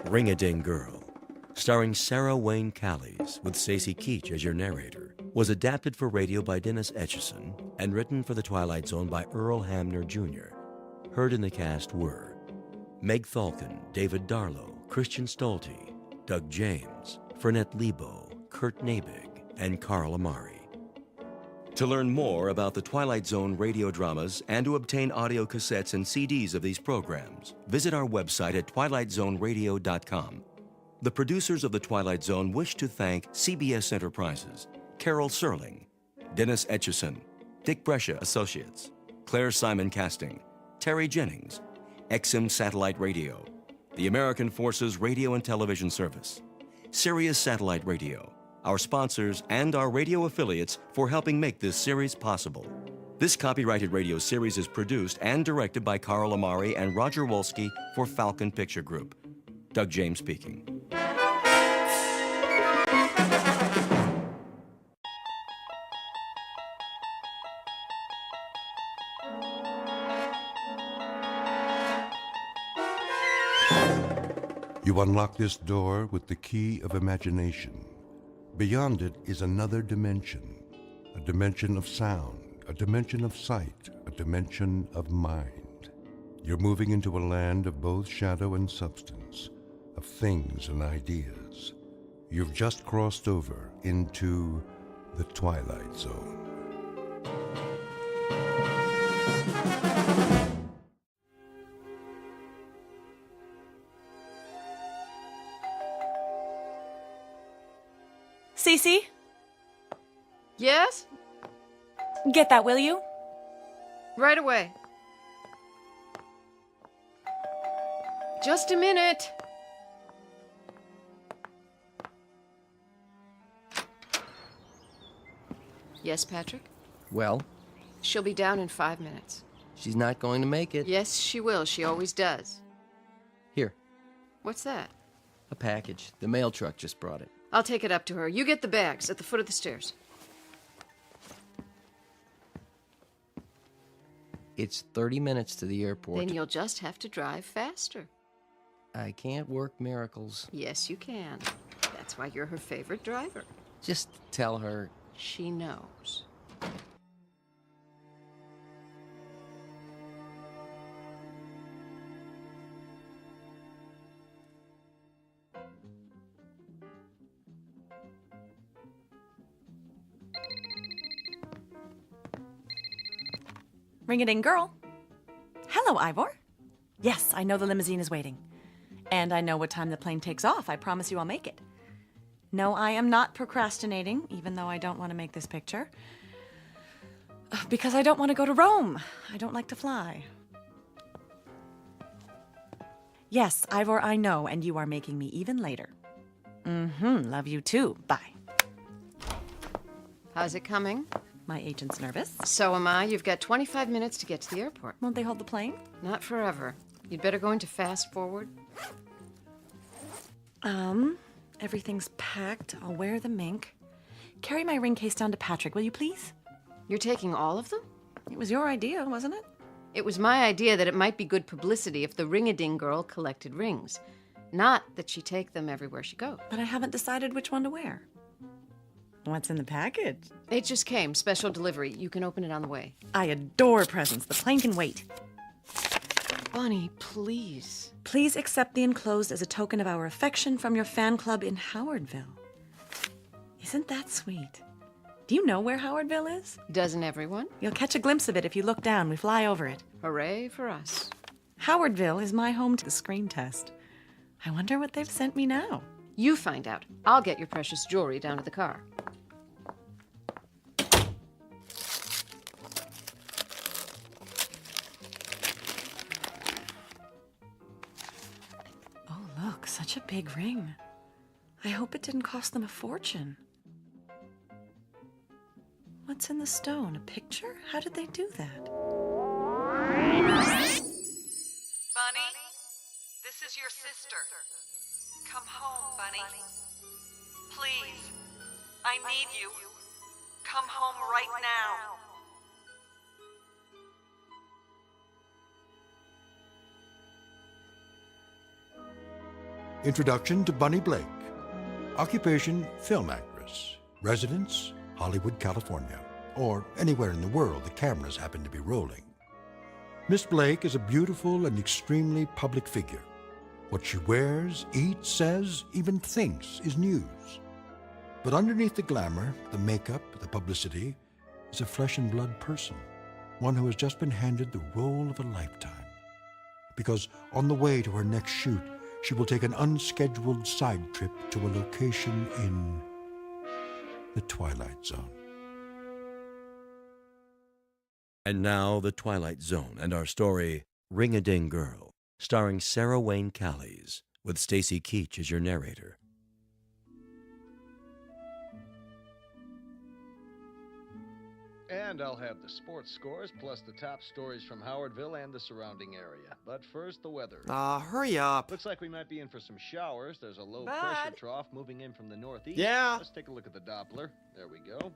Ring-a-Ding Girl, starring Sarah Wayne Callies with Stacey Keach as your narrator, was adapted for radio by Dennis Etchison and written for The Twilight Zone by Earl Hamner Jr. Heard in the cast were Meg Thalken, David Darlow, Christian Stolte, Doug James, Fernette Lebo, Kurt Nabig, and Carl Amari. To learn more about the Twilight Zone radio dramas and to obtain audio cassettes and CDs of these programs, visit our website at twilightzoneradio.com. The producers of The Twilight Zone wish to thank CBS Enterprises, Carol Serling, Dennis Etchison, Dick Brescia Associates, Claire Simon Casting, Terry Jennings, XM Satellite Radio, the American Forces Radio and Television Service, Sirius Satellite Radio, our sponsors, and our radio affiliates for helping make this series possible. This copyrighted radio series is produced and directed by Carl Amari and Roger Wolski for Falcon Picture Group. Doug James speaking. You unlock this door with the key of imagination. Beyond it is another dimension, a dimension of sound, a dimension of sight, a dimension of mind. You're moving into a land of both shadow and substance, of things and ideas. You've just crossed over into the Twilight Zone. Cece? Yes? Get that, will you? Right away. Just a minute. Yes, Patrick? Well, She'll be down in 5 minutes. she's not going to make it. Yes, she will. She always does. Here, What's that? a package. The mail truck just brought it. I'll take it up to her. You get the bags at the foot of the stairs. It's 30 minutes to the airport. Then you'll just have to drive faster. I can't work miracles. Yes, you can. That's why you're her favorite driver. Just tell her. She knows. Ring-a-ding girl. Hello, Ivor. Yes, I know the limousine is waiting. And I know what time the plane takes off. I promise you I'll make it. No, I am not procrastinating, even though I don't want to make this picture. Because I don't want to go to Rome. I don't like to fly. Yes, Ivor, I know, and you are making me even later. Love you too. Bye. How's it coming? My agent's nervous. So am I. You've got 25 minutes to get to the airport. Won't they hold the plane? Not forever. You'd better go into fast forward. Everything's packed. I'll wear the mink. Carry my ring case down to Patrick, will you please? You're taking all of them? It was your idea, wasn't it? It was my idea that it might be good publicity if the ring-a-ding girl collected rings. Not that she take them everywhere she goes. But I haven't decided which one to wear. What's in the package? It just came. Special delivery. You can open it on the way. I adore presents. The plane can wait. Bunny, please. Please accept the enclosed as a token of our affection from your fan club in Howardville. Isn't that sweet? Do you know where Howardville is? Doesn't everyone? You'll catch a glimpse of it if you look down. We fly over it. Hooray for us. Howardville is my home to the screen test. I wonder what they've sent me now. You find out. I'll get your precious jewelry down to the car. Oh, look, such a big ring. I hope it didn't cost them a fortune. What's in the stone? A picture? How did they do that? Bunny, this is your sister. Come home, Bunny. Please, I need you. Come home right now. Introduction to Bunny Blake. Occupation, film actress. Residence, Hollywood, California. Or anywhere in the world the cameras happen to be rolling. Miss Blake is a beautiful and extremely public figure. What she wears, eats, says, even thinks is news. But underneath the glamour, the makeup, the publicity, is a flesh and blood person. One who has just been handed the role of a lifetime. Because on the way to her next shoot, she will take an unscheduled side trip to a location in the Twilight Zone. And now, The Twilight Zone and our story, Ring-a-Ding Girl, starring Sarah Wayne Callies, with Stacy Keach as your narrator. And I'll have the sports scores plus the top stories from Howardville and the surrounding area. But first, the weather. Hurry up. Looks like we might be in for some showers. There's a low Bud? pressure trough moving in from the northeast. Yeah? Let's take a look at the Doppler. There we go.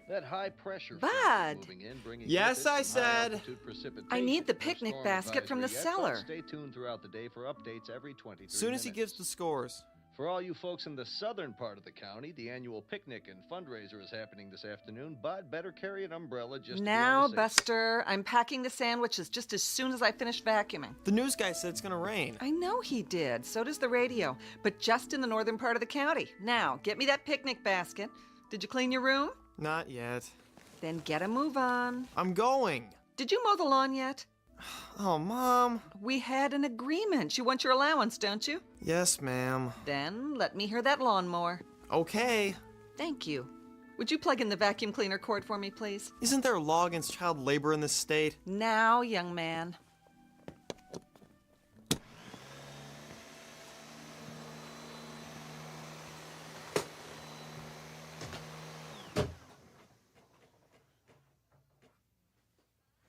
That high pressure Bud? front is moving in, bringing Yes, with it I some high said. altitude precipitation. I need the No picnic storm basket from the advisory yet, but cellar. Stay tuned throughout the day for updates every 23 Soon as he minutes. gives the scores. For all you folks in the southern part of the county, the annual picnic and fundraiser is happening this afternoon. Bud, better carry an umbrella just to be Now, on the safe side. Buster, I'm packing the sandwiches just as soon as I finish vacuuming. The news guy said it's gonna rain. I know he did. So does the radio. But just in the northern part of the county. Now, get me that picnic basket. Did you clean your room? Not yet. Then get a move on. I'm going. Did you mow the lawn yet? Oh, Mom. We had an agreement. You want your allowance, don't you? Yes, ma'am. Then let me hear that lawnmower. Okay. Thank you. Would you plug in the vacuum cleaner cord for me, please? Isn't there a law against child labor in this state? Now, young man.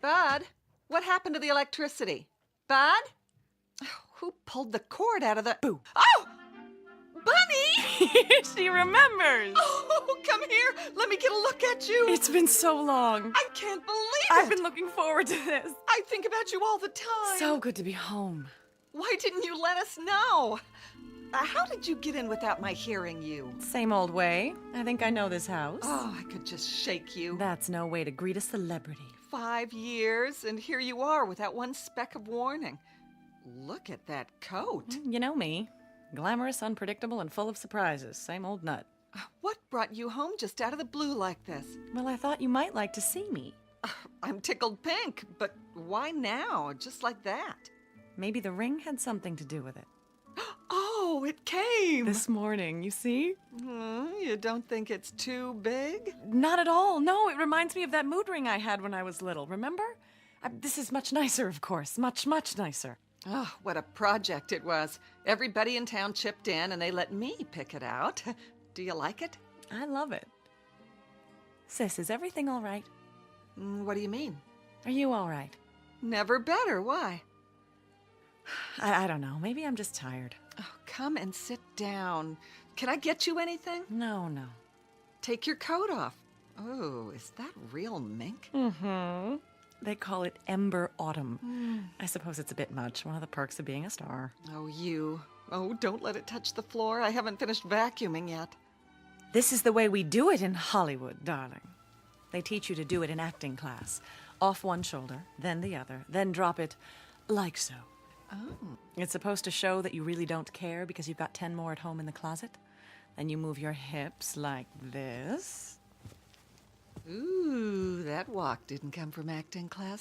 Bud, what happened to the electricity? Bud? Who pulled the cord out of the... Boo. Oh! Bunny! She remembers. Oh, come here. Let me get a look at you. It's been so long. I can't believe I've it. been looking forward to this. I think about you all the time. So good to be home. Why didn't you let us know? How did you get in without my hearing you? Same old way. I think I know this house. Oh, I could just shake you. That's no way to greet a celebrity. 5 years, and here you are without one speck of warning. Look at that coat. You know me. Glamorous, unpredictable, and full of surprises. Same old nut. What brought you home just out of the blue like this? Well, I thought you might like to see me. I'm tickled pink, but why now, just like that? Maybe the ring had something to do with it. Oh, it came! This morning, you see? You don't think it's too big? Not at all. No, it reminds me of that mood ring I had when I was little, remember? This is much nicer, of course. Much, much nicer. Oh, what a project it was. Everybody in town chipped in, and they let me pick it out. Do you like it? I love it. Sis, is everything all right? What do you mean? Are you all right? Never better. Why? I don't know. Maybe I'm just tired. Oh, come and sit down. Can I get you anything? No. Take your coat off. Oh, is that real mink? Mm-hmm. They call it Ember Autumn. I suppose it's a bit much. One of the perks of being a star. Oh, you. Oh, don't let it touch the floor. I haven't finished vacuuming yet. This is the way we do it in Hollywood, darling. They teach you to do it in acting class. Off one shoulder, then the other, then drop it like so. Oh. It's supposed to show that you really don't care because you've got 10 more at home in the closet. Then you move your hips like this. Ooh, that walk didn't come from acting class.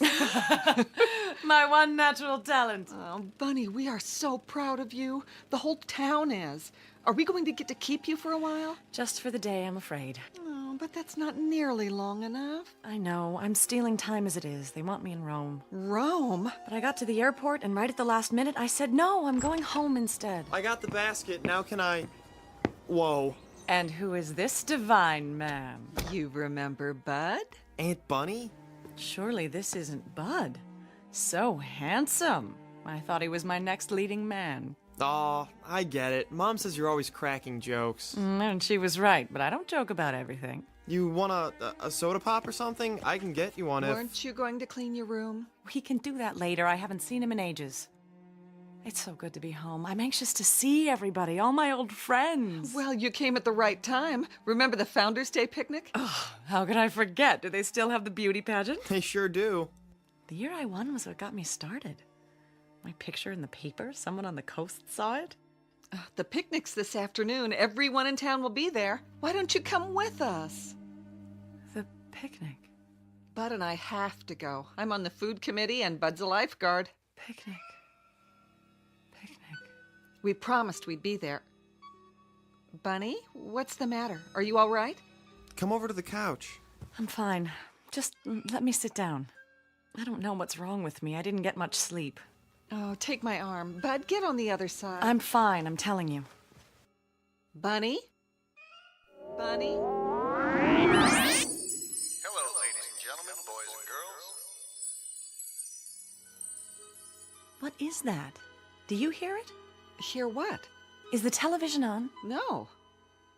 My one natural talent. Oh, Bunny, we are so proud of you. The whole town is. Are we going to get to keep you for a while? Just for the day, I'm afraid. Oh, but that's not nearly long enough. I know. I'm stealing time as it is. They want me in Rome. Rome? But I got to the airport, and right at the last minute, I said, no, I'm going home instead. I got the basket. Now can I... Whoa. And who is this divine man? You remember Bud? Aunt Bunny? Surely this isn't Bud. So handsome. I thought he was my next leading man. Aw, I get it. Mom says you're always cracking jokes. And she was right, but I don't joke about everything. You want a soda pop or something? I can get you one if... Weren't you going to clean your room? He can do that later. I haven't seen him in ages. It's so good to be home. I'm anxious to see everybody, all my old friends. Well, you came at the right time. Remember the Founders' Day picnic? Oh, how could I forget? Do they still have the beauty pageant? They sure do. The year I won was what got me started. My picture in the paper, someone on the coast saw it. The picnic's this afternoon. Everyone in town will be there. Why don't you come with us? The picnic? Bud and I have to go. I'm on the food committee and Bud's a lifeguard. Picnic. We promised we'd be there. Bunny, what's the matter? Are you all right? Come over to the couch. I'm fine. Just let me sit down. I don't know what's wrong with me. I didn't get much sleep. Oh, take my arm. Bud, get on the other side. I'm fine, I'm telling you. Bunny? Bunny? Hello, ladies and gentlemen, boys and girls. What is that? Do you hear it? Hear what? Is the television on? No.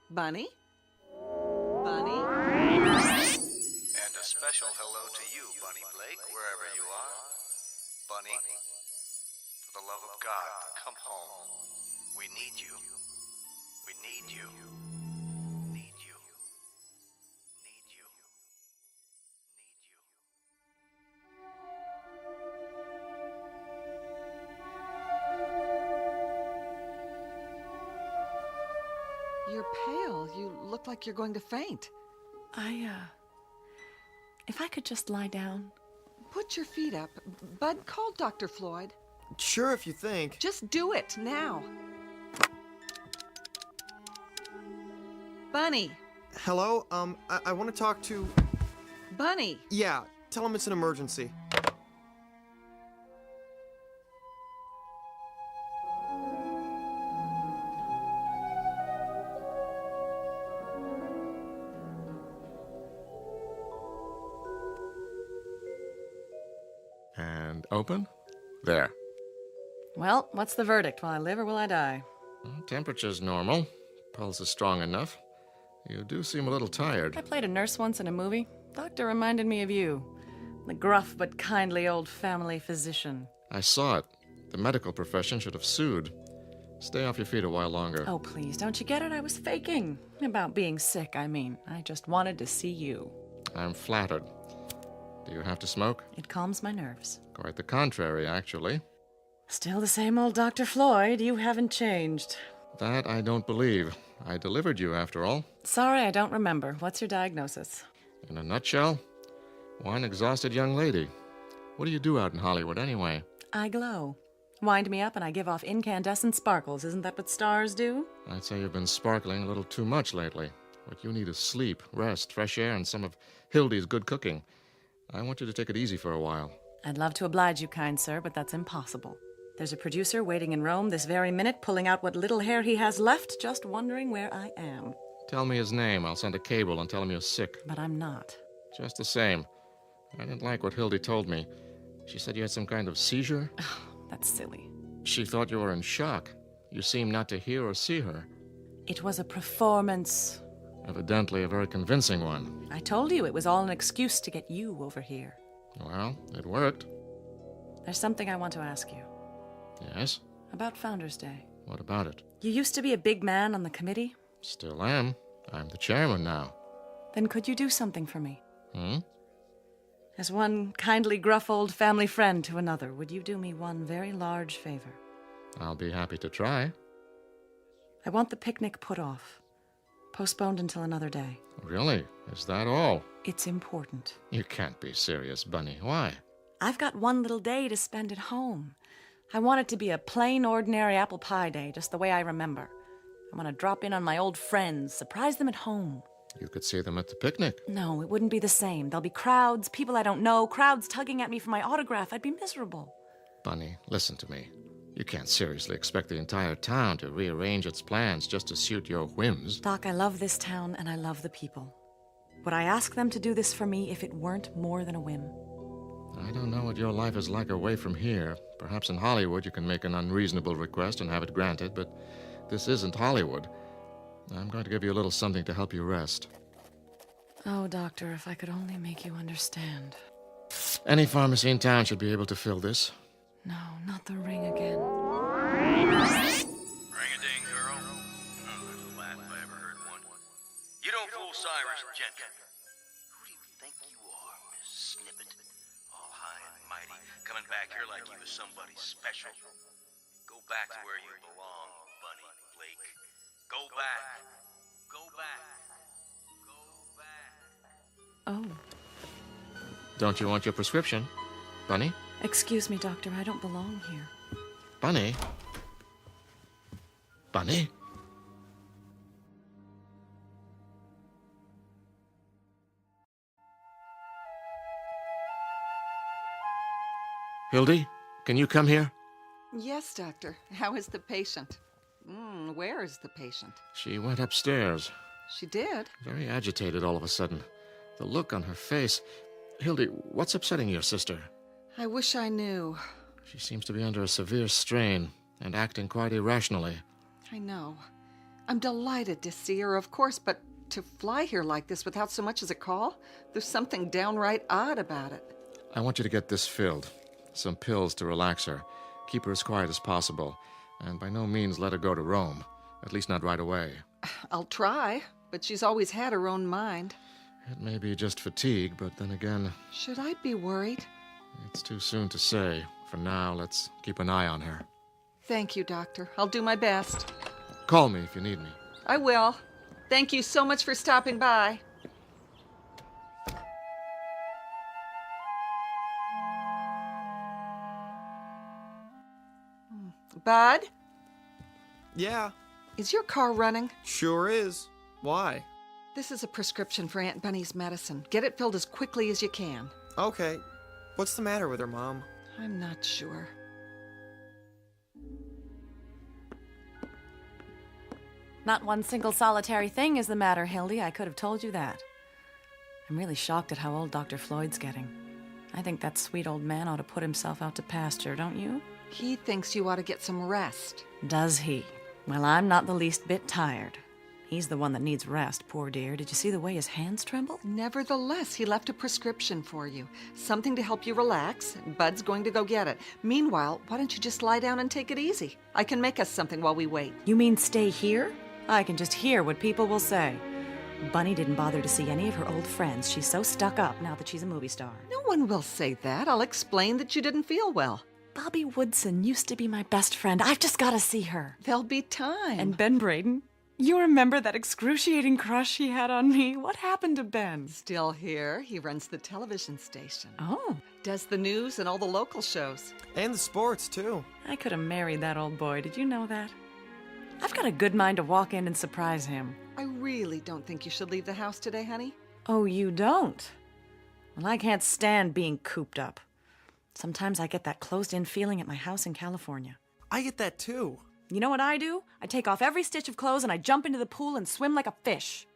Bunny? Bunny? And a special hello to you, Bunny Blake, wherever you are. Bunny, for the love of God, come home. We need you. We need you. Need you. Need you. Need you. You're pale. You look like you're going to faint. If I could just lie down. Put your feet up. Bud, call Dr. Floyd. Sure, if you think. Just do it, now. Bunny. Hello? I want to talk to... Bunny. Yeah, tell him it's an emergency. And open. There. Well, what's the verdict? Will I live or will I die? Temperature's normal. Pulse is strong enough. You do seem a little tired. I played a nurse once in a movie. Doctor reminded me of you. The gruff but kindly old family physician. I saw it. The medical profession should have sued. Stay off your feet a while longer. Oh, please, don't you get it? I was faking. About being sick, I mean. I just wanted to see you. I'm flattered. Do you have to smoke? It calms my nerves. Quite the contrary, actually. Still the same old Dr. Floyd. You haven't changed. That I don't believe. I delivered you, after all. Sorry, I don't remember. What's your diagnosis? In a nutshell, one exhausted young lady. What do you do out in Hollywood, anyway? I glow. Wind me up and I give off incandescent sparkles. Isn't that what stars do? I'd say you've been sparkling a little too much lately. What you need is sleep, rest, fresh air, and some of Hildy's good cooking. I want you to take it easy for a while. I'd love to oblige you, kind sir, but that's impossible. There's a producer waiting in Rome this very minute, pulling out what little hair he has left, just wondering where I am. Tell me his name. I'll send a cable and tell him you're sick. But I'm not. Just the same. I didn't like what Hildy told me. She said you had some kind of seizure. Oh, that's silly. She thought you were in shock. You seemed not to hear or see her. It was a performance. Evidently a very convincing one. I told you it was all an excuse to get you over here. Well, it worked. There's something I want to ask you. Yes? About Founders Day. What about it? You used to be a big man on the committee. Still am. I'm the chairman now. Then could you do something for me? Hmm? As one kindly gruff old family friend to another, would you do me one very large favor? I'll be happy to try. I want the picnic put off. Postponed until another day. Really? Is that all? It's important. You can't be serious, Bunny. Why? I've got one little day to spend at home. I want it to be a plain, ordinary apple pie day, just the way I remember. I want to drop in on my old friends, surprise them at home. You could see them at the picnic. No, it wouldn't be the same. There'll be crowds, people I don't know, crowds tugging at me for my autograph. I'd be miserable. Bunny, listen to me. You can't seriously expect the entire town to rearrange its plans just to suit your whims. Doc, I love this town and I love the people. Would I ask them to do this for me if it weren't more than a whim? I don't know what your life is like away from here. Perhaps in Hollywood you can make an unreasonable request and have it granted, but this isn't Hollywood. I'm going to give you a little something to help you rest. Oh, doctor, if I could only make you understand. Any pharmacy in town should be able to fill this. No, not the ring again. Ring-a-ding, girl. There's a laugh if I ever heard one. You don't fool Cyrus Gentry. Who do you think you are, Miss Snippet? All high and mighty, coming back here like you was somebody special. Go back to where you belong, Bunny Blake. Go back. Go back. Go back. Oh, Don't you want your prescription? Bunny? excuse me, Doctor. I don't belong here. Bunny? Bunny? Hildy, can you come here? Yes, Doctor. How is the patient? Where is the patient? She went upstairs. She did. Very agitated all of a sudden. The look on her face. Hildy, what's upsetting your sister? I wish I knew. She seems to be under a severe strain and acting quite irrationally. I know. I'm delighted to see her, of course, but to fly here like this without so much as a call? There's something downright odd about it. I want you to get this filled. Some pills to relax her. Keep her as quiet as possible. And by no means let her go to Rome. At least not right away. I'll try, but she's always had her own mind. It may be just fatigue, but then again, Should I be worried? it's too soon to say. For now, let's keep an eye on her. Thank you, Doctor. I'll do my best. Call me if you need me. I will. Thank you so much for stopping by. Bud, Yeah, is your car running? sure is. Why? This is a prescription for Aunt Bunny's medicine. Get it filled as quickly as you can. Okay. What's the matter with her, Mom? I'm not sure. Not one single solitary thing is the matter, Hildy. I could have told you that. I'm really shocked at how old Dr. Floyd's getting. I think that sweet old man ought to put himself out to pasture, don't you? He thinks you ought to get some rest. Does he? Well, I'm not the least bit tired. He's the one that needs rest, poor dear. Did you see the way his hands tremble? Nevertheless, he left a prescription for you. Something to help you relax. Bud's going to go get it. Meanwhile, why don't you just lie down and take it easy? I can make us something while we wait. You mean stay here? I can just hear what people will say. Bunny didn't bother to see any of her old friends. She's so stuck up now that she's a movie star. No one will say that. I'll explain that you didn't feel well. Bobby Woodson used to be my best friend. I've just got to see her. There'll be time. And Ben Braden? You remember that excruciating crush he had on me? What happened to Ben? Still here. He runs the television station. Oh. Does the news and all the local shows. And the sports, too. I could have married that old boy. Did you know that? I've got a good mind to walk in and surprise him. I really don't think you should leave the house today, honey. Oh, you don't? Well, I can't stand being cooped up. Sometimes I get that closed-in feeling at my house in California. I get that, too. You know what I do? I take off every stitch of clothes and I jump into the pool and swim like a fish.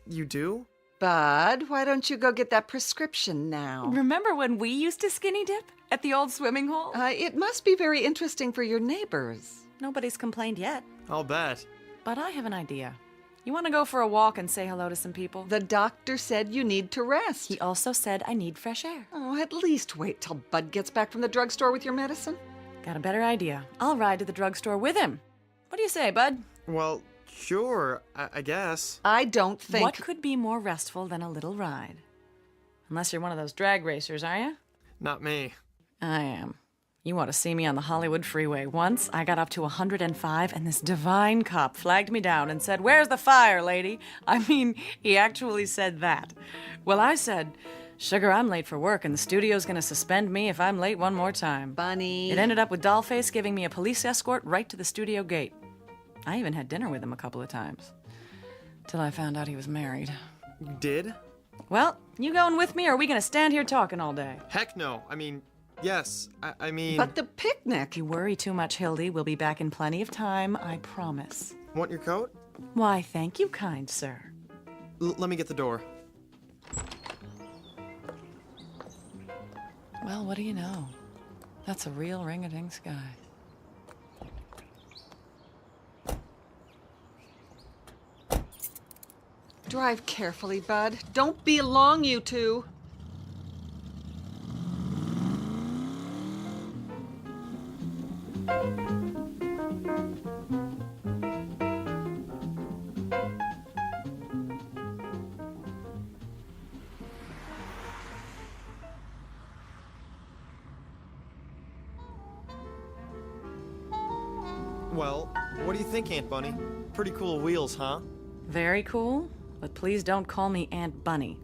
You do? Bud, why don't you go get that prescription now? Remember when we used to skinny dip at the old swimming hole? It must be very interesting for your neighbors. Nobody's complained yet. I'll bet. But I have an idea. You want to go for a walk and say hello to some people? The doctor said you need to rest. He also said I need fresh air. Oh, at least wait till Bud gets back from the drugstore with your medicine. Got a better idea. I'll ride to the drugstore with him. What do you say, Bud? Well, sure, I guess. I don't think... What could be more restful than a little ride? Unless you're one of those drag racers, are you? Not me. I am. You ought to see me on the Hollywood freeway. Once, I got up to 105, and this divine cop flagged me down and said, "Where's the fire, lady?" I mean, he actually said that. Well, I said, "Sugar, I'm late for work, and the studio's gonna suspend me if I'm late one more time." Bunny. It ended up with Dollface giving me a police escort right to the studio gate. I even had dinner with him a couple of times. Till I found out he was married. You did? Well, you going with me, or are we gonna stand here talking all day? Heck no. I mean, yes. I mean... But the picnic! You worry too much, Hildy. We'll be back in plenty of time, I promise. Want your coat? Why, thank you, kind sir. Let me get the door. Well, what do you know? That's a real ring-a-ding sky. Drive carefully, Bud. Don't be long, you two. Well, what do you think, Aunt Bunny? Pretty cool wheels, huh? Very cool, but please don't call me Aunt Bunny.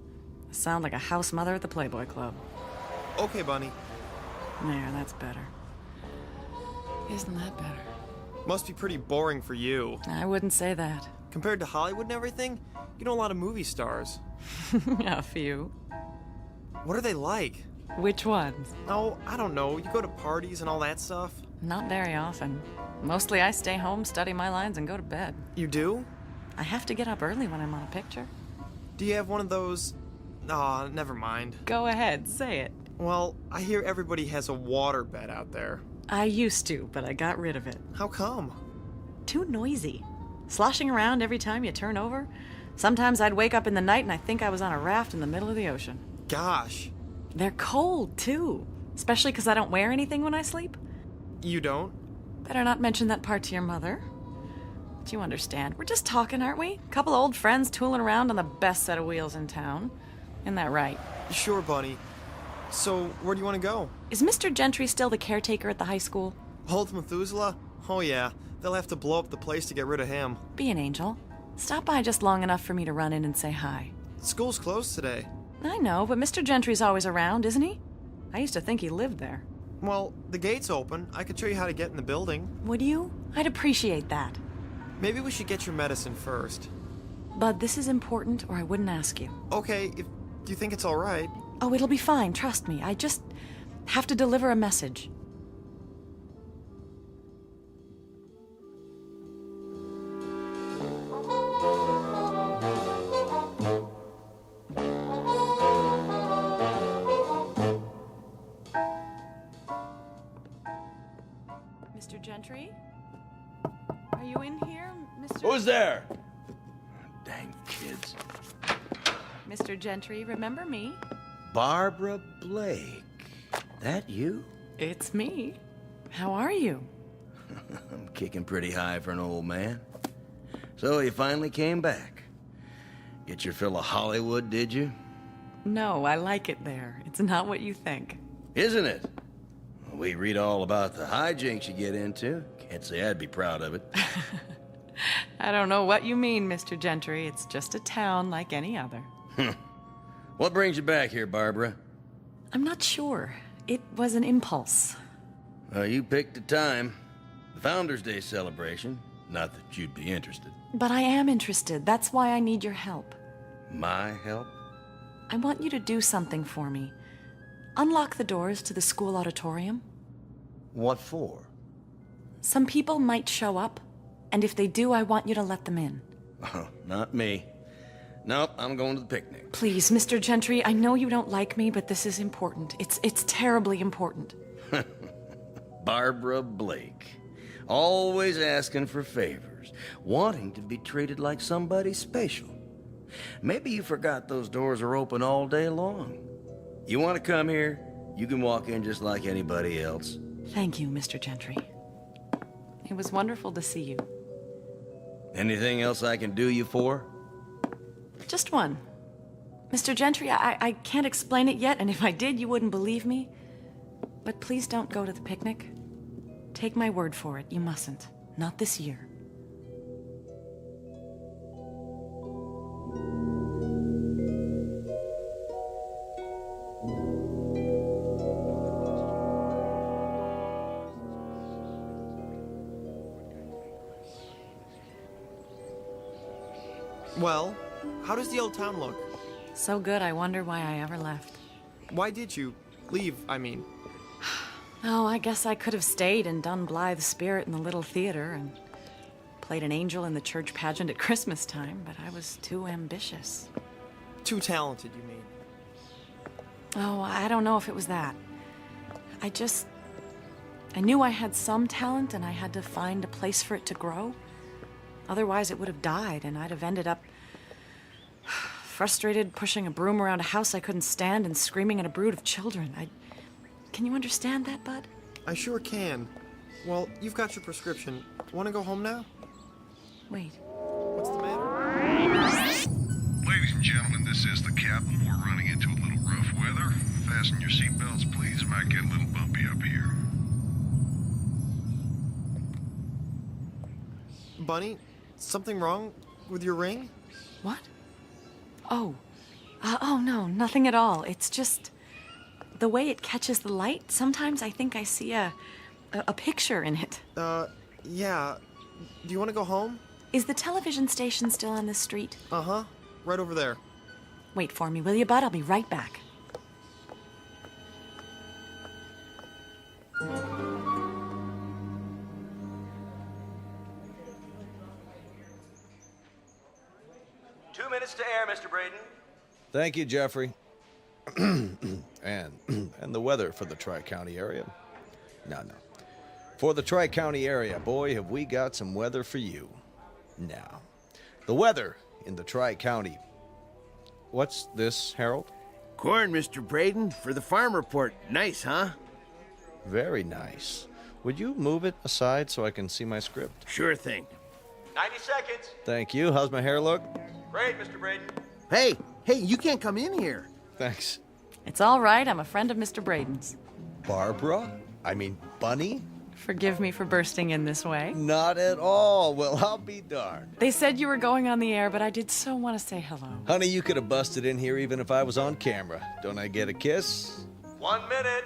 I sound like a house mother at the Playboy Club. Okay, Bunny. There, that's better. Isn't that better? Must be pretty boring for you. I wouldn't say that. Compared to Hollywood and everything, you know a lot of movie stars. A few. What are they like? Which ones? Oh, I don't know. You go to parties and all that stuff? Not very often. Mostly I stay home, study my lines, and go to bed. You do? I have to get up early when I'm on a picture. Do you have one of those... Aw, never mind. Go ahead, say it. Well, I hear everybody has a water bed out there. I used to, but I got rid of it. How come? Too noisy. Sloshing around every time you turn over. Sometimes I'd wake up in the night and I think I was on a raft in the middle of the ocean. Gosh. They're cold, too. Especially because I don't wear anything when I sleep. You don't? Better not mention that part to your mother. But you understand. We're just talking, aren't we? Couple old friends tooling around on the best set of wheels in town. Isn't that right? Sure, Bunny. So, where do you want to go? Is Mr. Gentry still the caretaker at the high school? Old Methuselah? Oh yeah. They'll have to blow up the place to get rid of him. Be an angel. Stop by just long enough for me to run in and say hi. School's closed today. I know, but Mr. Gentry's always around, isn't he? I used to think he lived there. Well, the gate's open. I could show you how to get in the building. Would you? I'd appreciate that. Maybe we should get your medicine first. Bud, this is important, or I wouldn't ask you. Okay, if you think it's all right. Oh, it'll be fine, trust me. I just have to deliver a message. Mr. Gentry? Are you in here, Mr. Who's there? Dang kids. Mr. Gentry, remember me? Barbara Blake. That you? It's me. How are you? I'm kicking pretty high for an old man. So you finally came back. Get your fill of Hollywood, did you? No, I like it there. It's not what you think. Isn't it? We read all about the hijinks you get into. Can't say I'd be proud of it. I don't know what you mean, Mr. Gentry. It's just a town like any other. What brings you back here, Barbara? I'm not sure. It was an impulse. You picked a time. The Founders' Day celebration. Not that you'd be interested. But I am interested. That's why I need your help. My help? I want you to do something for me. Unlock the doors to the school auditorium. What for? Some people might show up, and if they do, I want you to let them in. Oh, not me. Nope, I'm going to the picnic. Please, Mr. Gentry, I know you don't like me, but this is important. It's terribly important. Barbara Blake. Always asking for favors. Wanting to be treated like somebody special. Maybe you forgot those doors are open all day long. You want to come here, you can walk in just like anybody else. Thank you, Mr. Gentry. It was wonderful to see you. Anything else I can do you for? Just one. Mr. Gentry, I can't explain it yet, and if I did, you wouldn't believe me. But please don't go to the picnic. Take my word for it, you mustn't. Not this year. Well, how does the old town look? So good, I wonder why I ever left. Why did you leave, I mean? Oh, I guess I could have stayed and done Blythe Spirit in the little theater and played an angel in the church pageant at Christmas time, but I was too ambitious. Too talented, you mean? Oh, I don't know if it was that. I knew I had some talent and I had to find a place for it to grow. Otherwise, it would have died and I'd have ended up frustrated, pushing a broom around a house I couldn't stand and screaming at a brood of children. Can you understand that, Bud? I sure can. Well, you've got your prescription. Want to go home now? Wait. What's the matter? Ladies and gentlemen, this is the captain. We're running into a little rough weather. Fasten your seatbelts, please. It might get a little bumpy up here. Bunny, something wrong with your ring? What? Oh. Oh, no, nothing at all. It's just the way it catches the light. Sometimes I think I see a picture in it. Yeah. Do you want to go home? Is the television station still on this street? Uh-huh. Right over there. Wait for me, will you, bud? I'll be right back. Two minutes to air, Mr. Braden. Thank you, Jeffrey. and the weather for the Tri-County area. No. For the Tri-County area, boy, have we got some weather for you. Now, the weather in the Tri-County. What's this, Harold? Corn, Mr. Braden, for the farm report. Nice, huh? Very nice. Would you move it aside so I can see my script? Sure thing. 90 seconds. Thank you. How's my hair look? Great, Mr. Braden. Hey, you can't come in here. Thanks. It's all right. I'm a friend of Mr. Braden's. Barbara? I mean, Bunny? Forgive me for bursting in this way. Not at all. Well, I'll be darned. They said you were going on the air, but I did so want to say hello. Honey, you could have busted in here even if I was on camera. Don't I get a kiss? 1 minute.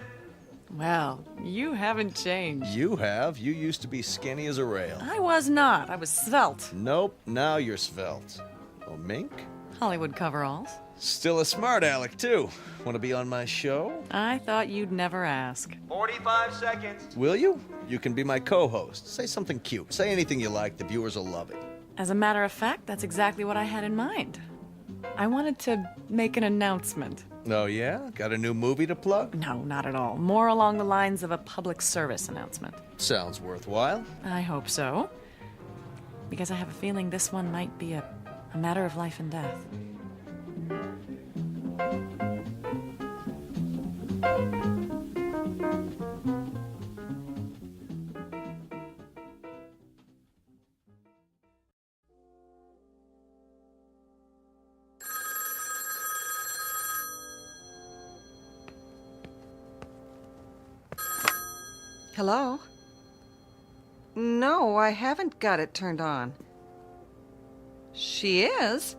Well, you haven't changed. You have. You used to be skinny as a rail. I was not. I was svelte. Nope, now you're svelte. Oh, mink? Hollywood coveralls. Still a smart aleck, too. Want to be on my show? I thought you'd never ask. 45 seconds. Will you? You can be my co-host. Say something cute. Say anything you like. The viewers will love it. As a matter of fact, that's exactly what I had in mind. I wanted to make an announcement. Oh, yeah? Got a new movie to plug? No, not at all. More along the lines of a public service announcement. Sounds worthwhile. I hope so. Because I have a feeling this one might be a matter of life and death. Hello? No, I haven't got it turned on. She is?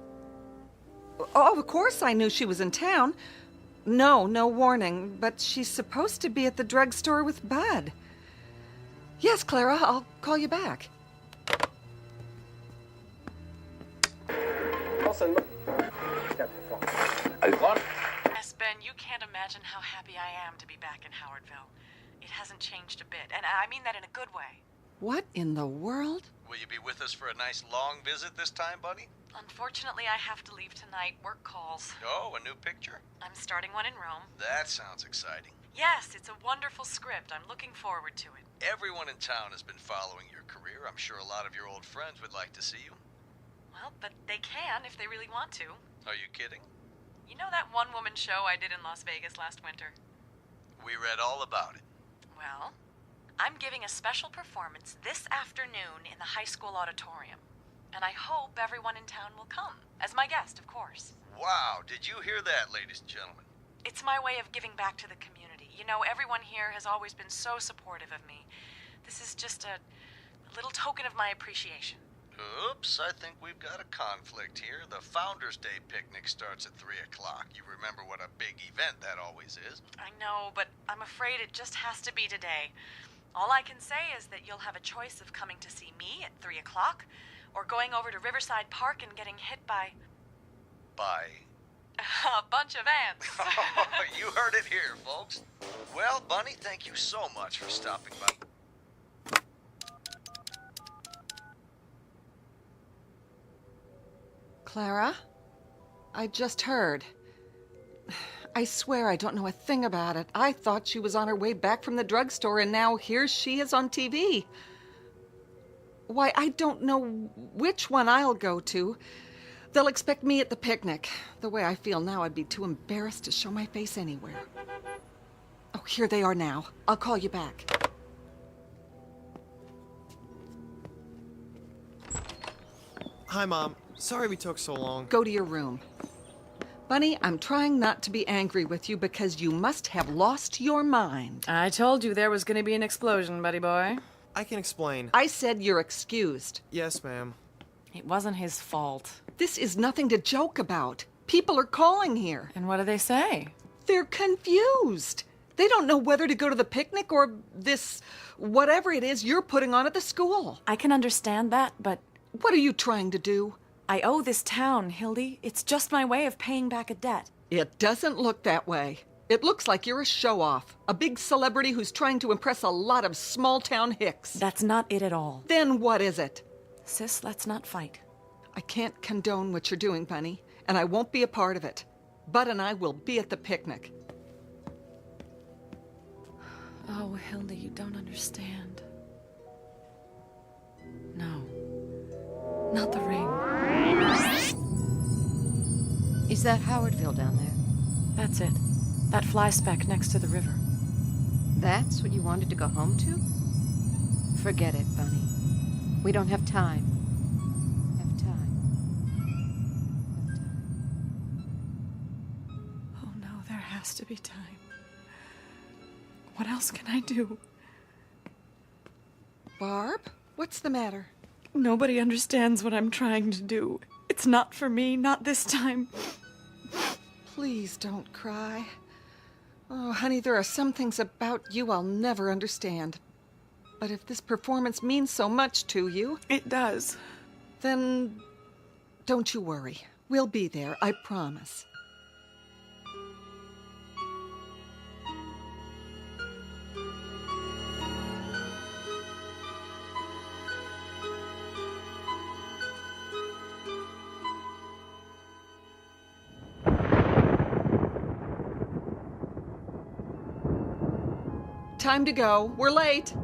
Oh, of course I knew she was in town. No warning, but she's supposed to be at the drugstore with Bud. Yes, Clara, I'll call you back. Yes, Ben, you can't imagine how happy I am to be back in Howardville. It hasn't changed a bit, and I mean that in a good way. What in the world? Will you be with us for a nice long visit this time, buddy? Unfortunately, I have to leave tonight. Work calls. Oh, a new picture? I'm starting one in Rome. That sounds exciting. Yes, it's a wonderful script. I'm looking forward to it. Everyone in town has been following your career. I'm sure a lot of your old friends would like to see you. Well, but they can if they really want to. Are you kidding? You know that one-woman show I did in Las Vegas last winter? We read all about it. Well, I'm giving a special performance this afternoon in the high school auditorium. And I hope everyone in town will come. As my guest, of course. Wow, did you hear that, ladies and gentlemen? It's my way of giving back to the community. You know, everyone here has always been so supportive of me. This is just a little token of my appreciation. Oops, I think we've got a conflict here. The Founders Day picnic starts at 3 o'clock. You remember what a big event that always is. I know, but I'm afraid it just has to be today. All I can say is that you'll have a choice of coming to see me at 3 o'clock, or going over to Riverside Park and getting hit by... By? a bunch of ants. You heard it here, folks. Well, Bunny, thank you so much for stopping by. Clara? I just heard. I swear I don't know a thing about it. I thought she was on her way back from the drugstore, and now here she is on TV. Why, I don't know which one I'll go to. They'll expect me at the picnic. The way I feel now, I'd be too embarrassed to show my face anywhere. Oh, here they are now. I'll call you back. Hi, Mom. Sorry we took so long. Go to your room. Bunny, I'm trying not to be angry with you because you must have lost your mind. I told you there was going to be an explosion, buddy boy. I can explain. I said you're excused. Yes, ma'am. It wasn't his fault. This is nothing to joke about. People are calling here. And what do they say? They're confused. They don't know whether to go to the picnic or this, whatever it is you're putting on at the school. I can understand that, but... What are you trying to do? I owe this town, Hildy. It's just my way of paying back a debt. It doesn't look that way. It looks like you're a show-off, a big celebrity who's trying to impress a lot of small-town hicks. That's not it at all. Then what is it? Sis, let's not fight. I can't condone what you're doing, Bunny, and I won't be a part of it. Bud and I will be at the picnic. Oh, Hildy, you don't understand. No. Not the ring. Is that Howardville down there? That's it. That fly speck next to the river. That's what you wanted to go home to? Forget it, Bunny. We don't have time. Oh no, there has to be time. What else can I do? Barb, what's the matter? Nobody understands what I'm trying to do. It's not for me, not this time. Please don't cry. Oh, honey, there are some things about you I'll never understand. But if this performance means so much to you... It does. Then don't you worry. We'll be there, I promise. Time to go. We're late.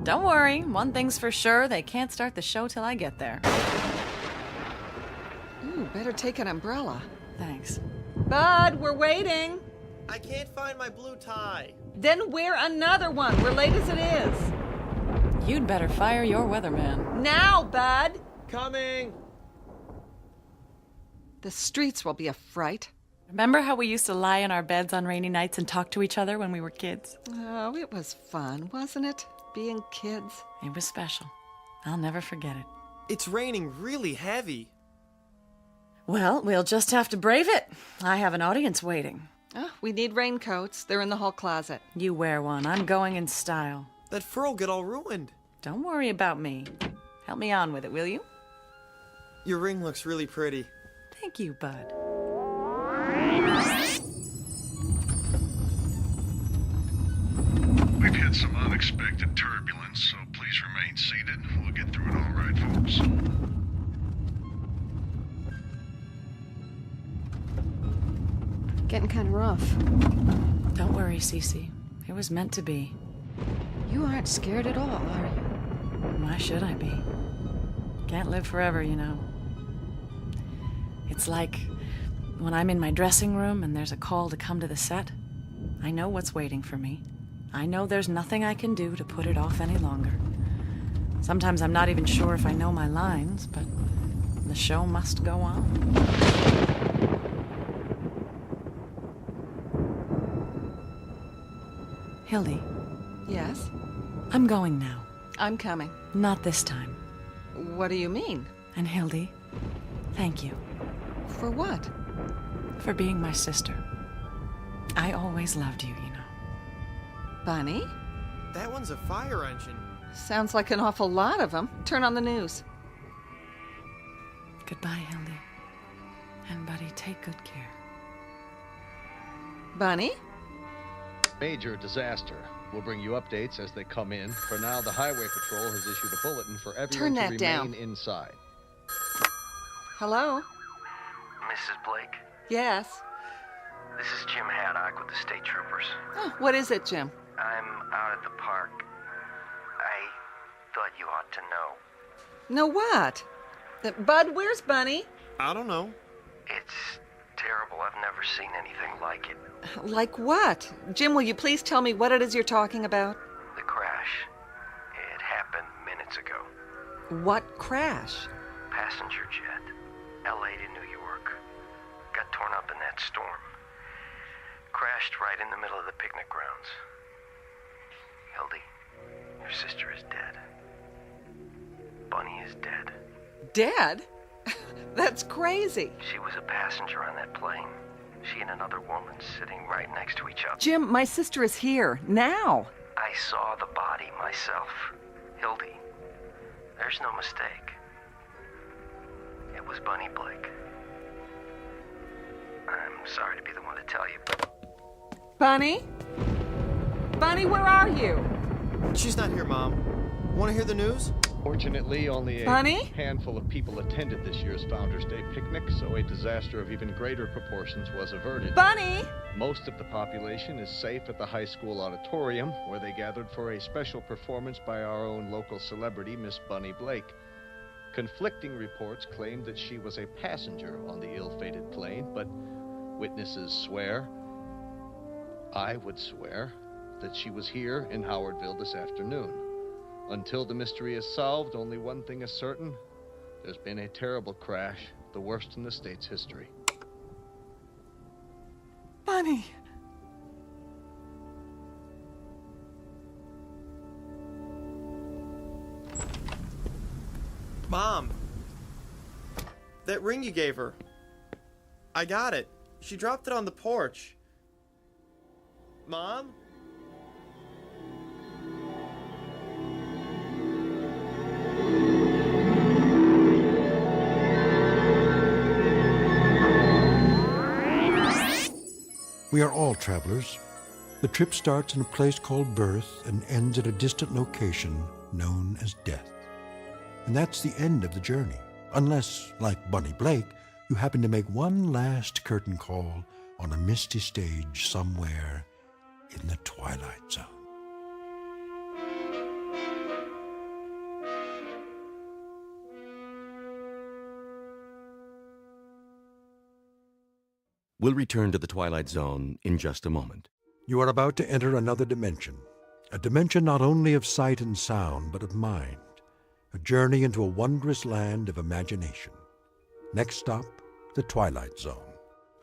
Don't worry. One thing's for sure. They can't start the show till I get there. Ooh, better take an umbrella. Thanks. Bud, we're waiting. I can't find my blue tie. Then wear another one. We're late as it is. You'd better fire your weatherman. Now, Bud. Coming. The streets will be a fright. Remember how we used to lie in our beds on rainy nights and talk to each other when we were kids? Oh, it was fun, wasn't it? Being kids. It was special. I'll never forget it. It's raining really heavy. Well, we'll just have to brave it. I have an audience waiting. Oh, we need raincoats. They're in the hall closet. You wear one. I'm going in style. That fur'll get all ruined. Don't worry about me. Help me on with it, will you? Your ring looks really pretty. Thank you, Bud. We've hit some unexpected turbulence, so please remain seated. We'll get through it all right, folks. Getting kind of rough. Don't worry, Cece. It was meant to be. You aren't scared at all, are you? Why should I be? Can't live forever, you know. It's like when I'm in my dressing room and there's a call to come to the set. I know what's waiting for me. I know there's nothing I can do to put it off any longer. Sometimes I'm not even sure if I know my lines, but the show must go on. Hildy. Yes? I'm going now. I'm coming. Not this time. What do you mean? And Hildy, thank you. For what? For being my sister. I always loved you, you know. Bunny? That one's a fire engine. Sounds like an awful lot of them. Turn on the news. Goodbye, Hildy. And Buddy, take good care. Bunny? Major disaster. We'll bring you updates as they come in. For now, the Highway Patrol has issued a bulletin for everyone Turn that to down. remain inside. Hello? Mrs. Blake, Yes. this is Jim Haddock with the State Troopers. Oh, what is it, Jim? I'm out at the park. I thought you ought to know. No what? Bud, where's Bunny? I don't know. It's terrible. I've never seen anything like it. Like what? Jim, will you please tell me what it is you're talking about? The crash. It happened minutes ago. What crash? Passenger jet. LA to New York. Got torn up in that storm. Crashed right in the middle of the picnic grounds. Hildy, Your sister is dead. Bunny is dead. Dead? That's crazy. She was a passenger on that plane. She and another woman sitting right next to each other. Jim, my sister is here, now. I saw the body myself. Hildy, there's no mistake. It was Bunny Blake. I'm sorry to be the one to tell you. Bunny? Bunny, where are you? She's not here, Mom. Want to hear the news? Fortunately, only a Bunny? handful of people attended this year's Founders Day picnic, so a disaster of even greater proportions was averted. Bunny? Most of the population is safe at the high school auditorium, where they gathered for a special performance by our own local celebrity, Miss Bunny Blake. Conflicting reports claimed that she was a passenger on the ill-fated plane, but witnesses swear, I would swear, that she was here in Howardville this afternoon. Until the mystery is solved, only one thing is certain. There's been a terrible crash, the worst in the state's history. Bunny. Mom. That ring you gave her. I got it. She dropped it on the porch. Mom? We are all travelers. The trip starts in a place called birth and ends at a distant location known as death. And that's the end of the journey, unless, like Bunny Blake, you happen to make one last curtain call on a misty stage somewhere in the Twilight Zone. We'll return to the Twilight Zone in just a moment. You are about to enter another dimension, a dimension not only of sight and sound, but of mind, a journey into a wondrous land of imagination. Next stop, the Twilight Zone.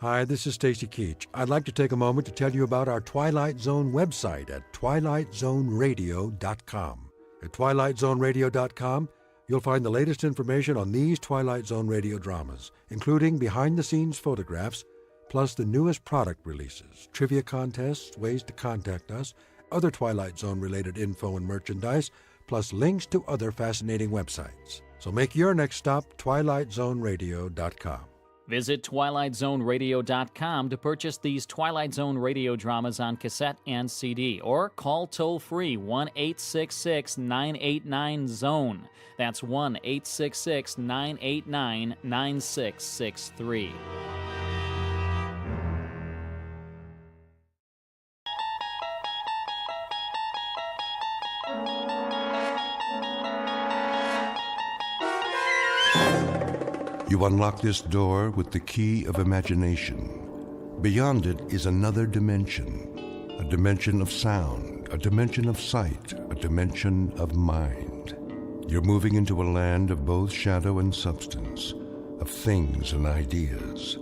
Hi, this is Stacy Keach. I'd like to take a moment to tell you about our Twilight Zone website at twilightzoneradio.com. At twilightzoneradio.com, you'll find the latest information on these Twilight Zone radio dramas, including behind-the-scenes photographs, plus the newest product releases, trivia contests, ways to contact us, other Twilight Zone-related info and merchandise, plus links to other fascinating websites. So make your next stop twilightzoneradio.com. Visit twilightzoneradio.com to purchase these Twilight Zone radio dramas on cassette and CD, or call toll-free 1-866-989-ZONE. That's 1-866-989-9663. You unlock this door with the key of imagination. Beyond it is another dimension, a dimension of sound, a dimension of sight, a dimension of mind. You're moving into a land of both shadow and substance, of things and ideas.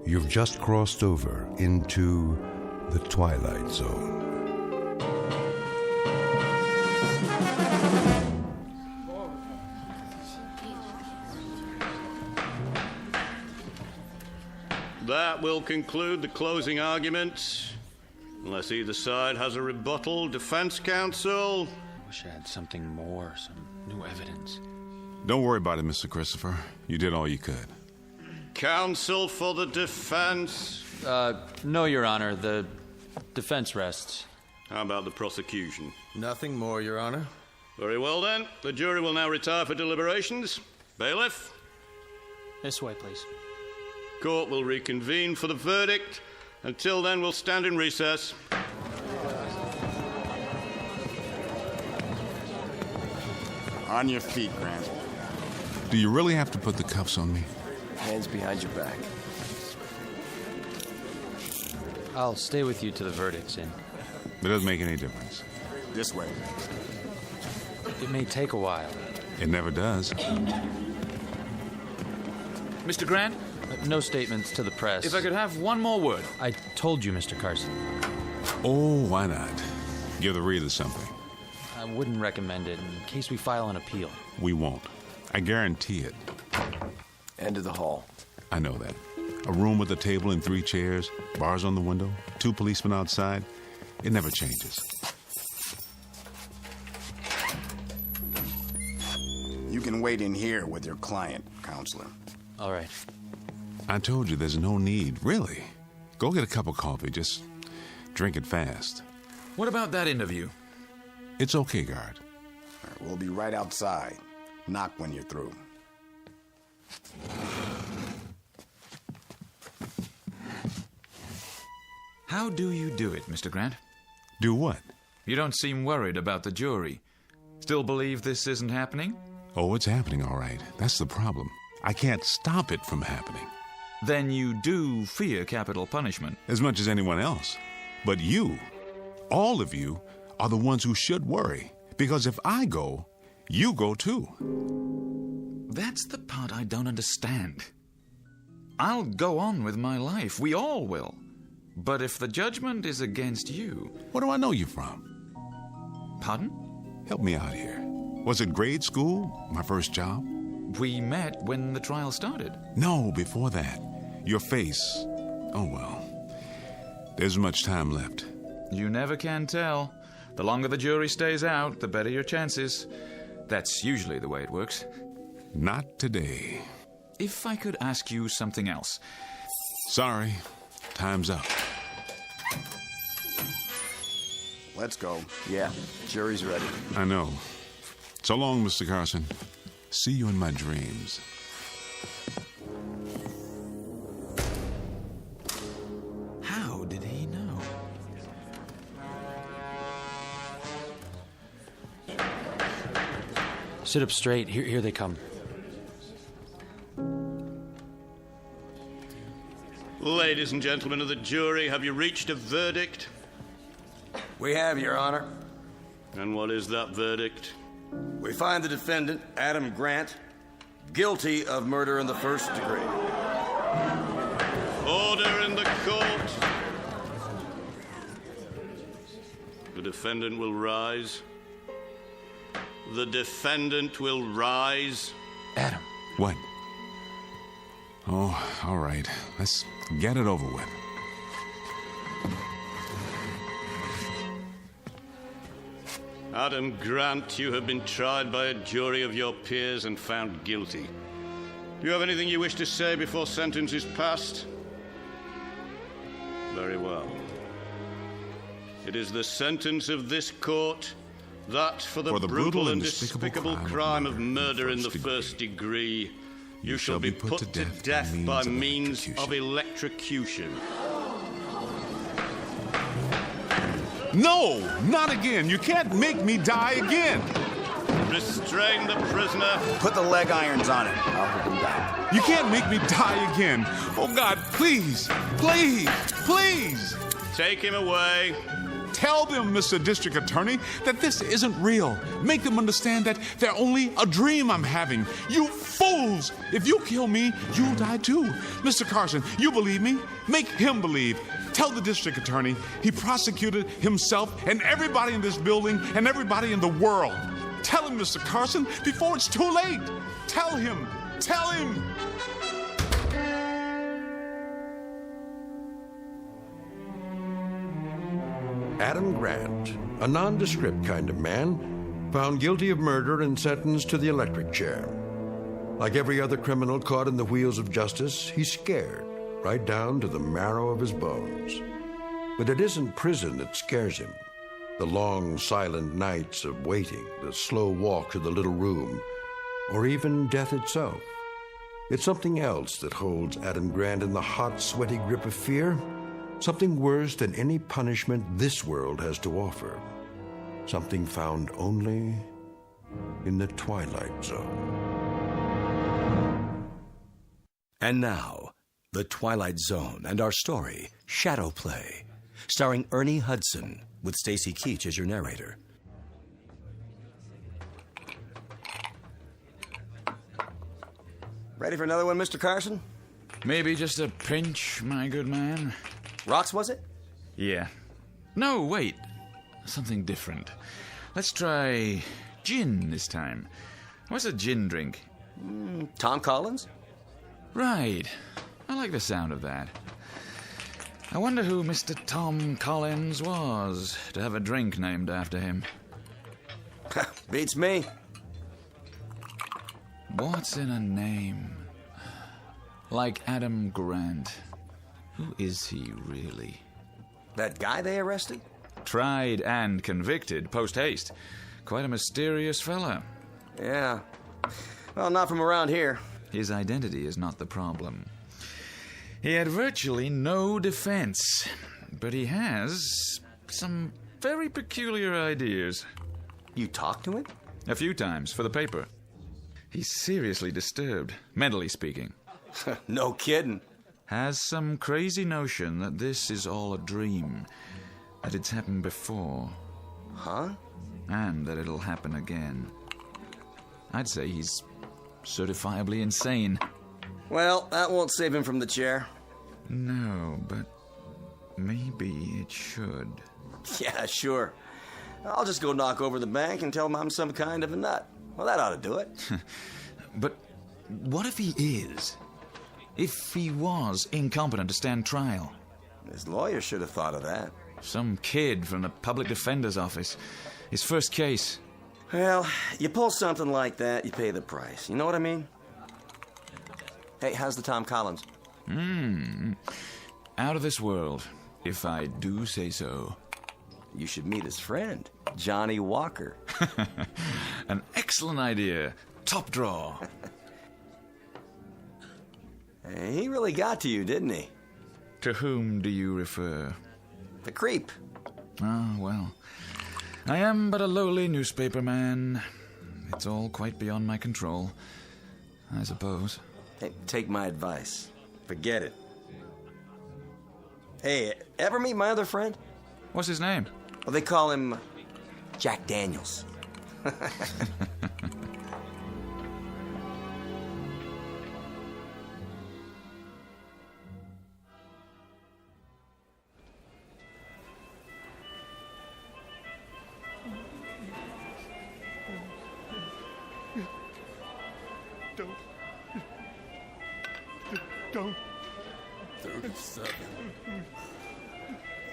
You've just crossed over into the Twilight Zone. That will conclude the closing argument. Unless either side has a rebuttal, defense counsel. Wish I had something more, some new evidence. Don't worry about it, Mr. Christopher. You did all you could. Counsel for the defense. No, Your Honor. The defense rests. How about the prosecution? Nothing more, Your Honor. Very well, then. The jury will now retire for deliberations. Bailiff? This way, please. Court will reconvene for the verdict. Until then, we'll stand in recess. On your feet, Grant. Do you really have to put the cuffs on me? Hands behind your back. I'll stay with you to the verdict's in. It doesn't make any difference. This way. It may take a while. It never does. Mr. Grant? No statements to the press. If I could have one more word. I told you, Mr. Carson. Oh, why not? Give the reader something. I wouldn't recommend it in case we file an appeal. We won't. I guarantee it. End of the hall. I know that. A room with a table and 3 chairs, bars on the window, 2 policemen outside. It never changes. You can wait in here with your client, counselor. All right. I told you there's no need, really. Go get a cup of coffee, just drink it fast. What about that interview? It's okay, guard. We'll be right outside. Knock when you're through. How do you do it, Mr. Grant? Do what? You don't seem worried about the jury. Still believe this isn't happening? Oh, it's happening, all right. That's the problem. I can't stop it from happening. Then you do fear capital punishment. As much as anyone else. But you, all of you, are the ones who should worry. Because if I go, you go too. That's the part I don't understand. I'll go on with my life. We all will. But if the judgment is against you... What do I know you from? Pardon? Help me out here. Was it grade school? My first job? We met when the trial started. No, before that. Your face. Oh, well. There's much time left. You never can tell. The longer the jury stays out, the better your chances. That's usually the way it works. Not today. If I could ask you something else. Sorry. Time's up. Let's go. Yeah, jury's ready. I know. So long, Mr. Carson. See you in my dreams. How did he know? Sit up straight. Here they come. Ladies and gentlemen of the jury, have you reached a verdict? We have, Your Honor. And what is that verdict? We find the defendant, Adam Grant, guilty of murder in the first degree. Order in the court. The defendant will rise. The defendant will rise. Adam. What? Oh, all right. Let's get it over with. Adam Grant, you have been tried by a jury of your peers and found guilty. Do you have anything you wish to say before sentence is passed? Very well. It is the sentence of this court that for the brutal and despicable crime of murder in the first degree, you shall be put to death by means of electrocution. No, not again. You can't make me die again. Restrain the prisoner. Put the leg irons on him. I'll put him down. You can't make me die again. Oh, God, please, please, please. Take him away. Tell them, Mr. District Attorney, that this isn't real. Make them understand that they're only a dream I'm having. You fools! If you kill me, you'll die too. Mr. Carson, you believe me? Make him believe. Tell the district attorney he prosecuted himself and everybody in this building and everybody in the world. Tell him, Mr. Carson, before it's too late. Tell him. Tell him. Adam Grant, a nondescript kind of man, found guilty of murder and sentenced to the electric chair. Like every other criminal caught in the wheels of justice, he's scared, right down to the marrow of his bones. But it isn't prison that scares him. The long, silent nights of waiting, the slow walk to the little room, or even death itself. It's something else that holds Adam Grant in the hot, sweaty grip of fear. Something worse than any punishment this world has to offer. Something found only in the Twilight Zone. And now, The Twilight Zone and our story, Shadow Play, starring Ernie Hudson, with Stacy Keach as your narrator. Ready for another one, Mr. Carson? Maybe just a pinch, my good man. Rocks, was it? Yeah. No, wait. Something different. Let's try gin this time. What's a gin drink? Tom Collins? Right. I like the sound of that. I wonder who Mr. Tom Collins was to have a drink named after him. Beats me. What's in a name? Like Adam Grant. Who is he, really? That guy they arrested? Tried and convicted post-haste. Quite a mysterious fella. Yeah. Well, not from around here. His identity is not the problem. He had virtually no defense, but he has some very peculiar ideas. You talked to him? A few times, for the paper. He's seriously disturbed, mentally speaking. No kidding. Has some crazy notion that this is all a dream, that it's happened before. Huh? And that it'll happen again. I'd say he's certifiably insane. Well, that won't save him from the chair. No, but maybe it should. Yeah, sure. I'll just go knock over the bank and tell him I'm some kind of a nut. Well, that ought to do it. But what if he is? If he was incompetent to stand trial? His lawyer should have thought of that. Some kid from the public defender's office. His first case. Well, you pull something like that, you pay the price. You know what I mean? Hey, how's the Tom Collins? Out of this world, if I do say so. You should meet his friend, Johnny Walker. An excellent idea. Top draw. He really got to you, didn't he? To whom do you refer? The creep. Ah, well. I am but a lowly newspaper man. It's all quite beyond my control, I suppose. Hey, take my advice. Forget it. Hey, ever meet my other friend? What's his name? Well, they call him Jack Daniels. Don't. 37.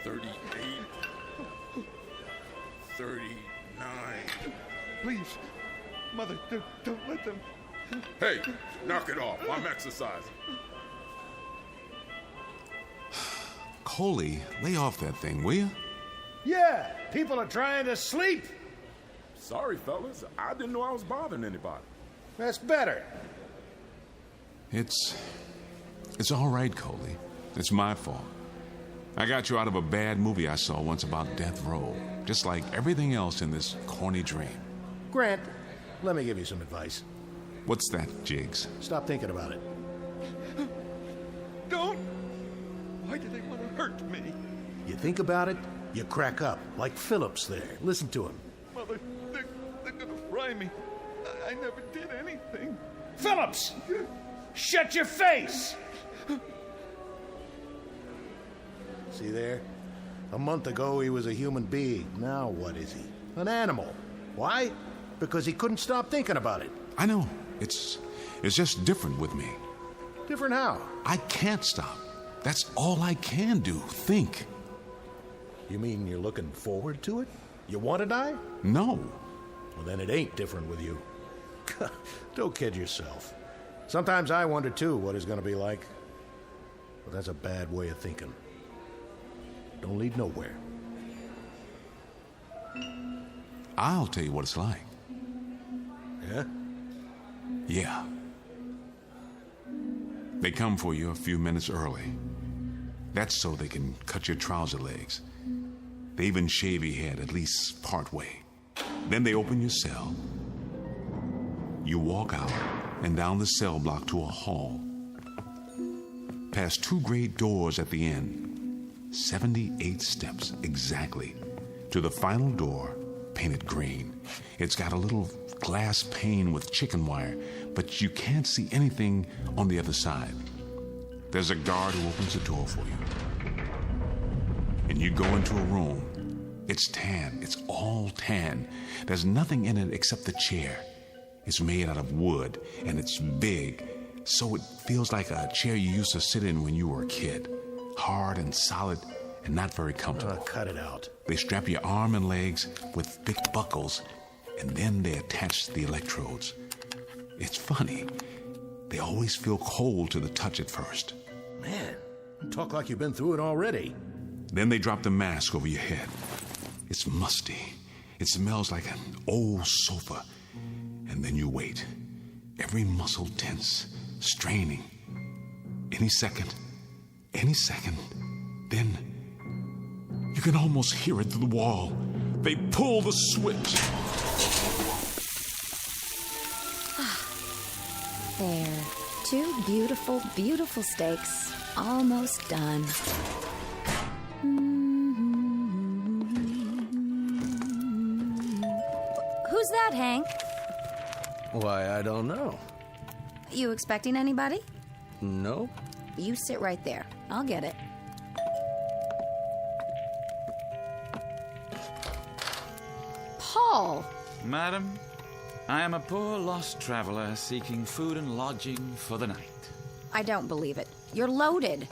38. 39. Please, Mother, don't let them. Hey, knock it off. I'm exercising. Coley, lay off that thing, will you? Yeah, people are trying to sleep. Sorry, fellas. I didn't know I was bothering anybody. That's better. It's all right, Coley. It's my fault. I got you out of a bad movie I saw once about death row, just like everything else in this corny dream. Grant, let me give you some advice. What's that, Jiggs? Stop thinking about it. Don't! Why do they want to hurt me? You think about it, you crack up, like Phillips there. Listen to him. Mother, they're gonna fry me. I never did anything. Phillips! Shut your face! See there? A month ago he was a human being. Now what is he? An animal. Why? Because he couldn't stop thinking about it. I know. It's just different with me. Different how? I can't stop. That's all I can do. Think. You mean you're looking forward to it? You want to die? No. Well, then it ain't different with you. Don't kid yourself. Sometimes I wonder, too, what it's going to be like. But that's a bad way of thinking. Don't lead nowhere. I'll tell you what it's like. Yeah? Yeah. They come for you a few minutes early. That's so they can cut your trouser legs. They even shave your head, at least part way. Then they open your cell. You walk out and down the cell block to a hall. Past two great doors at the end. 78 steps exactly to the final door, painted green. It's got a little glass pane with chicken wire, but you can't see anything on the other side. There's a guard who opens the door for you. And you go into a room It's tan. It's all tan. There's nothing in it except the chair. It's made out of wood, and it's big, so it feels like a chair you used to sit in when you were a kid. Hard and solid and not very comfortable. Cut it out. They strap your arm and legs with thick buckles, and then they attach the electrodes. It's funny. They always feel cold to the touch at first. Man, you talk like you've been through it already. Then they drop the mask over your head. It's musty. It smells like an old sofa. And then you wait. Every muscle tense, straining. Any second. Then you can almost hear it through the wall. They pull the switch. There. 2 beautiful, beautiful steaks. Almost done. Who's that, Hank? Why, I don't know. You expecting anybody? No? You sit right there. I'll get it. Paul! Madam, I am a poor lost traveler seeking food and lodging for the night. I don't believe it. You're loaded.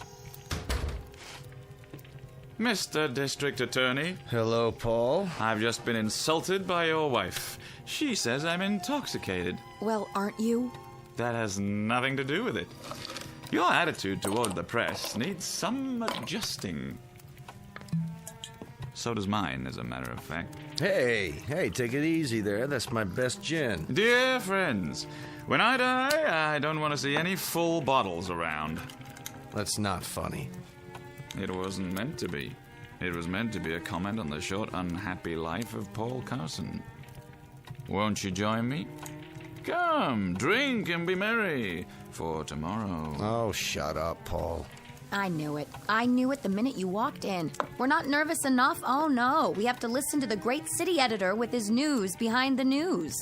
Mr. District Attorney. Hello, Paul. I've just been insulted by your wife. She says I'm intoxicated. Well, aren't you? That has nothing to do with it. Your attitude toward the press needs some adjusting. So does mine, as a matter of fact. Hey, take it easy there. That's my best gin. Dear friends, when I die, I don't want to see any full bottles around. That's not funny. It wasn't meant to be. It was meant to be a comment on the short, unhappy life of Paul Carson. Won't you join me? Come, drink and be merry for tomorrow. Oh, shut up, Paul. I knew it. I knew it the minute you walked in. We're not nervous enough? Oh, no. We have to listen to the great city editor with his news behind the news.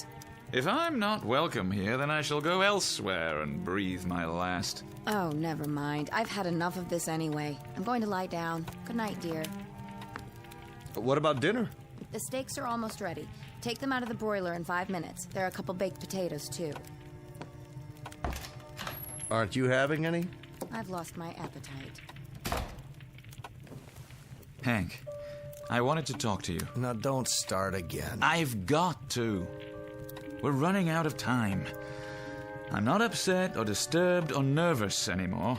If I'm not welcome here, then I shall go elsewhere and breathe my last. Oh, never mind. I've had enough of this anyway. I'm going to lie down. Good night, dear. What about dinner? The steaks are almost ready. Take them out of the broiler in 5 minutes. There are a couple baked potatoes, too. Aren't you having any? I've lost my appetite. Hank, I wanted to talk to you. Now, don't start again. I've got to. We're running out of time. I'm not upset or disturbed or nervous anymore.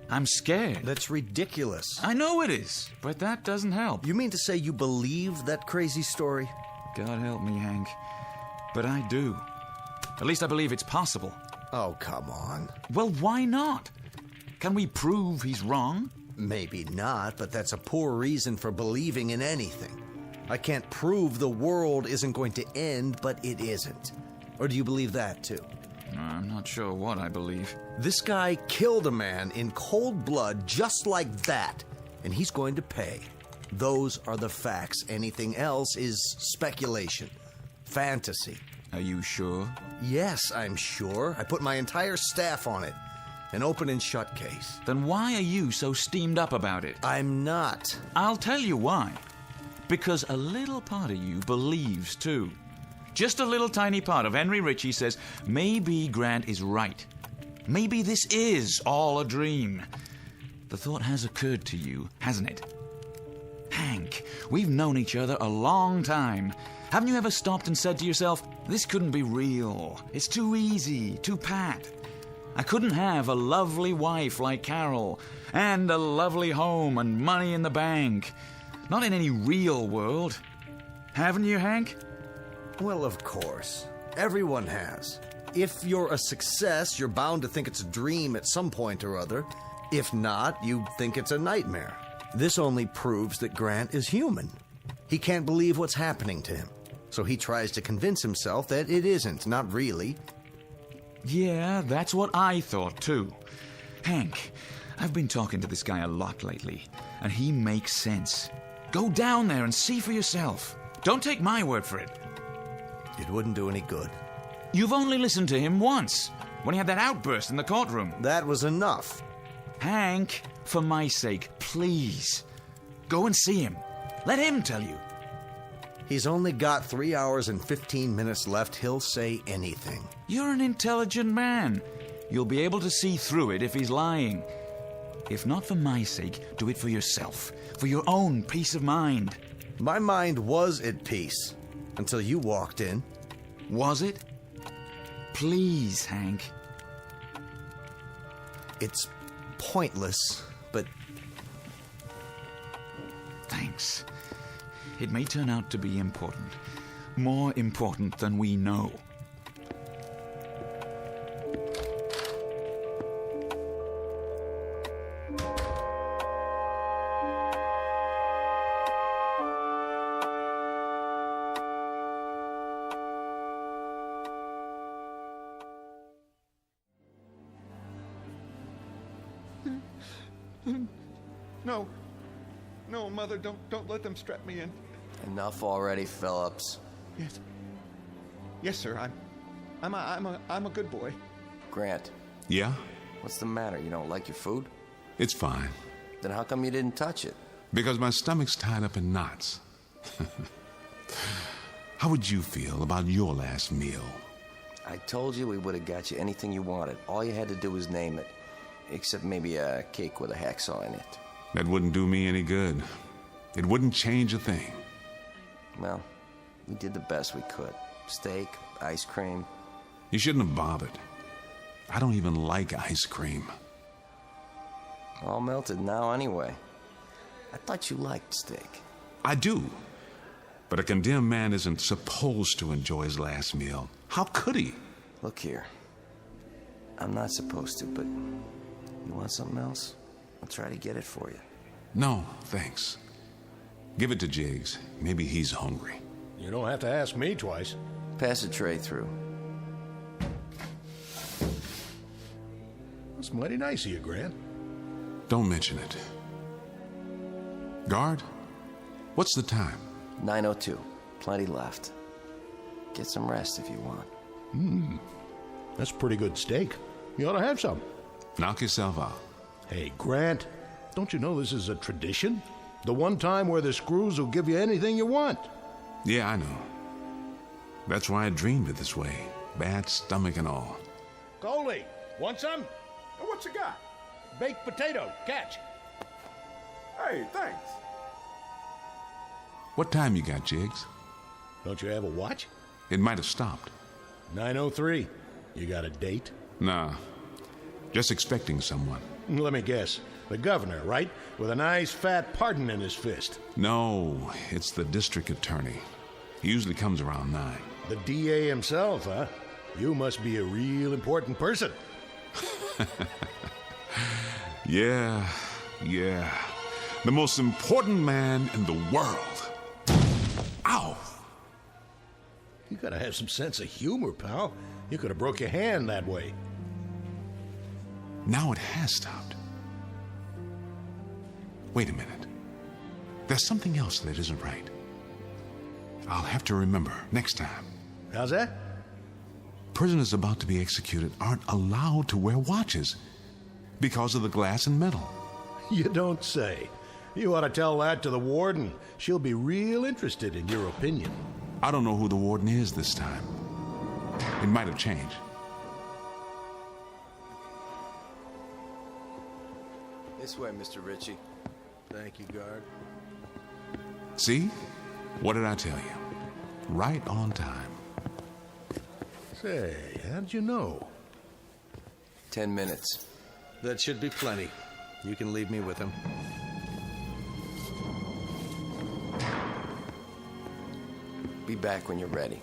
I'm scared. That's ridiculous. I know it is, but that doesn't help. You mean to say you believe that crazy story? God help me, Hank. But I do. At least I believe it's possible. Oh, come on. Well, why not? Can we prove he's wrong? Maybe not, but that's a poor reason for believing in anything. I can't prove the world isn't going to end, but it isn't. Or do you believe that, too? I'm not sure what I believe. This guy killed a man in cold blood just like that, and he's going to pay. Those are the facts. Anything else is speculation, fantasy. Are you sure? Yes, I'm sure. I put my entire staff on it. An open and shut case. Then why are you so steamed up about it? I'm not. I'll tell you why. Because a little part of you believes, too. Just a little tiny part of Henry Ritchie says, maybe Grant is right. Maybe this is all a dream. The thought has occurred to you, hasn't it? Hank, we've known each other a long time. Haven't you ever stopped and said to yourself, this couldn't be real. It's too easy, too pat. I couldn't have a lovely wife like Carol, and a lovely home and money in the bank. Not in any real world. Haven't you, Hank? Well, of course. Everyone has. If you're a success, you're bound to think it's a dream at some point or other. If not, you think it's a nightmare. This only proves that Grant is human. He can't believe what's happening to him. So he tries to convince himself that it isn't, not really. Yeah, that's what I thought, too. Hank, I've been talking to this guy a lot lately, and he makes sense. Go down there and see for yourself. Don't take my word for it. It wouldn't do any good. You've only listened to him once, when he had that outburst in the courtroom. That was enough. Hank, for my sake, please, go and see him. Let him tell you. He's only got 3 hours and 15 minutes left. He'll say anything. You're an intelligent man. You'll be able to see through it if he's lying. If not for my sake, do it for yourself, for your own peace of mind. My mind was at peace until you walked in. Was it? Please, Hank. It's pointless, but... Thanks. It may turn out to be important. More important than we know. No. No, Mother, don't let them strap me in. Enough already, Phillips. Yes. Yes, sir. I'm a good boy. Grant. Yeah? What's the matter? You don't like your food? It's fine. Then how come you didn't touch it? Because my stomach's tied up in knots. How would you feel about your last meal? I told you we would have got you anything you wanted. All you had to do was name it. Except maybe a cake with a hacksaw in it. That wouldn't do me any good. It wouldn't change a thing. Well, we did the best we could. Steak, ice cream. You shouldn't have bothered. I don't even like ice cream. All melted now anyway. I thought you liked steak. I do. But a condemned man isn't supposed to enjoy his last meal. How could he? Look here. I'm not supposed to, but you want something else? I'll try to get it for you. No, thanks. Give it to Jiggs. Maybe he's hungry. You don't have to ask me twice. Pass the tray through. That's mighty nice of you, Grant. Don't mention it. Guard, what's the time? 9:02. Plenty left. Get some rest if you want. That's pretty good steak. You ought to have some. Knock yourself out. Hey, Grant, don't you know this is a tradition? The one time where the screws will give you anything you want. Yeah, I know. That's why I dreamed it this way. Bad stomach and all. Coley, want some? What's you got? Baked potato, catch. Hey, thanks. What time you got, Jiggs? Don't you have a watch? It might have stopped. 9:03. You got a date? Nah. Just expecting someone. Let me guess. The governor, right? With a nice fat pardon in his fist. No, it's the district attorney. He usually comes around 9. The DA himself, huh? You must be a real important person. Yeah. The most important man in the world. Ow! You gotta have some sense of humor, pal. You could have broke your hand that way. Now it has stopped. Wait a minute. There's something else that isn't right. I'll have to remember next time. How's that? Prisoners about to be executed aren't allowed to wear watches because of the glass and metal. You don't say. You ought to tell that to the warden. She'll be real interested in your opinion. I don't know who the warden is this time. It might have changed. This way, Mr. Ritchie. Thank you, guard. See? What did I tell you? Right on time. Say, how'd you know? 10 minutes. That should be plenty. You can leave me with him. Be back when you're ready.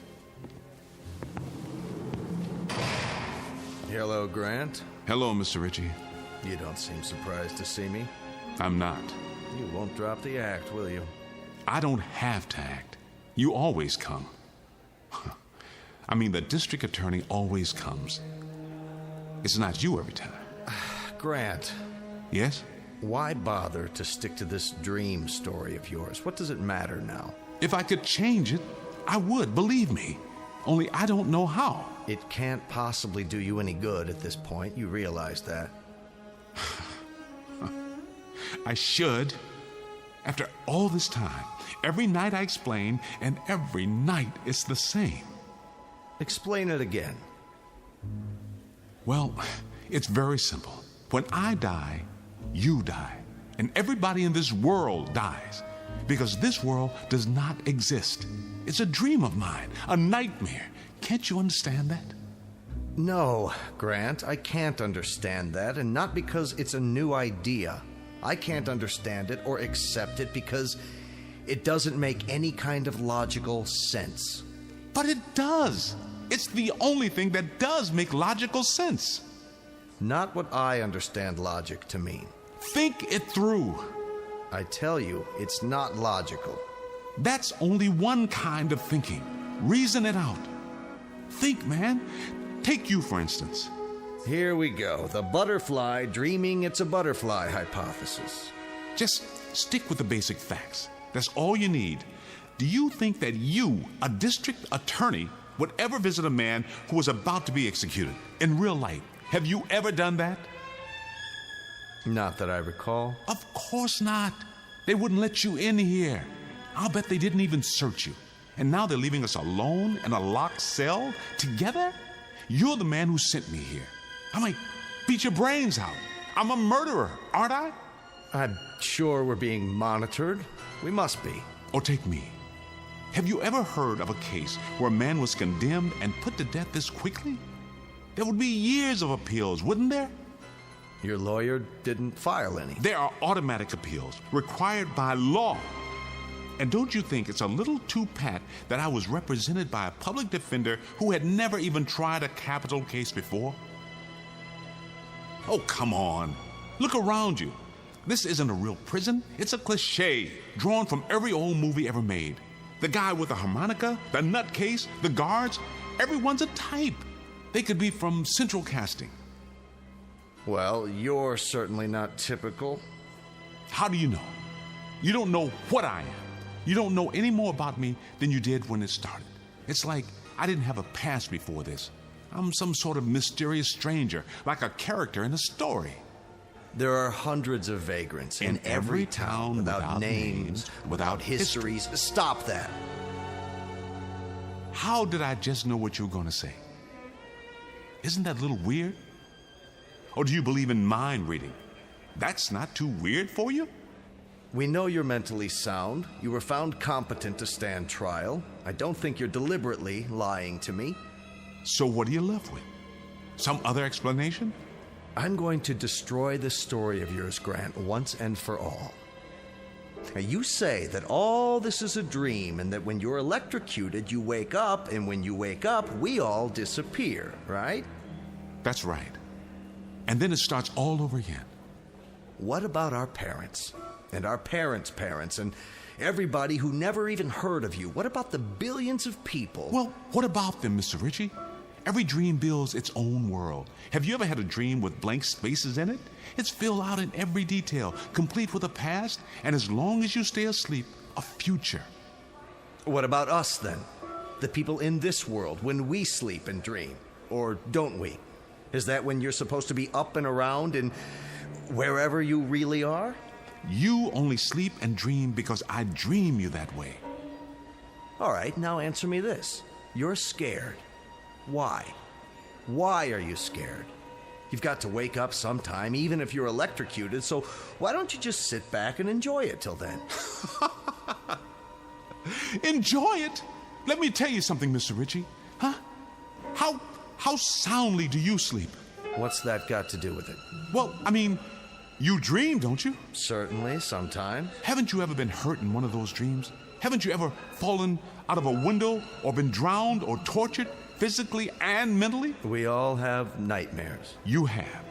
Hello, Grant. Hello, Mr. Ritchie. You don't seem surprised to see me. I'm not. You won't drop the act, will you? I don't have to act. You always come. I mean, the district attorney always comes. It's not you every time. Grant. Yes? Why bother to stick to this dream story of yours? What does it matter now? If I could change it, I would, believe me. Only I don't know how. It can't possibly do you any good at this point. You realize that. I should. After all this time, every night I explain, and every night it's the same. Explain it again. Well, it's very simple. When I die, you die. And everybody in this world dies. Because this world does not exist. It's a dream of mine, a nightmare. Can't you understand that? No, Grant, I can't understand that, and not because it's a new idea. I can't understand it or accept it because it doesn't make any kind of logical sense. But it does. It's the only thing that does make logical sense. Not what I understand logic to mean. Think it through. I tell you, it's not logical. That's only one kind of thinking. Reason it out. Think, man. Take you, for instance. Here we go. The butterfly dreaming it's a butterfly hypothesis. Just stick with the basic facts. That's all you need. Do you think that you, a district attorney, would ever visit a man who was about to be executed in real life? Have you ever done that? Not that I recall. Of course not. They wouldn't let you in here. I'll bet they didn't even search you. And now they're leaving us alone in a locked cell together? You're the man who sent me here. I might beat your brains out. I'm a murderer, aren't I? I'm sure we're being monitored. We must be. Or take me. Have you ever heard of a case where a man was condemned and put to death this quickly? There would be years of appeals, wouldn't there? Your lawyer didn't file any. There are automatic appeals required by law. And don't you think it's a little too pat that I was represented by a public defender who had never even tried a capital case before? Oh, come on. Look around you. This isn't a real prison. It's a cliche drawn from every old movie ever made. The guy with the harmonica, the nutcase, the guards, everyone's a type. They could be from Central Casting. Well, you're certainly not typical. How do you know? You don't know what I am. You don't know any more about me than you did when it started. It's like I didn't have a past before this. I'm some sort of mysterious stranger, like a character in a story. There are hundreds of vagrants in every town without names, without histories. Stop that. How did I just know what you were going to say? Isn't that a little weird? Or do you believe in mind reading? That's not too weird for you? We know you're mentally sound. You were found competent to stand trial. I don't think you're deliberately lying to me. So what are you left with? Some other explanation? I'm going to destroy this story of yours, Grant, once and for all. Now, you say that all this is a dream and that when you're electrocuted, you wake up, and when you wake up, we all disappear, right? That's right. And then it starts all over again. What about our parents? And our parents' parents, and everybody who never even heard of you? What about the billions of people? Well, what about them, Mr. Ritchie? Every dream builds its own world. Have you ever had a dream with blank spaces in it? It's filled out in every detail, complete with a past, and as long as you stay asleep, a future. What about us, then? The people in this world, when we sleep and dream? Or don't we? Is that when you're supposed to be up and around and wherever you really are? You only sleep and dream because I dream you that way. All right, now answer me this. You're scared. Why? Why are you scared? You've got to wake up sometime, even if you're electrocuted, so why don't you just sit back and enjoy it till then? Enjoy it? Let me tell you something, Mr. Ritchie. Huh? How soundly do you sleep? What's that got to do with it? Well, I mean, you dream, don't you? Certainly, sometimes. Haven't you ever been hurt in one of those dreams? Haven't you ever fallen out of a window or been drowned or tortured physically and mentally? We all have nightmares. You have.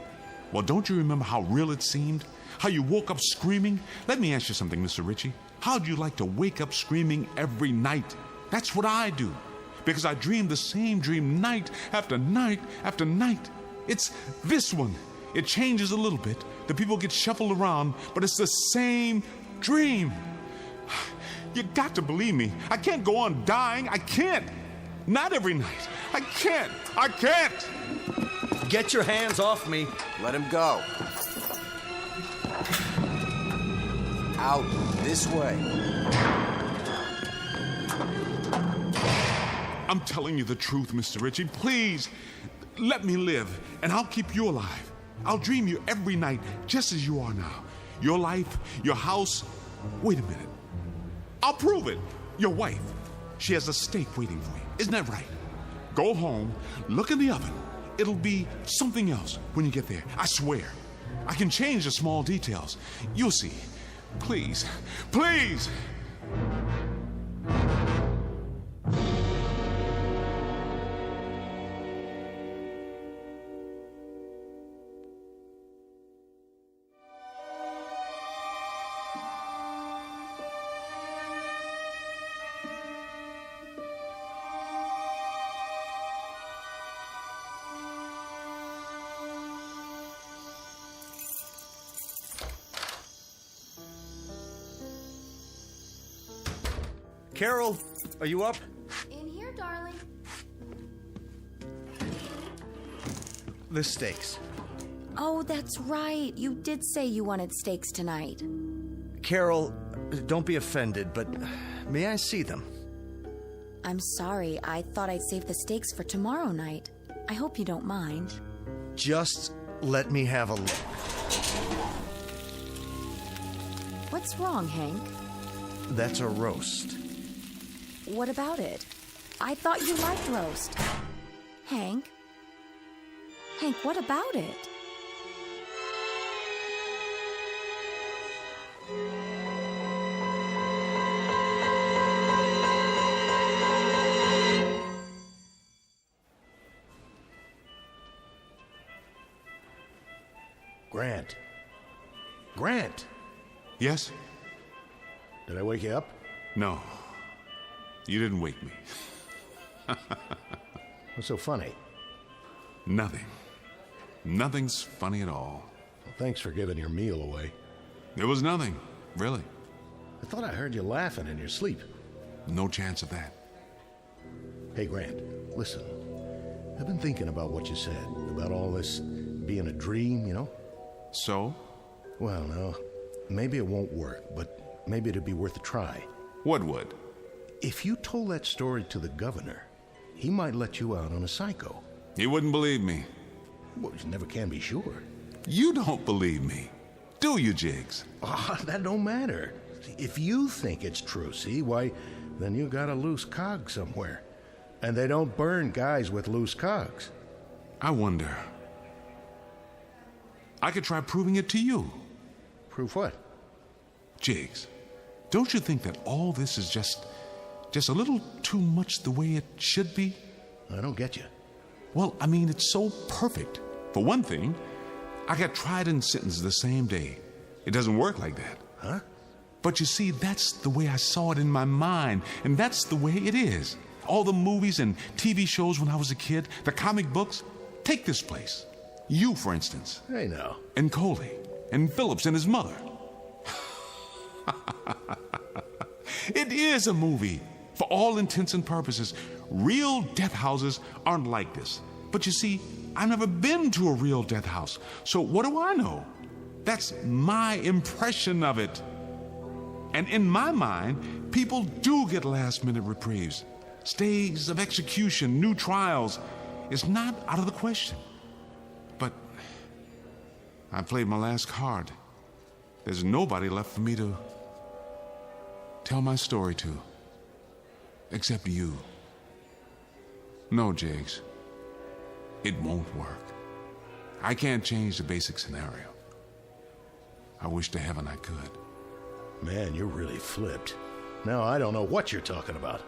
Well, don't you remember how real it seemed? How you woke up screaming? Let me ask you something, Mr. Ritchie. How'd you like to wake up screaming every night? That's what I do. Because I dream the same dream night after night after night. It's this one. It changes a little bit. The people get shuffled around, but it's the same dream. You got to believe me. I can't go on dying. I can't. Not every night. I can't. I can't. Get your hands off me. Let him go. Out. This way. I'm telling you the truth, Mr. Ritchie. Please, let me live, and I'll keep you alive. I'll dream you every night, just as you are now. Your life, your house. Wait a minute. I'll prove it. Your wife, she has a steak waiting for you. Isn't that right? Go home, look in the oven. It'll be something else when you get there. I swear. I can change the small details. You'll see. Please, please. Carol, are you up? In here, darling. The steaks. Oh, that's right. You did say you wanted steaks tonight. Carol, don't be offended, but may I see them? I'm sorry. I thought I'd save the steaks for tomorrow night. I hope you don't mind. Just let me have a look. What's wrong, Hank? That's a roast. What about it? I thought you liked roast. Hank? Hank, what about it? Grant. Grant! Yes? Did I wake you up? No. You didn't wake me. What's so funny? Nothing. Nothing's funny at all. Well, thanks for giving your meal away. It was nothing, really. I thought I heard you laughing in your sleep. No chance of that. Hey, Grant, listen. I've been thinking about what you said, about all this being a dream, you know? So? Well, no. Maybe it won't work, but maybe it'd be worth a try. What would? If you told that story to the governor, he might let you out on a psycho. He wouldn't believe me. Well, you never can be sure. You don't believe me, do you, Jiggs? Oh, that don't matter. If you think it's true, see, why, then you got a loose cog somewhere. And they don't burn guys with loose cogs. I wonder. I could try proving it to you. Prove what? Jiggs, don't you think that all this is just a little too much the way it should be? I don't get you. Well, I mean, it's so perfect. For one thing, I got tried and sentenced the same day. It doesn't work like that. Huh? But you see, that's the way I saw it in my mind, and that's the way it is. All the movies and TV shows when I was a kid, the comic books. Take this place. You, for instance. Hey, now. And Coley. And Phillips and his mother. It is a movie. For all intents and purposes, real death houses aren't like this. But you see, I've never been to a real death house. So what do I know? That's my impression of it. And in my mind, people do get last-minute reprieves. Stays of execution, new trials. It's not out of the question. But I played my last card. There's nobody left for me to tell my story to. Except you. No, Jiggs. It won't work. I can't change the basic scenario. I wish to heaven I could. Man, you're really flipped. Now I don't know what you're talking about.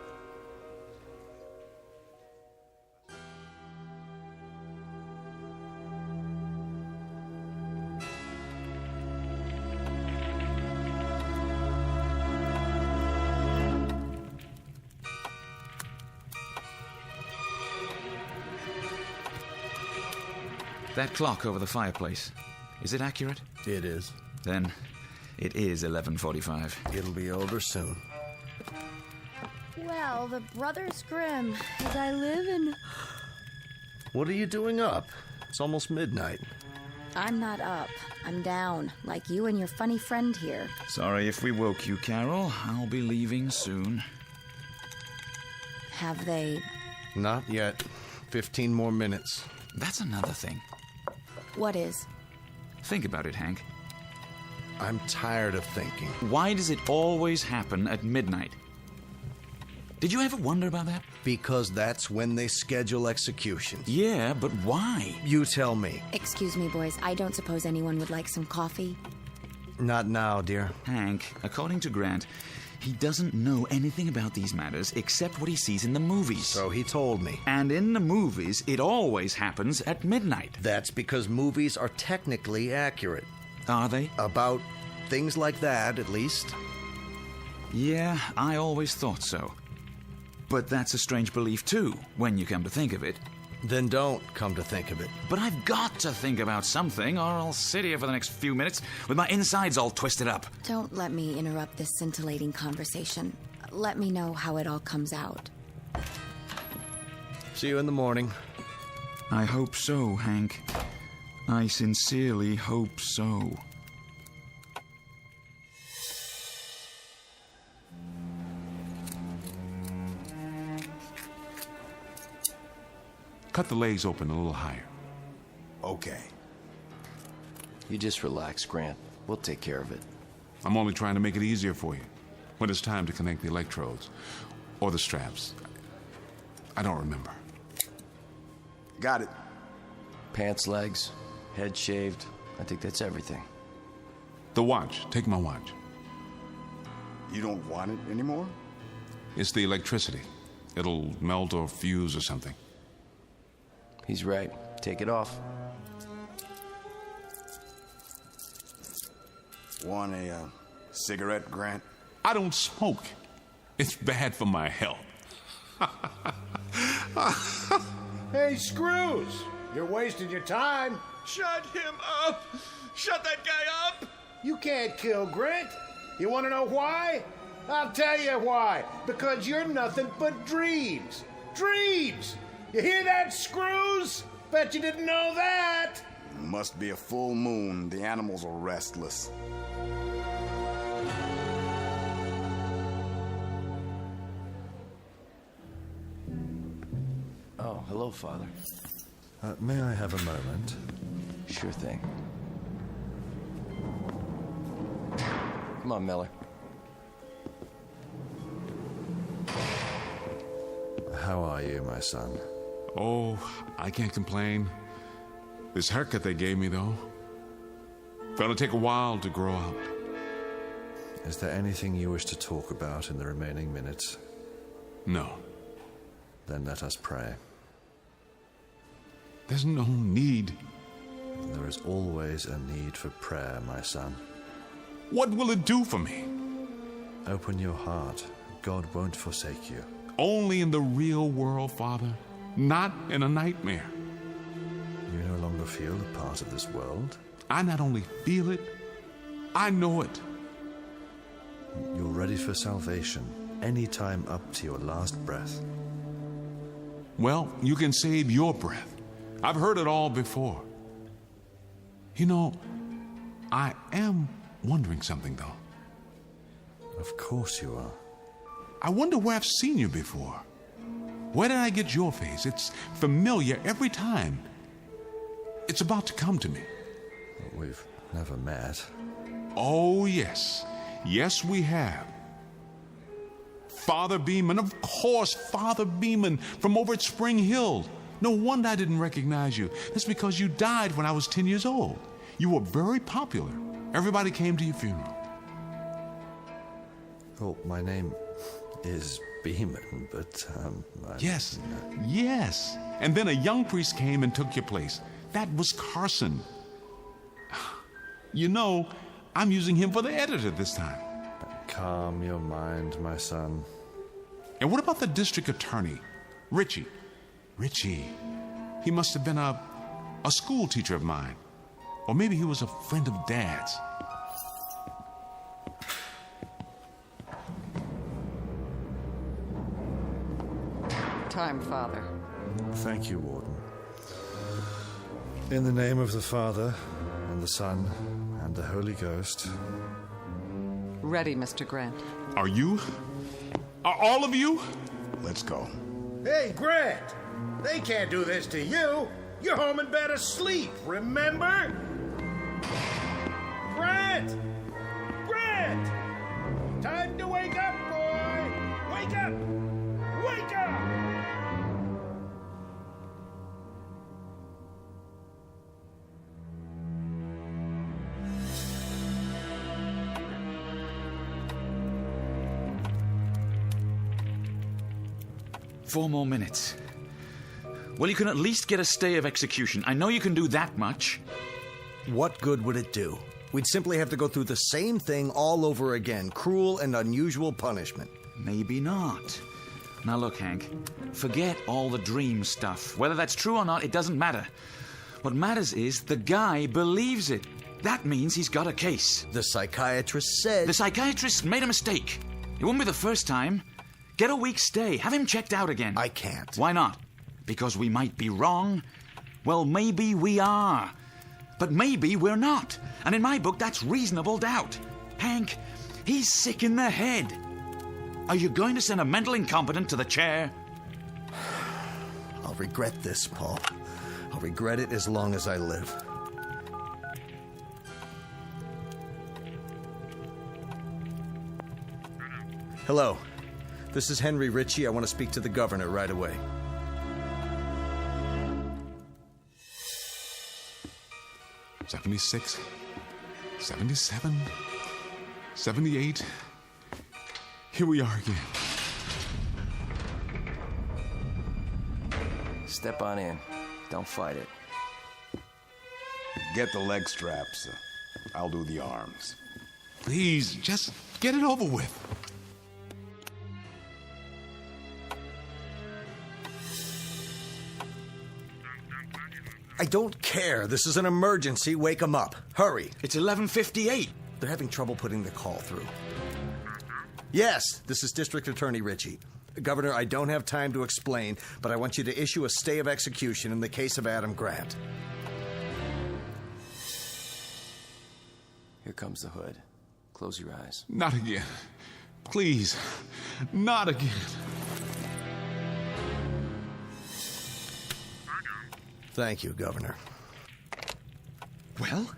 That clock over the fireplace, is it accurate? It is. Then it is 11:45. It'll be over soon. Well, the Brothers Grimm, as I live in... What are you doing up? It's almost midnight. I'm not up. I'm down, like you and your funny friend here. Sorry if we woke you, Carol. I'll be leaving soon. Have they... Not yet. 15 more minutes. That's another thing. What is? Think about it, Hank. I'm tired of thinking. Why does it always happen at midnight? Did you ever wonder about that? Because that's when they schedule executions. Yeah, but why? You tell me. Excuse me, boys. I don't suppose anyone would like some coffee? Not now, dear. Hank, according to Grant, he doesn't know anything about these matters except what he sees in the movies. So he told me. And in the movies, it always happens at midnight. That's because movies are technically accurate. Are they? About things like that, at least. Yeah, I always thought so. But that's a strange belief, too, when you come to think of it. Then don't come to think of it. But I've got to think about something, or I'll sit here for the next few minutes with my insides all twisted up. Don't let me interrupt this scintillating conversation. Let me know how it all comes out. See you in the morning. I hope so, Hank. I sincerely hope so. Cut the legs open a little higher. Okay. You just relax, Grant. We'll take care of it. I'm only trying to make it easier for you. When it's time to connect the electrodes. Or the straps. I don't remember. Got it. Pants, legs, head shaved. I think that's everything. The watch. Take my watch. You don't want it anymore? It's the electricity. It'll melt or fuse or something. He's right. Take it off. Want a cigarette, Grant? I don't smoke. It's bad for my health. Hey, Screws! You're wasting your time. Shut him up! Shut that guy up! You can't kill Grant. You want to know why? I'll tell you why. Because you're nothing but dreams. Dreams! You hear that, Screws? Bet you didn't know that. Must be a full moon. The animals are restless. Oh, hello, Father. May I have a moment? Sure thing. Come on, Miller. How are you, my son? Oh, I can't complain. This haircut they gave me, though, gonna take a while to grow out. Is there anything you wish to talk about in the remaining minutes? No. Then let us pray. There's no need. There is always a need for prayer, my son. What will it do for me? Open your heart. God won't forsake you. Only in the real world, Father. Not in a nightmare. You no longer feel a part of this world? I not only feel it, I know it. You're ready for salvation any time up to your last breath. Well, you can save your breath. I've heard it all before. You know, I am wondering something, though. Of course you are. I wonder where I've seen you before. Where did I get your face? It's familiar every time. It's about to come to me. We've never met. Oh, yes. Yes, we have. Father Beeman, of course, Father Beeman from over at Spring Hill. No wonder I didn't recognize you. That's because you died when I was 10 years old. You were very popular. Everybody came to your funeral. Oh, my name is Beeman, but, Yes, yes. And then a young priest came and took your place. That was Carson. You know, I'm using him for the editor this time. Calm your mind, my son. And what about the district attorney, Richie? Richie. He must have been a school teacher of mine. Or maybe he was a friend of Dad's. Time, Father. Thank you, Warden. In the name of the Father, and the Son, and the Holy Ghost. Ready, Mr. Grant. Are you? Are all of you? Let's go. Hey, Grant! They can't do this to you! You're home in bed asleep, remember? Grant! Grant! Time to wake up, boy! Wake up! Wake up! Four more minutes. Well, you can at least get a stay of execution. I know you can do that much. What good would it do? We'd simply have to go through the same thing all over again. Cruel and unusual punishment. Maybe not. Now look, Hank. Forget all the dream stuff. Whether that's true or not, it doesn't matter. What matters is the guy believes it. That means he's got a case. The psychiatrist said... The psychiatrist made a mistake. It won't be the first time. Get a week's stay. Have him checked out again. I can't. Why not? Because we might be wrong? Well, maybe we are. But maybe we're not. And in my book, that's reasonable doubt. Hank, he's sick in the head. Are you going to send a mental incompetent to the chair? I'll regret this, Paul. I'll regret it as long as I live. Hello. This is Henry Ritchie. I want to speak to the governor right away. "76, 77, 78. Here we are again." Step on in. Don't fight it. Get the leg straps. I'll do the arms. Please, just get it over with. I don't care. This is an emergency. Wake them up. Hurry. It's 11:58. They're having trouble putting the call through. Yes, this is District Attorney Ritchie. Governor, I don't have time to explain, but I want you to issue a stay of execution in the case of Adam Grant. Here comes the hood. Close your eyes. Not again. Please, not again. Thank you, Governor. Well?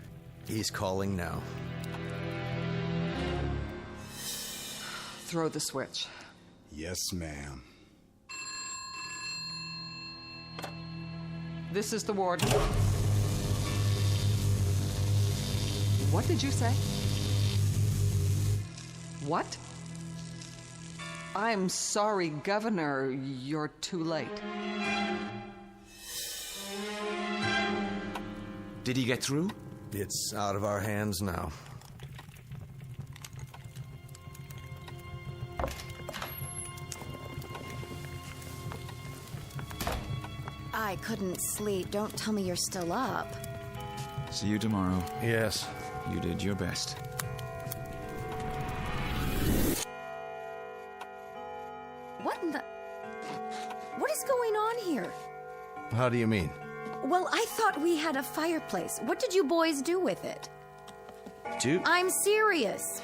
He's calling now. Throw the switch. Yes, ma'am. This is the warden. What did you say? What? I'm sorry, Governor. You're too late. Did he get through? It's out of our hands now. I couldn't sleep. Don't tell me you're still up. See you tomorrow. Yes. You did your best. What in the... What is going on here? How do you mean? Well, I thought we had a fireplace. What did you boys do with it? I'm serious.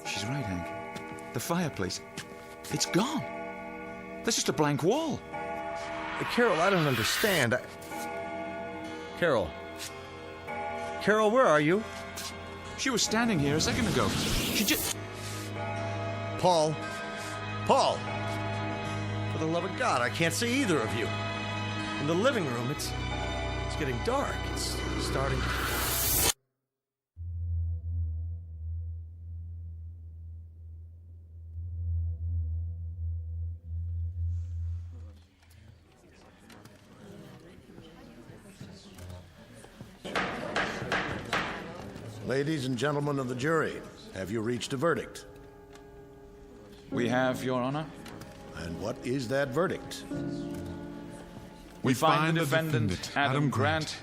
She's right, Hank. The fireplace. It's gone. There's just a blank wall. Carol, I don't understand. Carol. Carol, where are you? She was standing here a second ago. She just... Paul. Paul! For the love of God, I can't see either of you. In the living room, it's getting dark. It's starting... Ladies and gentlemen of the jury, have you reached a verdict? We have, Your Honor. And what is that verdict? We find the defendant, Adam Grant,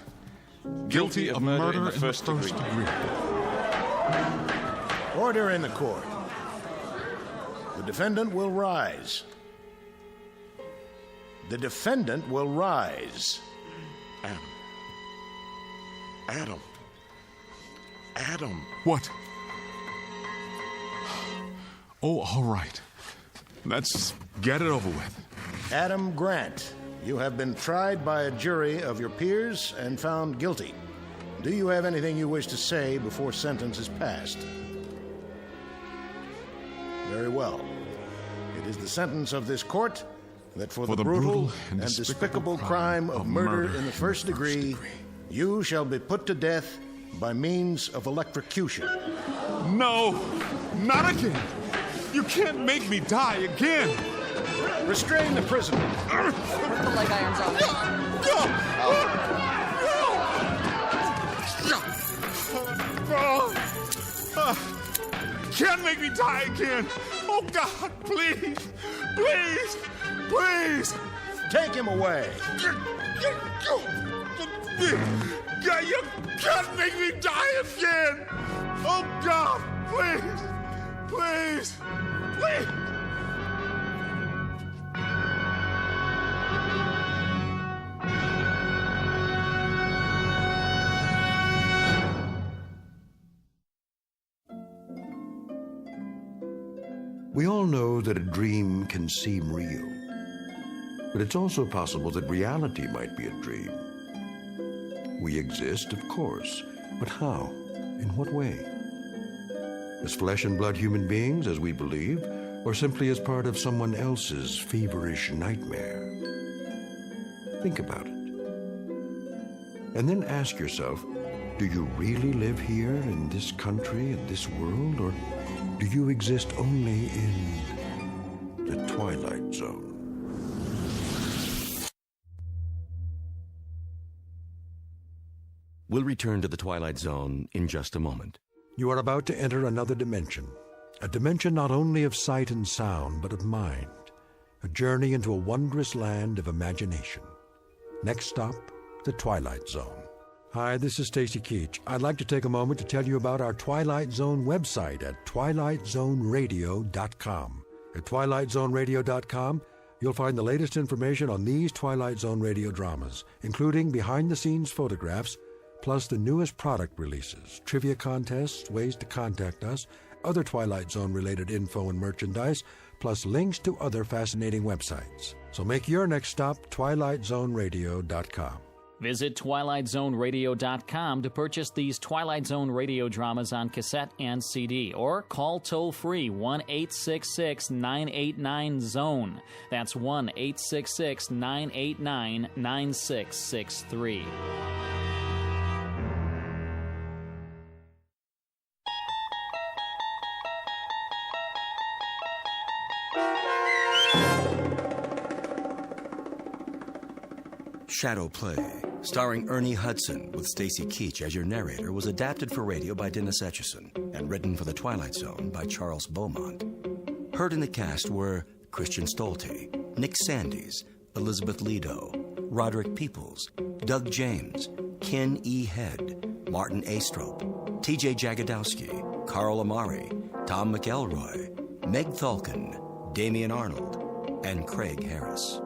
guilty of murder in the first degree. Order in the court. The defendant will rise. The defendant will rise. Adam, Adam. Adam. What? Oh, all right. Let's get it over with. Adam Grant, you have been tried by a jury of your peers and found guilty. Do you have anything you wish to say before sentence is passed? Very well. It is the sentence of this court that for the brutal and despicable crime of murder in the first degree, you shall be put to death by means of electrocution. No, not again. You can't make me die again. Restrain the prisoner. Put the leg irons on. Can't make me die again. Oh, God, please, please, please. Take him away. God, you can't make me die again. Oh, God, please, please, please. We all know that a dream can seem real, but it's also possible that reality might be a dream. We exist, of course, but how? In what way? As flesh and blood human beings, as we believe, or simply as part of someone else's feverish nightmare? Think about it. And then ask yourself, do you really live here in this country, in this world, or do you exist only in the Twilight Zone? We'll return to the Twilight Zone in just a moment. You are about to enter another dimension, a dimension not only of sight and sound, but of mind, a journey into a wondrous land of imagination. Next stop, the Twilight Zone. Hi, this is Stacy Keach. I'd like to take a moment to tell you about our Twilight Zone website at twilightzoneradio.com. At twilightzoneradio.com, you'll find the latest information on these Twilight Zone radio dramas, including behind-the-scenes photographs, plus the newest product releases, trivia contests, ways to contact us, other Twilight Zone-related info and merchandise, plus links to other fascinating websites. So make your next stop twilightzoneradio.com. Visit twilightzoneradio.com to purchase these Twilight Zone radio dramas on cassette and CD, or call toll-free 1-866-989-ZONE. That's 1-866-989-9663. Shadow Play, starring Ernie Hudson with Stacy Keach as your narrator, was adapted for radio by Dennis Etchison and written for The Twilight Zone by Charles Beaumont. Heard in the cast were Christian Stolte, Nick Sandys, Elizabeth Lido, Roderick Peoples, Doug James, Ken E. Head, Martin Astrop, T.J. Jagodowski, Carl Amari, Tom McElroy, Meg Thalken, Damian Arnold, and Craig Harris.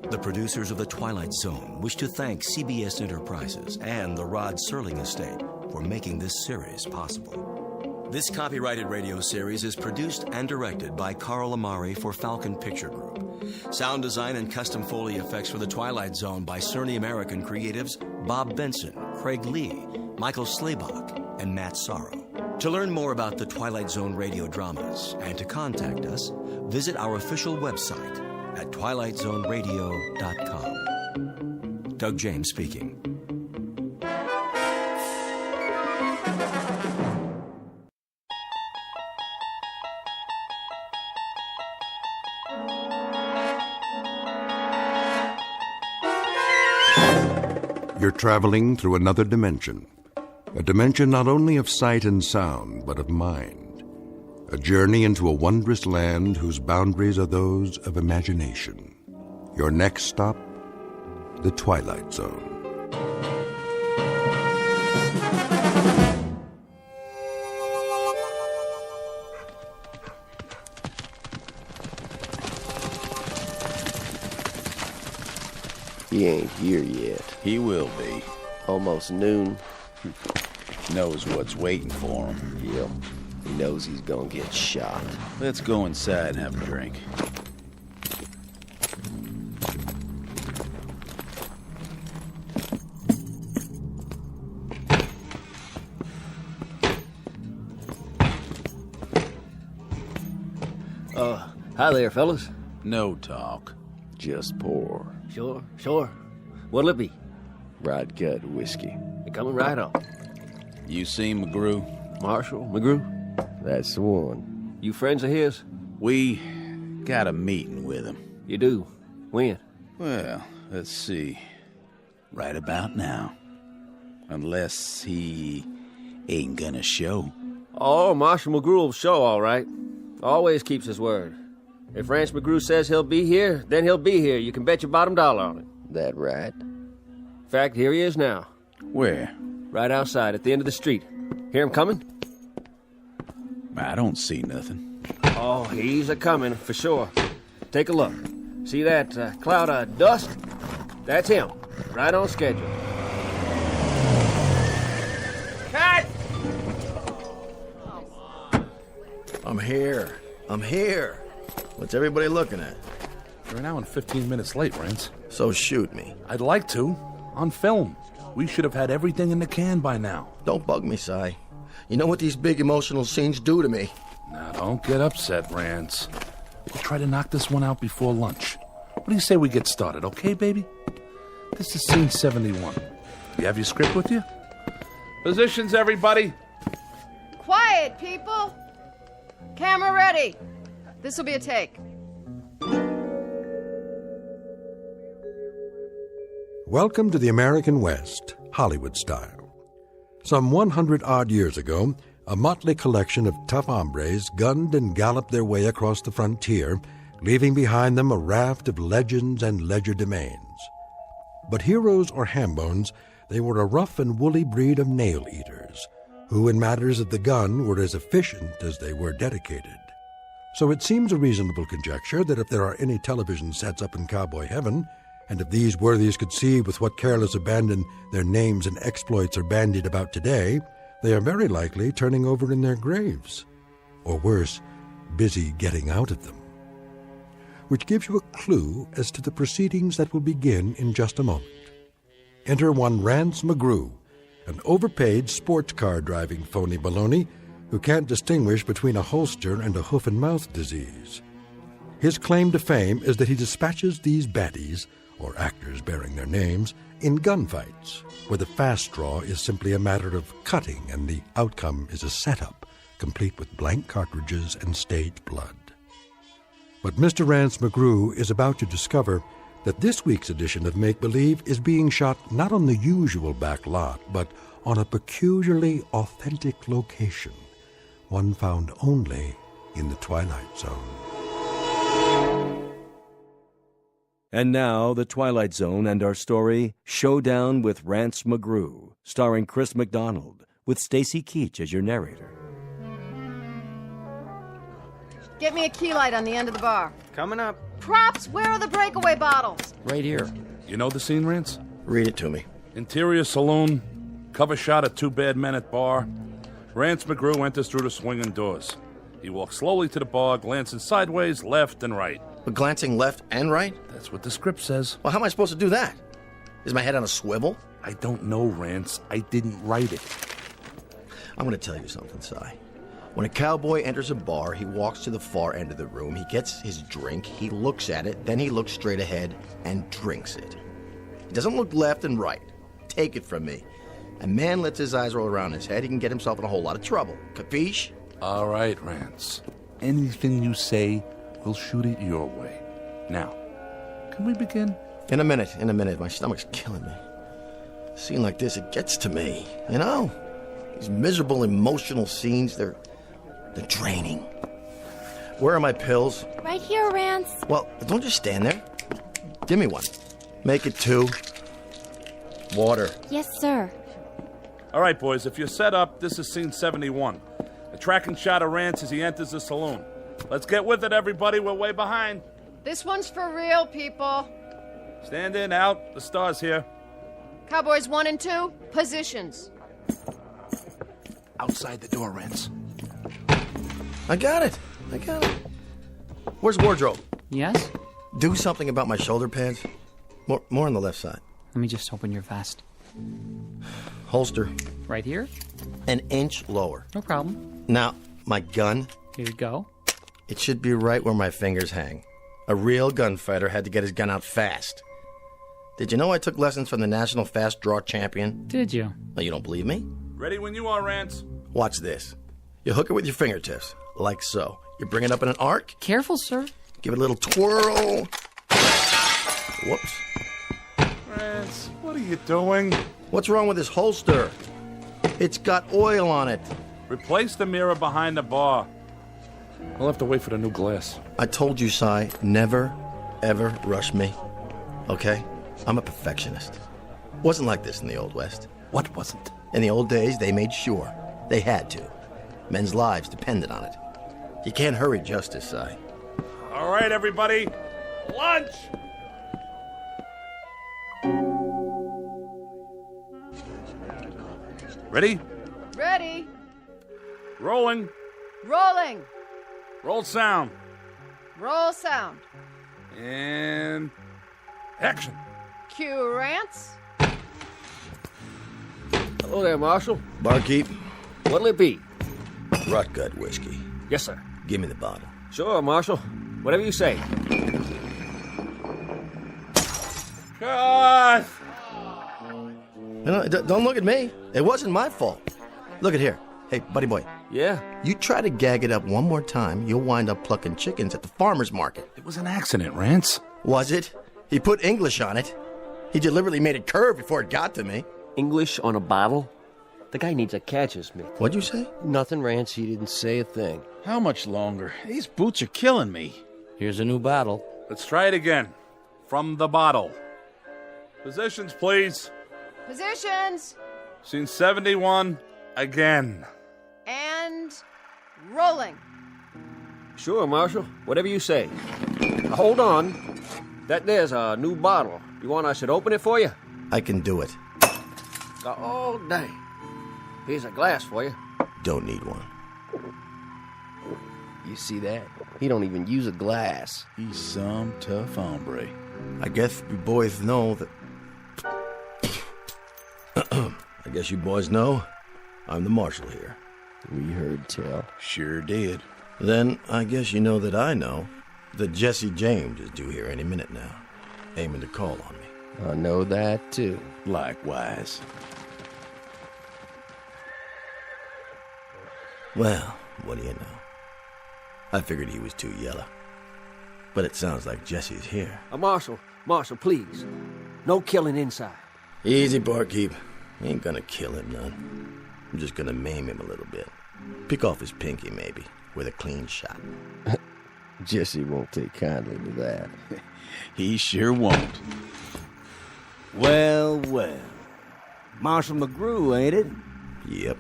The producers of The Twilight Zone wish to thank CBS Enterprises and the Rod Serling Estate for making this series possible. This copyrighted radio series is produced and directed by Carl Amari for Falcon Picture Group. Sound design and custom Foley effects for The Twilight Zone by Cerny American creatives Bob Benson, Craig Lee, Michael Slaybach, and Matt Sorrow. To learn more about the Twilight Zone radio dramas and to contact us, visit our official website at twilightzoneradio.com. Doug James speaking. You're traveling through another dimension, a dimension not only of sight and sound, but of mind. A journey into a wondrous land whose boundaries are those of imagination. Your next stop, the Twilight Zone. He ain't here yet. He will be. Almost noon. Knows what's waiting for him. Yep. He knows he's gonna get shot. Let's go inside and have a drink. Hi there, fellas. No talk. Just pour. Sure. What'll it be? Rod gut whiskey. You're coming right on. You seen McGrew? Marshall McGrew? That's the one. You friends of his? We got a meeting with him. You do? When? Well, let's see. Right about now. Unless he ain't gonna show. Oh, Marshall McGrew will show, all right. Always keeps his word. If Rance McGrew says he'll be here, then he'll be here. You can bet your bottom dollar on it. That right? In fact, here he is now. Where? Right outside, at the end of the street. Hear him coming? I don't see nothing. Oh, he's a-coming, for sure. Take a look. See that cloud of dust? That's him. Right on schedule. Cut! I'm here. What's everybody looking at? You're an hour and 15 minutes late, Rance. So shoot me. I'd like to. On film. We should have had everything in the can by now. Don't bug me, Si. You know what these big emotional scenes do to me. Now, don't get upset, Rance. We'll try to knock this one out before lunch. What do you say we get started, okay, baby? This is scene 71. You have your script with you? Positions, everybody. Quiet, people. Camera ready. This will be a take. Welcome to the American West, Hollywood style. Some 100-odd years ago, a motley collection of tough hombres gunned and galloped their way across the frontier, leaving behind them a raft of legends and legerdemains. But heroes or hambones, they were a rough and woolly breed of nail-eaters, who in matters of the gun were as efficient as they were dedicated. So it seems a reasonable conjecture that if there are any television sets up in cowboy heaven, and if these worthies could see with what careless abandon their names and exploits are bandied about today, they are very likely turning over in their graves. Or worse, busy getting out of them. Which gives you a clue as to the proceedings that will begin in just a moment. Enter one Rance McGrew, an overpaid sports car driving phony baloney who can't distinguish between a holster and a hoof-and-mouth disease. His claim to fame is that he dispatches these baddies, or actors bearing their names, in gunfights, where the fast draw is simply a matter of cutting and the outcome is a setup, complete with blank cartridges and staged blood. But Mr. Rance McGrew is about to discover that this week's edition of Make Believe is being shot not on the usual back lot, but on a peculiarly authentic location, one found only in the Twilight Zone. And now, The Twilight Zone and our story, Showdown with Rance McGrew, starring Chris McDonald, with Stacy Keach as your narrator. Get me a key light on the end of the bar. Coming up. Props, where are the breakaway bottles? Right here. You know the scene, Rance? Read it to me. Interior saloon, cover shot of two bad men at bar. Rance McGrew enters through the swinging doors. He walks slowly to the bar, glancing sideways, left and right. But glancing left and right? That's what the script says. Well, how am I supposed to do that? Is my head on a swivel? I don't know, Rance. I didn't write it. I'm going to tell you something, Si. When a cowboy enters a bar, he walks to the far end of the room, he gets his drink, he looks at it, then he looks straight ahead and drinks it. He doesn't look left and right. Take it from me. A man lets his eyes roll around his head, he can get himself in a whole lot of trouble. Capiche? All right, Rance. Anything you say, we'll shoot it your way. Now, can we begin? In a minute. My stomach's killing me. A scene like this, it gets to me, you know? These miserable, emotional scenes, they're draining. Where are my pills? Right here, Rance. Well, don't just stand there. Give me one. Make it 2. Water. Yes, sir. All right, boys, if you're set up, this is scene 71. A tracking shot of Rance as he enters the saloon. Let's get with it, everybody. We're way behind. This one's for real, people. Stand in, out. The star's here. Cowboys 1 and 2, positions. Outside the door, Rance. I got it. Where's wardrobe? Yes? Do something about my shoulder pads. More on the left side. Let me just open your vest. Holster. Right here? An inch lower. No problem. Now, my gun. Here you go. It should be right where my fingers hang. A real gunfighter had to get his gun out fast. Did you know I took lessons from the national fast draw champion? Did you? Now, you don't believe me? Ready when you are, Rance. Watch this. You hook it with your fingertips, like so. You bring it up in an arc. Careful, sir. Give it a little twirl. Whoops. Rance, what are you doing? What's wrong with this holster? It's got oil on it. Replace the mirror behind the bar. We'll have to wait for the new glass. I told you, Si, never, ever rush me. Okay? I'm a perfectionist. Wasn't like this in the Old West. What wasn't? In the old days, they made sure. They had to. Men's lives depended on it. You can't hurry justice, Si. All right, everybody. Lunch! Ready? Ready. Rolling. Rolling. Roll sound. Roll sound. And action. Cue Rance. Hello there, Marshal. Barkeep. What'll it be? Rot gut whiskey. Yes, sir. Give me the bottle. Sure, Marshal. Whatever you say. Cut! Don't look at me. It wasn't my fault. Look at here. Hey, buddy boy. Yeah? You try to gag it up one more time, you'll wind up plucking chickens at the farmer's market. It was an accident, Rance. Was it? He put English on it. He deliberately made it curve before it got to me. English on a bottle? The guy needs a catcher's mitt. What'd you say? Nothing, Rance. He didn't say a thing. How much longer? These boots are killing me. Here's a new bottle. Let's try it again. From the bottle. Positions, please. Positions. Scene 71, again. And rolling. Sure, Marshal. Whatever you say. Hold on. That there's a new bottle. You want I should open it for you? I can do it. Oh, dang. Here's a glass for you. Don't need one. You see that? He don't even use a glass. He's some tough hombre. I guess you boys know that... I guess you boys know I'm the marshal here. We heard tell. Sure did. Then I guess you know that I know that Jesse James is due here any minute now, aiming to call on me. I know that, too. Likewise. Well, what do you know? I figured he was too yellow. But it sounds like Jesse's here. Marshal, please. No killing inside. Easy, barkeep. Ain't gonna kill him none. I'm just gonna maim him a little bit. Pick off his pinky, maybe, with a clean shot. Jesse won't take kindly to that. He sure won't. Well, well. Marshal McGrew, ain't it? Yep.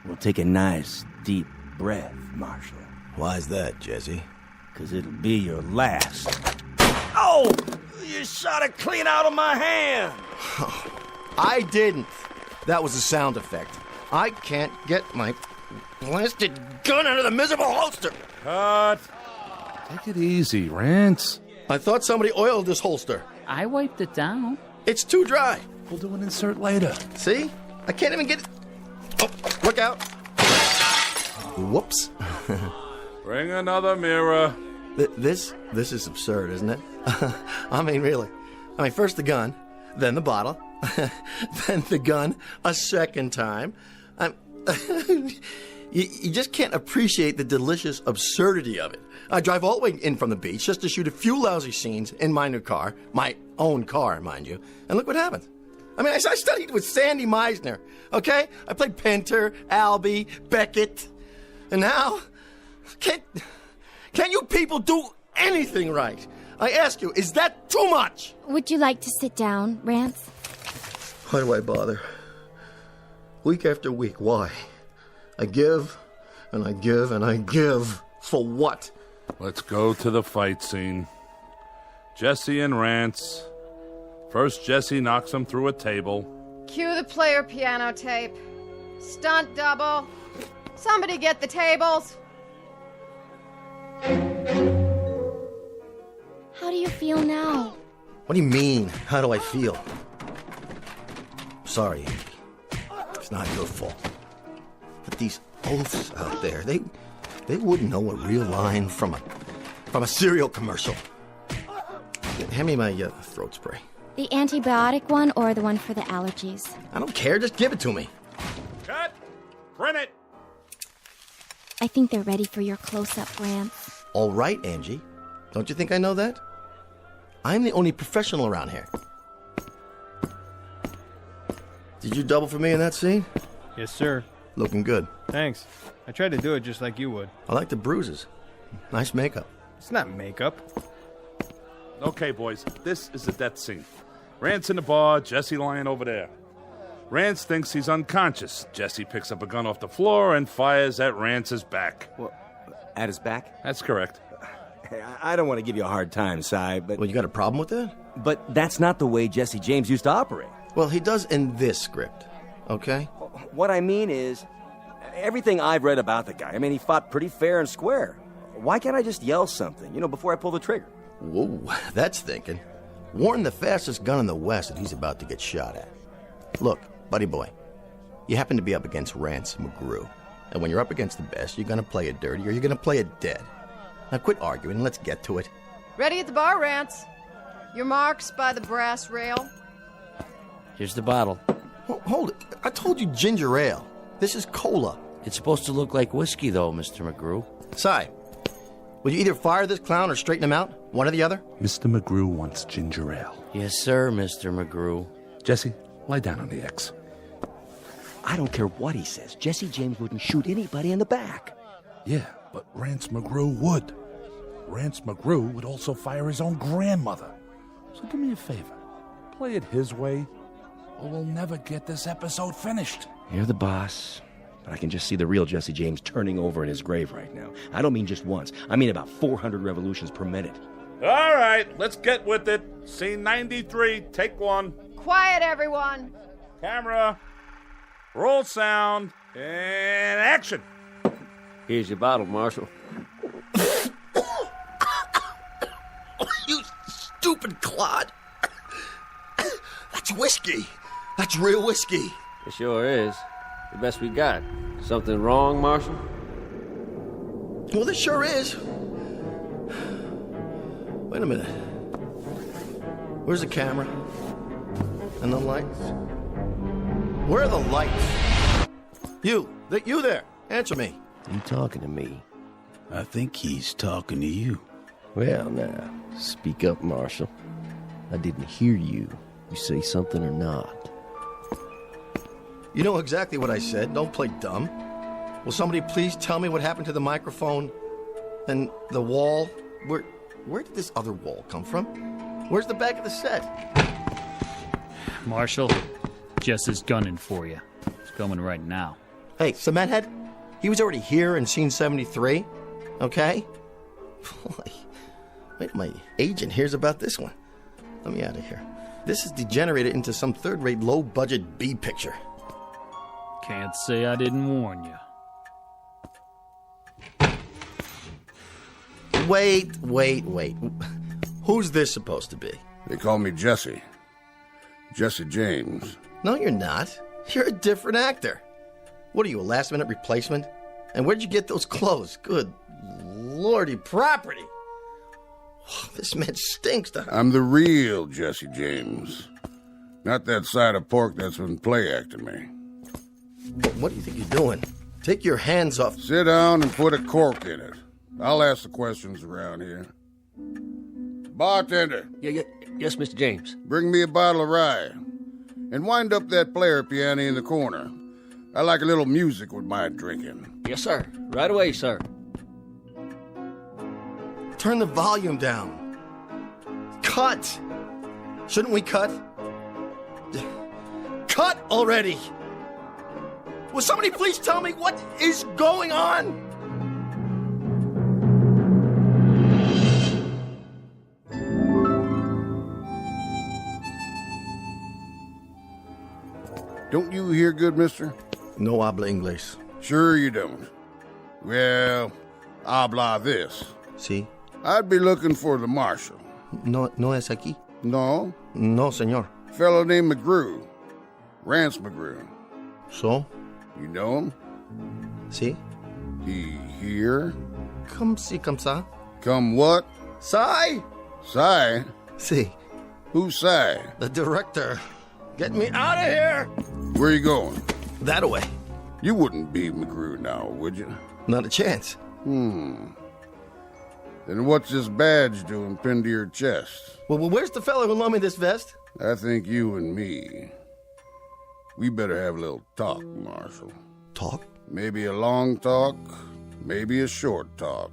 Well, take a nice, deep breath, Marshal. Why's that, Jesse? 'Cause it'll be your last. Oh! You shot it clean out of my hand! I didn't. That was a sound effect. I can't get my blasted gun out of the miserable holster. Cut. Take it easy, Rance. I thought somebody oiled this holster. I wiped it down. It's too dry. We'll do an insert later. See? I can't even get it. Oh, look out. Whoops. Bring another mirror. This is absurd, isn't it? I mean, really. First the gun, then the bottle, then the gun a second time. You just can't appreciate the delicious absurdity of it. I drive all the way in from the beach just to shoot a few lousy scenes in my new car, my own car, mind you, and look what happens. I studied with Sandy Meisner, okay? I played Pinter, Albee, Beckett, and now, can't you people do anything right? I ask you, is that too much? Would you like to sit down, Rance? Why do I bother? Week after week, why? I give, and I give, and I give. For what? Let's go to the fight scene. Jesse and Rance. First, Jesse knocks him through a table. Cue the player piano tape. Stunt double. Somebody get the tables. How do you feel now? What do you mean? How do I feel? Sorry, Andy. It's not your fault. But these oafs out there, they wouldn't know a real line from a cereal commercial. Hand me my throat spray. The antibiotic one or the one for the allergies? I don't care. Just give it to me. Cut! Print it! I think they're ready for your close-up rants. All right, Angie. Don't you think I know that? I'm the only professional around here. Did you double for me in that scene? Yes, sir. Looking good. Thanks. I tried to do it just like you would. I like the bruises. Nice makeup. It's not makeup. Okay, boys, this is the death scene. Rance in the bar, Jesse lying over there. Rance thinks he's unconscious. Jesse picks up a gun off the floor and fires at Rance's back. Well, at his back? That's correct. Hey, I don't want to give you a hard time, Si, but... Well, you got a problem with that? But that's not the way Jesse James used to operate. Well, he does in this script, okay? What I mean is, everything I've read about the guy, I mean, he fought pretty fair and square. Why can't I just yell something, before I pull the trigger? Whoa, that's thinking. Warn the fastest gun in the West that he's about to get shot at. Look, buddy boy, you happen to be up against Rance McGrew. And when you're up against the best, you're going to play it dirty or you're going to play it dead. Now quit arguing and let's get to it. Ready at the bar, Rance. Your marks by the brass rail. Here's the bottle. Hold it. I told you ginger ale. This is cola. It's supposed to look like whiskey, though, Mr. McGrew. Si, will you either fire this clown or straighten him out? One or the other? Mr. McGrew wants ginger ale. Yes, sir, Mr. McGrew. Jesse, lie down on the X. I don't care what he says. Jesse James wouldn't shoot anybody in the back. Yeah, but Rance McGrew would. Rance McGrew would also fire his own grandmother. So do me a favor. Play it his way, or we'll never get this episode finished. You're the boss, but I can just see the real Jesse James turning over in his grave right now. I don't mean just once. I mean about 400 revolutions per minute. All right, let's get with it. Scene 93, take one. Quiet, everyone. Camera, roll sound, and action. Here's your bottle, Marshal. You stupid clod. That's whiskey. That's real whiskey. It sure is. The best we got. Something wrong, Marshal? Well, this sure is. Wait a minute. Where's the camera? And the lights? Where are the lights? You there. Answer me. You talking to me? I think he's talking to you. Well, now, speak up, Marshal. I didn't hear you. You say something or not? You know exactly what I said. Don't play dumb. Will somebody please tell me what happened to the microphone and the wall? Where did this other wall come from? Where's the back of the set? Marshal, Jess is gunning for you. It's coming right now. Hey, Cement Head, he was already here in scene 73, okay? Wait, my agent hears about this one. Let me out of here. This is degenerated into some third-rate, low-budget B picture. Can't say I didn't warn you. Wait. Who's this supposed to be? They call me Jesse. Jesse James. No, you're not. You're a different actor. What are you, a last-minute replacement? And where'd you get those clothes? Good lordy property. This man stinks to... I'm the real Jesse James. Not that side of pork that's been play-acting me. What do you think you're doing? Take your hands off... Sit down and put a cork in it. I'll ask the questions around here. Bartender. Yes, Mr. James. Bring me a bottle of rye. And wind up that player piano in the corner. I like a little music with my drinking. Yes, sir. Right away, sir. Turn the volume down. Cut! Shouldn't we cut? Cut already! Will somebody please tell me what is going on? Don't you hear good, mister? No habla inglés. Sure you don't. Well, habla this. Sí. I'd be looking for the marshal. No es aquí? No. No, señor. Fellow named McGrew. Rance McGrew. So? You know him? Sí. He here? Come si, come sa. Come what? Sai! Sai? Si. Who's Sai? The director. Get me out of here! Where you going? That way. You wouldn't be McGrew now, would you? Not a chance. Then what's this badge doing pinned to your chest? Well, where's the fellow who loaned me this vest? I think you and me. We better have a little talk, Marshal. Talk? Maybe a long talk, maybe a short talk.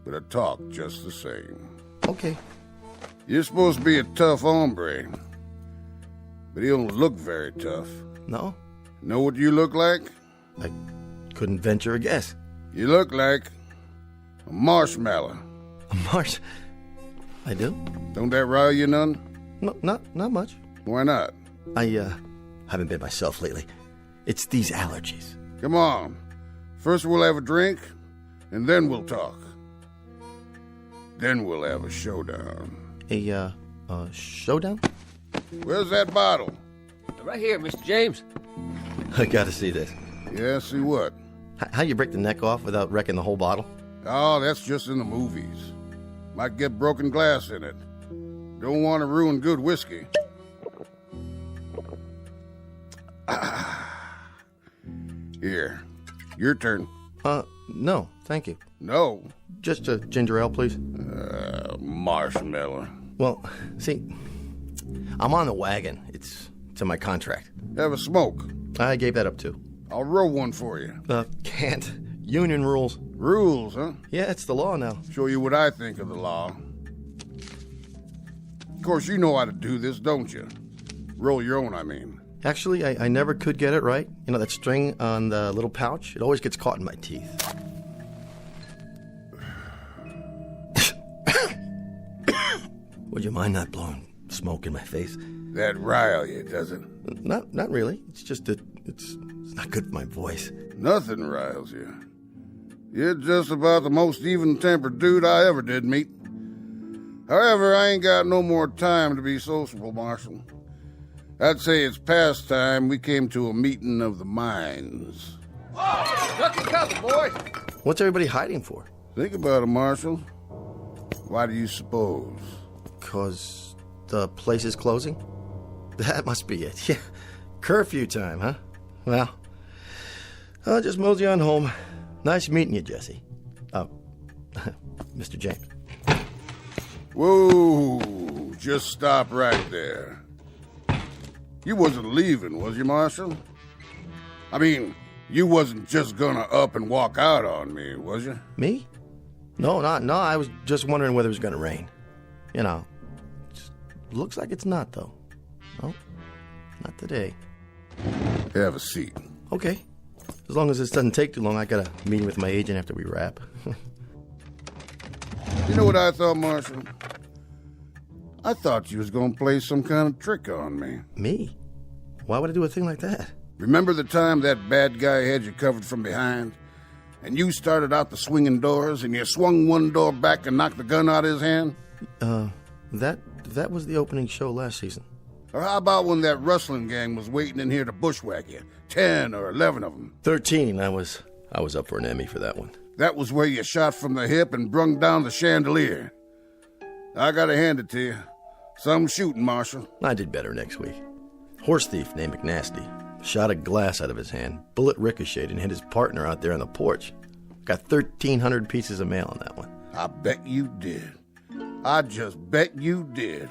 But a talk just the same. Okay. You're supposed to be a tough hombre. But you don't look very tough. No? Know what you look like? I couldn't venture a guess. You look like a marshmallow. A marsh... I do? Don't that rile you none? No, not much. Why not? I haven't been myself lately. It's these allergies. Come on. First we'll have a drink, and then we'll talk. Then we'll have a showdown. A showdown? Where's that bottle? Right here, Mr. James. I gotta see this. Yeah, see what? How you break the neck off without wrecking the whole bottle? Oh, that's just in the movies. Might get broken glass in it. Don't want to ruin good whiskey. Here, your turn. No, thank you. No? Just a ginger ale, please. Marshmallow. Well, see, I'm on the wagon. It's in my contract. Have a smoke. I gave that up too. I'll roll one for you. Can't. Union rules. Rules, huh? Yeah, it's the law now. Show you what I think of the law. Of course, you know how to do this, don't you? Roll your own, I mean. Actually, I never could get it right. You know, that string on the little pouch? It always gets caught in my teeth. Would you mind not blowing smoke in my face? That rile you, does it? Not really. It's just that it's not good for my voice. Nothing riles you. You're just about the most even-tempered dude I ever did meet. However, I ain't got no more time to be sociable, Marshal. I'd say it's past time we came to a meeting of the minds. Duck and cover, boys. What's everybody hiding for? Think about it, Marshal. Why do you suppose? 'Cause the place is closing? That must be it. Yeah. Curfew time, huh? Well, I'll just mosey on home. Nice meeting you, Jesse. Oh, Mr. James. Whoa, just stop right there. You wasn't leaving, was you, Marshal? I mean, you wasn't just gonna up and walk out on me, was you? Me? No, I was just wondering whether it was gonna rain. You know, looks like it's not, though. No, not today. Have a seat. Okay. As long as this doesn't take too long, I got a meeting with my agent after we wrap. You know what I thought, Marshal? I thought you was gonna play some kind of trick on me. Me? Why would I do a thing like that? Remember the time that bad guy had you covered from behind? And you started out the swinging doors, and you swung one door back and knocked the gun out of his hand? That was the opening show last season. Or how about when that rustling gang was waiting in here to bushwhack you? 10 or 11 of them. 13. I was up for an Emmy for that one. That was where you shot from the hip and brung down the chandelier. I gotta hand it to you. Some shooting, Marshal. I did better next week. Horse thief named McNasty. Shot a glass out of his hand. Bullet ricocheted and hit his partner out there on the porch. Got 1,300 pieces of mail on that one. I bet you did. I just bet you did.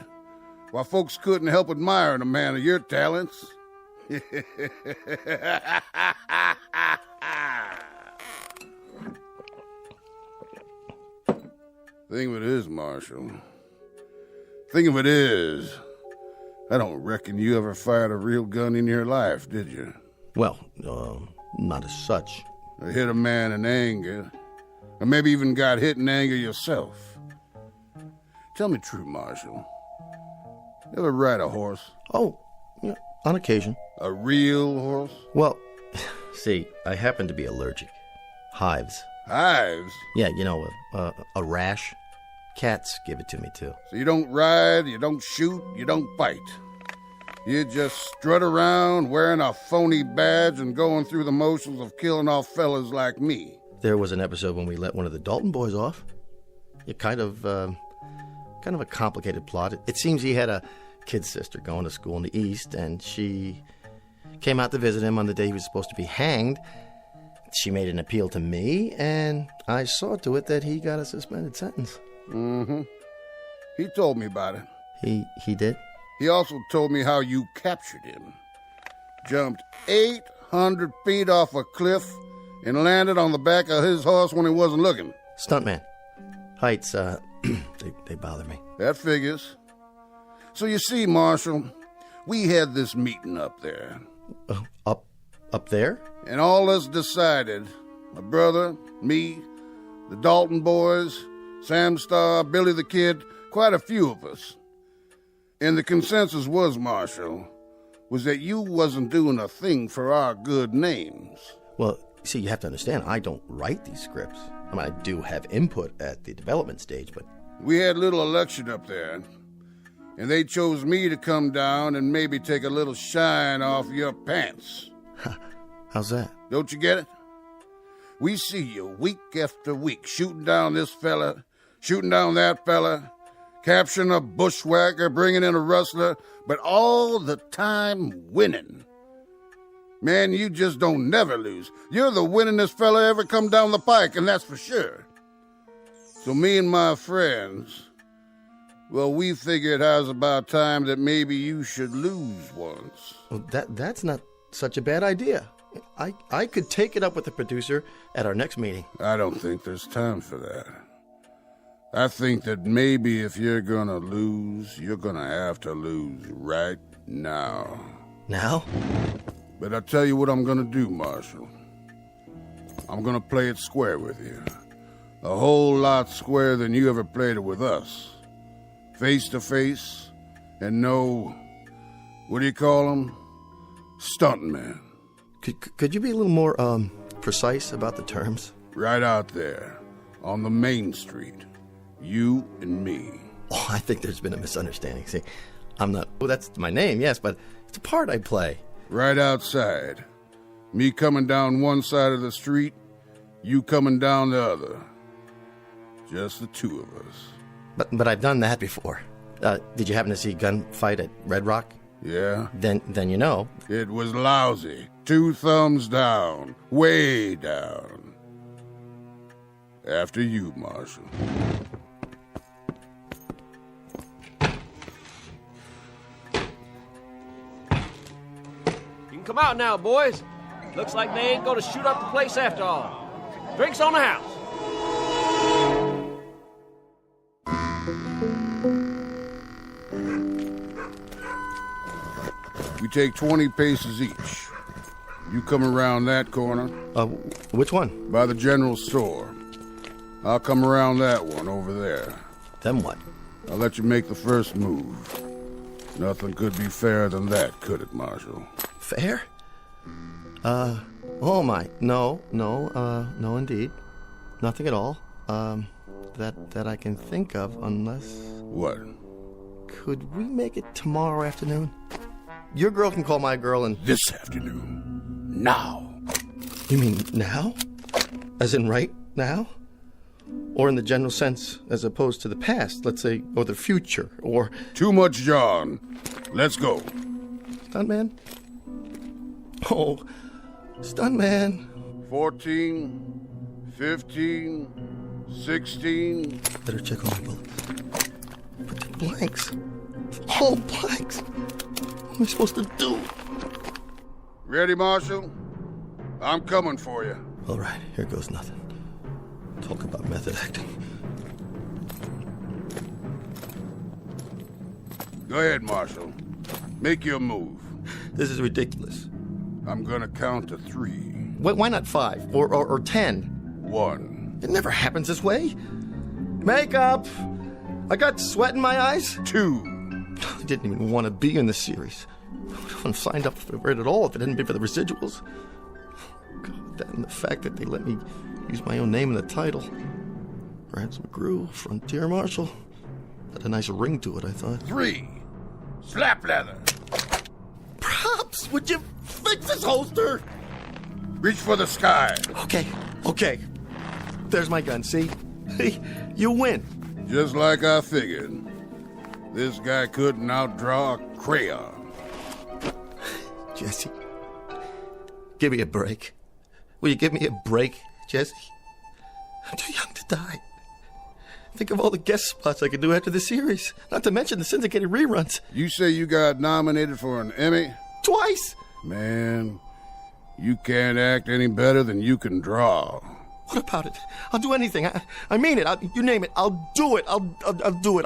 Why, folks couldn't help admiring a man of your talents. Thing of it is, Marshal. Thing of it is, I don't reckon you ever fired a real gun in your life, did you? Well, not as such. Or hit a man in anger. Or maybe even got hit in anger yourself. Tell me true, Marshal. You ever ride a horse? Oh, yeah, on occasion. A real horse? Well, See, I happen to be allergic. Hives. Hives? Yeah, you know, a rash. Cats give it to me, too. So you don't ride, you don't shoot, you don't fight. You just strut around wearing a phony badge and going through the motions of killing off fellas like me. There was an episode when we let one of the Dalton boys off. It kind of a complicated plot. It seems he had a kid sister going to school in the East, and she came out to visit him on the day he was supposed to be hanged. She made an appeal to me, and I saw to it that he got a suspended sentence. Mm-hmm. He told me about it. He did? He also told me how you captured him. Jumped 800 feet off a cliff and landed on the back of his horse when he wasn't looking. Stuntman. Heights, they bother me. That figures. So you see, Marshal, we had this meeting up there. Up there? And all us decided, my brother, me, the Dalton boys, Sam Starr, Billy the Kid, quite a few of us. And the consensus was, Marshal, was that you wasn't doing a thing for our good names. Well, see, you have to understand, I don't write these scripts. I mean, I do have input at the development stage, but... We had a little election up there, and they chose me to come down and maybe take a little shine off your pants. How's that? Don't you get it? We see you week after week shooting down this fella, shooting down that fella, capturing a bushwhacker, bringing in a rustler, but all the time winning. Man, you just don't never lose. You're the winningest fella ever come down the pike, and that's for sure. So me and my friends, well, we figured it was about time that maybe you should lose once. Well, that's not such a bad idea. I could take it up with the producer at our next meeting. I don't think there's time for that. I think that maybe if you're gonna lose, you're gonna have to lose right now. Now? But I'll tell you what I'm gonna do, Marshal. I'm gonna play it square with you. A whole lot squarer than you ever played it with us. Face to face, and no, what do you call them? Stuntman. Could you be a little more, precise about the terms? Right out there, on the main street. You and me. Oh, I think there's been a misunderstanding. See, I'm not... Oh, that's my name, yes, but it's a part I play. Right outside. Me coming down one side of the street, you coming down the other. Just the two of us. But I've done that before. Did you happen to see Gunfight at Red Rock? Yeah. Then you know. It was lousy. 2 thumbs down. Way down. After you, Marshal. You can come out now, boys. Looks like they ain't gonna shoot up the place after all. Drinks on the house. We take 20 paces each. You come around that corner. Which one? By the general store. I'll come around that one over there. Then what? I'll let you make the first move. Nothing could be fairer than that, could it, Marshal? Fair? Oh my, no, indeed. Nothing at all. That I can think of, unless... What? Could we make it tomorrow afternoon? Your girl can call my girl and... This afternoon. Now. You mean now? As in right now? Or in the general sense, as opposed to the past, let's say, or the future, or... Too much John. Let's go. Stuntman? Oh, Stuntman. 14, 15, 16... Better check all my bullets. But they're blanks. All blanks. What am I supposed to do? Ready, Marshal? I'm coming for you. All right, here goes nothing. Talk about method acting. Go ahead, Marshal. Make your move. This is ridiculous. I'm gonna count to 3. Why not 5 or 10? 1. It never happens this way. Makeup. I got sweat in my eyes. 2. I didn't even want to be in this series. I wouldn't have signed up for it at all if it hadn't been for the residuals. That and the fact that they let me use my own name in the title. Rance McGrew, Frontier Marshal. Had a nice ring to it, I thought. 3. Slap leather. Props, would you fix this holster? Reach for the sky. Okay. There's my gun, see? You win. Just like I figured. This guy couldn't outdraw a crayon. Jesse, give me a break. Will you give me a break, Jesse? I'm too young to die. Think of all the guest spots I could do after the series. Not to mention the syndicated reruns. You say you got nominated for an Emmy? Twice! Man, you can't act any better than you can draw. What about it? I'll do anything. I mean it. You name it. I'll do it. I'll do it.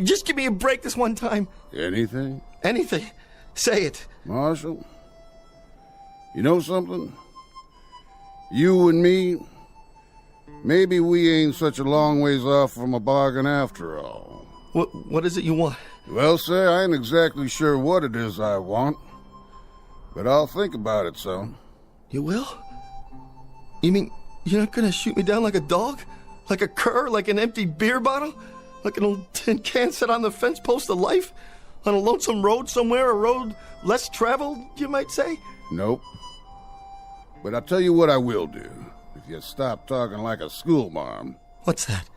Just give me a break this one time. Anything? Anything. Say it. Marshal, you know something? You and me, maybe we ain't such a long ways off from a bargain after all. What is it you want? Well, sir, I ain't exactly sure what it is I want, but I'll think about it some. You will? You mean you're not gonna shoot me down like a dog? Like a cur? Like an empty beer bottle? Like an old tin can set on the fence post of life? On a lonesome road somewhere, a road less traveled, you might say? Nope. But I'll tell you what I will do, if you stop talking like a schoolmarm. What's that?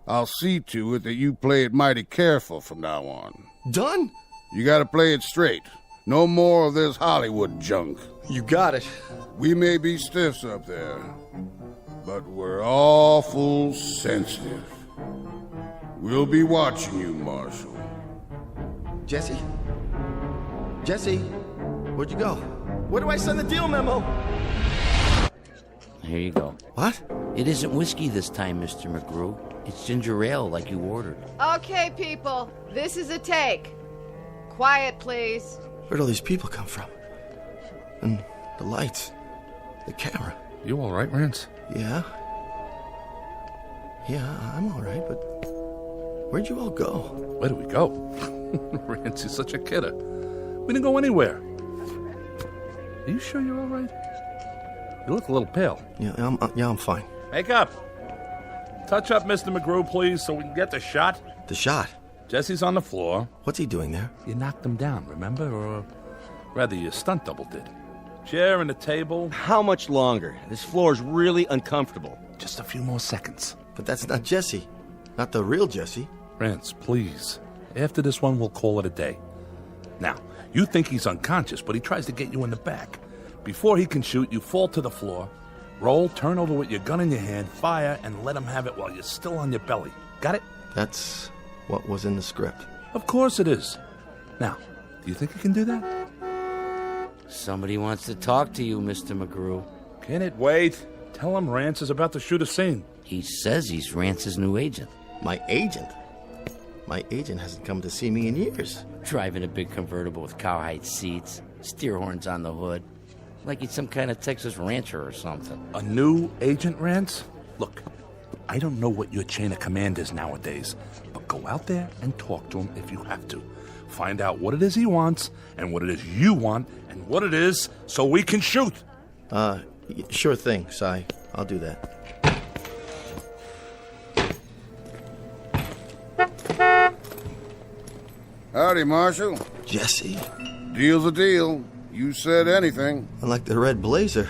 I'll see to it that you play it mighty careful from now on. Done? You gotta play it straight. No more of this Hollywood junk. You got it. We may be stiffs up there, but we're awful sensitive. We'll be watching you, Marshal. Jesse? Jesse? Where'd you go? Where do I send the deal memo? Here you go. What? It isn't whiskey this time, Mr. McGrew. It's ginger ale like you ordered. Okay, people, this is a take. Quiet, please. Where'd all these people come from? And the lights. The camera. You all right, Rance? Yeah. Yeah, I'm all right, but where'd you all go? Where do we go? Rance, you're such a kidder. We didn't go anywhere. Are you sure you're all right? You look a little pale. Yeah, I'm fine. Make up. Touch up, Mr. McGrew, please, so we can get the shot. The shot? Jesse's on the floor. What's he doing there? You knocked him down, remember? Or rather, your stunt double did. Chair and a table. How much longer? This floor's really uncomfortable. Just a few more seconds. But that's not Jesse. Not the real Jesse. Rance, please. After this one, we'll call it a day. Now, you think he's unconscious, but he tries to get you in the back. Before he can shoot, you fall to the floor, roll, turn over with your gun in your hand, fire, and let him have it while you're still on your belly. Got it? That's what was in the script. Of course it is. Now, do you think you can do that? Somebody wants to talk to you, Mr. McGrew. Can it wait? Tell him Rance is about to shoot a scene. He says he's Rance's new agent. My agent? My agent hasn't come to see me in years. Driving a big convertible with cowhide seats, steer horns on the hood. Like he's some kind of Texas rancher or something. A new agent, Rance? Look, I don't know what your chain of command is nowadays, but go out there and talk to him if you have to. Find out what it is he wants, and what it is you want, and what it is so we can shoot. Sure thing, Si. I'll do that. Howdy, Marshal. Jesse. Deal's a deal. You said anything. I like the red blazer.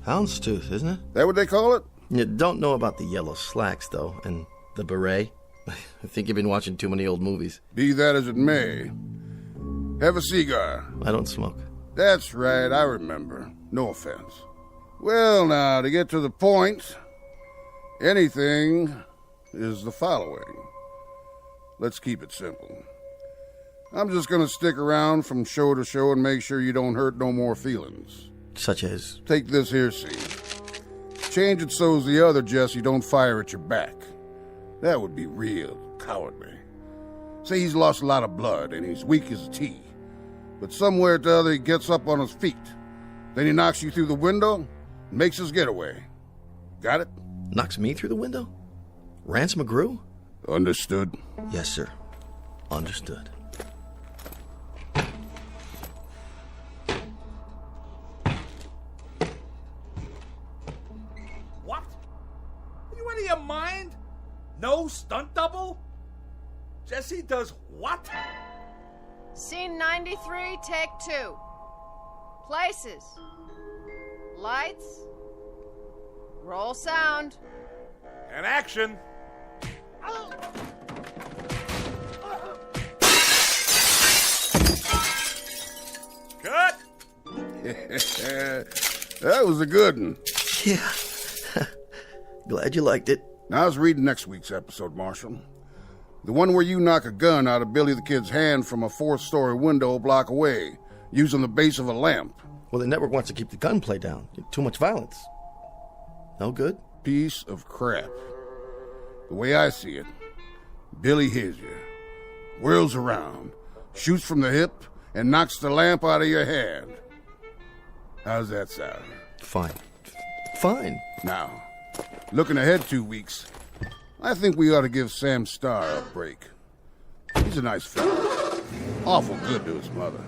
Houndstooth, isn't it? That what they call it? You don't know about the yellow slacks, though, and the beret. I think you've been watching too many old movies. Be that as it may. Have a cigar. I don't smoke. That's right, I remember. No offense. Well, now, to get to the point, anything is the following. Let's keep it simple. I'm just gonna stick around from show to show and make sure you don't hurt no more feelings. Such as? Take this here scene. Change it so's the other Jesse don't fire at your back. That would be real cowardly. Say he's lost a lot of blood and he's weak as a tea. But somewhere or the other he gets up on his feet. Then he knocks you through the window and makes his getaway. Got it? Knocks me through the window? Rance McGrew? Understood. Yes, sir. Understood. your mind? No stunt double? Jesse does what? Scene 93, take 2. Places. Lights. Roll sound. And action. Cut! That was a good one. Yeah. Glad you liked it. Now, I was reading next week's episode, Marshal. The one where you knock a gun out of Billy the Kid's hand from a 4th-story window a block away, using the base of a lamp. Well, the network wants to keep the gunplay down. Too much violence. No good? Piece of crap. The way I see it, Billy hears you, whirls around, shoots from the hip, and knocks the lamp out of your hand. How's that sound? Fine. Fine. Now, looking ahead 2 weeks, I think we ought to give Sam Starr a break. He's a nice fella. Awful good to his mother.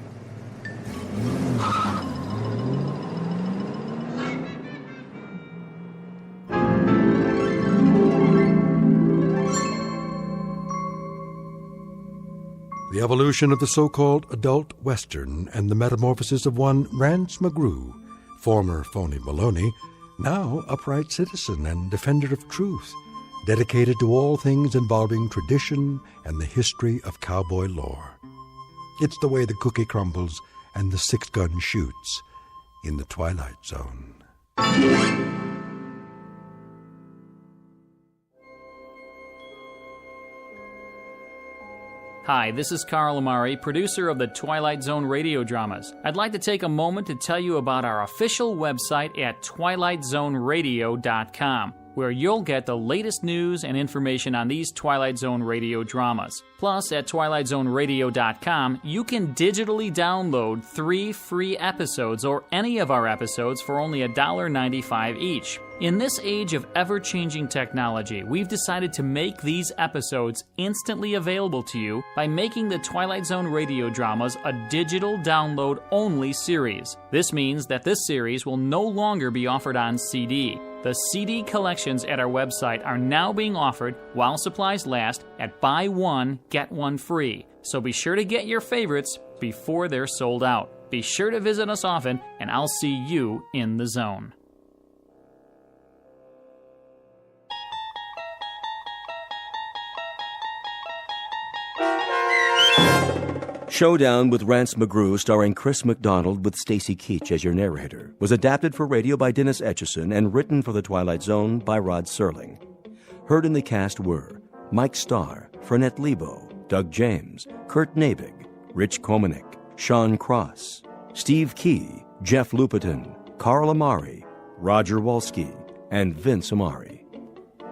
The evolution of the so-called adult Western and the metamorphosis of one Rance McGrew, former phony Maloney, now upright citizen and defender of truth, dedicated to all things involving tradition and the history of cowboy lore. It's the way the cookie crumbles and the 6-gun shoots in the Twilight Zone. Hi, this is Carl Amari, producer of the Twilight Zone radio dramas. I'd like to take a moment to tell you about our official website at twilightzoneradio.com, where you'll get the latest news and information on these Twilight Zone radio dramas. Plus, at twilightzoneradio.com, you can digitally download 3 free episodes or any of our episodes for only $1.95 each. In this age of ever-changing technology, we've decided to make these episodes instantly available to you by making the Twilight Zone radio dramas a digital download-only series. This means that this series will no longer be offered on CD. The CD collections at our website are now being offered while supplies last at buy one, get one free. So be sure to get your favorites before they're sold out. Be sure to visit us often, and I'll see you in the zone. Showdown with Rance McGrew, starring Chris McDonald with Stacy Keach as your narrator, was adapted for radio by Dennis Etchison and written for The Twilight Zone by Rod Serling. Heard in the cast were Mike Starr, Fernette Lebo, Doug James, Kurt Nabig, Rich Komanek, Sean Cross, Steve Key, Jeff Lupetin, Carl Amari, Roger Wolski, and Vince Amari.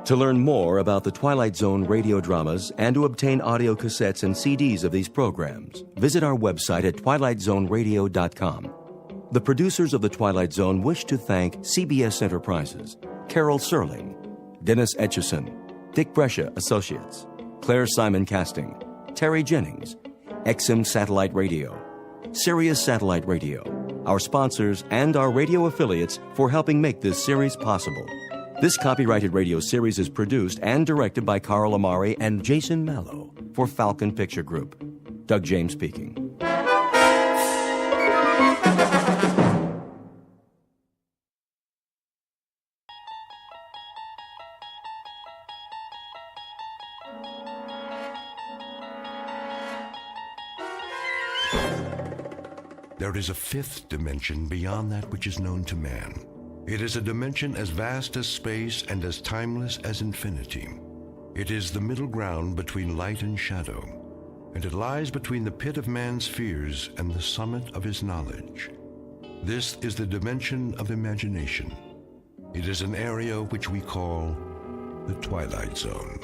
To learn more about the Twilight Zone radio dramas and to obtain audio cassettes and CDs of these programs, visit our website at twilightzoneradio.com. The producers of The Twilight Zone wish to thank CBS Enterprises, Carol Serling, Dennis Etchison, Dick Brescia Associates, Claire Simon Casting, Terry Jennings, XM Satellite Radio, Sirius Satellite Radio, our sponsors, and our radio affiliates for helping make this series possible. This copyrighted radio series is produced and directed by Carl Amari and Jason Mallow for Falcon Picture Group. Doug James speaking. There is a 5th dimension beyond that which is known to man. It is a dimension as vast as space and as timeless as infinity. It is the middle ground between light and shadow, and it lies between the pit of man's fears and the summit of his knowledge. This is the dimension of imagination. It is an area which we call the Twilight Zone.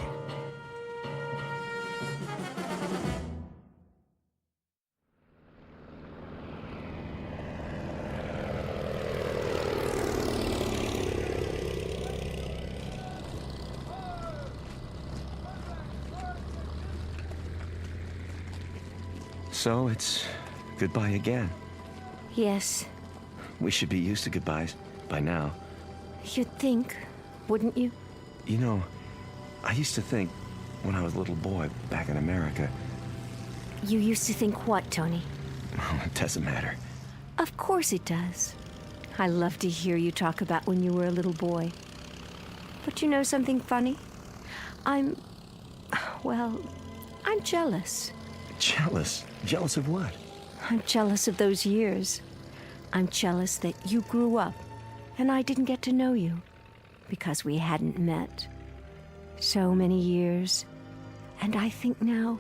So it's goodbye again. Yes. We should be used to goodbyes by now. You'd think, wouldn't you? You know, I used to think, when I was a little boy back in America... You used to think what, Tony? Oh, it doesn't matter. Of course it does. I love to hear you talk about when you were a little boy. But you know something funny? I'm jealous. Jealous? Jealous of what? I'm jealous of those years. I'm jealous that you grew up and I didn't get to know you because we hadn't met. So many years. And I think now,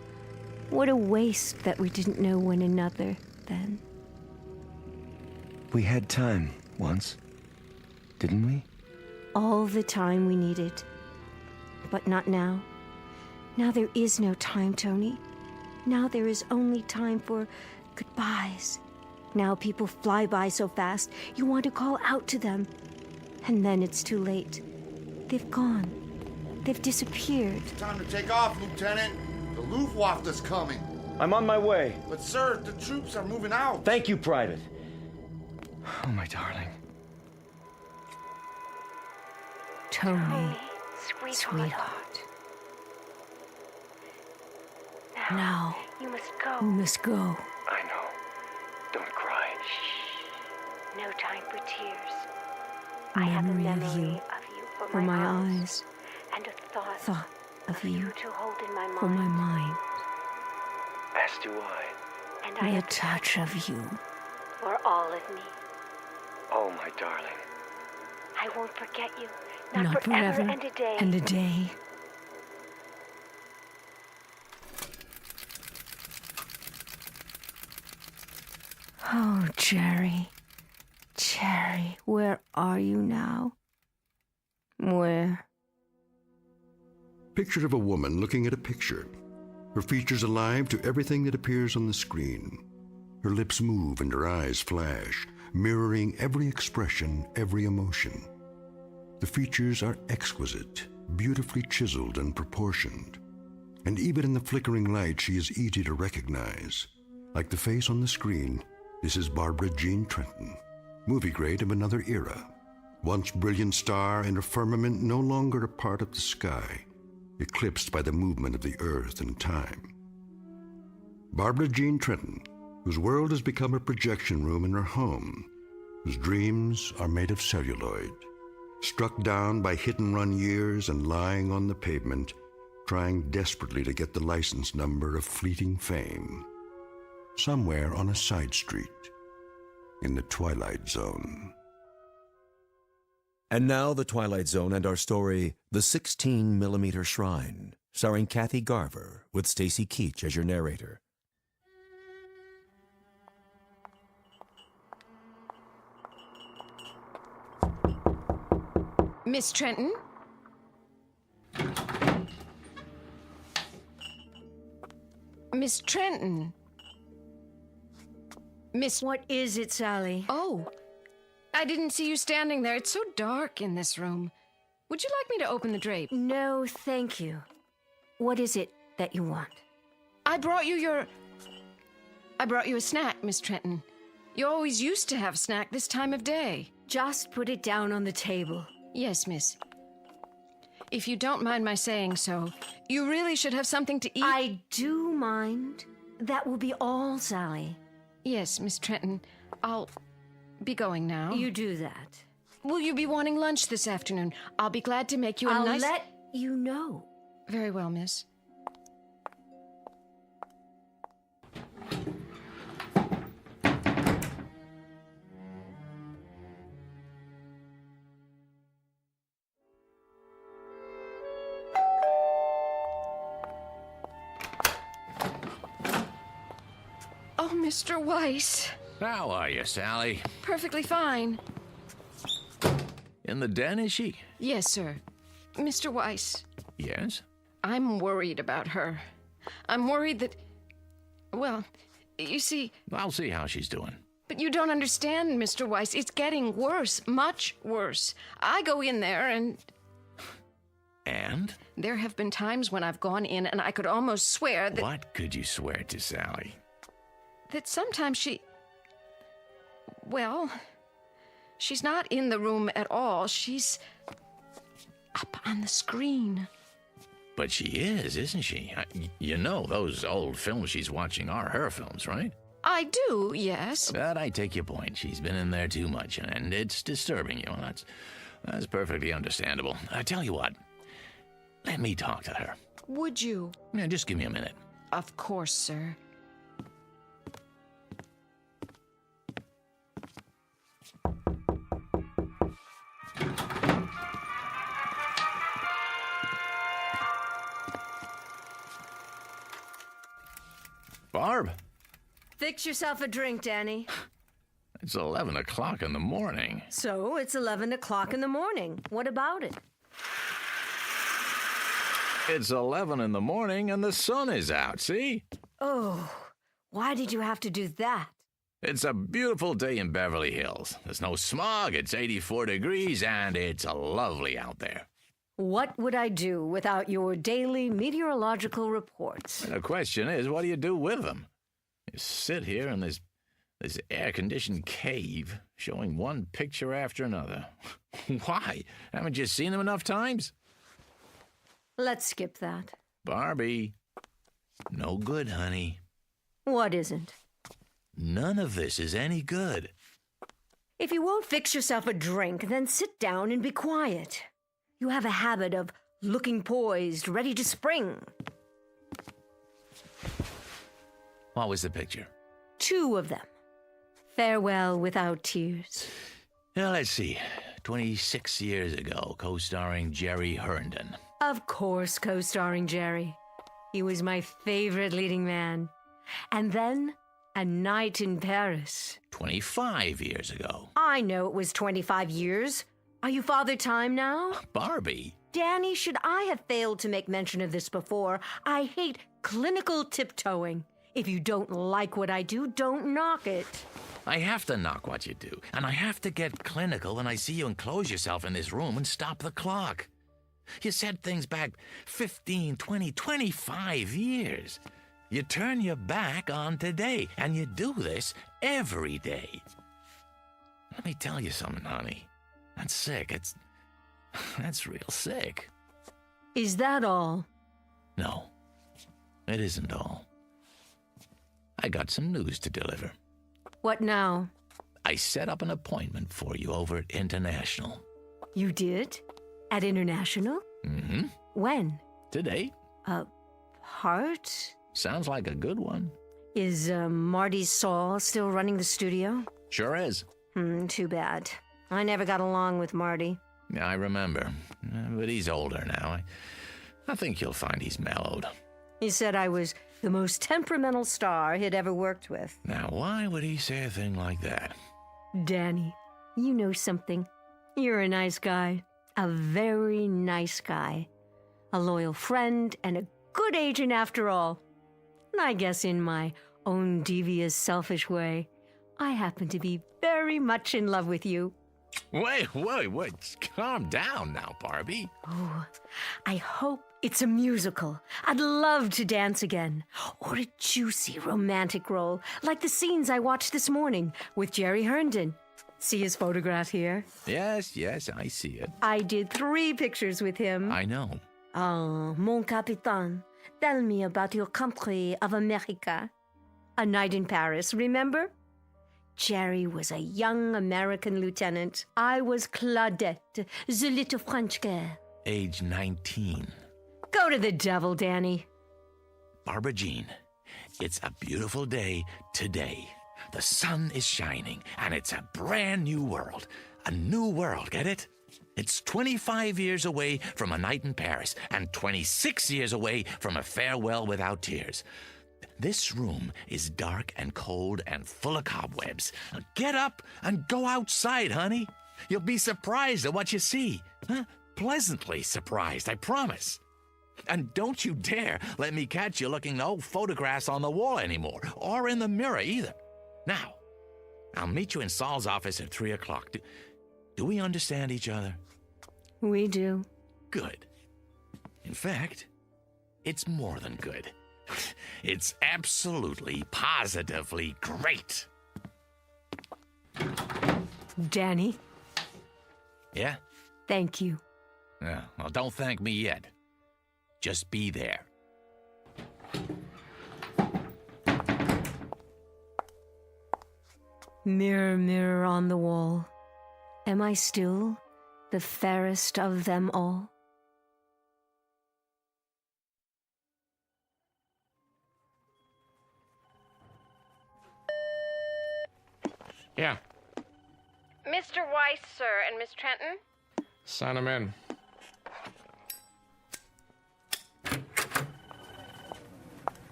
what a waste that we didn't know one another then. We had time once, didn't we? All the time we needed. But not now. Now there is no time, Tony. Now there is only time for goodbyes. Now people fly by so fast, you want to call out to them. And then it's too late. They've gone. They've disappeared. It's time to take off, Lieutenant. The Luftwaffe is coming. I'm on my way. But, sir, the troops are moving out. Thank you, Private. Oh, my darling. Tony, sweetheart. Now, you must go. we must go. I know. Don't cry. No time for tears. I have a Memory memory of you for my eyes, and a thought, thought of you to hold in my mind. for my mind, As do I. And and a touch of you. for all of me. Oh, my darling. I won't forget you. Not forever and a day. and a day. Oh, Jerry. Jerry, where are you now? Where? Picture of a woman looking at a picture. Her features alive to everything that appears on the screen. Her lips move and her eyes flash, mirroring every expression, every emotion. The features are exquisite, beautifully chiseled and proportioned. And even in the flickering light, she is easy to recognize. Like the face on the screen, this is Barbara Jean Trenton, movie grade of another era. Once brilliant star in a firmament no longer a part of the sky, eclipsed by the movement of the earth and time. Barbara Jean Trenton, whose world has become a projection room in her home, whose dreams are made of celluloid, struck down by hit-and-run years and lying on the pavement, trying desperately to get the license number of fleeting fame, somewhere on a side street in the Twilight Zone. And now the Twilight Zone and our story, The 16mm Shrine, starring Kathy Garver with Stacy Keach as your narrator. Miss Trenton? Miss Trenton? Miss... What is it, Sally? Oh, I didn't see you standing there. It's so dark in this room. Would you like me to open the drape? No, thank you. What is it that you want? I brought you a snack, Miss Trenton. You always used to have a snack this time of day. Just put it down on the table. Yes, miss. If you don't mind my saying so, you really should have something to eat. I do mind. That will be all, Sally. Yes, Miss Trenton. I'll be going now. You do that. Will you be wanting lunch this afternoon? I'll be glad to make you a nice... I'll let you know. Very well, miss. Oh, Mr. Weiss. How are you, Sally? Perfectly fine. In the den, is she? Yes, sir. Mr. Weiss. Yes? I'm worried about her. I'm worried that... Well, you see... I'll see how she's doing. But you don't understand, Mr. Weiss. It's getting worse, much worse. I go in there and... And? There have been times when I've gone in and I could almost swear that... What could you swear to, Sally? That sometimes she... Well, she's not in the room at all. She's up on the screen. But she is, isn't she? You know those old films she's watching are her films, right? I do, yes. But I take your point. She's been in there too much, and it's disturbing you. That's perfectly understandable. I tell you what. Let me talk to her. Would you? Yeah, just give me a minute. Of course, sir. Barb? Fix yourself a drink, Danny. It's 11 o'clock in the morning. So it's 11 o'clock in the morning. What about it? It's 11 in the morning and the sun is out, see? Oh, why did you have to do that? It's a beautiful day in Beverly Hills. There's no smog, it's 84 degrees, and it's lovely out there. What would I do without your daily meteorological reports? The question is, what do you do with them? You sit here in this air-conditioned cave, showing one picture after another. Why? Haven't you seen them enough times? Let's skip that. Barbie, no good, honey. What isn't? None of this is any good. If you won't fix yourself a drink, then sit down and be quiet. You have a habit of looking poised, ready to spring. What was the picture? 2 of them. Farewell without tears. Now, let's see. 26 years ago, co-starring Jerry Herndon. Of course, co-starring Jerry. He was my favorite leading man. And then, A Night in Paris. 25 years ago. I know it was 25 years. Are you Father Time now? Barbie. Danny, should I have failed to make mention of this before? I hate clinical tiptoeing. If you don't like what I do, don't knock it. I have to knock what you do, and I have to get clinical when I see you enclose yourself in this room and stop the clock. You said things back 15, 20, 25 years. You turn your back on today, and you do this every day. Let me tell you something, honey. That's sick. That's real sick. Is that all? No, it isn't all. I got some news to deliver. What now? I set up an appointment for you over at International. You did? At International? Mm-hmm. When? Today. Heart? Sounds like a good one. Is Marty Saul still running the studio? Sure is. Too bad. I never got along with Marty. Yeah, I remember. But he's older now. I think you'll find he's mellowed. He said I was the most temperamental star he'd ever worked with. Now, why would he say a thing like that? Danny, you know something. You're a nice guy. A very nice guy. A loyal friend and a good agent after all. And I guess in my own devious, selfish way, I happen to be very much in love with you. Wait. Calm down now, Barbie. Oh, I hope it's a musical. I'd love to dance again. Or a juicy romantic role, like the scenes I watched this morning with Jerry Herndon. See his photograph here? Yes, I see it. I did 3 pictures with him. I know. Oh, mon capitaine, tell me about your country of America. A Night in Paris, remember? Jerry was a young American lieutenant. I was Claudette, the little French girl. Age 19. Go to the devil, Danny. Barbara Jean, it's a beautiful day today. The sun is shining, and it's a brand new world. A new world, get it? It's 25 years away from A Night in Paris, and 26 years away from A Farewell Without Tears. This room is dark and cold and full of cobwebs. Now get up and go outside, honey. You'll be surprised at what you see. Huh? Pleasantly surprised, I promise. And don't you dare let me catch you looking at old photographs on the wall anymore, or in the mirror either. Now, I'll meet you in Saul's office at 3 o'clock. Do we understand each other? We do. Good. In fact, it's more than good. It's absolutely, positively great. Danny? Yeah? Thank you. Well, don't thank me yet. Just be there. Mirror, mirror on the wall, am I still the fairest of them all? Yeah, Mr. Weiss, sir, and Miss Trenton? sign him in.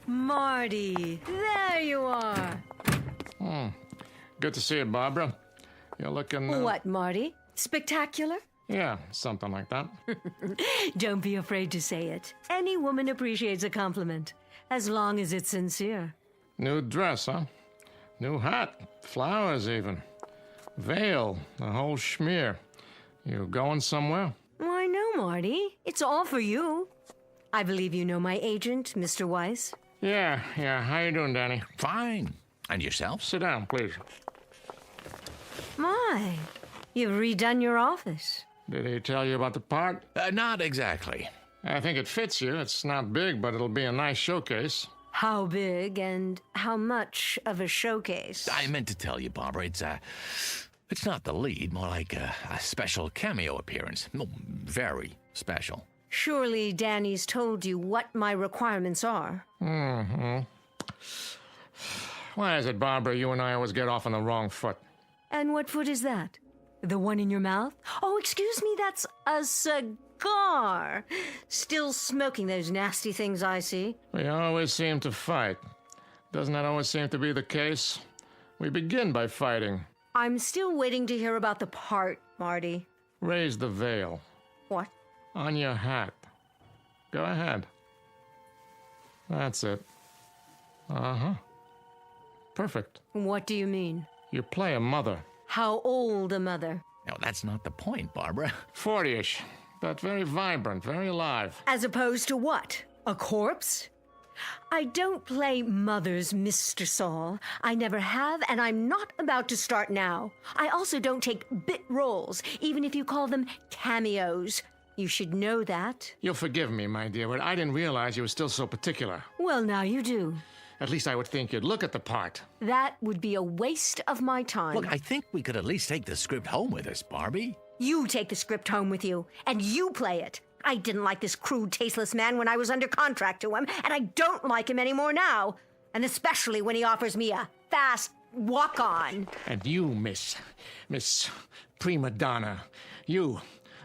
Marty, there you are. Good to see you, Barbara. You're looking... What, Marty? Spectacular? Yeah, something like that. Don't be afraid to say it. Any woman appreciates a compliment, as long as it's sincere. New dress, huh? New hat. Flowers, even. Veil. The whole schmear. You going somewhere? Why, no, Marty. It's all for you. I believe you know my agent, Mr. Weiss. Yeah. How you doing, Danny? Fine. And yourself? Sit down, please. My, you've redone your office. Did he tell you about the part? Not exactly. I think it fits you. It's not big, but it'll be a nice showcase. How big and how much of a showcase? I meant to tell you, Barbara, it's not the lead, more like a special cameo appearance. No, very special. Surely Danny's told you what my requirements are. Mm-hmm. Why is it, Barbara, you and I always get off on the wrong foot? And what foot is that? The one in your mouth? Oh, excuse me, that's a cigar. Still smoking those nasty things I see. We always seem to fight. Doesn't that always seem to be the case? We begin by fighting. I'm still waiting to hear about the part, Marty. Raise the veil. What? On your hat. Go ahead. That's it. Uh-huh. Perfect. What do you mean? You play a mother. How old a mother? No, that's not the point, Barbara. 40-ish, but very vibrant, very alive. As opposed to what? A corpse? I don't play mothers, Mr. Saul. I never have, and I'm not about to start now. I also don't take bit roles, even if you call them cameos. You should know that. You'll forgive me, my dear, but I didn't realize you were still so particular. Well, now you do. At least I would think you'd look at the part. That would be a waste of my time. Look, I think we could at least take the script home with us, Barbie. You take the script home with you, and you play it. I didn't like this crude, tasteless man when I was under contract to him, and I don't like him anymore now. And especially when he offers me a fast walk-on. And you, Miss Prima Donna,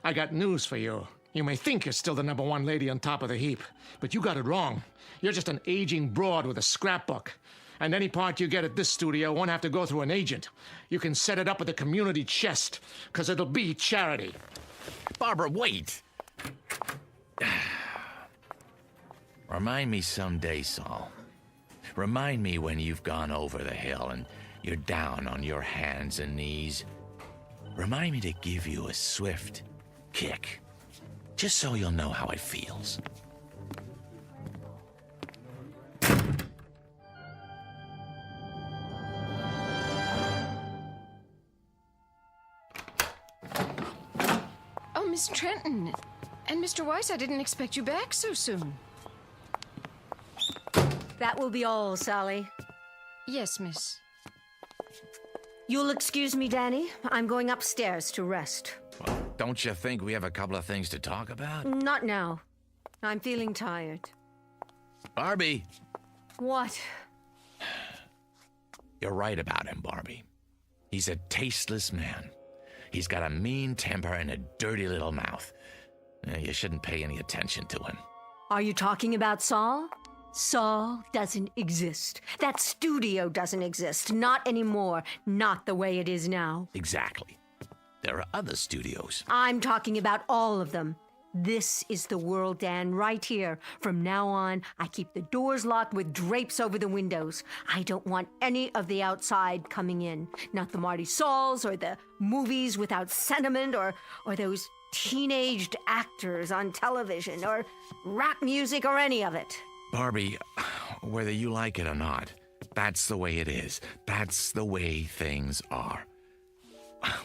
I got news for you. You may think you're still the #1 lady on top of the heap, but you got it wrong. You're just an aging broad with a scrapbook. And any part you get at this studio won't have to go through an agent. You can set it up at the community chest, because it'll be charity. Barbara, wait! Remind me someday, Saul. Remind me when you've gone over the hill and you're down on your hands and knees. Remind me to give you a swift kick, just so you'll know how it feels. Oh, Miss Trenton. And Mr. Weiss, I didn't expect you back so soon. That will be all, Sally. Yes, miss. You'll excuse me, Danny. I'm going upstairs to rest. Well, don't you think we have a couple of things to talk about? Not now. I'm feeling tired. Barbie! What? You're right about him, Barbie. He's a tasteless man. He's got a mean temper and a dirty little mouth. You shouldn't pay any attention to him. Are you talking about Saul? Saul doesn't exist. That studio doesn't exist. Not anymore. Not the way it is now. Exactly. There are other studios. I'm talking about all of them. This is the world, Dan, right here. From now on, I keep the doors locked with drapes over the windows. I don't want any of the outside coming in. Not the Marty Sauls or the movies without sentiment or those teenaged actors on television or rap music or any of it. Barbie, whether you like it or not, that's the way it is. That's the way things are.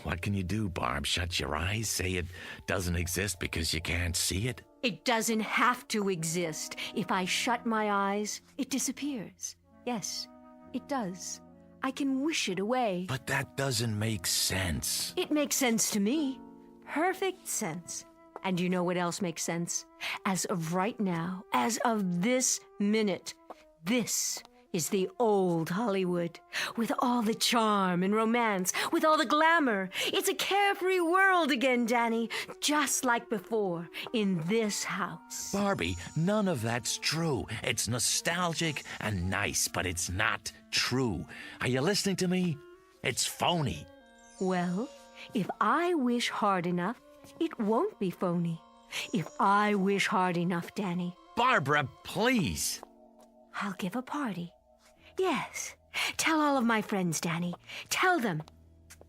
What can you do, Barb? Shut your eyes? Say it doesn't exist because you can't see it? It doesn't have to exist. If I shut my eyes, it disappears. Yes, it does. I can wish it away. But that doesn't make sense. It makes sense to me. Perfect sense. And you know what else makes sense? As of right now, as of this minute, this is the old Hollywood, with all the charm and romance, with all the glamour. It's a carefree world again, Danny, just like before, in this house. Barbie, none of that's true. It's nostalgic and nice, but it's not true. Are you listening to me? It's phony. Well, if I wish hard enough, it won't be phony. If I wish hard enough, Danny. Barbara, please. I'll give a party. Yes. Tell all of my friends, Danny. Tell them.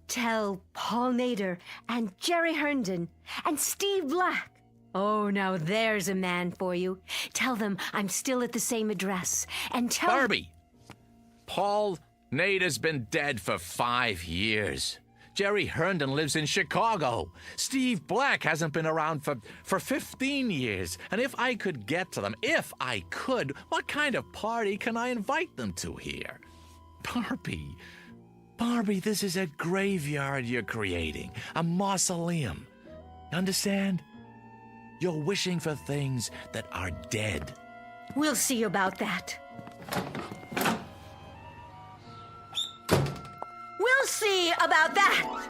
Tell Paul Nader and Jerry Herndon and Steve Black. Oh, now there's a man for you. Tell them I'm still at the same address. And tell... Barbie! Paul Nader's been dead for 5 years. Jerry Herndon lives in Chicago. Steve Black hasn't been around for 15 years. And if I could get to them, if I could, what kind of party can I invite them to here? Barbie, this is a graveyard you're creating, a mausoleum. Understand? You're wishing for things that are dead. We'll see about that. We'll see about that.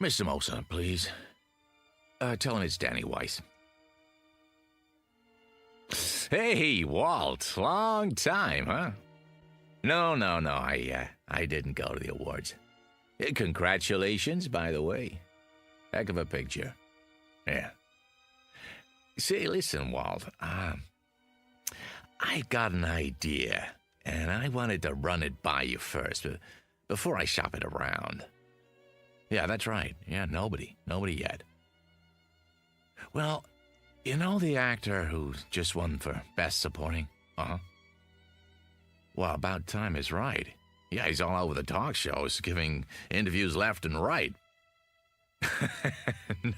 Mr. Mozart, please. Tell him it's Danny Weiss. Hey, Walt. Long time, huh? No. I didn't go to the awards. Congratulations, by the way. Heck of a picture. Yeah. Say, listen, Walt. I got an idea, and I wanted to run it by you first, before I shop it around. Yeah, that's right. Yeah, nobody yet. Well, you know the actor who just won for Best Supporting? Uh-huh. Well, About Time is right. Yeah, he's all over the talk shows, giving interviews left and right.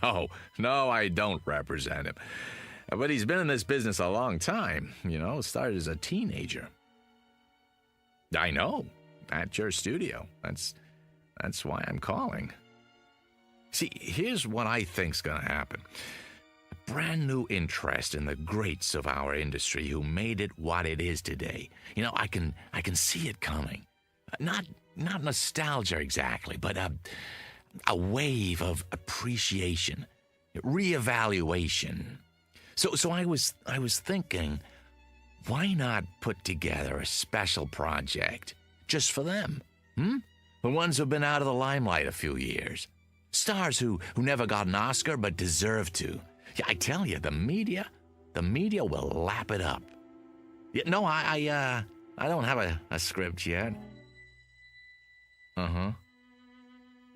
No, I don't represent him. But he's been in this business a long time, started as a teenager. I know, at your studio. That's why I'm calling. See, here's what I think's gonna happen. A brand new interest in the greats of our industry who made it what it is today. I can see it coming. Not nostalgia exactly, but a wave of appreciation, reevaluation. So I was thinking, why not put together a special project just for them? The ones who've been out of the limelight a few years. Stars who never got an Oscar but deserve to. Yeah, I tell you, the media will lap it up. Yeah, no, I don't have a script yet. Uh-huh.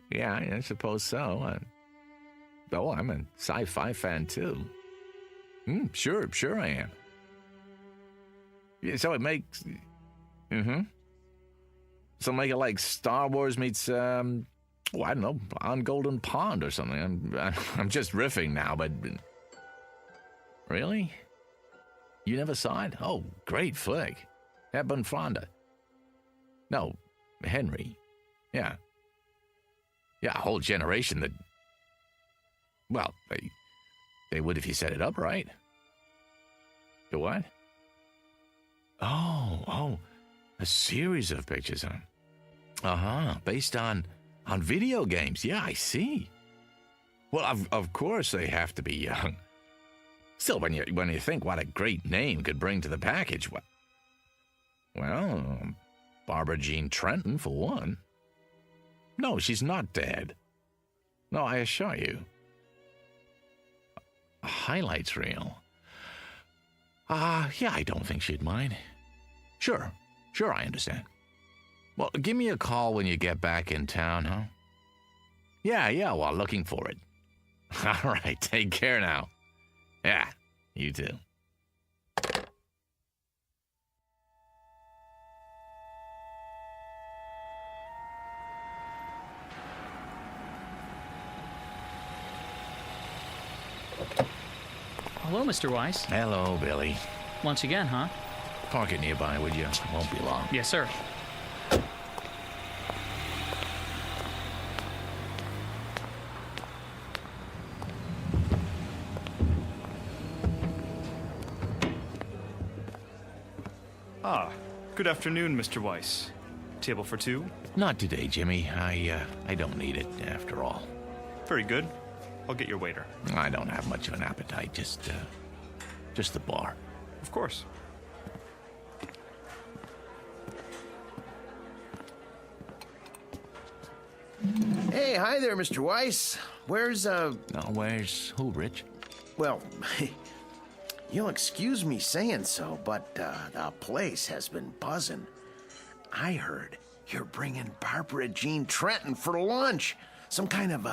Yeah, I suppose so. I'm a sci-fi fan too. Sure I am. Yeah, so it makes... So make it like Star Wars meets, I don't know, On Golden Pond or something. I'm just riffing now, but... Really? You never saw it? Oh, great flick. Hepburn Fonda. No, Henry. Yeah. Yeah, a whole generation that... Well, they would if you set it up right. The what? Oh, a series of pictures, huh? Uh-huh, based on video games. Yeah, I see. Well, of course they have to be young. Still, when you think what a great name could bring to the package, well, Barbara Jean Trenton, for one. No, she's not dead. No, I assure you. A highlights reel? Yeah, I don't think she'd mind. Sure, I understand. Well, give me a call when you get back in town, huh? Yeah, well, looking for it. All right, take care now. Yeah, you too. Hello, Mr. Weiss. Hello, Billy. Lunch again, huh? Park it nearby, would you? Won't be long. Yes, sir. Good afternoon, Mr. Weiss. Table for two? Not today, Jimmy. I don't need it, after all. Very good. I'll get your waiter. I don't have much of an appetite, just the bar. Of course. Hey, hi there, Mr. Weiss. Where's where's who, Rich? Well, you'll excuse me saying so, but the place has been buzzing. I heard you're bringing Barbara Jean Trenton for lunch. Some kind of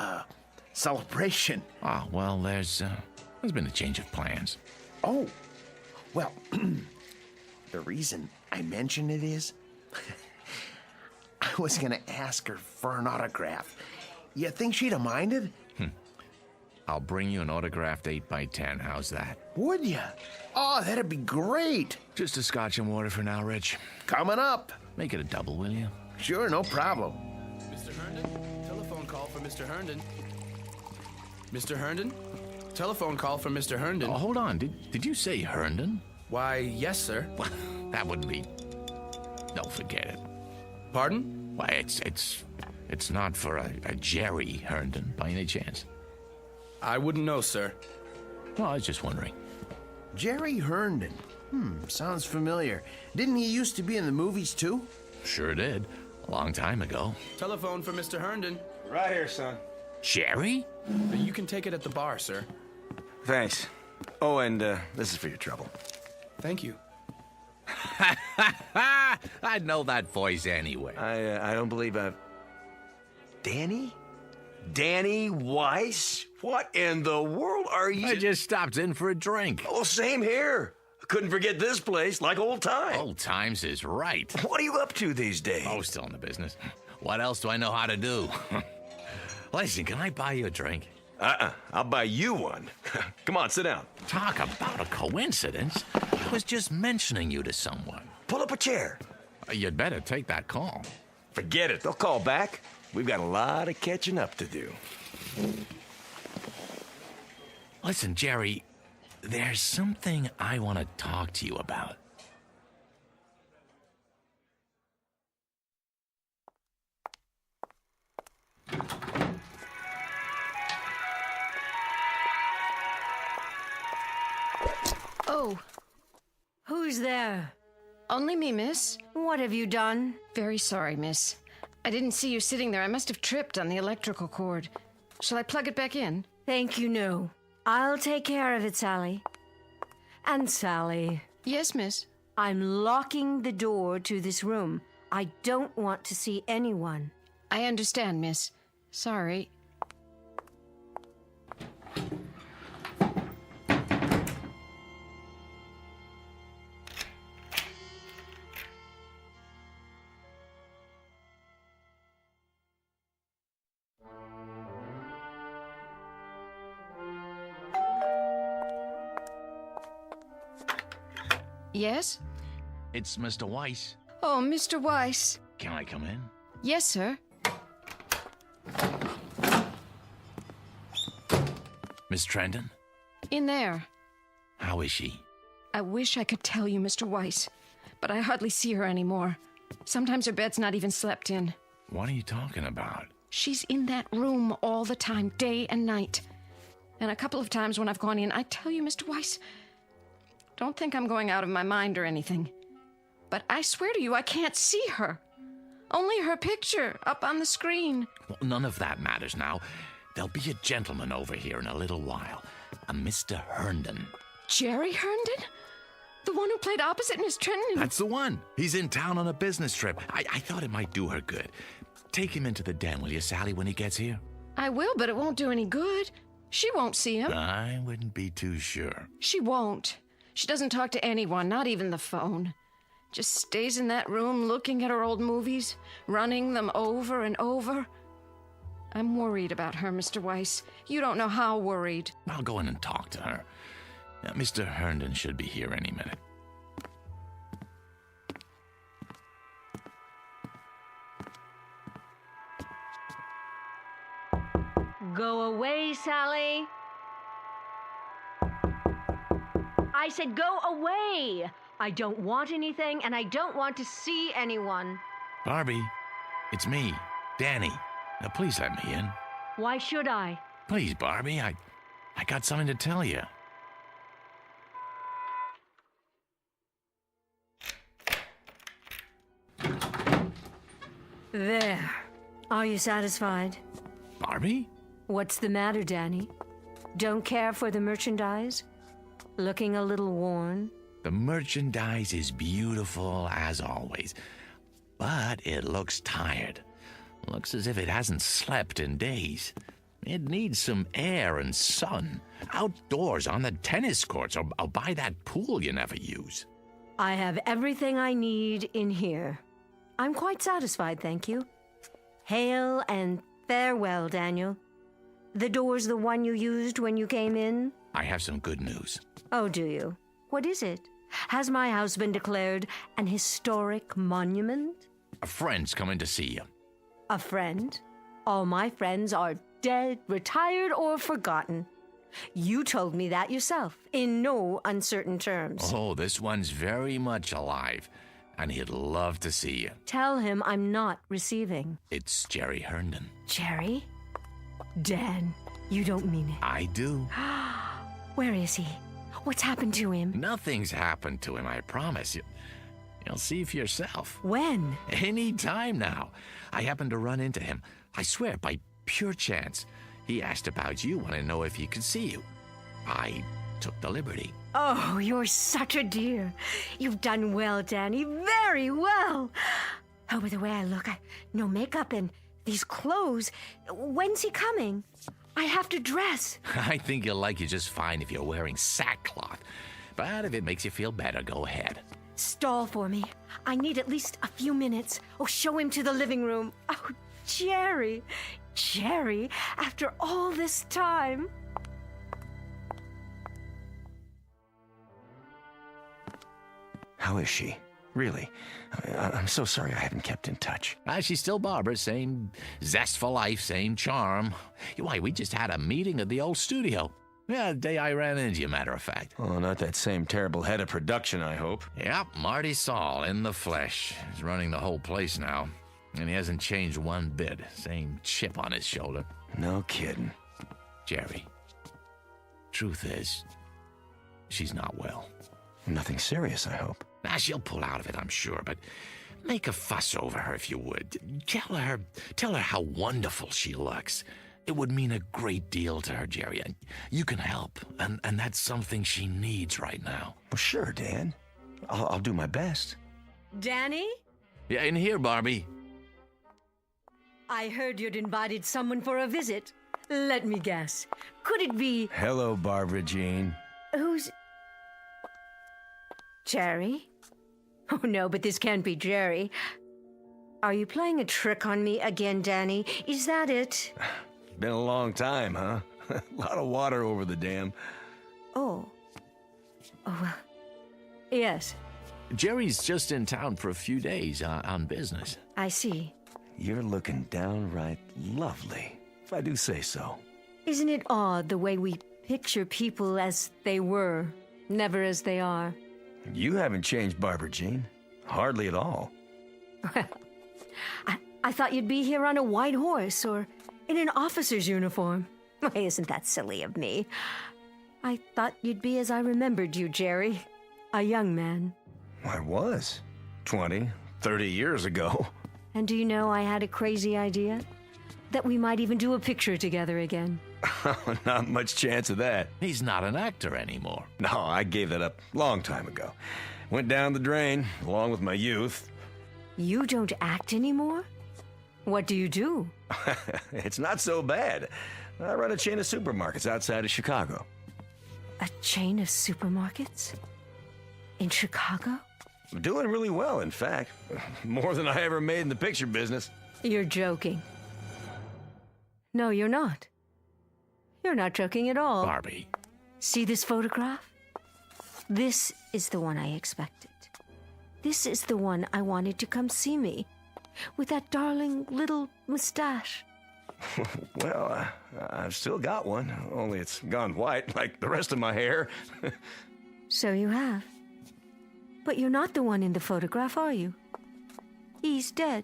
celebration. Ah, well, there's been a change of plans. Oh, well, the reason I mention it is I was going to ask her for an autograph. You think she'd have minded? I'll bring you an autographed 8x10. How's that? Would ya? Oh, that'd be great. Just a scotch and water for now, Rich. Coming up. Make it a double, will you? Sure, no problem. Mr. Herndon? Telephone call for Mr. Herndon. Mr. Herndon? Telephone call from Mr. Herndon. Oh, hold on. Did you say Herndon? Why, yes, sir. Well, that wouldn't be... No, forget it. Pardon? Why, it's not for a Jerry Herndon, by any chance. I wouldn't know, sir. Well, I was just wondering. Jerry Herndon. Sounds familiar. Didn't he used to be in the movies, too? Sure did. A long time ago. Telephone for Mr. Herndon. Right here, son. Jerry? You can take it at the bar, sir. Thanks. Oh, and this is for your trouble. Thank you. I know that voice anyway. I don't believe Danny? Danny Weiss? What in the world are you... I just stopped in for a drink. Oh, same here. I couldn't forget this place, like old times. Old times is right. What are you up to these days? Oh, still in the business. What else do I know how to do? Listen, can I buy you a drink? I'll buy you one. Come on, sit down. Talk about a coincidence. I was just mentioning you to someone. Pull up a chair. You'd better take that call. Forget it. They'll call back. We've got a lot of catching up to do. Listen, Jerry, there's something I want to talk to you about. Oh. Who's there? Only me, miss. What have you done? Very sorry, miss. I didn't see you sitting there. I must have tripped on the electrical cord. Shall I plug it back in? Thank you, no. I'll take care of it, Sally. And Sally. Yes, miss. I'm locking the door to this room. I don't want to see anyone. I understand, miss. Sorry. Yes? It's Mr. Weiss. Oh, Mr. Weiss. Can I come in? Yes, sir. Miss Trenton? In there. How is she? I wish I could tell you, Mr. Weiss, but I hardly see her anymore. Sometimes her bed's not even slept in. What are you talking about? She's in that room all the time, day and night. And a couple of times when I've gone in, I tell you, Mr. Weiss, don't think I'm going out of my mind or anything, but I swear to you, I can't see her. Only her picture up on the screen. Well, none of that matters now. There'll be a gentleman over here in a little while. a Mr. Herndon. Jerry Herndon? The one who played opposite Miss Trenton? That's the one. He's in town on a business trip. I thought it might do her good. Take him into the den, will you, Sally, when he gets here? I will, but it won't do any good. She won't see him. I wouldn't be too sure. She won't. She doesn't talk to anyone, not even the phone. Just stays in that room looking at her old movies, running them over and over. I'm worried about her, Mr. Weiss. You don't know how worried. I'll go in and talk to her. Now, Mr. Herndon should be here any minute. Go away, Sally. I said go away. I don't want anything, and I don't want to see anyone. Barbie, it's me, Danny. Now, please let me in. Why should I? Please, Barbie, I got something to tell you. There. Are you satisfied? Barbie? What's the matter, Danny? Don't care for the merchandise? Looking a little worn? The merchandise is beautiful as always, but it looks tired. Looks as if it hasn't slept in days. It needs some air and sun. Outdoors on the tennis courts or by that pool you never use. I have everything I need in here. I'm quite satisfied, thank you. Hail and farewell, Daniel. The door's the one you used when you came in? I have some good news. Oh, do you? What is it? Has my house been declared an historic monument? A friend's coming to see you. A friend? All my friends are dead, retired, or forgotten. You told me that yourself, in no uncertain terms. Oh, this one's very much alive, and he'd love to see you. Tell him I'm not receiving. It's Jerry Herndon. Jerry? Dan, you don't mean it. I do. Where is he? What's happened to him? Nothing's happened to him, I promise you. You'll see for yourself. When? Any time now. I happened to run into him. I swear, by pure chance. He asked about you, wanted to know if he could see you. I took the liberty. Oh, you're such a dear. You've done well, Danny. Very well. Oh, by the way I look, no makeup and these clothes. When's he coming? I have to dress. I think he'll like you just fine if you're wearing sackcloth. But if it makes you feel better, go ahead. Stall for me. I need at least a few minutes. Oh, show him to the living room. Oh, Jerry. Jerry, after all this time. How is she? Really? I'm so sorry I haven't kept in touch. She's still Barbara, same zest for life, same charm. Why, we just had a meeting at the old studio. Yeah, the day I ran into you, matter of fact. Oh, not that same terrible head of production, I hope. Yep, Marty Saul in the flesh. He's running the whole place now. And he hasn't changed one bit. Same chip on his shoulder. No kidding. Jerry, truth is, she's not well. Nothing serious, I hope. She'll pull out of it, I'm sure, but make a fuss over her if you would. Tell her how wonderful she looks. It would mean a great deal to her, Jerry. And you can help, and that's something she needs right now. Well, sure, Dan. I'll do my best. Danny? Yeah, in here, Barbie. I heard you'd invited someone for a visit. Let me guess. Could it be... Hello, Barbara Jean. Who's... Jerry? Oh, no, but this can't be Jerry. Are you playing a trick on me again, Danny? Is that it? Been a long time, huh? A lot of water over the dam. Oh. Oh, well. Yes. Jerry's just in town for a few days on business. I see. You're looking downright lovely, if I do say so. Isn't it odd the way we picture people as they were, never as they are? You haven't changed, Barbara Jean. Hardly at all. Well, I thought you'd be here on a white horse or in an officer's uniform. Why, isn't that silly of me? I thought you'd be as I remembered you, Jerry. A young man. I was. 20, 30 years ago. And do you know I had a crazy idea? that we might even do a picture together again. Not much chance of that. He's not an actor anymore. No, I gave that up a long time ago. Went down the drain, along with my youth. You don't act anymore? What do you do? It's not so bad. I run a chain of supermarkets outside of Chicago. A chain of supermarkets? In Chicago? I'm doing really well, in fact. More than I ever made in the picture business. You're joking. No, you're not. You're not joking at all. Barbie. See this photograph? This is the one I expected. This is the one I wanted to come see me, with that darling little mustache. Well, I've still got one, only it's gone white like the rest of my hair. So you have. But you're not the one in the photograph, are you? He's dead.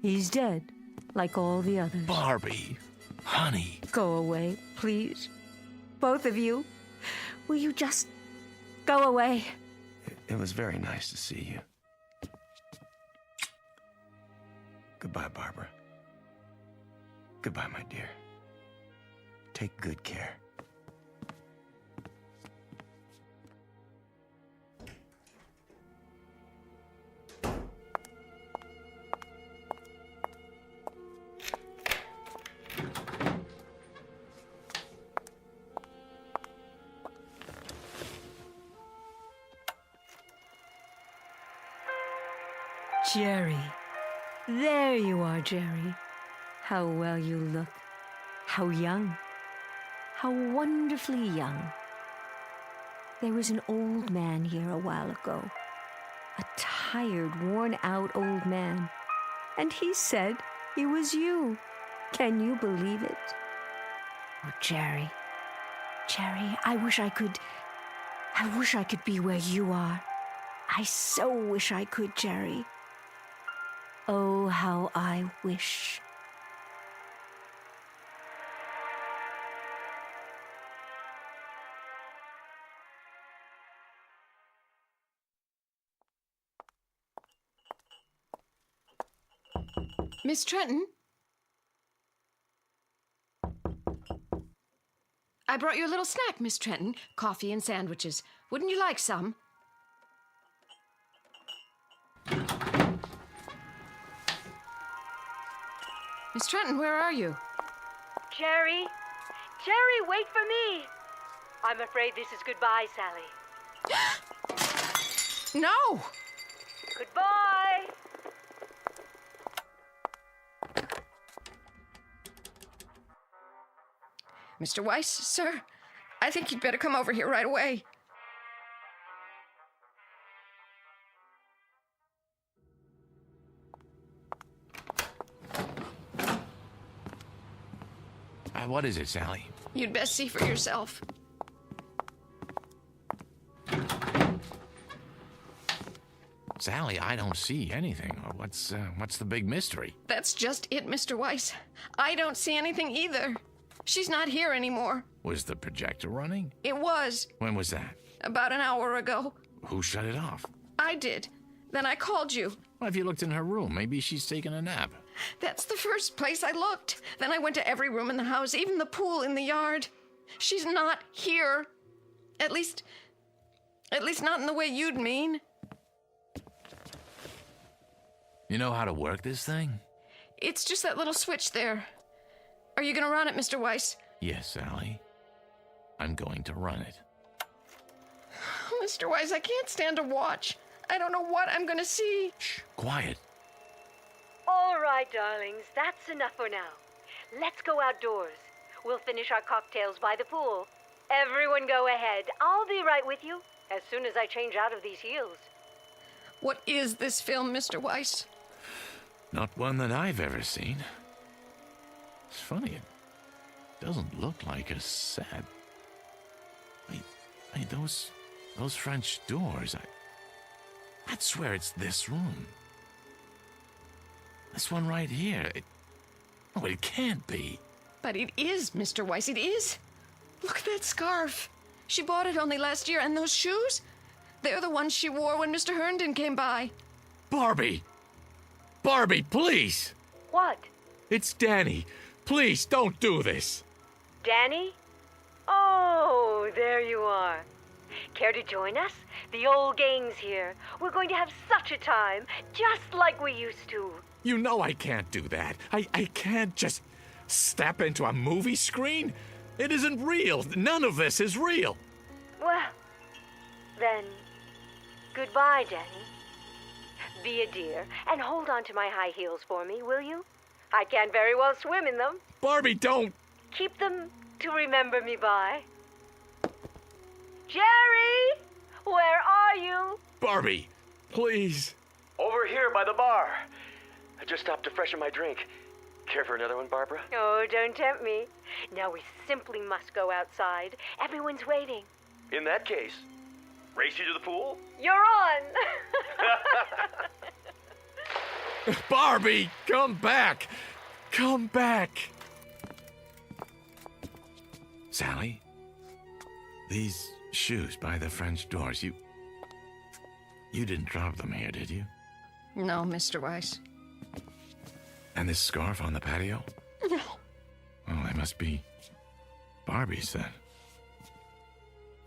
He's dead, like all the others. Barbie, honey. Go away, please. Both of you. Will you just go away? It was very nice to see you. Goodbye, Barbara. Goodbye, my dear. Take good care. Jerry. There you are, Jerry. How well you look. How young. How wonderfully young. There was an old man here a while ago. A tired, worn-out old man. And he said he was you. Can you believe it? Oh, Jerry. Jerry, I wish I could be where you are. I so wish I could, Jerry. Oh, how I wish. Miss Trenton? I brought you a little snack, Miss Trenton. Coffee and sandwiches. Wouldn't you like some? Miss Trenton, where are you? Jerry? Jerry, wait for me! I'm afraid this is goodbye, Sally. No! Goodbye! Mr. Weiss, sir, I think you'd better come over here right away. What is it, Sally? You'd best see for yourself. Sally, I don't see anything. What's the big mystery? That's just it, Mr. Weiss. I don't see anything either. She's not here anymore. Was the projector running? It was. When was that? About an hour ago. Who shut it off? I did. Then I called you. Well, if you looked in her room, maybe she's taking a nap. That's the first place I looked. Then I went to every room in the house, even the pool in the yard. She's not here. At least not in the way you'd mean. You know how to work this thing? It's just that little switch there. Are you going to run it, Mr. Weiss? Yes, Sally. I'm going to run it. Mr. Weiss, I can't stand to watch. I don't know what I'm going to see. Shh, quiet. All right, darlings, that's enough for now. Let's go outdoors. We'll finish our cocktails by the pool. Everyone go ahead. I'll be right with you as soon as I change out of these heels. What is this film, Mr. Weiss? Not one that I've ever seen. It's funny, it doesn't look like a set. Wait, those French doors, I'd swear it's this room. This one right here. It can't be. But it is, Mr. Weiss, it is. Look at that scarf. She bought it only last year, and those shoes? They're the ones she wore when Mr. Herndon came by. Barbie! Barbie, please! What? It's Danny. Please, don't do this. Danny? Oh, there you are. Care to join us? The old gang's here. We're going to have such a time, just like we used to. You know I can't do that. I can't just step into a movie screen. It isn't real. None of this is real. Well, then, goodbye, Danny. Be a dear and hold on to my high heels for me, will you? I can't very well swim in them. Barbie, don't. Keep them to remember me by. Jerry! Where are you? Barbie, please. Over here by the bar. I just stopped to freshen my drink. Care for another one, Barbara? Oh, don't tempt me. Now we simply must go outside. Everyone's waiting. In that case, race you to the pool? You're on! Barbie, come back. Come back. Sally, these shoes by the French doors, you didn't drop them here, did you? No, Mr. Weiss. And this scarf on the patio? No. Well, they must be Barbie's then.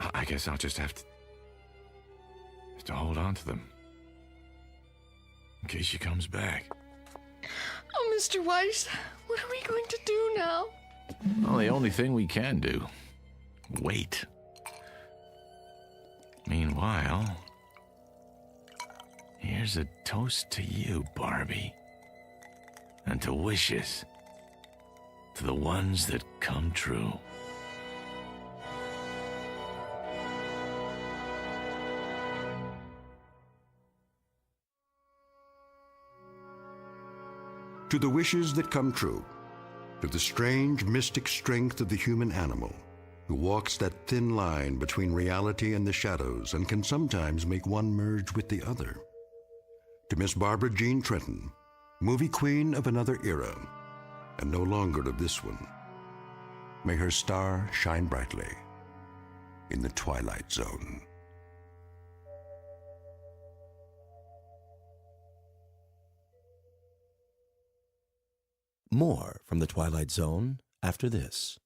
I guess I'll just have to hold on to them. In case she comes back. Oh, Mr. Weiss, what are we going to do now? Well, the only thing we can do. Wait. Meanwhile, here's a toast to you, Barbie. And to wishes. To the ones that come true. To the wishes that come true. To the strange, mystic strength of the human animal, who walks that thin line between reality and the shadows and can sometimes make one merge with the other. To Miss Barbara Jean Trenton, movie queen of another era, and no longer of this one. May her star shine brightly in the Twilight Zone. More from the Twilight Zone after this.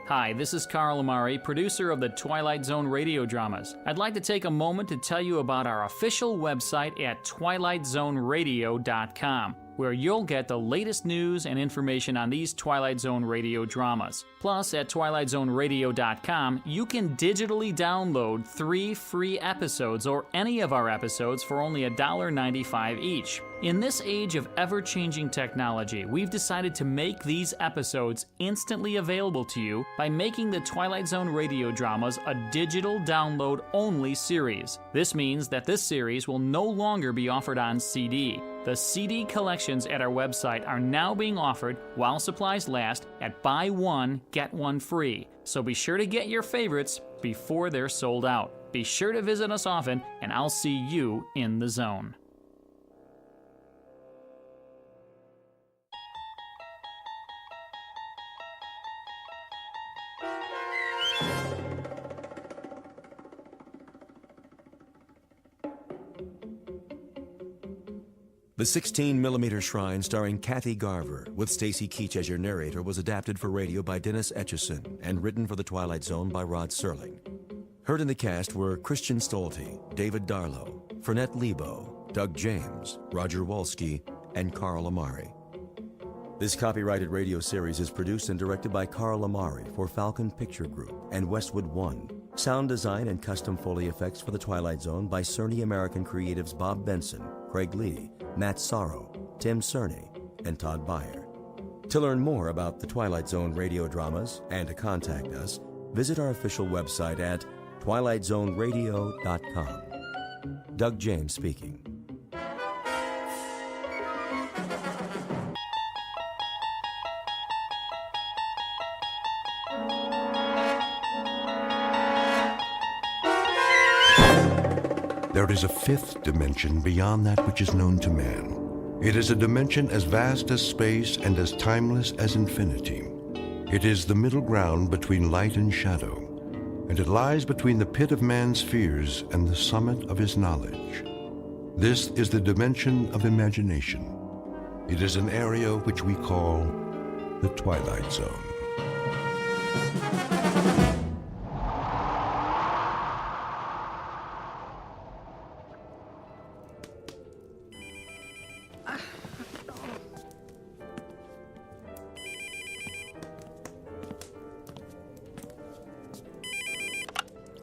Hi, this is Carl Amari, producer of the Twilight Zone radio dramas. I'd like to take a moment to tell you about our official website at twilightzoneradio.com, where you'll get the latest news and information on these Twilight Zone radio dramas. Plus, at twilightzoneradio.com, you can digitally download 3 free episodes or any of our episodes for only $1.95 each. In this age of ever-changing technology, we've decided to make these episodes instantly available to you by making the Twilight Zone radio dramas a digital download-only series. This means that this series will no longer be offered on CD. The CD collections at our website are now being offered while supplies last at buy one, get one free. So be sure to get your favorites before they're sold out. Be sure to visit us often, and I'll see you in the zone. The 16mm Shrine, starring Kathy Garver, with Stacy Keach as your narrator, was adapted for radio by Dennis Etchison and written for The Twilight Zone by Rod Serling. Heard in the cast were Christian Stolte, David Darlow, Fernette Lebo, Doug James, Roger Wolski, and Carl Amari. This copyrighted radio series is produced and directed by Carl Amari for Falcon Picture Group and Westwood One. Sound design and custom Foley effects for The Twilight Zone by Cerny American creatives Bob Benson, Craig Lee, Matt Sorrow, Tim Cerny, and Todd Beyer. To learn more about the Twilight Zone radio dramas and to contact us, visit our official website at twilightzoneradio.com. Doug James speaking. There is a fifth dimension beyond that which is known to man. It is a dimension as vast as space and as timeless as infinity. It is the middle ground between light and shadow, and it lies between the pit of man's fears and the summit of his knowledge. This is the dimension of imagination. It is an area which we call the Twilight Zone.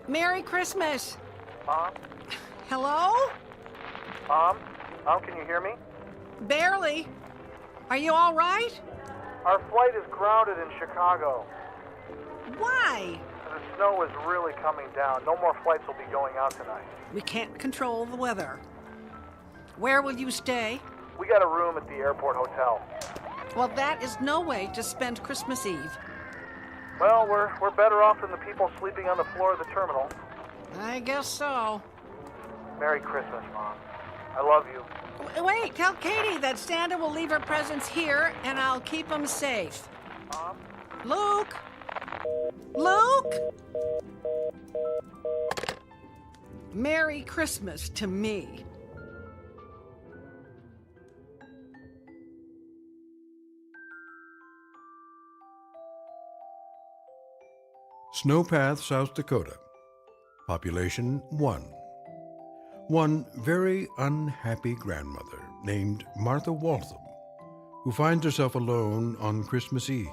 Merry Christmas! Mom? Hello? Mom, can you hear me? Barely. Are you all right? Our flight is grounded in Chicago. Why? The snow is really coming down. No more flights will be going out tonight. We can't control the weather. Where will you stay? We got a room at the airport hotel. Well, that is no way to spend Christmas Eve. Well, we're better off than the people sleeping on the floor of the terminal. I guess so. Merry Christmas, Mom. I love you. Wait, tell Katie that Santa will leave her presents here and I'll keep them safe. Mom? Luke? Luke? Merry Christmas to me. Snowpath, South Dakota. Population 1. One very unhappy grandmother named Martha Waltham, who finds herself alone on Christmas Eve,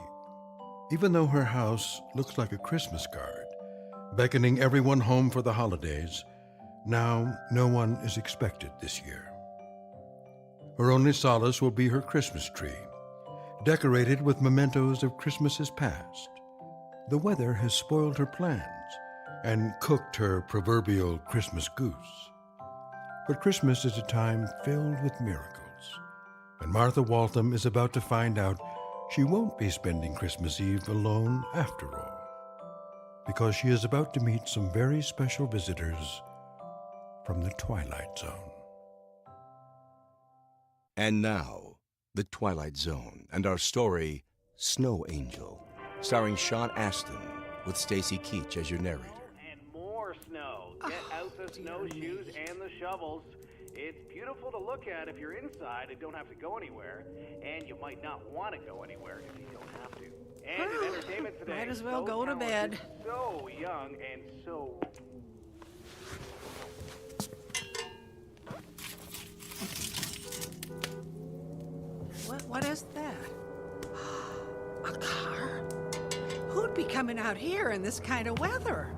even though her house looks like a Christmas card, beckoning everyone home for the holidays. Now no one is expected this year. Her only solace will be her Christmas tree, decorated with mementos of Christmases past. The weather has spoiled her plans and cooked her proverbial Christmas goose. But Christmas is a time filled with miracles, and Martha Waltham is about to find out she won't be spending Christmas Eve alone after all, because she is about to meet some very special visitors from the Twilight Zone. And now, The Twilight Zone and our story, Snow Angel, starring Sean Astin, with Stacy Keach as your narrator. And more snow. Get out the snowshoes and the shovels. It's beautiful to look at if you're inside and don't have to go anywhere. And you might not want to go anywhere if you don't have to. And in entertainment today, Might as well so go to bed. talented, so young and so... What is that? A car? Who'd be coming out here in this kind of weather?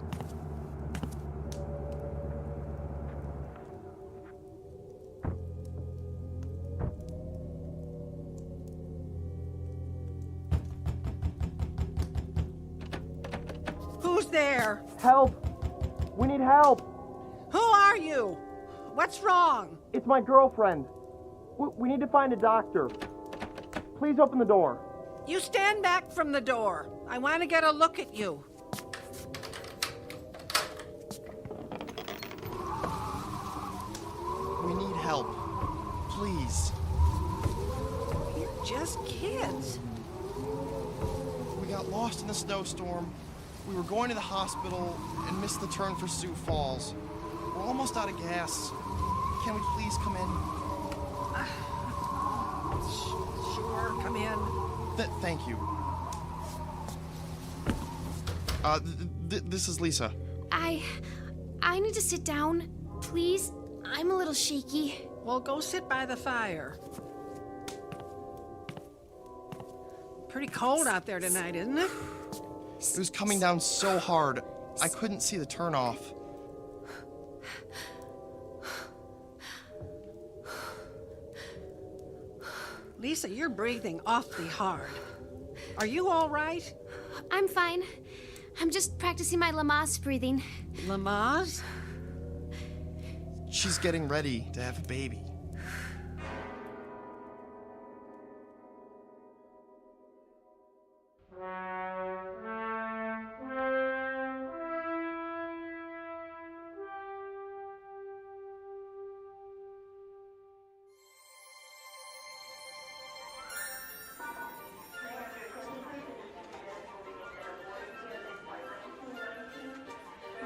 Who's there? Help! We need help! Who are you? What's wrong? It's my girlfriend. We need to find a doctor. Please open the door. You stand back from the door. I want to get a look at you. We need help. Please. You're just kids. We got lost in the snowstorm. We were going to the hospital and missed the turn for Sioux Falls. We're almost out of gas. Can we please come in? Sure, come in. Thank you. This is Lisa. I need to sit down, please. I'm a little shaky. Well, go sit by the fire. Pretty cold out there tonight, isn't it? It was coming down so hard, I couldn't see the turnoff. Lisa, you're breathing awfully hard. Are you all right? I'm fine. I'm just practicing my Lamaze breathing. Lamaze? She's getting ready to have a baby.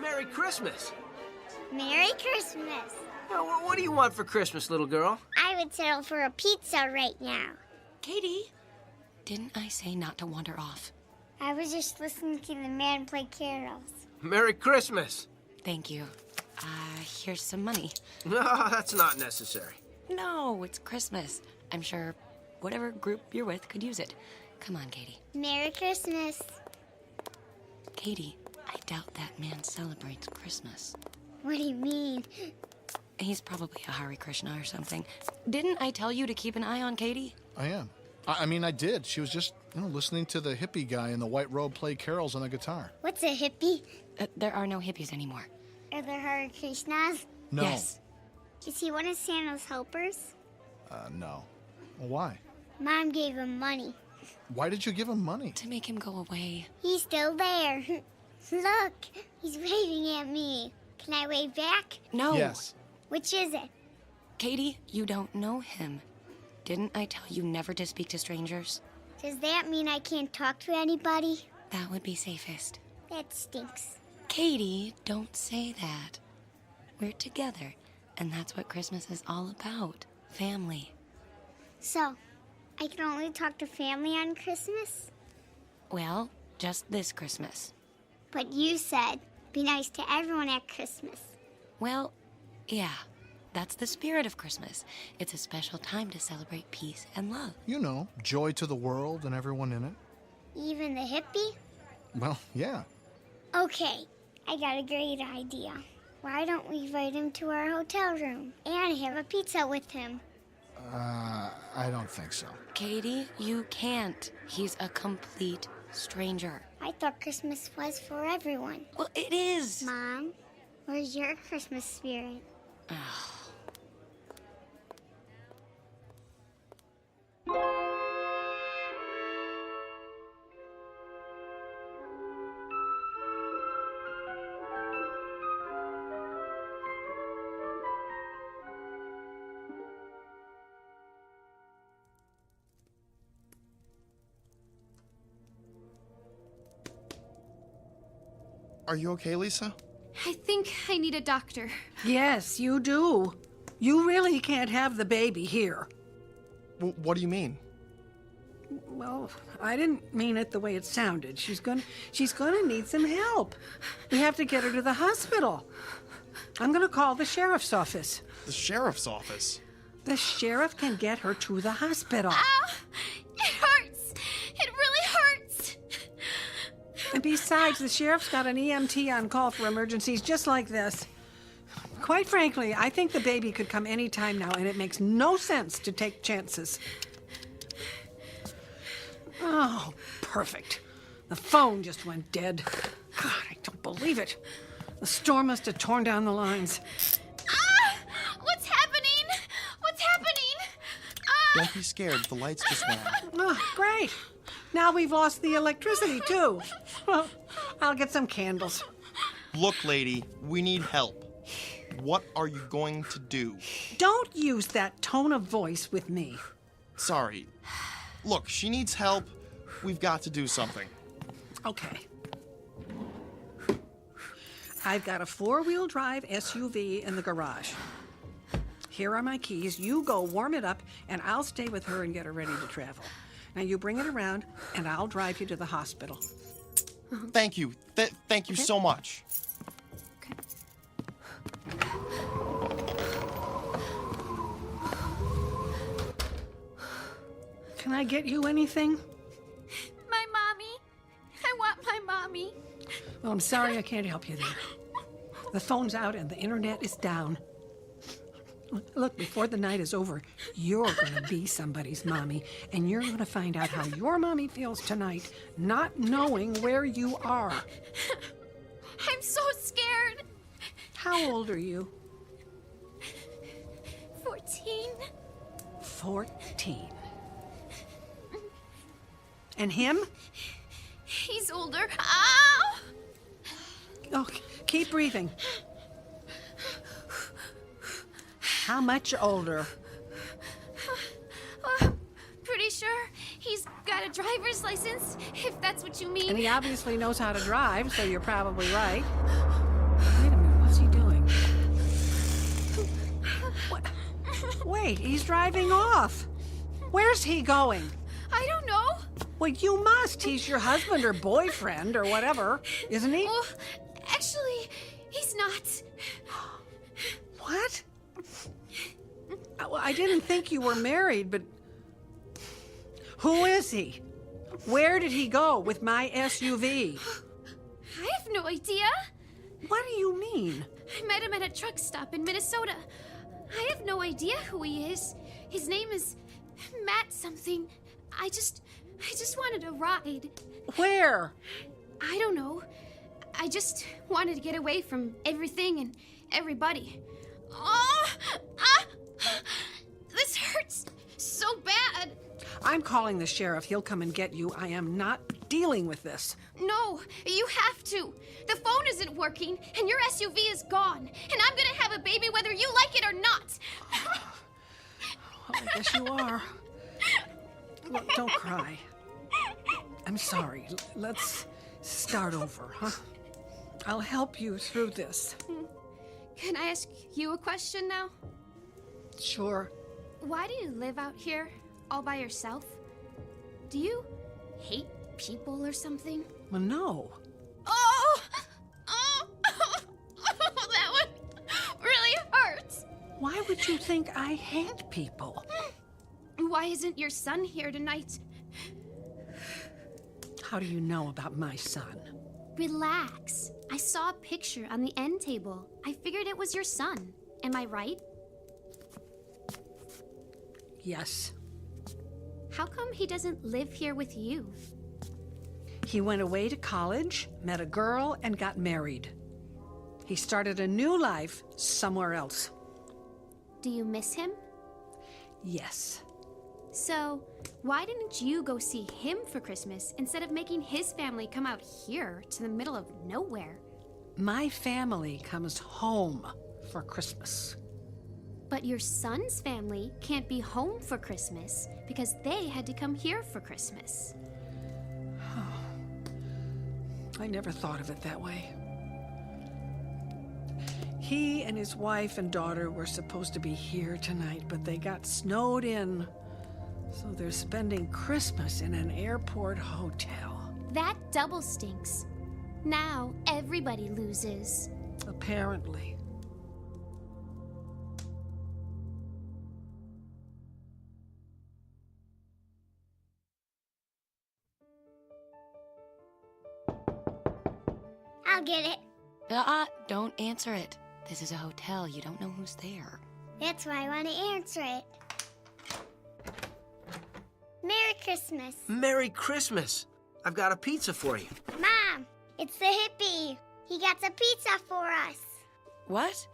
Merry Christmas! Merry Christmas. What do you want for Christmas, little girl? I would settle for a pizza right now. Katie, didn't I say not to wander off? I was just listening to the man play carols. Merry Christmas. Thank you. Here's some money. No, that's not necessary. No, it's Christmas. I'm sure whatever group you're with could use it. Come on, Katie. Merry Christmas. Katie, I doubt that man celebrates Christmas. What do you mean? He's probably a Hare Krishna or something. Didn't I tell you to keep an eye on Katie? I am. I mean, I did. She was just, listening to the hippie guy in the white robe play carols on the guitar. What's a hippie? There are no hippies anymore. Are there Hare Krishnas? No. Yes. Is he one of Santa's helpers? No. Well, why? Mom gave him money. Why did you give him money? To make him go away. He's still there. Look, he's waving at me. Can I wave back? No. Yes. Which is it? Katie, you don't know him. Didn't I tell you never to speak to strangers? Does that mean I can't talk to anybody? That would be safest. That stinks. Katie, don't say that. We're together, and that's what Christmas is all about. Family. So, I can only talk to family on Christmas? Well, just this Christmas. But you said, be nice to everyone at Christmas. Well, yeah. That's the spirit of Christmas. It's a special time to celebrate peace and love. Joy to the world and everyone in it. Even the hippie? Well, yeah. Okay, I got a great idea. Why don't we invite him to our hotel room and have a pizza with him? I don't think so. Katie, you can't. He's a complete stranger. I thought Christmas was for everyone. Well, it is. Mom, where's your Christmas spirit? Are you okay, Lisa? I think I need a doctor. Yes, you do. You really can't have the baby here. What do you mean? Well, I didn't mean it the way it sounded. She's gonna need some help. We have to get her to the hospital. I'm gonna call the sheriff's office. The sheriff's office? The sheriff can get her to the hospital. Ow! It hurts! It really hurts! And besides, the sheriff's got an EMT on call for emergencies just like this. Quite frankly, I think the baby could come any time now, and it makes no sense to take chances. Oh, perfect. The phone just went dead. God, I don't believe it. The storm must have torn down the lines. Ah! What's happening? What's happening? Ah! Don't be scared. The lights just went out. Oh, great. Now we've lost the electricity, too. Well, I'll get some candles. Look, lady, we need help. What are you going to do? Don't use that tone of voice with me. Sorry. Look, she needs help. We've got to do something. Okay. I've got a 4-wheel drive SUV in the garage. Here are my keys. You go warm it up, and I'll stay with her and get her ready to travel. Now you bring it around, and I'll drive you to the hospital. Thank you. Thank you so much. Can I get you anything? My mommy. I want my mommy. Well, I'm sorry I can't help you there. The phone's out and the internet is down. Look, before the night is over, you're going to be somebody's mommy, and you're going to find out how your mommy feels tonight, not knowing where you are. I'm so scared. How old are you? 14. 14. And him? He's older. Ow! Oh, keep breathing. How much older? Pretty sure he's got a driver's license, if that's what you mean. And he obviously knows how to drive, so you're probably right. Wait a minute, what's he doing? Wait, he's driving off. Where's he going? I don't know. Well, you must. He's your husband or boyfriend or whatever, isn't he? Oh, actually, he's not. What? Well, I didn't think you were married, but... Who is he? Where did he go with my SUV? I have no idea. What do you mean? I met him at a truck stop in Minnesota. I have no idea who he is. His name is Matt something. I just wanted a ride. Where? I don't know. I just wanted to get away from everything and everybody. Oh! Ah! This hurts so bad. I'm calling the sheriff. He'll come and get you. I am not dealing with this. No, you have to. The phone isn't working, and your SUV is gone. And I'm gonna have a baby whether you like it or not. Well, I guess you are. Look, don't cry. I'm sorry. Let's start over, huh? I'll help you through this. Can I ask you a question now? Sure. Why do you live out here all by yourself? Do you hate people or something? Well, no. Oh! Oh! That one really hurts. Why would you think I hate people? Why isn't your son here tonight? How do you know about my son? Relax. I saw a picture on the end table. I figured it was your son. Am I right? Yes. How come he doesn't live here with you? He went away to college, met a girl, and got married. He started a new life somewhere else. Do you miss him? Yes. So, why didn't you go see him for Christmas instead of making his family come out here to the middle of nowhere? My family comes home for Christmas. But your son's family can't be home for Christmas because they had to come here for Christmas. I never thought of it that way. He and his wife and daughter were supposed to be here tonight, but they got snowed in. So they're spending Christmas in an airport hotel. That double stinks. Now everybody loses. Apparently. I'll get it. Don't answer it. This is a hotel. You don't know who's there. That's why I want to answer it. Merry Christmas. Merry Christmas. I've got a pizza for you. Mom, it's the hippie. He got a pizza for us. What?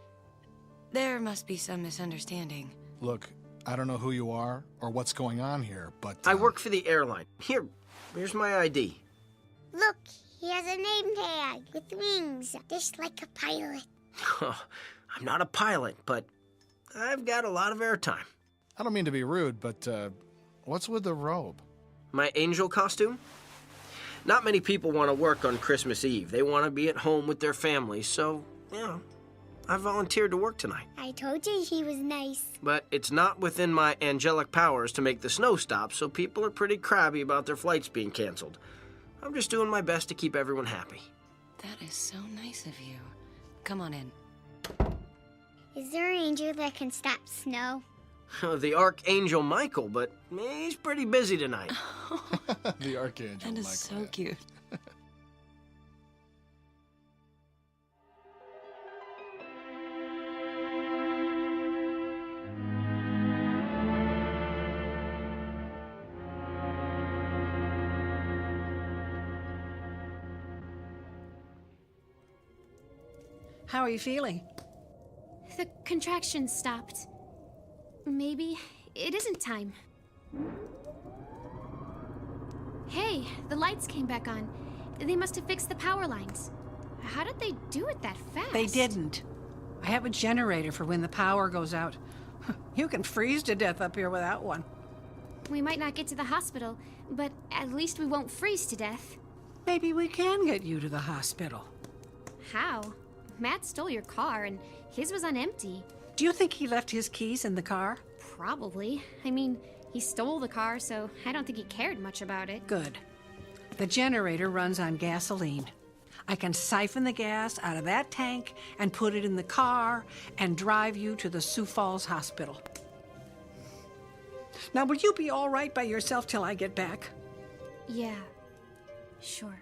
There must be some misunderstanding. Look, I don't know who you are or what's going on here, but... I work for the airline. Here's my ID. Look, he has a name tag with wings, just like a pilot. I'm not a pilot, but I've got a lot of airtime. I don't mean to be rude, but what's with the robe? My angel costume? Not many people want to work on Christmas Eve. They want to be at home with their families, so, I volunteered to work tonight. I told you he was nice. But it's not within my angelic powers to make the snow stop, so people are pretty crabby about their flights being canceled. I'm just doing my best to keep everyone happy. That is so nice of you. Come on in. Is there an angel that can stop snow? The Archangel Michael, but he's pretty busy tonight. The Archangel That is Michael. so cute. How are you feeling? The contraction stopped. Maybe it isn't time. Hey, the lights came back on. They must have fixed the power lines. How did they do it that fast? They didn't. I have a generator for when the power goes out. You can freeze to death up here without one. We might not get to the hospital, but at least we won't freeze to death. Maybe we can get you to the hospital. How? Matt stole your car, and his was on empty. Do you think he left his keys in the car? Probably. I mean, he stole the car, so I don't think he cared much about it. Good. The generator runs on gasoline. I can siphon the gas out of that tank and put it in the car and drive you to the Sioux Falls Hospital. Now, will you be all right by yourself till I get back? Yeah, sure.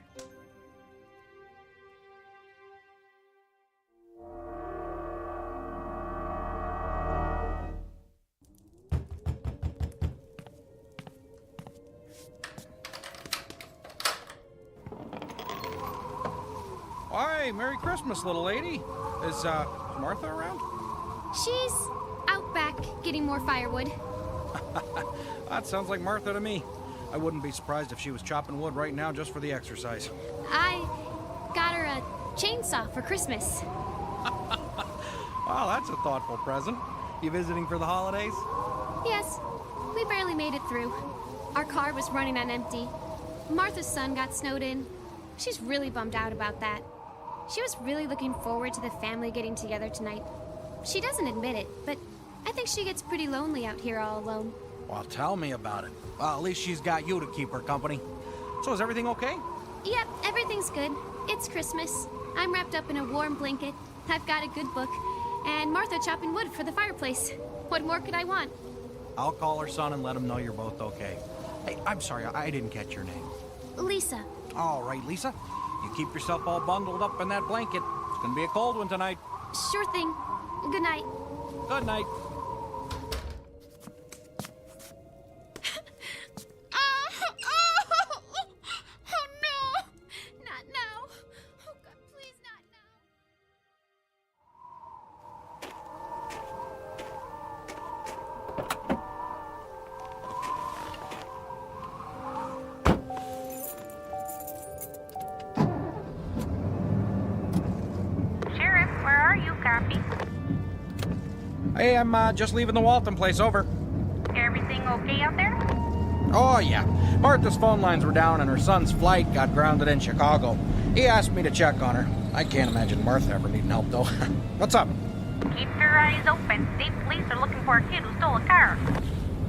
Hi, Merry Christmas, little lady. Is Martha around? She's out back getting more firewood. That sounds like Martha to me. I wouldn't be surprised if she was chopping wood right now just for the exercise. I got her a chainsaw for Christmas. Wow, that's a thoughtful present. You visiting for the holidays? Yes, we barely made it through. Our car was running on empty. Martha's son got snowed in. She's really bummed out about that. She was really looking forward to the family getting together tonight. She doesn't admit it, but I think she gets pretty lonely out here all alone. Well, tell me about it. Well, at least she's got you to keep her company. So is everything okay? Yep, everything's good. It's Christmas. I'm wrapped up in a warm blanket. I've got a good book. And Martha chopping wood for the fireplace. What more could I want? I'll call her son and let him know you're both okay. Hey, I'm sorry, I didn't catch your name. Lisa. All right, Lisa. You keep yourself all bundled up in that blanket. It's gonna be a cold one tonight. Sure thing. Good night. Good night. Hey, I'm just leaving the Walton place, over. Everything okay out there? Oh, yeah. Martha's phone lines were down and her son's flight got grounded in Chicago. He asked me to check on her. I can't imagine Martha ever needing help, though. What's up? Keep your eyes open. State police are looking for a kid who stole a car.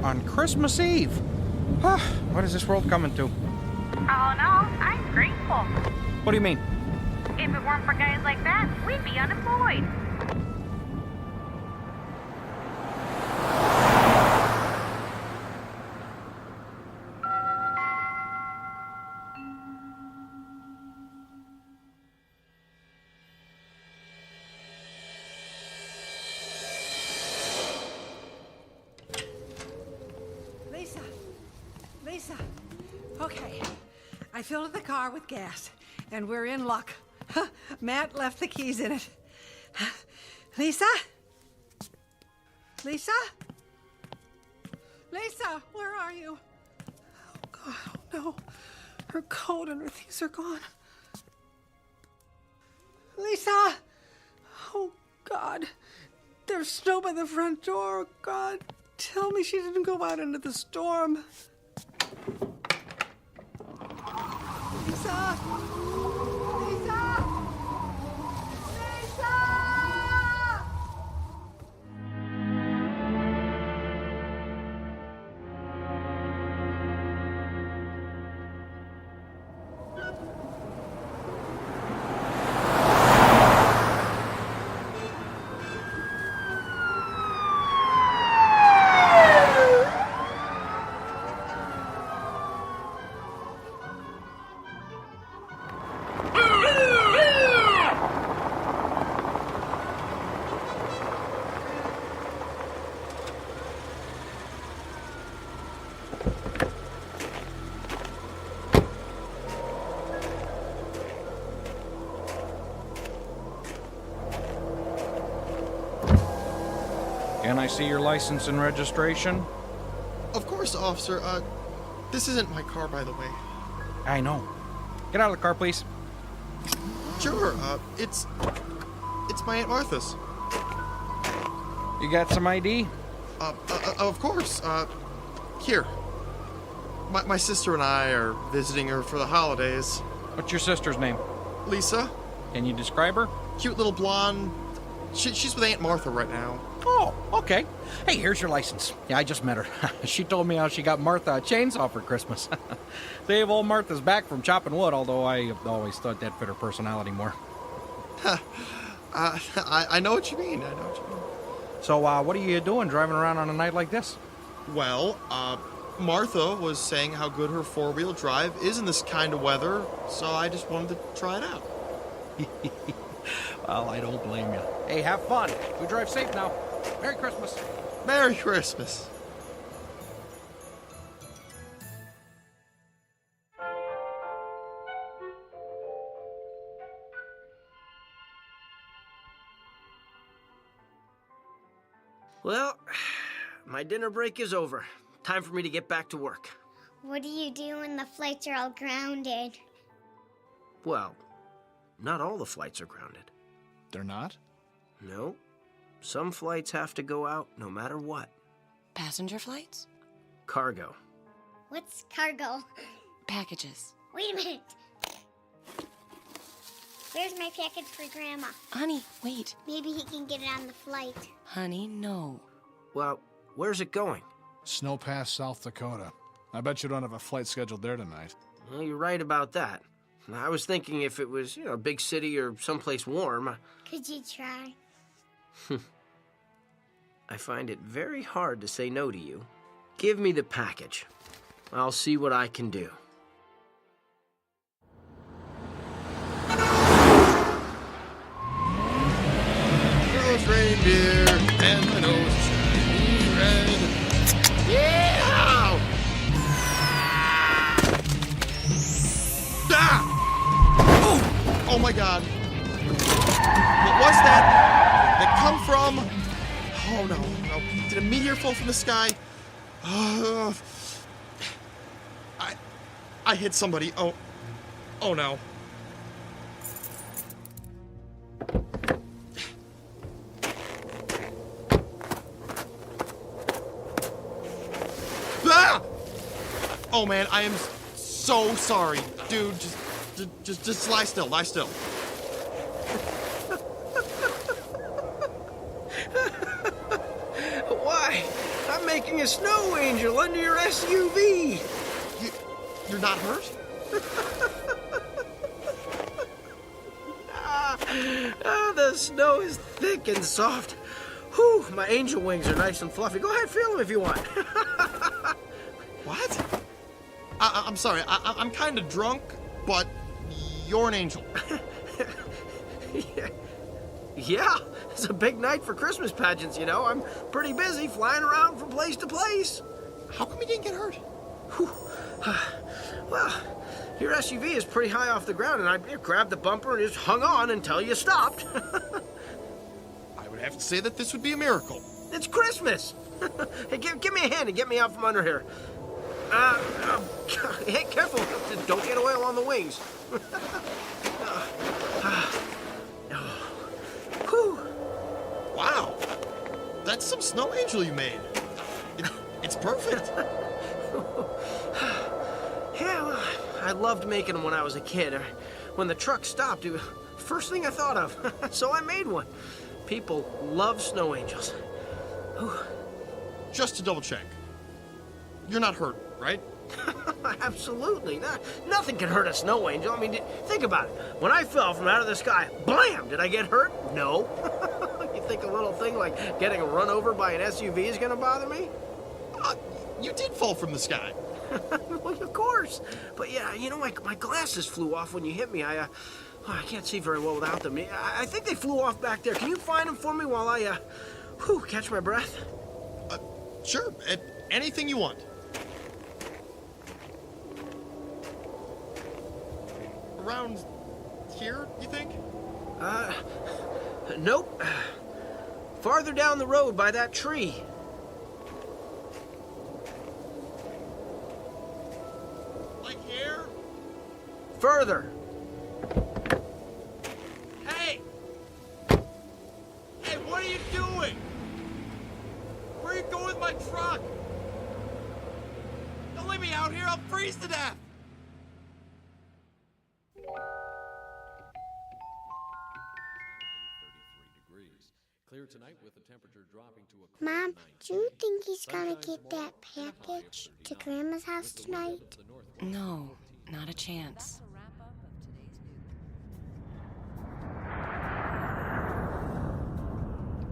On Christmas Eve? What is this world coming to? Oh, no. I'm grateful. What do you mean? If it weren't for guys like that, we'd be unemployed. Lisa. Okay. I filled the car with gas, and we're in luck. Matt left the keys in it. Lisa? Lisa? Lisa, where are you? Oh, God, oh, no. Her coat and her things are gone. Lisa! Oh, God. There's snow by the front door. God, tell me she didn't go out into the storm. Lisa! Lisa! Lisa! Can I see your license and registration? Of course, officer. This isn't my car, by the way. I know. Get out of the car, please. Sure, it's my Aunt Martha's. You got some ID? Of course. Here. My sister and I are visiting her for the holidays. What's your sister's name? Lisa. Can you describe her? Cute little blonde, She's with Aunt Martha right now. Oh, okay. Hey, here's your license. Yeah, I just met her. She told me how she got Martha a chainsaw for Christmas. Save old Martha's back from chopping wood, although I always thought that fit her personality more. I know what you mean. So, what are you doing driving around on a night like this? Well, Martha was saying how good her four-wheel drive is in this kind of weather, so I just wanted to try it out. Well, I don't blame you. Hey, have fun. You drive safe now. Merry Christmas. Merry Christmas. Well, my dinner break is over. Time for me to get back to work. What do you do when the flights are all grounded? Well, not all the flights are grounded. They're not? No. Some flights have to go out no matter what. Passenger flights? Cargo. What's cargo? Packages. Wait a minute. Where's my package for Grandma? Honey, wait. Maybe he can get it on the flight. Honey, no. Well, where's it going? Snow Pass, South Dakota. I bet you don't have a flight scheduled there tonight. Well, you're right about that. I was thinking if it was, a big city or someplace warm. Could you try? I find it very hard to say no to you. Give me the package. I'll see what I can do. Those reindeer and the nose shiny red. Yeah! Ah! Oh my God! What was that? That come from? Oh no! Did a meteor fall from the sky? I hit somebody. Oh no! Ah! Oh man, I am so sorry, dude. Just lie still. Lie still. Why? I'm making a snow angel under your SUV. You're not hurt? The snow is thick and soft. Whew, my angel wings are nice and fluffy. Go ahead, feel them if you want. What? I'm sorry. I'm kind of drunk, but you're an angel. Yeah, it's a big night for Christmas pageants, I'm pretty busy flying around from place to place. How come you didn't get hurt? Well, your SUV is pretty high off the ground, and I grabbed the bumper and just hung on until you stopped. I would have to say that this would be a miracle. It's Christmas. Hey, give me a hand and get me out from under here. Hey, careful. Don't get oil on the wings. Wow. That's some snow angel you made. It's perfect. Yeah, well, I loved making them when I was a kid. When the truck stopped, it was the first thing I thought of. So I made one. People love snow angels. Just to double check. You're not hurt, right? Absolutely. Nothing can hurt a snow angel. I mean, think about it. When I fell from out of the sky, blam! Did I get hurt? No. You think a little thing like getting run over by an SUV is going to bother me? You did fall from the sky. Well, of course. But yeah, my glasses flew off when you hit me. I can't see very well without them. I think they flew off back there. Can you find them for me while I, catch my breath? Sure. Anything you want. Around here, you think? Nope. Farther down the road by that tree. Like here? Further. Hey! Hey, what are you doing? Where are you going with my truck? Don't leave me out here, I'll freeze to death! Mom, do you think he's gonna get that package to Grandma's house tonight? No, not a chance.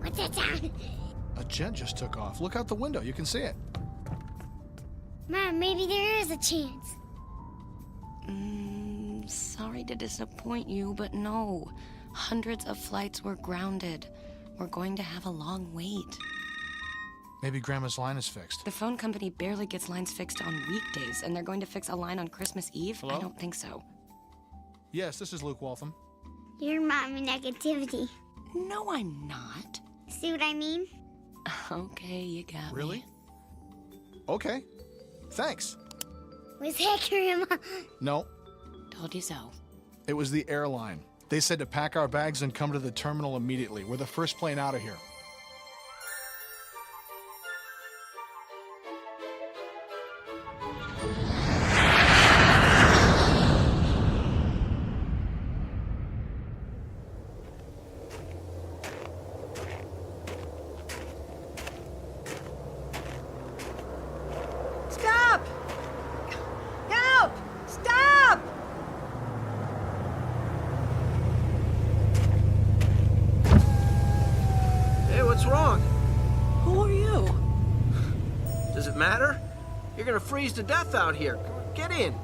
What's that sound? A jet just took off. Look out the window. You can see it. Mom, maybe there is a chance. Sorry to disappoint you, but no. Hundreds of flights were grounded. We're going to have a long wait. Maybe Grandma's line is fixed. The phone company barely gets lines fixed on weekdays, and they're going to fix a line on Christmas Eve? Hello? I don't think so. Yes, this is Luke Waltham. You're Mommy Negativity. No, I'm not. See what I mean? Okay, you got Really? me. Okay. Thanks. Was that Grandma? No, Told you so. it was the airline. They said to pack our bags and come to the terminal immediately. We're the first plane out of here. Stop! Help! Stop! Hey, what's wrong? Who are you? Does it matter? You're gonna freeze to death out here. Come on, get in.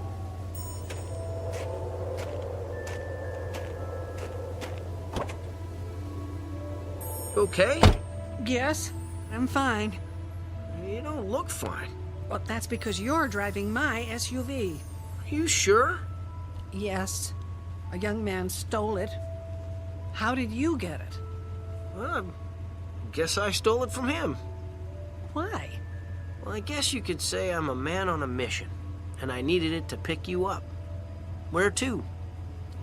Okay? Yes, I'm fine. You don't look fine. Well, that's because you're driving my SUV. Are you sure? Yes. A young man stole it. How did you get it? Well, I guess I stole it from him. Why? Well, I guess you could say I'm a man on a mission, and I needed it to pick you up. Where to?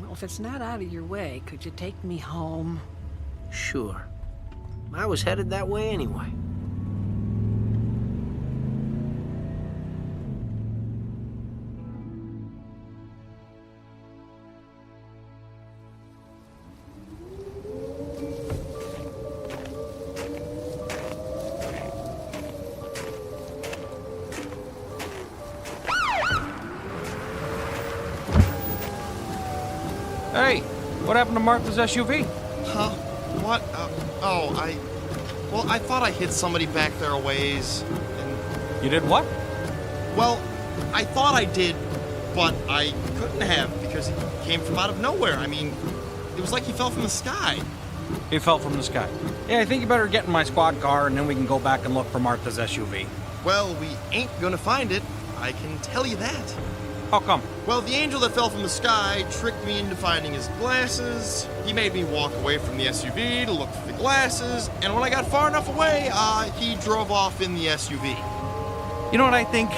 Well, if it's not out of your way, could you take me home? Sure. I was headed that way anyway. Hey, what happened to Martha's SUV? Huh? What? Well, I thought I hit somebody back there a ways, and... You did what? Well, I thought I did, but I couldn't have, because he came from out of nowhere. I mean, it was like he fell from the sky. He fell from the sky. Yeah, I think you better get in my squad car, and then we can go back and look for Martha's SUV. Well, we ain't gonna find it. I can tell you that. How come? Well, the angel that fell from the sky tricked me into finding his glasses. He made me walk away from the SUV to look for the glasses, and when I got far enough away, he drove off in the SUV. You know what I think?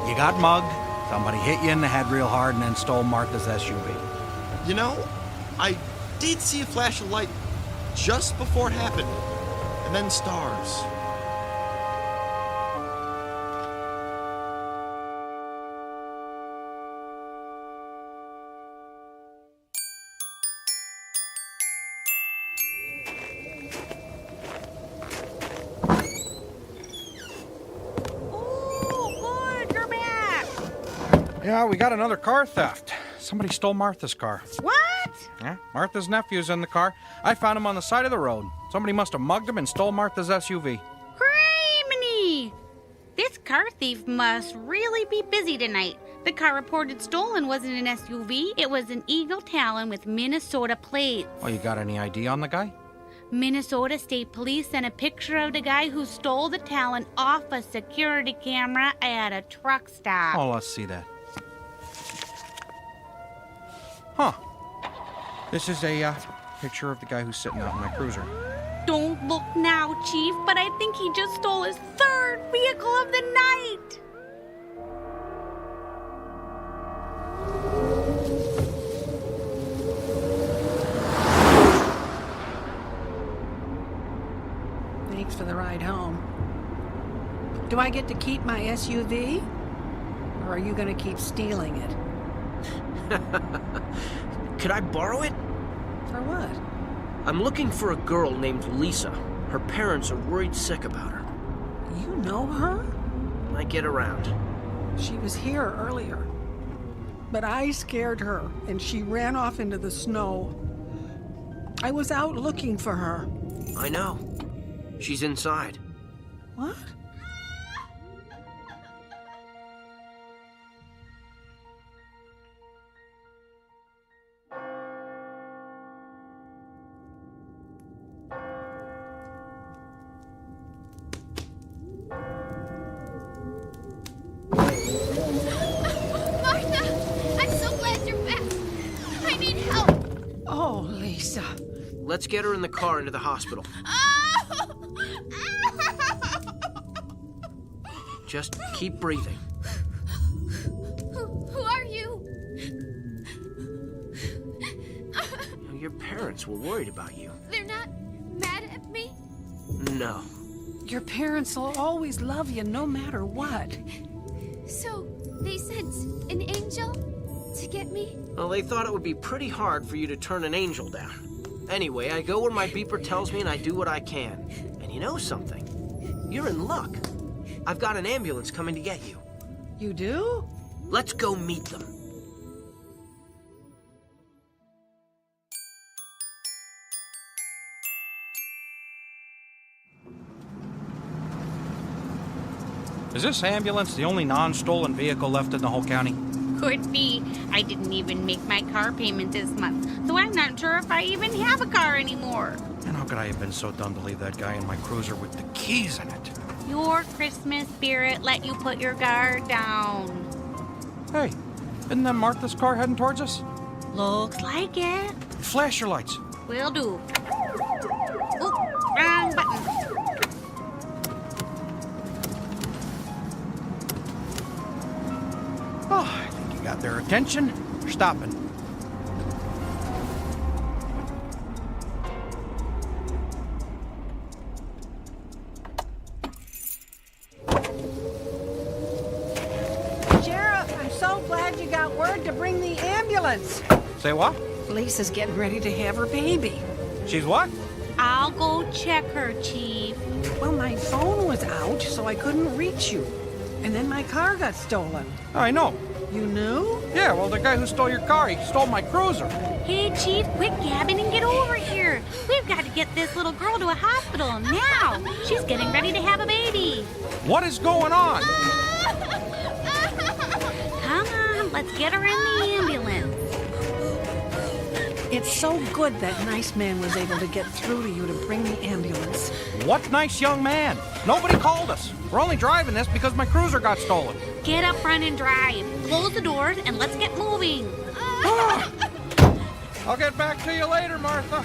You got mugged, somebody hit you in the head real hard, and then stole Martha's SUV. You know, I did see a flash of light just before it happened, and then stars. Yeah, we got another car theft. Somebody stole Martha's car. What? Yeah, Martha's nephew's in the car. I found him on the side of the road. Somebody must have mugged him and stole Martha's SUV. Criminy! This car thief must really be busy tonight. The car reported stolen wasn't an SUV. It was an Eagle Talon with Minnesota plates. Oh, you got any ID on the guy? Minnesota State Police sent a picture of the guy who stole the Talon off a security camera at a truck stop. Oh, let's see that. Huh. This is a picture of the guy who's sitting out in my cruiser. Don't look now, Chief, but I think he just stole his third vehicle of the night. Thanks for the ride home. Do I get to keep my SUV? Or are you going to keep stealing it? Could I borrow it? For what? I'm looking for a girl named Lisa. Her parents are worried sick about her. You know her? I get around. She was here earlier. But I scared her, and she ran off into the snow. I was out looking for her. I know. She's inside. What? Let's get her in the car into the hospital. Just keep breathing. Who are you? Your parents were worried about you. They're not mad at me? No. Your parents will always love you no matter what. So, they sent an angel to get me? Well, they thought it would be pretty hard for you to turn an angel down. Anyway, I go where my beeper tells me and I do what I can. And you know something? You're in luck. I've got an ambulance coming to get you. You do? Let's go meet them. Is this ambulance the only non-stolen vehicle left in the whole county? Could be. I didn't even make my car payment this month, so I'm not sure if I even have a car anymore. And how could I have been so dumb to leave that guy in my cruiser with the keys in it? Your Christmas spirit let you put your guard down. Hey, isn't that Martha's car heading towards us? Looks like it. Flash your lights. Will do. Oop, wrong button. Oh, I think you got their attention. They're stopping. Sheriff, I'm so glad you got word to bring the ambulance. Say what? Lisa's getting ready to have her baby. She's what? I'll go check her, Chief. Well, my phone was out, so I couldn't reach you. And then my car got stolen. I know. You knew? Yeah, well, the guy who stole your car, he stole my cruiser. Hey, Chief, quit gabbing and get over here. We've got to get this little girl to a hospital now. She's getting ready to have a baby. What is going on? Come on, let's get her in the ambulance. It's so good that nice man was able to get through to you to bring the ambulance. What nice young man? Nobody called us. We're only driving this because my cruiser got stolen. Get up front and drive. Close the doors and let's get moving. I'll get back to you later, Martha.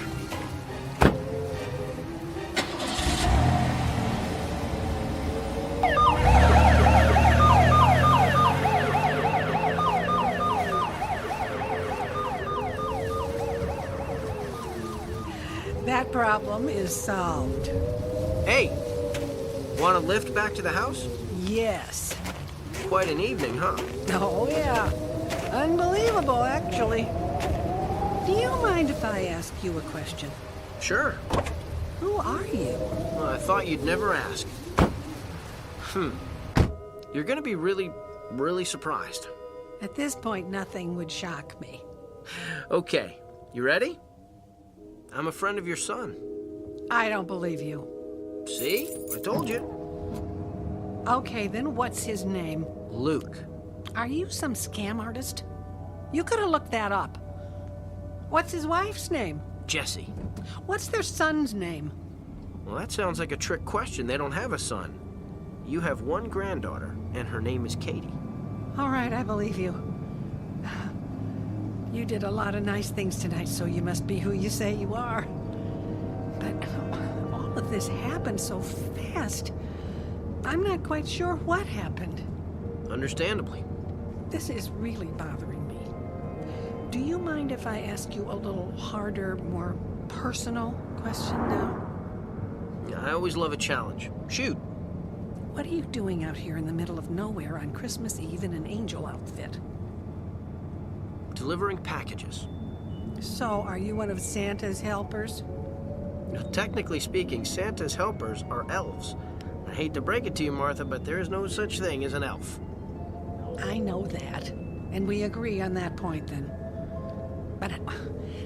That problem is solved. Hey, want a lift back to the house? Yes. Quite an evening, huh? Oh, yeah. Unbelievable, actually. Do you mind if I ask you a question? Sure. Who are you? Well, I thought you'd never ask. You're gonna be really, really surprised. At this point, nothing would shock me. Okay, you ready? I'm a friend of your son. I don't believe you. See? I told you. Okay, then what's his name? Luke. Are you some scam artist? You could have looked that up. What's his wife's name? Jesse. What's their son's name? Well, that sounds like a trick question. They don't have a son. You have one granddaughter, and her name is Katie. All right, I believe you. You did a lot of nice things tonight, so you must be who you say you are. But all of this happened so fast. I'm not quite sure what happened. Understandably. This is really bothering me. Do you mind if I ask you a little harder, more personal question now? I always love a challenge. Shoot. What are you doing out here in the middle of nowhere on Christmas Eve in an angel outfit? Delivering packages. So, are you one of Santa's helpers? Now, technically speaking, Santa's helpers are elves. I hate to break it to you, Martha, but there is no such thing as an elf. I know that, and we agree on that point then. But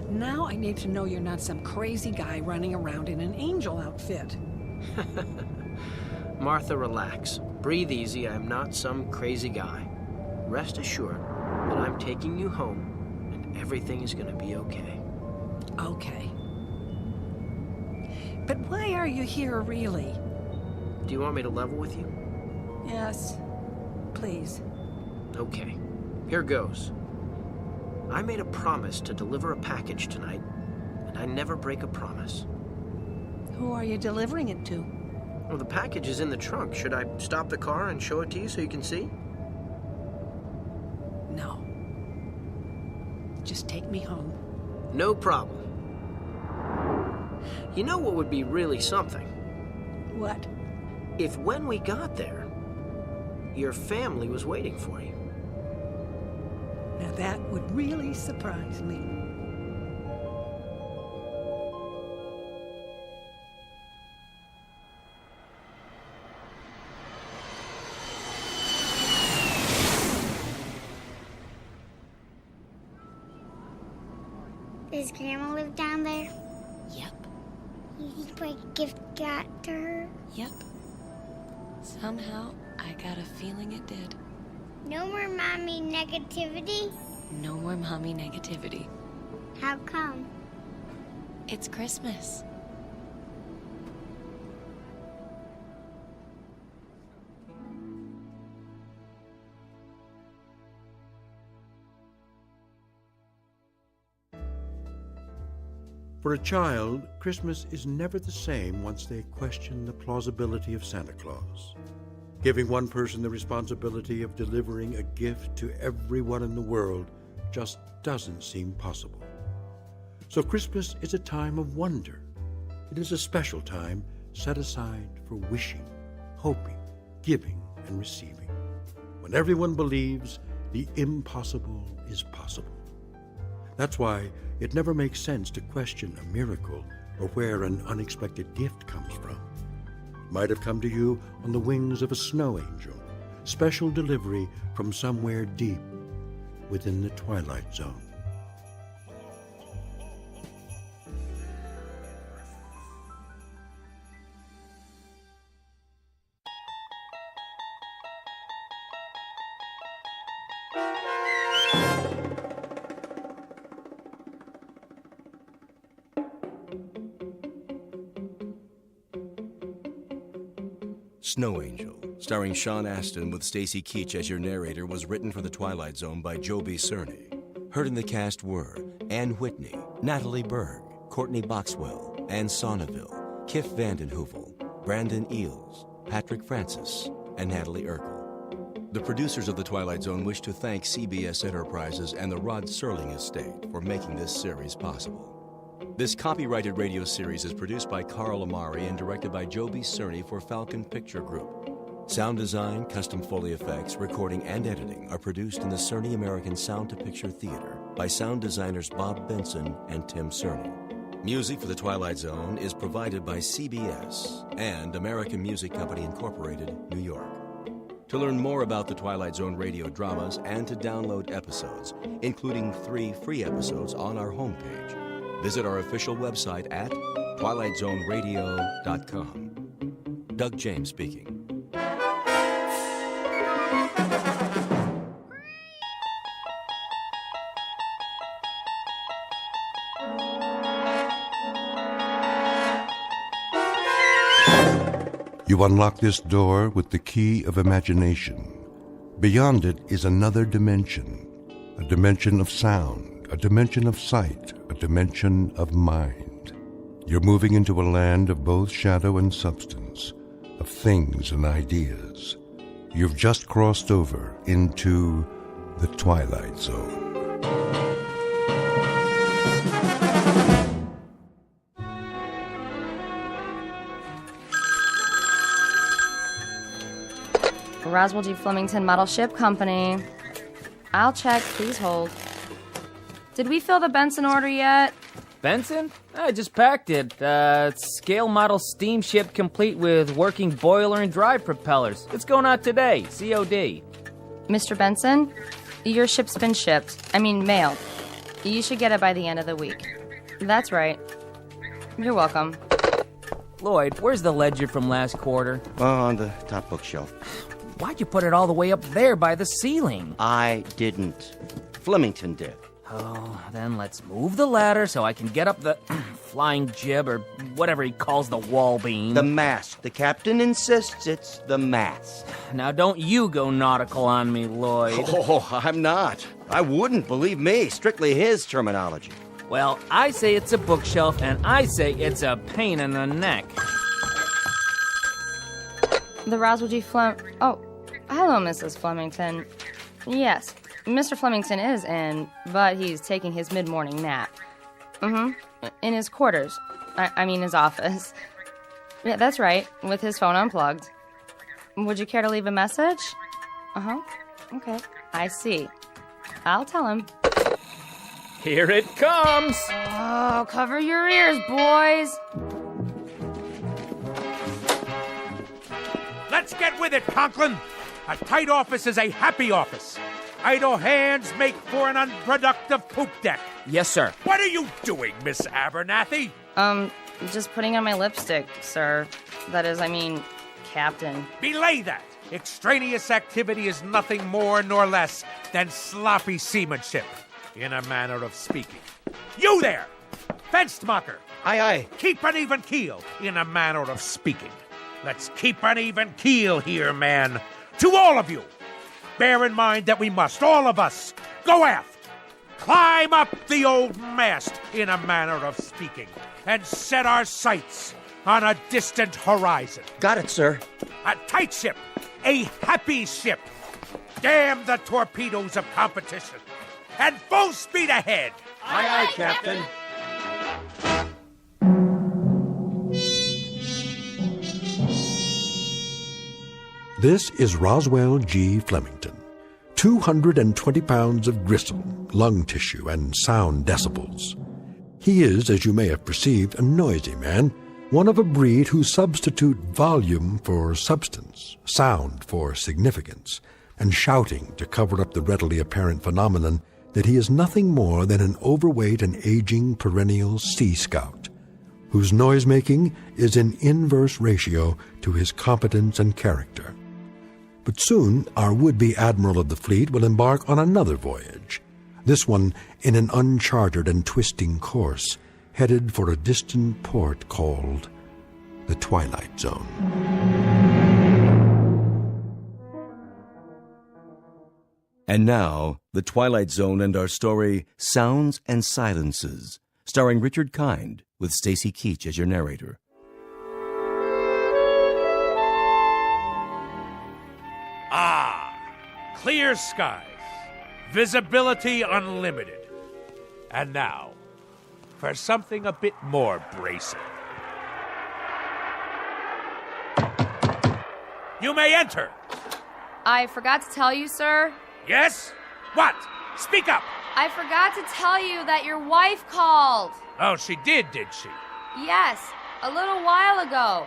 now I need to know you're not some crazy guy running around in an angel outfit. Martha, relax. Breathe easy. I'm not some crazy guy. Rest assured that I'm taking you home, and everything is going to be okay. Okay. But why are you here, really? Do you want me to level with you? Yes, please. Okay, here goes. I made a promise to deliver a package tonight, and I never break a promise. Who are you delivering it to? Well, the package is in the trunk. Should I stop the car and show it to you so you can see? No. Just take me home. No problem. You know what would be really something? What? If when we got there, your family was waiting for you. Now that would really surprise me. Does Grandma live down there? Yep. You think my gift got to her? Yep. Somehow, I got a feeling it did. No more mommy negativity? No more mommy negativity. How come? It's Christmas. For a child, Christmas is never the same once they question the plausibility of Santa Claus. Giving one person the responsibility of delivering a gift to everyone in the world just doesn't seem possible. So Christmas is a time of wonder. It is a special time set aside for wishing, hoping, giving, and receiving, when everyone believes the impossible is possible. That's why it never makes sense to question a miracle or where an unexpected gift comes from. It might have come to you on the wings of a snow angel, special delivery from somewhere deep within the Twilight Zone. Snow Angel, starring Sean Astin with Stacy Keach as your narrator, was written for The Twilight Zone by Joe B. Cerny. Heard in the cast were Ann Whitney, Natalie Berg, Courtney Boxwell, Ann Sonneville, Kif Vandenhoevel, Brandon Eels, Patrick Francis, and Natalie Urkel. The producers of The Twilight Zone wish to thank CBS Enterprises and the Rod Serling Estate for making this series possible. This copyrighted radio series is produced by Carl Amari and directed by Joe B. Cerny for Falcon Picture Group. Sound design, custom Foley effects, recording, and editing are produced in the Cerny American Sound to Picture Theater by sound designers Bob Benson and Tim Cerny. Music for The Twilight Zone is provided by CBS and American Music Company Incorporated, New York. To learn more about the Twilight Zone radio dramas and to download episodes, including 3 free episodes on our homepage, visit our official website at twilightzoneradio.com. Doug James speaking. You unlock this door with the key of imagination. Beyond it is another dimension, a dimension of sound, a dimension of sight, a dimension of mind. You're moving into a land of both shadow and substance, of things and ideas. You've just crossed over into the Twilight Zone. Roswell G. Flemington Model Ship Company. I'll check. Please hold. Did we fill the Benson order yet? Benson? I just packed it. Scale model steamship complete with working boiler and drive propellers. It's going out today, COD. Mr. Benson, your ship's been mailed. You should get it by the end of the week. That's right. You're welcome. Lloyd, where's the ledger from last quarter? On the top bookshelf. Why'd you put it all the way up there by the ceiling? I didn't. Flemington did. Oh, then let's move the ladder so I can get up the flying jib or whatever he calls the wall beam. The mast. The captain insists it's the mast. Now don't you go nautical on me, Lloyd. Oh, I'm not. I wouldn't, believe me. Strictly his terminology. Well, I say it's a bookshelf, and I say it's a pain in the neck. The Roswell G. Oh, hello, Mrs. Flemington. Yes, Mr. Flemington is in, but he's taking his mid-morning nap. In his quarters. I mean his office. Yeah, that's right, with his phone unplugged. Would you care to leave a message? Okay, I see. I'll tell him. Here it comes! Oh, cover your ears, boys! Let's get with it, Conklin! A tight office is a happy office. Idle hands make for an unproductive poop deck. Yes, sir. What are you doing, Miss Abernathy? Just putting on my lipstick, sir. That is, Captain. Belay that! Extraneous activity is nothing more nor less than sloppy seamanship, in a manner of speaking. You there! Fenstmacher! Aye, aye. Keep an even keel, in a manner of speaking. Let's keep an even keel here, man. To all of you, bear in mind that we must, all of us, go aft, climb up the old mast, in a manner of speaking, and set our sights on a distant horizon. Got it, sir. A tight ship, a happy ship. Damn the torpedoes of competition. And full speed ahead. Aye, aye, Captain. This is Roswell G. Flemington. 220 pounds of gristle, lung tissue, and sound decibels. He is, as you may have perceived, a noisy man, one of a breed who substitute volume for substance, sound for significance, and shouting to cover up the readily apparent phenomenon that he is nothing more than an overweight and aging perennial sea scout, whose noise-making is in inverse ratio to his competence and character. But soon our would-be admiral of the fleet will embark on another voyage, this one in an uncharted and twisting course, headed for a distant port called the Twilight Zone. And now, The Twilight Zone and our story, Sounds and Silences, starring Richard Kind, with Stacy Keach as your narrator. Clear skies, visibility unlimited. And now, for something a bit more bracing. You may enter. I forgot to tell you, sir. Yes? What? Speak up. I forgot to tell you that your wife called. Oh, she did she? Yes, a little while ago.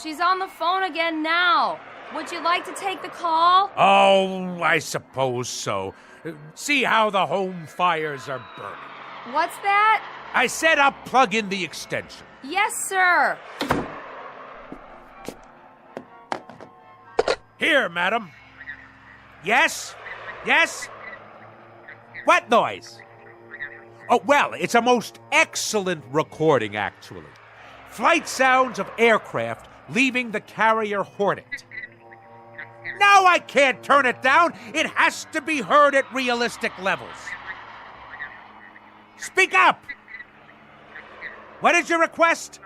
She's on the phone again now. Would you like to take the call? Oh, I suppose so. See how the home fires are burning. What's that? I said I'll plug in the extension. Yes, sir. Here, madam. Yes? Yes? What noise? Oh, well, it's a most excellent recording, actually. Flight sounds of aircraft leaving the carrier Hornet. No, I can't turn it down. It has to be heard at realistic levels. Speak up. What is your request?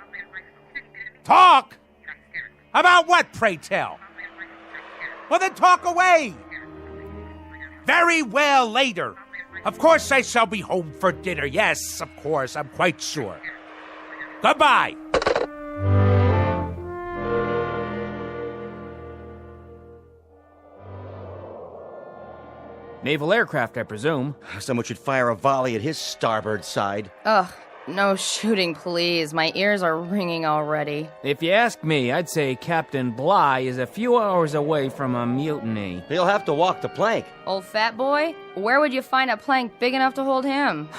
Talk? About what, pray tell? Well, then talk away. Very well, later. Of course I shall be home for dinner. Yes, of course, I'm quite sure. Goodbye. Naval aircraft, I presume. Someone should fire a volley at his starboard side. Ugh, No shooting, please. My ears are ringing already. If you ask me, I'd say Captain Bligh is a few hours away from a mutiny. He'll have to walk the plank. Old fat boy? Where would you find a plank big enough to hold him?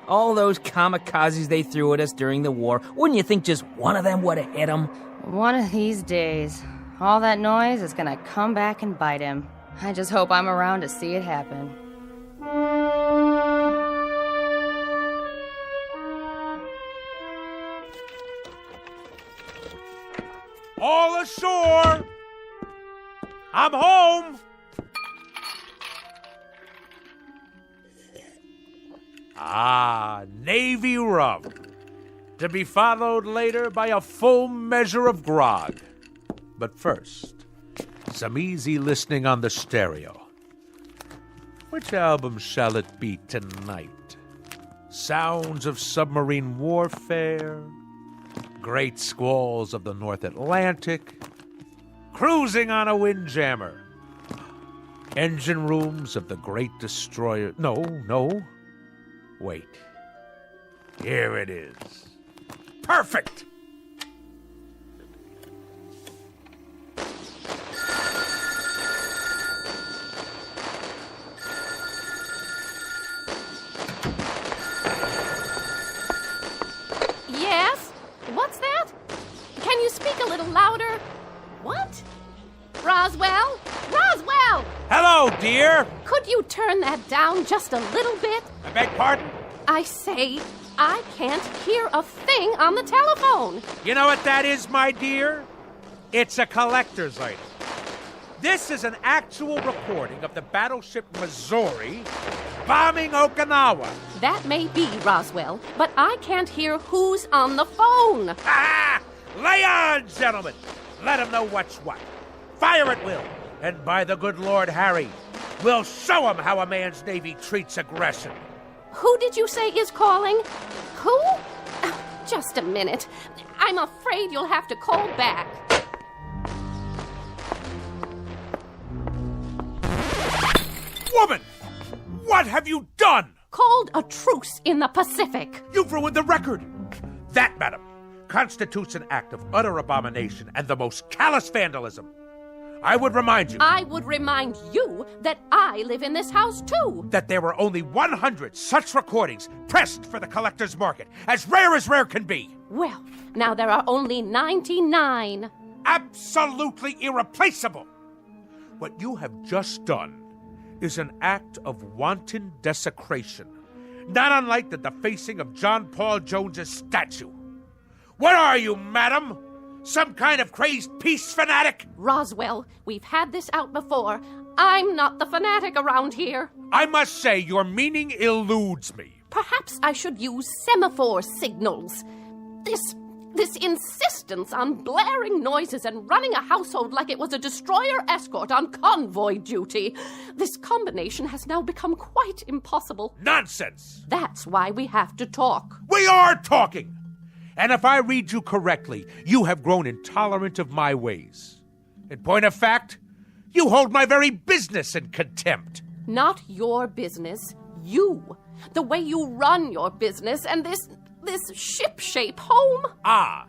All those kamikazes they threw at us during the war, wouldn't you think just one of them would have hit him? One of these days, all that noise is gonna come back and bite him. I just hope I'm around to see it happen. All ashore! I'm home! Ah, Navy rum. To be followed later by a full measure of grog. But first, some easy listening on the stereo. Which album shall it be tonight? Sounds of submarine warfare, great squalls of the North Atlantic, cruising on a windjammer, engine rooms of the great destroyer. No. Wait. Here it is. Perfect! Yes? What's that? Can you speak a little louder? What? Roswell? Roswell! Hello, dear! Could you turn that down just a little bit? I beg pardon? I say, I can't hear a thing on the telephone. You know what that is, my dear? It's a collector's item. This is an actual recording of the battleship Missouri bombing Okinawa. That may be, Roswell, but I can't hear who's on the phone. Ah! Lay on, gentlemen! Let 'em know what's what. Fire at will, and by the good Lord Harry, we'll show 'em how a man's Navy treats aggression. Who did you say is calling? Who? Just a minute. I'm afraid you'll have to call back. Woman! What have you done? Called a truce in the Pacific. You've ruined the record. That, madam, constitutes an act of utter abomination and the most callous vandalism. I would remind you... I would remind you that I live in this house, too. That there were only 100 such recordings pressed for the collector's market, as rare can be. Well, now there are only 99. Absolutely irreplaceable. What you have just done is an act of wanton desecration, not unlike the defacing of John Paul Jones's statue. What are you, madam? Some kind of crazed peace fanatic? Roswell, we've had this out before. I'm not the fanatic around here. I must say, your meaning eludes me. Perhaps I should use semaphore signals. This insistence on blaring noises and running a household like it was a destroyer escort on convoy duty. This combination has now become quite impossible. Nonsense! That's why we have to talk. We are talking! And if I read you correctly, you have grown intolerant of my ways. In point of fact, you hold my very business in contempt. Not your business, you. The way you run your business and this ship-shape home. Ah,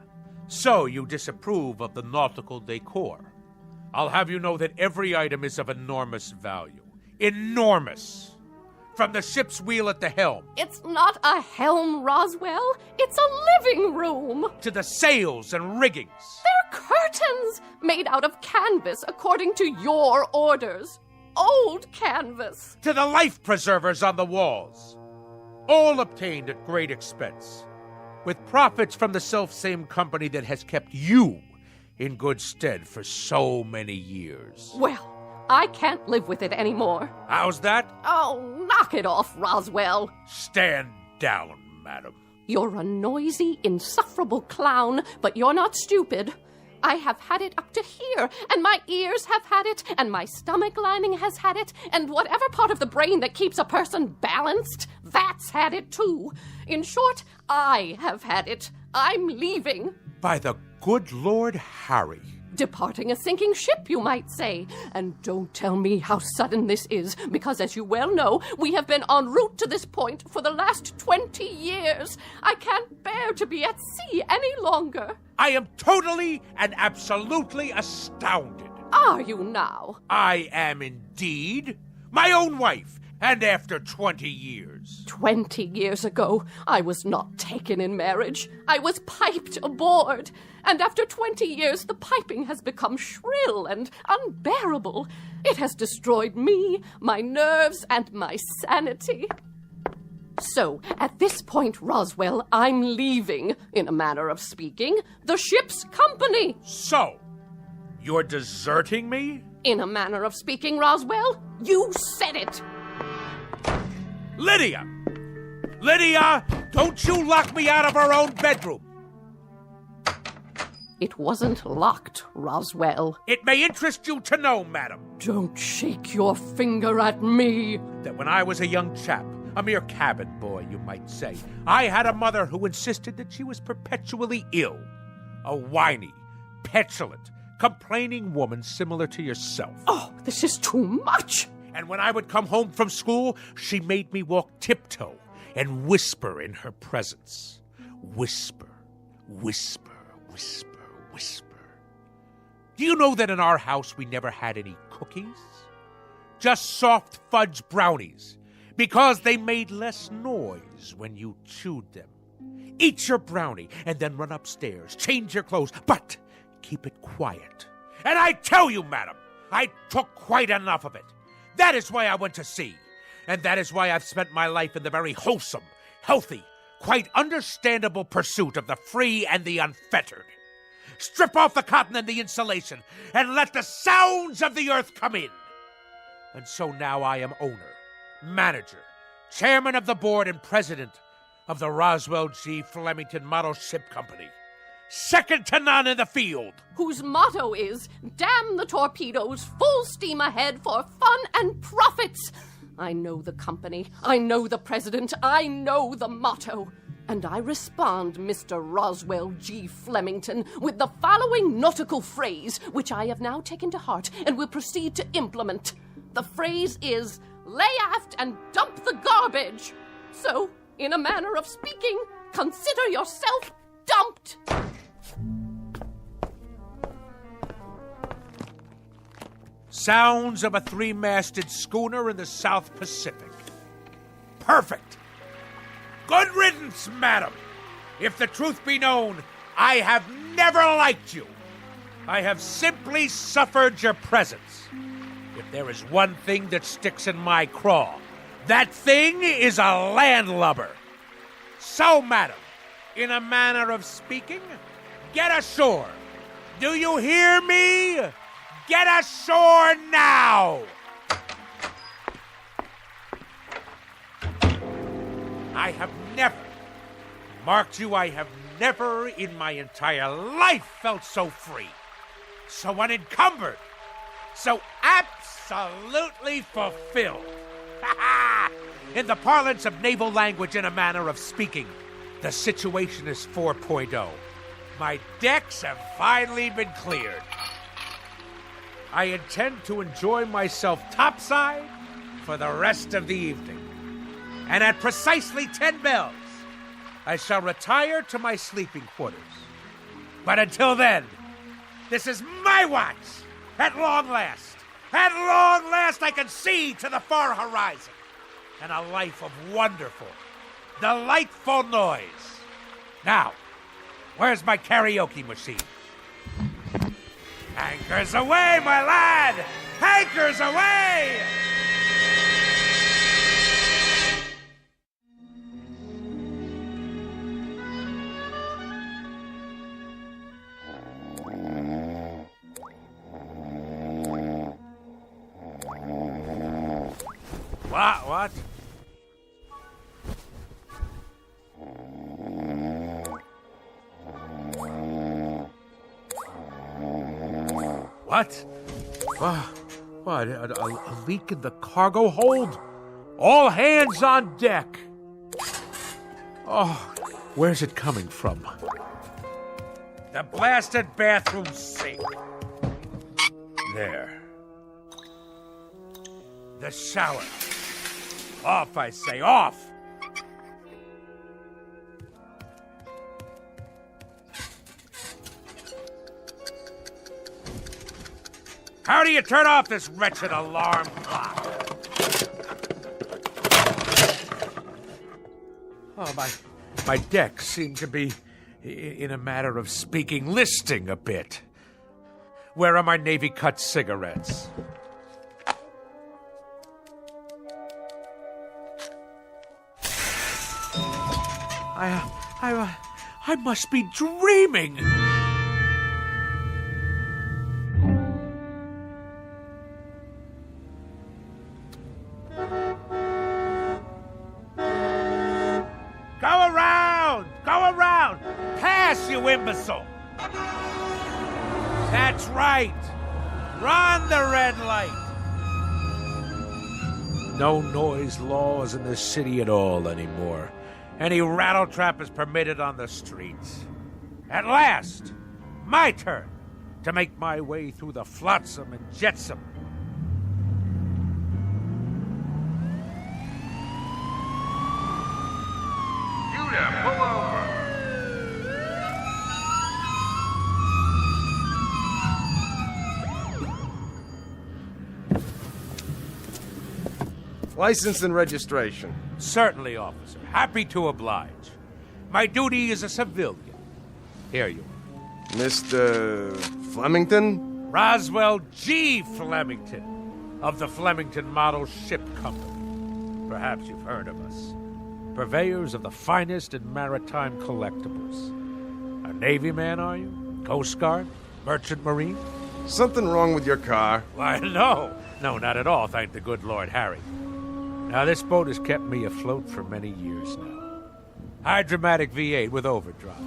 so you disapprove of the nautical decor. I'll have you know that every item is of enormous value. Enormous! From the ship's wheel at the helm. It's not a helm, Roswell. It's a living room. To the sails and riggings. They're curtains made out of canvas according to your orders. Old canvas. To the life preservers on the walls. All obtained at great expense, with profits from the self-same company that has kept you in good stead for so many years. Well, I can't live with it anymore. How's that? Oh, knock it off, Roswell. Stand down, madam. You're a noisy, insufferable clown, but you're not stupid. I have had it up to here, and my ears have had it, and my stomach lining has had it, and whatever part of the brain that keeps a person balanced, that's had it too. In short, I have had it. I'm leaving. By the good Lord Harry, Departing a sinking ship, you might say. And don't tell me how sudden this is, because as you well know, we have been en route to this point for the last 20 years. I can't bear to be at sea any longer. I am totally and absolutely astounded. Are you now? I am indeed. My own wife, and after 20 years. 20 years ago, I was not taken in marriage. I was piped aboard. And after 20 years, the piping has become shrill and unbearable. It has destroyed me, my nerves, and my sanity. So, at this point, Roswell, I'm leaving, in a manner of speaking, the ship's company. So, you're deserting me? In a manner of speaking, Roswell, you said it. Lydia! Lydia, don't you lock me out of our own bedroom! It wasn't locked, Roswell. It may interest you to know, madam. Don't shake your finger at me. That when I was a young chap, a mere cabin boy, you might say, I had a mother who insisted that she was perpetually ill. A whiny, petulant, complaining woman similar to yourself. Oh, this is too much. And when I would come home from school, she made me walk tiptoe and whisper in her presence. Whisper, whisper, whisper, whisper. Do you know that in our house we never had any cookies? Just soft fudge brownies, because they made less noise when you chewed them. Eat your brownie and then run upstairs, change your clothes, but keep it quiet. And I tell you, madam, I took quite enough of it. That is why I went to sea. And that is why I've spent my life in the very wholesome, healthy, quite understandable pursuit of the free and the unfettered. Strip off the cotton and the insulation, and let the sounds of the earth come in. And so now I am owner, manager, chairman of the board, and president of the Roswell G. Flemington Model Ship Company. Second to none in the field. Whose motto is, damn the torpedoes, full steam ahead for fun and profits. I know the company, I know the president, I know the motto. And I respond, Mr. Roswell G. Flemington, with the following nautical phrase, which I have now taken to heart and will proceed to implement. The phrase is, lay aft and dump the garbage. So, in a manner of speaking, consider yourself dumped. Sounds of a three-masted schooner in the South Pacific. Perfect. Good riddance, madam. If the truth be known, I have never liked you. I have simply suffered your presence. If there is one thing that sticks in my craw, that thing is a landlubber. So, madam, in a manner of speaking, get ashore. Do you hear me? Get ashore now! I have never, marked you, I have never in my entire life felt so free, so unencumbered, so absolutely fulfilled. In the parlance of naval language, in a manner of speaking, the situation is 4.0. My decks have finally been cleared. I intend to enjoy myself topside for the rest of the evening. And at precisely 10 bells, I shall retire to my sleeping quarters. But until then, this is my watch. At long last, I can see to the far horizon. And a life of wonderful, delightful noise. Now, where's my karaoke machine? Anchors away, my lad! Anchors away! What? What? What? A leak in the cargo hold? All hands on deck! Oh, where's it coming from? The blasted bathroom sink. There. The shower. Off, I say, off! How do you turn off this wretched alarm clock? Oh, my decks seem to be, in a matter of speaking, listing a bit. Where are my Navy cut cigarettes? I must be dreaming. Go around! Pass, you imbecile! That's right! Run the red light! No noise laws in the city at all anymore. Any rattletrap is permitted on the streets. At last, my turn to make my way through the flotsam and jetsam. Judah, pull over. License and registration. Certainly, officer. Happy to oblige. My duty is a civilian. Here you are. Mr. Flemington? Roswell G. Flemington, of the Flemington Model Ship Company. Perhaps you've heard of us. Purveyors of the finest in maritime collectibles. A Navy man, are you? Coast Guard? Merchant Marine? Something wrong with your car? Why, no. No, not at all, thank the good Lord Harry. Now, this boat has kept me afloat for many years now. Hydromatic V8 with overdrive.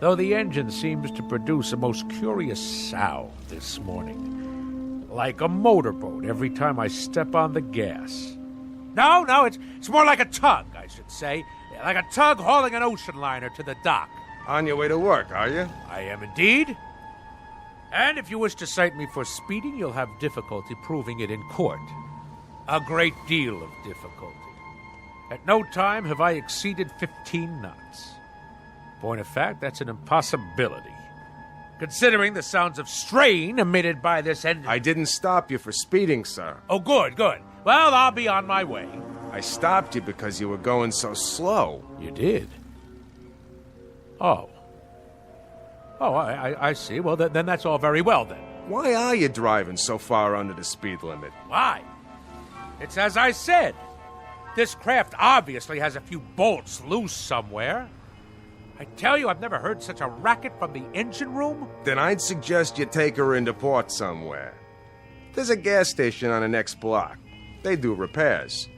Though the engine seems to produce a most curious sound this morning. Like a motorboat every time I step on the gas. No, it's more like a tug, I should say. Like a tug hauling an ocean liner to the dock. On your way to work, are you? I am indeed. And if you wish to cite me for speeding, you'll have difficulty proving it in court. A great deal of difficulty. At no time have I exceeded 15 knots. Point of fact, that's an impossibility. Considering the sounds of strain emitted by this engine. I didn't stop you for speeding, sir. Oh, good. Well, I'll be on my way. I stopped you because you were going so slow. You did? Oh. I see. Well, then that's all very well, then. Why are you driving so far under the speed limit? Why? It's as I said. This craft obviously has a few bolts loose somewhere. I tell you, I've never heard such a racket from the engine room. Then I'd suggest you take her into port somewhere. There's a gas station on the next block. They do repairs.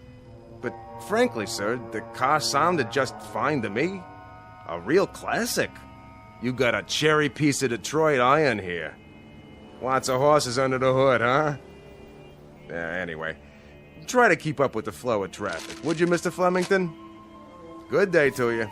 But frankly, sir, the car sounded just fine to me. A real classic. You got a cherry piece of Detroit iron here. Lots of horses under the hood, huh? Anyway, try to keep up with the flow of traffic, would you, Mr. Flemington? Good day to you.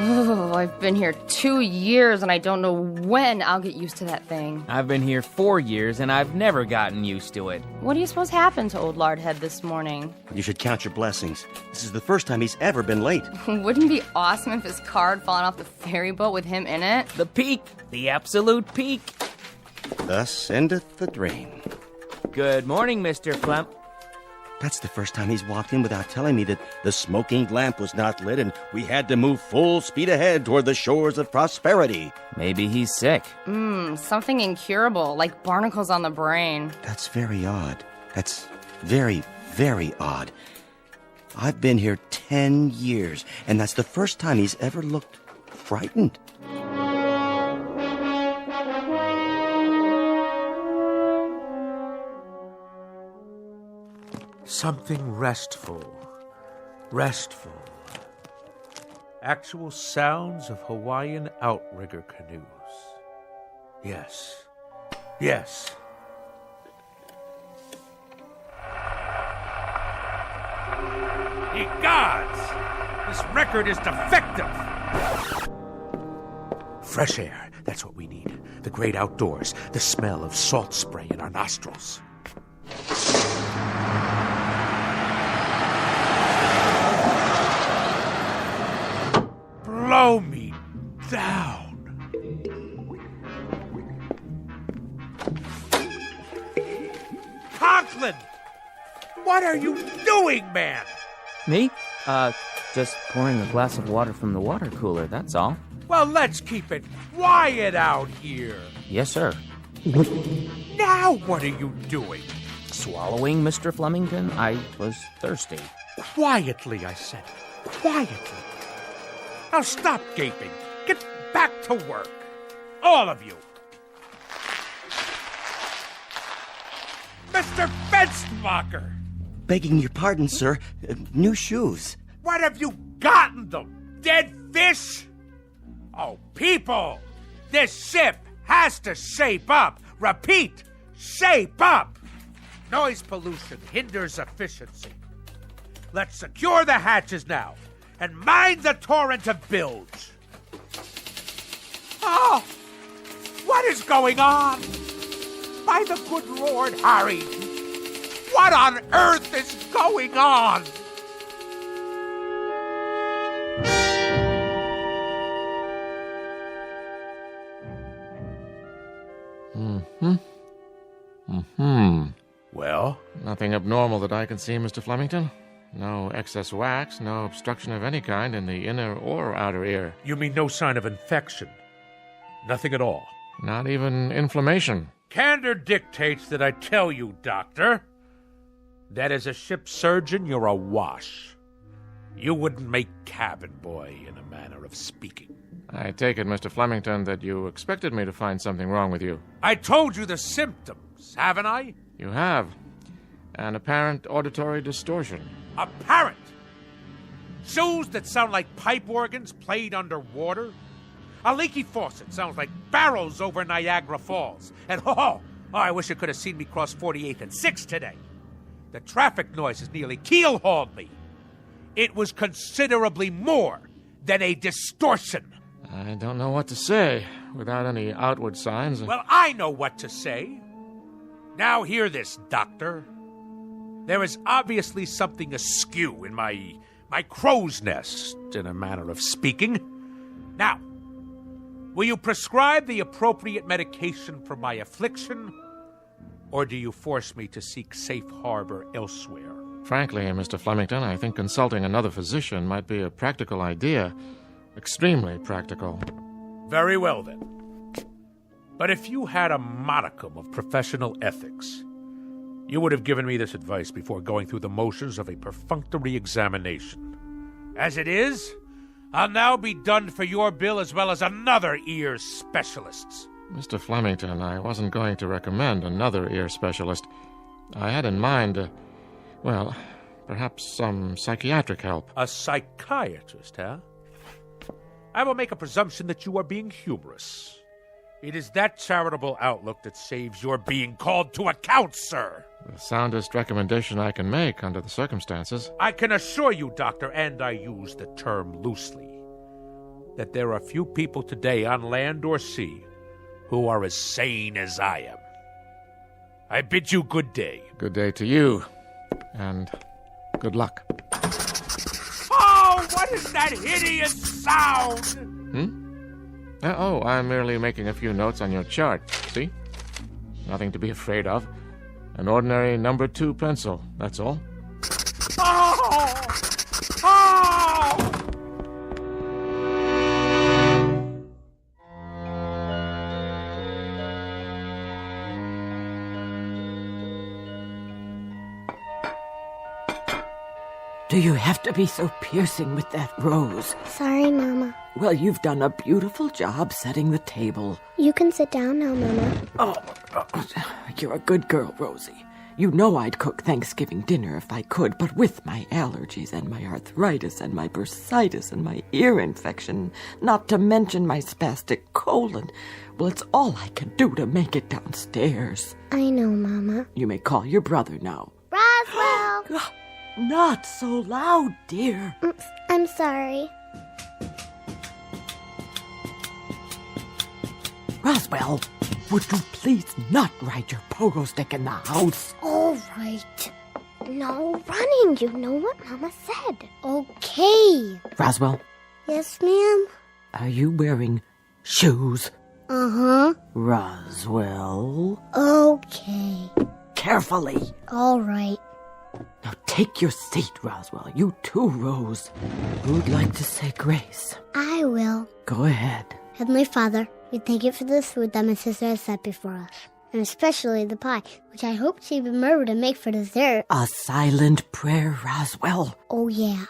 Oh, I've been here 2 years and I don't know when I'll get used to that thing. I've been here 4 years and I've never gotten used to it. What do you suppose happened to old Lardhead this morning? You should count your blessings. This is the first time he's ever been late. Wouldn't it be awesome if his car had fallen off the ferry boat with him in it? The peak. The absolute peak. Thus endeth the dream. Good morning, Mr. Flem... That's the first time he's walked in without telling me that the smoking lamp was not lit and we had to move full speed ahead toward the shores of prosperity. Maybe he's sick. Something incurable, like barnacles on the brain. That's very odd. That's very, very odd. I've been here 10 years, and that's the first time he's ever looked frightened. Something restful. Actual sounds of Hawaiian outrigger canoes. Yes, Yes. Ye gods! This record is defective! Fresh air, that's what we need. The great outdoors, the smell of salt spray in our nostrils. Blow me down. Conklin! What are you doing, man? Me? Just pouring a glass of water from the water cooler, that's all. Well, let's keep it quiet out here. Yes, sir. Now what are you doing? Swallowing, Mr. Flemington? I was thirsty. Quietly, I said. Quietly. Now stop gaping. Get back to work. All of you. Mr. Fenstermacher! Begging your pardon, sir. New shoes. What have you gotten them? Dead fish? Oh, people! This ship has to shape up. Repeat, shape up. Noise pollution hinders efficiency. Let's secure the hatches now and mind the torrent of bilge. Oh, what is going on? By the good Lord Harry, what on earth is going on? Well? Nothing abnormal that I can see, Mr. Flemington. No excess wax, no obstruction of any kind in the inner or outer ear. You mean no sign of infection? Nothing at all? Not even inflammation. Candor dictates that I tell you, Doctor, that as a ship surgeon, you're a wash. You wouldn't make cabin boy, in a manner of speaking. I take it, Mr. Flemington, that you expected me to find something wrong with you. I told you the symptoms, haven't I? You have. An apparent auditory distortion. Apparent? Shoes that sound like pipe organs played underwater? A leaky faucet sounds like barrels over Niagara Falls. And I wish you could have seen me cross 48th and 6th today. The traffic noises nearly keel-hauled me. It was considerably more than a distortion. I don't know what to say without any outward signs. Well, I know what to say. Now hear this, Doctor. There is obviously something askew in my crow's nest, in a manner of speaking. Now, will you prescribe the appropriate medication for my affliction, or do you force me to seek safe harbor elsewhere? Frankly, Mr. Flemington, I think consulting another physician might be a practical idea. Extremely practical. Very well, then. But if you had a modicum of professional ethics, you would have given me this advice before going through the motions of a perfunctory examination. As it is, I'll now be done for your bill as well as another ear specialist's. Mr. Flemington, I wasn't going to recommend another ear specialist. I had in mind, perhaps some psychiatric help. A psychiatrist, huh? I will make a presumption that you are being humorous. It is that charitable outlook that saves your being called to account, sir. The soundest recommendation I can make under the circumstances. I can assure you, Doctor, and I use the term loosely, that there are few people today on land or sea who are as sane as I am. I bid you good day. Good day to you, and good luck. Oh, what is that hideous sound? I'm merely making a few notes on your chart, see? Nothing to be afraid of. An ordinary number 2 pencil, that's all. Oh! Do you have to be so piercing with that rose? Sorry, Mama. Well, you've done a beautiful job setting the table. You can sit down now, Mama. Oh, you're a good girl, Rosie. You know I'd cook Thanksgiving dinner if I could, but with my allergies and my arthritis and my bursitis and my ear infection, not to mention my spastic colon, well, it's all I can do to make it downstairs. I know, Mama. You may call your brother now. Roswell! Not so loud, dear. I'm sorry. Roswell, would you please not ride your pogo stick in the house? All right. No running. You know what Mama said. Okay. Roswell, Yes, ma'am? are you wearing shoes? Uh-huh. Roswell, Okay. carefully. All right. Now take your seat, Roswell. You too, Rose. Who'd like to say grace? I will. Go ahead. Heavenly Father, we thank you for this food that my sister has set before us, and especially the pie, which I hope she remembered to make for dessert. A silent prayer, Roswell. Oh, yeah.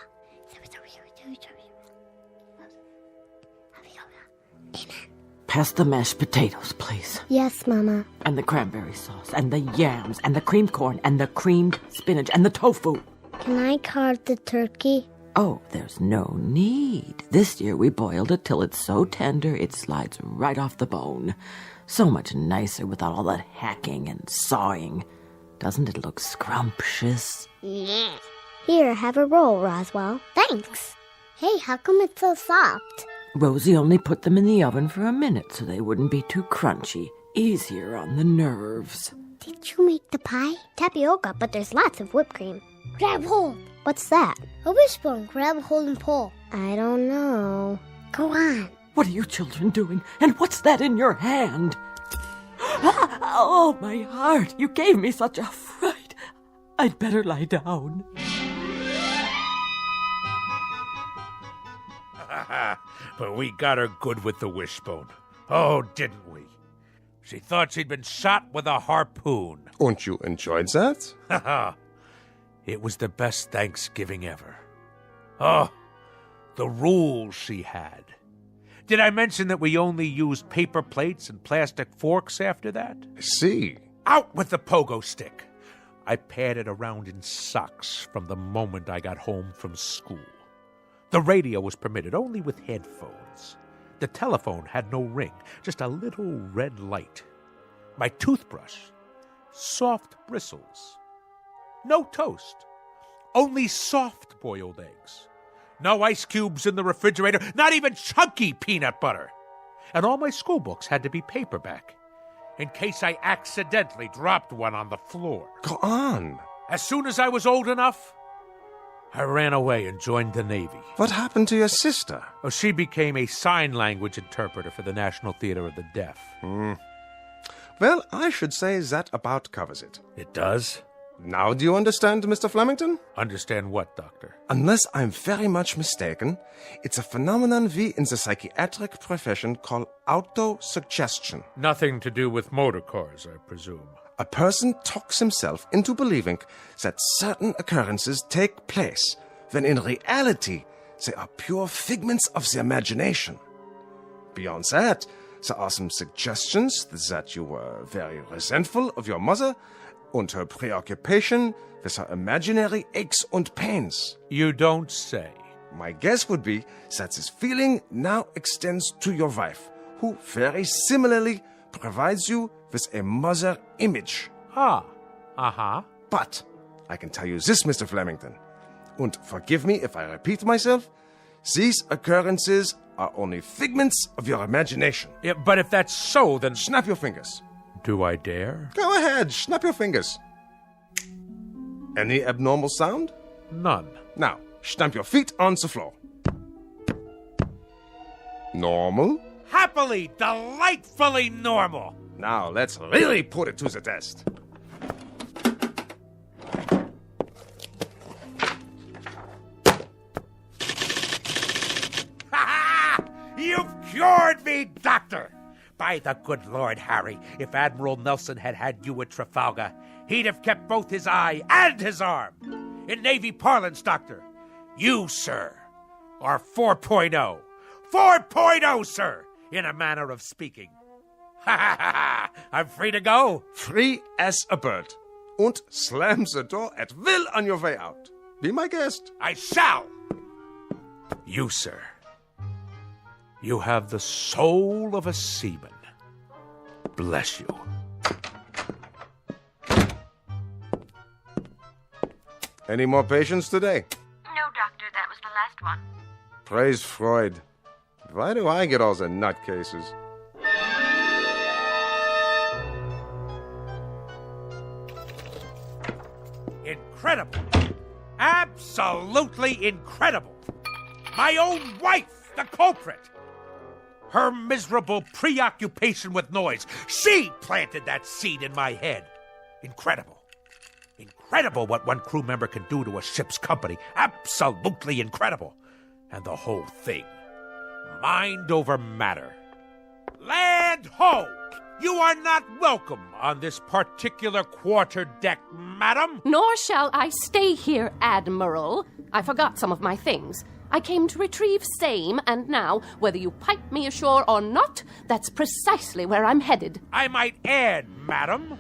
Pass the mashed potatoes, please. Yes, Mama. And the cranberry sauce, and the yams, and the creamed corn, and the creamed spinach, and the tofu. Can I carve the turkey? Oh, there's no need. This year we boiled it till it's so tender it slides right off the bone. So much nicer without all that hacking and sawing. Doesn't it look scrumptious? Yeah. Here, have a roll, Roswell. Thanks. Hey, how come it's so soft? Rosie only put them in the oven for a minute so they wouldn't be too crunchy. Easier on the nerves. Did you make the pie? Tapioca, but there's lots of whipped cream. Grab hold. What's that? A wishbone. Grab hold and pull. I don't know. Go on. What are you children doing? And what's that in your hand? Oh, my heart. You gave me such a fright. I'd better lie down. But we got her good with the wishbone. Oh, didn't we? She thought she'd been shot with a harpoon. And you enjoyed that? Haha. It was the best Thanksgiving ever. Oh, the rules she had. Did I mention that we only used paper plates and plastic forks after that? See. Out with the pogo stick. I padded around in socks from the moment I got home from school. The radio was permitted only with headphones. The telephone had no ring, just a little red light. My toothbrush, soft bristles. No toast, only soft-boiled eggs. No ice cubes in the refrigerator, not even chunky peanut butter. And all my school books had to be paperback, in case I accidentally dropped one on the floor. Go on. As soon as I was old enough, I ran away and joined the Navy. What happened to your sister? Oh, she became a sign language interpreter for the National Theater of the Deaf. Well, I should say that about covers it. It does? Now do you understand, Mr. Flemington? Understand what, Doctor? Unless I'm very much mistaken, it's a phenomenon we in the psychiatric profession call autosuggestion. Nothing to do with motor cars, I presume. A person talks himself into believing that certain occurrences take place, when in reality they are pure figments of the imagination. Beyond that, there are some suggestions that you were very resentful of your mother and her preoccupation with her imaginary aches and pains. You don't say. My guess would be that this feeling now extends to your wife, who very similarly provides you with a mother image. Ah, uh-huh. But I can tell you this, Mr. Flemington, and forgive me if I repeat myself, these occurrences are only figments of your imagination. Yeah, but if that's so, then... Snap your fingers. Do I dare? Go ahead, snap your fingers. Any abnormal sound? None. Now, stamp your feet on the floor. Normal? Happily, delightfully normal. Now, let's really put it to the test. You've cured me, Doctor! By the good Lord Harry, if Admiral Nelson had had you at Trafalgar, he'd have kept both his eye and his arm. In Navy parlance, Doctor, you, sir, are 4.0. 4.0, sir, in a manner of speaking. Ha ha ha! I'm free to go. Free as a bird. und slams the door at will on your way out. Be my guest. I shall! You, sir, you have the soul of a seaman. Bless you. Any more patients today? No, Doctor, that was the last one. Praise Freud. Why do I get all the nutcases? Incredible. Absolutely incredible. My own wife, the culprit. Her miserable preoccupation with noise. She planted that seed in my head. Incredible. Incredible what one crew member can do to a ship's company. Absolutely incredible. And the whole thing. Mind over matter. Land ho! You are not welcome on this particular quarterdeck, madam. Nor shall I stay here, Admiral. I forgot some of my things. I came to retrieve same, and now, whether you pipe me ashore or not, that's precisely where I'm headed. I might add, madam,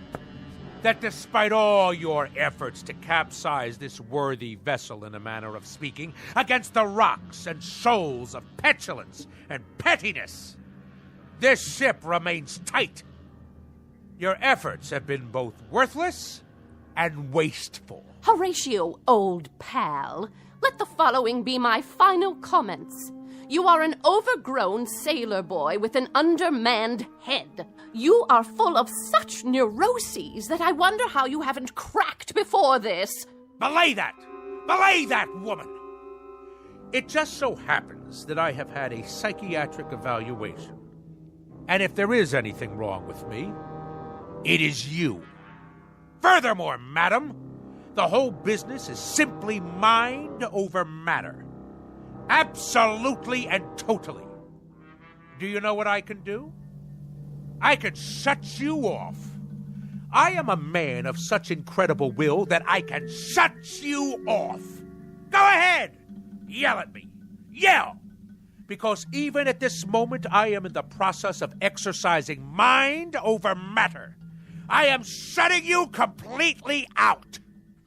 that despite all your efforts to capsize this worthy vessel, in a manner of speaking, against the rocks and shoals of petulance and pettiness, this ship remains tight. Your efforts have been both worthless and wasteful. Horatio, old pal, let the following be my final comments. You are an overgrown sailor boy with an undermanned head. You are full of such neuroses that I wonder how you haven't cracked before this. Belay that! Belay that, woman! It just so happens that I have had a psychiatric evaluation. And if there is anything wrong with me, it is you. Furthermore, madam, the whole business is simply mind over matter. Absolutely and totally. Do you know what I can do? I can shut you off. I am a man of such incredible will that I can shut you off. Go ahead! Yell at me. Yell! Because even at this moment, I am in the process of exercising mind over matter. I am shutting you completely out.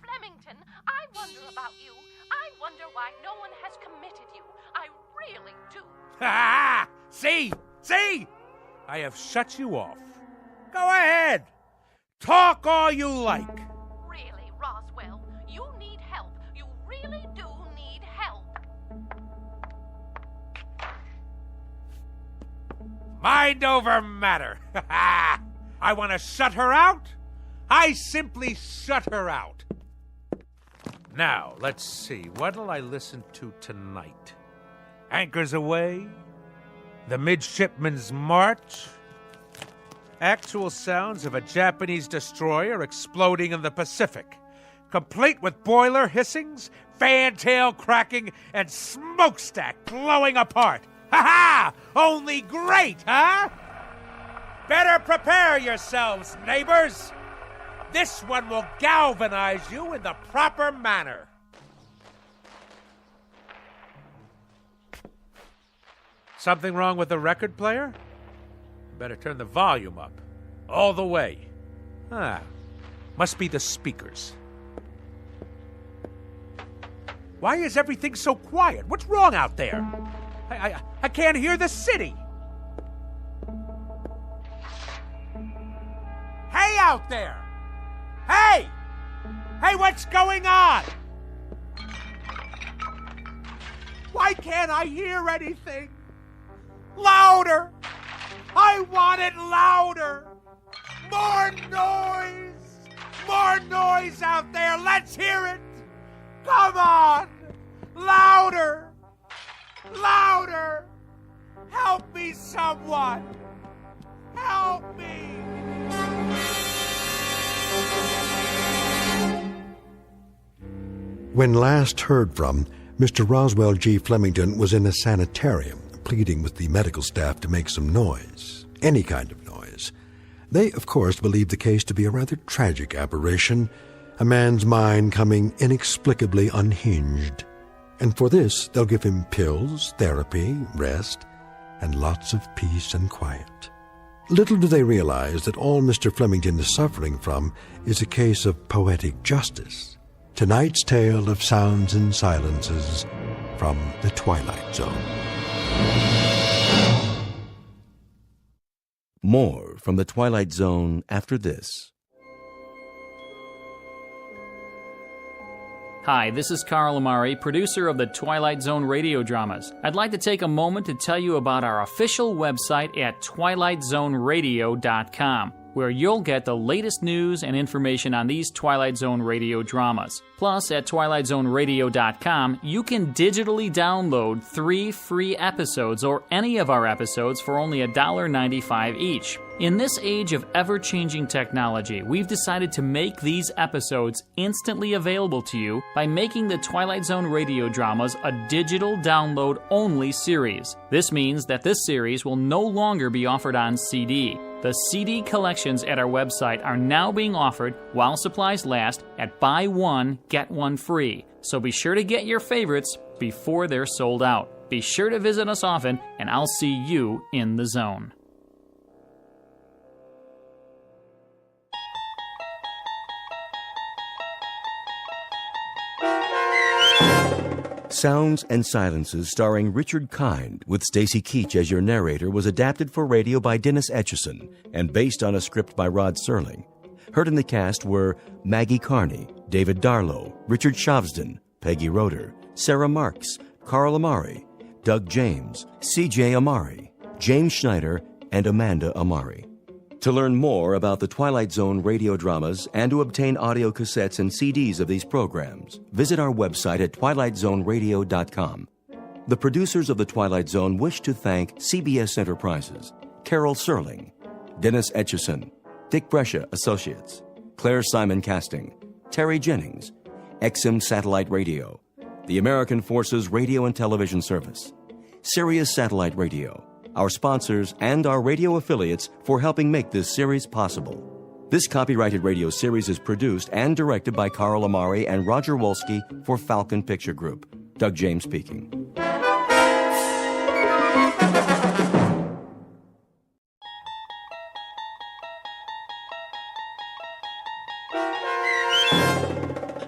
Flemington, I wonder about you. I wonder why no one has committed you. I really do. Ha! See? See? I have shut you off. Go ahead. Talk all you like. Really, Roswell, you need help. You really do need help. Mind over matter. I want to shut her out. I simply shut her out. Now, let's see. What'll I listen to tonight? Anchors Aweigh? The Midshipman's March? Actual sounds of a Japanese destroyer exploding in the Pacific, complete with boiler hissings, fantail cracking, and smokestack glowing apart. Ha-ha! Only great, huh? Better prepare yourselves, neighbors. This one will galvanize you in the proper manner. Something wrong with the record player? Better turn the volume up. All the way. Must be the speakers. Why is everything so quiet? What's wrong out there? I can't hear the city. Hey out there! Hey! Hey, what's going on? Why can't I hear anything? Louder! I want it louder! More noise! More noise out there! Let's hear it! Come on! Louder! Louder! Help me, someone! Help me! When last heard from, Mr. Roswell G. Flemington was in a sanitarium, pleading with the medical staff to make some noise, any kind of noise. They, of course, believed the case to be a rather tragic aberration, a man's mind coming inexplicably unhinged. And for this, they'll give him pills, therapy, rest, and lots of peace and quiet. Little do they realize that all Mr. Flemington is suffering from is a case of poetic justice. Tonight's tale of sounds and silences from the Twilight Zone. More from the Twilight Zone after this. Hi, this is Carl Amari, producer of the Twilight Zone radio dramas. I'd like to take a moment to tell you about our official website at twilightzoneradio.com, where you'll get the latest news and information on these Twilight Zone radio dramas. Plus, at twilightzoneradio.com, you can digitally download 3 free episodes or any of our episodes for only $1.95 each. In this age of ever-changing technology, we've decided to make these episodes instantly available to you by making the Twilight Zone radio dramas a digital download-only series. This means that this series will no longer be offered on CD. The CD collections at our website are now being offered while supplies last at buy one, get one free. So be sure to get your favorites before they're sold out. Be sure to visit us often, and I'll see you in the zone. Sounds and Silences, starring Richard Kind, with Stacy Keach as your narrator, was adapted for radio by Dennis Etchison and based on a script by Rod Serling. Heard in the cast were Maggie Carney, David Darlow, Richard Shavsden, Peggy Roeder, Sarah Marks, Carl Amari, Doug James, C.J. Amari, James Schneider, and Amanda Amari. To learn more about the Twilight Zone radio dramas and to obtain audio cassettes and CDs of these programs, visit our website at twilightzoneradio.com. The producers of The Twilight Zone wish to thank CBS Enterprises, Carol Serling, Dennis Etchison, Dick Brescia Associates, Claire Simon Casting, Terry Jennings, XM Satellite Radio, the American Forces Radio and Television Service, Sirius Satellite Radio, our sponsors, and our radio affiliates for helping make this series possible. This copyrighted radio series is produced and directed by Carl Amari and Roger Wolski for Falcon Picture Group. Doug James speaking.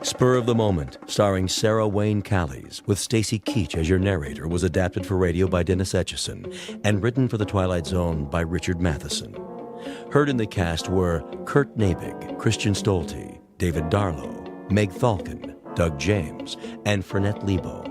Spur of the Moment, starring Sarah Wayne Callies, with Stacy Keach as your narrator, was adapted for radio by Dennis Etchison and written for The Twilight Zone by Richard Matheson. Heard in the cast were Kurt Nabig, Christian Stolte, David Darlow, Meg Thalken, Doug James, and Fernette Lebo.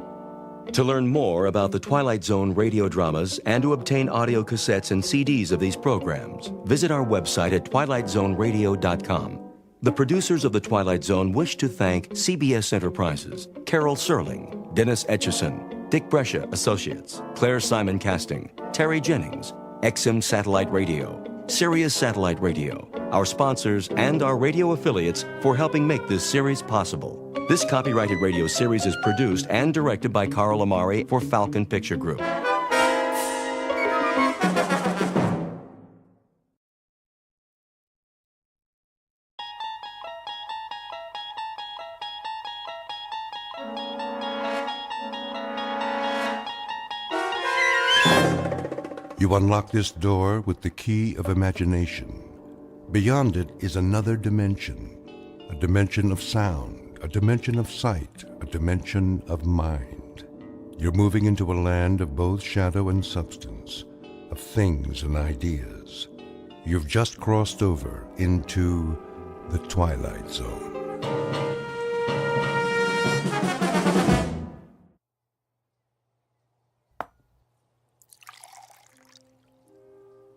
To learn more about the Twilight Zone radio dramas and to obtain audio cassettes and CDs of these programs, visit our website at twilightzoneradio.com. The producers of The Twilight Zone wish to thank CBS Enterprises, Carol Serling, Dennis Etchison, Dick Brescia Associates, Claire Simon Casting, Terry Jennings, XM Satellite Radio, Sirius Satellite Radio, our sponsors, and our radio affiliates for helping make this series possible. This copyrighted radio series is produced and directed by Carl Amari for Falcon Picture Group. You unlock this door with the key of imagination. Beyond it is another dimension, a dimension of sound, a dimension of sight, a dimension of mind. You're moving into a land of both shadow and substance, of things and ideas. You've just crossed over into the Twilight Zone.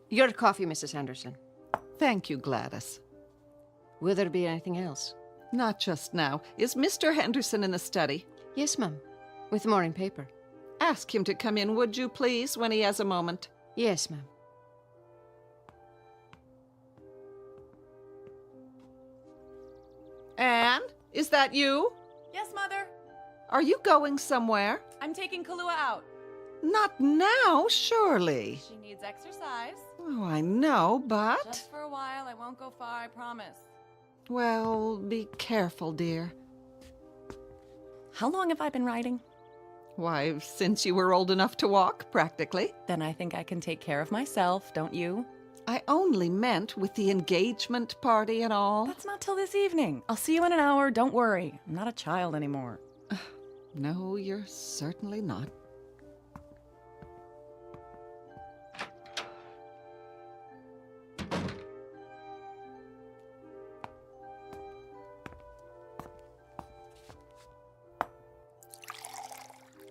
Your coffee, Mrs. Henderson. Thank you, Gladys. Will there be anything else? Not just now. Is Mr. Henderson in the study? Yes, ma'am. With the morning paper. Ask him to come in, would you, please, when he has a moment? Yes, ma'am. Anne, is that you? Yes, Mother. Are you going somewhere? I'm taking Kahlua out. Not now, surely. She needs exercise. Oh, I know, but... Just for a while. I won't go far, I promise. Well, be careful, dear. How long have I been riding? Why, since you were old enough to walk, practically. Then I think I can take care of myself, don't you? I only meant with the engagement party and all. That's not till this evening. I'll see you in an hour. Don't worry. I'm not a child anymore. No, you're certainly not.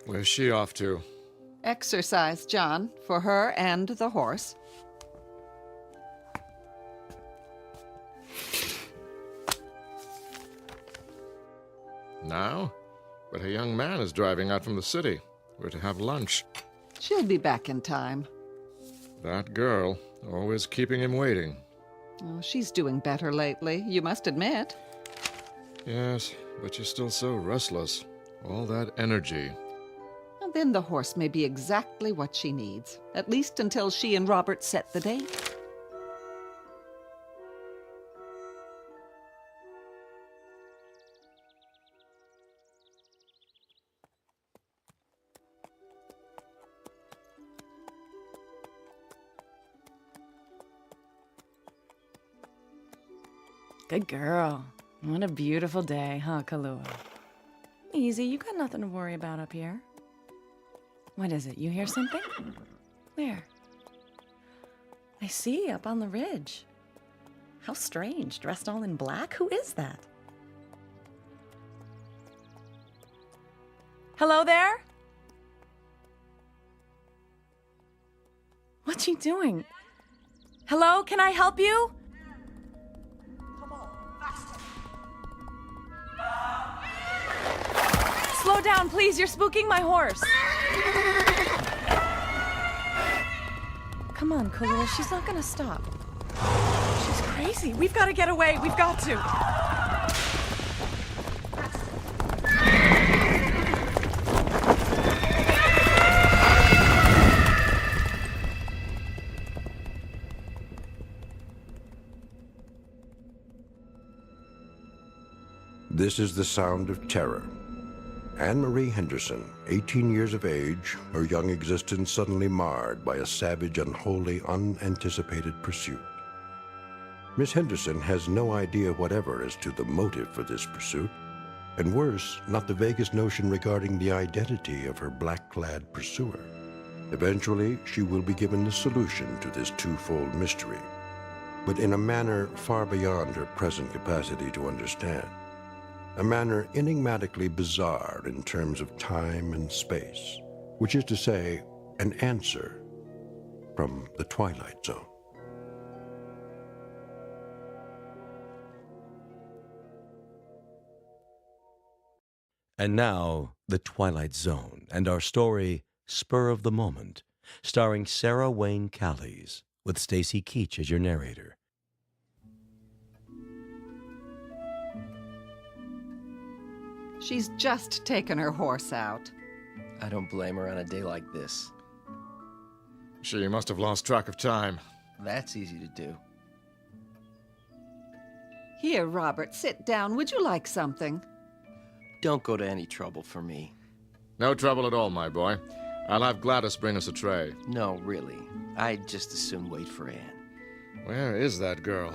Where's she off to? Exercise, John, for her and the horse. Now? But a young man is driving out from the city. We're to have lunch. She'll be back in time. That girl, always keeping him waiting. Oh, she's doing better lately, you must admit. Yes, but she's still so restless. All that energy. And then the horse may be exactly what she needs, at least until she and Robert set the date. Good girl. What a beautiful day, huh, Kahlua? Easy, you got nothing to worry about up here. What is it? You hear something? Where? I see, up on the ridge. How strange, dressed all in black. Who is that? Hello there? What you doing? Hello, can I help you? Slow down, please. You're spooking my horse. Come on, Kahlua. She's not gonna stop. She's crazy. We've got to get away. We've got to. This is the sound of terror. Anne-Marie Henderson, 18 years of age, her young existence suddenly marred by a savage, unholy, unanticipated pursuit. Miss Henderson has no idea whatever as to the motive for this pursuit, and worse, not the vaguest notion regarding the identity of her black-clad pursuer. Eventually, she will be given the solution to this twofold mystery, but in a manner far beyond her present capacity to understand. A manner enigmatically bizarre in terms of time and space, which is to say, an answer from the Twilight Zone. And now, The Twilight Zone and our story, Spur of the Moment, starring Sarah Wayne Callies, with Stacy Keach as your narrator. She's just taken her horse out. I don't blame her on a day like this. She must have lost track of time. That's easy to do. Here, Robert, sit down. Would you like something? Don't go to any trouble for me. No trouble at all, my boy. I'll have Gladys bring us a tray. No, really. I'd just as soon wait for Anne. Where is that girl?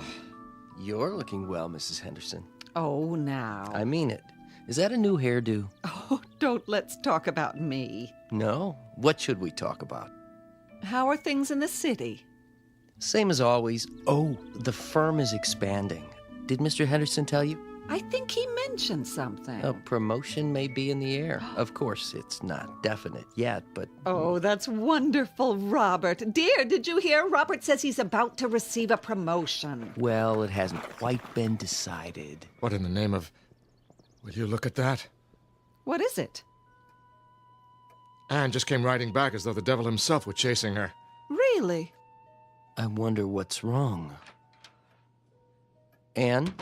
You're looking well, Mrs. Henderson. Oh, now. I mean it. Is that a new hairdo? Oh, don't let's talk about me. No? What should we talk about? How are things in the city? Same as always. Oh, the firm is expanding. Did Mr. Henderson tell you? I think he mentioned something. A promotion may be in the air. Of course, it's not definite yet, but... Oh, that's wonderful, Robert. Dear, did you hear? Robert says he's about to receive a promotion. Well, it hasn't quite been decided. What in the name of... Will you look at that? What is it? Anne just came riding back as though the devil himself were chasing her. Really? I wonder what's wrong. Anne?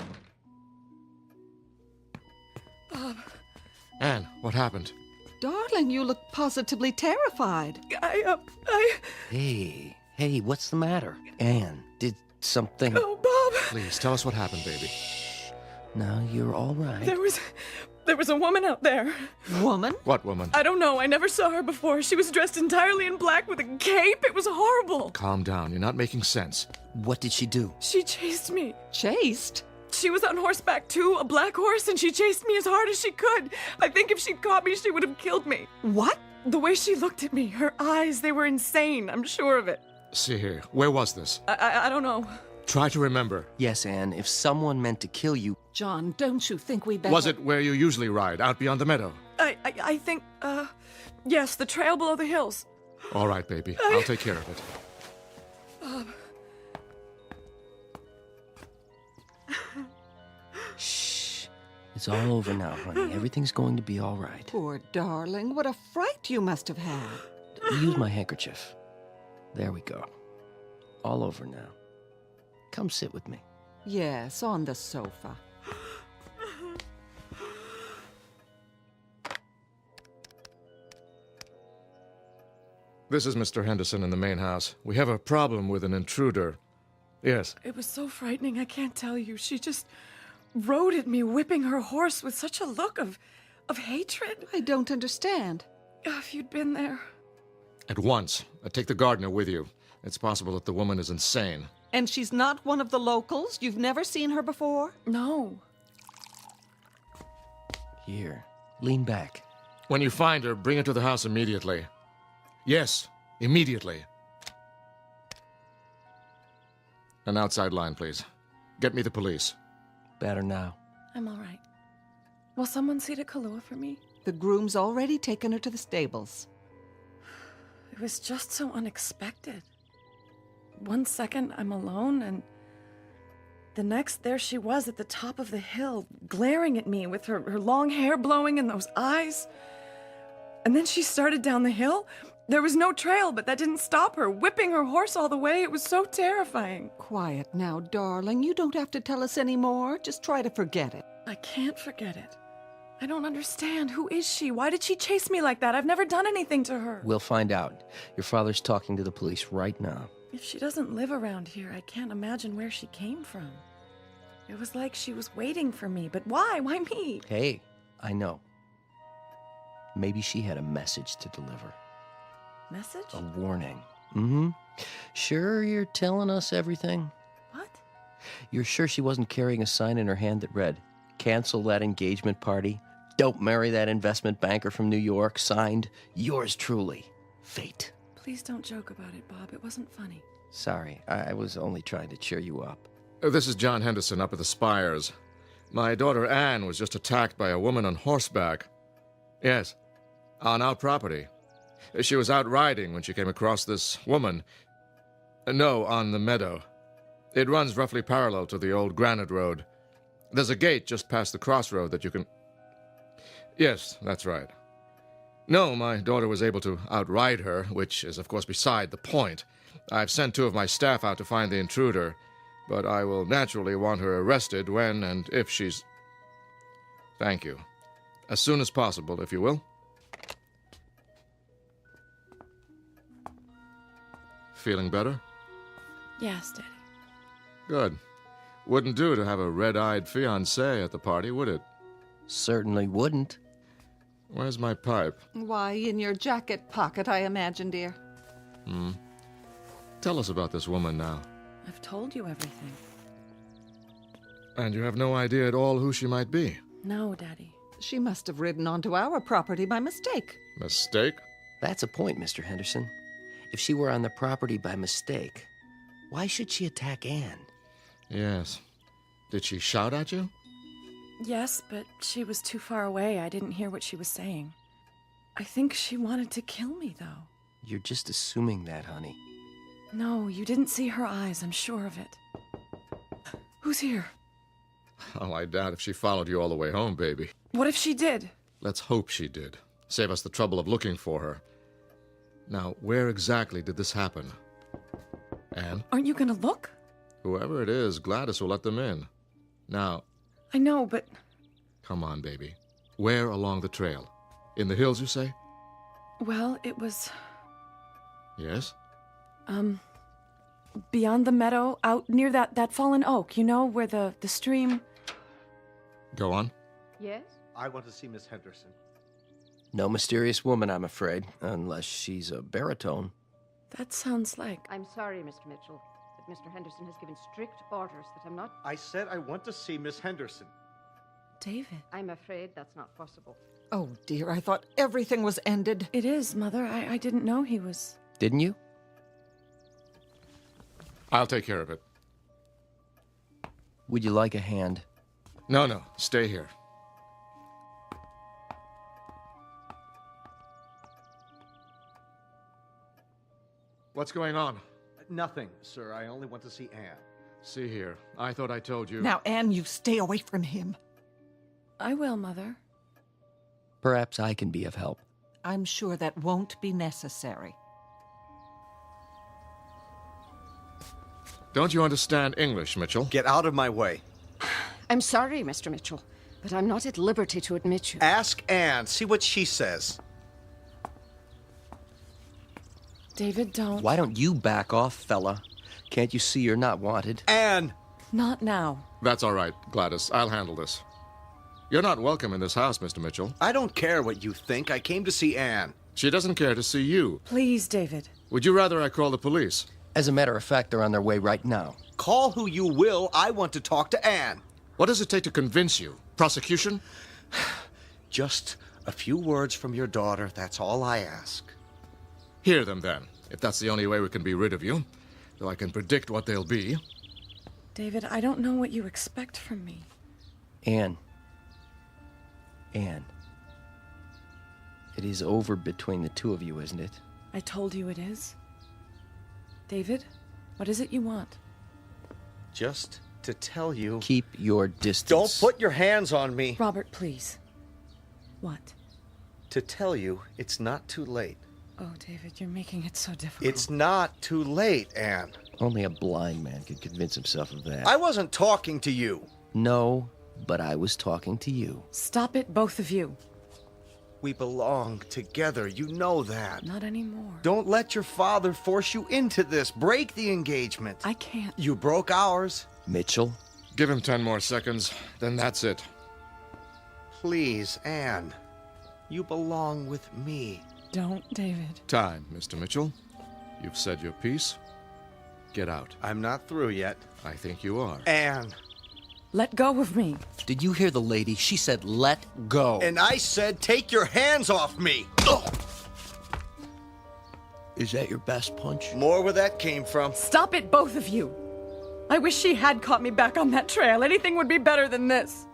Bob. Anne, what happened? Darling, you look positively terrified. Hey, what's the matter? Anne, did something... Oh, Bob. Please, tell us what happened, baby. Now you're all right. There was There was a woman out there. Woman? What woman? I don't know. I never saw her before. She was dressed entirely in black with a cape. It was horrible. Calm down. You're not making sense. What did she do? She chased me. Chased? She was on horseback, too, a black horse, and she chased me as hard as she could. I think if she'd caught me, she would have killed me. What? The way she looked at me, her eyes, they were insane. I'm sure of it. See here. Where was this? I don't know. Try to remember. Yes, Anne, if someone meant to kill you... John, don't you think we better... Was it where you usually ride, out beyond the meadow? I think, yes, the trail below the hills. All right, baby. I'll take care of it. Shh. It's all over now, honey. Everything's going to be all right. Poor darling, what a fright you must have had. Use my handkerchief. There we go. All over now. Come sit with me. Yes, on the sofa. This is Mr. Henderson in the main house. We have a problem with an intruder. Yes. It was so frightening, I can't tell you. She just rode at me, whipping her horse with such a look of hatred. I don't understand. If you'd been there. At once. Take the gardener with you. It's possible that the woman is insane. And she's not one of the locals? You've never seen her before? No. Here. Lean back. When you find her, bring her to the house immediately. Yes, immediately. An outside line, please. Get me the police. Better now. I'm all right. Will someone see to Kahlua for me? The groom's already taken her to the stables. It was just so unexpected. 1 second, I'm alone, and the next, there she was at the top of the hill, glaring at me with her long hair blowing and those eyes. And then she started down the hill. There was no trail, but that didn't stop her, whipping her horse all the way. It was so terrifying. Quiet now, darling. You don't have to tell us any more. Just try to forget it. I can't forget it. I don't understand. Who is she? Why did she chase me like that? I've never done anything to her. We'll find out. Your father's talking to the police right now. If she doesn't live around here, I can't imagine where she came from. It was like she was waiting for me, but why? Why me? Hey, I know. Maybe she had a message to deliver. Message? A warning. Mm-hmm. Sure you're telling us everything? What? You're sure she wasn't carrying a sign in her hand that read, "Cancel that engagement party. Don't marry that investment banker from New York. Signed, yours truly, Fate." Please don't joke about it, Bob. It wasn't funny. Sorry, I was only trying to cheer you up. This is John Henderson up at the Spires. My daughter Anne was just attacked by a woman on horseback. Yes, on our property. She was out riding when she came across this woman. No, on the meadow. It runs roughly parallel to the old granite road. There's a gate just past the crossroad that you can... Yes, that's right. No, my daughter was able to outride her, which is, of course, beside the point. I've sent 2 of my staff out to find the intruder, but I will naturally want her arrested when and if she's... Thank you. As soon as possible, if you will. Feeling better? Yes, Daddy. Good. Wouldn't do to have a red-eyed fiancé at the party, would it? Certainly wouldn't. Where's my pipe? Why, in your jacket pocket, I imagine, dear. Tell us about this woman now. I've told you everything. And you have no idea at all who she might be? No, Daddy. She must have ridden onto our property by mistake. Mistake? That's a point, Mr. Henderson. If she were on the property by mistake, why should she attack Anne? Yes. Did she shout at you? Yes, but she was too far away. I didn't hear what she was saying. I think she wanted to kill me, though. You're just assuming that, honey. No, you didn't see her eyes. I'm sure of it. Who's here? Oh, I doubt if she followed you all the way home, baby. What if she did? Let's hope she did. Save us the trouble of looking for her. Now, where exactly did this happen? Anne? Aren't you gonna look? Whoever it is, Gladys will let them in. Now... I know, but... Come on, baby. Where along the trail? In the hills, you say? Well, it was... Yes? Beyond the meadow, out near that fallen oak, you know, where the stream... Go on. Yes? I want to see Miss Henderson. No mysterious woman, I'm afraid, unless she's a baritone. That sounds like... I'm sorry, Mr. Mitchell, but Mr. Henderson has given strict orders that I'm not... I said I want to see Miss Henderson. David. I'm afraid that's not possible. Oh, dear, I thought everything was ended. It is, Mother. I didn't know he was... Didn't you? I'll take care of it. Would you like a hand? No, stay here. What's going on? Nothing, sir. I only want to see Anne. See here. I thought I told you. Now, Anne, you stay away from him. I will, Mother. Perhaps I can be of help. I'm sure that won't be necessary. Don't you understand English, Mitchell? Get out of my way. I'm sorry, Mr. Mitchell, but I'm not at liberty to admit you. Ask Anne. See what she says. David, don't... Why don't you back off, fella? Can't you see you're not wanted? Anne! Not now. That's all right, Gladys. I'll handle this. You're not welcome in this house, Mr. Mitchell. I don't care what you think. I came to see Anne. She doesn't care to see you. Please, David. Would you rather I call the police? As a matter of fact, they're on their way right now. Call who you will. I want to talk to Anne. What does it take to convince you? Prosecution? Just a few words from your daughter. That's all I ask. Hear them, then, if that's the only way we can be rid of you. Though I can predict what they'll be. David, I don't know what you expect from me. Anne. It is over between the two of you, isn't it? I told you it is. David, what is it you want? Just to tell you... Keep your distance. Don't put your hands on me. Robert, please. What? To tell you, it's not too late. Oh, David, you're making it so difficult. It's not too late, Anne. Only a blind man could convince himself of that. I wasn't talking to you. No, but I was talking to you. Stop it, both of you. We belong together. You know that. Not anymore. Don't let your father force you into this. Break the engagement. I can't. You broke ours. Mitchell? Give him 10 more seconds, then that's it. Please, Anne. You belong with me. Don't, David. Time, Mr. Mitchell. You've said your piece. Get out. I'm not through yet. I think you are. Anne. Let go of me. Did you hear the lady? She said, let go. And I said, take your hands off me. Ugh. Is that your best punch? More where that came from. Stop it, both of you. I wish she had caught me back on that trail. Anything would be better than this.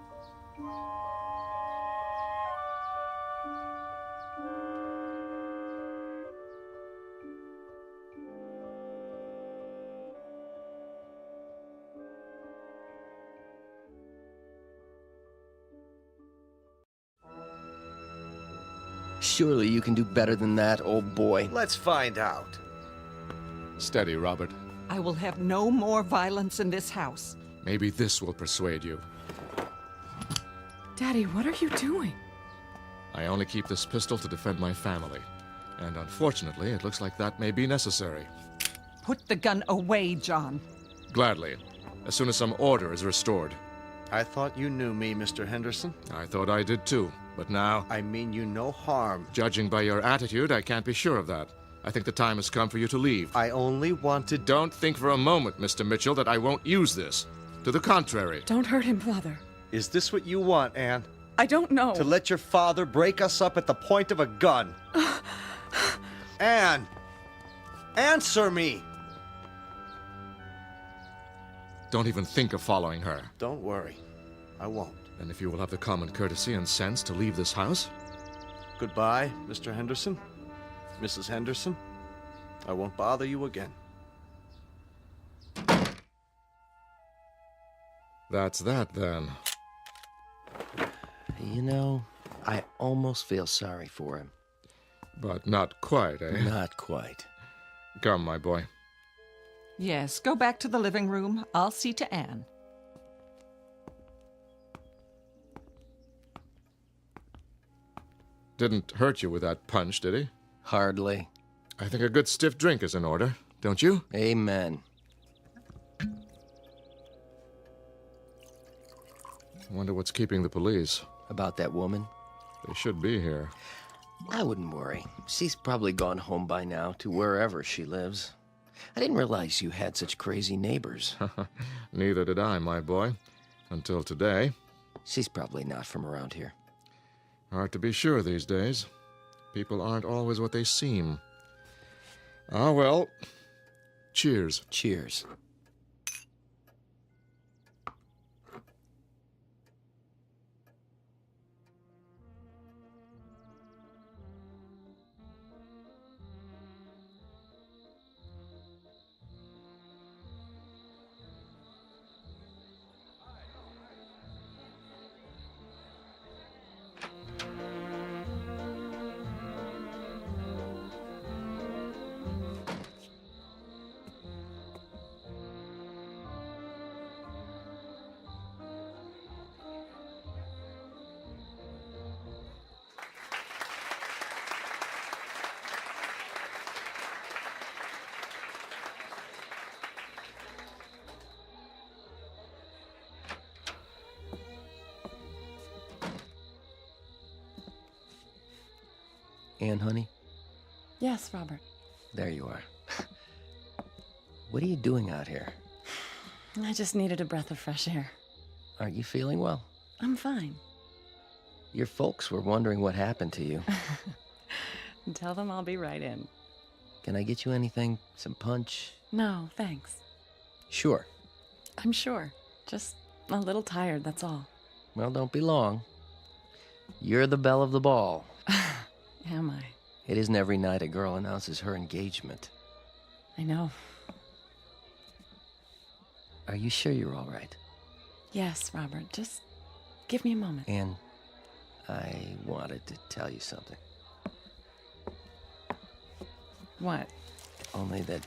Surely you can do better than that, old boy. Let's find out. Steady, Robert. I will have no more violence in this house. Maybe this will persuade you. Daddy, what are you doing? I only keep this pistol to defend my family. And unfortunately, it looks like that may be necessary. Put the gun away, John. Gladly. As soon as some order is restored. I thought you knew me, Mr. Henderson. I thought I did too. But now... I mean you no harm. Judging by your attitude, I can't be sure of that. I think the time has come for you to leave. I only wanted... Don't think for a moment, Mr. Mitchell, that I won't use this. To the contrary. Don't hurt him, Father. Is this what you want, Anne? I don't know. To let your father break us up at the point of a gun? Anne! Answer me! Don't even think of following her. Don't worry. I won't. And if you will have the common courtesy and sense to leave this house? Goodbye, Mr. Henderson. Mrs. Henderson. I won't bother you again. That's that, then. You know, I almost feel sorry for him. But not quite, eh? Not quite. Come, my boy. Yes, go back to the living room. I'll see to Anne. Didn't hurt you with that punch, did he? Hardly. I think a good stiff drink is in order, don't you? Amen. Wonder what's keeping the police. About that woman? They should be here. I wouldn't worry. She's probably gone home by now to wherever she lives. I didn't realize you had such crazy neighbors. Neither did I, my boy. Until today. She's probably not from around here. Hard to be sure these days. People aren't always what they seem. Ah, well. Cheers. Cheers. Anne, honey? Yes, Robert. There you are. What are you doing out here? I just needed a breath of fresh air. Aren't you feeling well? I'm fine. Your folks were wondering what happened to you. Tell them I'll be right in. Can I get you anything? Some punch? No, thanks. Sure. I'm sure. Just a little tired, that's all. Well, don't be long. You're the belle of the ball. Am I? It isn't every night a girl announces her engagement. I know. Are you sure you're all right? Yes, Robert. Just give me a moment. Anne, I wanted to tell you something. What? Only that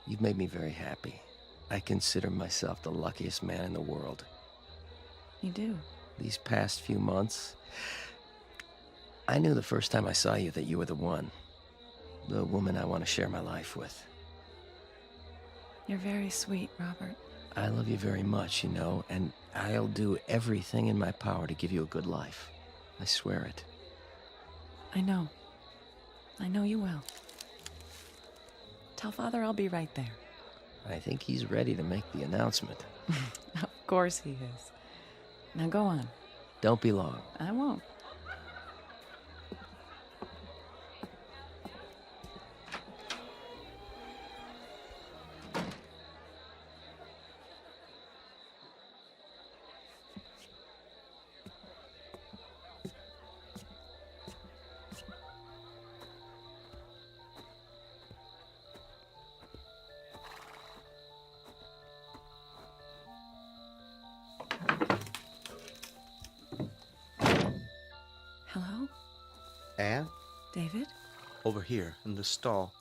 you've made me very happy. I consider myself the luckiest man in the world. You do? These past few months, I knew the first time I saw you that you were the one. The woman I want to share my life with. You're very sweet, Robert. I love you very much, you know, and I'll do everything in my power to give you a good life. I swear it. I know. I know you will. Tell Father I'll be right there. I think he's ready to make the announcement. Of course he is. Now go on. Don't be long. I won't. Hello? Anne? David? Over here, in the stall.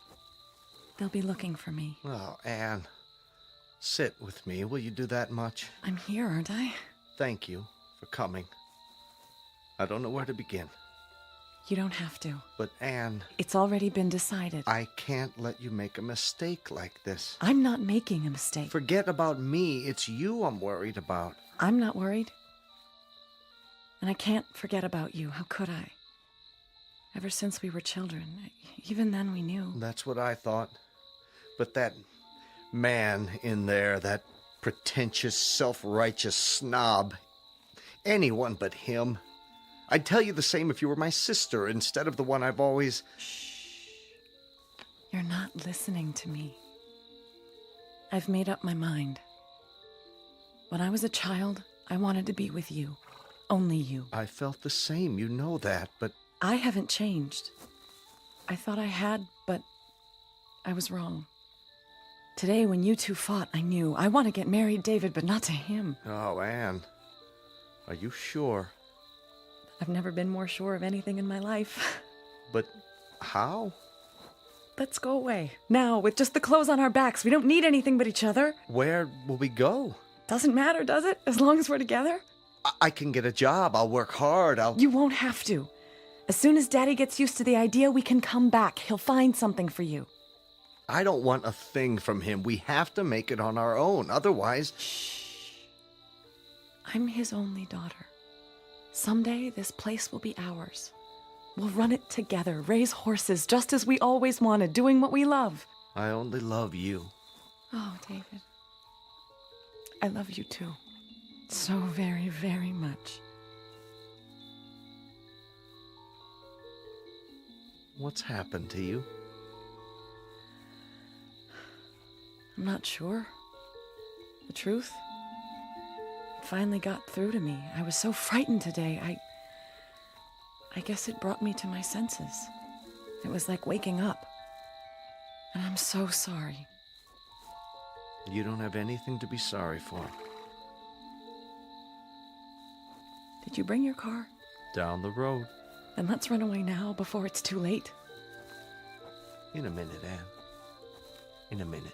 They'll be looking for me. Oh, Anne. Sit with me. Will you do that much? I'm here, aren't I? Thank you for coming. I don't know where to begin. You don't have to. But, Anne... It's already been decided. I can't let you make a mistake like this. I'm not making a mistake. Forget about me. It's you I'm worried about. I'm not worried. And I can't forget about you. How could I? Ever since we were children. Even then we knew. That's what I thought. But that man in there, that pretentious, self-righteous snob, anyone but him. I'd tell you the same if you were my sister instead of the one I've always... Shh. You're not listening to me. I've made up my mind. When I was a child, I wanted to be with you. Only you. I felt the same, you know that, but... I haven't changed. I thought I had, but I was wrong. Today, when you two fought, I knew. I want to get married, David, but not to him. Oh, Anne. Are you sure? I've never been more sure of anything in my life. But how? Let's go away. Now, with just the clothes on our backs. We don't need anything but each other. Where will we go? Doesn't matter, does it? As long as we're together? I can get a job. I'll work hard. You won't have to. As soon as Daddy gets used to the idea, we can come back. He'll find something for you. I don't want a thing from him. We have to make it on our own. Otherwise... Shh. I'm his only daughter. Someday this place will be ours. We'll run it together, raise horses just as we always wanted, doing what we love. I only love you. Oh, David. I love you too. So very, very much. What's happened to you? I'm not sure. The truth? It finally got through to me. I was so frightened today. I guess it brought me to my senses. It was like waking up. And I'm so sorry. You don't have anything to be sorry for. Did you bring your car? Down the road. Then let's run away now before it's too late. In a minute, Anne. In a minute.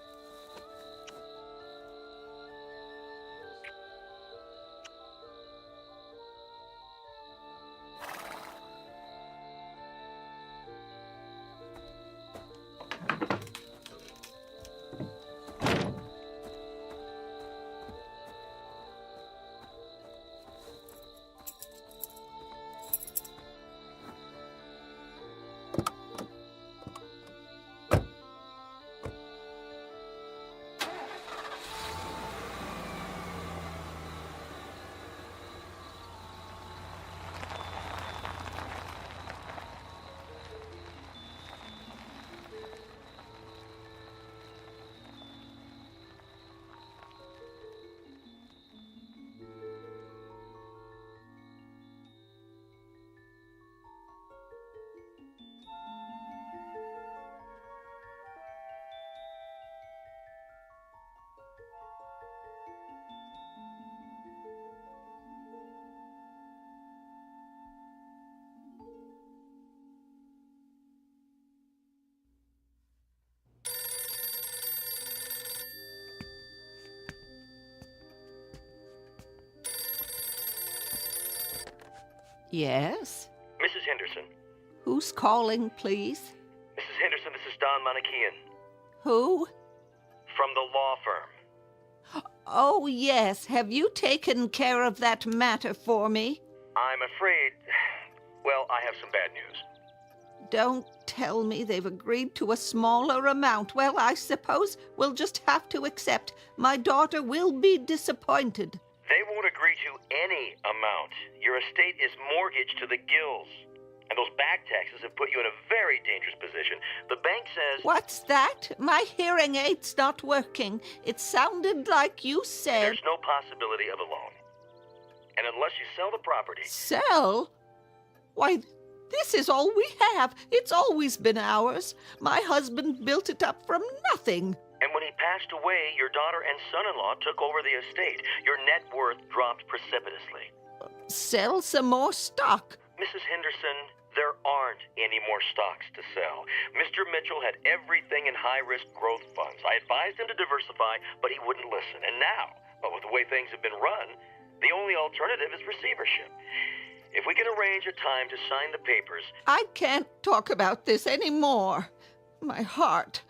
Yes? Mrs. Henderson. Who's calling, please? Mrs. Henderson, this is Don Monachian. Who? From the law firm. Oh, yes. Have you taken care of that matter for me? I'm afraid... Well, I have some bad news. Don't tell me they've agreed to a smaller amount. Well, I suppose we'll just have to accept. My daughter will be disappointed. They won't agree to any amount. Your estate is mortgaged to the gills. And those back taxes have put you in a very dangerous position. The bank says... What's that? My hearing aid's not working. It sounded like you said... There's no possibility of a loan. And unless you sell the property... Sell? Why, this is all we have. It's always been ours. My husband built it up from nothing. And when he passed away, your daughter and son-in-law took over the estate. Your net worth dropped precipitously. Sell some more stock. Mrs. Henderson, there aren't any more stocks to sell. Mr. Mitchell had everything in high-risk growth funds. I advised him to diversify, but he wouldn't listen. And now, well, with the way things have been run, the only alternative is receivership. If we can arrange a time to sign the papers... I can't talk about this anymore. My heart...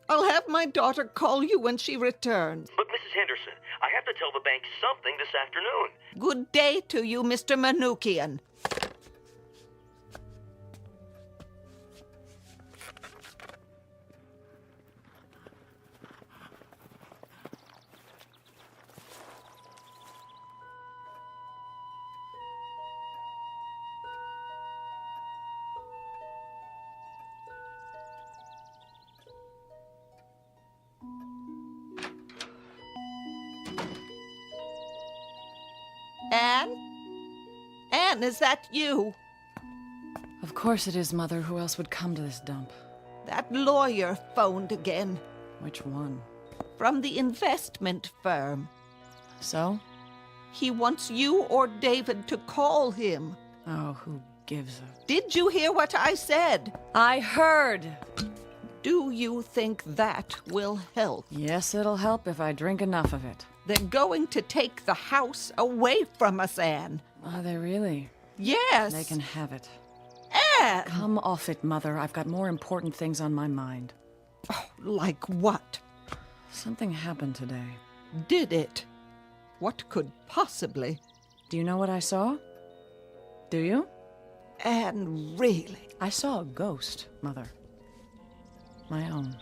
I'll have my daughter call you when she returns. But, Mrs. Henderson, I have to tell the bank something this afternoon. Good day to you, Mr. Manukian. Anne? Anne, is that you? Of course it is, Mother. Who else would come to this dump? That lawyer phoned again. Which one? From the investment firm. So? He wants you or David to call him. Oh, who gives a... Did you hear what I said? I heard! Do you think that will help? Yes, it'll help if I drink enough of it. They're going to take the house away from us, Anne. Are they really? Yes. They can have it. Anne! Come off it, Mother. I've got more important things on my mind. Oh, like what? Something happened today. Did it? What could possibly? Do you know what I saw? Do you? And really? I saw a ghost, Mother. My own.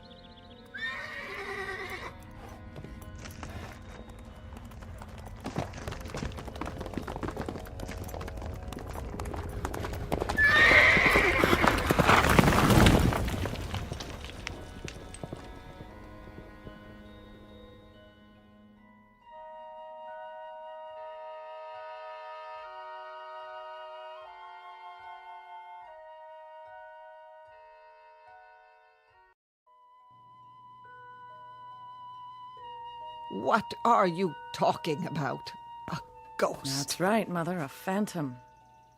What are you talking about? A ghost? That's right, Mother. A phantom.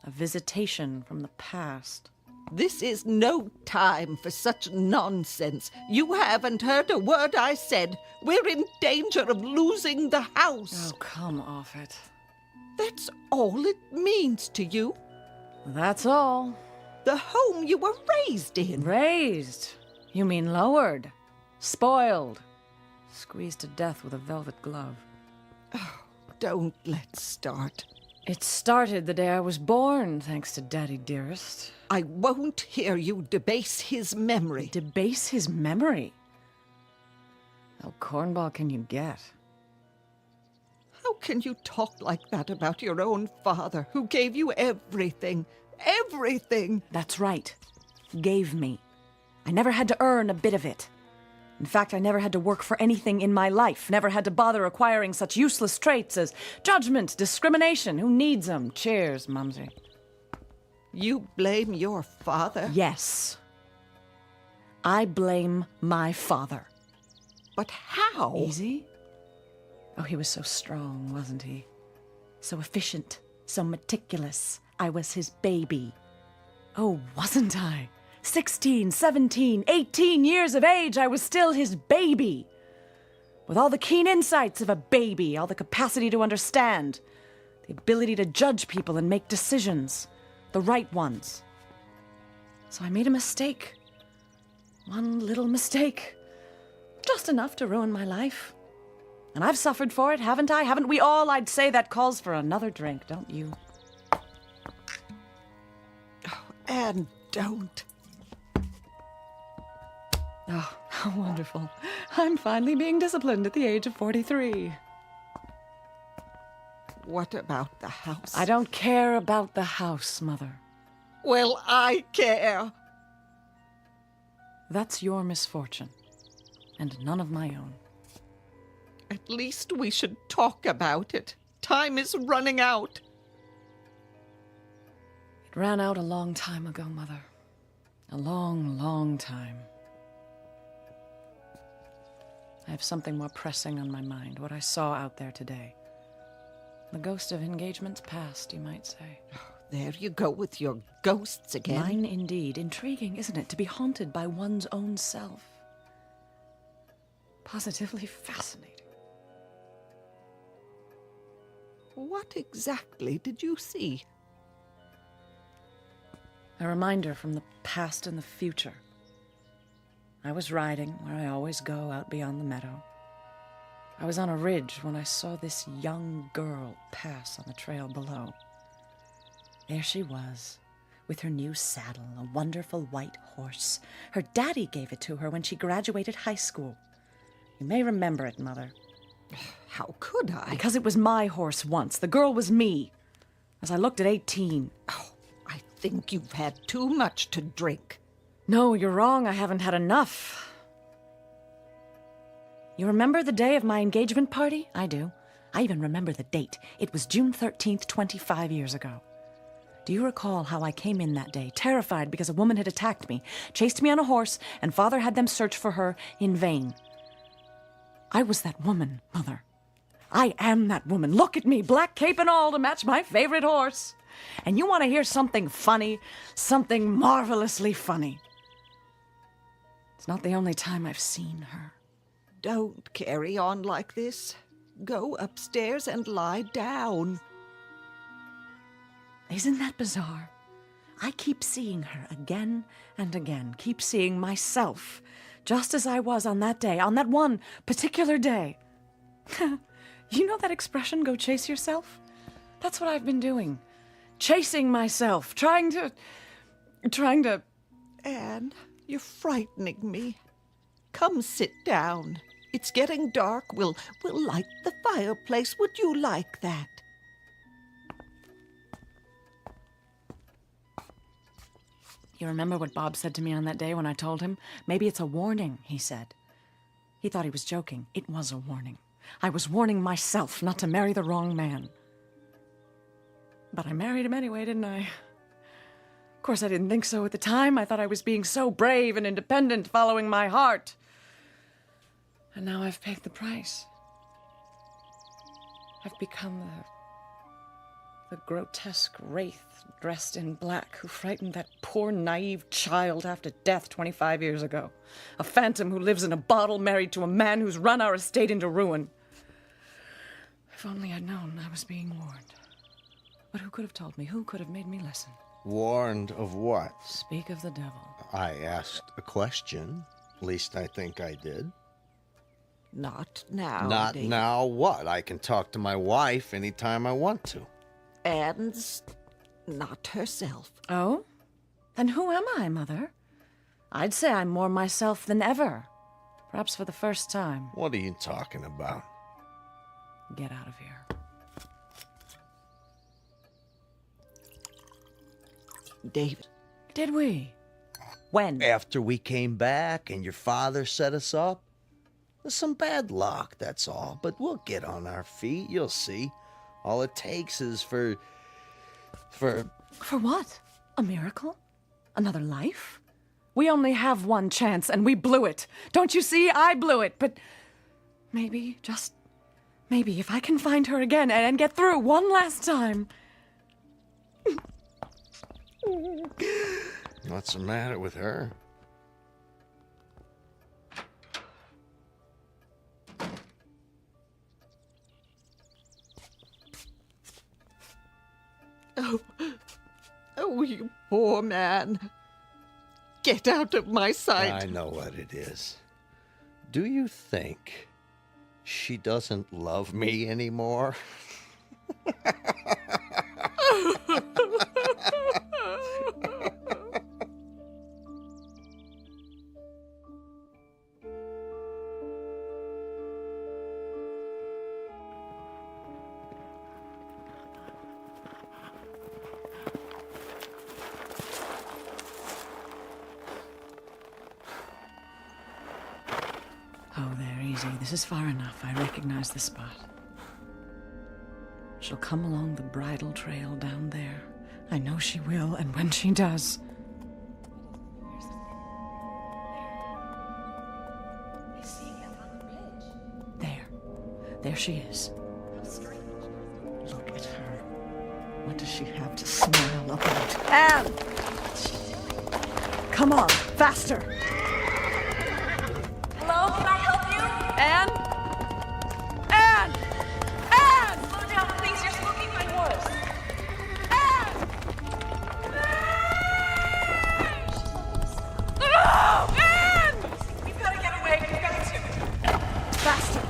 A visitation from the past. This is no time for such nonsense. You haven't heard a word I said. We're in danger of losing the house. Oh, come off it. That's all it means to you. That's all. The home you were raised in. Raised? You mean lowered? Spoiled? Squeezed to death with a velvet glove. Oh, don't let's start. It started the day I was born, thanks to Daddy dearest. I won't hear you debase his memory. Debase his memory? How cornball can you get? How can you talk like that about your own father, who gave you everything? Everything! That's right. Gave me. I never had to earn a bit of it. In fact, I never had to work for anything in my life, never had to bother acquiring such useless traits as judgment, discrimination. Who needs them? Cheers, Mumsy. You blame your father? Yes. I blame my father. But how? Easy? Oh, he was so strong, wasn't he? So efficient, so meticulous. I was his baby. Oh, wasn't I? 16, 17, 18 years of age, I was still his baby. With all the keen insights of a baby, all the capacity to understand, the ability to judge people and make decisions, the right ones. So I made a mistake. One little mistake. Just enough to ruin my life. And I've suffered for it, haven't I? Haven't we all? I'd say that calls for another drink, don't you? Oh, and don't. Oh, how wonderful. I'm finally being disciplined at the age of 43. What about the house? I don't care about the house, Mother. Well, I care. That's your misfortune, and none of my own. At least we should talk about it. Time is running out. It ran out a long time ago, Mother. A long, long time. I have something more pressing on my mind, what I saw out there today. The ghost of engagements past, you might say. Oh, there you go with your ghosts again. Mine indeed. Intriguing, isn't it, to be haunted by one's own self? Positively fascinating. What exactly did you see? A reminder from the past and the future. I was riding where I always go out beyond the meadow. I was on a ridge when I saw this young girl pass on the trail below. There she was, with her new saddle, a wonderful white horse. Her daddy gave it to her when she graduated high school. You may remember it, Mother. How could I? Because it was my horse once. The girl was me. As I looked at 18. Oh, I think you've had too much to drink. No, you're wrong. I haven't had enough. You remember the day of my engagement party? I do. I even remember the date. It was June 13th, 25 years ago. Do you recall how I came in that day, terrified because a woman had attacked me, chased me on a horse, and Father had them search for her in vain? I was that woman, Mother. I am that woman. Look at me, black cape and all, to match my favorite horse. And you want to hear something funny? Something marvelously funny. It's not the only time I've seen her. Don't carry on like this. Go upstairs and lie down. Isn't that bizarre? I keep seeing her again and again. Keep seeing myself, just as I was on that day, on that one particular day. You know that expression, go chase yourself? That's what I've been doing. chasing myself, trying to... Anne, you're frightening me. Come sit down. It's getting dark. We'll light the fireplace. Would you like that? You remember what Bob said to me on that day when I told him? Maybe it's a warning, he said. He thought he was joking. It was a warning. I was warning myself not to marry the wrong man. But I married him anyway, didn't I? Of course, I didn't think so at the time. I thought I was being so brave and independent, following my heart. And now I've paid the price. I've become the grotesque wraith dressed in black who frightened that poor, naive child half to death 25 years ago. A phantom who lives in a bottle married to a man who's run our estate into ruin. If only I'd known I was being warned. But who could have told me? Who could have made me listen? Warned of what? Speak of the devil. I asked a question. At least I think I did. Not now, Not David. now what? I can talk to my wife anytime I want to. Anne's not herself. Oh? Then who am I, Mother? I'd say I'm more myself than ever. Perhaps for the first time. What are you talking about? Get out of here. David. Did we? When? After we came back and your father set us up. There's some bad luck, that's all. But we'll get on our feet, you'll see. All it takes is for what? A miracle? Another life? We only have one chance, and we blew it. Don't you see? I blew it, but maybe, just maybe, if I can find her again and get through one last time. What's the matter with her? Oh, you poor man. Get out of my sight. I know what it is. Do you think she doesn't love me anymore? Oh, there, easy. This is far enough. I recognize the spot. She'll come along the bridle trail down there. I know she will, and when she does... There she is. Look at her. What does she have to smile about? Anne! Come on, faster! Hello, can I help you? Anne? Anne! Anne! Slow down, please. You're smoking my horse. No! Anne! We've got to get away. We've got to... Faster!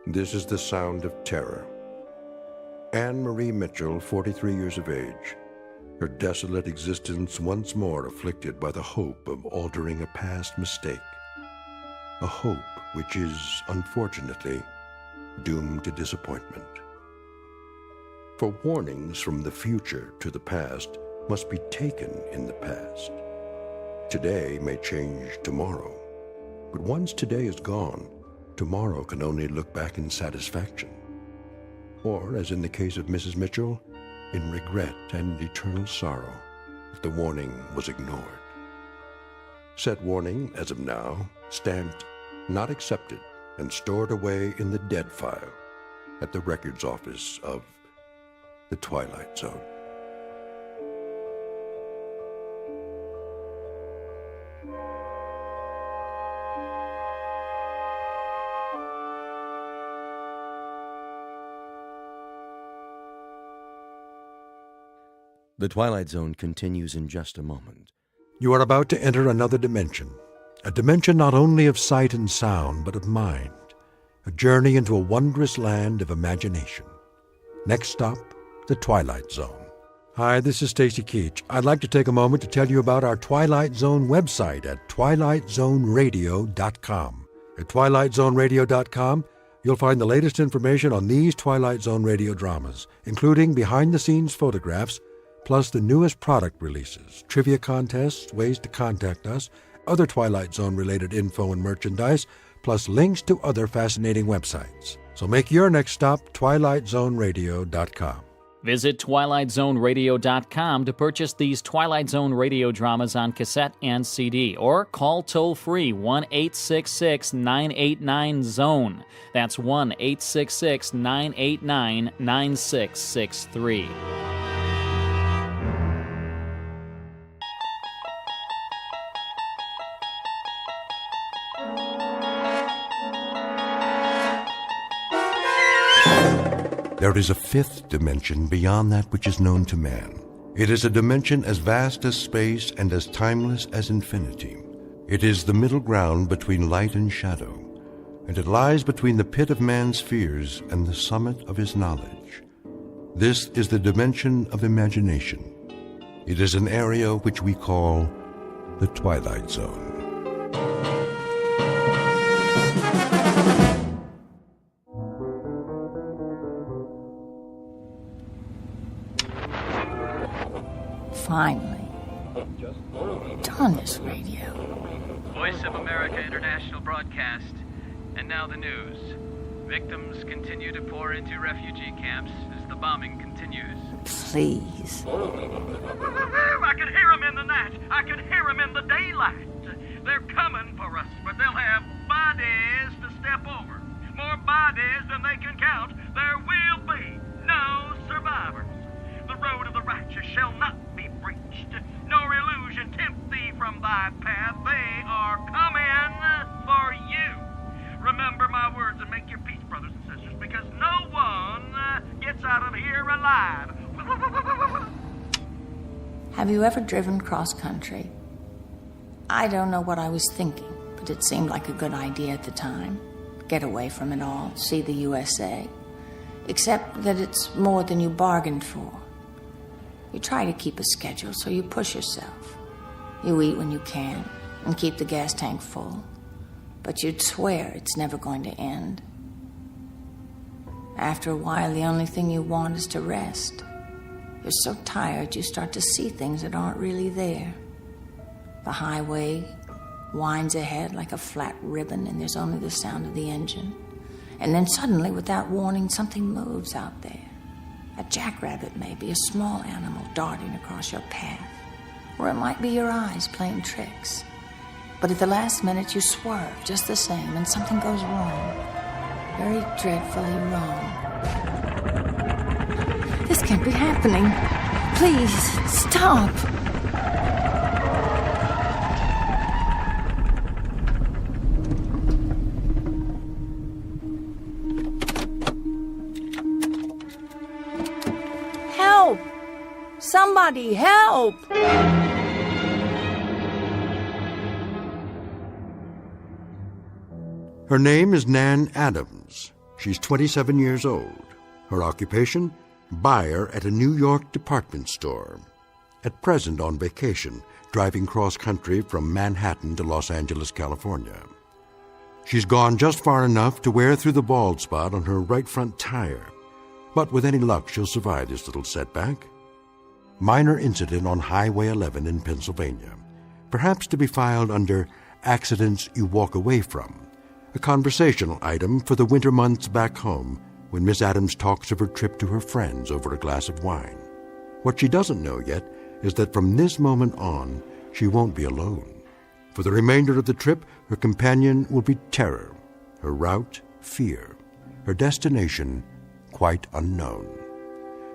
This is the sound of terror. Anne Marie Mitchell, 43 years of age, her desolate existence once more afflicted by the hope of altering a past mistake. A hope which is, unfortunately, doomed to disappointment. For warnings from the future to the past must be taken in the past. Today may change tomorrow, but once today is gone, tomorrow can only look back in satisfaction. Or, as in the case of Mrs. Mitchell, in regret and eternal sorrow if the warning was ignored. Said warning, as of now, stamped not accepted and stored away in the dead file at the records office of the Twilight Zone. The Twilight Zone continues in just a moment. You are about to enter another dimension, a dimension not only of sight and sound, but of mind, a journey into a wondrous land of imagination. Next stop, the Twilight Zone. Hi, this is Stacy Keach. I'd like to take a moment to tell you about our Twilight Zone website at twilightzoneradio.com. At twilightzoneradio.com, you'll find the latest information on these Twilight Zone radio dramas, including behind-the-scenes photographs, plus the newest product releases, trivia contests, ways to contact us, other Twilight Zone-related info and merchandise, plus links to other fascinating websites. So make your next stop twilightzoneradio.com. Visit twilightzoneradio.com to purchase these Twilight Zone radio dramas on cassette and CD, or call toll-free 1-866-989-ZONE. That's 1-866-989-9663. There is a fifth dimension beyond that which is known to man. It is a dimension as vast as space and as timeless as infinity. It is the middle ground between light and shadow, and it lies between the pit of man's fears and the summit of his knowledge. This is the dimension of imagination. It is an area which we call the Twilight Zone. Finally. Darn this radio. Voice of America International Broadcast. And now the news. Victims continue to pour into refugee camps as the bombing continues. Please. I can hear them in the night. I can hear them in the daylight. They're coming for us, but they'll have bodies to step over. More bodies than they can count. There will be no survivors. The road of the righteous shall not be breached, nor illusion tempt thee from thy path. They are coming for you. Remember my words and make your peace, brothers and sisters, because no one gets out of here alive. Have you ever driven cross country? I don't know what I was thinking, but it seemed like a good idea at the time. Get away from it all, see the USA. Except that it's more than you bargained for. You try to keep a schedule, so you push yourself. You eat when you can and keep the gas tank full. But you'd swear it's never going to end. After a while, the only thing you want is to rest. You're so tired, you start to see things that aren't really there. The highway winds ahead like a flat ribbon, and there's only the sound of the engine. And then suddenly, without warning, something moves out there. A jackrabbit, maybe, a small animal darting across your path. Or it might be your eyes playing tricks. But at the last minute, you swerve just the same, and something goes wrong. Very dreadfully wrong. This can't be happening. Please, stop. Help! Somebody help! Her name is Nan Adams. She's 27 years old. Her occupation? Buyer at a New York department store. At present on vacation, driving cross-country from Manhattan to Los Angeles, California. She's gone just far enough to wear through the bald spot on her right front tire. But with any luck, she'll survive this little setback. Minor incident on Highway 11 in Pennsylvania. Perhaps to be filed under accidents you walk away from. A conversational item for the winter months back home when Miss Adams talks of her trip to her friends over a glass of wine. What she doesn't know yet is that from this moment on, she won't be alone. For the remainder of the trip, her companion will be terror, her route, fear, her destination, quite unknown.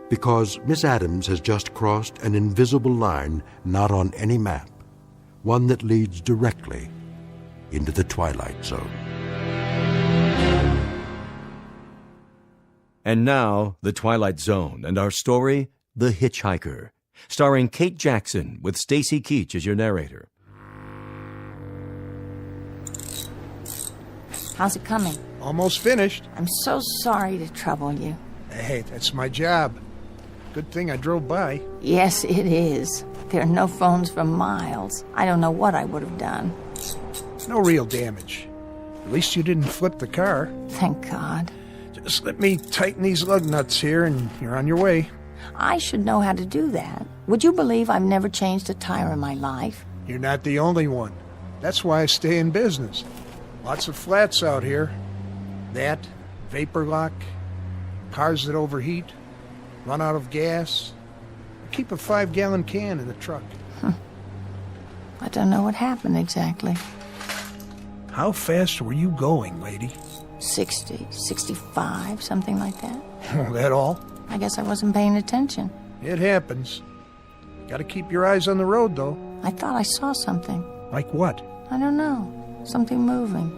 Because Miss Adams has just crossed an invisible line not on any map, one that leads directly into the Twilight Zone. And now, the Twilight Zone and our story, The Hitchhiker. starring Kate Jackson with Stacy Keach as your narrator. How's it coming? Almost finished. I'm so sorry to trouble you. Hey, that's my job. Good thing I drove by. Yes, it is. There are no phones for miles. I don't know what I would have done. No real damage. At least you didn't flip the car. Thank God. Just let me tighten these lug nuts here and you're on your way. I should know how to do that. Would you believe I've never changed a tire in my life? You're not the only one. That's why I stay in business. Lots of flats out here. That, vapor lock, cars that overheat, run out of gas. I keep a 5-gallon can in the truck. I don't know what happened exactly. How fast were you going, lady? 60, 65, something like that. Oh, that all? I guess I wasn't paying attention. It happens. Gotta keep your eyes on the road, though. I thought I saw something. Like what? I don't know. Something moving.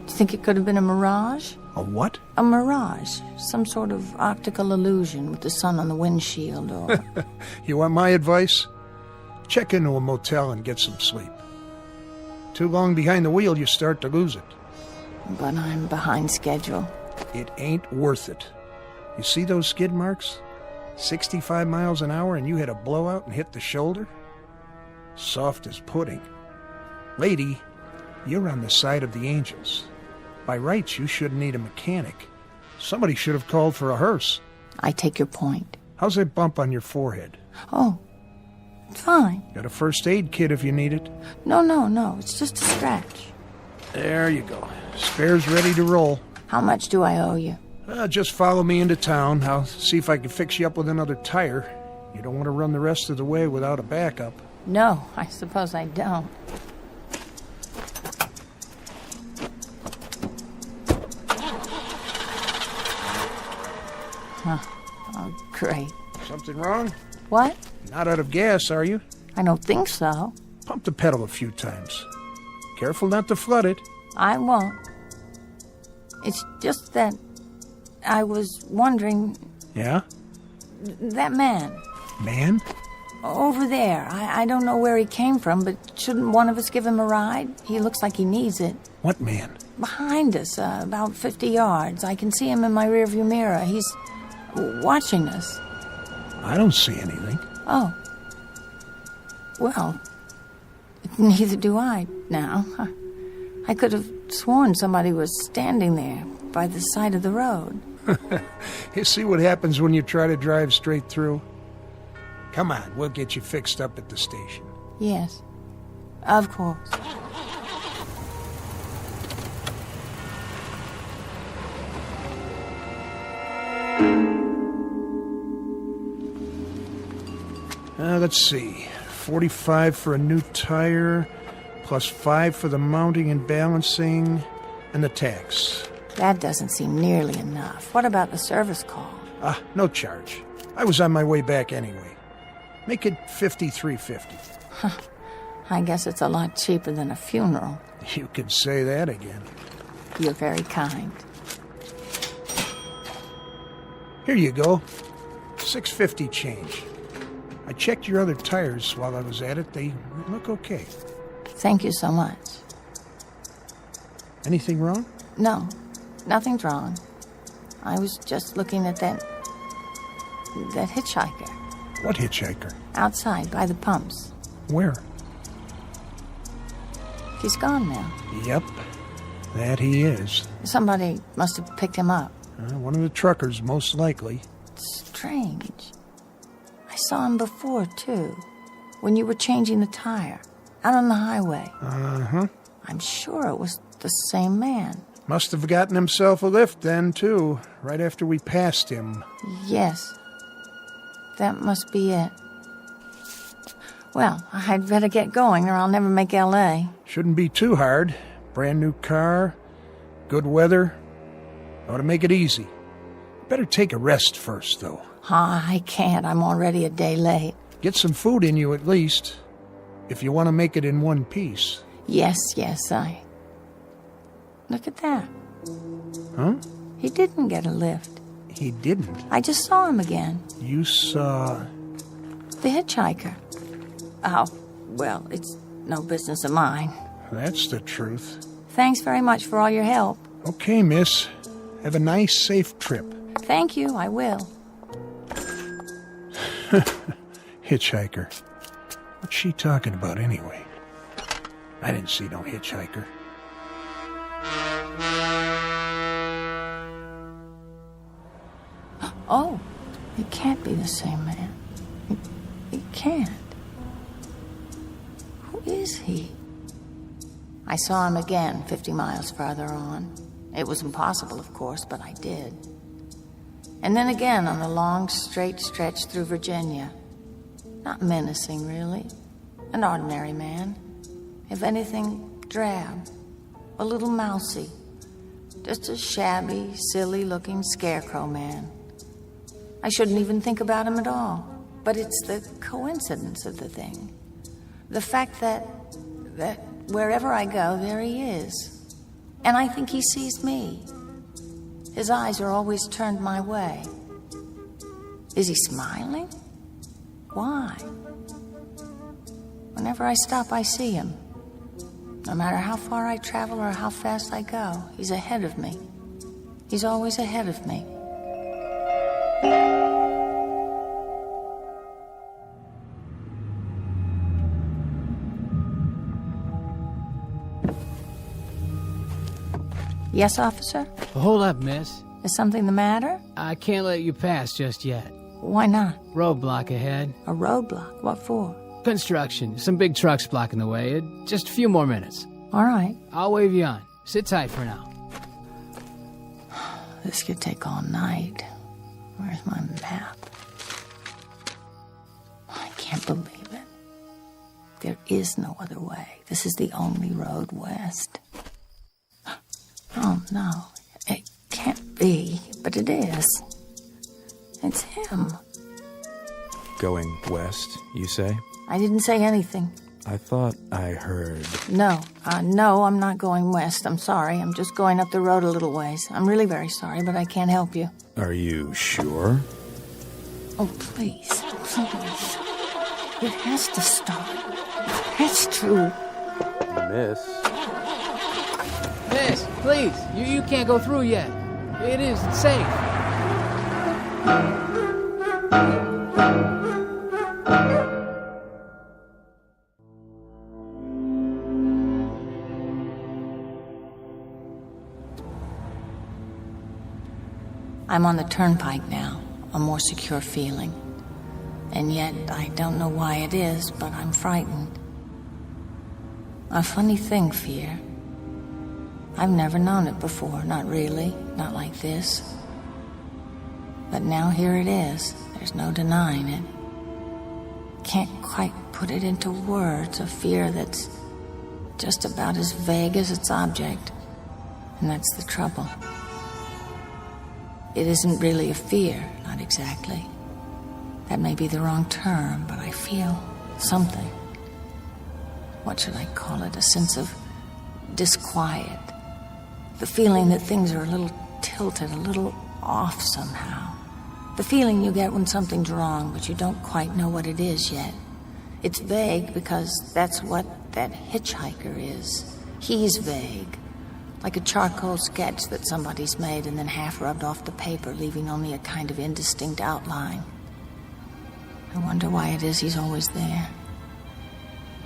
Do you think it could have been a mirage? A what? A mirage. Some sort of optical illusion with the sun on the windshield or... You want my advice? Check into a motel and get some sleep. Too long behind the wheel, you start to lose it. But I'm behind schedule. It ain't worth it. You see those skid marks? 65 miles an hour and you had a blowout and hit the shoulder? Soft as pudding. Lady, you're on the side of the angels. By rights, you shouldn't need a mechanic. Somebody should have called for a hearse. I take your point. How's that bump on your forehead? Oh, fine. Got a first aid kit if you need it. No. It's just a scratch. There you go. Spare's ready to roll. How much do I owe you? Just follow me into town. I'll see if I can fix you up with another tire. You don't want to run the rest of the way without a backup. No, I suppose I don't. Huh. Oh, great. Something wrong? What? Not out of gas, are you? I don't think so. Pump the pedal a few times. Careful not to flood it. I won't. It's just that I was wondering... Yeah? That man. Man? Over there. I don't know where he came from, but shouldn't one of us give him a ride? He looks like he needs it. What man? Behind us, about 50 yards. I can see him in my rearview mirror. He's watching us. I don't see anything. Oh. Well, neither do I now. I could have sworn somebody was standing there by the side of the road. You see what happens when you try to drive straight through? Come on, we'll get you fixed up at the station. Yes, of course. Let's see. 45 for a new tire, plus 5 for the mounting and balancing, and the tax. That doesn't seem nearly enough. What about the service call? No charge. I was on my way back anyway. Make it $53.50. I guess it's a lot cheaper than a funeral. You could say that again. You're very kind. Here you go. $6.50 change. I checked your other tires while I was at it. They look okay. Thank you so much. Anything wrong? No, nothing's wrong. I was just looking at that hitchhiker. What hitchhiker? Outside, by the pumps. Where? He's gone now. Yep, that he is. Somebody must have picked him up. One of the truckers, most likely. Strange. I saw him before, too. When you were changing the tire. Out on the highway. Uh-huh. I'm sure it was the same man. Must have gotten himself a lift then, too. Right after we passed him. Yes. That must be it. Well, I'd better get going or I'll never make L.A. Shouldn't be too hard. Brand new car, good weather. Ought to make it easy. Better take a rest first, though. I can't. I'm already a day late. Get some food in you at least, if you want to make it in one piece. Yes, I... Look at that. Huh? He didn't get a lift. He didn't? I just saw him again. You saw... The hitchhiker. Oh, well, it's no business of mine. That's the truth. Thanks very much for all your help. Okay, miss. Have a nice, safe trip. Thank you, I will. Hitchhiker. What's she talking about anyway? I didn't see no hitchhiker. Oh, it can't be the same man. It can't. Who is he? I saw him again 50 miles farther on. It was impossible, of course, but I did. And then again on the long, straight stretch through Virginia. Not menacing, really. An ordinary man. If anything, drab. A little mousy. Just a shabby, silly-looking scarecrow man. I shouldn't even think about him at all. But it's the coincidence of the thing. The fact that wherever I go, there he is. And I think he sees me. His eyes are always turned my way. Is he smiling? Why? Whenever I stop, I see him. No matter how far I travel or how fast I go, he's ahead of me. He's always ahead of me. Yes, officer? Hold up, miss. Is something the matter? I can't let you pass just yet. Why not? Roadblock ahead. A roadblock? What for? Construction. Some big trucks blocking the way. Just a few more minutes. All right. I'll wave you on. Sit tight for now. This could take all night. Where's my map? I can't believe it. There is no other way. This is the only road west. Oh, no. It can't be, but it is. It's him. Going west, you say? I didn't say anything. I thought I heard... No, I'm not going west. I'm sorry. I'm just going up the road a little ways. I'm really very sorry, but I can't help you. Are you sure? Oh, please. Please. It has to stop. It's true. Miss? Miss, please. You can't go through yet. It isn't safe. I'm on the turnpike now, a more secure feeling. And yet, I don't know why it is, but I'm frightened. A funny thing, fear. I've never known it before, not really, not like this. But now here it is. There's no denying it. Can't quite put it into words, a fear that's just about as vague as its object. And that's the trouble. It isn't really a fear, not exactly. That may be the wrong term, but I feel something. What should I call it? A sense of disquiet. The feeling that things are a little tilted, a little off somehow. The feeling you get when something's wrong, but you don't quite know what it is yet. It's vague because that's what that hitchhiker is. He's vague. Like a charcoal sketch that somebody's made and then half rubbed off the paper, leaving only a kind of indistinct outline. I wonder why it is he's always there.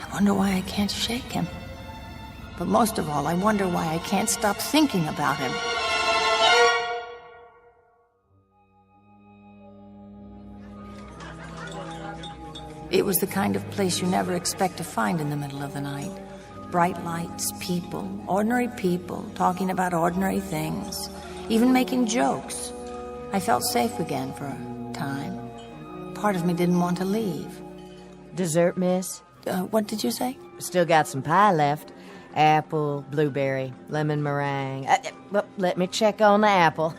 I wonder why I can't shake him. But most of all, I wonder why I can't stop thinking about him. It was the kind of place you never expect to find in the middle of the night. Bright lights, people, ordinary people, talking about ordinary things, even making jokes. I felt safe again for a time. Part of me didn't want to leave. Dessert, miss? What did you say? Still got some pie left. Apple, blueberry, lemon meringue. Well, let me check on the apple.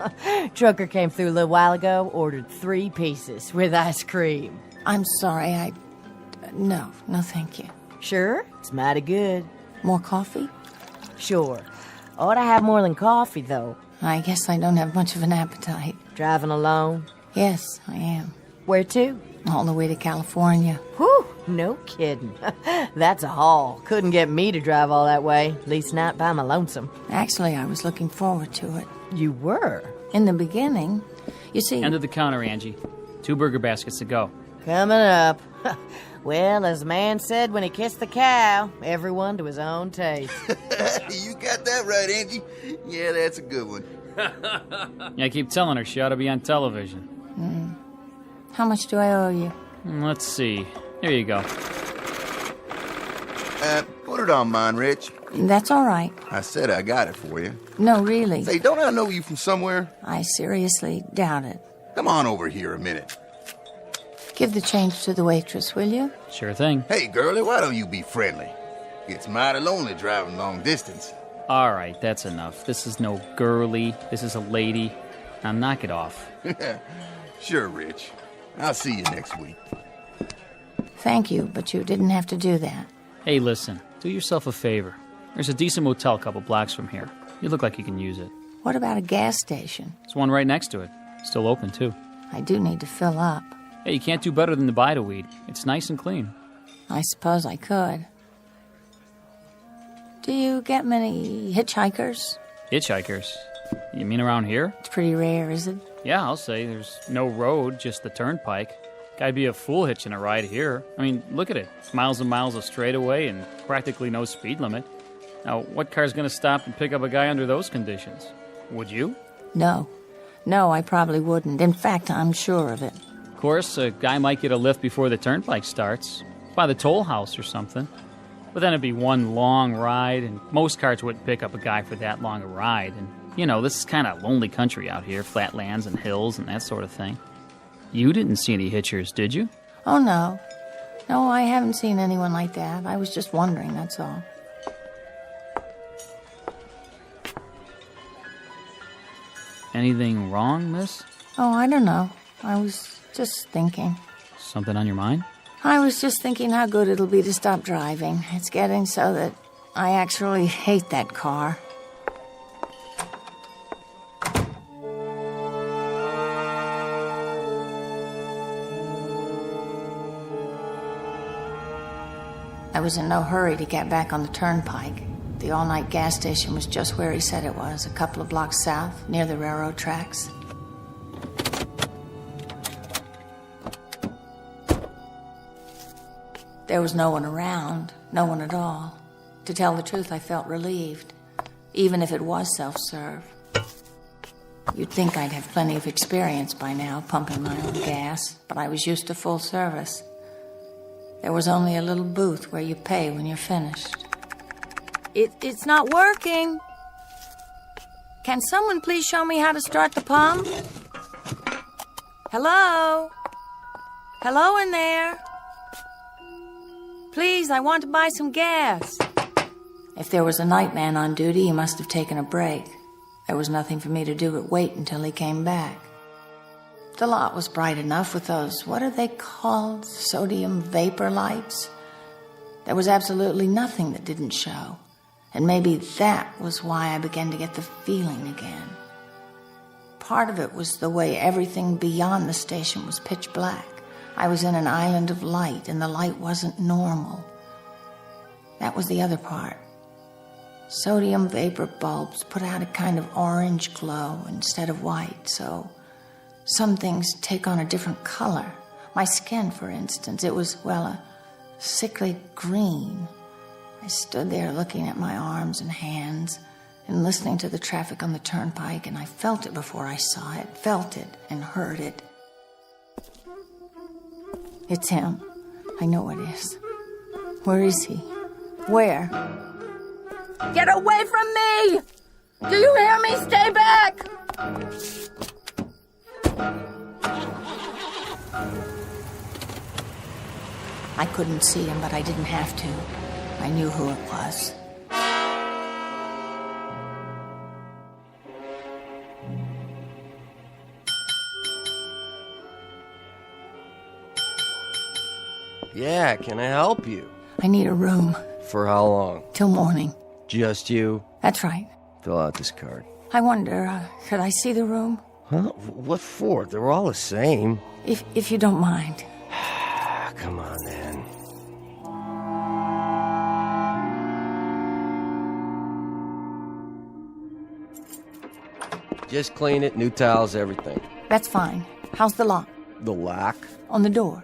Trucker came through a little while ago, ordered 3 pieces with ice cream. I'm sorry, No, thank you. Sure? It's mighty good. More coffee? Sure. Ought to have more than coffee, though. I guess I don't have much of an appetite. Driving alone? Yes, I am. Where to? All the way to California. Whew, no kidding. That's a haul. Couldn't get me to drive all that way, at least not by my lonesome. Actually, I was looking forward to it. You were? In the beginning. You see... End of the counter, Angie. 2 burger baskets to go. Coming up. Well, as the man said when he kissed the cow, everyone to his own taste. You got that right, Angie. Yeah, that's a good one. Yeah, I keep telling her she ought to be on television. How much do I owe you? Let's see. Here you go. Put it on mine, Rich. That's all right. I said I got it for you. No, really. Say, don't I know you from somewhere? I seriously doubt it. Come on over here a minute. Give the change to the waitress, will you? Sure thing. Hey, girlie, why don't you be friendly? It's mighty lonely driving long distance. All right, that's enough. This is no girly. This is a lady. Now knock it off. Sure, Rich. I'll see you next week. Thank you, but you didn't have to do that. Hey, listen. Do yourself a favor. There's a decent motel a couple blocks from here. You look like you can use it. What about a gas station? There's one right next to it. Still open, too. I do need to fill up. Hey, you can't do better than the Bida-Weed. It's nice and clean. I suppose I could. Do you get many hitchhikers? Hitchhikers? You mean around here? It's pretty rare, is it? Yeah, I'll say. There's no road, just the turnpike. Guy'd be a fool hitching a ride here. I mean, look at it. Miles and miles of straightaway and practically no speed limit. Now, what car's going to stop and pick up a guy under those conditions? Would you? No. No, I probably wouldn't. In fact, I'm sure of it. Of course, a guy might get a lift before the turnpike starts. By the toll house or something. But then it'd be one long ride, and most cars wouldn't pick up a guy for that long a ride. And, you know, this is kind of lonely country out here. Flat lands and hills and that sort of thing. You didn't see any hitchers, did you? Oh, no. No, I haven't seen anyone like that. I was just wondering, that's all. Anything wrong, miss? Oh, I don't know. I was just thinking. Something on your mind? I was just thinking how good it'll be to stop driving. It's getting so that I actually hate that car. I was in no hurry to get back on the turnpike. The all-night gas station was just where he said it was, a couple of blocks south, near the railroad tracks. There was no one around, no one at all. To tell the truth, I felt relieved, even if it was self-serve. You'd think I'd have plenty of experience by now, pumping my own gas, but I was used to full service. There was only a little booth where you pay when you're finished. It's not working. Can someone please show me how to start the pump? Hello? Hello in there? Please, I want to buy some gas. If there was a night man on duty, he must have taken a break. There was nothing for me to do but wait until he came back. The lot was bright enough with those, what are they called, sodium vapor lights? There was absolutely nothing that didn't show. And maybe that was why I began to get the feeling again. Part of it was the way everything beyond the station was pitch black. I was in an island of light, and the light wasn't normal. That was the other part. Sodium vapor bulbs put out a kind of orange glow instead of white, so some things take on a different color. My skin, for instance, it was, well, a sickly green. I stood there looking at my arms and hands and listening to the traffic on the turnpike, and I felt it before I saw it, felt it and heard it. It's him. I know it is. Where is he? Where? Get away from me! Do you hear me? Stay back! I couldn't see him, but I didn't have to. I knew who it was. Yeah, can I help you? I need a room. For how long? Till morning. Just you? That's right. Fill out this card. I wonder, could I see the room? Huh? What for? They're all the same. If you don't mind. come on, then. Just clean it, new towels, everything. That's fine. How's the lock? The lock? On the door.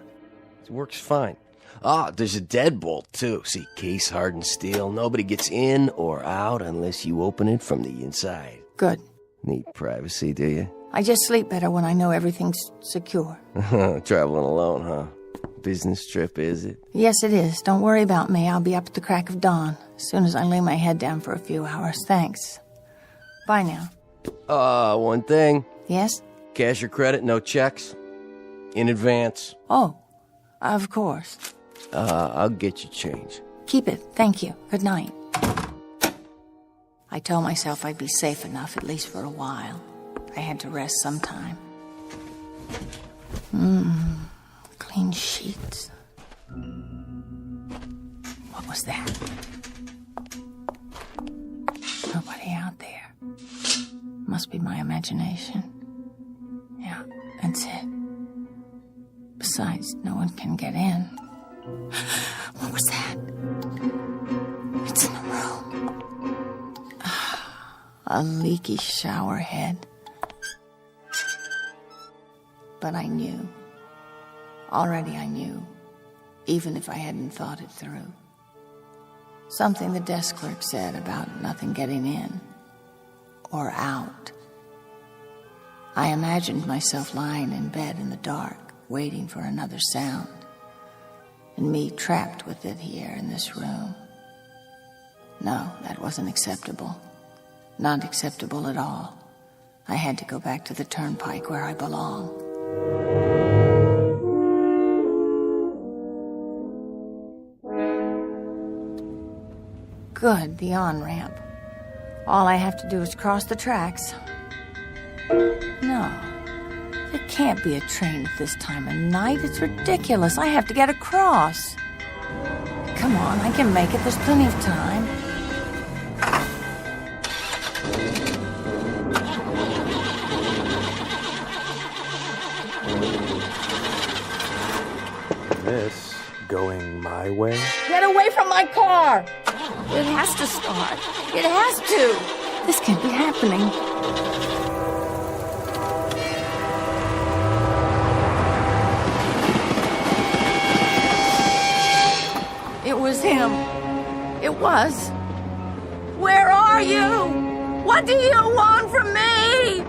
It works fine. Ah, there's a deadbolt, too. See, case-hardened steel. Nobody gets in or out unless you open it from the inside. Good. Need privacy, do you? I just sleep better when I know everything's secure. Traveling alone, huh? Business trip, is it? Yes, it is. Don't worry about me. I'll be up at the crack of dawn, as soon as I lay my head down for a few hours. Thanks. Bye now. One thing. Yes? Cash or credit, no checks. In advance. Oh, of course. I'll get you change. Keep it. Thank you. Good night. I told myself I'd be safe enough, at least for a while. I had to rest sometime. Clean sheets. What was that? Nobody out there. Must be my imagination. Yeah, that's it. Besides, no one can get in. What was that? It's in the room. A leaky shower head. But I knew. Already I knew, even if I hadn't thought it through. Something the desk clerk said about nothing getting in or out. I imagined myself lying in bed in the dark, waiting for another sound, and me trapped with it here in this room. No, that wasn't acceptable. Not acceptable at all. I had to go back to the turnpike where I belong. Good, the on-ramp. All I have to do is cross the tracks. No, there can't be a train at this time of night. It's ridiculous. I have to get across. Come on, I can make it. There's plenty of time. Miss, going my way? Get away from my car! It has to start. It has to. This can't be happening. It was him. It was. Where are you? What do you want from me?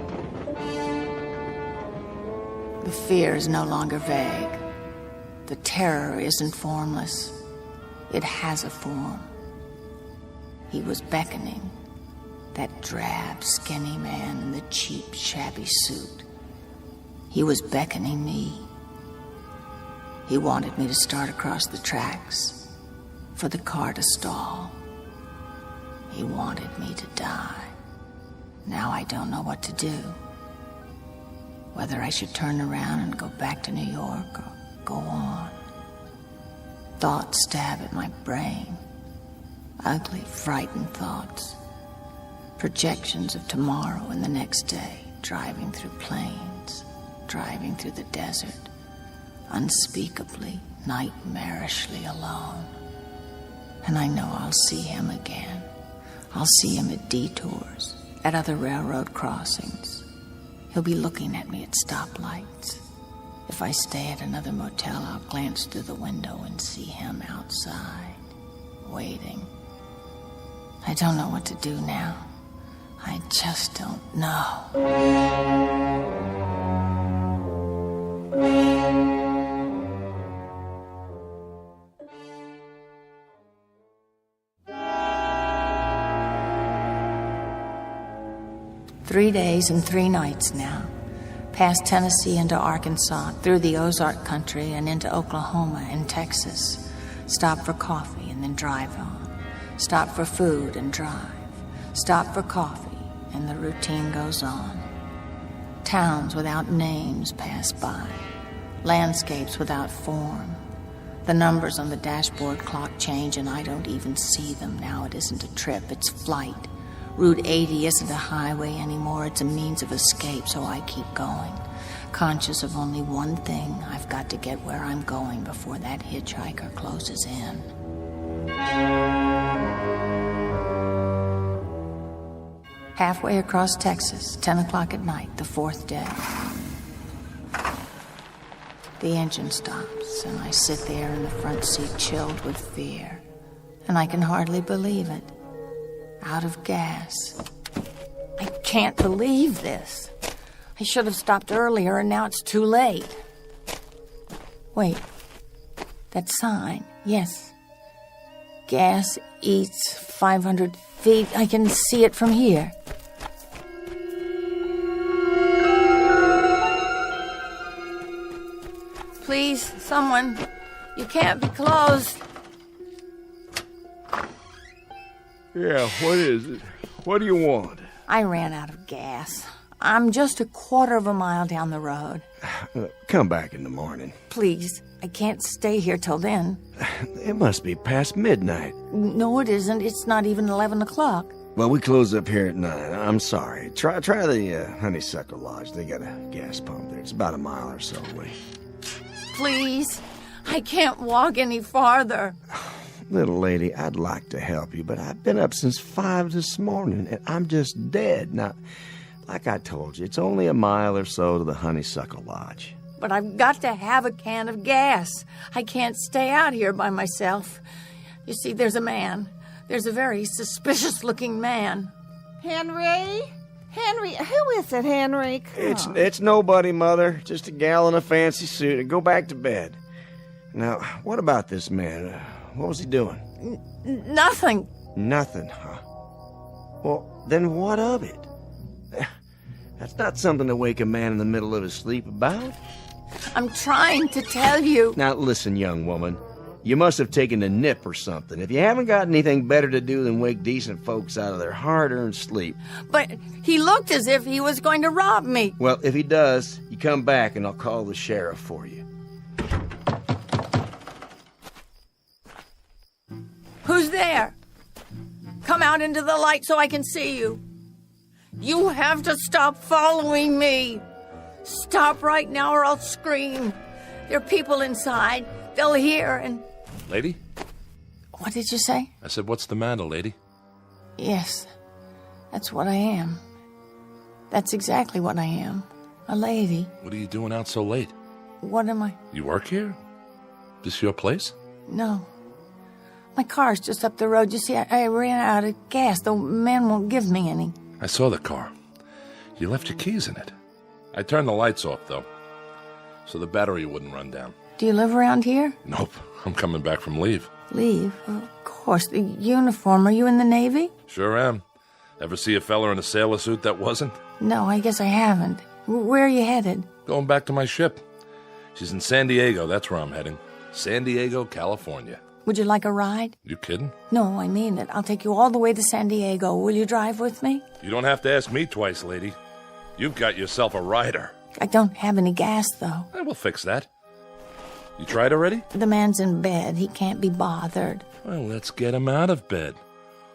The fear is no longer vague. The terror isn't formless. It has a form. He was beckoning. That drab, skinny man in the cheap, shabby suit. He was beckoning me. He wanted me to start across the tracks, for the car to stall. He wanted me to die. Now I don't know what to do. Whether I should turn around and go back to New York or go on. Thoughts stab at my brain. Ugly, frightened thoughts. Projections of tomorrow and the next day, driving through plains, driving through the desert, unspeakably, nightmarishly alone. And I know I'll see him again. I'll see him at detours, at other railroad crossings. He'll be looking at me at stoplights. If I stay at another motel, I'll glance through the window and see him outside, waiting. I don't know what to do now. I just don't know. 3 days and 3 nights now. Past Tennessee into Arkansas, through the Ozark country and into Oklahoma and Texas. Stop for coffee and then drive on. Stop for food and drive. Stop for coffee and the routine goes on. Towns without names pass by. Landscapes without form. The numbers on the dashboard clock change and I don't even see them. Now it isn't a trip, it's flight. Route 80 isn't a highway anymore, it's a means of escape, so I keep going. conscious of only one thing. I've got to get where I'm going before that hitchhiker closes in. Halfway across Texas, 10 o'clock at night, the 4th day. The engine stops, and I sit there in the front seat chilled with fear. And I can hardly believe it. Out of gas. I can't believe this. I should have stopped earlier, and now it's too late. Wait. That sign. Yes. Gas eats 500 feet. I can see it from here. Please, someone. You can't be closed. Yeah, what is it? What do you want? I ran out of gas. I'm just a quarter of a mile down the road. Come back in the morning. Please, I can't stay here till then. It must be past midnight. No, it isn't. It's not even 11 o'clock. Well, we close up here at 9. I'm sorry. Try the Honeysuckle Lodge. They got a gas pump there. It's about a mile or so away. Please, I can't walk any farther. Little lady, I'd like to help you, but I've been up since 5 this morning, and I'm just dead. Now, like I told you, it's only a mile or so to the Honeysuckle Lodge. But I've got to have a can of gas. I can't stay out here by myself. You see, there's a man. There's a very suspicious-looking man. Henry? Henry, who is it, Henry? It's nobody, Mother. Just a gal in a fancy suit. And go back to bed. Now, what about this man? What was he doing? Nothing. Nothing, huh? Well, then what of it? That's not something to wake a man in the middle of his sleep about. I'm trying to tell you. Now, listen, young woman. You must have taken a nip or something. If you haven't got anything better to do than wake decent folks out of their hard-earned sleep. But he looked as if he was going to rob me. Well, if he does, you come back and I'll call the sheriff for you. Who's there? Come out into the light so I can see you. You have to stop following me. Stop right now or I'll scream. There are people inside. They'll hear and... Lady? What did you say? I said, what's the matter, lady? Yes, that's what I am. That's exactly what I am. A lady. What are you doing out so late? What am I? You work here? This your place? No. My car's just up the road. You see, I ran out of gas. The man won't give me any. I saw the car. You left your keys in it. I turned the lights off, though, so the battery wouldn't run down. Do you live around here? Nope. I'm coming back from leave. Leave? Of course. The uniform. Are you in the Navy? Sure am. Ever see a fella in a sailor suit that wasn't? No, I guess I haven't. Where are you headed? Going back to my ship. She's in San Diego. That's where I'm heading. San Diego, California. Would you like a ride? You kidding? No, I mean it. I'll take you all the way to San Diego. Will you drive with me? You don't have to ask me twice, lady. You've got yourself a rider. I don't have any gas, though. We'll fix that. You tried already? The man's in bed. He can't be bothered. Well, let's get him out of bed.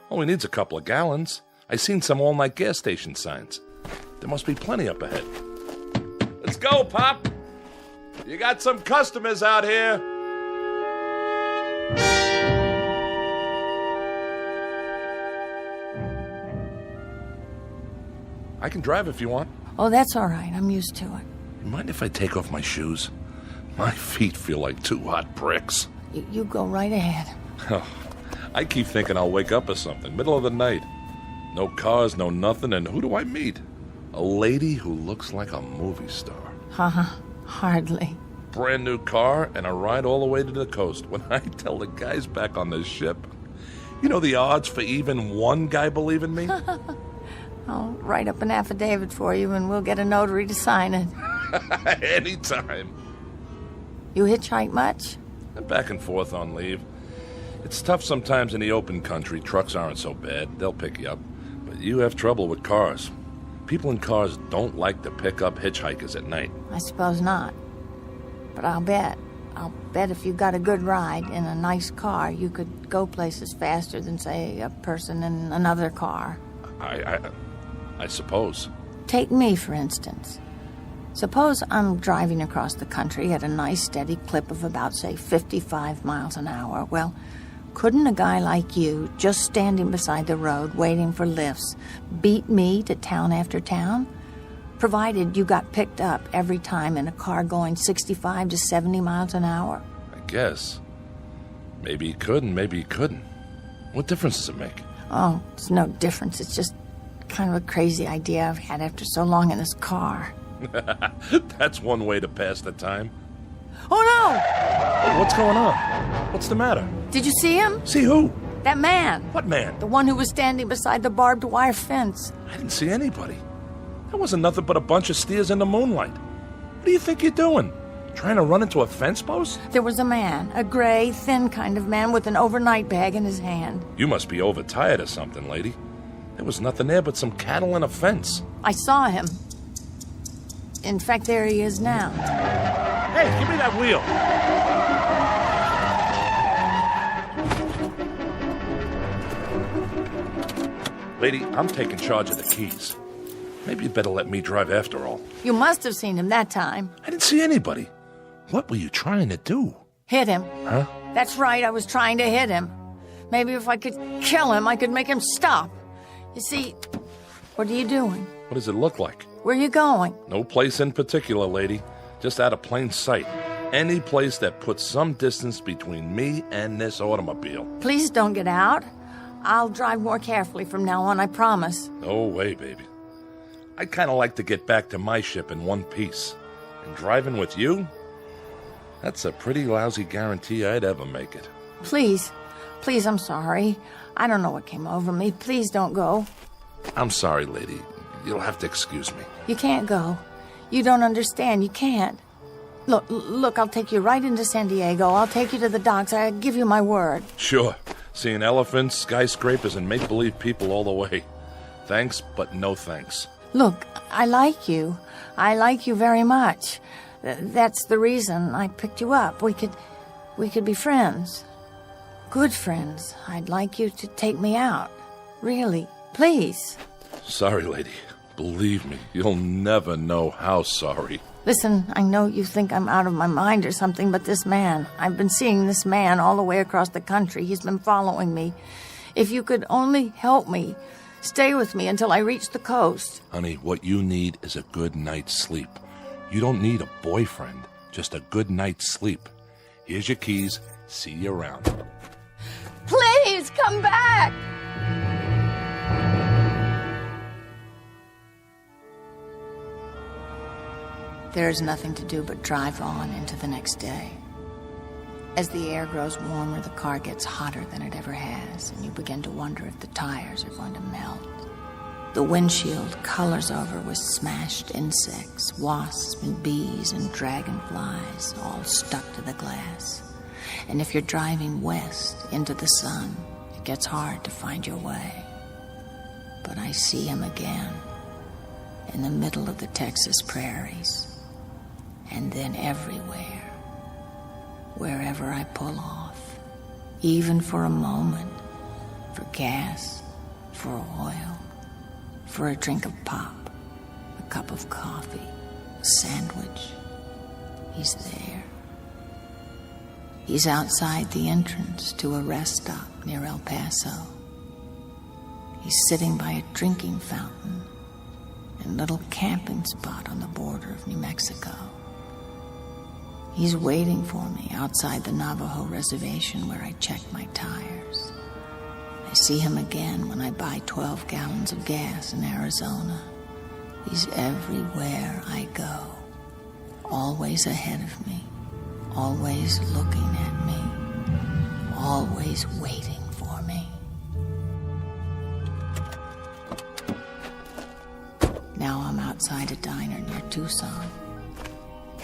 All he needs a couple of gallons. I seen some all-night gas station signs. There must be plenty up ahead. Let's go, Pop. You got some customers out here. I can drive if you want. Oh, that's all right. I'm used to it. You mind if I take off my shoes? My feet feel like 2 hot bricks. You go right ahead. Oh, I keep thinking I'll wake up or something, middle of the night. No cars, no nothing, and who do I meet? A lady who looks like a movie star. Hardly. Brand new car and a ride all the way to the coast. When I tell the guys back on this ship, you know the odds for even one guy believing me? I'll write up an affidavit for you and we'll get a notary to sign it. Anytime. You hitchhike much? Back and forth on leave. It's tough sometimes in the open country. Trucks aren't so bad. They'll pick you up. But you have trouble with cars. People in cars don't like to pick up hitchhikers at night. I suppose not. But I'll bet if you got a good ride in a nice car, you could go places faster than, say, a person in another car. I suppose. Take me, for instance. Suppose I'm driving across the country at a nice steady clip of about, say, 55 miles an hour. Well, couldn't a guy like you, just standing beside the road waiting for lifts, beat me to town after town? Provided you got picked up every time in a car going 65 to 70 miles an hour. I guess. Maybe he could and maybe he couldn't. What difference does it make? Oh, it's no difference. It's just kind of a crazy idea I've had after so long in this car. That's one way to pass the time. Oh, no! Oh, what's going on? What's the matter? Did you see him? See who? That man. What man? The one who was standing beside the barbed wire fence. I didn't see anybody. That wasn't nothing but a bunch of steers in the moonlight. What do you think you're doing? Trying to run into a fence post? There was a man, a gray, thin kind of man with an overnight bag in his hand. You must be overtired or something, lady. There was nothing there but some cattle and a fence. I saw him. In fact, there he is now. Hey, give me that wheel. Lady, I'm taking charge of the keys. Maybe you'd better let me drive after all. You must have seen him that time. I didn't see anybody. What were you trying to do? Hit him. Huh? That's right, I was trying to hit him. Maybe if I could kill him, I could make him stop. You see, what are you doing? What does it look like? Where are you going? No place in particular, lady. Just out of plain sight. Any place that puts some distance between me and this automobile. Please don't get out. I'll drive more carefully from now on, I promise. No way, baby. I'd kind of like to get back to my ship in one piece. And driving with you? That's a pretty lousy guarantee I'd ever make it. Please, I'm sorry. I don't know what came over me. Please don't go. I'm sorry, lady. You'll have to excuse me. You can't go. You don't understand. You can't. Look, I'll take you right into San Diego. I'll take you to the docks. I give you my word. Sure. Seeing elephants, skyscrapers, and make-believe people all the way. Thanks, but no thanks. Look, I like you. I like you very much. That's the reason I picked you up. We could be friends. Good friends. I'd like you to take me out. Really. Please. Sorry, lady. Believe me, you'll never know how sorry. Listen, I know you think I'm out of my mind or something, but this man, I've been seeing this man all the way across the country. He's been following me. If you could only help me, stay with me until I reach the coast. Honey, what you need is a good night's sleep. You don't need a boyfriend, just a good night's sleep. Here's your keys. See you around. Please, come back! There is nothing to do but drive on into the next day. As the air grows warmer, the car gets hotter than it ever has, and you begin to wonder if the tires are going to melt. The windshield colors over with smashed insects, wasps and bees and dragonflies, all stuck to the glass. And if you're driving west into the sun, it gets hard to find your way. But I see him again, in the middle of the Texas prairies. And then everywhere, wherever I pull off, even for a moment, for gas, for oil, for a drink of pop, a cup of coffee, a sandwich, he's there. He's outside the entrance to a rest stop near El Paso. He's sitting by a drinking fountain in a little camping spot on the border of New Mexico. He's waiting for me outside the Navajo reservation where I check my tires. I see him again when I buy 12 gallons of gas in Arizona. He's everywhere I go, always ahead of me, always looking at me, always waiting for me. Now I'm outside a diner near Tucson.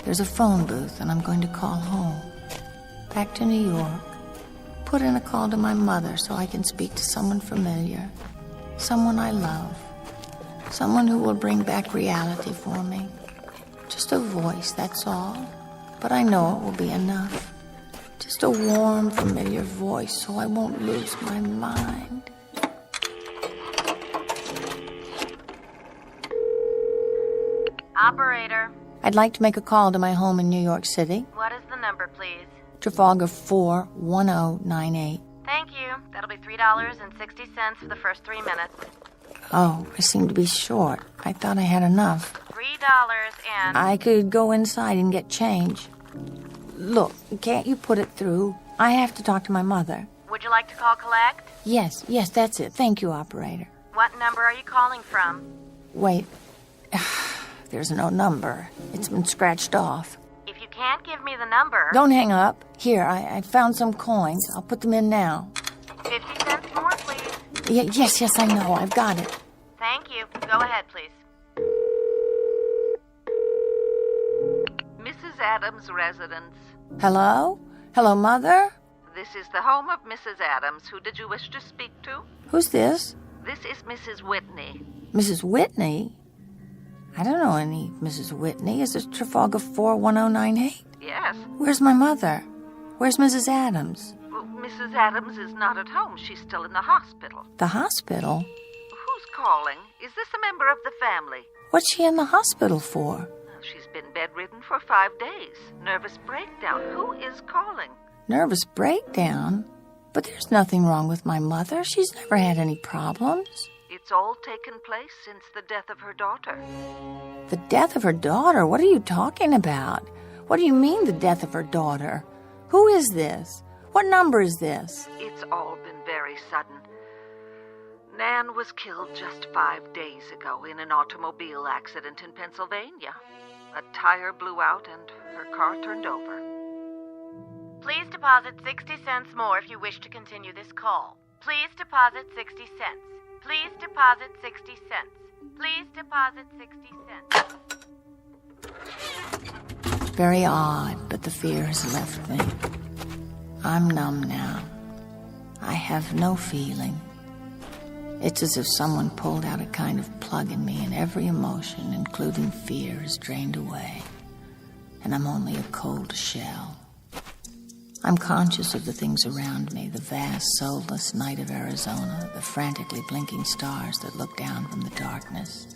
There's a phone booth, and I'm going to call home. Back to New York. Put in a call to my mother so I can speak to someone familiar. Someone I love. Someone who will bring back reality for me. Just a voice, that's all. But I know it will be enough. Just a warm, familiar voice so I won't lose my mind. Operator. I'd like to make a call to my home in New York City. What is the number, please? Trafalgar 41098. Thank you. That'll be $3.60 for the first 3 minutes. Oh, I seem to be short. I thought I had enough. $3 and... I could go inside and get change. Look, can't you put it through? I have to talk to my mother. Would you like to call collect? Yes, that's it. Thank you, operator. What number are you calling from? Wait. There's no number. It's been scratched off. If you can't give me the number... Don't hang up. Here, I found some coins. I'll put them in now. 50 cents more, please. Yes, I know. I've got it. Thank you. Go ahead, please. Mrs. Adams' residence. Hello? Hello, Mother? This is the home of Mrs. Adams. Who did you wish to speak to? Who's this? This is Mrs. Whitney. Mrs. Whitney? I don't know any Mrs. Whitney. Is this Trafalgar 41098? Yes. Where's my mother? Where's Mrs. Adams? Well, Mrs. Adams is not at home. She's still in the hospital. The hospital? Who's calling? Is this a member of the family? What's she in the hospital for? She's been bedridden for 5 days. Nervous breakdown. Who is calling? Nervous breakdown? But there's nothing wrong with my mother. She's never had any problems. It's all taken place since the death of her daughter. The death of her daughter? What are you talking about? What do you mean, the death of her daughter? Who is this? What number is this? It's all been very sudden. Nan was killed just 5 days ago in an automobile accident in Pennsylvania. A tire blew out and her car turned over. Please deposit 60 cents more if you wish to continue this call. Please deposit 60 cents. Please deposit 60 cents. Please deposit 60 cents. Very odd, but the fear has left me. I'm numb now. I have no feeling. It's as if someone pulled out a kind of plug in me, and every emotion, including fear, is drained away. And I'm only a cold shell. I'm conscious of the things around me, the vast, soulless night of Arizona, the frantically blinking stars that look down from the darkness.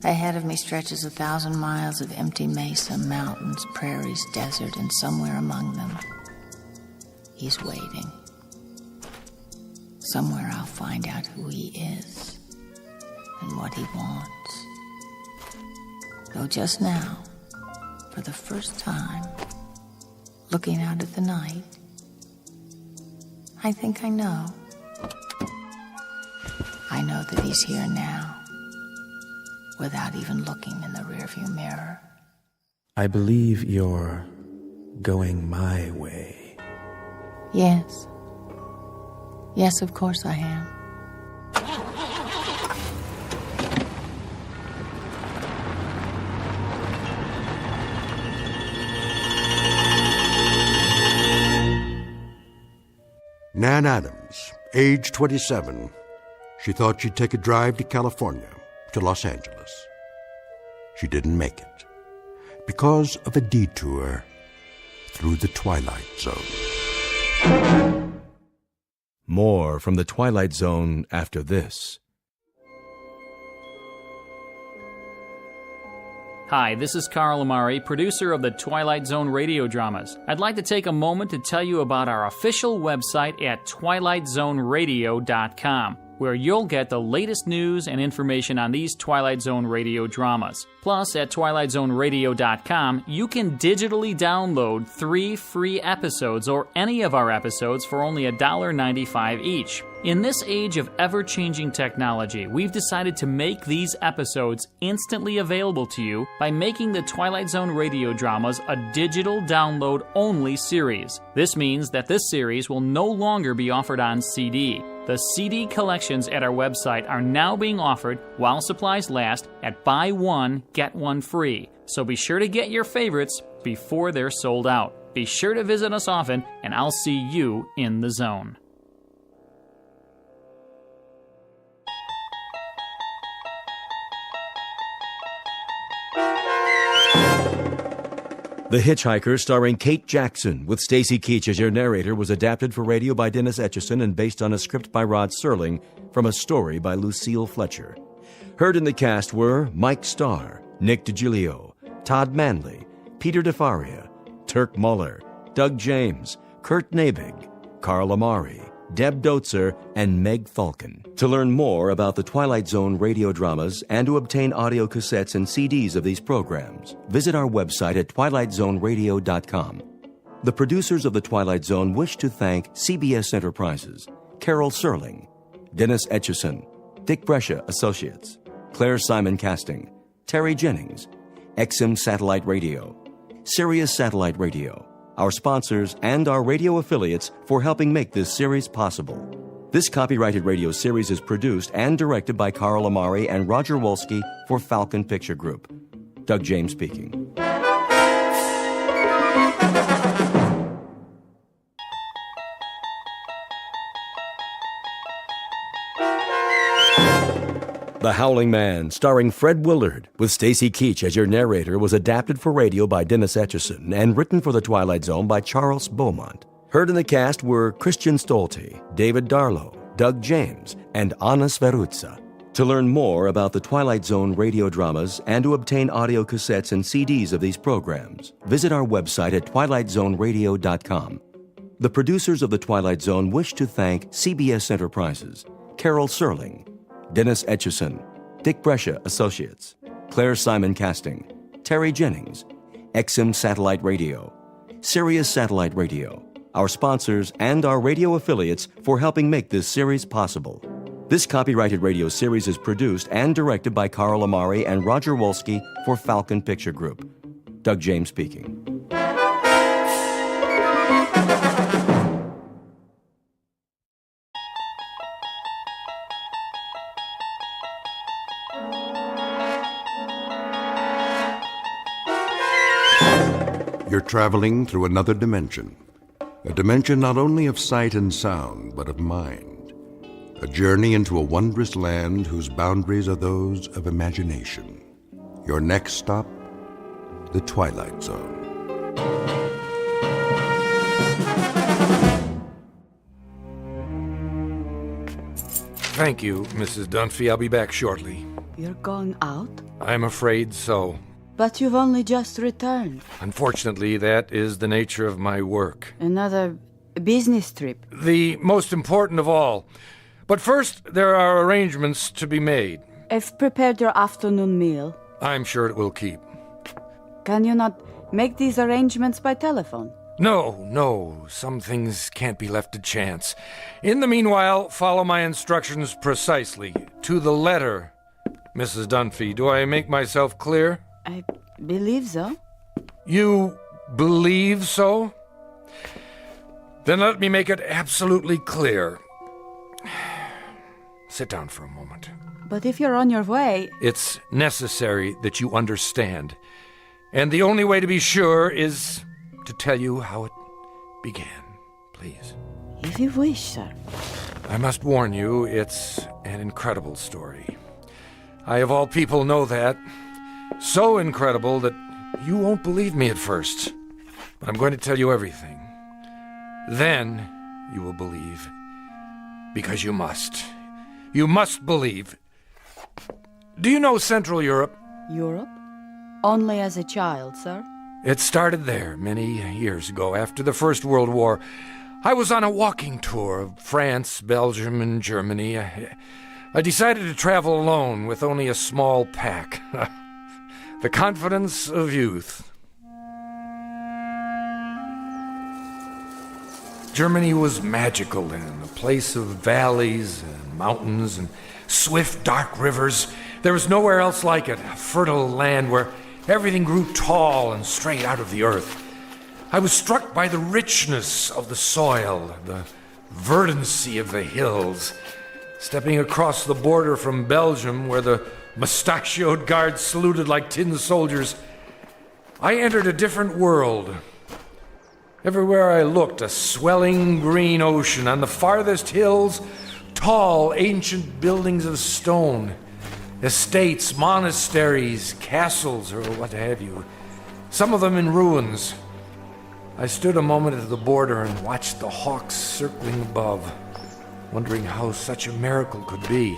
Ahead of me stretches 1,000 miles of empty mesa, mountains, prairies, desert, and somewhere among them, he's waiting. Somewhere I'll find out who he is and what he wants. Though just now, for the first time, looking out at the night, I think I know. I know that he's here now, without even looking in the rearview mirror. I believe you're going my way. Yes. Yes, of course I am. Nan Adams, age 27. She thought she'd take a drive to California, to Los Angeles. She didn't make it because of a detour through the Twilight Zone. More from the Twilight Zone after this. Hi, this is Carl Amari, producer of the Twilight Zone radio dramas. I'd like to take a moment to tell you about our official website at twilightzoneradio.com, where you'll get the latest news and information on these Twilight Zone radio dramas. Plus, at twilightzoneradio.com, you can digitally download 3 free episodes or any of our episodes for only $1.95 each. In this age of ever-changing technology, we've decided to make these episodes instantly available to you by making the Twilight Zone radio dramas a digital download-only series. This means that this series will no longer be offered on CD. The CD collections at our website are now being offered while supplies last at buy one, get one free. So be sure to get your favorites before they're sold out. Be sure to visit us often, and I'll see you in the zone. The Hitchhiker, starring Kate Jackson, with Stacy Keach as your narrator, was adapted for radio by Dennis Etchison and based on a script by Rod Serling from a story by Lucille Fletcher. Heard in the cast were Mike Starr, Nick DiGilio, Todd Manley, Peter DeFaria, Turk Muller, Doug James, Kurt Nabig, Carl Amari, Deb Dotzer, and Meg Falcon. To learn more about the Twilight Zone radio dramas and to obtain audio cassettes and CDs of these programs, visit our website at twilightzoneradio.com. The producers of The Twilight Zone wish to thank CBS Enterprises, Carol Serling, Dennis Etchison, Dick Brescia Associates, Claire Simon Casting, Terry Jennings, XM Satellite Radio, Sirius Satellite Radio, our sponsors, and our radio affiliates for helping make this series possible. This copyrighted radio series is produced and directed by Carl Amari and Roger Wolski for Falcon Picture Group. Doug James speaking. The Howling Man, starring Fred Willard, with Stacy Keach as your narrator, was adapted for radio by Dennis Etchison and written for The Twilight Zone by Charles Beaumont. Heard in the cast were Christian Stolte, David Darlow, Doug James, and Anna Sverutza. To learn more about the Twilight Zone radio dramas and to obtain audio cassettes and CDs of these programs, visit our website at twilightzoneradio.com. The producers of The Twilight Zone wish to thank CBS Enterprises, Carol Serling, Dennis Etchison, Dick Brescia Associates, Claire Simon Casting, Terry Jennings, XM Satellite Radio, Sirius Satellite Radio, our sponsors, and our radio affiliates for helping make this series possible. This copyrighted radio series is produced and directed by Carl Amari and Roger Wolski for Falcon Picture Group. Doug James speaking. You're traveling through another dimension. A dimension not only of sight and sound, but of mind. A journey into a wondrous land whose boundaries are those of imagination. Your next stop, the Twilight Zone. Thank you, Mrs. Dunphy. I'll be back shortly. You're going out? I'm afraid so. But you've only just returned. Unfortunately, that is the nature of my work. Another business trip. The most important of all. But first, there are arrangements to be made. I've prepared your afternoon meal. I'm sure it will keep. Can you not make these arrangements by telephone? No. Some things can't be left to chance. In the meanwhile, follow my instructions precisely, to the letter. Mrs. Dunphy, do I make myself clear? I believe so. You believe so? Then let me make it absolutely clear. Sit down for a moment. But if you're on your way... It's necessary that you understand. And the only way to be sure is to tell you how it began. Please. If you wish, sir. I must warn you, it's an incredible story. I, of all people, know that. So incredible that you won't believe me at first. But I'm going to tell you everything. Then you will believe. Because you must. You must believe. Do you know Central Europe? Europe? Only as a child, sir. It started there many years ago, after the First World War. I was on a walking tour of France, Belgium, and Germany. I decided to travel alone with only a small pack. The confidence of youth. Germany was magical then, a place of valleys and mountains and swift, dark rivers. There was nowhere else like it, a fertile land where everything grew tall and straight out of the earth. I was struck by the richness of the soil, the verdancy of the hills. Stepping across the border from Belgium, where the mustachioed guards saluted like tin soldiers, I entered a different world. Everywhere I looked, a swelling green ocean. On the farthest hills, tall, ancient buildings of stone. Estates, monasteries, castles, or what have you. Some of them in ruins. I stood a moment at the border and watched the hawks circling above, wondering how such a miracle could be.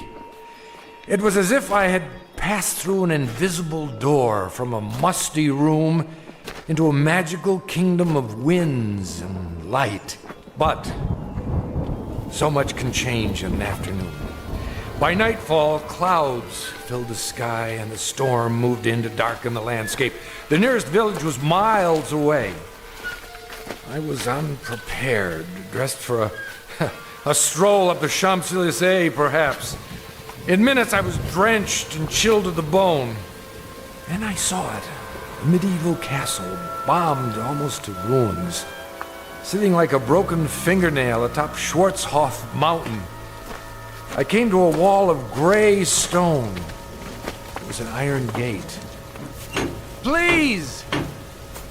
It was as if I had passed through an invisible door from a musty room into a magical kingdom of winds and light. But so much can change in an afternoon. By nightfall, clouds filled the sky and the storm moved in to darken the landscape. The nearest village was miles away. I was unprepared, dressed for a stroll up the Champs-Élysées, perhaps. In minutes, I was drenched and chilled to the bone. Then I saw it, a medieval castle, bombed almost to ruins, sitting like a broken fingernail atop Schwarzhof Mountain. I came to a wall of gray stone. There was an iron gate. Please!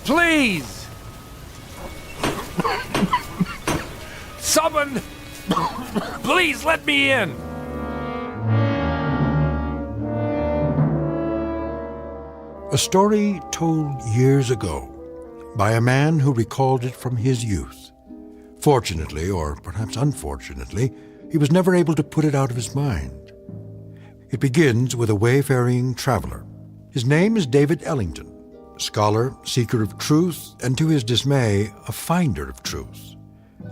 Please! Someone! Please let me in! A story told years ago by a man who recalled it from his youth. Fortunately, or perhaps unfortunately, he was never able to put it out of his mind. It begins with a wayfaring traveler. His name is David Ellington, scholar, seeker of truth, and to his dismay, a finder of truth.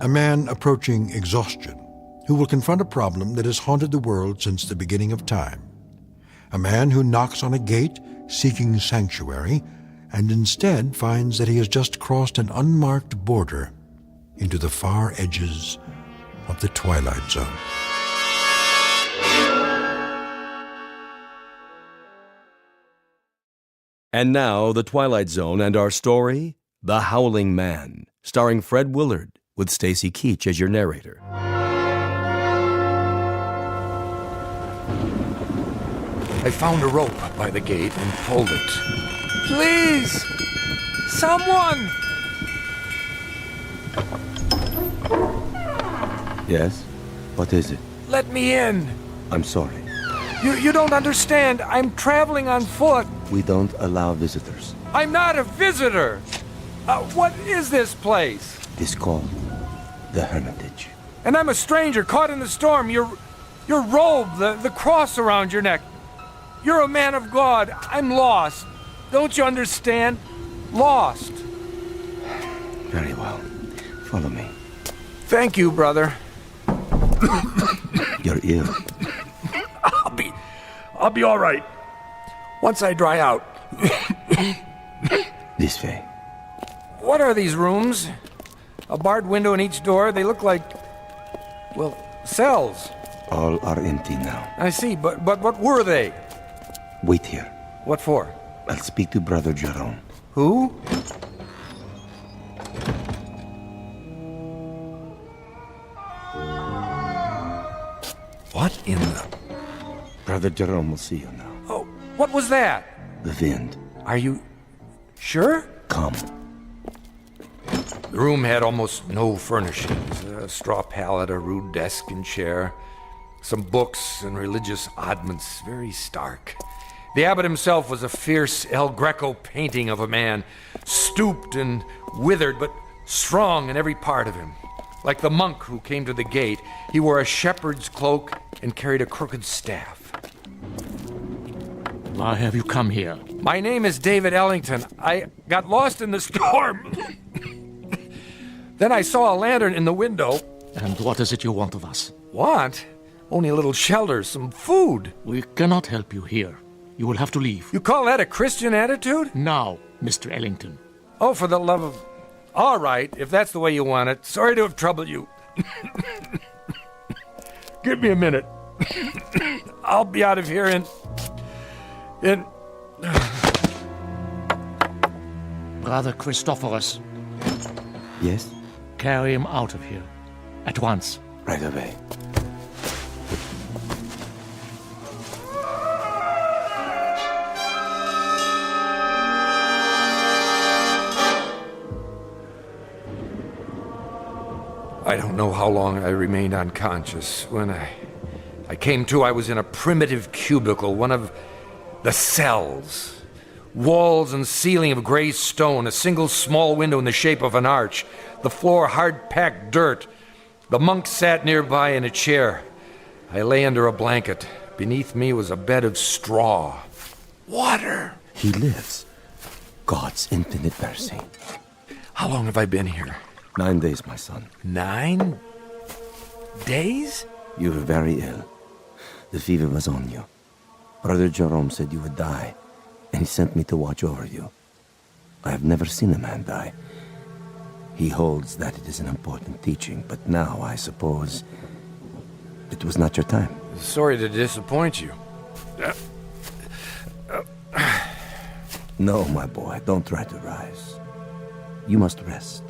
A man approaching exhaustion, who will confront a problem that has haunted the world since the beginning of time. A man who knocks on a gate seeking sanctuary, and instead finds that he has just crossed an unmarked border into the far edges of the Twilight Zone. And now, The Twilight Zone and our story, The Howling Man, starring Fred Willard, with Stacy Keach as your narrator. I found a rope by the gate and pulled it. Please! Someone! Yes? What is it? Let me in! I'm sorry. You don't understand. I'm traveling on foot. We don't allow visitors. I'm not a visitor! What is this place? It's called the Hermitage. And I'm a stranger caught in the storm. Your robe, the cross around your neck. You're a man of God. I'm lost. Don't you understand? Lost. Very well. Follow me. Thank you, brother. You're ill. I'll be all right. Once I dry out. This way. What are these rooms? A barred window in each door. They look like, well, cells. All are empty now. I see, but what were they? Wait here. What for? I'll speak to Brother Jerome. Who? What in the... Brother Jerome will see you now. Oh, what was that? The wind. Are you sure? Come. The room had almost no furnishings. A straw pallet, a rude desk and chair, some books and religious oddments, very stark. The abbot himself was a fierce El Greco painting of a man, stooped and withered, but strong in every part of him. Like the monk who came to the gate, he wore a shepherd's cloak and carried a crooked staff. Why have you come here? My name is David Ellington. I got lost in the storm. Then I saw a lantern in the window. And what is it you want of us? Want? Only a little shelter, some food. We cannot help you here. You will have to leave. You call that a Christian attitude? Now, Mr. Ellington. Oh, for the love of... All right, if that's the way you want it. Sorry to have troubled you. Give me a minute. I'll be out of here in... Brother Christophorus. Yes? Carry him out of here. At once. Right away. I don't know how long I remained unconscious. When I came to, I was in a primitive cubicle, one of the cells. Walls and ceiling of gray stone, a single small window in the shape of an arch, the floor hard-packed dirt. The monk sat nearby in a chair. I lay under a blanket. Beneath me was a bed of straw. Water! He lives. God's infinite mercy. How long have I been here? 9 days, my son. 9 days? You were very ill. The fever was on you. Brother Jerome said you would die, and he sent me to watch over you. I have never seen a man die. He holds that it is an important teaching, but now I suppose it was not your time. Sorry to disappoint you. No, my boy, don't try to rise. You must rest.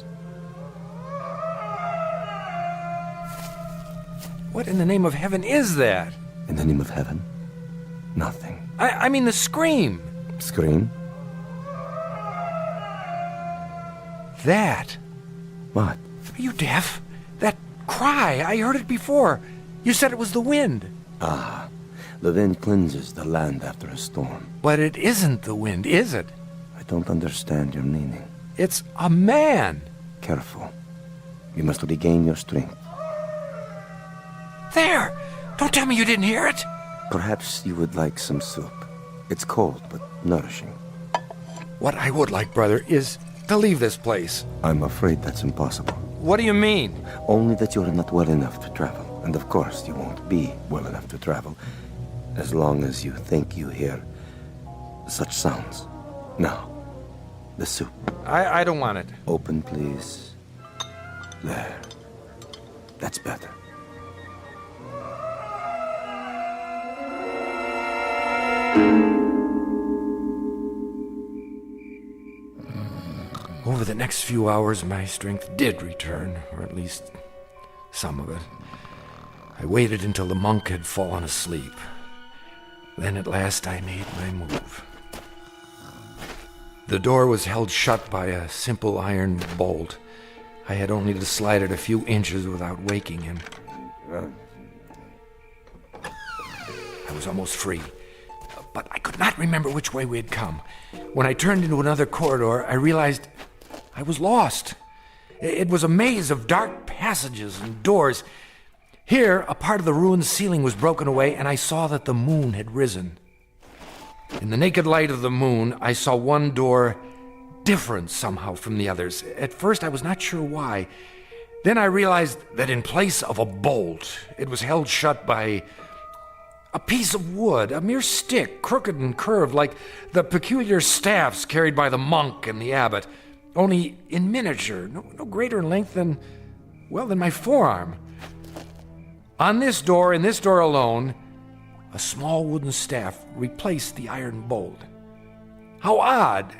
What in the name of heaven is that? In the name of heaven? Nothing. I mean the scream. Scream? That. What? Are you deaf? That cry, I heard it before. You said it was the wind. Ah, the wind cleanses the land after a storm. But it isn't the wind, is it? I don't understand your meaning. It's a man. Careful. You must regain your strength. There! Don't tell me you didn't hear it! Perhaps you would like some soup. It's cold, but nourishing. What I would like, brother, is to leave this place. I'm afraid that's impossible. What do you mean? Only that you're not well enough to travel. And of course, you won't be well enough to travel as long as you think you hear such sounds. Now, the soup. I don't want it. Open, please. There. That's better. Over the next few hours, my strength did return, or at least some of it. I waited until the monk had fallen asleep. Then at last I made my move. The door was held shut by a simple iron bolt. I had only to slide it a few inches without waking him. I was almost free, but I could not remember which way we had come. When I turned into another corridor, I realized I was lost. It was a maze of dark passages and doors. Here, a part of the ruined ceiling was broken away, and I saw that the moon had risen. In the naked light of the moon, I saw one door different somehow from the others. At first, I was not sure why. Then I realized that in place of a bolt, it was held shut by a piece of wood, a mere stick, crooked and curved, like the peculiar staffs carried by the monk and the abbot, only in miniature, no greater in length than my forearm. On this door, in this door alone, a small wooden staff replaced the iron bolt. How odd!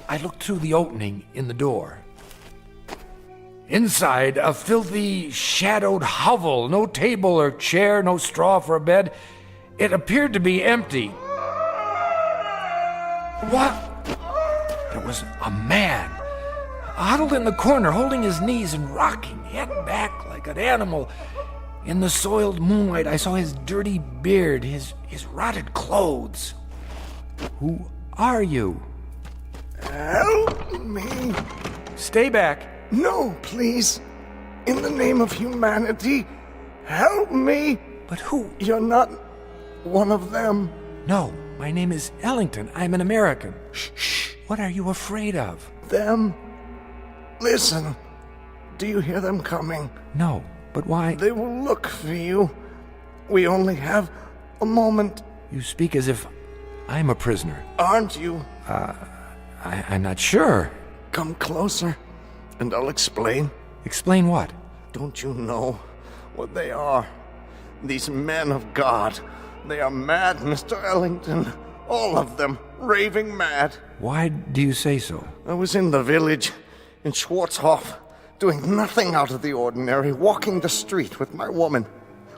I looked through the opening in the door. Inside, a filthy, shadowed hovel. No table or chair, no straw for a bed. It appeared to be empty. What? There was a man, huddled in the corner, holding his knees and rocking, head back like an animal. In the soiled moonlight, I saw his dirty beard, his rotted clothes. Who are you? Help me. Stay back. No, please. In the name of humanity, help me. But who? You're not one of them. No, my name is Ellington. I'm an American. Shh. What are you afraid of? Them. Listen. Do you hear them coming? No, but why? They will look for you. We only have a moment. You speak as if I'm a prisoner. Aren't you? I'm not sure. Come closer, and I'll explain. Explain what? Don't you know what they are? These men of God. They are mad, Mr. Ellington. All of them. Raving mad. Why do you say so? I was in the village, in Schwarzhof, doing nothing out of the ordinary, walking the street with my woman.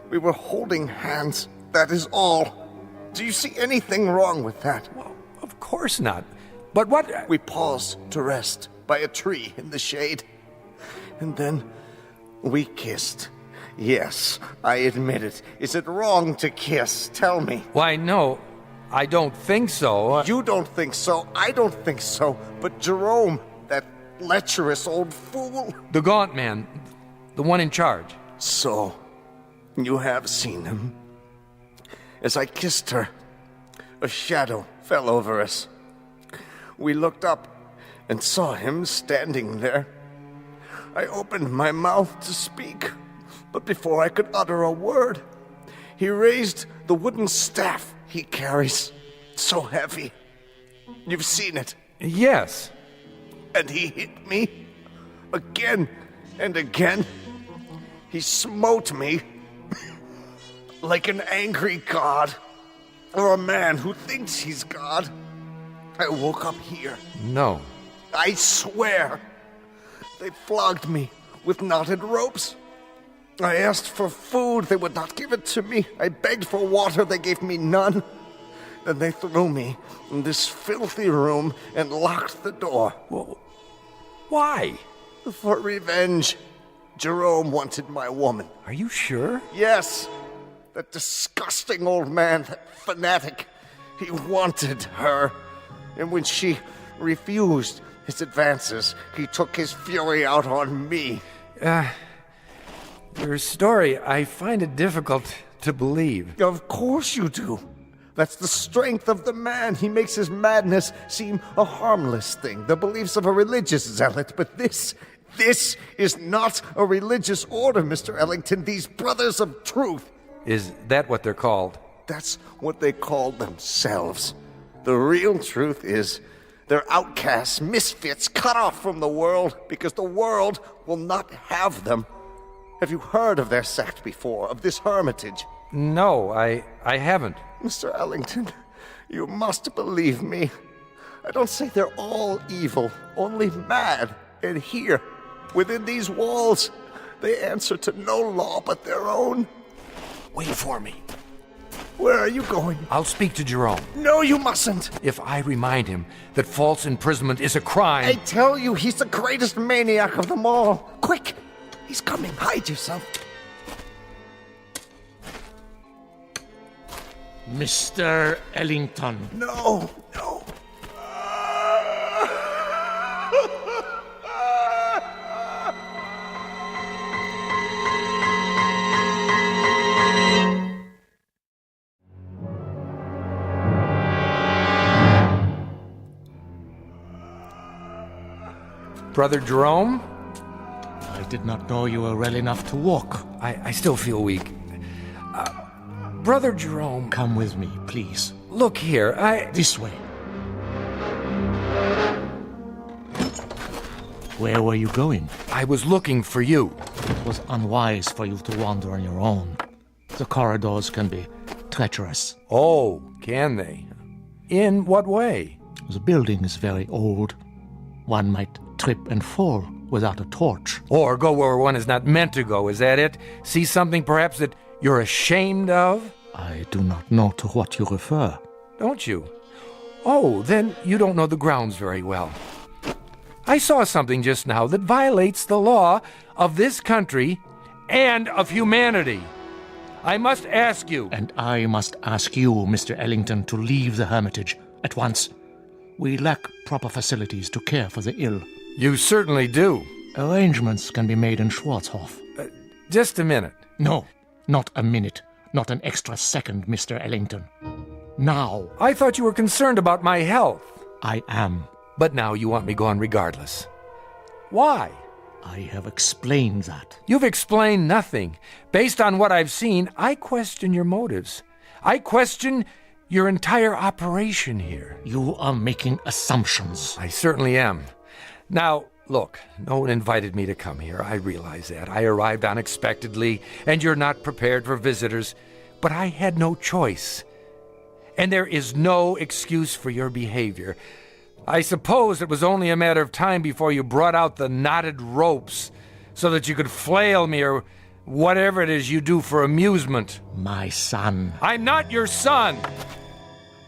We were holding hands. That is all. Do you see anything wrong with that? Well, of course not. But what? We paused to rest by a tree in the shade. And then we kissed. Yes, I admit it. Is it wrong to kiss? Tell me. Why, no. I don't think so. You don't think so. I don't think so. But Jerome, that lecherous old fool. The gaunt man. The one in charge. So, you have seen him. As I kissed her, a shadow fell over us. We looked up and saw him standing there. I opened my mouth to speak, but before I could utter a word, he raised the wooden staff he carries, so heavy. You've seen it. Yes. And he hit me again and again. He smote me like an angry god, or a man who thinks he's God. I woke up here. No. I swear. They flogged me with knotted ropes. I asked for food, they would not give it to me. I begged for water, they gave me none. Then they threw me in this filthy room and locked the door. Well, why? For revenge. Jerome wanted my woman. Are you sure? Yes. That disgusting old man, that fanatic. He wanted her. And when she refused his advances, he took his fury out on me. Your story, I find it difficult to believe. Of course you do. That's the strength of the man. He makes his madness seem a harmless thing, the beliefs of a religious zealot. But this is not a religious order, Mr. Ellington. These brothers of truth. Is that what they're called? That's what they call themselves. The real truth is they're outcasts, misfits, cut off from the world because the world will not have them. Have you heard of their sect before, of this hermitage? No, I haven't. Mr. Ellington, you must believe me. I don't say they're all evil, only mad. And here, within these walls, they answer to no law but their own. Wait for me. Where are you going? I'll speak to Jerome. No, you mustn't. If I remind him that false imprisonment is a crime... I tell you, he's the greatest maniac of them all. Quick! He's coming. Hide yourself. Mr. Ellington. No. Brother Jerome? I did not know you were well enough to walk. I still feel weak. Brother Jerome... Come with me, please. Look here, This way. Where were you going? I was looking for you. It was unwise for you to wander on your own. The corridors can be treacherous. Oh, can they? In what way? The building is very old. One might trip and fall without a torch. Or go where one is not meant to go, is that it? See something perhaps that you're ashamed of? I do not know to what you refer. Don't you? Oh, then you don't know the grounds very well. I saw something just now that violates the law of this country and of humanity. I must ask you. And I must ask you, Mr. Ellington, to leave the hermitage at once. We lack proper facilities to care for the ill. You certainly do. Arrangements can be made in Schwarzhof. Just a minute. No, not a minute. Not an extra second, Mr. Ellington. Now. I thought you were concerned about my health. I am. But now you want me gone regardless. Why? I have explained that. You've explained nothing. Based on what I've seen, I question your motives. I question your entire operation here. You are making assumptions. I certainly am. Now, look, no one invited me to come here. I realize that. I arrived unexpectedly, and you're not prepared for visitors. But I had no choice. And there is no excuse for your behavior. I suppose it was only a matter of time before you brought out the knotted ropes so that you could flail me or whatever it is you do for amusement. My son. I'm not your son.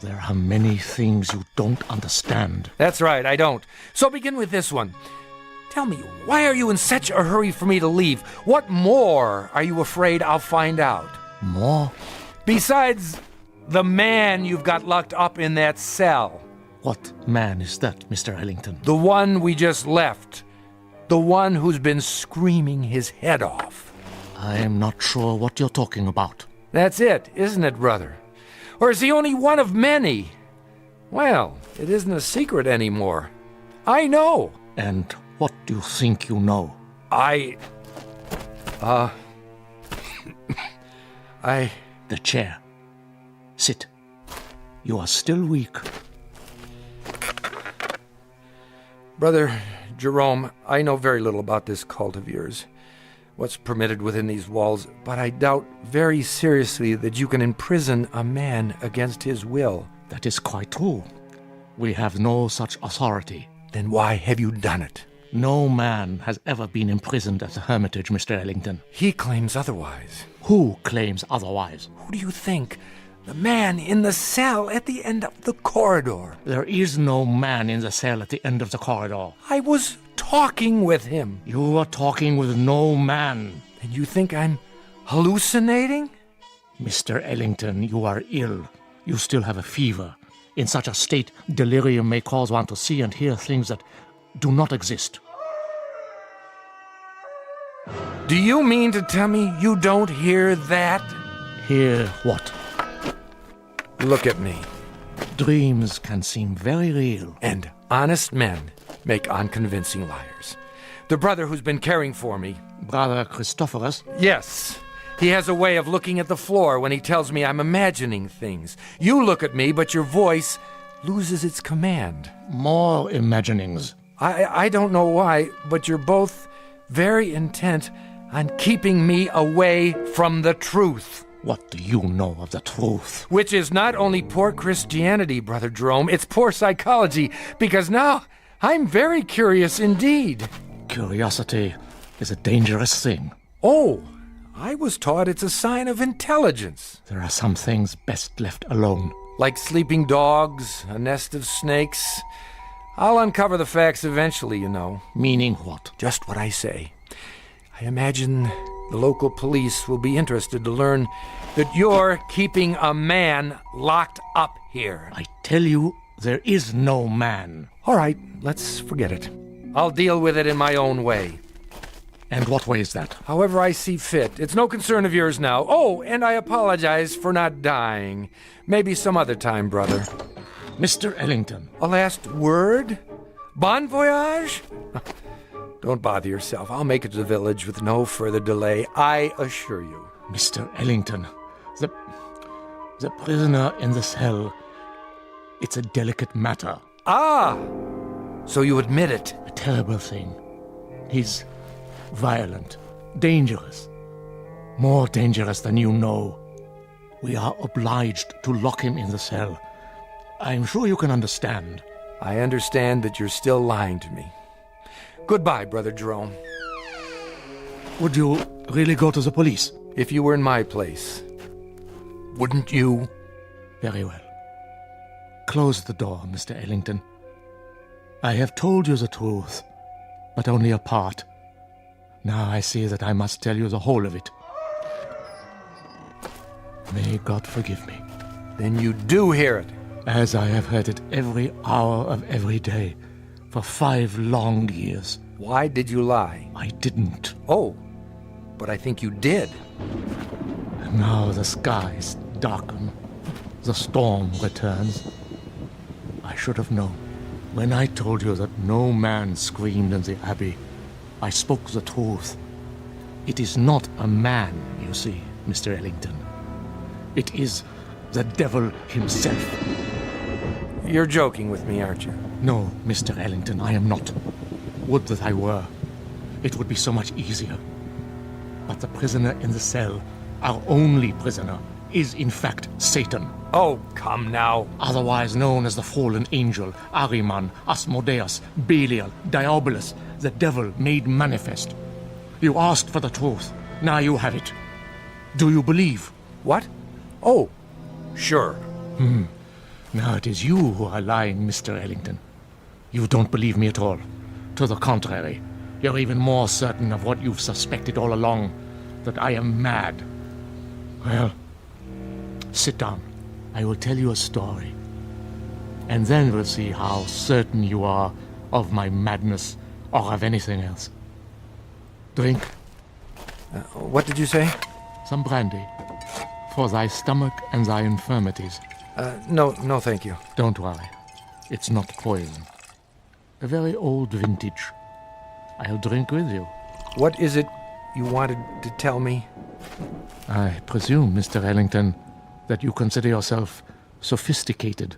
There are many things you don't understand. That's right, I don't. So begin with this one. Tell me, why are you in such a hurry for me to leave? What more are you afraid I'll find out? More? Besides the man you've got locked up in that cell. What man is that, Mr. Ellington? The one we just left. The one who's been screaming his head off. I am not sure what you're talking about. That's it, isn't it, brother? Or is he only one of many? Well, it isn't a secret anymore. I know. And what do you think you know? I... The chair. Sit. You are still weak. Brother Jerome, I know very little about this cult of yours, what's permitted within these walls, but I doubt very seriously that you can imprison a man against his will. That is quite true. We have no such authority. Then why have you done it? No man has ever been imprisoned at the Hermitage, Mr. Ellington. He claims otherwise. Who claims otherwise? Who do you think? The man in the cell at the end of the corridor. There is no man in the cell at the end of the corridor. I was talking with him. You were talking with no man. And you think I'm hallucinating? Mr. Ellington, you are ill. You still have a fever. In such a state, delirium may cause one to see and hear things that do not exist. Do you mean to tell me you don't hear that? Hear what? Look at me. Dreams can seem very real. And honest men make unconvincing liars. The brother who's been caring for me. Brother Christophorus? Yes. He has a way of looking at the floor when he tells me I'm imagining things. You look at me, but your voice loses its command. More imaginings. I don't know why, but you're both very intent on keeping me away from the truth. What do you know of the truth? Which is not only poor Christianity, Brother Jerome, it's poor psychology, because now I'm very curious indeed. Curiosity is a dangerous thing. Oh, I was taught it's a sign of intelligence. There are some things best left alone. Like sleeping dogs, a nest of snakes. I'll uncover the facts eventually, you know. Meaning what? Just what I say. I imagine the local police will be interested to learn that you're keeping a man locked up here. I tell you, there is no man. All right, let's forget it. I'll deal with it in my own way. And what way is that? However I see fit. It's no concern of yours now. Oh, and I apologize for not dying. Maybe some other time, brother. Mr. Ellington. A last word? Bon voyage? Don't bother yourself. I'll make it to the village with no further delay, I assure you. Mr. Ellington, the prisoner in the cell, it's a delicate matter. Ah! So you admit it? A terrible thing. He's violent, dangerous. More dangerous than you know. We are obliged to lock him in the cell. I'm sure you can understand. I understand that you're still lying to me. Goodbye, Brother Jerome. Would you really go to the police? If you were in my place, wouldn't you? Very well. Close the door, Mr. Ellington. I have told you the truth, but only a part. Now I see that I must tell you the whole of it. May God forgive me. Then you do hear it. As I have heard it every hour of every day for 5 long years. Why did you lie? I didn't. Oh, but I think you did. And now the skies darken. The storm returns. I should have known. When I told you that no man screamed in the abbey, I spoke the truth. It is not a man, you see, Mr. Ellington. It is the devil himself. You're joking with me, aren't you? No, Mr. Ellington, I am not. Would that I were. It would be so much easier. But the prisoner in the cell, our only prisoner, is in fact Satan. Oh, come now. Otherwise known as the fallen angel, Ahriman, Asmodeus, Belial, Diabolus, the devil made manifest. You asked for the truth. Now you have it. Do you believe? What? Oh, sure. Now it is you who are lying, Mr. Ellington. You don't believe me at all. To the contrary, you're even more certain of what you've suspected all along, that I am mad. Well, sit down. I will tell you a story. And then we'll see how certain you are of my madness or of anything else. Drink. What did you say? Some brandy. For thy stomach and thy infirmities. No, thank you. Don't worry. It's not poison. A very old vintage. I'll drink with you. What is it you wanted to tell me? I presume, Mr. Ellington, that you consider yourself sophisticated,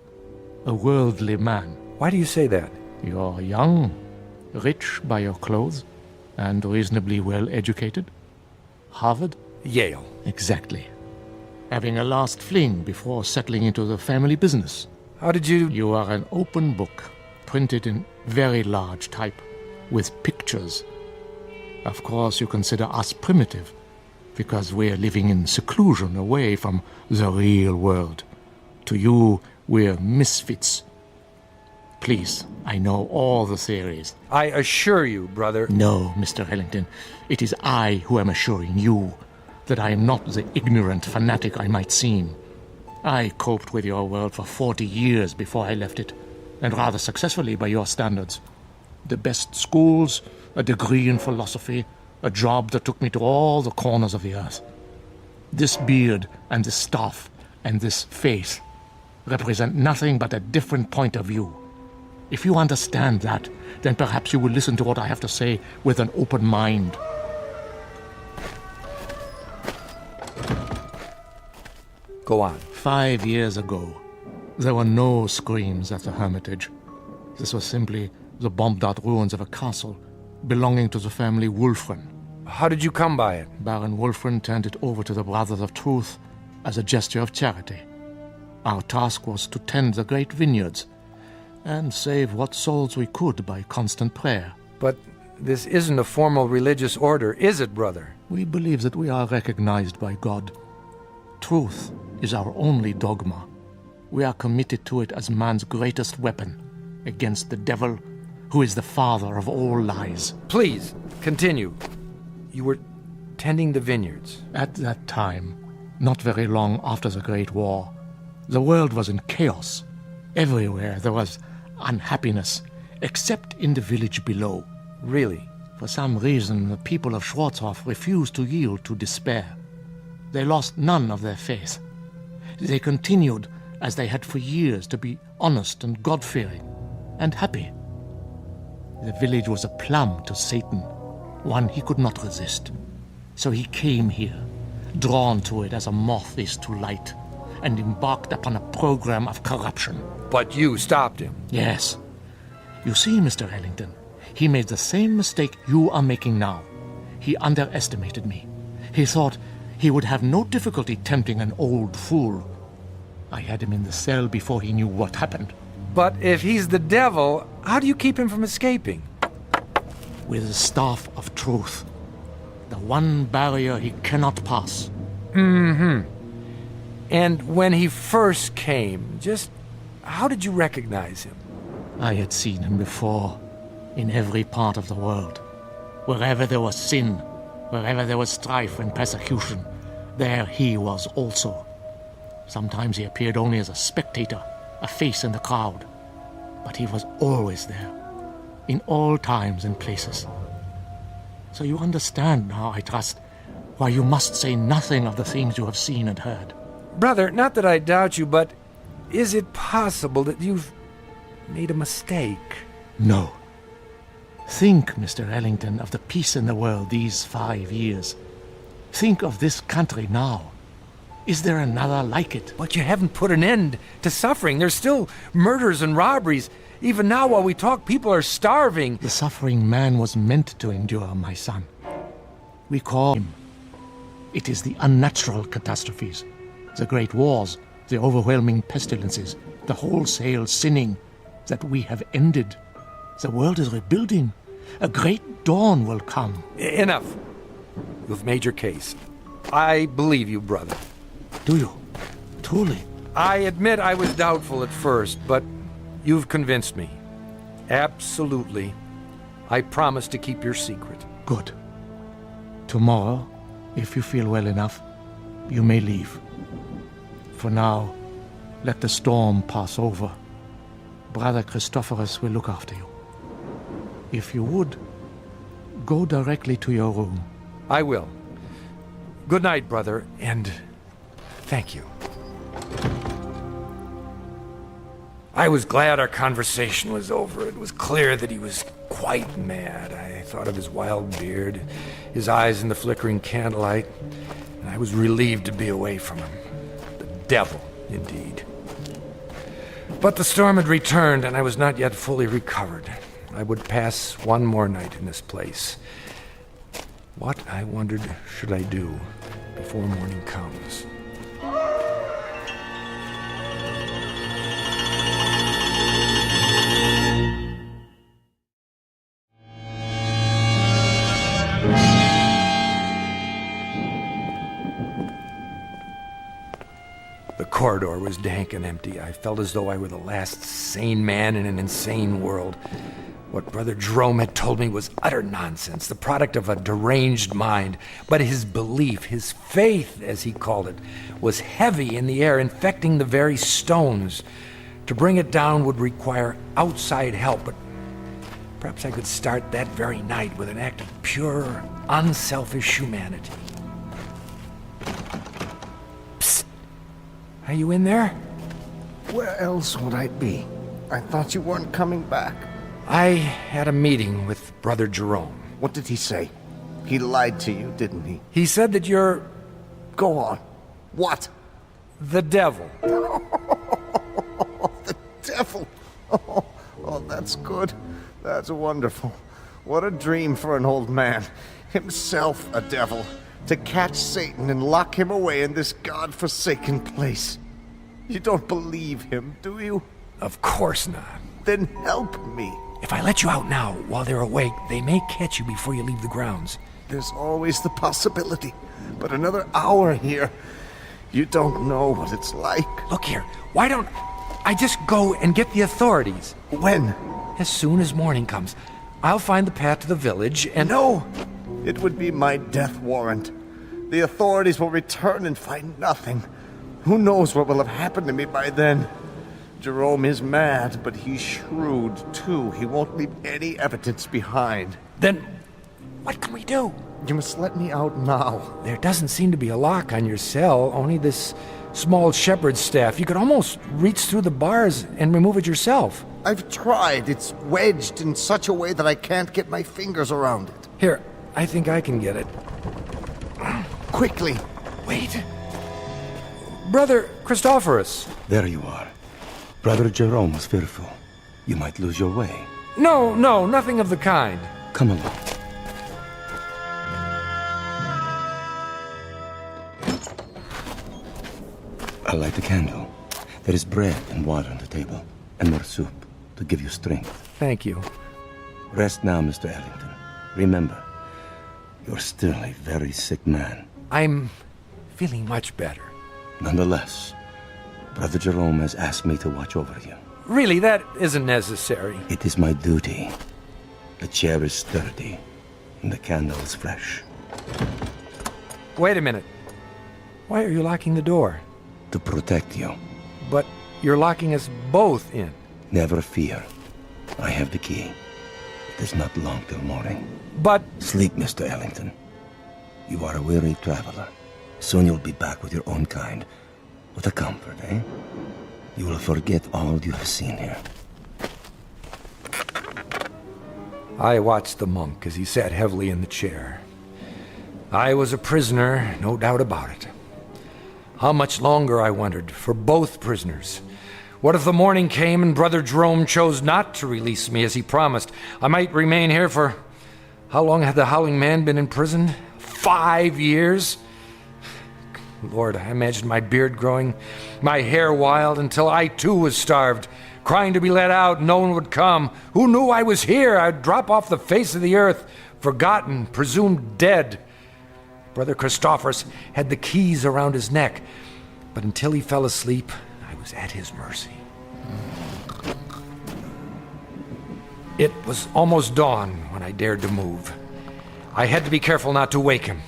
a worldly man. Why do you say that? You're young, rich by your clothes, and reasonably well educated. Harvard? Yale. Exactly. Having a last fling before settling into the family business. How did you... You are an open book, printed in very large type, with pictures. Of course, you consider us primitive, because we're living in seclusion away from the real world. To you, we're misfits. Please, I know all the theories. I assure you, brother... No, Mr. Ellington. It is I who am assuring you that I am not the ignorant fanatic I might seem. I coped with your world for 40 years before I left it, and rather successfully by your standards. The best schools, a degree in philosophy, a job that took me to all the corners of the earth. This beard and this staff and this face represent nothing but a different point of view. If you understand that, then perhaps you will listen to what I have to say with an open mind. Go on. 5 years ago, there were no screams at the Hermitage. This was simply the bombed-out ruins of a castle belonging to the family Wulfren. How did you come by it? Baron Wulfren turned it over to the Brothers of Truth as a gesture of charity. Our task was to tend the great vineyards and save what souls we could by constant prayer. But this isn't a formal religious order, is it, brother? We believe that we are recognized by God. Truth is our only dogma. We are committed to it as man's greatest weapon against the devil, who is the father of all lies. Please, continue. You were tending the vineyards. At that time, not very long after the Great War, the world was in chaos. Everywhere there was unhappiness, except in the village below. Really? For some reason, the people of Schwarzhof refused to yield to despair. They lost none of their faith. They continued, as they had for years, to be honest and God-fearing and happy. The village was a plum to Satan, one he could not resist. So he came here, drawn to it as a moth is to light, and embarked upon a program of corruption. But you stopped him. Yes. You see, Mr. Ellington, he made the same mistake you are making now. He underestimated me. He thought he would have no difficulty tempting an old fool. I had him in the cell before he knew what happened. But if he's the devil, how do you keep him from escaping? With the staff of truth. The one barrier he cannot pass. Mm-hmm. And when he first came, just how did you recognize him? I had seen him before, in every part of the world. Wherever there was sin, wherever there was strife and persecution, there he was also. Sometimes he appeared only as a spectator, a face in the crowd. But he was always there, in all times and places. So you understand now, I trust, why you must say nothing of the things you have seen and heard. Brother, not that I doubt you, but is it possible that you've made a mistake? No. Think, Mr. Ellington, of the peace in the world these 5 years. Think of this country now. Is there another like it? But you haven't put an end to suffering. There's still murders and robberies. Even now, while we talk, people are starving. The suffering man was meant to endure, my son. We call him. It is the unnatural catastrophes, the great wars, the overwhelming pestilences, the wholesale sinning that we have ended. The world is rebuilding. A great dawn will come. Enough. You've made your case. I believe you, brother. Do you? Truly? I admit I was doubtful at first, but you've convinced me. Absolutely. I promise to keep your secret. Good. Tomorrow, if you feel well enough, you may leave. For now, let the storm pass over. Brother Christophorus will look after you. If you would, go directly to your room. I will. Good night, brother, and thank you. I was glad our conversation was over. It was clear that he was quite mad. I thought of his wild beard, his eyes in the flickering candlelight, and I was relieved to be away from him. The devil, indeed. But the storm had returned, and I was not yet fully recovered. I would pass one more night in this place. What, I wondered, should I do before morning comes? The corridor was dank and empty. I felt as though I were the last sane man in an insane world. What Brother Jerome had told me was utter nonsense, the product of a deranged mind. But his belief, his faith, as he called it, was heavy in the air, infecting the very stones. To bring it down would require outside help, but perhaps I could start that very night with an act of pure, unselfish humanity. Psst! Are you in there? Where else would I be? I thought you weren't coming back. I had a meeting with Brother Jerome. What did he say? He lied to you, didn't he? He said that you're... Go on. What? The devil. The devil. Oh, that's good. That's wonderful. What a dream for an old man. Himself a devil. To catch Satan and lock him away in this God-forsaken place. You don't believe him, do you? Of course not. Then help me. If I let you out now, while they're awake, they may catch you before you leave the grounds. There's always the possibility. But another hour here, you don't know what it's like. Look here, why don't I just go and get the authorities? When? As soon as morning comes. I'll find the path to the village and... No! It would be my death warrant. The authorities will return and find nothing. Who knows what will have happened to me by then? Jerome is mad, but he's shrewd, too. He won't leave any evidence behind. Then, what can we do? You must let me out now. There doesn't seem to be a lock on your cell, only this small shepherd's staff. You could almost reach through the bars and remove it yourself. I've tried. It's wedged in such a way that I can't get my fingers around it. Here, I think I can get it. Quickly. Wait. Brother Christophorus. There you are. Brother Jerome was fearful. You might lose your way. No, nothing of the kind. Come along. I'll light the candle. There is bread and water on the table, and more soup to give you strength. Thank you. Rest now, Mr. Ellington. Remember, you're still a very sick man. I'm feeling much better. Nonetheless, Brother Jerome has asked me to watch over you. Really, that isn't necessary. It is my duty. The chair is sturdy, and the candle is fresh. Wait a minute. Why are you locking the door? To protect you. But you're locking us both in. Never fear. I have the key. It is not long till morning. But... Sleep, Mr. Ellington. You are a weary traveler. Soon you'll be back with your own kind. What a comfort, eh? You will forget all you have seen here. I watched the monk as he sat heavily in the chair. I was a prisoner, no doubt about it. How much longer, I wondered, for both prisoners? What if the morning came and Brother Jerome chose not to release me as he promised? I might remain here for... How long had the Howling Man been in prison? 5 years? Lord, I imagined my beard growing, my hair wild, until I too was starved, crying to be let out, and no one would come. Who knew I was here? I'd drop off the face of the earth, forgotten, presumed dead. Brother Christophorus had the keys around his neck, but until he fell asleep, I was at his mercy. It was almost dawn when I dared to move. I had to be careful not to wake him.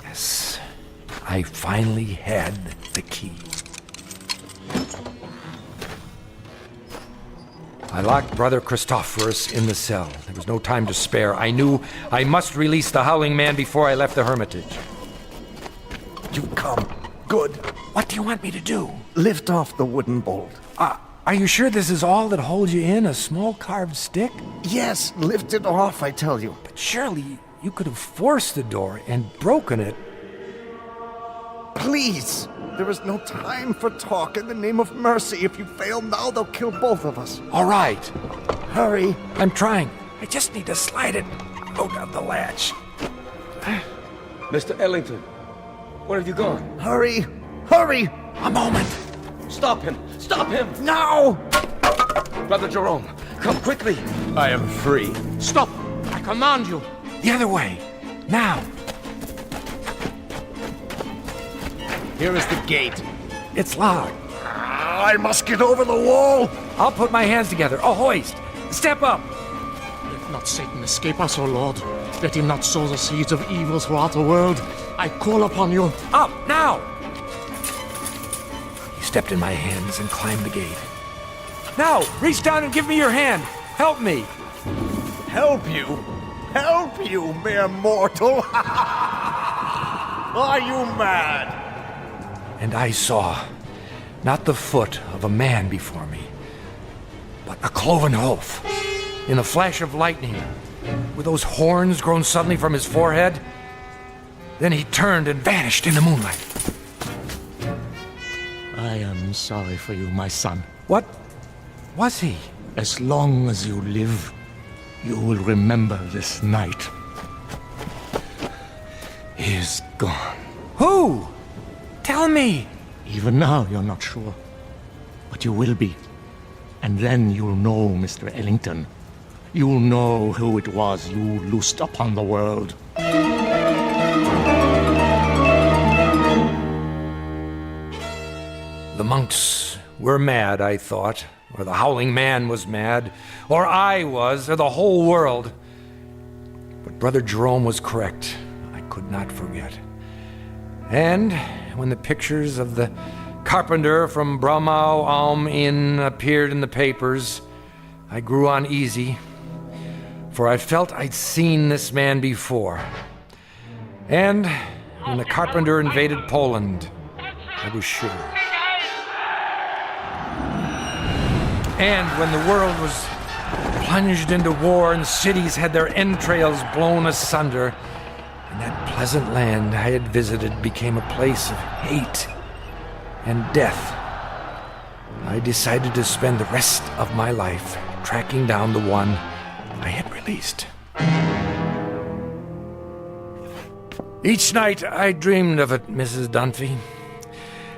Yes, I finally had the key. I locked Brother Christophorus in the cell. There was no time to spare. I knew I must release the Howling Man before I left the hermitage. You've come. Good. What do you want me to do? Lift off the wooden bolt. Are you sure this is all that holds you in? A small carved stick? Yes, lift it off, I tell you. But surely you could have forced the door and broken it. Please! There is no time for talk. In the name of mercy, if you fail now, they'll kill both of us. All right. Hurry. I'm trying. I just need to slide it out of the latch. Mr. Ellington, where have you gone? Hurry! Hurry! A moment! Stop him! Stop him! Now! Brother Jerome, come quickly! I am free. Stop! I command you! The other way! Now! Here is the gate. It's locked. I must get over the wall! I'll put my hands together. A hoist! Step up! Let not Satan escape us, O Lord. Let him not sow the seeds of evil throughout the world. I call upon you. Up, now! He stepped in my hands and climbed the gate. Now, reach down and give me your hand. Help me. Help you? Help you, mere mortal? Are you mad? And I saw not the foot of a man before me, but a cloven hoof. In a flash of lightning, with those horns grown suddenly from his forehead. Then he turned and vanished in the moonlight. I am sorry for you, my son. What was he? As long as you live, you will remember this night. He is gone. Who? Tell me. Even now, you're not sure. But you will be. And then you'll know, Mr. Ellington. You'll know who it was you loosed upon the world. The monks were mad, I thought. Or the howling man was mad. Or I was, or the whole world. But Brother Jerome was correct. I could not forget. And when the pictures of the carpenter from Bromau Alm Inn appeared in the papers, I grew uneasy, for I felt I'd seen this man before. And when the carpenter invaded Poland, I was sure. And when the world was plunged into war and cities had their entrails blown asunder, and that pleasant land I had visited became a place of hate and death, I decided to spend the rest of my life tracking down the one I had released. Each night I dreamed of it, Mrs. Dunphy,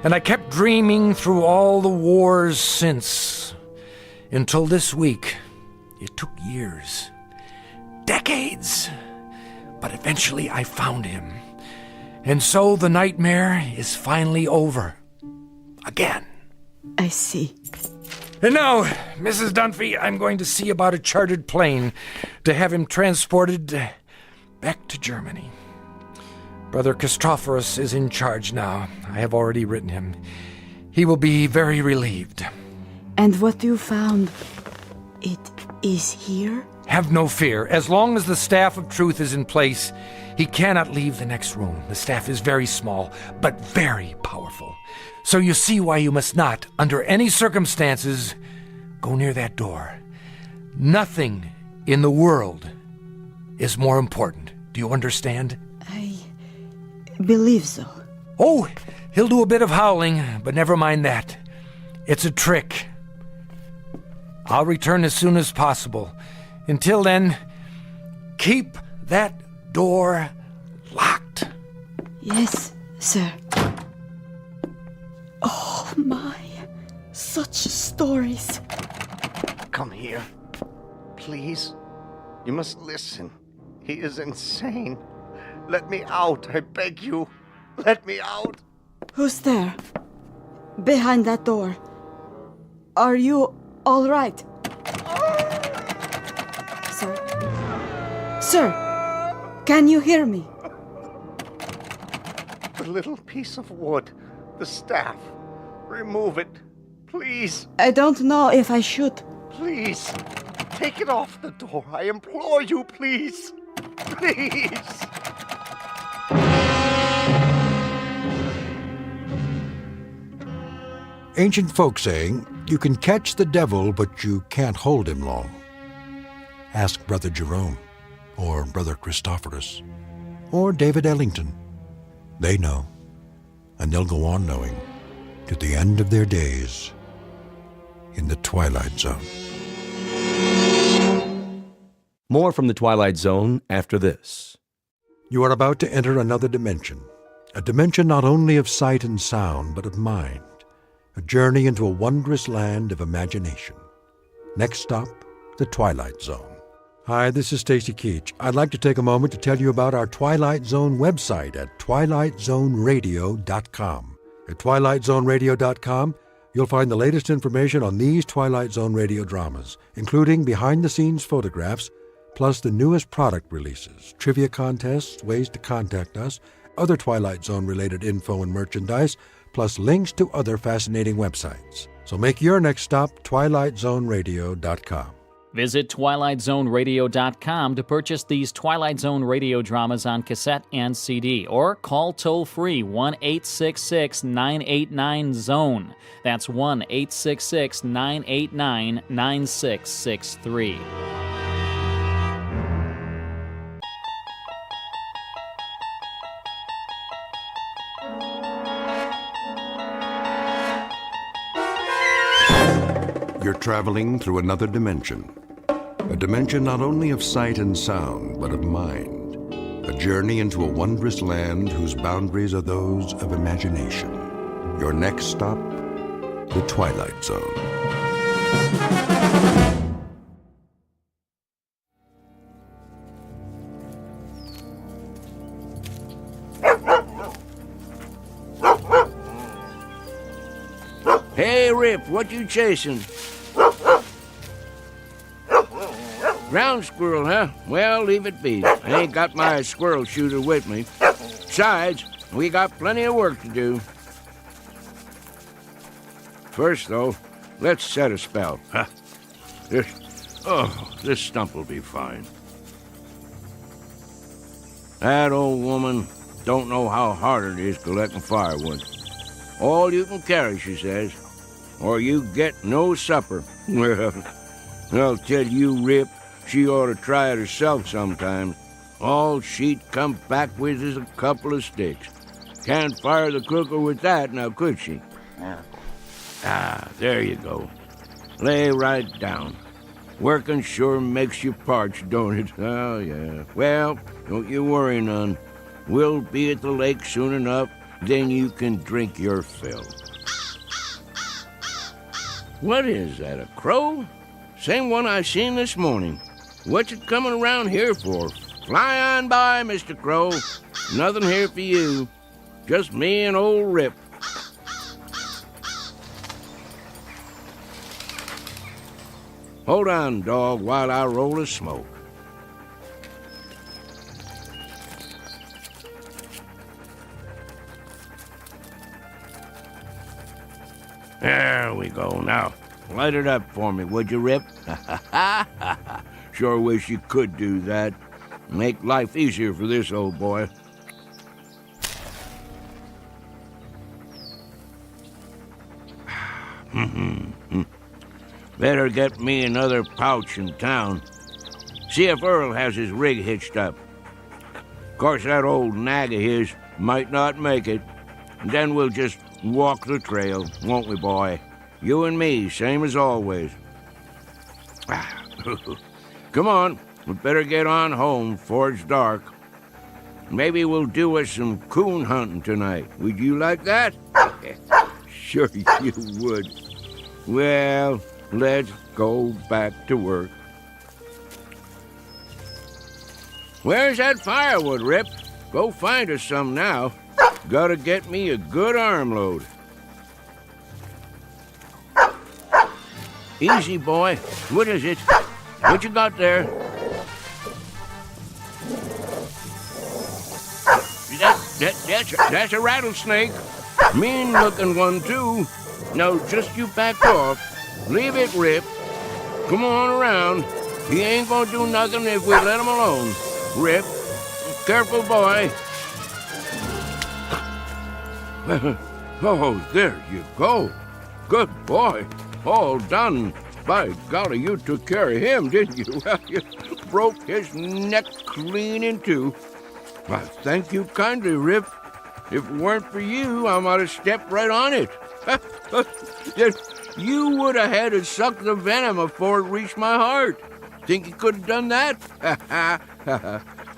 and I kept dreaming through all the wars since, until this week. It took years, decades, but eventually I found him. And so the nightmare is finally over. Again. I see. And now, Mrs. Dunphy, I'm going to see about a chartered plane to have him transported back to Germany. Brother Christophorus is in charge now. I have already written him. He will be very relieved. And what you found, it is here? Have no fear. As long as the staff of truth is in place, he cannot leave the next room. The staff is very small, but very powerful. So you see why you must not, under any circumstances, go near that door. Nothing in the world is more important. Do you understand? I believe so. Oh, he'll do a bit of howling, but never mind that. It's a trick. I'll return as soon as possible. Until then, keep that door locked. Yes, sir. Oh my, such stories. Come here. Please. You must listen. He is insane. Let me out, I beg you. Let me out. Who's there? Behind that door. Are you all right? Sir, can you hear me? The little piece of wood, the staff. Remove it, please. I don't know if I should. Please, take it off the door. I implore you, please. Please. Ancient folk saying, you can catch the devil, but you can't hold him long. Ask Brother Jerome, or Brother Christophorus, or David Ellington. They know, and they'll go on knowing to the end of their days in the Twilight Zone. More from the Twilight Zone after this. You are about to enter another dimension, a dimension not only of sight and sound, but of mind, a journey into a wondrous land of imagination. Next stop, the Twilight Zone. Hi, this is Stacy Keach. I'd like to take a moment to tell you about our Twilight Zone website at twilightzoneradio.com. At twilightzoneradio.com, you'll find the latest information on these Twilight Zone radio dramas, including behind-the-scenes photographs, plus the newest product releases, trivia contests, ways to contact us, other Twilight Zone-related info and merchandise, plus links to other fascinating websites. So make your next stop twilightzoneradio.com. Visit twilightzoneradio.com to purchase these Twilight Zone radio dramas on cassette and CD, or call toll-free 1-866-989-ZONE. That's 1-866-989-9663. You're traveling through another dimension. A dimension not only of sight and sound, but of mind. A journey into a wondrous land whose boundaries are those of imagination. Your next stop, the Twilight Zone. Hey, Rip, what you chasing? Ground squirrel, huh? Well, leave it be. I ain't got my squirrel shooter with me. Besides, we got plenty of work to do. First, though, let's set a spell. Huh? This stump will be fine. That old woman don't know how hard it is collecting firewood. All you can carry, she says, or you get no supper. Well, I'll tell you, Rip, she ought to try it herself sometime. All she'd come back with is a couple of sticks. Can't fire the cooker with that, now could she? There you go. Lay right down. Working sure makes you parched, don't it? Oh, yeah. Well, don't you worry none. We'll be at the lake soon enough, then you can drink your fill. What is that, a crow? Same one I seen this morning. What's it coming around here for? Fly on by, Mr. Crow. Nothing here for you. Just me and old Rip. Hold on, dog, while I roll a smoke. There we go. Now, light it up for me, would you, Rip? Sure wish you could do that. Make life easier for this old boy. Better get me another pouch in town. See if Earl has his rig hitched up. Of course, that old nag of his might not make it. And then we'll just walk the trail, won't we, boy? You and me, same as always. Come on, we better get on home before it's dark. Maybe we'll do us some coon hunting tonight. Would you like that? Sure you would. Well, let's go back to work. Where's that firewood, Rip? Go find us some now. Gotta get me a good armload. Easy, boy. What is it? What you got there? That's a rattlesnake. Mean-looking one, too. Now, just you back off. Leave it, Rip. Come on around. He ain't gonna do nothing if we let him alone. Rip, careful, boy. Oh, there you go. Good boy. All done. By golly, you took care of him, didn't you? Well, you broke his neck clean in two. Well, thank you kindly, Rip. If it weren't for you, I might have stepped right on it. You would have had to suck the venom before it reached my heart. Think you could have done that?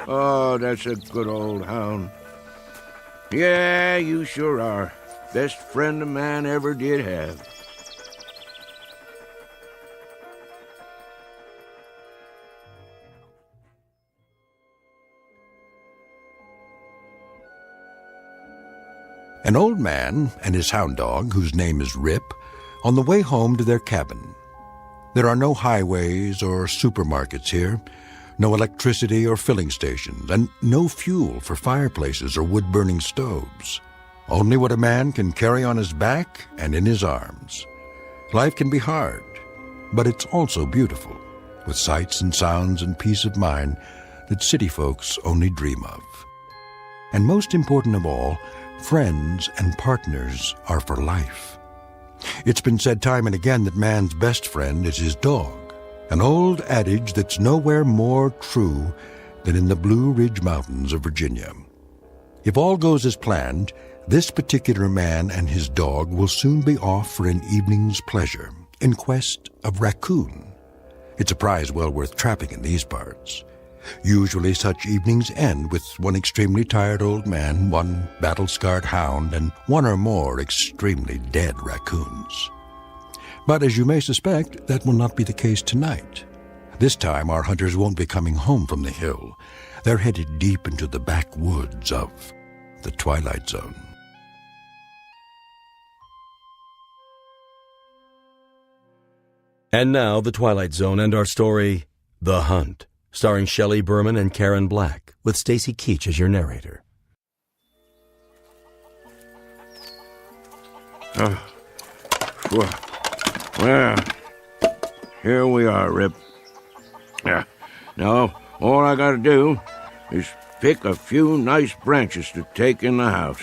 Oh, that's a good old hound. Yeah, you sure are. Best friend a man ever did have. An old man and his hound dog, whose name is Rip, on the way home to their cabin. There are no highways or supermarkets here, no electricity or filling stations, and no fuel for fireplaces or wood-burning stoves. Only what a man can carry on his back and in his arms. Life can be hard, but it's also beautiful, with sights and sounds and peace of mind that city folks only dream of. And most important of all, friends and partners are for life. It's been said time and again that man's best friend is his dog, an old adage that's nowhere more true than in the Blue Ridge Mountains of Virginia. If all goes as planned, this particular man and his dog will soon be off for an evening's pleasure in quest of raccoon. It's a prize well worth trapping in these parts. Usually such evenings end with one extremely tired old man, one battle-scarred hound, and one or more extremely dead raccoons. But as you may suspect, that will not be the case tonight. This time our hunters won't be coming home from the hill. They're headed deep into the backwoods of the Twilight Zone. And now, The Twilight Zone and our story, The Hunt, starring Shelley Berman and Karen Black, with Stacy Keach as your narrator. Well, here we are, Rip. Now, all I gotta do is pick a few nice branches to take in the house.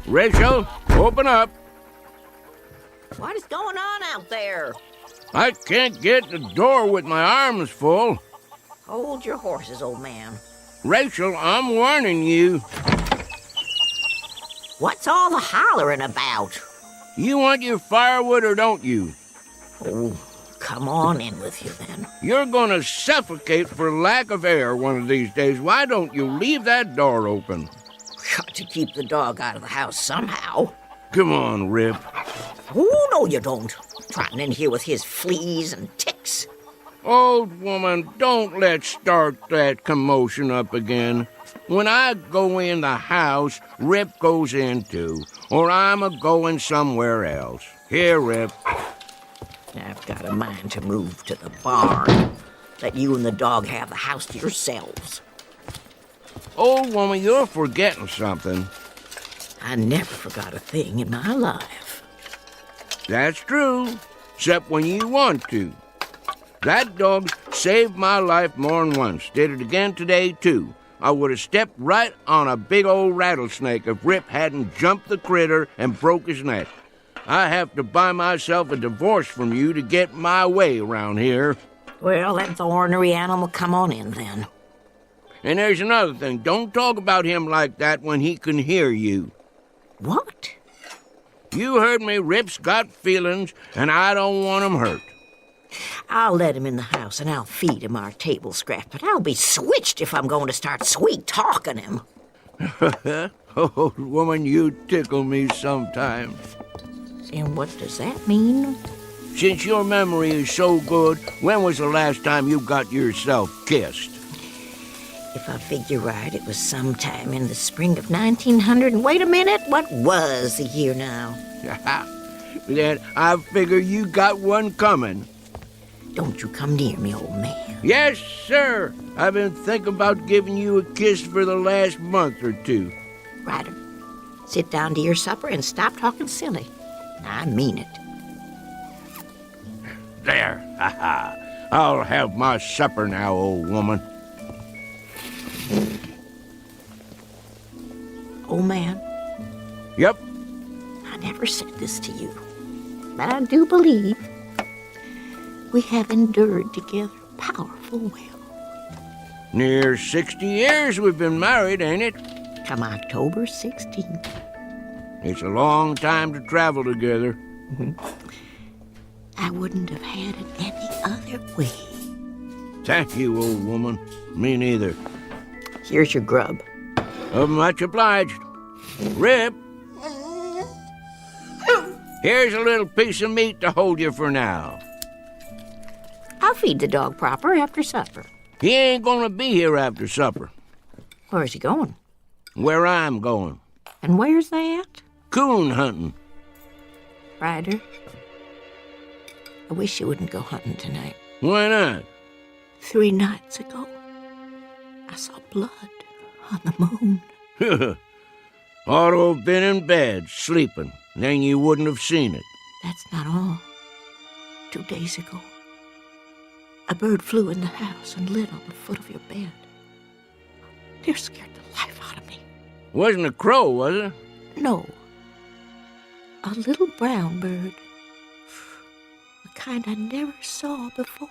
Rachel, open up. What is going on out there? I can't get the door with my arms full. Hold your horses, old man. Rachel, I'm warning you. What's all the hollering about? You want your firewood or don't you? Oh, come on in with you then. You're gonna suffocate for lack of air one of these days. Why don't you leave that door open? Got to keep the dog out of the house somehow. Come on, Rip. Oh, no you don't. Trotting in here with his fleas and ticks. Old woman, don't let's start that commotion up again. When I go in the house, Rip goes in too, or I'm a-going somewhere else. Here, Rip. I've got a mind to move to the barn. Let you and the dog have the house to yourselves. Old woman, you're forgetting something. I never forgot a thing in my life. That's true, except when you want to. That dog saved my life more than once. Did it again today, too. I would have stepped right on a big old rattlesnake if Rip hadn't jumped the critter and broke his neck. I have to buy myself a divorce from you to get my way around here. Well, let the ornery animal come on in, then. And there's another thing. Don't talk about him like that when he can hear you. What? You heard me. Rip's got feelings, and I don't want him hurt. I'll let him in the house, and I'll feed him our table scraps, but I'll be switched if I'm going to start sweet-talking him. Old woman, you tickle me sometimes. And what does that mean? Since your memory is so good, when was the last time you got yourself kissed? If I figure right, it was sometime in the spring of 1900. And wait a minute, what was the year now? Then I figure you got one coming. Don't you come near me, old man. Yes, sir. I've been thinking about giving you a kiss for the last month or two. Ryder, sit down to your supper and stop talking silly. I mean it. There. I'll have my supper now, old woman. Old man, Yep. I never said this to you, but I do believe we have endured together powerful well. Near 60 years we've been married, ain't it? Come October 16th. It's a long time to travel together. I wouldn't have had it any other way. Thank you, old woman. Me neither. Here's your grub. Much obliged. Rip, here's a little piece of meat to hold you for now. I'll feed the dog proper after supper. He ain't gonna be here after supper. Where's he going? Where I'm going. And where's that? Coon hunting. Ryder, I wish you wouldn't go hunting tonight. Why not? 3 nights ago, I saw blood on the moon. Ought to have been in bed, sleeping. Then you wouldn't have seen it. That's not all. 2 days ago, a bird flew in the house and lit on the foot of your bed. It scared the life out of me. Wasn't a crow, was it? No. A little brown bird. The kind I never saw before.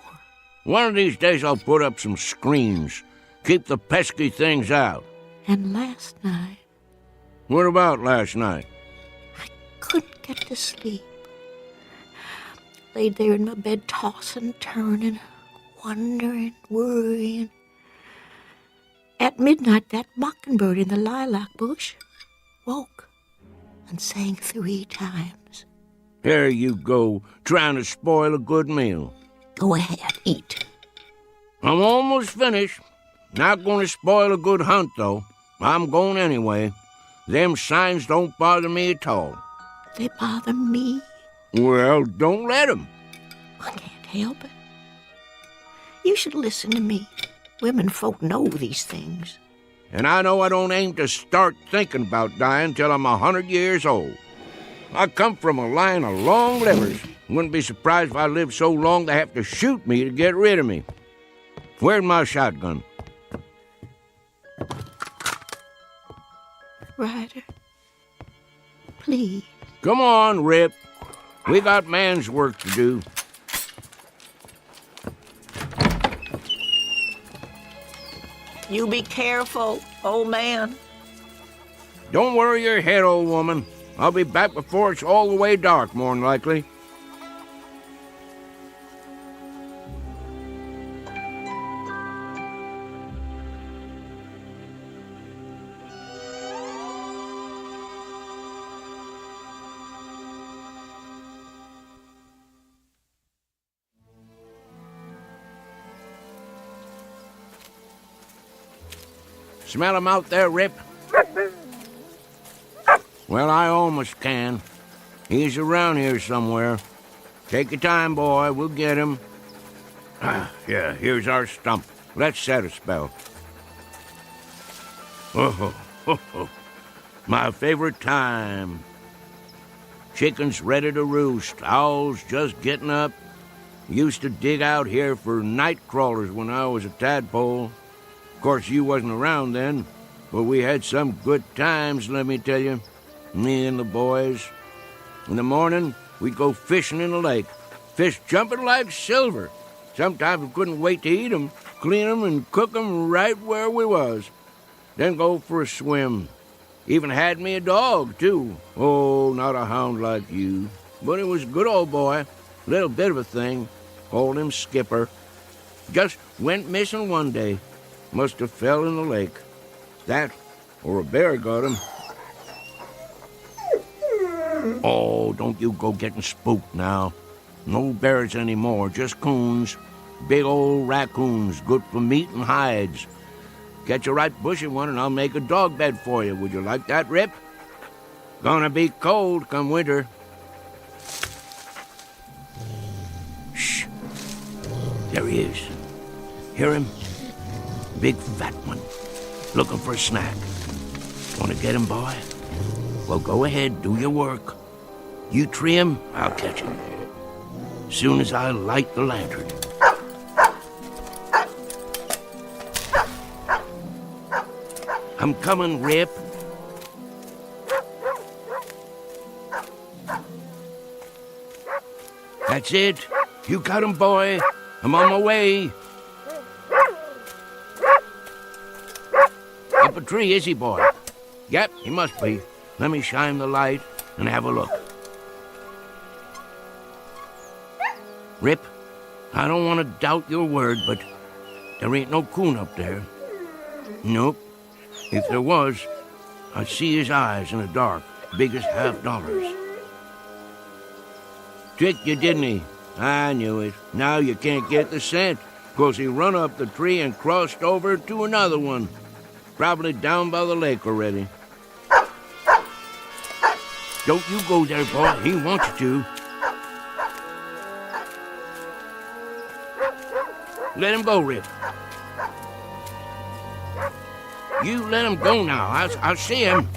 One of these days I'll put up some screens. Keep the pesky things out. And last night, What about last night? couldn't get to sleep. Laid there in my bed, tossing, turning, wondering, worrying. At midnight, that mockingbird in the lilac bush woke and sang 3 times. There you go, trying to spoil a good meal. Go ahead, eat. I'm almost finished. Not going to spoil a good hunt, though. I'm going anyway. Them signs don't bother me at all. They bother me. Well, don't let 'em. I can't help it. You should listen to me. Women folk know these things. And I know I don't aim to start thinking about dying till I'm 100 years old. I come from a line of long livers. Wouldn't be surprised if I lived so long they have to shoot me to get rid of me. Where's my shotgun? Ryder, please. Come on, Rip. We got man's work to do. You be careful, old man. Don't worry your head, old woman. I'll be back before it's all the way dark, more'n likely. Smell him out there, Rip? Well, I almost can. He's around here somewhere. Take your time, boy. We'll get him. Yeah, here's our stump. Let's set a spell. Oh, my favorite time. Chickens ready to roost. Owls just getting up. Used to dig out here for night crawlers when I was a tadpole. Of course, you wasn't around then, but we had some good times, let me tell you. Me and the boys. In the morning, we'd go fishing in the lake. Fish jumping like silver. Sometimes we couldn't wait to eat 'em, clean 'em, and cook 'em right where we was. Then go for a swim. Even had me a dog, too. Oh, not a hound like you. But it was a good old boy. Little bit of a thing. Called him Skipper. Just went missing one day. Must have fell in the lake. That, or a bear got him. Oh, don't you go getting spooked now. No bears anymore, just coons. Big old raccoons, good for meat and hides. Catch a right bushy one and I'll make a dog bed for you. Would you like that, Rip? Gonna be cold come winter. Shh. There he is. Hear him? Big fat one. Looking for a snack. Want to get him, boy? Well, go ahead, do your work. You tree him, I'll catch him. Soon as I light the lantern. I'm coming, Rip. That's it. You got him, boy. I'm on my way. Up a tree, is he, boy? Yep, he must be. Let me shine the light and have a look. Rip, I don't want to doubt your word, but there ain't no coon up there. Nope. If there was, I'd see his eyes in the dark, big as $50. Tricked you, didn't he? I knew it. Now you can't get the scent, 'cause he run up the tree and crossed over to another one. Probably down by the lake already. Don't you go there, boy. He wants you to. Let him go, Rip. You let him go now. I'll see him.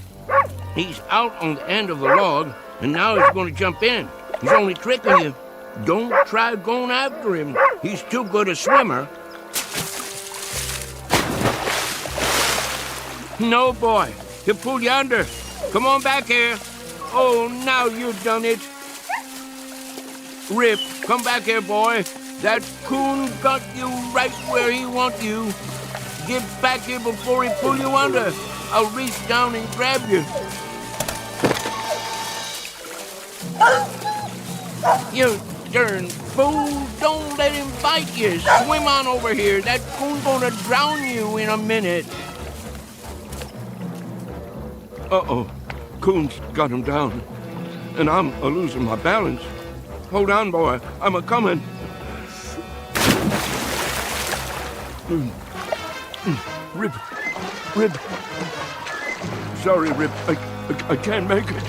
He's out on the end of the log, and now he's going to jump in. He's only tricking you. Don't try going after him. He's too good a swimmer. No, boy. He'll pull you under. Come on back here. Oh, now you've done it. Rip, come back here, boy. That coon got you right where he wants you. Get back here before he pull you under. I'll reach down and grab you. You darn fool. Don't let him bite you. Swim on over here. That coon's gonna drown you in a minute. Uh-oh. Coon's got him down. And I'm a-losing my balance. Hold on, boy. I'm a-coming. Rip. Sorry, Rip. I can't make it.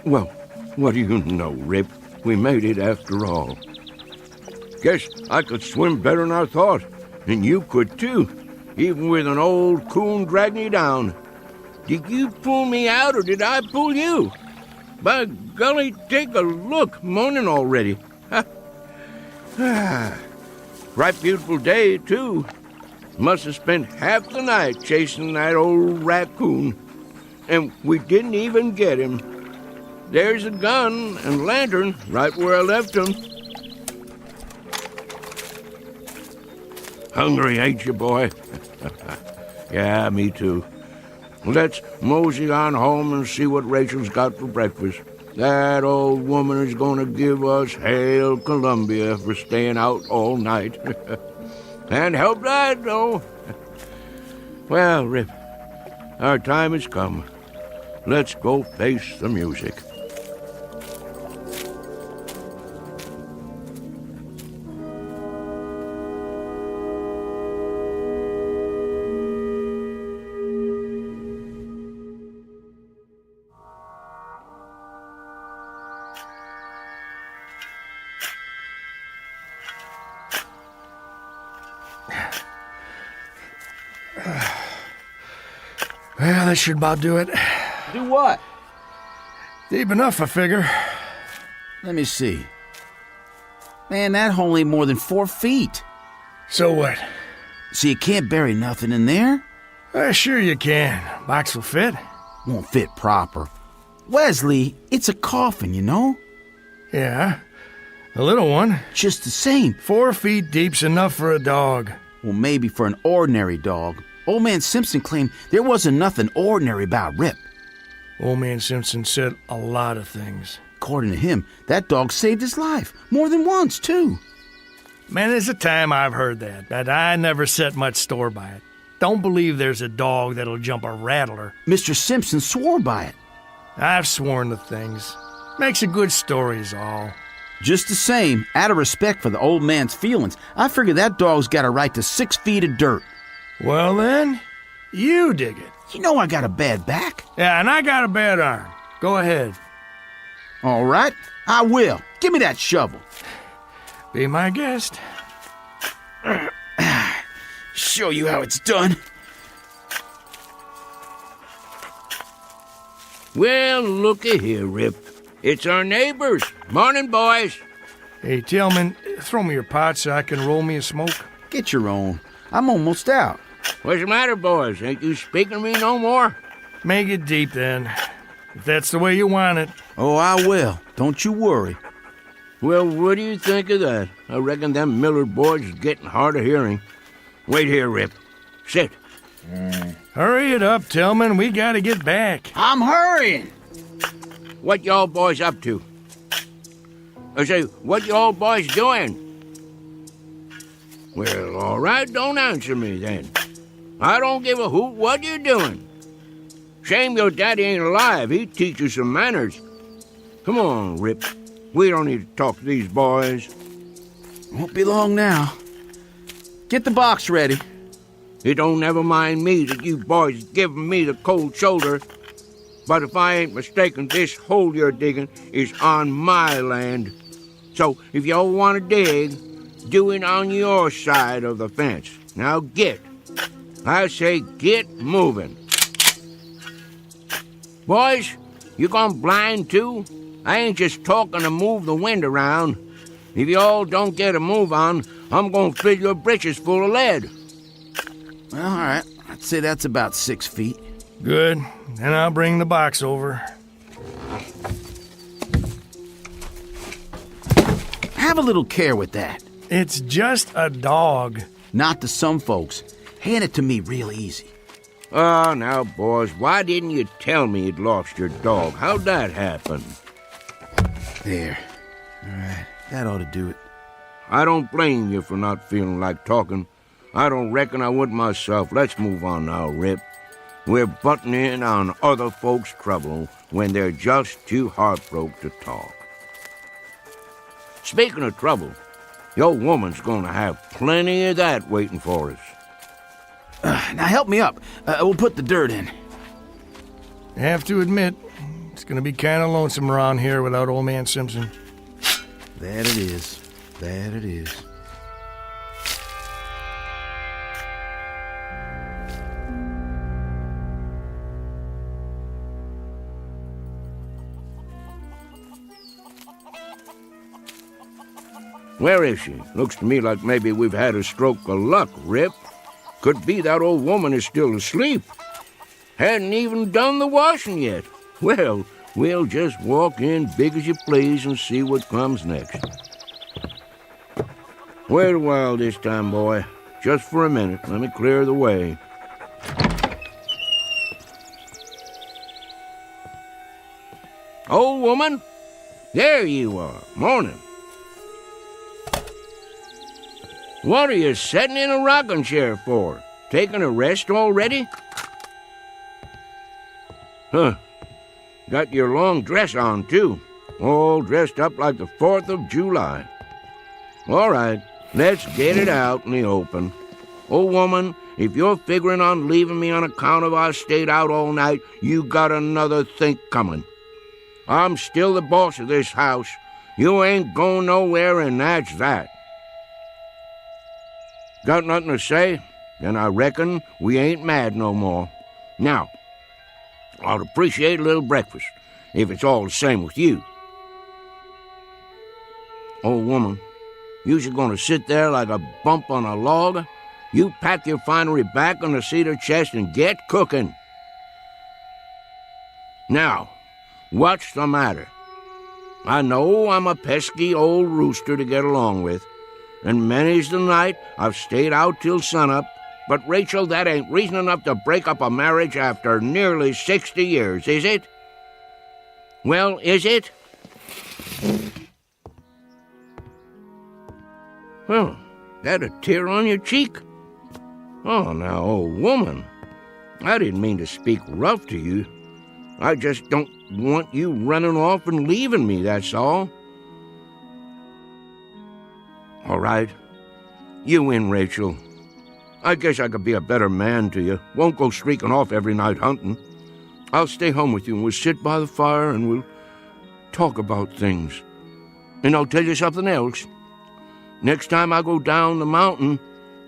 Well, what do you know, Rip? We made it after all. Guess I could swim better than I thought, and you could too, even with an old coon dragging you down. Did you pull me out, or did I pull you? By golly, take a look, morning already. Right beautiful day, too. Must have spent half the night chasing that old raccoon, and we didn't even get him. There's a gun and lantern right where I left them. Hungry, ain't you, boy? Yeah, me too. Let's mosey on home and see what Rachel's got for breakfast. That old woman is going to give us Hail Columbia for staying out all night. And help that, though. Well, Rip, our time has come. Let's go face the music. Well, that should about do it. Do what? Deep enough, I figure. Let me see. Man, that hole ain't more than 4 feet. So what? So you can't bury nothing in there? Sure you can. Box will fit. Won't fit proper. Wesley, it's a coffin, you know? Yeah, a little one. Just the same. 4 feet deep's enough for a dog. Well, maybe for an ordinary dog. Old Man Simpson claimed there wasn't nothing ordinary about Rip. Old Man Simpson said a lot of things. According to him, that dog saved his life. More than once, too. Man, there's a time I've heard that, but I never set much store by it. Don't believe there's a dog that'll jump a rattler. Mr. Simpson swore by it. I've sworn to things. Makes a good story is all. Just the same, out of respect for the old man's feelings, I figure that dog's got a right to 6 feet of dirt. Well then, you dig it. You know I got a bad back. Yeah, and I got a bad arm. Go ahead. All right, I will. Give me that shovel. Be my guest. Show you how it's done. Well, looky here, Rip. It's our neighbors. Morning, boys. Hey, Tillman, throw me your pot so I can roll me a smoke. Get your own. I'm almost out. What's the matter, boys? Ain't you speaking to me no more? Make it deep, then. If that's the way you want it. Oh, I will. Don't you worry. Well, what do you think of that? I reckon them Millard boys is getting hard of hearing. Wait here, Rip. Sit. Hurry it up, Tillman. We gotta get back. I'm hurrying. What y'all boys up to? I say, what y'all boys doing? Well, all right, don't answer me then. I don't give a hoot what you're doing. Shame your daddy ain't alive. He'd teach you some manners. Come on, Rip. We don't need to talk to these boys. Won't be long now. Get the box ready. It don't never mind me that you boys giving me the cold shoulder. But if I ain't mistaken, this hole you're digging is on my land. So if y'all want to dig, do it on your side of the fence. Now get. I say get moving. Boys, you gone blind too? I ain't just talking to move the wind around. If y'all don't get a move on, I'm gonna fill your britches full of lead. Well, all right. I'd say that's about 6 feet. Good. Then I'll bring the box over. Have a little care with that. It's just a dog. Not to some folks. Hand it to me real easy. Oh, now, boys, why didn't you tell me you'd lost your dog? How'd that happen? There. All right. That ought to do it. I don't blame you for not feeling like talking. I don't reckon I would myself. Let's move on now, Rip. We're butting in on other folks' trouble when they're just too heartbroken to talk. Speaking of trouble, your woman's gonna have plenty of that waiting for us. Now help me up. We'll put the dirt in. I have to admit, it's gonna be kind of lonesome around here without old man Simpson. That it is. That it is. Where is she? Looks to me like maybe we've had a stroke of luck, Rip. Could be that old woman is still asleep. Hadn't even done the washing yet. Well, we'll just walk in big as you please and see what comes next. Wait a while this time, boy. Just for a minute. Let me clear the way. Old woman? There you are. Morning. What are you sitting in a rocking chair for? Taking a rest already? Huh. Got your long dress on, too. All dressed up like the 4th of July. All right, let's get it out in the open. Old woman, if you're figuring on leaving me on account of I stayed out all night, you got another think coming. I'm still the boss of this house. You ain't going nowhere, and that's that. Got nothing to say? Then I reckon we ain't mad no more. Now, I'd appreciate a little breakfast, if it's all the same with you. Old woman, you're gonna sit there like a bump on a log? You pack your finery back on the cedar chest and get cooking. Now, what's the matter? I know I'm a pesky old rooster to get along with, and many's the night I've stayed out till sunup, but Rachel, that ain't reason enough to break up a marriage after nearly 60 years, is it? Well, is it? Well, that a tear on your cheek? Oh, now, old woman, I didn't mean to speak rough to you. I just don't want you running off and leaving me, that's all. All right. You win, Rachel. I guess I could be a better man to you. Won't go streaking off every night hunting. I'll stay home with you, and we'll sit by the fire, and we'll talk about things. And I'll tell you something else. Next time I go down the mountain,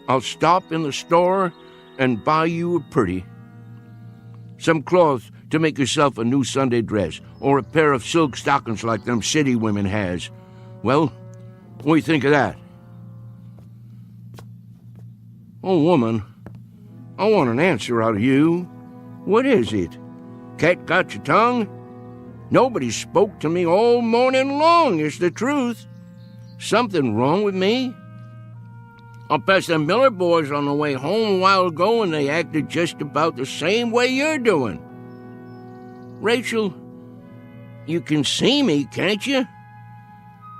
I'll stop in the store and buy you a pretty. Some cloth to make yourself a new Sunday dress or a pair of silk stockings like them city women has. Well, what do you think of that? Oh, woman, I want an answer out of you. What is it? Cat got your tongue? Nobody spoke to me all morning long, is the truth. Something wrong with me? I passed the Miller boys on the way home a while ago, and they acted just about the same way you're doing. Rachel, you can see me, can't you?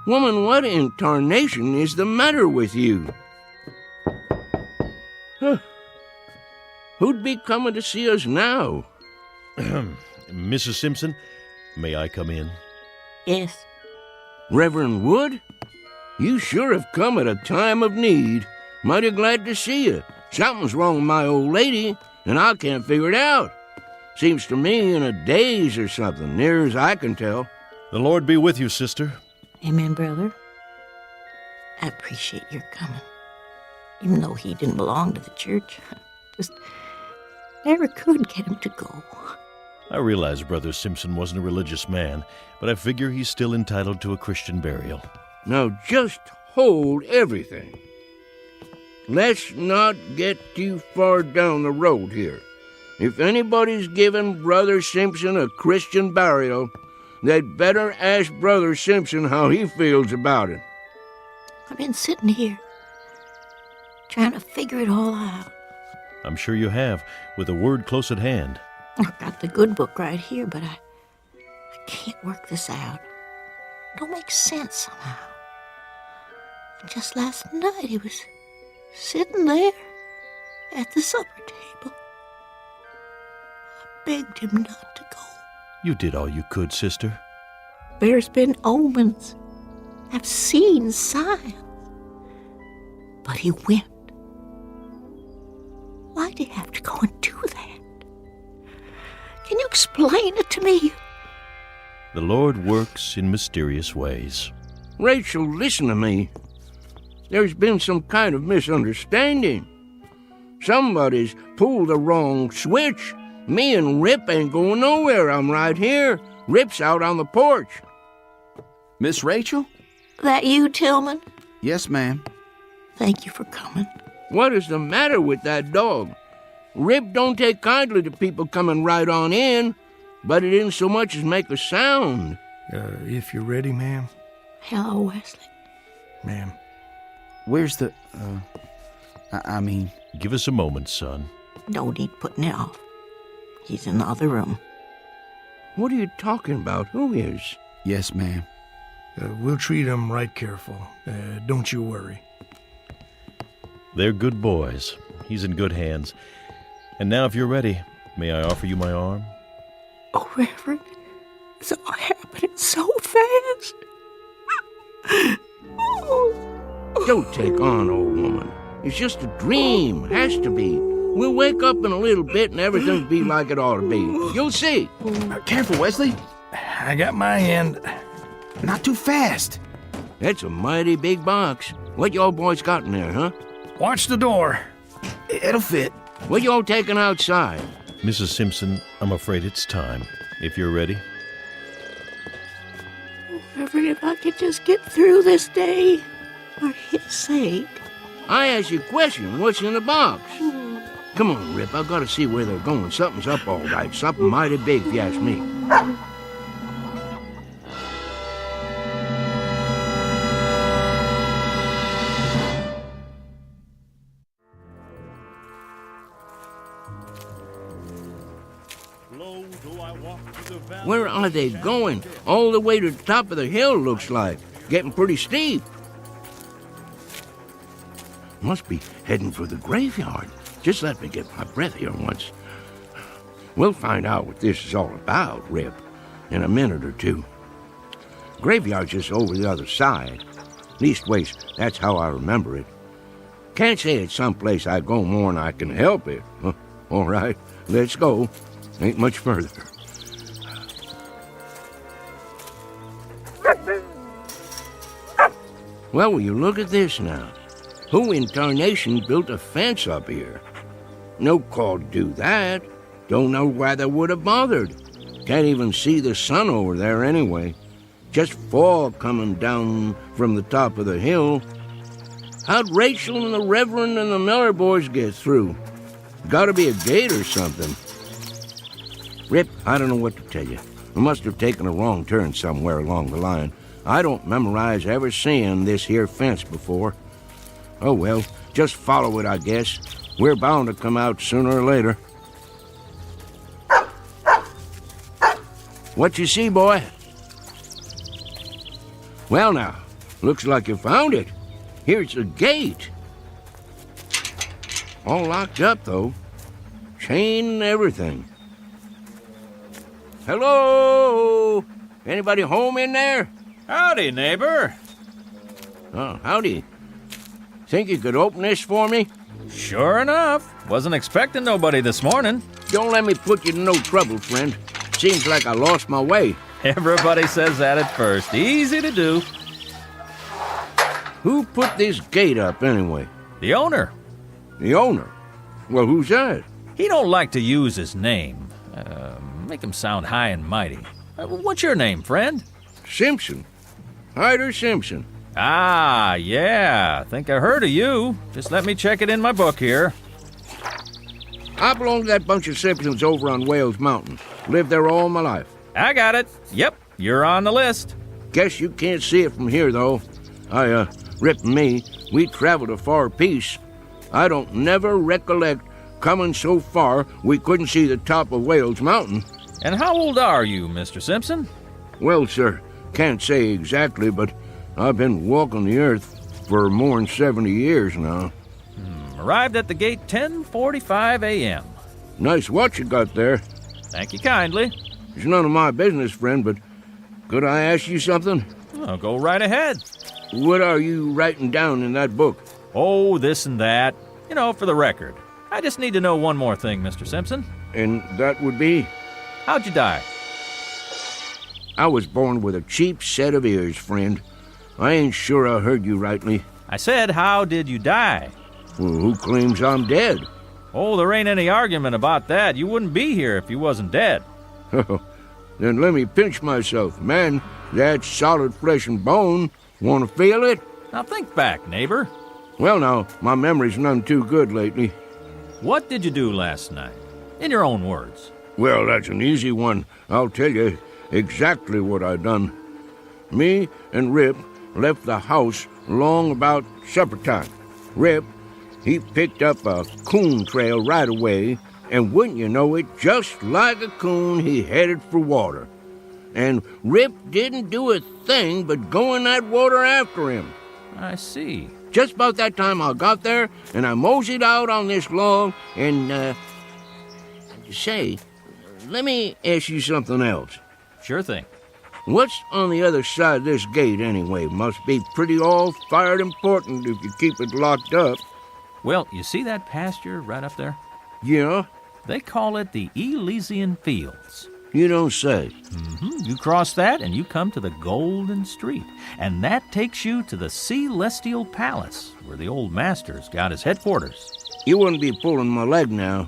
Woman, what in tarnation is the matter with you? Huh. Who'd be coming to see us now? Mrs. Simpson, may I come in? Yes. Reverend Wood? You sure have come at a time of need. Mighty glad to see you. Something's wrong with my old lady, and I can't figure it out. Seems to me in a daze or something, near as I can tell. The Lord be with you, sister. Amen, brother. I appreciate your coming. Even though he didn't belong to the church, just never could get him to go. I realize Brother Simpson wasn't a religious man, but I figure he's still entitled to a Christian burial. Now just hold everything. Let's not get too far down the road here. If anybody's giving Brother Simpson a Christian burial, they'd better ask Brother Simpson how he feels about it. I've been sitting here, trying to figure it all out. I'm sure you have, with a word close at hand. I've got the good book right here, but I can't work this out. It don't make sense somehow. And just last night he was sitting there at the supper table. I begged him not to go. You did all you could, sister. There's been omens. I've seen signs. But he went. Why'd he have to go and do that? Can you explain it to me? The Lord works in mysterious ways. Rachel, listen to me. There's been some kind of misunderstanding. Somebody's pulled the wrong switch. Me and Rip ain't going nowhere. I'm right here. Rip's out on the porch. Miss Rachel? That you, Tillman? Yes, ma'am. Thank you for coming. What is the matter with that dog? Rip don't take kindly to people coming right on in, but it didn't so much as make a sound. If you're ready, ma'am. Hello, Wesley. Ma'am. Where's the, I mean... Give us a moment, son. No need putting it off. He's in the other room. What are you talking about? Who is? Yes, ma'am. We'll treat him right careful. Don't you worry. They're good boys. He's in good hands. And now, if you're ready, may I offer you my arm? Oh, Reverend, it's all happening so fast. Don't take on, old woman. It's just a dream. Has to be. We'll wake up in a little bit and everything will be like it ought to be. You'll see. Careful, Wesley. I got my hand. Not too fast. That's a mighty big box. What y'all boys got in there, huh? Watch the door. It'll fit. What y'all taking outside? Mrs. Simpson, I'm afraid it's time. If you're ready. Oh, Reverend, if I could just get through this day, for his sake. I asked you a question. What's in the box? Come on, Rip. I gotta see where they're going. Something's up all right. Something mighty big, if you ask me. Where are they going? All the way to the top of the hill, looks like. Getting pretty steep. Must be heading for the graveyard. Just let me get my breath here once. We'll find out what this is all about, Rip, in a minute or two. Graveyard's just over the other side. Leastways, that's how I remember it. Can't say it's someplace I go more'n I can help it. All right, let's go. Ain't much further. Well, will you look at this now? Who in tarnation built a fence up here? No call to do that. Don't know why they would have bothered. Can't even see the sun over there anyway. Just fog coming down from the top of the hill. How'd Rachel and the Reverend and the Miller boys get through? Gotta be a gate or something. Rip, I don't know what to tell you. I must have taken a wrong turn somewhere along the line. I don't memorize ever seeing this here fence before. Oh well, just follow it, I guess. We're bound to come out sooner or later. What you see, boy? Well now, looks like you found it. Here's the gate. All locked up, though. Chain and everything. Hello? Anybody home in there? Howdy, neighbor. Oh, howdy. Think you could open this for me? Sure enough. Wasn't expecting nobody this morning. Don't let me put you in no trouble, friend. Seems like I lost my way. Everybody says that at first. Easy to do. Who put this gate up, anyway? The owner. The owner? Well, who's that? He don't like to use his name. Make him sound high and mighty. What's your name, friend? Simpson. Hyder Simpson. Ah, yeah. Think I heard of you. Just let me check it in my book here. I belong to that bunch of Simpsons over on Wales Mountain. Lived there all my life. I got it. Yep, you're on the list. Guess you can't see it from here, though. Rip and me, we traveled a far piece. I don't never recollect coming so far we couldn't see the top of Wales Mountain. And how old are you, Mr. Simpson? Well, sir, can't say exactly, but I've been walking the earth for more than 70 years now. Arrived at the gate 10:45 a.m. Nice watch you got there. Thank you kindly. It's none of my business, friend, but could I ask you something? Oh, go right ahead. What are you writing down in that book? Oh, this and that. You know, for the record. I just need to know one more thing, Mr. Simpson. And that would be? How'd you die? I was born with a cheap set of ears, friend. I ain't sure I heard you rightly. I said, how did you die? Well, who claims I'm dead? Oh, there ain't any argument about that. You wouldn't be here if you wasn't dead. Then let me pinch myself. Man, that's solid flesh and bone. Want to feel it? Now think back, neighbor. Well, now, my memory's none too good lately. What did you do last night? In your own words. Well, that's an easy one. I'll tell you exactly what I done. Me and Rip left the house long about supper time. Rip, he picked up a coon trail right away, and wouldn't you know it, just like a coon, he headed for water. And Rip didn't do a thing but go in that water after him. I see. Just about that time I got there, and I moseyed out on this log, and, say, let me ask you something else. Sure thing. What's on the other side of this gate, anyway? Must be pretty all-fired important if you keep it locked up. Well, you see that pasture right up there? Yeah? They call it the Elysian Fields. You don't say. You cross that and you come to the Golden Street. And that takes you to the Celestial Palace, where the old master's got his headquarters. You wouldn't be pulling my leg now.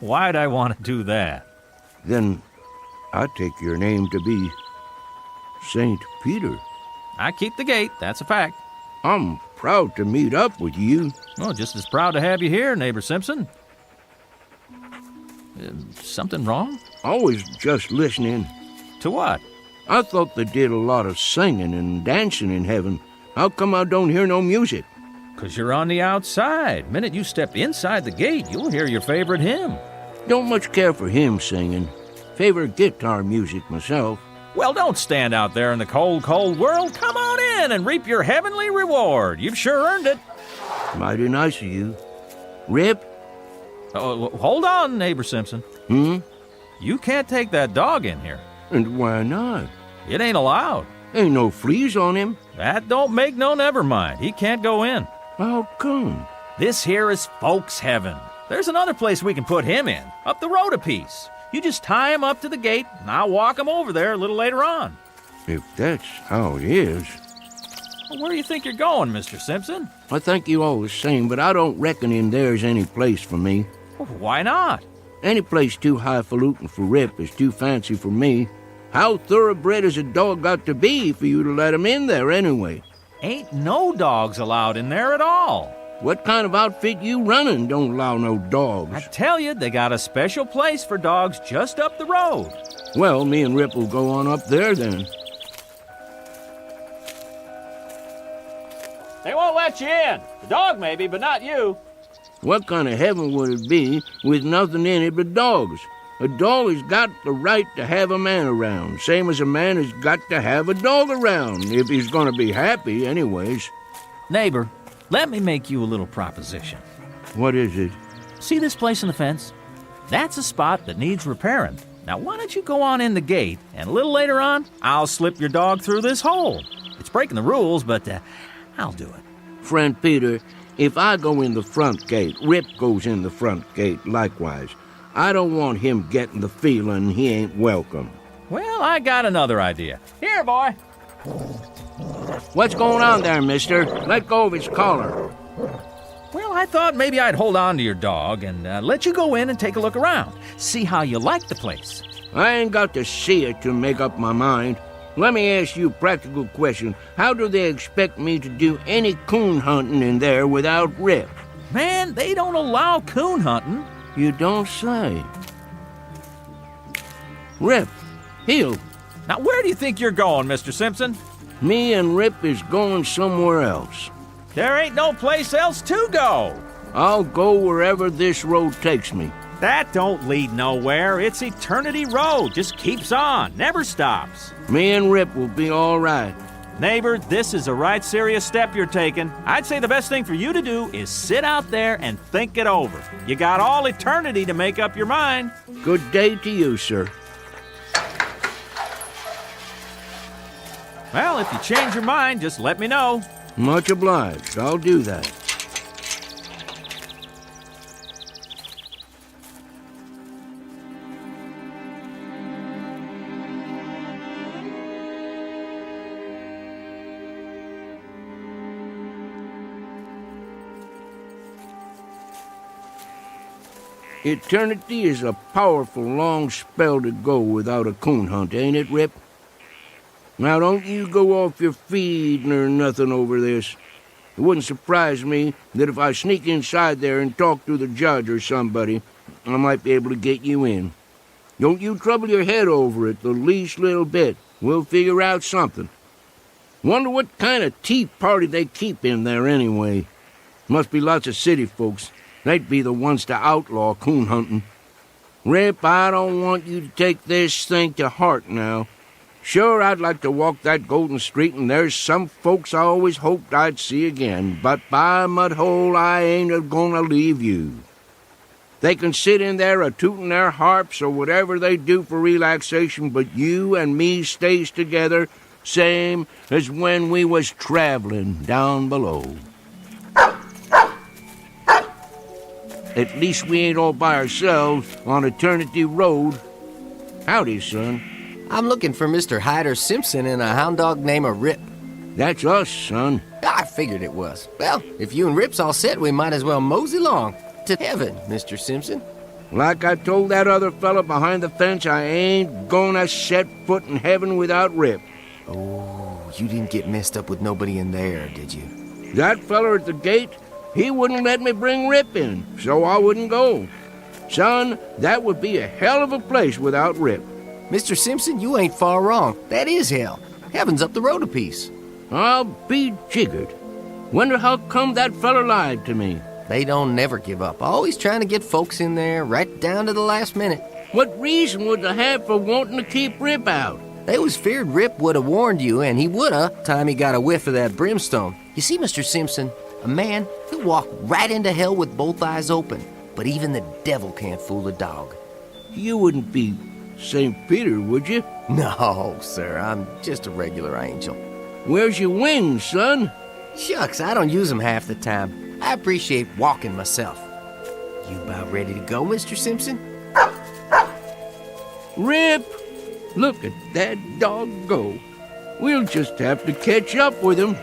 Why'd I want to do that? Then I take your name to be St. Peter. I keep the gate, that's a fact. I'm proud to meet up with you. Well, just as proud to have you here, neighbor Simpson. Something wrong? I was just listening. To what? I thought they did a lot of singing and dancing in heaven. How come I don't hear no music? 'Cause you're on the outside. Minute you step inside the gate, you'll hear your favorite hymn. Don't much care for hymn singing. Favorite guitar music myself. Well, don't stand out there in the cold, cold world. Come on in and reap your heavenly reward. You've sure earned it. Mighty nice of you. Rip? Oh, hold on, neighbor Simpson. You can't take that dog in here. And why not? It ain't allowed. Ain't no fleas on him. That don't make no never mind. He can't go in. How come? This here is folks' heaven. There's another place we can put him in, up the road a piece. You just tie him up to the gate, and I'll walk him over there a little later on. If that's how it is. Well, where do you think you're going, Mr. Simpson? I think you all the same, but I don't reckon in there's any place for me. Why not? Any place too highfalutin for Rip is too fancy for me. How thoroughbred has a dog got to be for you to let him in there anyway? Ain't no dogs allowed in there at all. What kind of outfit you running don't allow no dogs? I tell you, they got a special place for dogs just up the road. Well, me and Rip will go on up there then. They won't let you in. The dog maybe, but not you. What kind of heaven would it be with nothing in it but dogs? A dog has got the right to have a man around, same as a man has got to have a dog around, if he's going to be happy anyways. Neighbor, let me make you a little proposition. What is it? See this place in the fence? That's a spot that needs repairing. Now, why don't you go on in the gate, and a little later on, I'll slip your dog through this hole. It's breaking the rules, but I'll do it. Friend Peter, if I go in the front gate, Rip goes in the front gate likewise. I don't want him getting the feeling he ain't welcome. Well, I got another idea. Here, boy. What's going on there, mister? Let go of his collar. Well, I thought maybe I'd hold on to your dog and let you go in and take a look around. See how you like the place. I ain't got to see it to make up my mind. Let me ask you a practical question. How do they expect me to do any coon hunting in there without Rip? Man, they don't allow coon hunting. You don't say. Rip, heel. Now, where do you think you're going, Mr. Simpson? Me and Rip is going somewhere else. There ain't no place else to go. I'll go wherever this road takes me. That don't lead nowhere. It's Eternity Road. Just keeps on, never stops. Me and Rip will be all right. Neighbor, this is a right serious step you're taking. I'd say the best thing for you to do is sit out there and think it over. You got all eternity to make up your mind. Good day to you, sir. Well, if you change your mind, just let me know. Much obliged. I'll do that. Eternity is a powerful long spell to go without a coon hunt, ain't it, Rip? Now, don't you go off your feed nor nothing over this. It wouldn't surprise me that if I sneak inside there and talk to the judge or somebody, I might be able to get you in. Don't you trouble your head over it the least little bit. We'll figure out something. Wonder what kind of tea party they keep in there anyway. Must be lots of city folks. They'd be the ones to outlaw coon hunting. Rip, I don't want you to take this thing to heart now. Sure, I'd like to walk that golden street, and there's some folks I always hoped I'd see again, but by Mudhole, I ain't a-gonna leave you. They can sit in there a-tootin' their harps or whatever they do for relaxation, but you and me stays together, same as when we was traveling down below. At least we ain't all by ourselves on Eternity Road. Howdy, son. I'm looking for Mr. Hyder Simpson and a hound dog named Rip. That's us, son. I figured it was. Well, if you and Rip's all set, we might as well mosey along to heaven, Mr. Simpson. Like I told that other fella behind the fence, I ain't gonna set foot in heaven without Rip. Oh, you didn't get messed up with nobody in there, did you? That fella at the gate, he wouldn't let me bring Rip in, so I wouldn't go. Son, that would be a hell of a place without Rip. Mr. Simpson, you ain't far wrong. That is hell. Heaven's up the road a piece. I'll be jiggered. Wonder how come that fella lied to me. They don't never give up. Always trying to get folks in there right down to the last minute. What reason would they have for wanting to keep Rip out? They was feared Rip would have warned you, and he would have, time he got a whiff of that brimstone. You see, Mr. Simpson, a man could walk right into hell with both eyes open, but even the devil can't fool a dog. You wouldn't be St. Peter, would you? No, sir, I'm just a regular angel. Where's your wings, son? Shucks, I don't use them half the time. I appreciate walking myself. You about ready to go, Mr. Simpson? Rip! Look at that dog go. We'll just have to catch up with him.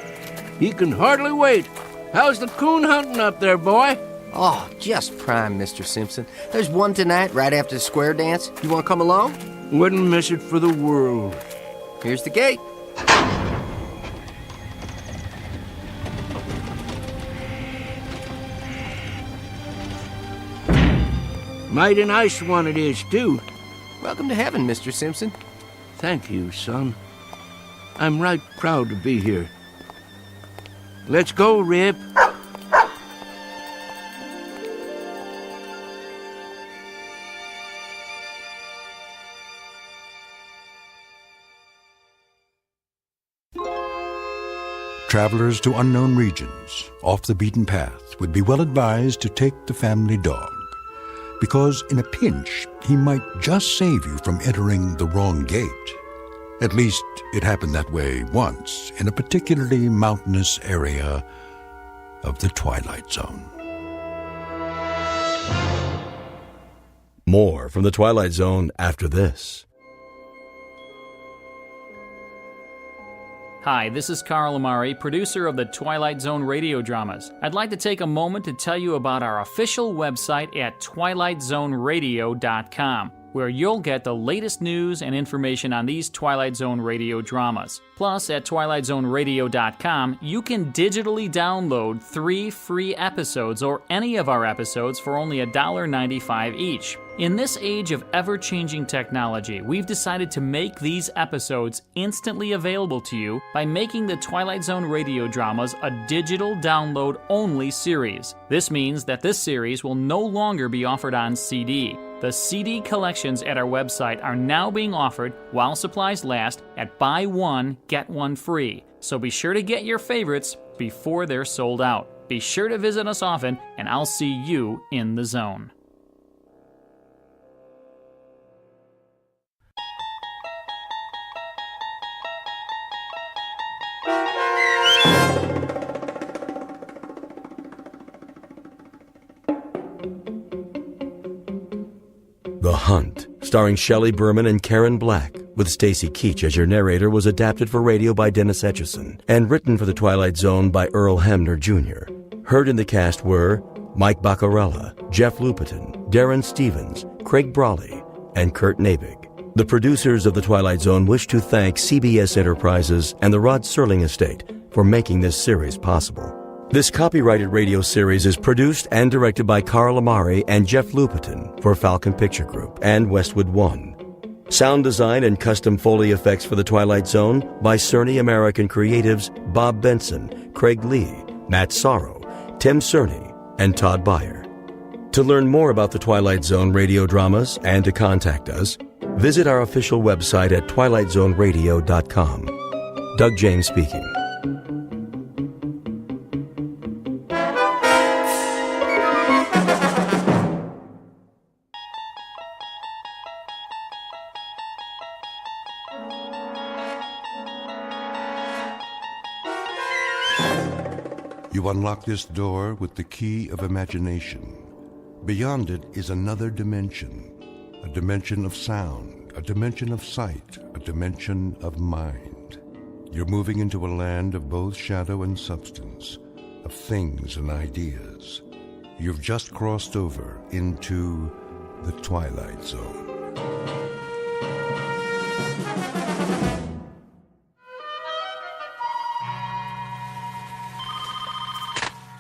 He can hardly wait. How's the coon hunting up there, boy? Oh, just prime, Mr. Simpson. There's one tonight right after the square dance. You want to come along? Wouldn't miss it for the world. Here's the gate. Mighty nice one it is, too. Welcome to heaven, Mr. Simpson. Thank you, son. I'm right proud to be here. Let's go, Rip. Travelers to unknown regions, off the beaten path, would be well advised to take the family dog, because in a pinch, he might just save you from entering the wrong gate. At least, it happened that way once in a particularly mountainous area of the Twilight Zone. More from the Twilight Zone after this. Hi, this is Carl Amari, producer of the Twilight Zone radio dramas. I'd like to take a moment to tell you about our official website at twilightzoneradio.com, where you'll get the latest news and information on these Twilight Zone radio dramas. Plus, at twilightzoneradio.com, you can digitally download 3 free episodes or any of our episodes for only $1.95 each. In this age of ever-changing technology, we've decided to make these episodes instantly available to you by making the Twilight Zone radio dramas a digital download-only series. This means that this series will no longer be offered on CD. The CD collections at our website are now being offered, while supplies last, at buy one, get one free. So be sure to get your favorites before they're sold out. Be sure to visit us often, and I'll see you in the zone. The Hunt, starring Shelley Berman and Karen Black, with Stacy Keach as your narrator, was adapted for radio by Dennis Etchison and written for the Twilight Zone by Earl Hamner Jr. Heard in the cast were Mike Baccarella, Jeff Lupetin, Darren Stevens, Craig Brawley, and Kurt Nabig. The producers of the Twilight Zone wish to thank CBS Enterprises and the Rod Serling Estate for making this series possible. This copyrighted radio series is produced and directed by Carl Amari and Jeff Lupetin for Falcon Picture Group and Westwood One. Sound design and custom Foley effects for The Twilight Zone by Cerny American creatives Bob Benson, Craig Lee, Matt Sorrow, Tim Cerny, and Todd Beyer. To learn more about The Twilight Zone radio dramas and to contact us, visit our official website at twilightzoneradio.com. Doug James speaking. You unlock this door with the key of imagination. Beyond it is another dimension, a dimension of sound, a dimension of sight, a dimension of mind. You're moving into a land of both shadow and substance, of things and ideas. You've just crossed over into the Twilight Zone.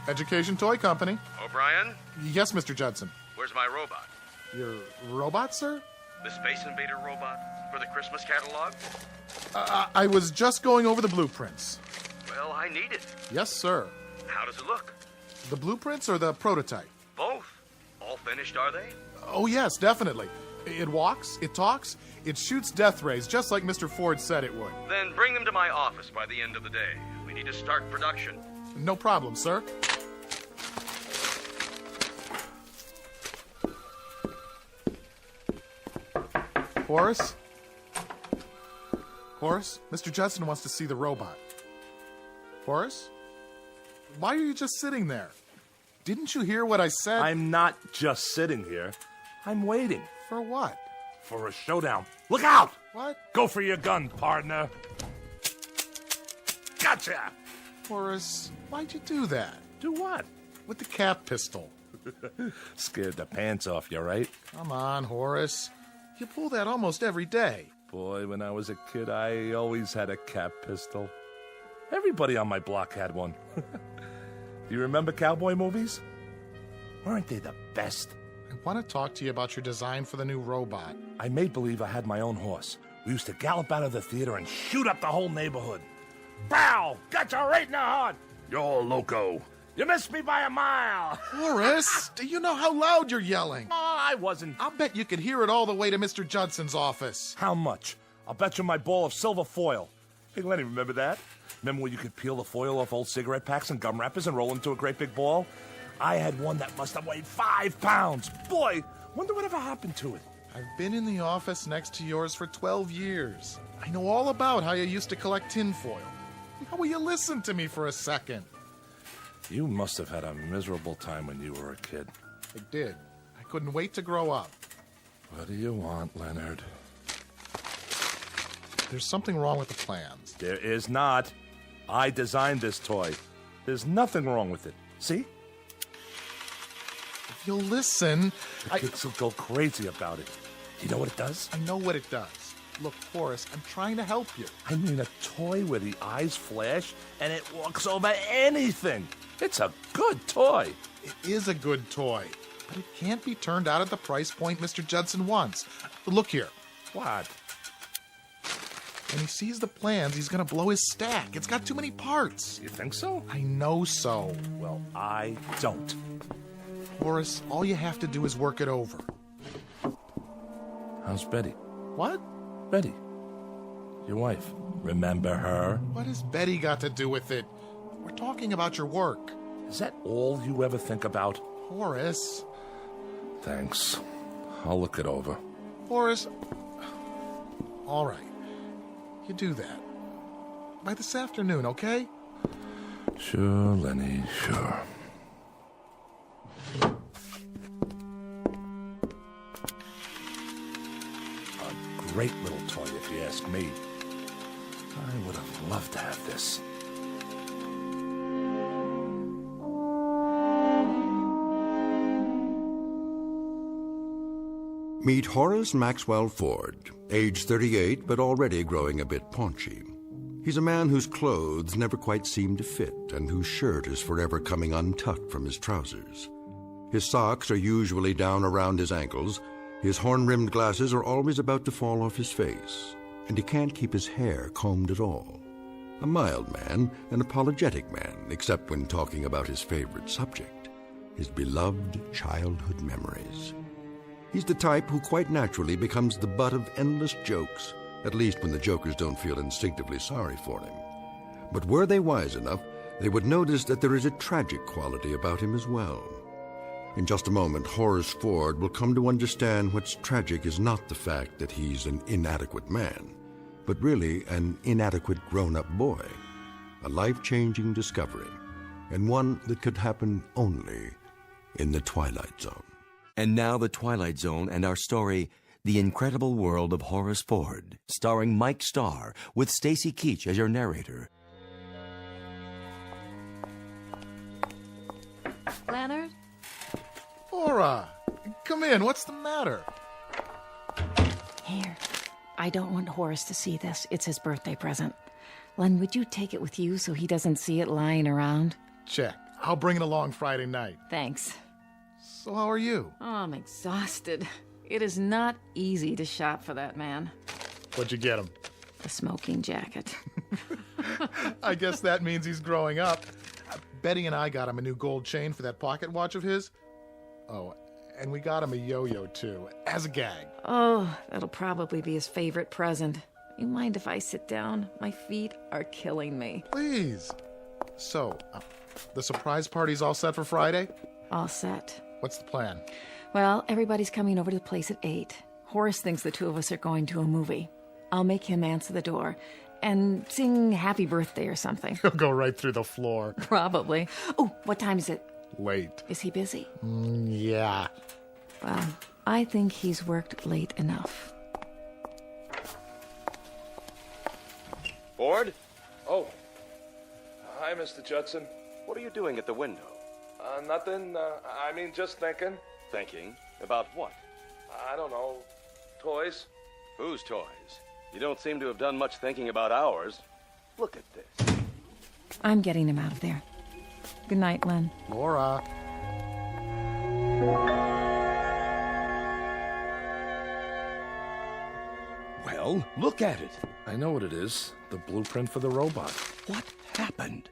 Education Toy Company. O'Brien? Yes, Mr. Judson. Where's my robot? Your robot, sir? The Space Invader robot for the Christmas catalog? I was just going over the blueprints. Well, I need it. Yes, sir. How does it look? The blueprints or the prototype? Both. All finished, are they? Oh, yes, definitely. It walks, it talks, it shoots death rays, just like Mr. Ford said it would. Then bring them to my office by the end of the day. We need to start production. No problem, sir. Horace? Horace, Mr. Judson wants to see the robot. Horace? Why are you just sitting there? Didn't you hear what I said? I'm not just sitting here. I'm waiting. For what? For a showdown. Look out! What? Go for your gun, partner. Gotcha! Horace, why'd you do that? Do what? With the cap pistol. Scared the pants off you, right? Come on, Horace. You pull that almost every day. Boy, when I was a kid, I always had a cap pistol. Everybody on my block had one. Do you remember cowboy movies? Weren't they the best? I want to talk to you about your design for the new robot. I made believe I had my own horse. We used to gallop out of the theater and shoot up the whole neighborhood. Bow! Gotcha right in the heart! You're loco. You missed me by a mile. Horace, do you know how loud you're yelling? Oh, I wasn't. I'll bet you could hear it all the way to Mr. Judson's office. How much? I'll bet you my ball of silver foil. Hey, Lenny, remember that? Remember when you could peel the foil off old cigarette packs and gum wrappers and roll into a great big ball? I had one that must have weighed 5 pounds. Boy, wonder whatever happened to it. I've been in the office next to yours for 12 years. I know all about how you used to collect tinfoil. How will you listen to me for a second? You must have had a miserable time when you were a kid. I did. I couldn't wait to grow up. What do you want, Leonard? There's something wrong with the plans. There is not. I designed this toy. There's nothing wrong with it. See? If you'll listen... The kids will go crazy about it. You know what it does? I know what it does. Look, Horace, I'm trying to help you. I mean a toy where the eyes flash and it walks over anything. It's a good toy. It is a good toy, but it can't be turned out at the price point Mr. Judson wants. Look here. What? When he sees the plans, he's going to blow his stack. It's got too many parts. You think so? I know so. Well, I don't. Horace, all you have to do is work it over. How's Betty? What? Betty. Your wife. Remember her? What has Betty got to do with it? We're talking about your work. Is that all you ever think about? Horace. Thanks. I'll look it over. Horace. All right. You do that. By this afternoon, okay? Sure, Lenny, sure. A great little toy, if you ask me. I would have loved to have this. Meet Horace Maxwell Ford, age 38 but already growing a bit paunchy. He's a man whose clothes never quite seem to fit and whose shirt is forever coming untucked from his trousers. His socks are usually down around his ankles, his horn-rimmed glasses are always about to fall off his face, and he can't keep his hair combed at all. A mild man, an apologetic man, except when talking about his favorite subject, his beloved childhood memories. He's the type who quite naturally becomes the butt of endless jokes, at least when the jokers don't feel instinctively sorry for him. But were they wise enough, they would notice that there is a tragic quality about him as well. In just a moment, Horace Ford will come to understand what's tragic is not the fact that he's an inadequate man, but really an inadequate grown-up boy, a life-changing discovery, and one that could happen only in the Twilight Zone. And now the Twilight Zone and our story, The Incredible World of Horace Ford, starring Mike Starr, with Stacy Keach as your narrator. Leonard? Laura, come in. What's the matter? Here. I don't want Horace to see this. It's his birthday present. Len, would you take it with you so he doesn't see it lying around? Check. I'll bring it along Friday night. Thanks. So how are you? Oh, I'm exhausted. It is not easy to shop for that man. What'd you get him? The smoking jacket. I guess that means he's growing up. Betty and I got him a new gold chain for that pocket watch of his. Oh, and we got him a yo-yo, too, as a gag. Oh, that'll probably be his favorite present. You mind if I sit down? My feet are killing me. Please. So, the surprise party's all set for Friday? All set. What's the plan? Well, everybody's coming over to the place at 8. Horace thinks the two of us are going to a movie. I'll make him answer the door and sing happy birthday or something. He'll go right through the floor. Probably. Oh, what time is it? Late. Is he busy? Yeah. Well, I think he's worked late enough. Ford? Oh. Hi, Mr. Judson. What are you doing at the window? Nothing. Just thinking. Thinking? About what? I don't know. Toys. Whose toys? You don't seem to have done much thinking about ours. Look at this. I'm getting him out of there. Good night, Len. Laura. Well, look at it. I know what it is. The blueprint for the robot. What happened?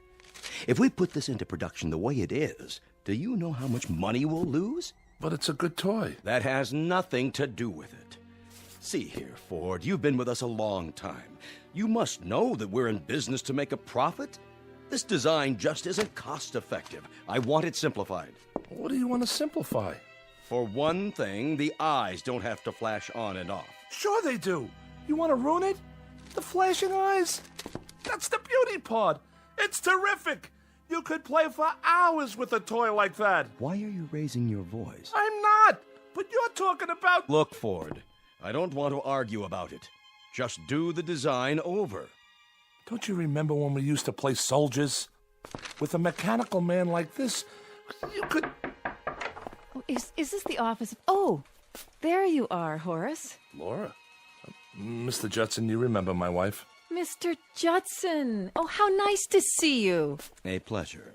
If we put this into production the way it is, do you know how much money we'll lose? But it's a good toy. That has nothing to do with it. See here, Ford, you've been with us a long time. You must know that we're in business to make a profit. This design just isn't cost-effective. I want it simplified. What do you want to simplify? For one thing, the eyes don't have to flash on and off. Sure they do. You want to ruin it? The flashing eyes? That's the beauty part. It's terrific. You could play for hours with a toy like that. Why are you raising your voice? I'm not. But you're talking about... Look, Ford, I don't want to argue about it. Just do the design over. Don't you remember when we used to play soldiers? With a mechanical man like this, you could... Is this the office? Oh, there you are, Horace. Laura? Mr. Judson, you remember my wife? Mr. Judson. Oh, how nice to see you. A pleasure.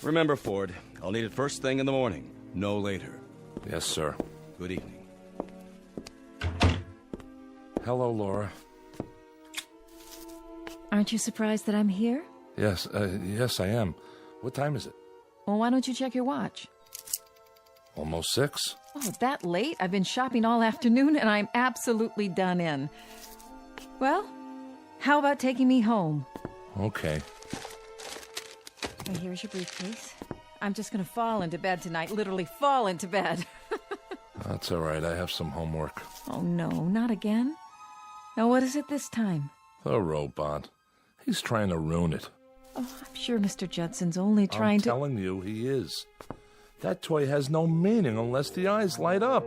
Remember, Ford, I'll need it first thing in the morning, no later. Yes, sir. Good evening. Hello, Laura. Aren't you surprised that I'm here? Yes, yes, I am. What time is it? Well, why don't you check your watch? Almost 6. Oh, that late? I've been shopping all afternoon and I'm absolutely done in. Well, how about taking me home? Okay. And here's your briefcase. I'm just going to fall into bed tonight, literally fall into bed. That's all right. I have some homework. Oh, no, not again. Now, what is it this time? The robot. He's trying to ruin it. Oh, I'm sure Mr. Judson's only trying to... I'm telling you, he is. That toy has no meaning unless the eyes light up.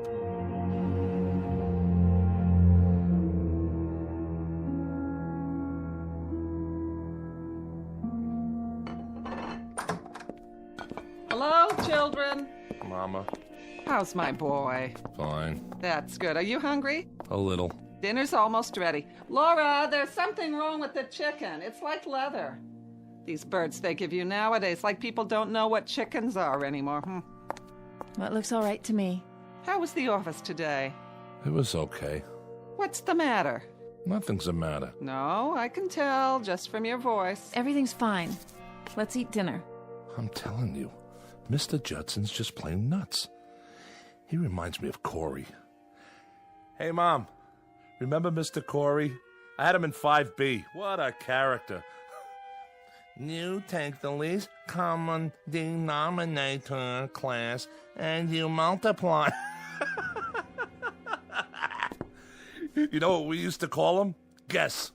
Hello, children. Mama. How's my boy? Fine. That's good. Are you hungry? A little. Dinner's almost ready. Laura, there's something wrong with the chicken. It's like leather. These birds they give you nowadays, like people don't know what chickens are anymore. Well, it looks all right to me. How was the office today? It was okay. What's the matter? Nothing's the matter. No, I can tell just from your voice. Everything's fine. Let's eat dinner. I'm telling you, Mr. Judson's just plain nuts. He reminds me of Corey. Hey, Mom. Remember Mr. Corey? I had him in 5B. What a character. You take the least common denominator class and you multiply. You know what we used to call him? Guess.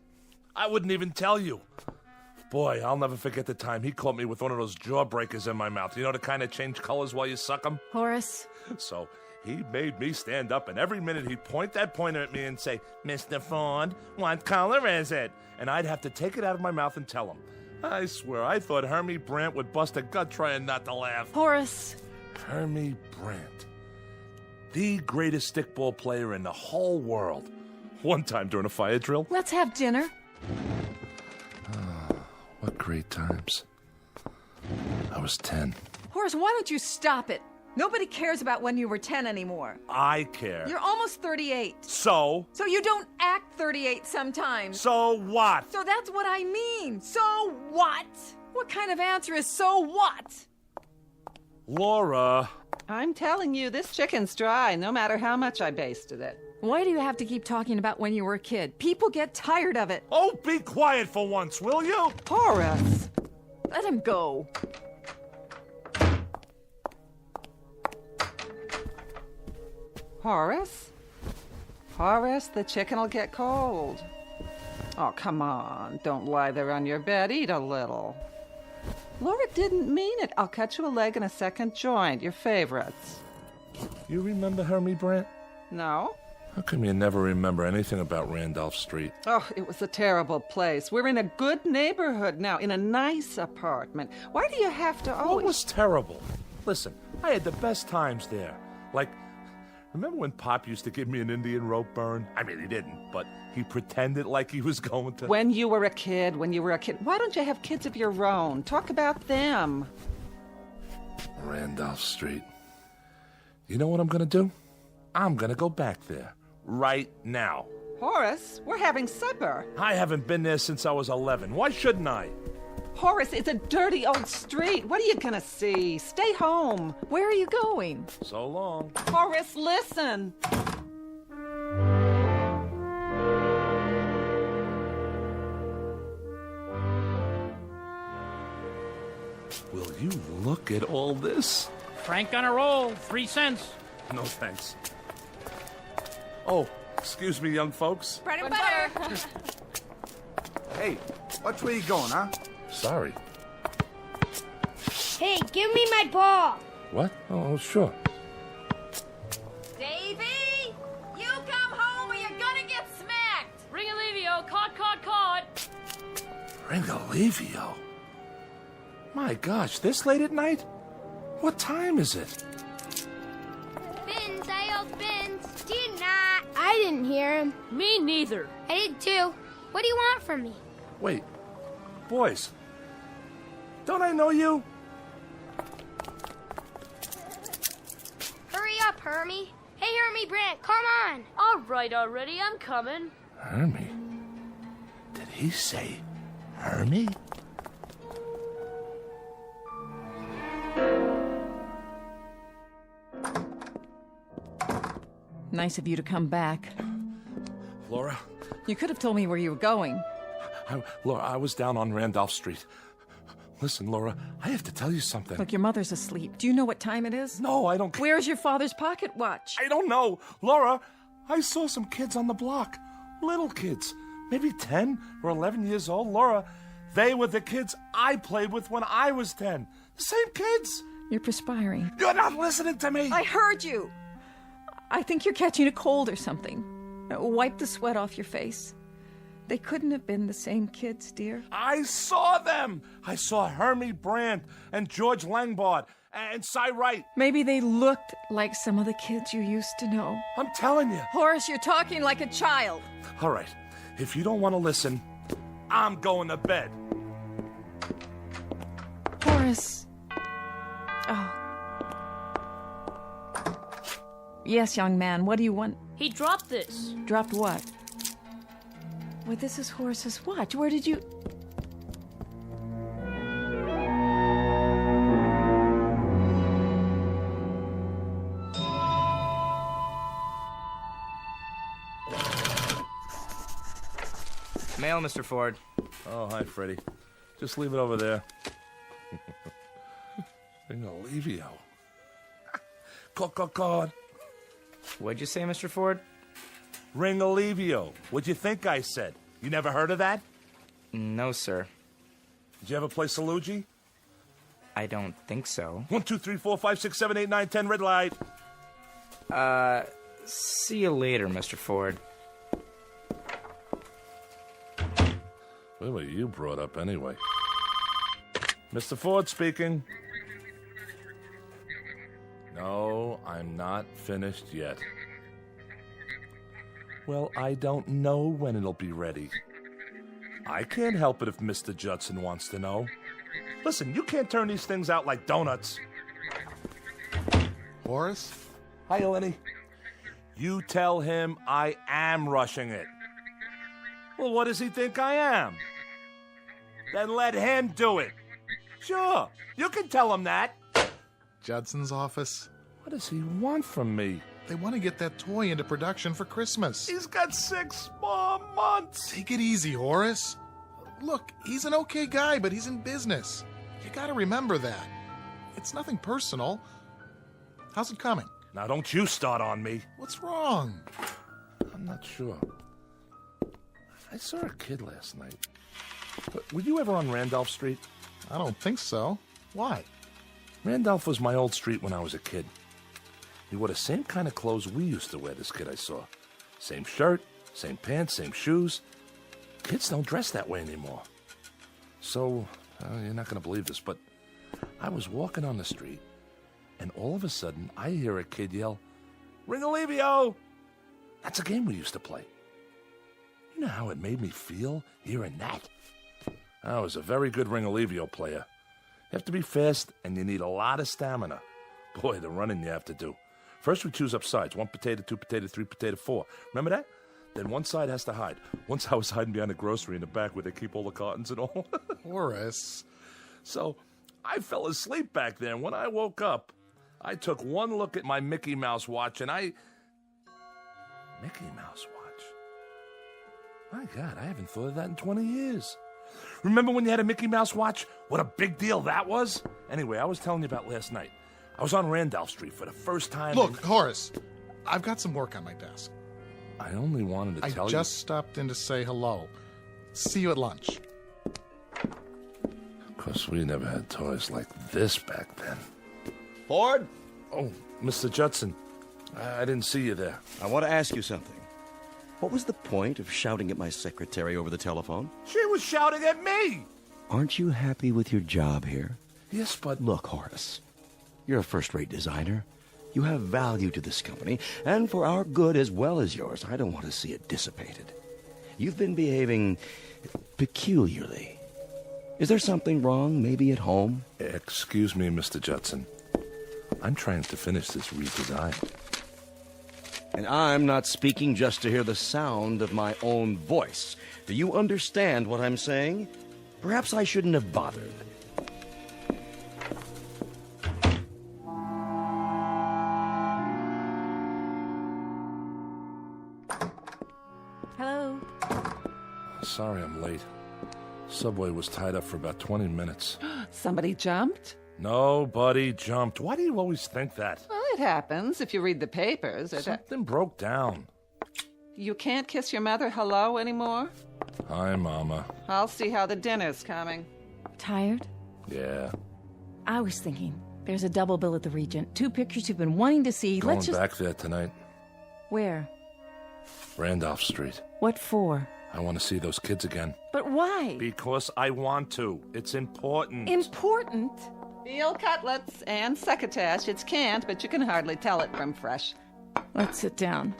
I wouldn't even tell you. Boy, I'll never forget the time he caught me with one of those jawbreakers in my mouth. You know, the kind that change colors while you suck them? Horace. So he made me stand up, and every minute he'd point that pointer at me and say, Mr. Ford, what color is it? And I'd have to take it out of my mouth and tell him. I swear, I thought Hermie Brandt would bust a gut trying not to laugh. Horace. Hermie Brandt. The greatest stickball player in the whole world. One time during a fire drill. Let's have dinner. What great times. I was 10. Horace, why don't you stop it? Nobody cares about when you were 10 anymore. I care. You're almost 38. So? So you don't act 38 sometimes. So what? So that's what I mean. So what? What kind of answer is so what? Laura. I'm telling you, this chicken's dry, no matter how much I basted it. Why do you have to keep talking about when you were a kid? People get tired of it. Oh, be quiet for once, will you? Horace. Let him go. Horace? Horace, the chicken will get cold. Oh, come on. Don't lie there on your bed. Eat a little. Laura didn't mean it. I'll cut you a leg and a second joint. Your favorites. You remember Hermie Brandt? No. How come you never remember anything about Randolph Street? Oh, it was a terrible place. We're in a good neighborhood now, in a nice apartment. Why do you have to always... What was terrible? Listen, I had the best times there. Like, remember when Pop used to give me an Indian rope burn? I mean, he didn't, but he pretended like he was going to... When you were a kid. Why don't you have kids of your own? Talk about them. Randolph Street. You know what I'm gonna do? I'm gonna go back there. Right now. Horace, we're having supper. I haven't been there since I was 11. Why shouldn't I? Horace, it's a dirty old street. What are you gonna see? Stay home. Where are you going? So long. Horace, listen. Will you look at all this? Frank on a roll, 3 cents. No thanks. Oh, excuse me, young folks. Bread and butter. Hey, watch where you going, huh? Sorry. Hey, give me my ball. What? Oh, sure. Davy, you come home or you're gonna get smacked. Ring Alivio, caught. Ringalivio? My gosh, this late at night? What time is it? Bins, I yelled Bins. Did not. I didn't hear him. Me neither. I did too. What do you want from me? Wait. Boys. Don't I know you? Hurry up, Hermie. Hey, Hermie Brant, come on. All right already, I'm coming. Hermie? Did he say Hermie? Nice of you to come back. Laura? You could have told me where you were going. Laura, I was down on Randolph Street. Listen, Laura, I have to tell you something. Look, your mother's asleep. Do you know what time it is? No, I don't... Where's your father's pocket watch? I don't know. Laura, I saw some kids on the block. Little kids. Maybe 10 or 11 years old. Laura, they were the kids I played with when I was 10. The same kids. You're perspiring. You're not listening to me. I heard you. I think you're catching a cold or something. Wipe the sweat off your face. They couldn't have been the same kids, dear. I saw them. I saw Hermie Brandt and George Langbard and Cy Wright. Maybe they looked like some of the kids you used to know. I'm telling you. Horace, you're talking like a child. All right. If you don't want to listen, I'm going to bed. Horace. Oh. Yes, young man, what do you want? He dropped this. Dropped what? Well, this is Horace's watch. Where did you... Mail, Mr. Ford. Oh, hi, Freddie. Just leave it over there. Ringalivio. God. What'd you say, Mr. Ford? Ringalivio. What'd you think I said? You never heard of that? No, sir. Did you ever play Salugi? I don't think so. 1, 2, 3, 4, 5, 6, 7, 8, 9, 10, red light. See you later, Mr. Ford. What were you brought up anyway? Mr. Ford speaking. No, I'm not finished yet. Well, I don't know when it'll be ready. I can't help it if Mr. Judson wants to know. Listen, you can't turn these things out like donuts. Horace? Hi, Lenny. You tell him I am rushing it. Well, what does he think I am? Then let him do it. Sure, you can tell him that. Judson's office. What does he want from me? They want to get that toy into production for Christmas. He's got 6 more months. Take it easy, Horace. Look, he's an okay guy, but he's in business. You gotta remember that. It's nothing personal. How's it coming? Now, don't you start on me. What's wrong? I'm not sure. I saw a kid last night. Were you ever on Randolph Street? I don't think so. Why? Randolph was my old street when I was a kid. He wore the same kind of clothes we used to wear, this kid I saw. Same shirt, same pants, same shoes. Kids don't dress that way anymore. So, you're not going to believe this, but I was walking on the street, And all of a sudden, I hear a kid yell, "Ringalivio!" That's a game we used to play. You know how it made me feel hearing that? I was a very good Ringalivio player. You have to be fast, and you need a lot of stamina. Boy, the running you have to do. First, we choose up sides. 1 potato, 2 potato, 3 potato, 4. Remember that? Then one side has to hide. Once I was hiding behind the grocery in the back where they keep all the cartons and all. Horace. So I fell asleep back there, and when I woke up, I took one look at my Mickey Mouse watch, and Mickey Mouse watch? My God, I haven't thought of that in 20 years. Remember when you had a Mickey Mouse watch? What a big deal that was? Anyway, I was telling you about last night. I was on Randolph Street for the first time. Look, Horace, I've got some work on my desk. I only wanted to tell you. I just stopped in to say hello. See you at lunch. Of course, we never had toys like this back then. Ford? Oh, Mr. Judson. I didn't see you there. I want to ask you something. What was the point of shouting at my secretary over the telephone? She was shouting at me! Aren't you happy with your job here? Yes, but... Look, Horace, you're a first-rate designer. You have value to this company, and for our good as well as yours, I don't want to see it dissipated. You've been behaving peculiarly. Is there something wrong, maybe at home? Excuse me, Mr. Judson. I'm trying to finish this redesign. And I'm not speaking just to hear the sound of my own voice. Do you understand what I'm saying? Perhaps I shouldn't have bothered. Hello? Sorry I'm late. Subway was tied up for about 20 minutes. Somebody jumped? Nobody jumped. Why do you always think that? Well, it happens if you read the papers. Something broke down. You can't kiss your mother hello anymore? Hi, Mama. I'll see how the dinner's coming. Tired? Yeah. I was thinking, there's a double bill at the Regent. 2 pictures you've been wanting to see. Going Let's just... back there tonight. Where? Randolph Street. What for? I want to see those kids again. But why? Because I want to. It's important. Important? Veal cutlets and succotash. It's canned, but you can hardly tell it from fresh. Let's sit down.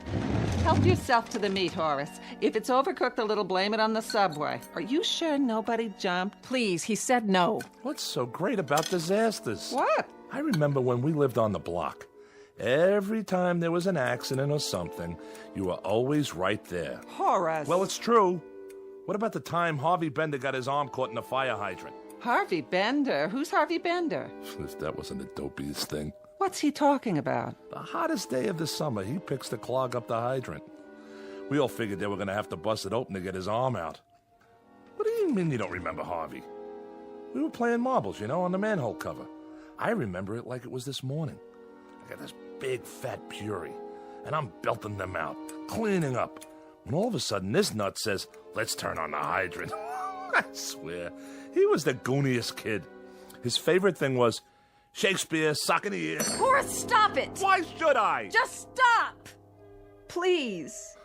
Help yourself to the meat, Horace. If it's overcooked a little, blame it on the Subway. Are you sure nobody jumped? Please, he said no. What's so great about disasters? What? I remember when we lived on the block. Every time there was an accident or something, you were always right there. Horace. Well, it's true. What about the time Harvey Bender got his arm caught in a fire hydrant? Harvey Bender? Who's Harvey Bender? If that wasn't the dopiest thing. What's he talking about? The hottest day of the summer, he picks to clog up the hydrant. We all figured they were going to have to bust it open to get his arm out. What do you mean you don't remember Harvey? We were playing marbles, on the manhole cover. I remember it like it was this morning. I got this big fat Puri, and I'm belting them out, cleaning up. When all of a sudden this nut says, "Let's turn on the hydrant." I swear, he was the gooniest kid. His favorite thing was Shakespeare, sock in the ear. Horace, stop it! Why should I? Just stop! Please.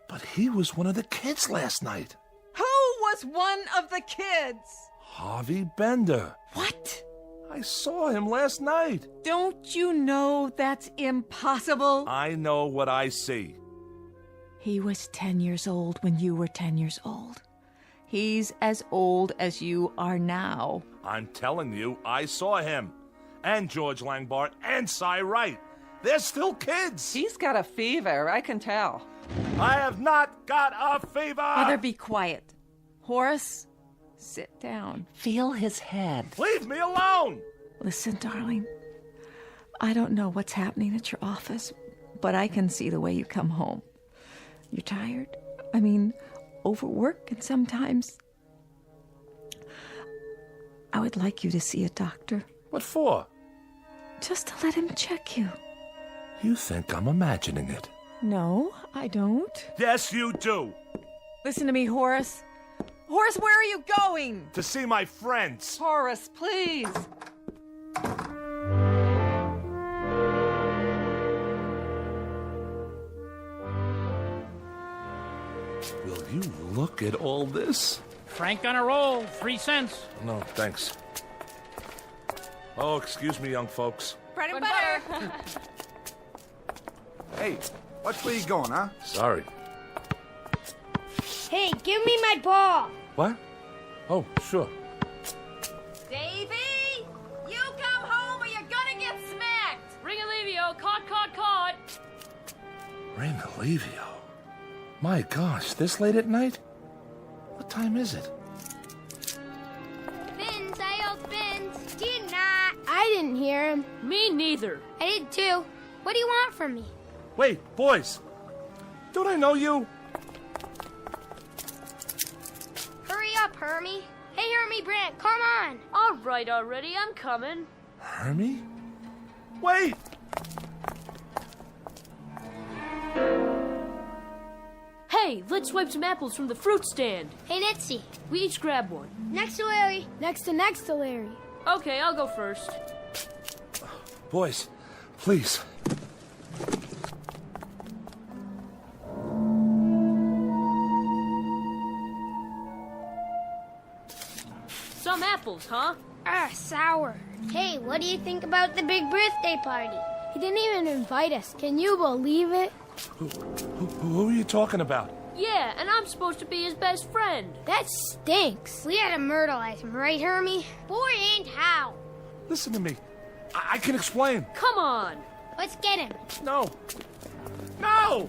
But he was one of the kids last night. Who was one of the kids? Harvey Bender. What? I saw him last night. Don't you know that's impossible? I know what I see. He was 10 years old when you were 10 years old. He's as old as you are now. I'm telling you, I saw him. And George Langbart and Cy Wright. They're still kids. He's got a fever, I can tell. I have not got a fever. Mother, be quiet. Horace, sit down. Feel his head. Leave me alone. Listen, darling. I don't know what's happening at your office, but I can see the way you come home. You're tired. I mean, overwork, and sometimes I would like you to see a doctor. What for? Just to let him check you. You think I'm imagining it? No, I don't. Yes, you do. Listen to me, Horace. Horace, where are you going? To see my friends. Horace, please. Will you look at all this? Frank on a roll, 3 cents. No, thanks. Oh, excuse me, young folks. Bread and butter. Hey, watch where you going, huh? Sorry. Hey, give me my ball. What? Oh, sure. Davy! You come home or you're gonna get smacked! Ring Alivio, caught! Ring Alivio? My gosh, this late at night? What time is it? Vince, I yelled Vince. Did not. I didn't hear him. Me neither. I did too. What do you want from me? Wait, boys. Don't I know you? Hurry up, Hermie. Hey, Hermie Brant, come on. All right already, I'm coming. Hermie? Wait! Hey, let's swipe some apples from the fruit stand. Hey, Nitsy. We each grab one. Next to Larry. Next to Larry. Okay, I'll go first. Boys, please. Some apples, huh? Sour. Hey, what do you think about the big birthday party? He didn't even invite us. Can you believe it? Who are you talking about? Yeah, and I'm supposed to be his best friend. That stinks. We had to myrtleize him, right, Hermie? Boy, ain't how. Listen to me. I can explain. Come on. Let's get him. No. No!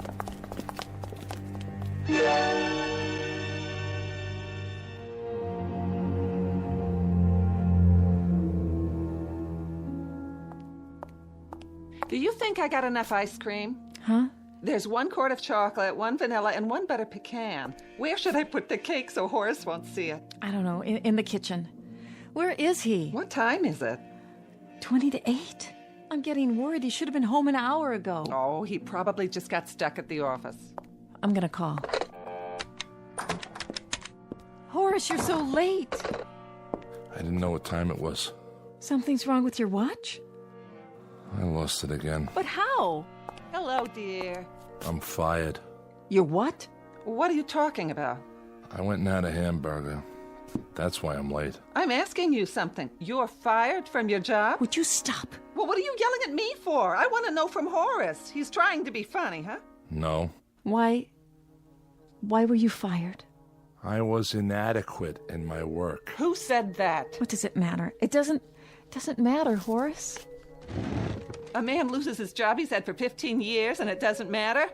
Do you think I got enough ice cream? Huh? There's 1 quart of chocolate, 1 vanilla, and 1 butter pecan. Where should I put the cake so Horace won't see it? I don't know, in the kitchen. Where is he? What time is it? 20 to 8. I'm getting worried. He should have been home an hour ago. Oh, he probably just got stuck at the office. I'm gonna call. Horace, you're so late. I didn't know what time it was. Something's wrong with your watch? I lost it again. But how? Hello, dear. I'm fired. You're what? What are you talking about? I went and had a hamburger. That's why I'm late. I'm asking you something. You're fired from your job? Would you stop? Well, what are you yelling at me for? I want to know from Horace. He's trying to be funny, huh? No. Why were you fired? I was inadequate in my work. Who said that? What does it matter? It doesn't matter, Horace. A man loses his job he's had for 15 years and it doesn't matter?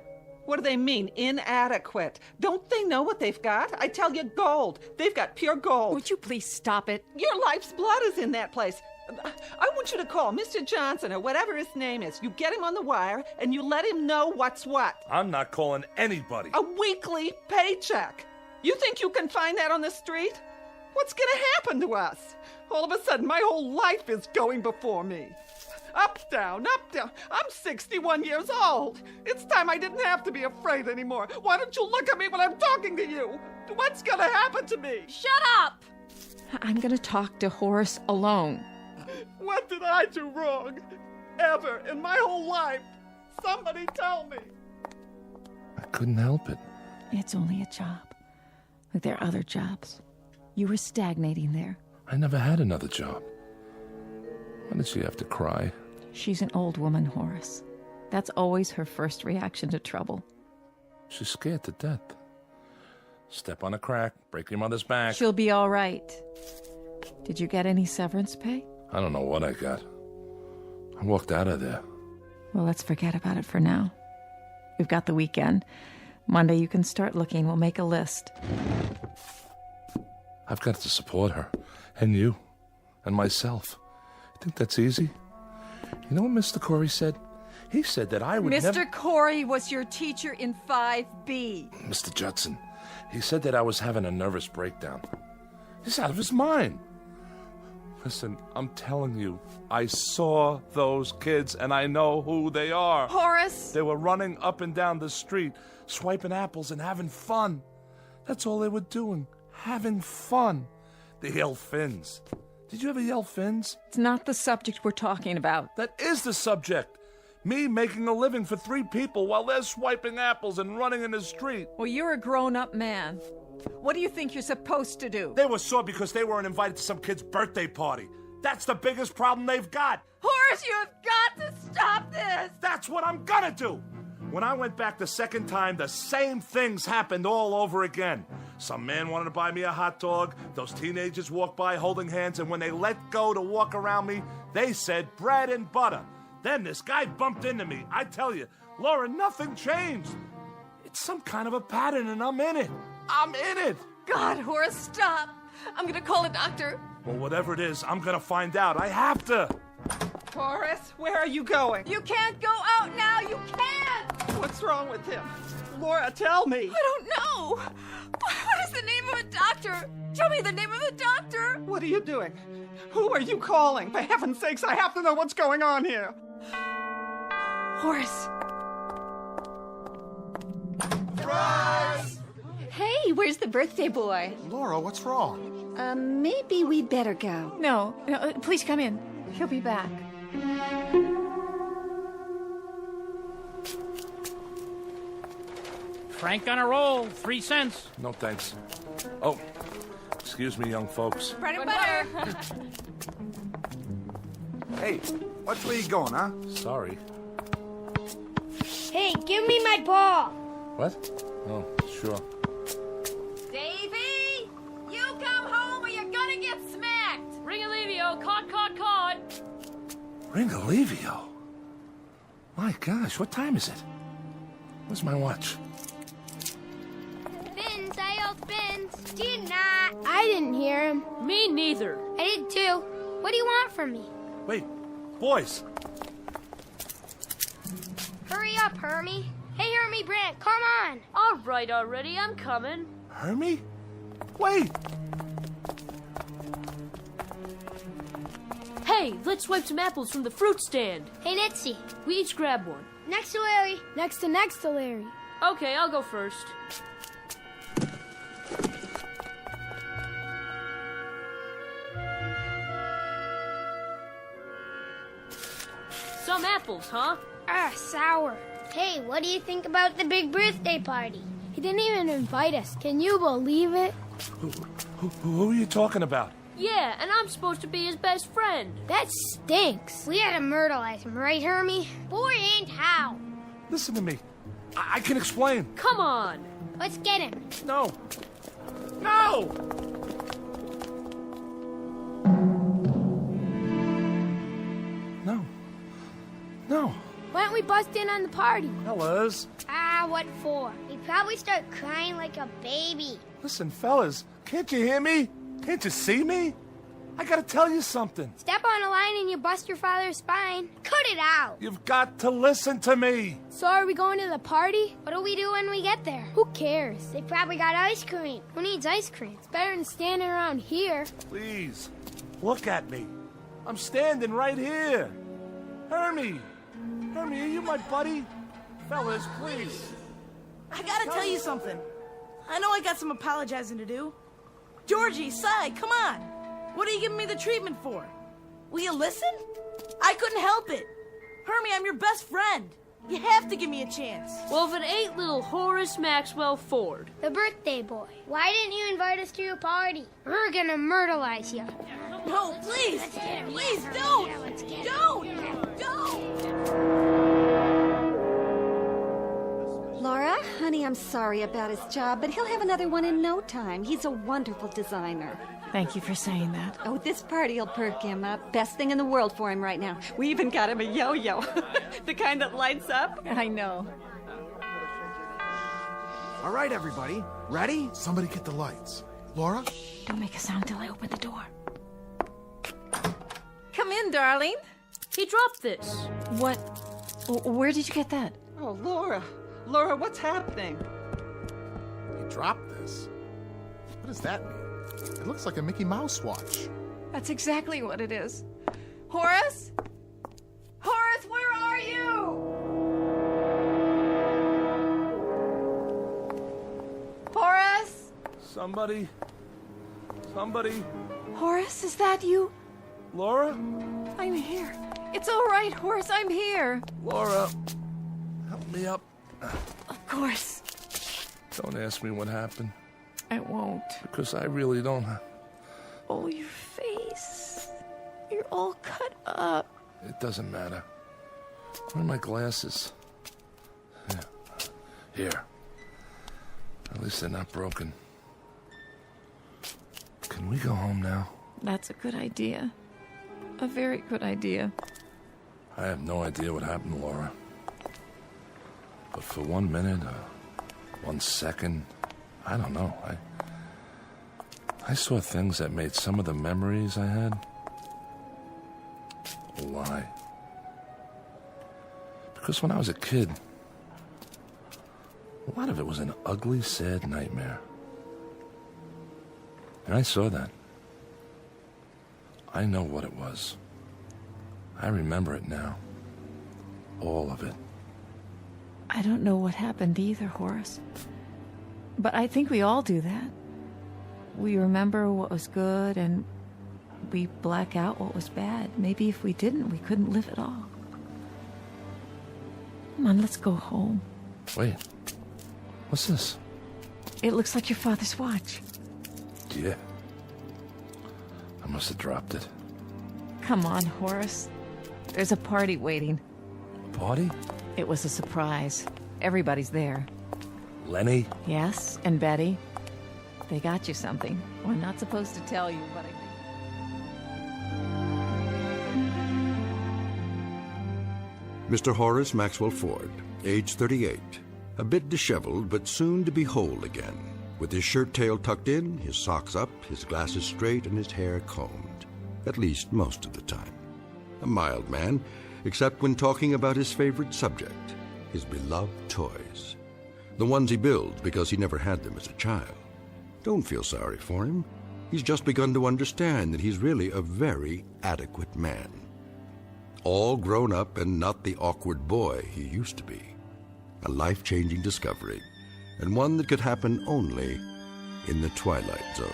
What do they mean, inadequate? Don't they know what they've got? I tell you, gold. They've got pure gold. Would you please stop it? Your life's blood is in that place. I want you to call Mr. Johnson or whatever his name is. You get him on the wire and you let him know what's what. I'm not calling anybody. A weekly paycheck. You think you can find that on the street? What's gonna happen to us? All of a sudden, my whole life is going before me. Up, down, up, down. I'm 61 years old. It's time I didn't have to be afraid anymore. Why don't you look at me when I'm talking to you? What's gonna happen to me? Shut up! I'm gonna talk to Horace alone. What did I do wrong? Ever in my whole life? Somebody tell me. I couldn't help it. It's only a job. Like there are other jobs. You were stagnating there. I never had another job. Why did she have to cry? She's an old woman, Horace. That's always her first reaction to trouble. She's scared to death. Step on a crack, break your mother's back. She'll be all right. Did you get any severance pay? I don't know what I got. I walked out of there. Well, let's forget about it for now. We've got the weekend. Monday you can start looking. We'll make a list. I've got to support her. And you. And myself. You think that's easy? You know what Mr. Corey said? He said that I would never... Mr. Corey was your teacher in 5B. Mr. Judson. He said that I was having a nervous breakdown. He's out of his mind. Listen, I'm telling you, I saw those kids and I know who they are. Horace! They were running up and down the street, swiping apples and having fun. That's all they were doing, having fun. They yell fins. Did you ever yell fins? It's not the subject we're talking about. That is the subject. Me making a living for 3 people while they're swiping apples and running in the street. Well, you're a grown-up man. What do you think you're supposed to do? They were sore because they weren't invited to some kid's birthday party. That's the biggest problem they've got. Horace, you have got to stop this! That's what I'm gonna do. When I went back the second time, the same things happened all over again. Some man wanted to buy me a hot dog. Those teenagers walked by holding hands, and when they let go to walk around me, they said bread and butter. Then this guy bumped into me. I tell you, Laura, nothing changed. It's some kind of a pattern, and I'm in it. I'm in it. God, Horace, stop. I'm gonna call a doctor. Well, whatever it is, I'm gonna find out. I have to. Horace, where are you going? You can't go out now. You can't. What's wrong with him? Laura, tell me. I don't know. What is the name of a doctor? Tell me the name of the doctor. What are you doing? Who are you calling? For heaven's sakes, I have to know what's going on here. Horace. Surprise! Hey, where's the birthday boy? Laura, what's wrong? Maybe we'd better go. No, please come in. He'll be back. Frank on a roll, 3 cents. No thanks. Oh, excuse me, young folks. Bread and butter. Hey, which way you going, huh? Sorry. Hey, give me my ball. What? Oh, sure. Davy, you come home or you're gonna get smacked. Ring Alivio, caught. Ring Alivio? My gosh, what time is it? Where's my watch? Spins, I yelled spins. Did not. I didn't hear him. Me neither. I did too. What do you want from me? Wait, boys. Hurry up, Hermie. Hey, Hermie Brant, come on. All right already, I'm coming. Hermie? Wait! Hey, let's swipe some apples from the fruit stand. Hey, Nitsy. We each grab one. Next to Larry. Next to Larry. Okay, I'll go first. Some apples, huh? Sour. Hey, what do you think about the big birthday party? He didn't even invite us. Can you believe it? Who are you talking about? Yeah, and I'm supposed to be his best friend. That stinks. We had to myrtleize him, right, Hermie? Boy, ain't how. Listen to me. I can explain. Come on. Let's get him. No. No! No. Why don't we bust in on the party? Fellas. What for? He'd probably start crying like a baby. Listen, fellas. Can't you hear me? Can't you see me? I gotta tell you something. Step on a line and you bust your father's spine. Cut it out. You've got to listen to me. So are we going to the party? What do we do when we get there? Who cares? They probably got ice cream. Who needs ice cream? It's better than standing around here. Please, look at me. I'm standing right here. Hermie, are you my buddy? Fellas, please. I gotta tell you something. I know I got some apologizing to do. Georgie, Cy, come on. What are you giving me the treatment for? Will you listen? I couldn't help it. Hermie, I'm your best friend. You have to give me a chance. Well, if it ain't little Horace Maxwell Ford. The birthday boy. Why didn't you invite us to your party? We're gonna myrtleize you. No, please. Please, don't. Don't. Laura, honey, I'm sorry about his job, but he'll have another one in no time. He's a wonderful designer. Thank you for saying that. Oh, this party'll perk him up. Best thing in the world for him right now. We even got him a yo-yo. The kind that lights up. I know. All right, everybody. Ready? Somebody get the lights. Laura? Don't make a sound till I open the door. Come in, darling. He dropped this. What? Where did you get that? Oh, Laura. Laura, what's happening? He dropped this. What does that mean? It looks like a Mickey Mouse watch. That's exactly what it is. Horace? Horace, where are you? Horace? Somebody. Horace, is that you? Laura? I'm here. It's all right, Horace, I'm here. Laura, help me up. Of course. Don't ask me what happened. I won't. Because I really don't. Oh, your face. You're all cut up. It doesn't matter. Where are my glasses? Here. At least they're not broken. Can we go home now? That's a good idea. A very good idea. I have no idea what happened, Laura. But for 1 minute, 1 second, I don't know. I saw things that made some of the memories I had a lie. Because when I was a kid, a lot of it was an ugly, sad nightmare. And I saw that. I know what it was. I remember it now. All of it. I don't know what happened either, Horace. But I think we all do that. We remember what was good and we black out what was bad. Maybe if we didn't, we couldn't live at all. Come on, let's go home. Wait. What's this? It looks like your father's watch. Yeah. I must have dropped it. Come on, Horace. There's a party waiting. A party? It was a surprise. Everybody's there. Lenny? Yes, and Betty. They got you something. Well, I'm not supposed to tell you, but I think... Mr. Horace Maxwell Ford, age 38, a bit disheveled but soon to be whole again, with his shirt tail tucked in, his socks up, his glasses straight, and his hair combed, at least most of the time. A mild man, except when talking about his favorite subject, his beloved toys. The ones he builds because he never had them as a child. Don't feel sorry for him. He's just begun to understand that he's really a very adequate man. All grown up and not the awkward boy he used to be. A life-changing discovery, and one that could happen only in the Twilight Zone.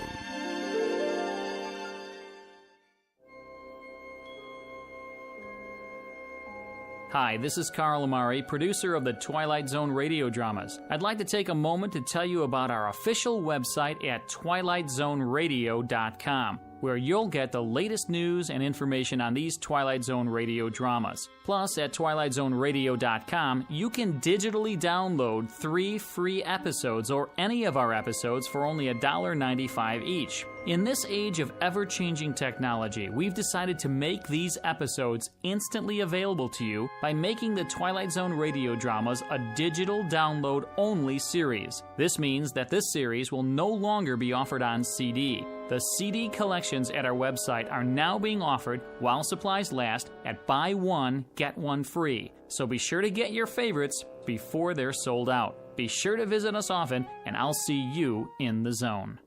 Hi, this is Carl Amari, producer of the Twilight Zone radio dramas. I'd like to take a moment to tell you about our official website at twilightzoneradio.com, where you'll get the latest news and information on these Twilight Zone radio dramas. Plus, at twilightzoneradio.com, you can digitally download 3 free episodes or any of our episodes for only $1.95 each. In this age of ever-changing technology, we've decided to make these episodes instantly available to you by making the Twilight Zone radio dramas a digital download-only series. This means that this series will no longer be offered on CD. The CD collections at our website are now being offered while supplies last at buy one, get one free. So be sure to get your favorites before they're sold out. Be sure to visit us often, and I'll see you in the zone.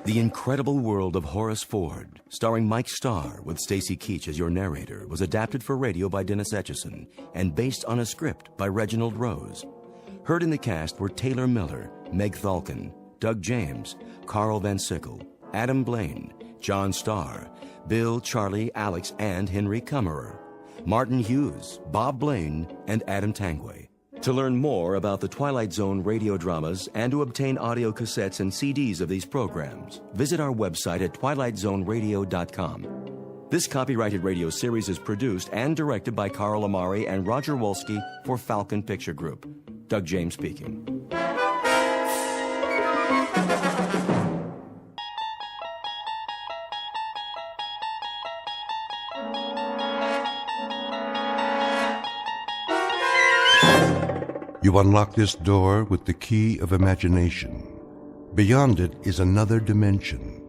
The Incredible World of Horace Ford, starring Mike Starr with Stacy Keach as your narrator, was adapted for radio by Dennis Etchison and based on a script by Reginald Rose. Heard in the cast were Taylor Miller, Meg Thalken, Doug James, Carl Van Sickle, Adam Blaine, John Starr, Bill, Charlie, Alex, and Henry Kummerer, Martin Hughes, Bob Blaine, and Adam Tangway. To learn more about the Twilight Zone radio dramas and to obtain audio cassettes and CDs of these programs, visit our website at twilightzoneradio.com. This copyrighted radio series is produced and directed by Carl Amari and Roger Wolski for Falcon Picture Group. Doug James speaking. You unlock this door with the key of imagination. Beyond it is another dimension,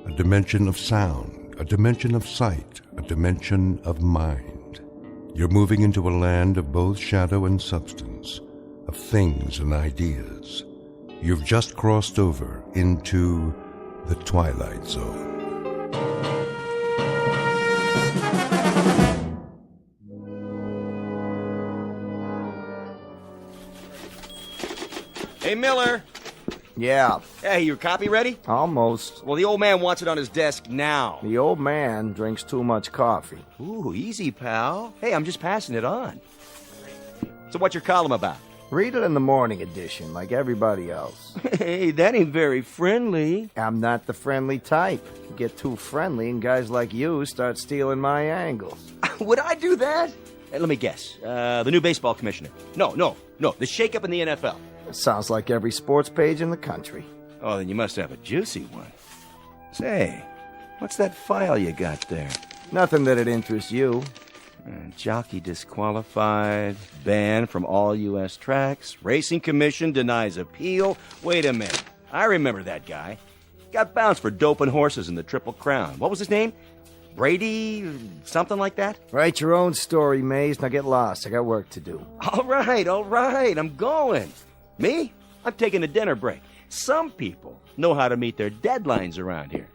a dimension of sound, a dimension of sight, a dimension of mind. You're moving into a land of both shadow and substance, of things and ideas. You've just crossed over into the Twilight Zone. Hey, Miller. Yeah. Hey, your copy ready? Almost. Well, the old man wants it on his desk now. The old man drinks too much coffee. Ooh, easy, pal. Hey, I'm just passing it on. So what's your column about? Read it in the morning edition, like everybody else. Hey, that ain't very friendly. I'm not the friendly type. You get too friendly and guys like you start stealing my angles. Would I do that? Hey, let me guess. The new baseball commissioner. No. The shakeup in the NFL. Sounds like every sports page in the country. Oh, then you must have a juicy one. Say, what's that file you got there? Nothing that'd interest you. Jockey disqualified, banned from all U.S. tracks, Racing Commission denies appeal. Wait a minute. I remember that guy. Got bounced for doping horses in the Triple Crown. What was his name? Brady? Something like that? Write your own story, Maze. Now get lost. I got work to do. All right. I'm going. Me? I'm taking a dinner break. Some people know how to meet their deadlines around here.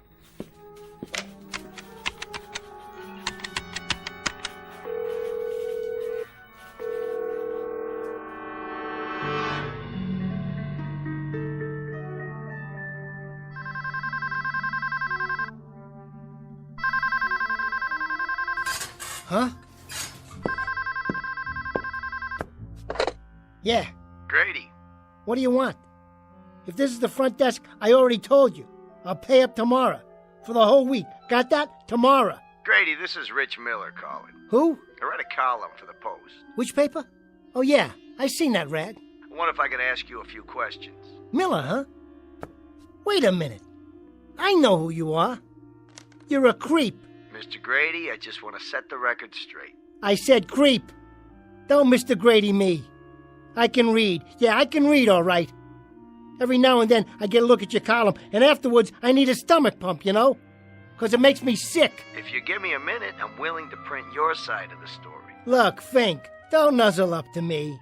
Huh? Yeah. Grady. What do you want? If this is the front desk, I already told you. I'll pay up tomorrow. For the whole week. Got that? Tomorrow. Grady, this is Rich Miller calling. Who? I read a column for the Post. Which paper? Oh, yeah. I seen that rag. I wonder if I could ask you a few questions. Miller, huh? Wait a minute. I know who you are. You're a creep. Mr. Grady, I just want to set the record straight. I said creep. Don't Mr. Grady me. I can read. Yeah, I can read, all right. Every now and then I get a look at your column, and afterwards I need a stomach pump, you know? Because it makes me sick. If you give me a minute, I'm willing to print your side of the story. Look, Fink, don't nuzzle up to me.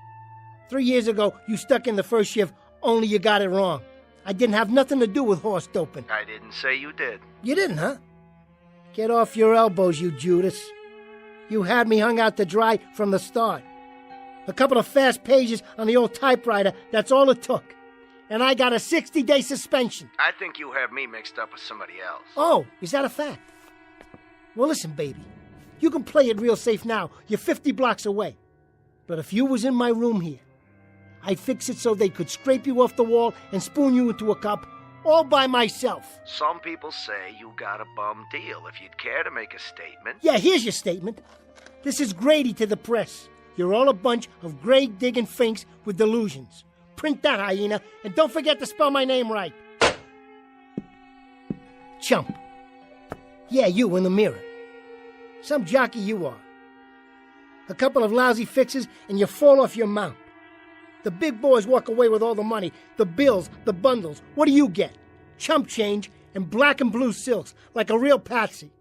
3 years ago, you stuck in the first shift, only you got it wrong. I didn't have nothing to do with horse doping. I didn't say you did. You didn't, huh? Get off your elbows, you Judas. You had me hung out to dry from the start. A couple of fast pages on the old typewriter, that's all it took. And I got a 60-day suspension. I think you have me mixed up with somebody else. Oh, is that a fact? Well, listen, baby. You can play it real safe now. You're 50 blocks away. But if you was in my room here, I'd fix it so they could scrape you off the wall and spoon you into a cup all by myself. Some people say you got a bum deal. If you'd care to make a statement. Yeah, here's your statement. This is Grady to the press. You're all a bunch of grave-digging finks with delusions. Print that, hyena, and don't forget to spell my name right. Chump. Yeah, you in the mirror. Some jockey you are. A couple of lousy fixes and you fall off your mount. The big boys walk away with all the money, the bills, the bundles. What do you get? Chump change and black and blue silks, like a real patsy.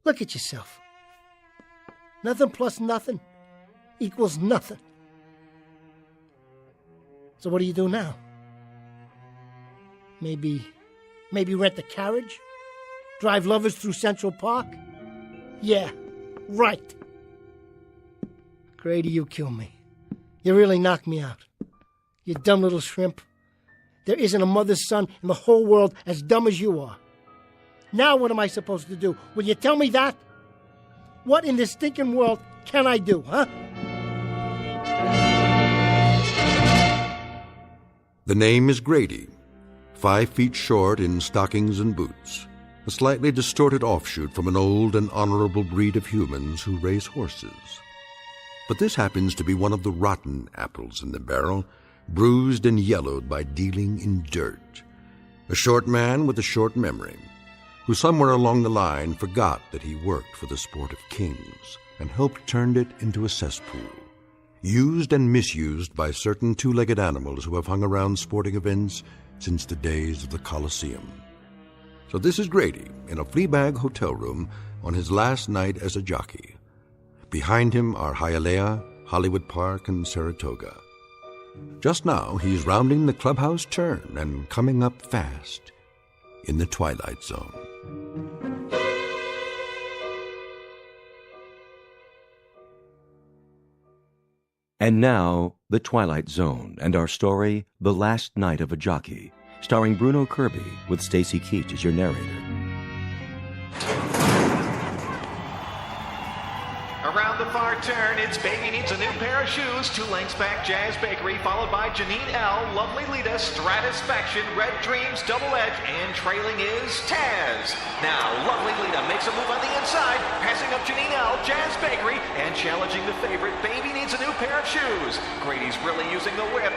Look at yourself. Nothing plus nothing equals nothing. So what do you do now? Maybe rent a carriage? Drive lovers through Central Park? Yeah, right. Grady, you kill me. You really knocked me out. You dumb little shrimp. There isn't a mother's son in the whole world as dumb as you are. Now what am I supposed to do? Will you tell me that? What in this stinking world can I do, huh? The name is Grady, 5 feet short in stockings and boots, a slightly distorted offshoot from an old and honorable breed of humans who raise horses. But this happens to be one of the rotten apples in the barrel, bruised and yellowed by dealing in dirt. A short man with a short memory, who somewhere along the line forgot that he worked for the sport of kings and helped turn it into a cesspool, used and misused by certain two-legged animals who have hung around sporting events since the days of the Colosseum. So this is Grady in a Fleabag hotel room on his last night as a jockey. Behind him are Hialeah, Hollywood Park, and Saratoga. Just now, he's rounding the clubhouse turn and coming up fast in the Twilight Zone. And now, The Twilight Zone and our story, The Last Night of a Jockey, starring Bruno Kirby with Stacy Keach as your narrator. Around the far return. It's Baby Needs a New Pair of Shoes, 2 lengths back, Jazz Bakery, followed by Janine L, Lovely Lita, Stratisfaction, Red Dreams, Double Edge, and trailing is Taz. Now, Lovely Lita makes a move on the inside, passing up Janine L, Jazz Bakery, and challenging the favorite, Baby Needs a New Pair of Shoes. Grady's really using the whip.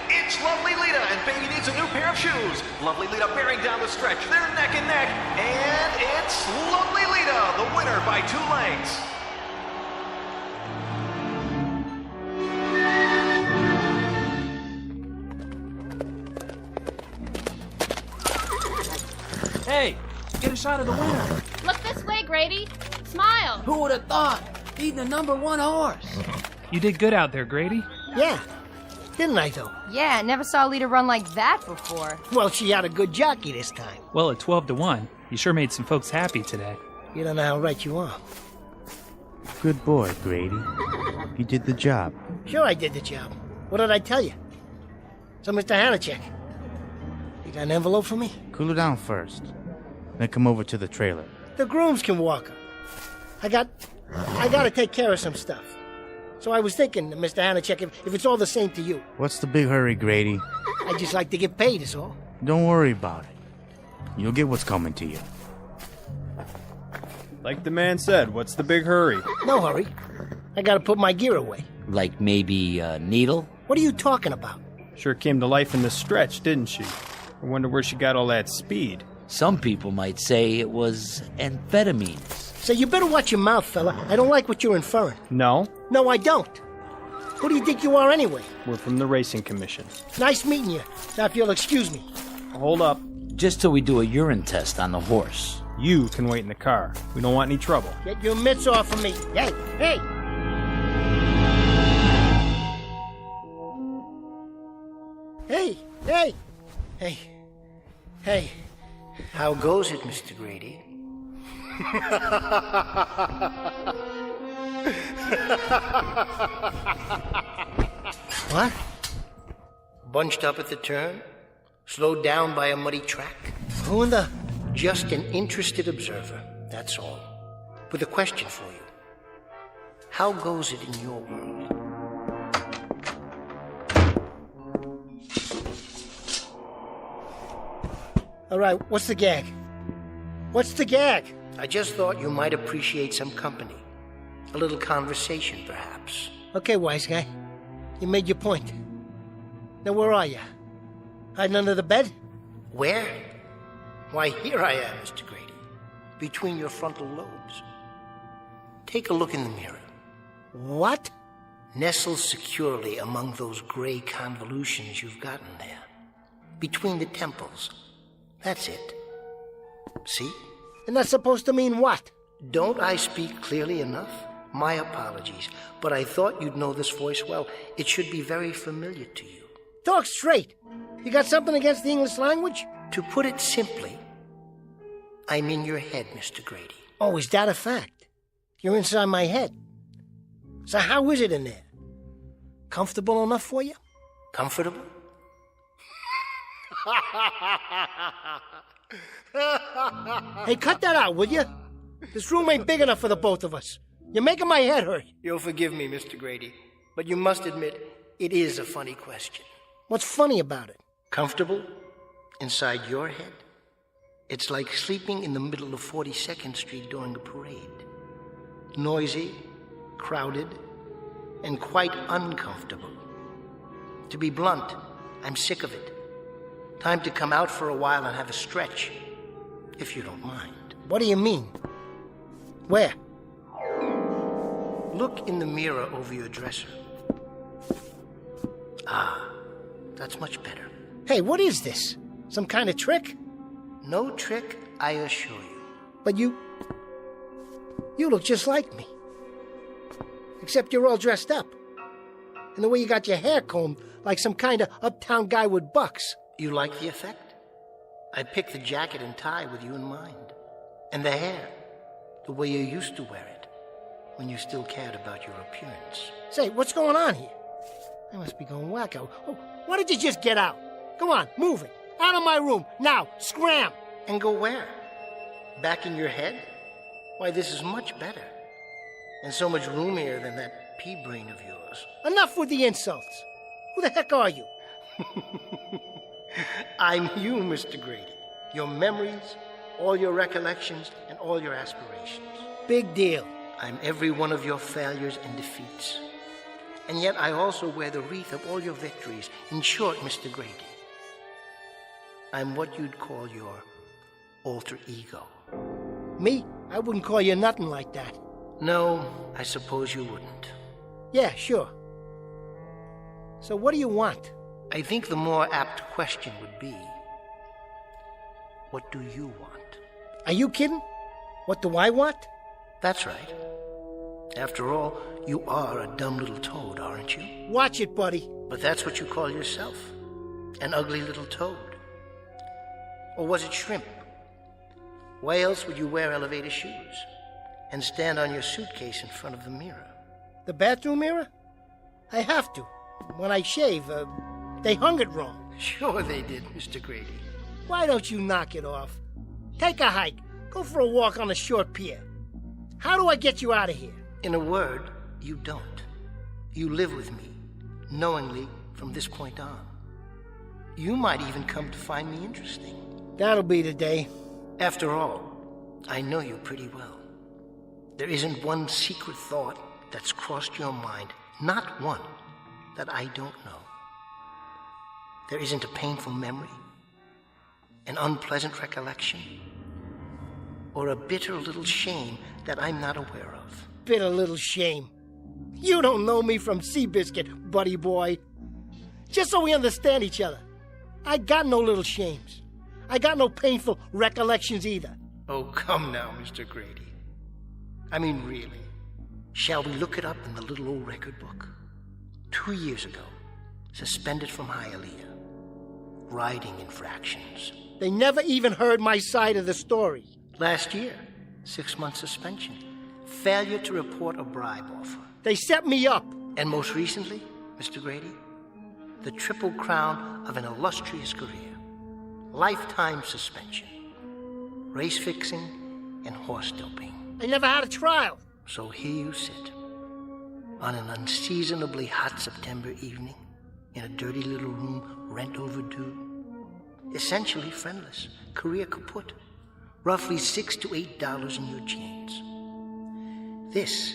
It's Lovely Lita, and Baby Needs a New Pair of Shoes. Lovely Lita bearing down the stretch. They're neck and neck, and it's Lovely Lita, the winner by 2 lengths. Hey, get a shot of the winner. Look this way, Grady. Smile. Who would have thought? Beating the #1 horse. You did good out there, Grady. Yeah. Didn't I, though? Yeah, never saw Lita run like that before. Well, she had a good jockey this time. Well, at 12-1, you sure made some folks happy today. You don't know how right you are. Good boy, Grady. You did the job. Sure I did the job. What did I tell you? So, Mr. Hanachek, you got an envelope for me? Cool it down first. Then come over to the trailer. The grooms can walk her. I gotta take care of some stuff. So I was thinking, Mr. Hanachek, if it's all the same to you. What's the big hurry, Grady? I just like to get paid, is all. Don't worry about it. You'll get what's coming to you. Like the man said, what's the big hurry? No hurry. I gotta put my gear away. Like maybe a needle? What are you talking about? Sure came to life in the stretch, didn't she? I wonder where she got all that speed. Some people might say it was amphetamines. So you better watch your mouth, fella. I don't like what you're inferring. No? No, I don't. Who do you think you are anyway? We're from the Racing Commission. Nice meeting you. Now, if you'll excuse me. Hold up. Just till we do a urine test on the horse. You can wait in the car. We don't want any trouble. Get your mitts off of me. Hey, hey! Hey, hey, hey, hey. How goes it, Mr. Grady? What? Bunched up at the turn? Slowed down by a muddy track? Who in the... Just an interested observer, that's all. With a question for you. How goes it in your world? All right, what's the gag? What's the gag? I just thought you might appreciate some company. A little conversation, perhaps. Okay, wise guy. You made your point. Now, where are you? Hiding under the bed? Where? Why, here I am, Mr. Grady. Between your frontal lobes. Take a look in the mirror. What? Nestled securely among those gray convolutions you've gotten there. Between the temples. That's it. See? And that's supposed to mean what? Don't I speak clearly enough? My apologies, but I thought you'd know this voice well. It should be very familiar to you. Talk straight. You got something against the English language? To put it simply, I'm in your head, Mr. Grady. Oh, is that a fact? You're inside my head. So how is it in there? Comfortable enough for you? Comfortable? Hey, cut that out, will you? This room ain't big enough for the both of us. You're making my head hurt. You'll forgive me, Mr. Grady, but you must admit, it is a funny question. What's funny about it? Comfortable? Inside your head? It's like sleeping in the middle of 42nd Street during a parade. Noisy, crowded, and quite uncomfortable. To be blunt, I'm sick of it. Time to come out for a while and have a stretch, if you don't mind. What do you mean? Where? Look in the mirror over your dresser. Ah, that's much better. Hey, what is this? Some kind of trick? No trick, I assure you. But you look just like me. Except you're all dressed up. And the way you got your hair combed like some kind of uptown guy with bucks. You like the effect? I picked the jacket and tie with you in mind. And the hair, the way you used to wear it, when you still cared about your appearance. Say, what's going on here? I must be going wacko. Oh, why don't you just get out? Come on, move it. Out of my room, now, scram! And go where? Back in your head? Why, this is much better. And so much roomier than that pea brain of yours. Enough with the insults. Who the heck are you? I'm you, Mr. Grady. Your memories, all your recollections, and all your aspirations. Big deal. I'm every one of your failures and defeats. And yet I also wear the wreath of all your victories. In short, Mr. Grady, I'm what you'd call your alter ego. Me? I wouldn't call you nothing like that. No, I suppose you wouldn't. Yeah, sure. So what do you want? I think the more apt question would be, what do you want? Are you kidding? What do I want? That's right. After all, you are a dumb little toad, aren't you? Watch it, buddy. But that's what you call yourself. An ugly little toad. Or was it shrimp? Why else would you wear elevator shoes and stand on your suitcase in front of the mirror? The bathroom mirror? I have to. When I shave, they hung it wrong. Sure they did, Mr. Grady. Why don't you knock it off? Take a hike. Go for a walk on the short pier. How do I get you out of here? In a word, you don't. You live with me, knowingly from this point on. You might even come to find me interesting. That'll be the day. After all, I know you pretty well. There isn't one secret thought that's crossed your mind, not one, that I don't know. There isn't a painful memory, an unpleasant recollection, or a bitter little shame that I'm not aware of. Bitter little shame. You don't know me from Seabiscuit, buddy boy. Just so we understand each other, I got no little shames. I got no painful recollections either. Oh, come now, Mr. Grady. I mean, really. Shall we look it up in the little old record book? 2 years ago, suspended from Hialeah. Riding infractions. They never even heard my side of the story. Last year, 6-month suspension. Failure to report a bribe offer. They set me up. And most recently, Mr. Grady, the triple crown of an illustrious career. Lifetime suspension. Race fixing and horse doping. I never had a trial. So here you sit, on an unseasonably hot September evening, in a dirty little room, rent overdue, essentially friendless, career kaput, roughly $6 to $8 in your jeans. This,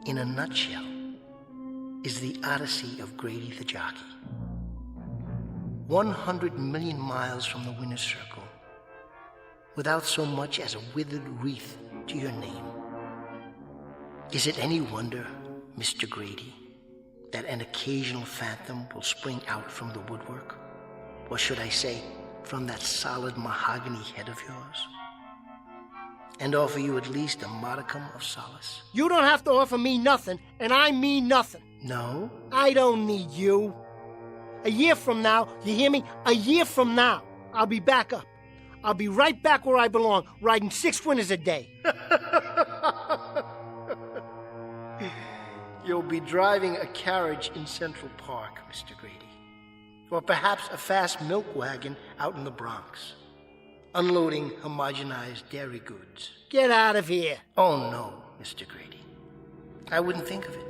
in a nutshell, is the odyssey of Grady the jockey. 100 million miles from the winner's circle, without so much as a withered wreath to your name. Is it any wonder, Mr. Grady, that an occasional phantom will spring out from the woodwork? Or should I say, from that solid mahogany head of yours? And offer you at least a modicum of solace? You don't have to offer me nothing, and I mean nothing. No? I don't need you. A year from now, you hear me? A year from now, I'll be back up. I'll be right back where I belong, riding 6 winners a day. You'll be driving a carriage in Central Park, Mr. Grady. Or perhaps a fast milk wagon out in the Bronx, unloading homogenized dairy goods. Get out of here. Oh, no, Mr. Grady. I wouldn't think of it.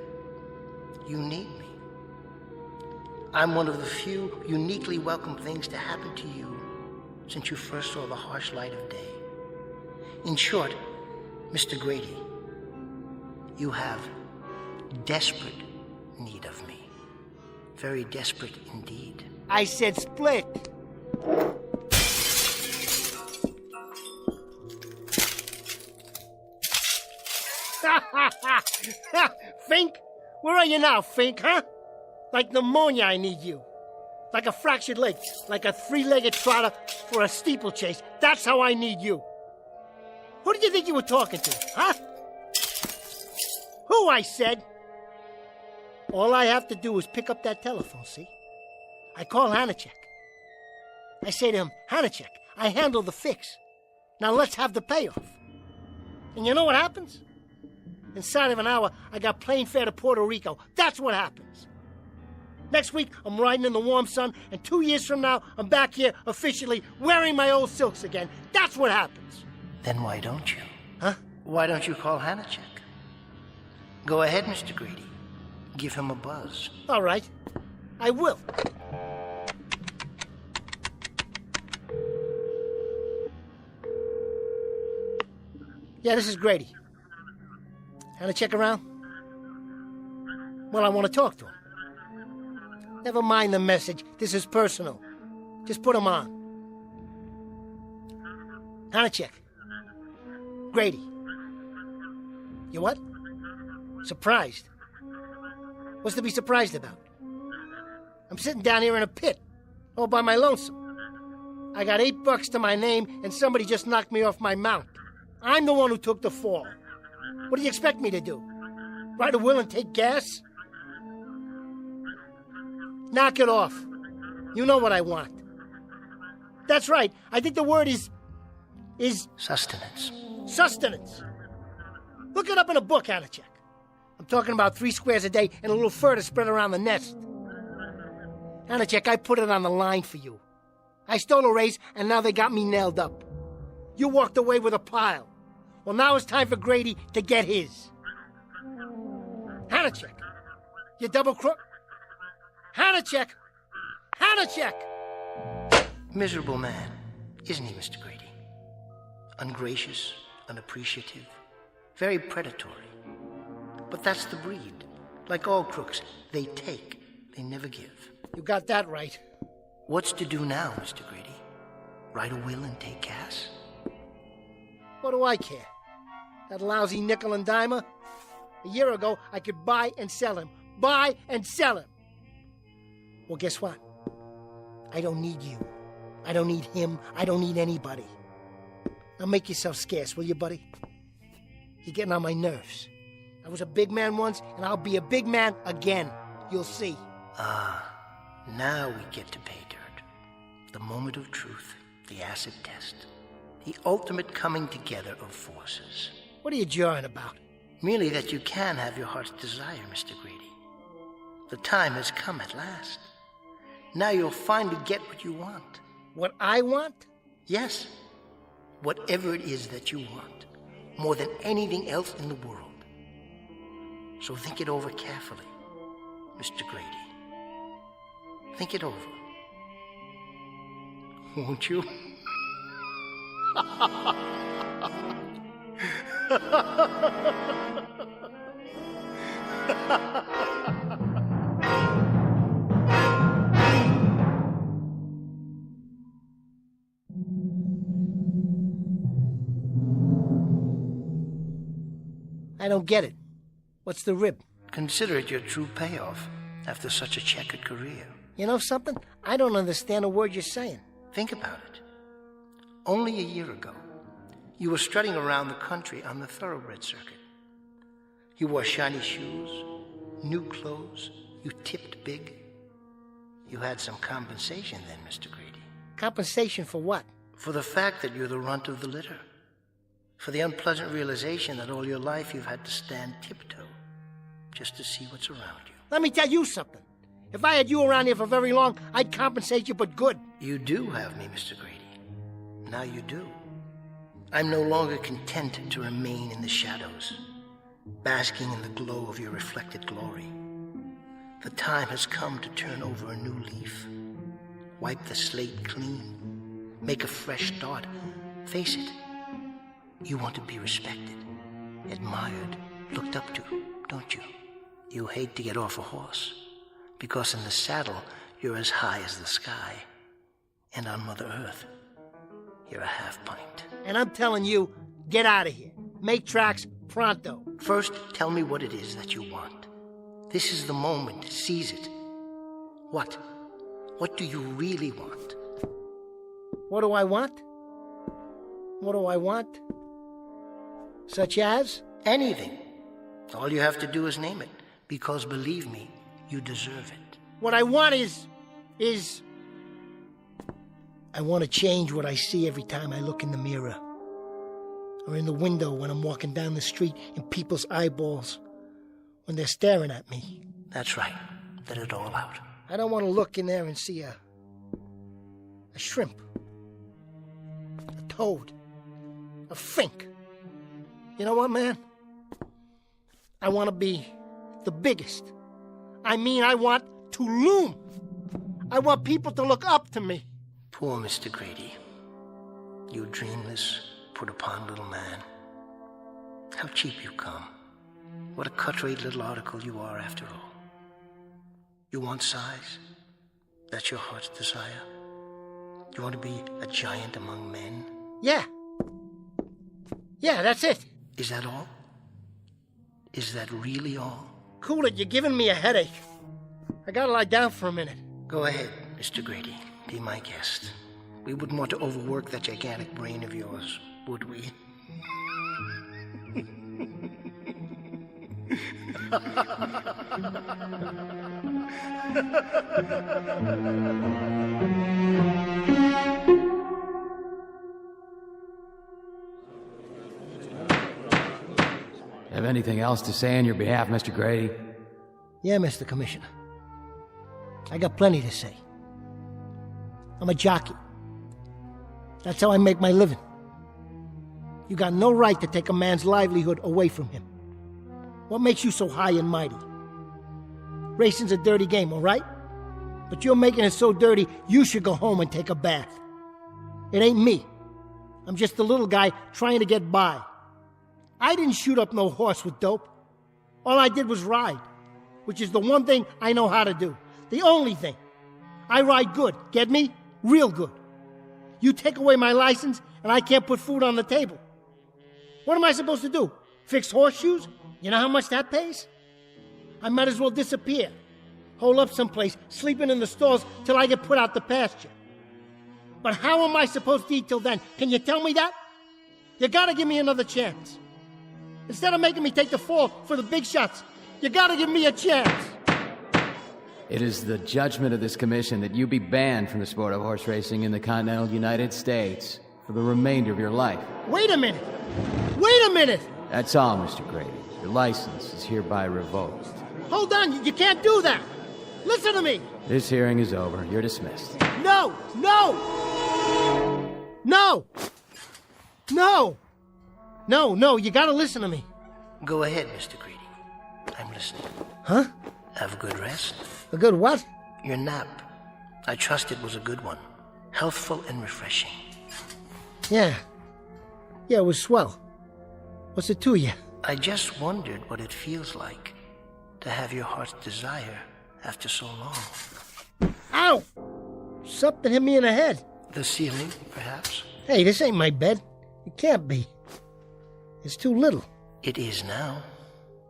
You need me. I'm one of the few uniquely welcome things to happen to you since you first saw the harsh light of day. In short, Mr. Grady, you have desperate need of me. Very desperate indeed. I said split. Fink? Where are you now, Fink, huh? Like pneumonia, I need you. Like a fractured leg, like a 3-legged trotter for a steeplechase. That's how I need you. Who did you think you were talking to, huh? Who, I said? All I have to do is pick up that telephone, see? I call Hanachek. I say to him, Hanachek, I handle the fix. Now let's have the payoff. And you know what happens? Inside of an hour, I got plane fare to Puerto Rico. That's what happens. Next week, I'm riding in the warm sun, and 2 years from now, I'm back here officially wearing my old silks again. That's what happens. Then why don't you? Huh? Why don't you call Hanachek? Go ahead, Mr. Grady. Give him a buzz. All right. I will. Yeah, this is Grady. Had to check around? Well, I want to talk to him. Never mind the message. This is personal. Just put him on. Hanachek. Grady. You what? Surprised? What's to be surprised about? I'm sitting down here in a pit, all by my lonesome. I got $8 to my name, and somebody just knocked me off my mount. I'm the one who took the fall. What do you expect me to do? Write a will and take gas? Knock it off. You know what I want. That's right. I think the word is... Sustenance. Sustenance. Look it up in a book, Hanachek. I'm talking about 3 squares a day and a little fur to spread around the nest. Hanachek, I put it on the line for you. I stole a raise, and now they got me nailed up. You walked away with a pile. Well, now it's time for Grady to get his. Hanachek, you double crook. Hanachek! Hanachek! Miserable man, isn't he, Mr. Grady? Ungracious, unappreciative, very predatory. But that's the breed. Like all crooks, they take, they never give. You got that right. What's to do now, Mr. Grady? Write a will and take gas? What do I care? That lousy nickel and dimer? A year ago, I could buy and sell him. Buy and sell him. Well, guess what? I don't need you. I don't need him. I don't need anybody. Now make yourself scarce, will you, buddy? You're getting on my nerves. I was a big man once, and I'll be a big man again. You'll see. Ah, now we get to pay dirt. The moment of truth, the acid test. The ultimate coming together of forces. What are you jawing about? Merely that you can have your heart's desire, Mr. Grady. The time has come at last. Now you'll finally get what you want. What I want? Yes. Whatever it is that you want. More than anything else in the world. So think it over carefully, Mr. Grady. Think it over. Won't you? I don't get it. What's the rib? Consider it your true payoff after such a checkered career. You know something? I don't understand a word you're saying. Think about it. Only a year ago, you were strutting around the country on the thoroughbred circuit. You wore shiny shoes, new clothes, you tipped big. You had some compensation then, Mr. Grady. Compensation for what? For the fact that you're the runt of the litter. For the unpleasant realization that all your life you've had to stand tiptoe just to see what's around you. Let me tell you something. If I had you around here for very long, I'd compensate you, but good. You do have me, Mr. Grady. Now you do. I'm no longer content to remain in the shadows, basking in the glow of your reflected glory. The time has come to turn over a new leaf, wipe the slate clean, make a fresh start. Face it, you want to be respected, admired, looked up to, don't you? You hate to get off a horse, because in the saddle you're as high as the sky, and on Mother Earth you're a half pint. And I'm telling you, get out of here. Make tracks pronto. First, tell me what it is that you want. This is the moment. Seize it. What? What do you really want? What do I want? What do I want? Such as? Anything. All you have to do is name it, because believe me, you deserve it. What I want is... I want to change what I see every time I look in the mirror. Or in the window when I'm walking down the street in people's eyeballs. When they're staring at me. That's right. Let it all out. I don't want to look in there and see a shrimp. A toad. A fink. You know what, man? I want to be the biggest. I mean, I want to loom. I want people to look up to me. Poor Mr. Grady. You dreamless, put-upon little man. How cheap you come. What a cut-rate little article you are, after all. You want size? That's your heart's desire? You want to be a giant among men? Yeah. Yeah, that's it. Is that all? Is that really all? Cool it, you're giving me a headache. I gotta lie down for a minute. Go ahead, Mr. Grady. Be my guest. We wouldn't want to overwork that gigantic brain of yours, would we? Have anything else to say on your behalf, Mr. Grady? Yeah, Mr. Commissioner. I got plenty to say. I'm a jockey. That's how I make my living. You got no right to take a man's livelihood away from him. What makes you so high and mighty? Racing's a dirty game, all right? But you're making it so dirty, you should go home and take a bath. It ain't me. I'm just a little guy trying to get by. I didn't shoot up no horse with dope. All I did was ride, which is the one thing I know how to do. The only thing. I ride good, get me? Real good. You take away my license, and I can't put food on the table. What am I supposed to do? Fix horseshoes? You know how much that pays? I might as well disappear. Hole up someplace, sleeping in the stalls till I get put out the pasture. But how am I supposed to eat till then? Can you tell me that? You gotta give me another chance. Instead of making me take the fall for the big shots, you gotta give me a chance. It is the judgment of this commission that you be banned from the sport of horse racing in the continental United States for the remainder of your life. Wait a minute! Wait a minute! That's all, Mr. Grady. Your license is hereby revoked. Hold on, you can't do that! Listen to me! This hearing is over. You're dismissed. No! No! No! No! No, you gotta listen to me. Go ahead, Mr. Grady. I'm listening. Huh? Have a good rest. A good what? Your nap. I trust it was a good one. Healthful and refreshing. Yeah, it was swell. What's it to you? I just wondered what it feels like to have your heart's desire after so long. Ow! Something hit me in the head. The ceiling, perhaps? Hey, this ain't my bed. It can't be. It's too little. It is now.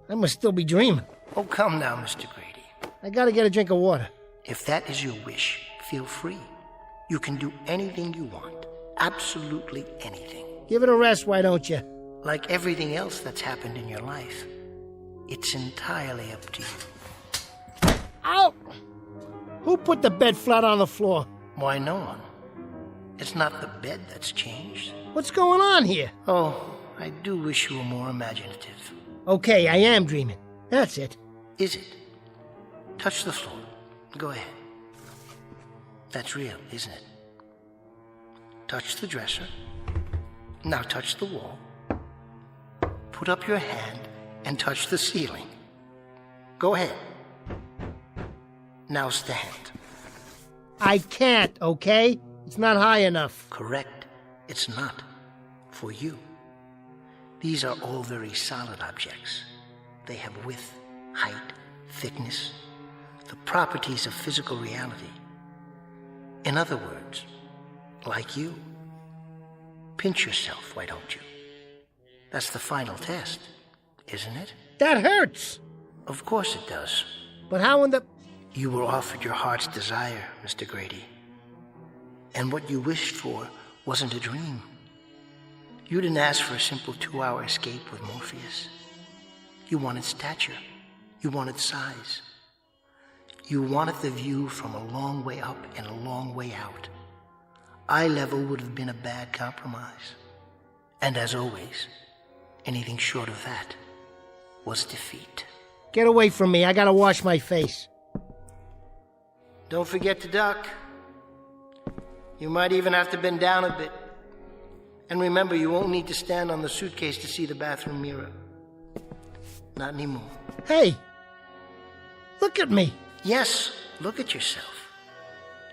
I must still be dreaming. Oh, come now, Mr. Grady. I gotta get a drink of water. If that is your wish, feel free. You can do anything you want. Absolutely anything. Give it a rest, why don't you? Like everything else that's happened in your life, it's entirely up to you. Ow! Who put the bed flat on the floor? Why, no one. It's not the bed that's changed. What's going on here? Oh, I do wish you were more imaginative. Okay, I am dreaming. That's it. Is it? Touch the floor. Go ahead. That's real, isn't it? Touch the dresser. Now touch the wall. Put up your hand and touch the ceiling. Go ahead. Now stand. I can't, okay? It's not high enough. Correct. It's not. For you. These are all very solid objects. They have width, height, thickness, the properties of physical reality. In other words, like you. Pinch yourself, why don't you? That's the final test, isn't it? That hurts! Of course it does. But how in the... You were offered your heart's desire, Mr. Grady. And what you wished for wasn't a dream. You didn't ask for a simple 2-hour escape with Morpheus. You wanted stature. You wanted size. You wanted the view from a long way up and a long way out. Eye level would have been a bad compromise. And as always, anything short of that was defeat. Get away from me. I gotta wash my face. Don't forget to duck. You might even have to bend down a bit. And remember, you won't need to stand on the suitcase to see the bathroom mirror. Not anymore. Hey! Look at me! Yes, look at yourself.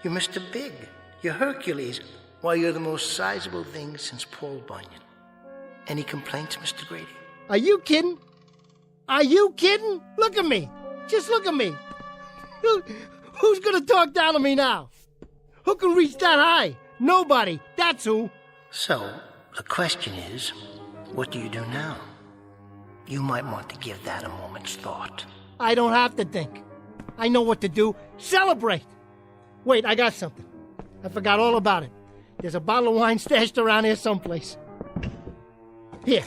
You're Mr. Big. You're Hercules. Why, you're the most sizable thing since Paul Bunyan. Any complaints, Mr. Grady? Are you kidding? Are you kidding? Look at me! Just look at me! Who's gonna talk down to me now? Who can reach that high? Nobody. That's who. So, the question is, what do you do now? You might want to give that a moment's thought. I don't have to think. I know what to do. Celebrate! Wait, I got something. I forgot all about it. There's a bottle of wine stashed around here someplace. Here,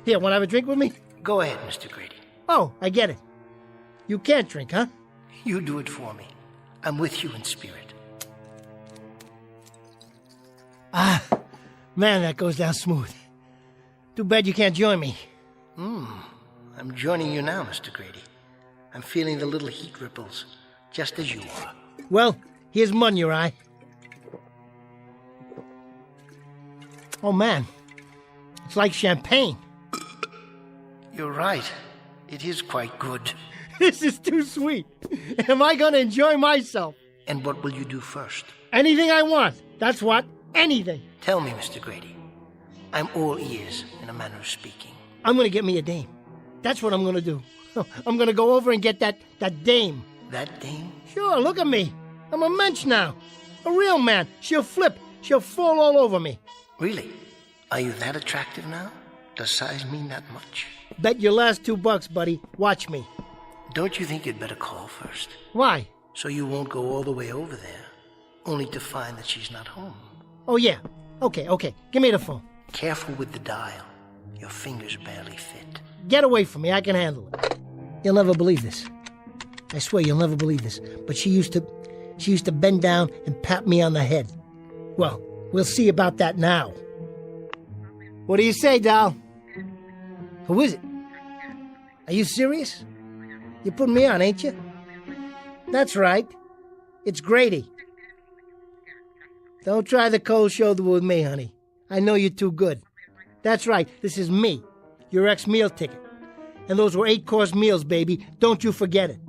want to have a drink with me? Go ahead, Mr. Grady. Oh, I get it. You can't drink, huh? You do it for me. I'm with you in spirit. Ah, man, that goes down smooth. Too bad you can't join me. I'm joining you now, Mr. Grady. I'm feeling the little heat ripples, just as you are. Well, here's mud in your eye. Oh, man. It's like champagne. You're right. It is quite good. This is too sweet. Am I going to enjoy myself? And what will you do first? Anything I want. That's what. Anything. Tell me, Mr. Grady. I'm all ears, in a manner of speaking. I'm going to get me a dame. That's what I'm going to do. I'm going to go over and get that dame. That dame? Sure, look at me. I'm a mensch now. A real man. She'll flip. She'll fall all over me. Really? Are you that attractive now? Does size mean that much? Bet your last $2, buddy. Watch me. Don't you think you'd better call first? Why? So you won't go all the way over there, only to find that she's not home. Oh, yeah. Okay. Give me the phone. Careful with the dial. Your fingers barely fit. Get away from me. I can handle it. You'll never believe this. I swear you'll never believe this. But she used to bend down and pat me on the head. Well, we'll see about that now. What do you say, doll? Who is it? Are you serious? You're putting me on, ain't you? That's right. It's Grady. Don't try the cold shoulder with me, honey. I know you're too good. That's right. This is me, your ex-meal ticket. And those were 8-course meals, baby. Don't you forget it.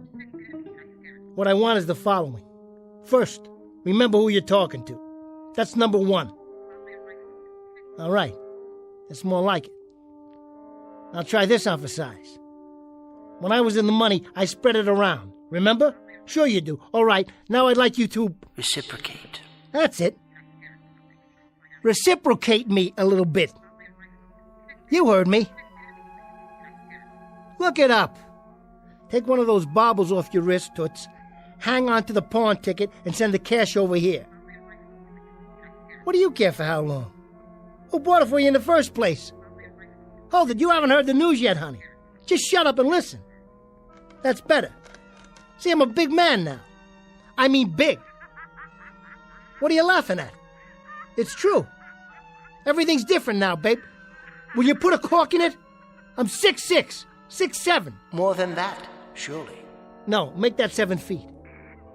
What I want is the following. First, remember who you're talking to. That's number 1. All right. That's more like it. I'll try this on for size. When I was in the money, I spread it around. Remember? Sure you do. All right. Now I'd like you to... Reciprocate. That's it. Reciprocate me a little bit. You heard me. Look it up. Take one of those baubles off your wrist, Toots. Hang on to the pawn ticket and send the cash over here. What do you care for how long? Who bought it for you in the first place? Hold it, you haven't heard the news yet, honey. Just shut up and listen. That's better. See, I'm a big man now. I mean big. What are you laughing at? It's true. Everything's different now, babe. Will you put a cork in it? I'm 6'6", 6'7". More than that, surely. No, make that 7 feet.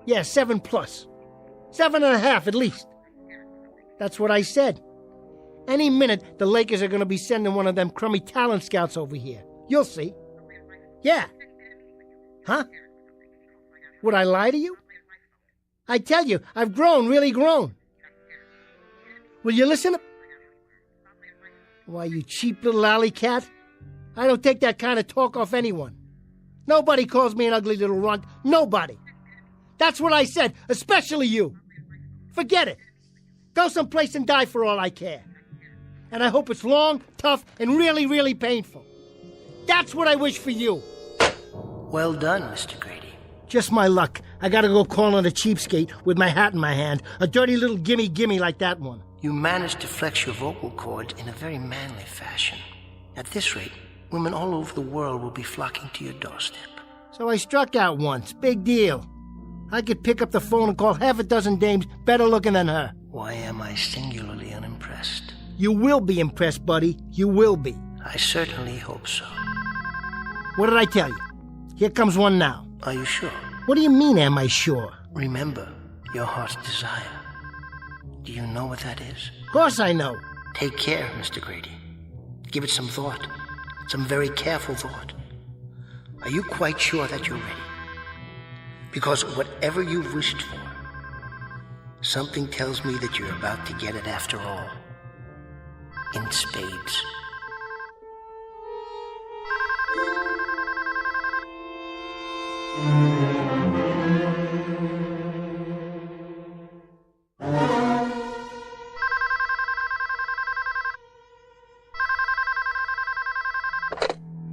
Yeah, 7+. 7.5 at least. That's what I said. Any minute, the Lakers are going to be sending one of them crummy talent scouts over here. You'll see. Yeah. Huh? Would I lie to you? I tell you, I've grown, really grown. Will you listen? Why, you cheap little alley cat. I don't take that kind of talk off anyone. Nobody calls me an ugly little runt. Nobody. That's what I said, especially you. Forget it. Go someplace and die for all I care. And I hope it's long, tough, and really, really painful. That's what I wish for you. Well done, Mr. Grady. Just my luck. I gotta go call on a cheapskate with my hat in my hand. A dirty little gimme like that one. You managed to flex your vocal cords in a very manly fashion. At this rate, women all over the world will be flocking to your doorstep. So I struck out once. Big deal. I could pick up the phone and call half a dozen dames better looking than her. Why am I singularly unimpressed? You will be impressed, buddy. You will be. I certainly hope so. What did I tell you? Here comes one now. Are you sure? What do you mean, am I sure? Remember, your heart's desire. Do you know what that is? Of course I know. Take care, Mr. Grady. Give it some thought. Some very careful thought. Are you quite sure that you're ready? Because whatever you've wished for, something tells me that you're about to get it after all. In spades.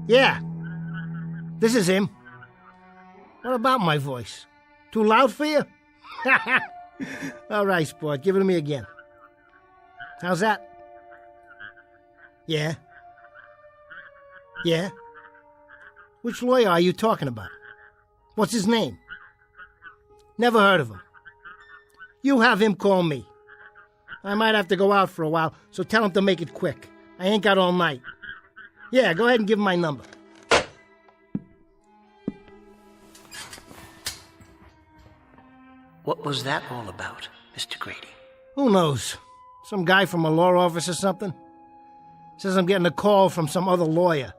Yeah. This is him. What about my voice? Too loud for you? All right, sport. Give it to me again. How's that? Yeah? Yeah? Which lawyer are you talking about? What's his name? Never heard of him. You have him call me. I might have to go out for a while, so tell him to make it quick. I ain't got all night. Yeah, go ahead and give him my number. What was that all about, Mr. Grady? Who knows? Some guy from a law office or something? Says I'm getting a call from some other lawyer.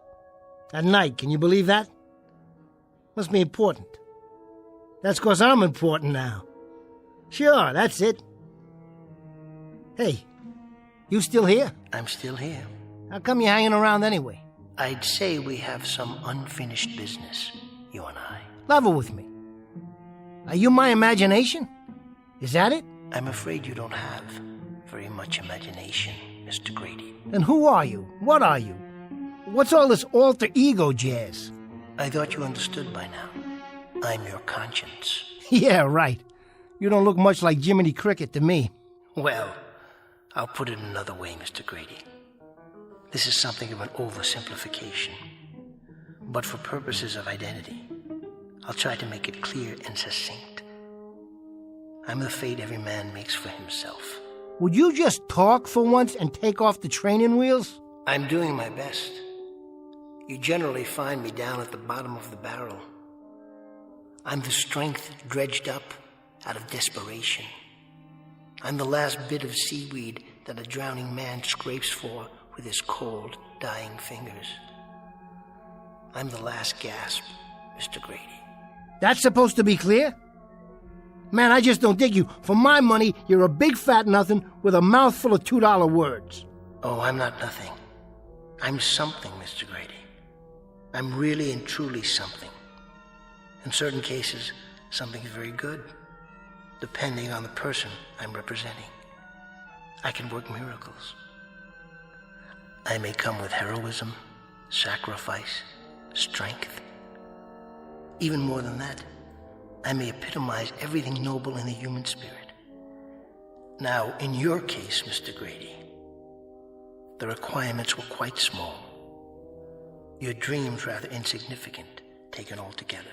At night, can you believe that? Must be important. That's 'cause I'm important now. Sure, that's it. Hey, you still here? I'm still here. How come you're hanging around anyway? I'd say we have some unfinished business, you and I. Level with me. Are you my imagination? Is that it? I'm afraid you don't have very much imagination, Mr. Grady. Then who are you? What are you? What's all this alter ego jazz? I thought you understood by now. I'm your conscience. Yeah, right. You don't look much like Jiminy Cricket to me. Well, I'll put it another way, Mr. Grady. This is something of an oversimplification. But for purposes of identity, I'll try to make it clear and succinct. I'm the fate every man makes for himself. Would you just talk for once and take off the training wheels? I'm doing my best. You generally find me down at the bottom of the barrel. I'm the strength dredged up out of desperation. I'm the last bit of seaweed that a drowning man scrapes for with his cold, dying fingers. I'm the last gasp, Mr. Grady. That's supposed to be clear? Man, I just don't dig you. For my money, you're a big fat nothing with a mouthful of $2 words. Oh, I'm not nothing. I'm something, Mr. Grady. I'm really and truly something. In certain cases, something very good, depending on the person I'm representing. I can work miracles. I may come with heroism, sacrifice, strength. Even more than that, I may epitomize everything noble in the human spirit. Now, in your case, Mr. Grady, the requirements were quite small. Your dreams rather insignificant, taken all together.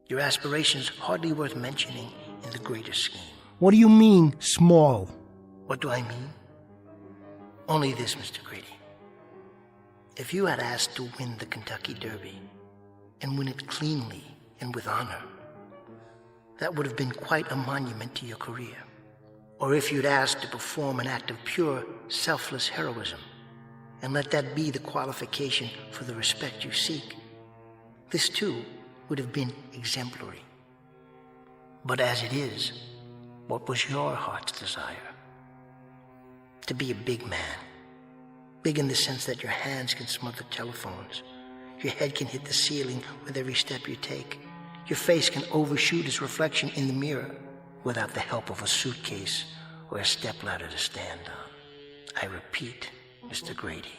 Your aspirations hardly worth mentioning in the greater scheme. What do you mean, small? What do I mean? Only this, Mr. Grady. If you had asked to win the Kentucky Derby, and win it cleanly and with honor, that would have been quite a monument to your career. Or if you'd asked to perform an act of pure, selfless heroism, and let that be the qualification for the respect you seek, this too would have been exemplary. But as it is, what was your heart's desire? To be a big man. Big in the sense that your hands can smother telephones. Your head can hit the ceiling with every step you take. Your face can overshoot its reflection in the mirror without the help of a suitcase or a stepladder to stand on. I repeat, Mr. Grady,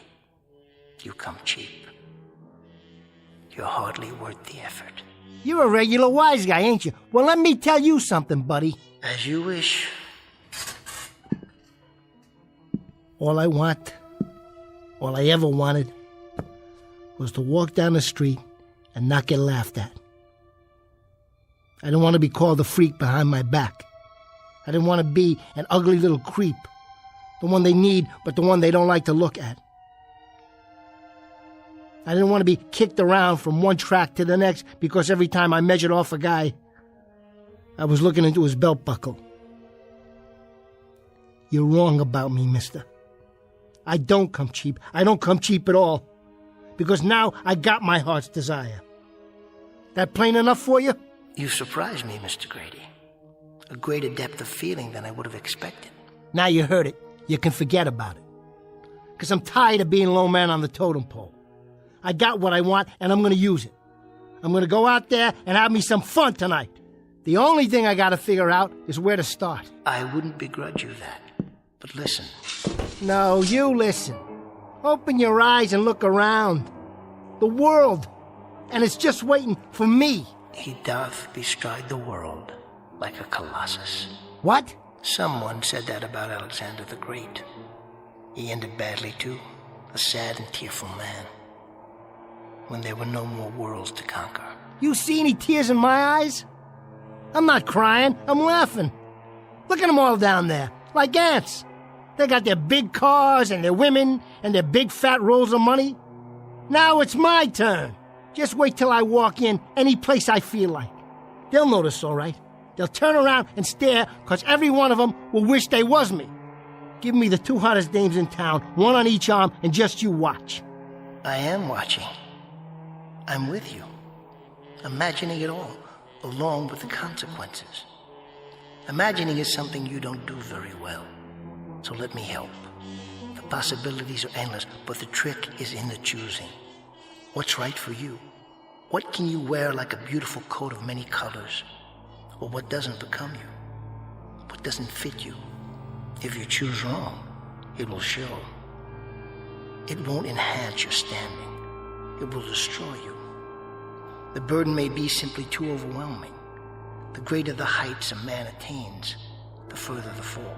you come cheap. You're hardly worth the effort. You're a regular wise guy, ain't you? Well, let me tell you something, buddy. As you wish. All I want, all I ever wanted, was to walk down the street and not get laughed at. I didn't want to be called a freak behind my back. I didn't want to be an ugly little creep. The one they need, but the one they don't like to look at. I didn't want to be kicked around from one track to the next because every time I measured off a guy, I was looking into his belt buckle. You're wrong about me, mister. I don't come cheap. I don't come cheap at all. Because now I got my heart's desire. That plain enough for you? You surprised me, Mr. Grady. A greater depth of feeling than I would have expected. Now you heard it. You can forget about it. Because I'm tired of being low man on the totem pole. I got what I want, and I'm going to use it. I'm going to go out there and have me some fun tonight. The only thing I got to figure out is where to start. I wouldn't begrudge you that. But listen. No, you listen. Open your eyes and look around. The world. And it's just waiting for me. He doth bestride the world like a colossus. What? Someone said that about Alexander the Great. He ended badly, too. A sad and tearful man. When there were no more worlds to conquer. You see any tears in my eyes? I'm not crying, I'm laughing. Look at them all down there, like ants. They got their big cars and their women and their big fat rolls of money. Now it's my turn. Just wait till I walk in any place I feel like. They'll notice, all right. They'll turn around and stare, because every one of them will wish they was me. Give me the 2 hottest dames in town, one on each arm, and just you watch. I am watching. I'm with you. Imagining it all, along with the consequences. Imagining is something you don't do very well. So let me help. The possibilities are endless, but the trick is in the choosing. What's right for you? What can you wear like a beautiful coat of many colors? Or what doesn't become you? What doesn't fit you? If you choose wrong, it will show. It won't enhance your standing. It will destroy you. The burden may be simply too overwhelming. The greater the heights a man attains, the further the fall.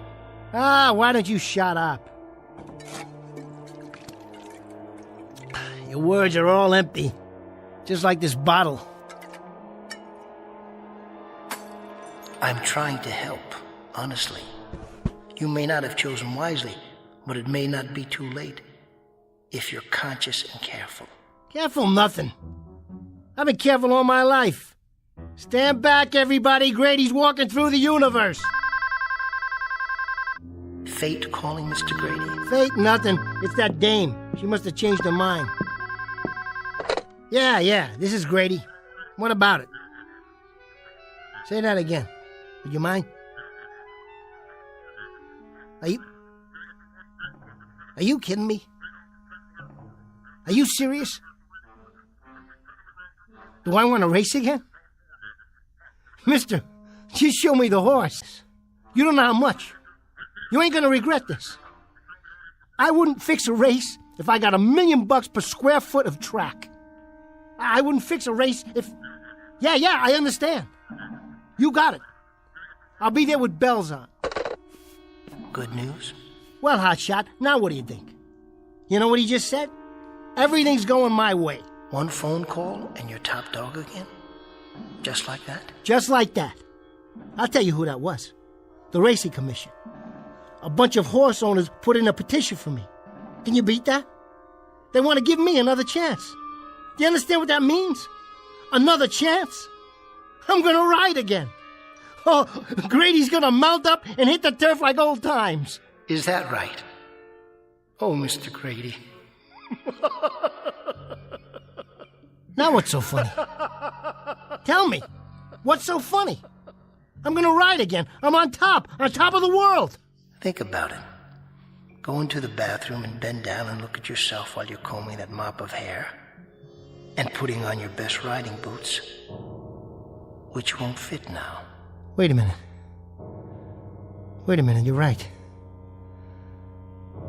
Why don't you shut up? Your words are all empty. Just like this bottle. I'm trying to help, honestly. You may not have chosen wisely, but it may not be too late if you're conscious and careful. Careful nothing. I've been careful all my life. Stand back, everybody. Grady's walking through the universe. Fate calling, Mr. Grady? Fate nothing. It's that dame. She must have changed her mind. Yeah, this is Grady. What about it? Say that again. Would you mind? Are you kidding me? Are you serious? Do I want to race again? Mister, just show me the horse. You don't know how much. You ain't gonna regret this. I wouldn't fix a race if I got $1 million per square foot of track. I wouldn't fix a race if... Yeah, I understand. You got it. I'll be there with bells on. Good news? Well, hotshot, now what do you think? You know what he just said? Everything's going my way. One phone call and you're top dog again? Just like that? Just like that. I'll tell you who that was. The Racing Commission. A bunch of horse owners put in a petition for me. Can you beat that? They want to give me another chance. Do you understand what that means? Another chance? I'm gonna ride again. Oh, Grady's gonna mount up and hit the turf like old times. Is that right? Oh, Mr. Grady. Now what's so funny? Tell me, what's so funny? I'm gonna ride again. I'm on top of the world. Think about it. Go into the bathroom and bend down and look at yourself while you're combing that mop of hair. And putting on your best riding boots. Which won't fit now. Wait a minute, you're right.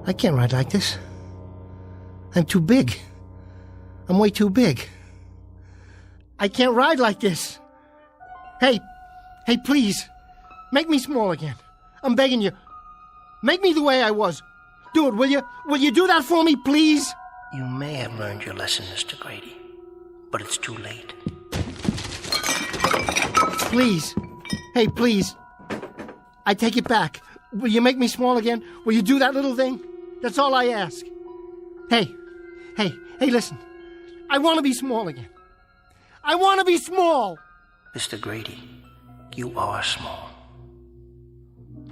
I can't ride like this. I'm too big. I'm way too big. I can't ride like this. Hey, please. Make me small again. I'm begging you. Make me the way I was. Do it, will you? Will you do that for me, please? You may have learned your lesson, Mr. Grady. But it's too late. Please. Hey, please. I take it back. Will you make me small again? Will you do that little thing? That's all I ask. Hey, listen. I want to be small again. I want to be small. Mr. Grady, you are small.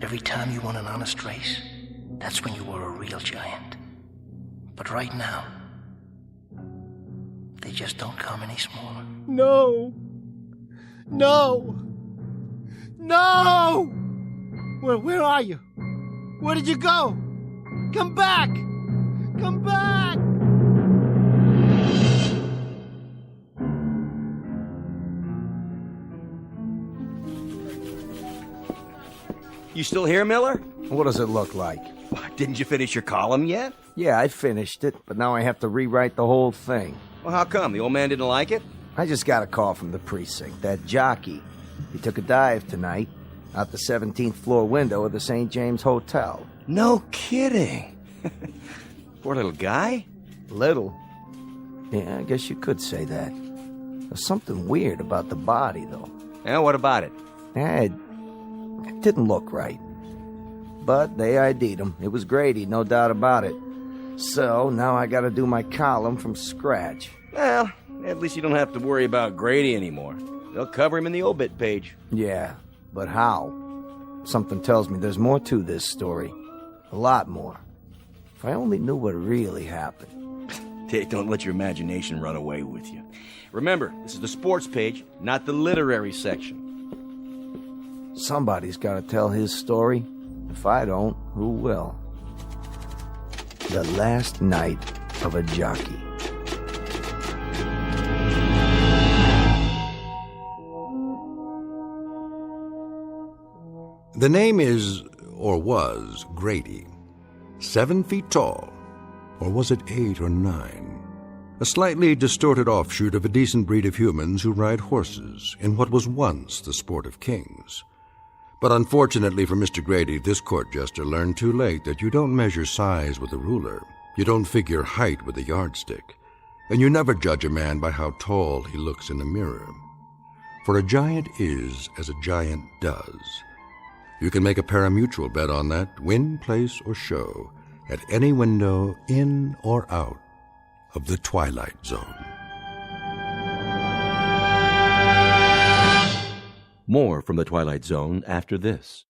Every time you won an honest race, that's when you were a real giant. But right now, they just don't come any smaller. No. No! No! Where are you? Where did you go? Come back! Come back! You still here, Miller? What does it look like? Didn't you finish your column yet? Yeah, I finished it, but now I have to rewrite the whole thing. Well, how come? The old man didn't like it? I just got a call from the precinct. That jockey. He took a dive tonight out the 17th floor window of the St. James Hotel. No kidding. Poor little guy? Little? Yeah, I guess you could say that. There's something weird about the body, though. Yeah, what about it? It didn't look right. But they ID'd him. It was Grady, no doubt about it. So now I gotta do my column from scratch. Well, at least you don't have to worry about Grady anymore. They'll cover him in the obit page. Yeah, but how? Something tells me there's more to this story. A lot more. If I only knew what really happened. Hey, don't let your imagination run away with you. Remember, this is the sports page, not the literary section. Somebody's gotta tell his story. If I don't, who will? The Last Night of a Jockey. The name is, or was, Grady. 7 feet tall. Or was it 8 or 9? A slightly distorted offshoot of a decent breed of humans who ride horses in what was once the sport of kings. But unfortunately for Mr. Grady, this court jester learned too late that you don't measure size with a ruler, you don't figure height with a yardstick, and you never judge a man by how tall he looks in a mirror. For a giant is as a giant does. You can make a parimutuel bet on that, win, place, or show, at any window in or out of the Twilight Zone. More from the Twilight Zone after this.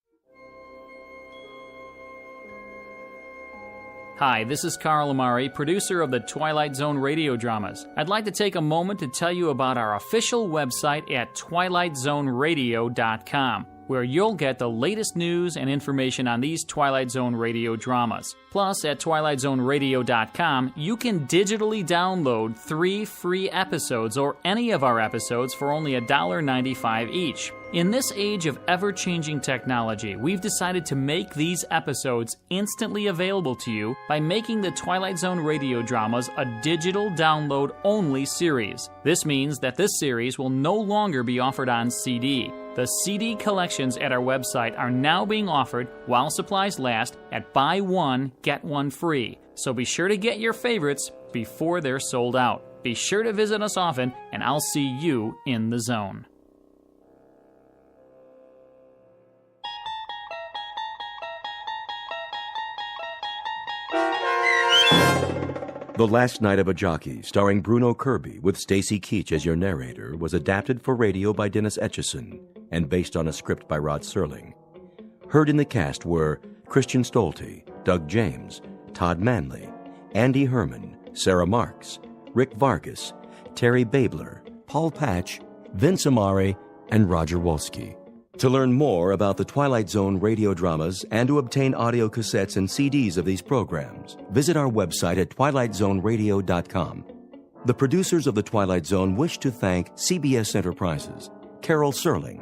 Hi, this is Carl Amari, producer of the Twilight Zone radio dramas. I'd like to take a moment to tell you about our official website at twilightzoneradio.com, where you'll get the latest news and information on these Twilight Zone radio dramas. Plus, at twilightzoneradio.com, you can digitally download 3 free episodes or any of our episodes for only $1.95 each. In this age of ever-changing technology, we've decided to make these episodes instantly available to you by making the Twilight Zone radio dramas a digital download-only series. This means that this series will no longer be offered on CD. The CD collections at our website are now being offered while supplies last at buy one, get one free. So be sure to get your favorites before they're sold out. Be sure to visit us often, and I'll see you in the zone. The Last Night of a Jockey, starring Bruno Kirby with Stacy Keach as your narrator, was adapted for radio by Dennis Etchison and based on a script by Rod Serling. Heard in the cast were Christian Stolte, Doug James, Todd Manley, Andy Herman, Sarah Marks, Rick Vargas, Terry Babler, Paul Patch, Vince Amari, and Roger Wolski. To learn more about the Twilight Zone radio dramas and to obtain audio cassettes and CDs of these programs, visit our website at twilightzoneradio.com. The producers of The Twilight Zone wish to thank CBS Enterprises, Carol Serling,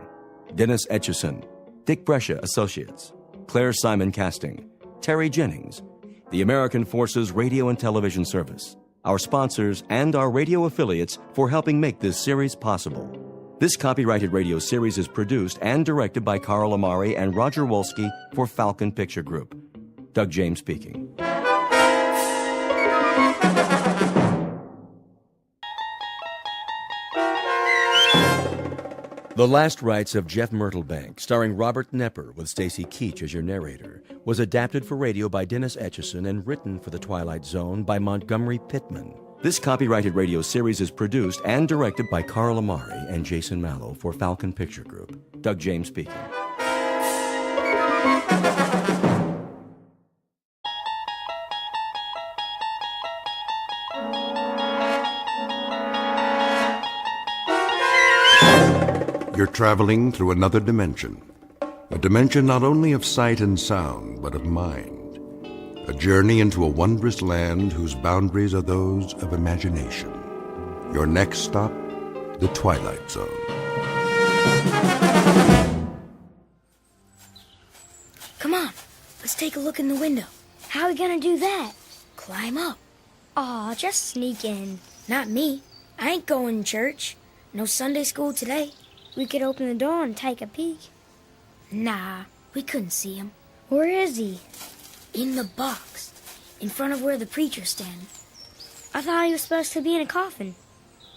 Dennis Etchison, Dick Brescia Associates, Claire Simon Casting, Terry Jennings, the American Forces Radio and Television Service, our sponsors, and our radio affiliates for helping make this series possible. This copyrighted radio series is produced and directed by Carl Amari and Roger Wolski for Falcon Picture Group. Doug James speaking. The Last Rites of Jeff Myrtlebank, starring Robert Nepper with Stacy Keach as your narrator, was adapted for radio by Dennis Etchison and written for The Twilight Zone by Montgomery Pittman. This copyrighted radio series is produced and directed by Carl Amari and Jason Mallow for Falcon Picture Group. Doug James speaking. You're traveling through another dimension. A dimension not only of sight and sound, but of mind. A journey into a wondrous land whose boundaries are those of imagination. Your next stop, the Twilight Zone. Come on, let's take a look in the window. How are we gonna do that? Climb up. Aw, just sneak in. Not me. I ain't going to church. No Sunday school today. We could open the door and take a peek. Nah, we couldn't see him. Where is he? In the box, in front of where the preacher's standing. I thought he was supposed to be in a coffin.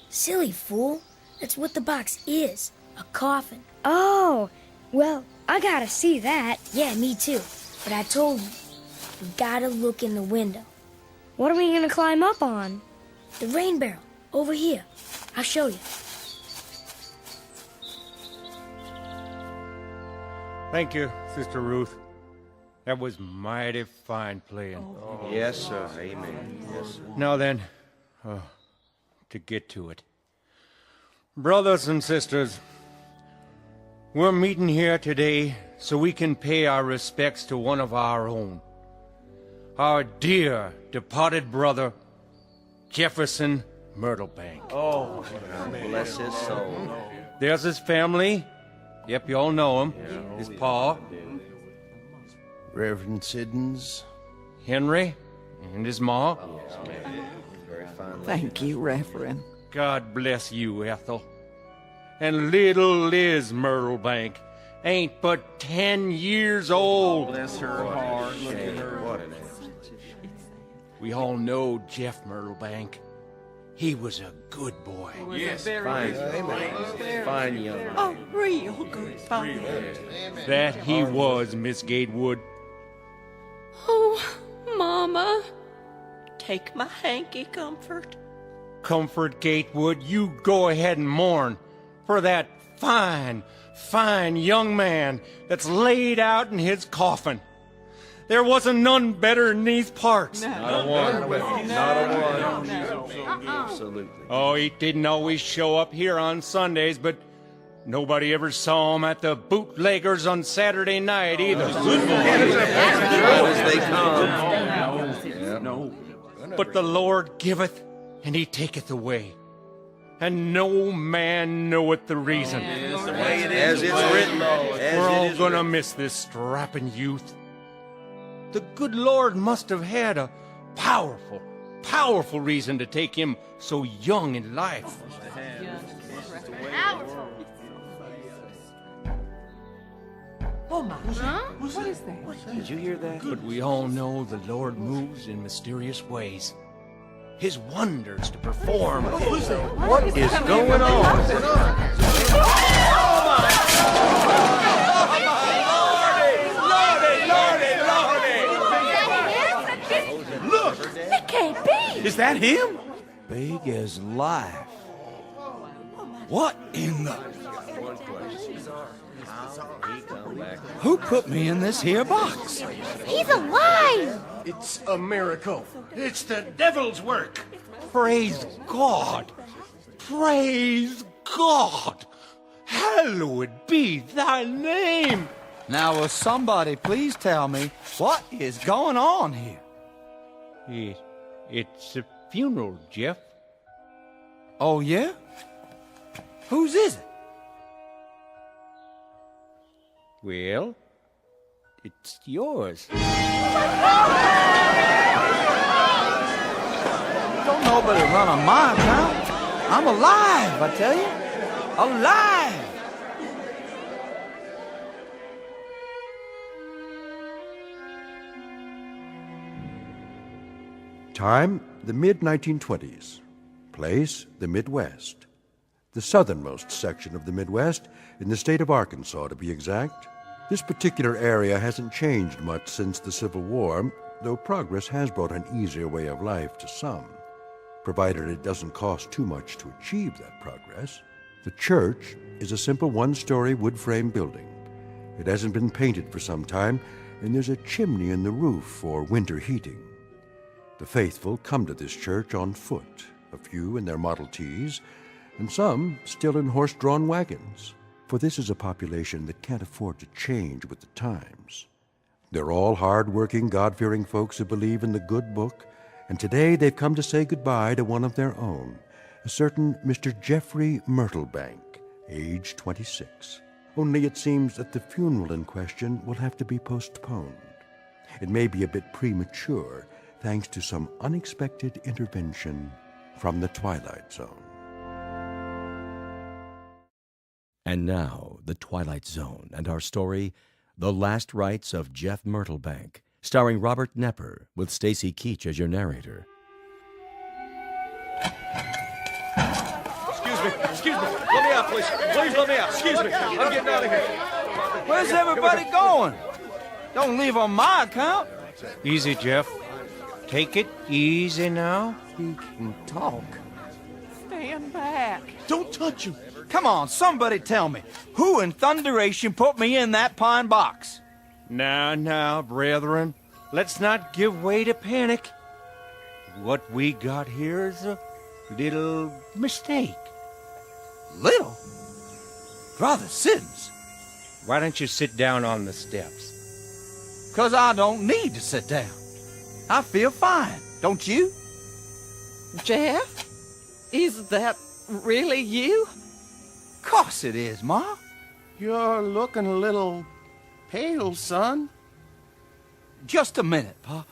Silly fool. That's what the box is, a coffin. Oh, well, I gotta see that. Yeah, me too. But I told you, we gotta look in the window. What are we gonna climb up on? The rain barrel, over here. I'll show you. Thank you, Sister Ruth. That was mighty fine playing. Yes, sir. Amen. Yes, sir. Now then, to get to it. Brothers and sisters, we're meeting here today so we can pay our respects to one of our own. Our dear departed brother, Jefferson Myrtlebank. Oh, bless his soul. There's his family. Yep, you all know him. His pa. Reverend Siddons. Henry. And his ma. Thank you, Reverend. God bless you, Ethel. And little Liz Myrtlebank ain't but 10 years old. Bless her heart. Look at her. What an We all know Jeff Myrtlebank. He was a good boy. Yes, fine young man. A real good father. That he was, Miss Gatewood. Oh, Mama. Take my hanky, Comfort. Comfort Gatewood, you go ahead and mourn for that fine, fine young man that's laid out in his coffin. There wasn't none better in these parts. Not a one. Not a one. Absolutely. Oh, he didn't always show up here on Sundays, but nobody ever saw him at the bootleggers on Saturday night either. As they come. No. But the Lord giveth, and he taketh away. And no man knoweth the reason. As it's written. We're all gonna miss this strapping youth. The good Lord must have had a powerful, powerful reason to take him so young in life. Oh, my. Huh? What is that? Did you hear that? But we all know the Lord moves in mysterious ways. His wonders to perform. What is going on? It can't be. Is that him? Big as life. What in the... Who put me in this here box? He's alive! It's a miracle. It's the devil's work. Praise God! Praise God! Hallowed be thy name! Now, will somebody please tell me what is going on here? It's a funeral, Jeff. Oh, yeah? Whose is it? Well, it's yours. Don't nobody run a mile now. I'm alive, I tell you. Alive! Time, the mid-1920s. Place, the Midwest. The southernmost section of the Midwest, in the state of Arkansas, to be exact. This particular area hasn't changed much since the Civil War, though progress has brought an easier way of life to some, provided it doesn't cost too much to achieve that progress. The church is a simple one-story wood-frame building. It hasn't been painted for some time, and there's a chimney in the roof for winter heating. The faithful come to this church on foot, a few in their Model Ts, and some still in horse-drawn wagons. for this is a population that can't afford to change with the times. They're all hard-working, God-fearing folks who believe in the good book, and today they've come to say goodbye to one of their own, a certain Mr. Jeffrey Myrtlebank, age 26. Only it seems that the funeral in question will have to be postponed. It may be a bit premature, thanks to some unexpected intervention from the Twilight Zone. And now, The Twilight Zone and our story, The Last Rites of Jeff Myrtlebank, starring Robert Nepper, with Stacy Keach as your narrator. Excuse me. Let me out, please. Please let me out. Excuse me. I'm getting out of here. Where's everybody going? Don't leave on my account. Easy, Jeff. Take it easy now. He can talk. Stand back. Don't touch him. Come on, somebody tell me. Who in thunderation put me in that pine box? Now, brethren. Let's not give way to panic. What we got here is a little mistake. Little? Brother Siddons. Why don't you sit down on the steps? 'Cause I don't need to sit down. I feel fine, don't you? Jeff? Is that really you? Course it is, Ma. You're looking a little pale, son. Just a minute, Pa.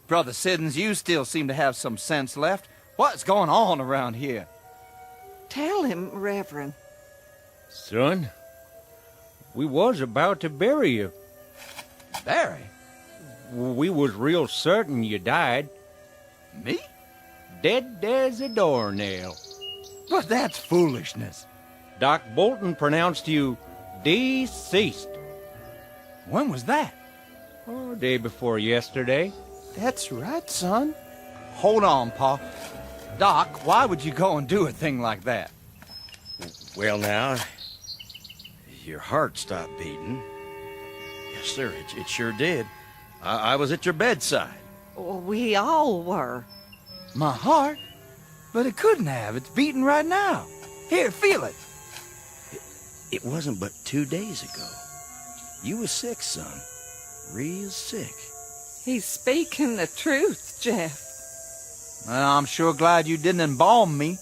Brother Siddons, you still seem to have some sense left. What's going on around here? Tell him, Reverend. Son, we was about to bury you. Bury? We was real certain you died. Me? Dead as a doornail. But that's foolishness. Doc Bolton pronounced you deceased. When was that? Oh, day before yesterday. That's right, son. Hold on, Pa. Doc, why would you go and do a thing like that? Well, now, your heart stopped beating. Yes, sir, it sure did. I was at your bedside. We all were. My heart? But it couldn't have. It's beating right now. Here, feel it. It wasn't but 2 days ago. You was sick, son. Real sick. He's speaking the truth, Jeff. Well, I'm sure glad you didn't embalm me.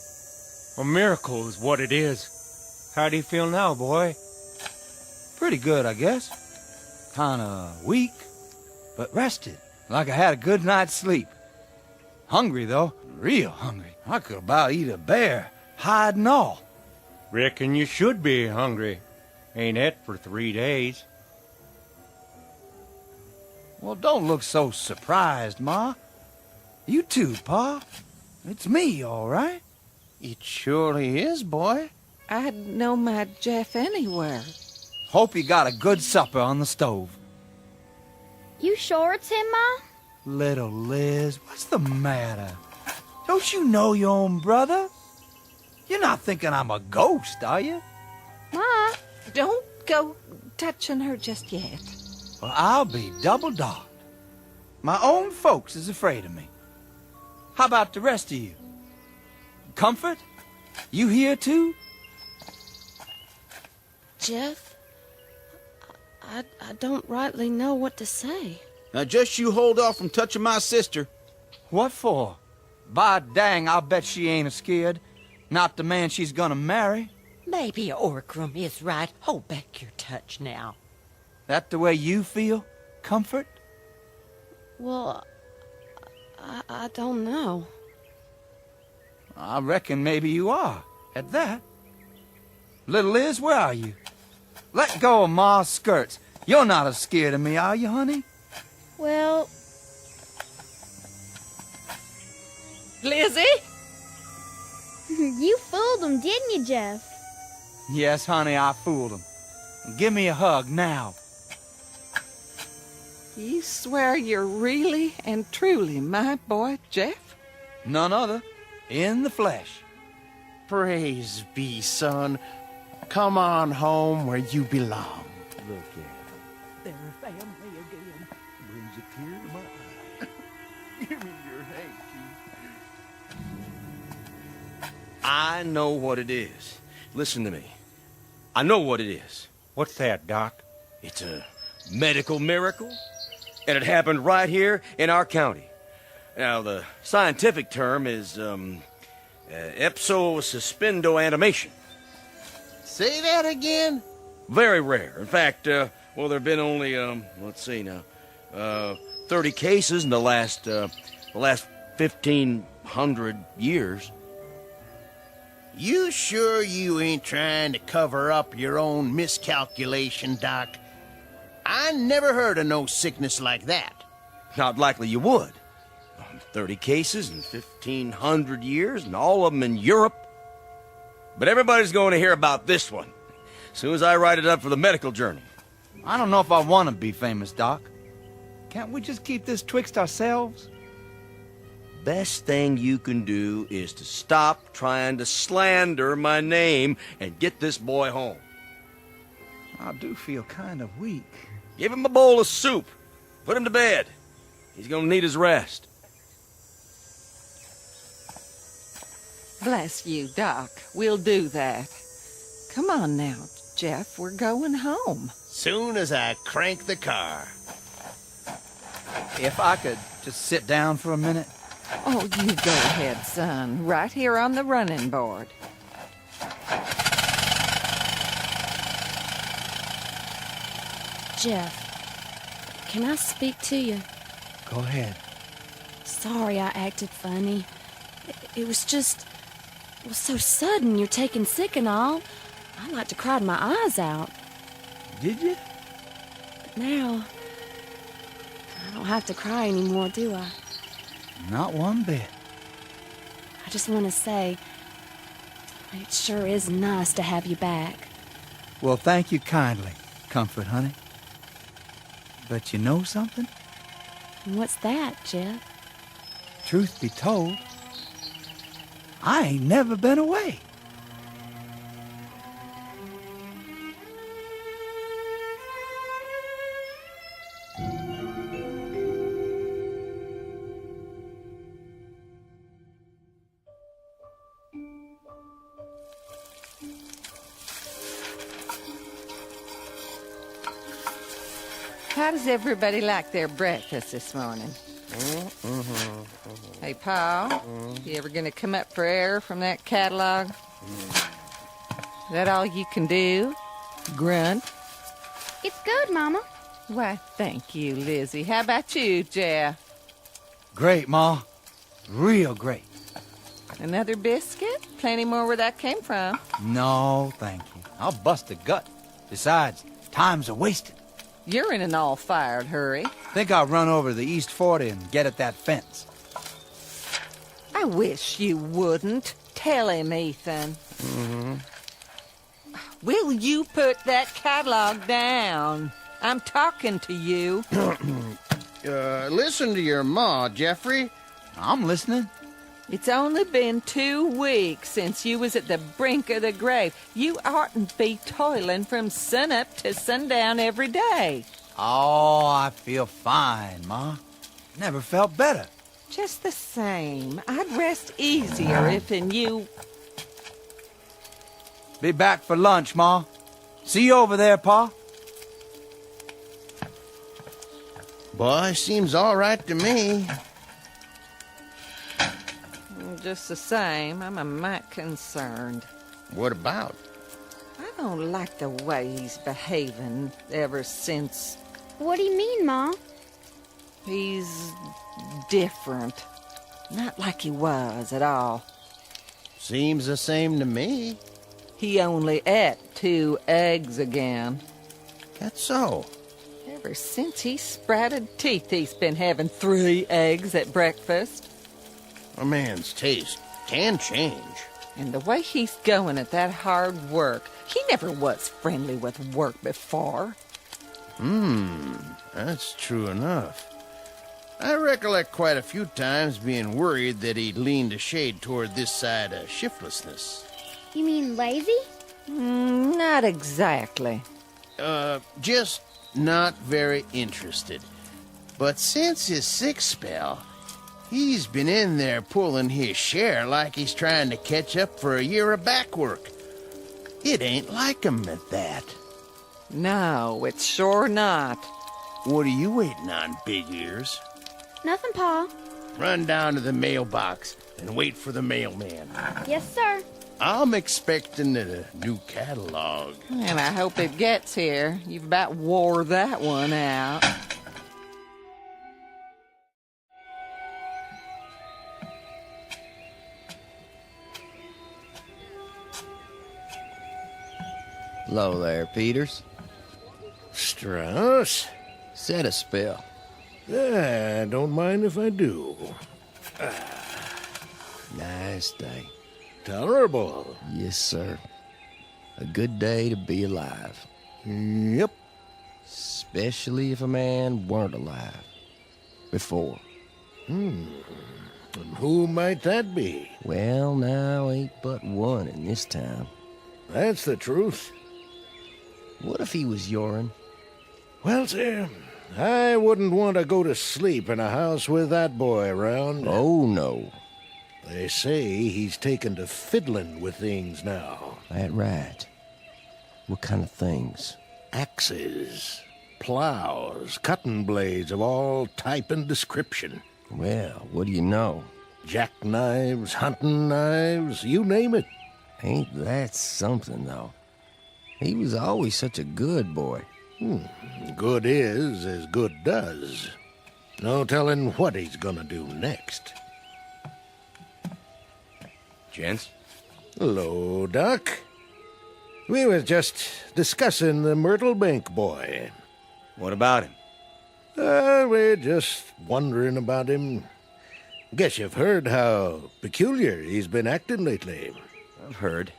A miracle is what it is. How do you feel now, boy? Pretty good, I guess. Kinda weak, but rested, like I had a good night's sleep. Hungry, though. Real hungry. I could about eat a bear, hide and all. Reckon you should be hungry. Ain't et for 3 days. Well, don't look so surprised, Ma. You too, Pa. It's me, all right? It surely is, boy. I'd know my Jeff anywhere. Hope you got a good supper on the stove. You sure it's him, Ma? Little Liz, what's the matter? Don't you know your own brother? You're not thinking I'm a ghost, are you? Ma, don't go touching her just yet. Well, I'll be double dogged. My own folks is afraid of me. How about the rest of you? Comfort? You here too? Jeff, I don't rightly know what to say. Now just you hold off from touching my sister. What for? By dang, I'll bet she ain't a scared. Not the man she's gonna marry. Maybe Orkram is right. Hold back your touch now. That the way you feel? Comfort? Well, I don't know. I reckon maybe you are, at that. Little Liz, where are you? Let go of Ma's skirts. You're not as scared of me, are you, honey? Well... Lizzie? You fooled him, didn't you, Jeff? Yes, honey, I fooled him. Give me a hug now. You swear you're really and truly my boy, Jeff? None other. In the flesh. Praise be, son. Come on home where you belong. Look at it. They're family again. Brings a tear to my eye. Give me your hanky. I know what it is. Listen to me. I know what it is. What's that, Doc? It's a medical miracle, and it happened right here in our county. Now, the scientific term is, ipso-suspendo animation. Say that again? Very rare. In fact, there have been only, let's see now, 30 cases in the last 1,500 years. You sure you ain't trying to cover up your own miscalculation, Doc? I never heard of no sickness like that. Not likely you would. 30 cases in 1,500 years, and all of them in Europe. But everybody's going to hear about this one as soon as I write it up for the medical journal. I don't know if I want to be famous, Doc. Can't we just keep this twixt ourselves? Best thing you can do is to stop trying to slander my name and get this boy home. I do feel kind of weak. Give him a bowl of soup. Put him to bed. He's gonna need his rest. Bless you, Doc. We'll do that. Come on now, Jeff. We're going home. Soon as I crank the car. If I could just sit down for a minute. Oh, you go ahead, son. Right here on the running board. Jeff, can I speak to you? Go ahead. Sorry I acted funny. It was just... It was so sudden, you're taking sick and all. I like to cry my eyes out. Did you? But now... I don't have to cry anymore, do I? Not one bit. I just want to say... It sure is nice to have you back. Well, thank you kindly, Comfort, honey. But you know something? What's that, Jeff? Truth be told, I ain't never been away. How does everybody like their breakfast this morning? Hey, Paul, you ever gonna come up for air from that catalog? Is that all you can do? Grunt? It's good, Mama. Why, thank you, Lizzie. How about you, Jeff? Great, Ma. Real great. Another biscuit? Plenty more where that came from. No, thank you. I'll bust a gut. Besides, time's a wasted. You're in an all-fired hurry. Think I'll run over the East 40 and get at that fence. I wish you wouldn't. Tell him, Ethan. Will you put that catalog down? I'm talking to you. Listen to your ma, Jeffrey. I'm listening. It's only been 2 weeks since you was at the brink of the grave. You oughtn't be toiling from sunup to sundown every day. Oh, I feel fine, Ma. Never felt better. Just the same, I'd rest easier if in you... Be back for lunch, Ma. See you over there, Pa. Boy, seems all right to me. Just the same, I'm a mite concerned. What about? I don't like the way he's behaving ever since... What do you mean, Ma? He's different. Not like he was at all. Seems the same to me. He only ate 2 eggs again. That's so. Ever since he sprouted teeth, he's been having 3 eggs at breakfast. A man's taste can change. And the way he's going at that hard work, he never was friendly with work before. That's true enough. I recollect quite a few times being worried that he'd leaned a shade toward this side of shiftlessness. You mean lazy? Not exactly. Just not very interested. But since his sick spell, he's been in there pulling his share like he's trying to catch up for a year of back work. It ain't like 'em at that. No, it's sure not. What are you waiting on, Big Ears? Nothing, Pa. Run down to the mailbox and wait for the mailman. Yes, sir. I'm expecting a new catalog. And I hope it gets here. You've about wore that one out. Hello there, Peters. Strauss? Set a spell. Don't mind if I do. Nice day. Tolerable. Yes, sir. A good day to be alive. Yep. Especially if a man weren't alive before. And who might that be? Well, now ain't but one in this town. That's the truth. What if he was your'n? Well, sir, I wouldn't want to go to sleep in a house with that boy around. Oh, no. They say he's taken to fiddling with things now. That right. What kind of things? Axes, plows, cutting blades of all type and description. Well, what do you know? Jackknives, hunting knives, you name it. Ain't that something, though? He was always such a good boy. Good is as good does. No telling what he's gonna do next. Gents? Hello, Doc. We was just discussing the Myrtle Bank boy. What about him? We're just wondering about him. Guess you've heard how peculiar he's been acting lately. I've heard.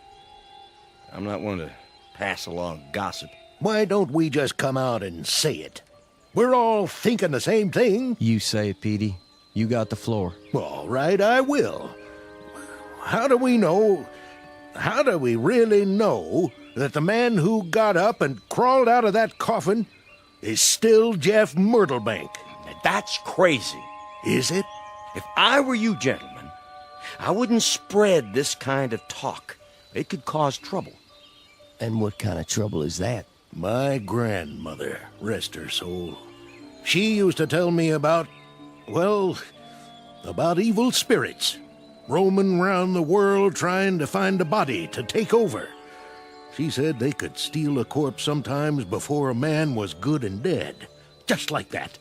I'm not one to pass along gossip. Why don't we just come out and say it? We're all thinking the same thing. You say it, Petey. You got the floor. All right, I will. How do we really know that the man who got up and crawled out of that coffin is still Jeff Myrtlebank? Now, that's crazy. Is it? If I were you, gentlemen, I wouldn't spread this kind of talk. It could cause trouble. And what kind of trouble is that? My grandmother, rest her soul, she used to tell me about evil spirits roaming round the world trying to find a body to take over. She said they could steal a corpse sometimes before a man was good and dead. Just like that.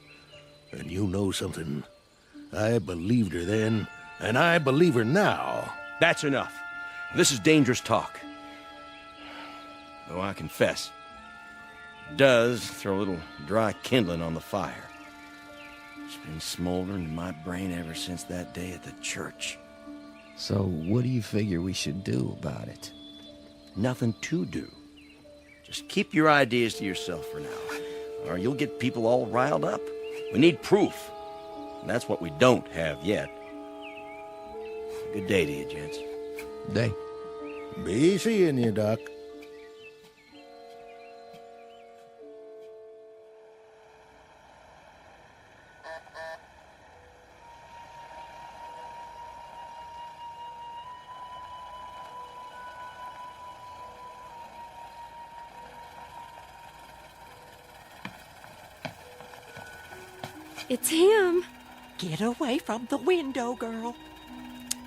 And you know something? I believed her then, and I believe her now. That's enough. This is dangerous talk. Though I confess, it does throw a little dry kindling on the fire. It's been smoldering in my brain ever since that day at the church. So what do you figure we should do about it? Nothing to do. Just keep your ideas to yourself for now, or you'll get people all riled up. We need proof, and that's what we don't have yet. Good day to you, gents. Day. Be seeing you, Doc. It's him. Get away from the window, girl.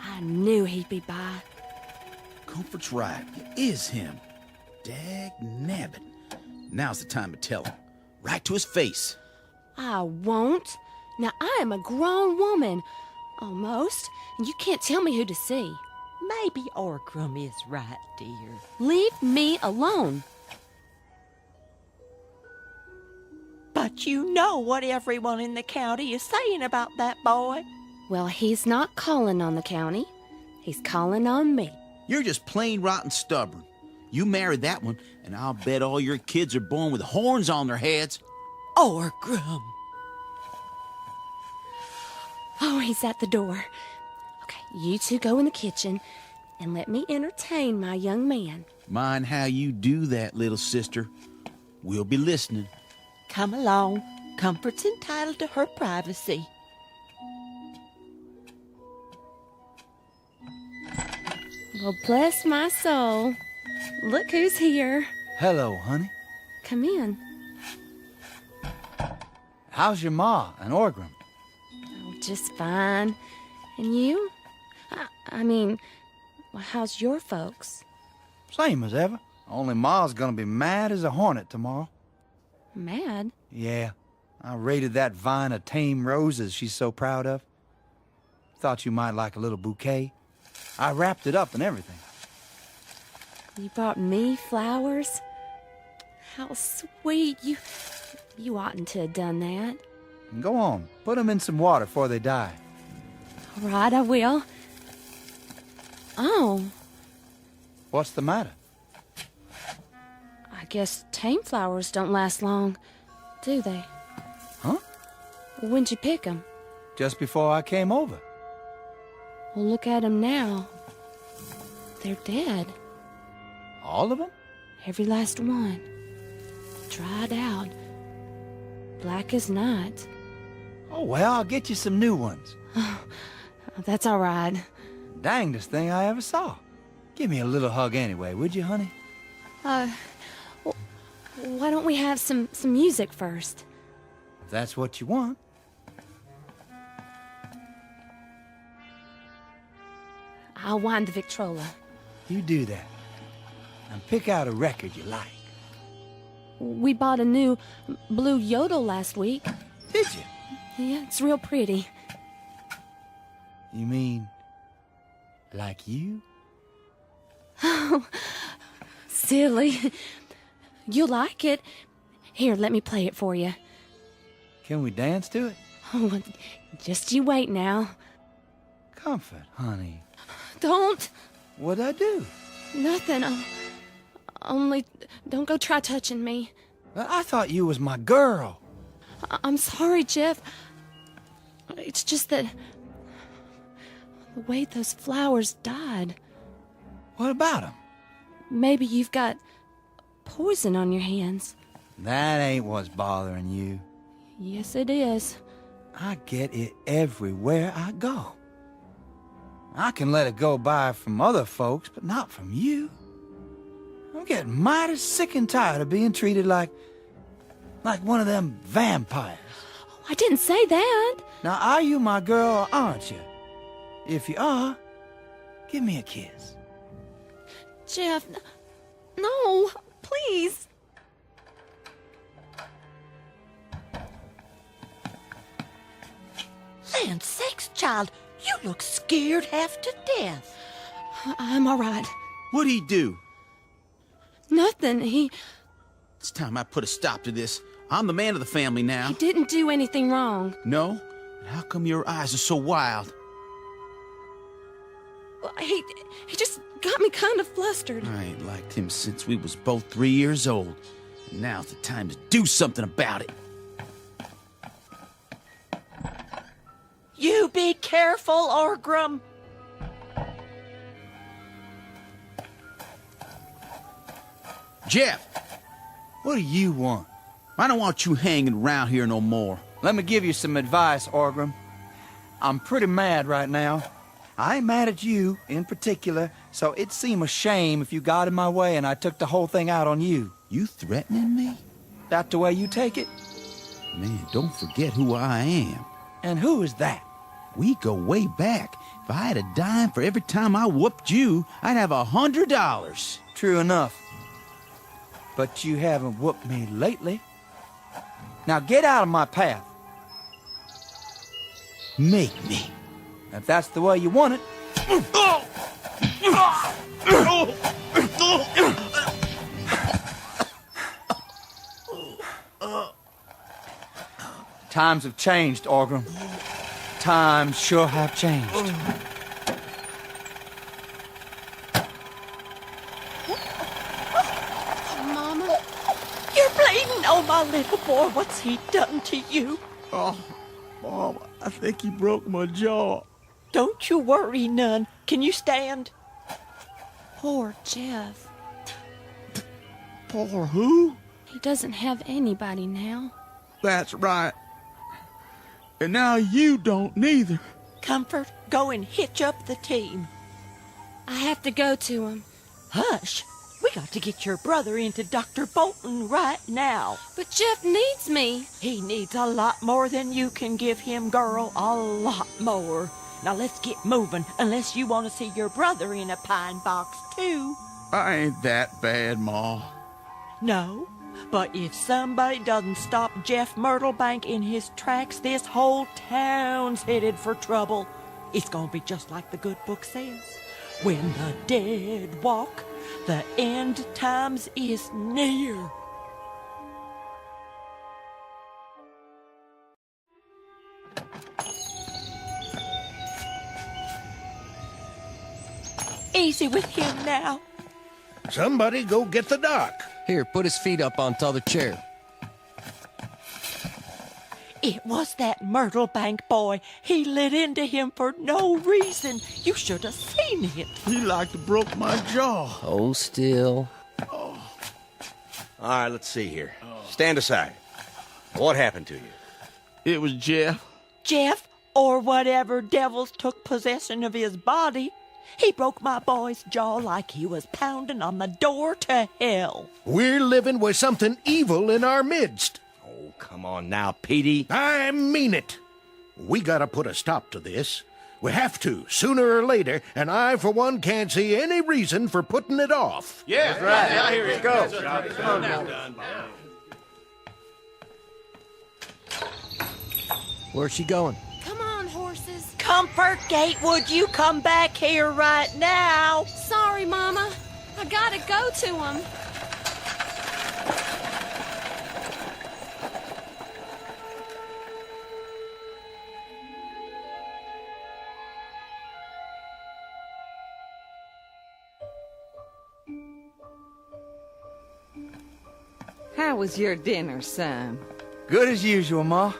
I knew he'd be by. Comfort's right. It is him. Dag nabbit. Now's the time to tell him. Right to his face. I won't. Now, I am a grown woman. Almost. And you can't tell me who to see. Maybe Orgrim is right, dear. Leave me alone. But you know what everyone in the county is saying about that boy. Well, he's not calling on the county. He's calling on me. You're just plain rotten stubborn. You marry that one, and I'll bet all your kids are born with horns on their heads. Orgrim. Oh, he's at the door. Okay, you two go in the kitchen and let me entertain my young man. Mind how you do that, little sister. We'll be listening. Come along. Comfort's entitled to her privacy. Well, bless my soul. Look who's here. Hello, honey. Come in. How's your ma and Orgram? Oh, just fine. And you? I mean, how's your folks? Same as ever. Only ma's gonna be mad as a hornet tomorrow. Mad? Yeah. I raided that vine of tame roses she's so proud of. Thought you might like a little bouquet. I wrapped it up and everything. You brought me flowers? How sweet. You oughtn't to have done that. Go on. Put them in some water before they die. All right, I will. Oh. What's the matter? I guess tame flowers don't last long, do they? Huh? When'd you pick them? Just before I came over. Well, look at them now. They're dead. All of them? Every last one. Dried out. Black as night. Oh, well, I'll get you some new ones. That's all right. Dangest thing I ever saw. Give me a little hug anyway, would you, honey? Why don't we have some music first? If that's what you want. I'll wind the Victrola. You do that. And pick out a record you like. We bought a new blue yodel last week. Did you? Yeah, it's real pretty. You mean, like you? Oh, silly. You'll like it. Here, let me play it for you. Can we dance to it? Oh, just you wait now. Comfort, honey. Don't. What'd I do? Nothing. Only don't go try touching me. I thought you was my girl. I'm sorry, Jeff. It's just that the way those flowers died. What about them? Maybe you've got poison on your hands. That ain't what's bothering you. Yes, it is. I get it everywhere I go. I can let it go by from other folks, but not from you. I'm getting mighty sick and tired of being treated like one of them vampires. Oh, I didn't say that. Now, are you my girl or aren't you? If you are, give me a kiss. Jeff, no, please. Land sakes, child, you look scared half to death. I'm all right. What'd he do? Nothing. It's time I put a stop to this. I'm the man of the family now. He didn't do anything wrong. No? And how come your eyes are so wild? He just got me kind of flustered. I ain't liked him since we was both 3 years old. And now's the time to do something about it. You be careful, Orgram. Jeff! What do you want? I don't want you hanging around here no more. Let me give you some advice, Orgram. I'm pretty mad right now. I ain't mad at you in particular, so it'd seem a shame if you got in my way and I took the whole thing out on you. You threatening me? That the way you take it? Man, don't forget who I am. And who is that? We go way back. If I had a dime for every time I whooped you, I'd have $100. True enough. But you haven't whooped me lately. Now get out of my path. Make me. If that's the way you want it. Times have changed, Orgram. Times sure have changed. Mama? You're bleeding. Oh, my little boy, what's he done to you? Oh, Mom, I think he broke my jaw. Don't you worry none. Can you stand? Poor Jeff. Poor who? He doesn't have anybody now. That's right. And now you don't neither. Comfort, go and hitch up the team. I have to go to him. Hush. We got to get your brother into Dr. Bolton right now. But Jeff needs me. He needs a lot more than you can give him, girl. A lot more. Now let's get moving, unless you want to see your brother in a pine box, too. I ain't that bad, Ma. No, but if somebody doesn't stop Jeff Myrtlebank in his tracks, this whole town's headed for trouble. It's gonna be just like the good book says. When the dead walk, the end times is near. Easy with him now. Somebody go get the doc. Here, put his feet up on t'other chair. It was that Myrtlebank boy. He lit into him for no reason. You should have seen it. He like to broke my jaw. Hold still. All right, let's see here. Stand aside. What happened to you? It was Jeff. Jeff, or whatever devils took possession of his body. He broke my boy's jaw like he was pounding on the door to hell. We're living with something evil in our midst. Oh, come on now, Petey. I mean it. We gotta put a stop to this. We have to, sooner or later, and I, for one, can't see any reason for putting it off. Yeah, that's right. Yeah, here it goes. Come on now. Where's she going? Come on, horses. Comfort Gate, would you come back here right now? Sorry, Mama. I gotta go to him. How was your dinner, son? Good as usual, Ma.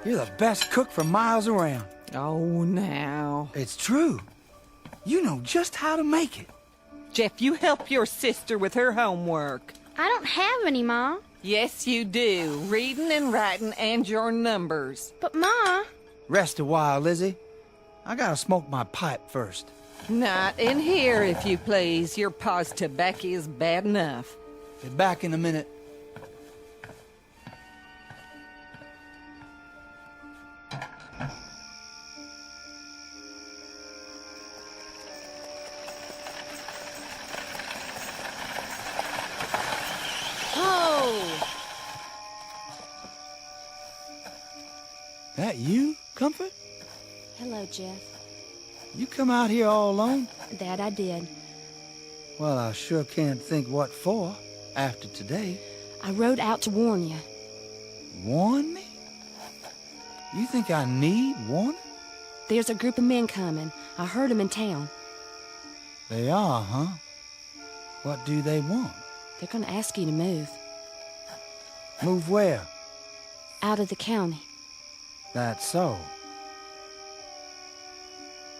You're the best cook for miles around. Oh, now. It's true. You know just how to make it. Jeff, you help your sister with her homework. I don't have any, Ma. Yes, you do. Reading and writing and your numbers. But, Ma... Rest a while, Lizzie. I gotta smoke my pipe first. Not in here, if you please. Your pa's tobacco is bad enough. Be back in a minute. That you, Comfort? Hello, Jeff. You come out here all alone? That I did. Well, I sure can't think what for, after today. I rode out to warn you. Warn me? You think I need warning? There's a group of men coming. I heard them in town. They are, huh? What do they want? They're gonna ask you to move. Move where? Out of the county. That's so.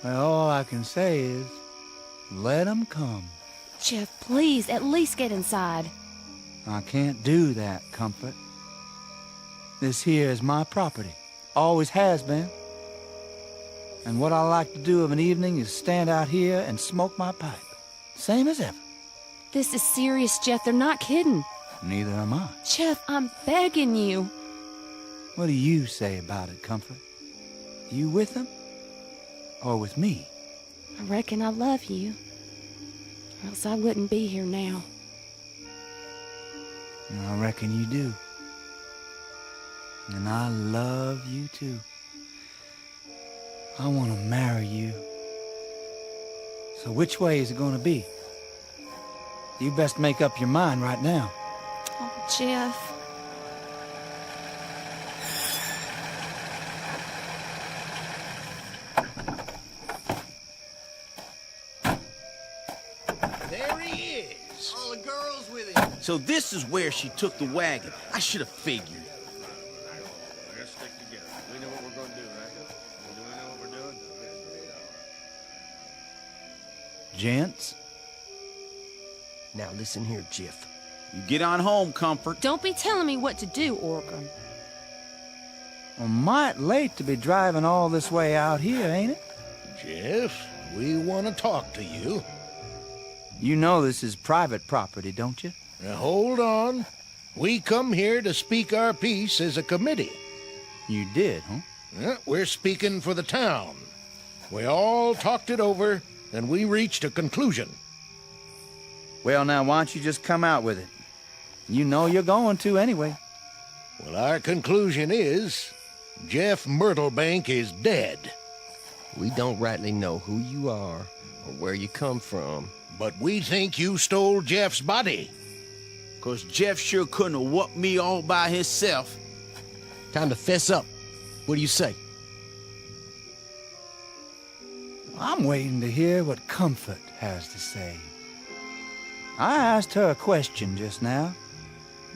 Well, all I can say is, let 'em come. Jeff, please, at least get inside. I can't do that, Comfort. This here is my property. Always has been. And what I like to do of an evening is stand out here and smoke my pipe. Same as ever. This is serious, Jeff. They're not kidding. Neither am I. Jeff, I'm begging you. What do you say about it, Comfort? You with them? Or with me? I reckon I love you. Or else I wouldn't be here now. I reckon you do. And I love you too. I want to marry you. So which way is it going to be? You best make up your mind right now. Oh, Jeff. There he is. All the girls with him. So this is where she took the wagon. I should have figured. Let's stick together. We know what we're going to do, right? Do we know what we're doing? Gents? Now listen here, Jeff. You get on home, Comfort. Don't be telling me what to do, Organ. Well, might late to be driving all this way out here, ain't it? Jeff, we want to talk to you. You know this is private property, don't you? Now, hold on. We come here to speak our piece as a committee. You did, huh? Yeah, we're speaking for the town. We all talked it over, and we reached a conclusion. Well, now, why don't you just come out with it? You know you're going to anyway. Well, our conclusion is Jeff Myrtlebank is dead. We don't rightly know who you are or where you come from. But we think you stole Jeff's body. 'Cause Jeff sure couldn't have whooped me all by himself. Time to fess up. What do you say? I'm waiting to hear what Comfort has to say. I asked her a question just now.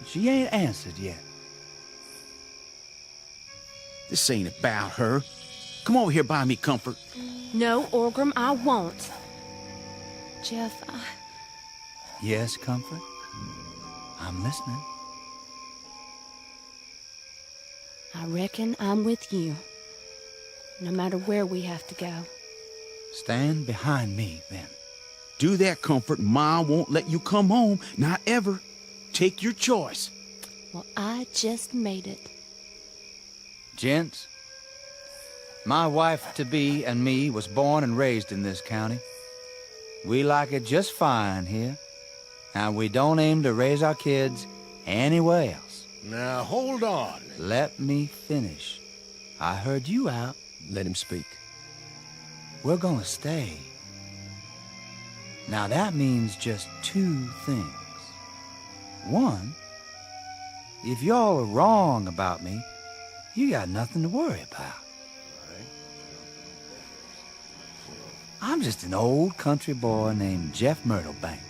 She ain't answered yet. This ain't about her. Come over here by me, Comfort. No, Orgrim, I won't. Jeff, Yes, Comfort? I'm listening. I reckon I'm with you. No matter where we have to go. Stand behind me, then. Do that, Comfort. Ma won't let you come home. Not ever. Take your choice. Well, I just made it. Gents, my wife-to-be and me was born and raised in this county. We like it just fine here, and we don't aim to raise our kids anywhere else. Now, hold on. Let me finish. I heard you out. Let him speak. We're gonna stay. Now that means just two things. One, if y'all are wrong about me, you got nothing to worry about. I'm just an old country boy named Jeff Myrtlebank.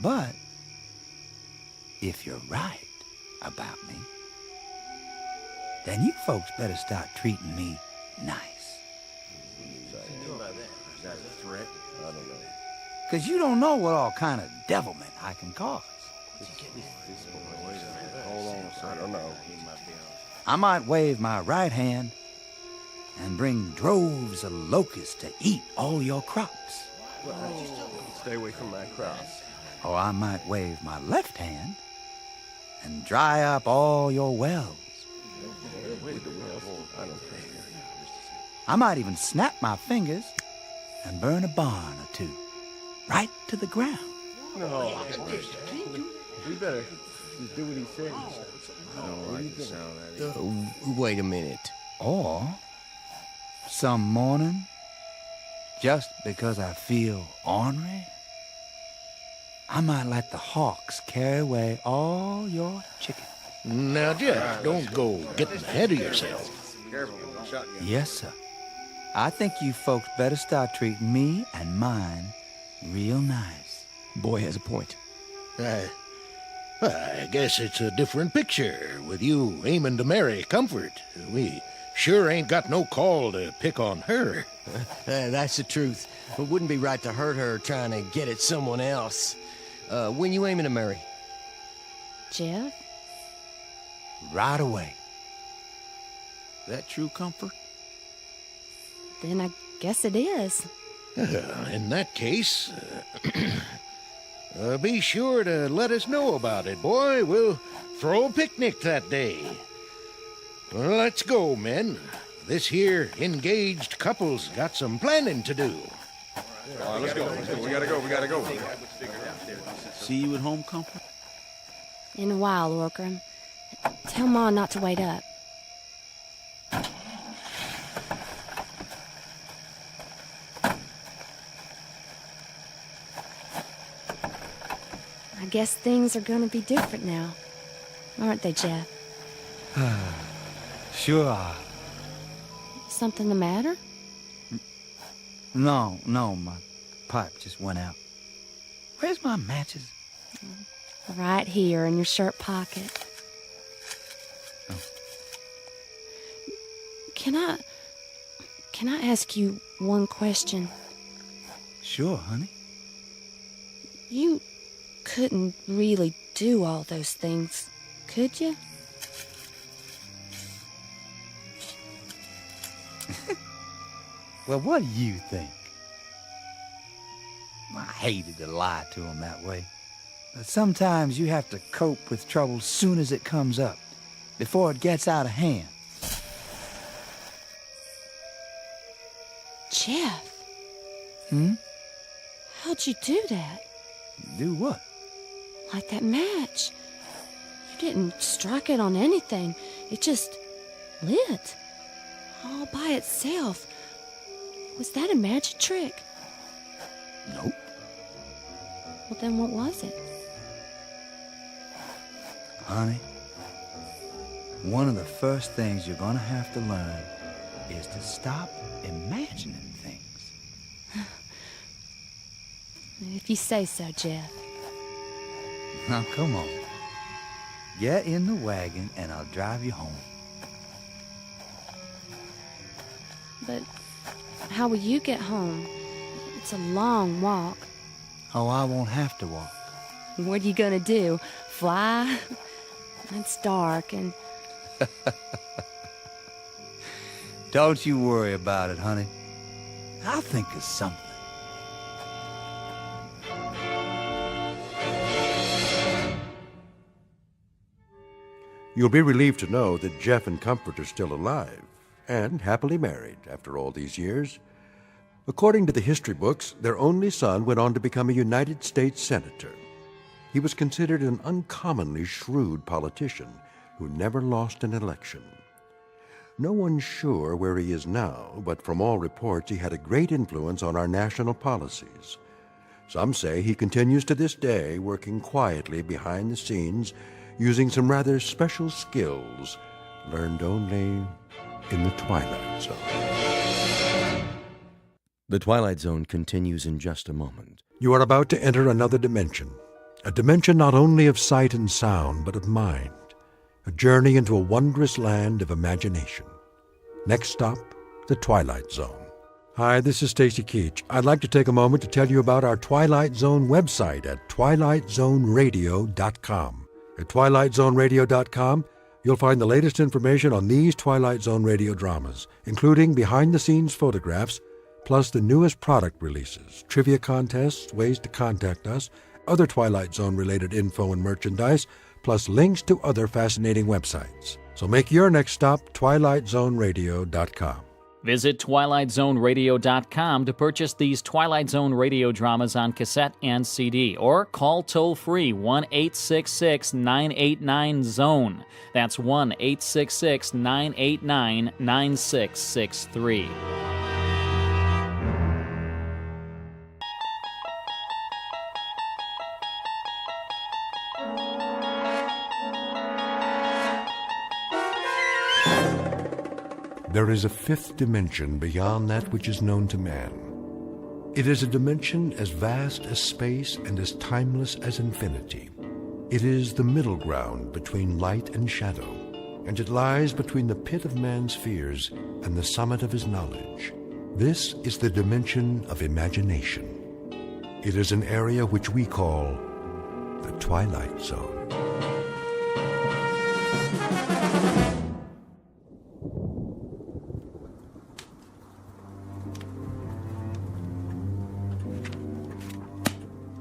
But if you're right about me, then you folks better start treating me nice. That's a threat? I don't know. Because you don't know what all kind of devilment I can cause. Hold on a second. I don't know. I might wave my right hand and bring droves of locusts to eat all your crops. Stay away from my crops. Or I might wave my left hand and dry up all your wells. I might even snap my fingers and burn a barn or two, right to the ground. No. We better just do what he says. I don't like the sound of that. Wait a minute. Or some morning, just because I feel ornery, I might let the hawks carry away all your chicken. Now, Jeff, don't go getting ahead of yourself. Careful, shotgun. Yes, sir. I think you folks better start treating me and mine real nice. Boy has a point. I guess it's a different picture with you aiming to marry Comfort. We sure ain't got no call to pick on her. That's the truth. It wouldn't be right to hurt her trying to get at someone else. When you aiming to marry? Jeff? Right away. That true, Comfort? Then I guess it is. In that case, be sure to let us know about it, boy. We'll throw a picnic that day. Well, let's go, men. This here engaged couple's got some planning to do. All right, let's go. We gotta go. See you at home, Comfort? In a while, Orgrim. Tell Ma not to wait up. I guess things are gonna be different now, aren't they, Jeff? Sure are. Something the matter? No, my pipe just went out. Where's my matches? Right here in your shirt pocket. Oh. Can I ask you one question? Sure, honey. You couldn't really do all those things, could you? Well, what do you think? hated to lie to him that way. But sometimes you have to cope with trouble soon as it comes up, before it gets out of hand. Jeff, Hmm? how'd you do that? Do what? Like that match. You didn't strike it on anything. It just lit. All by itself. Was that a magic trick? Nope. Well, then what was it? Honey, one of the first things you're gonna have to learn is to stop imagining things. If you say so, Jeff. Now, come on. Get in the wagon and I'll drive you home. But how will you get home? It's a long walk. Oh, I won't have to walk. What are you gonna do? Fly? It's dark and... Don't you worry about it, honey. I'll think of something. You'll be relieved to know that Jeff and Comfort are still alive and happily married after all these years. According to the history books, their only son went on to become a United States Senator. He was considered an uncommonly shrewd politician who never lost an election. No one's sure where he is now, but from all reports he had a great influence on our national policies. Some say he continues to this day working quietly behind the scenes, using some rather special skills learned only in the Twilight Zone. The Twilight Zone continues in just a moment. You are about to enter another dimension, a dimension not only of sight and sound, but of mind, a journey into a wondrous land of imagination. Next stop, the Twilight Zone. Hi, this is Stacy Keach. I'd like to take a moment to tell you about our Twilight Zone website at twilightzoneradio.com. At twilightzoneradio.com, you'll find the latest information on these Twilight Zone radio dramas, including behind-the-scenes photographs, plus the newest product releases, trivia contests, ways to contact us, other Twilight Zone-related info and merchandise, plus links to other fascinating websites. So make your next stop twilightzoneradio.com. Visit twilightzoneradio.com to purchase these Twilight Zone radio dramas on cassette and CD, or call toll-free 1-866-989-ZONE. That's 1-866-989-9663. There is a fifth dimension beyond that which is known to man. It is a dimension as vast as space and as timeless as infinity. It is the middle ground between light and shadow, and it lies between the pit of man's fears and the summit of his knowledge. This is the dimension of imagination. It is an area which we call the Twilight Zone.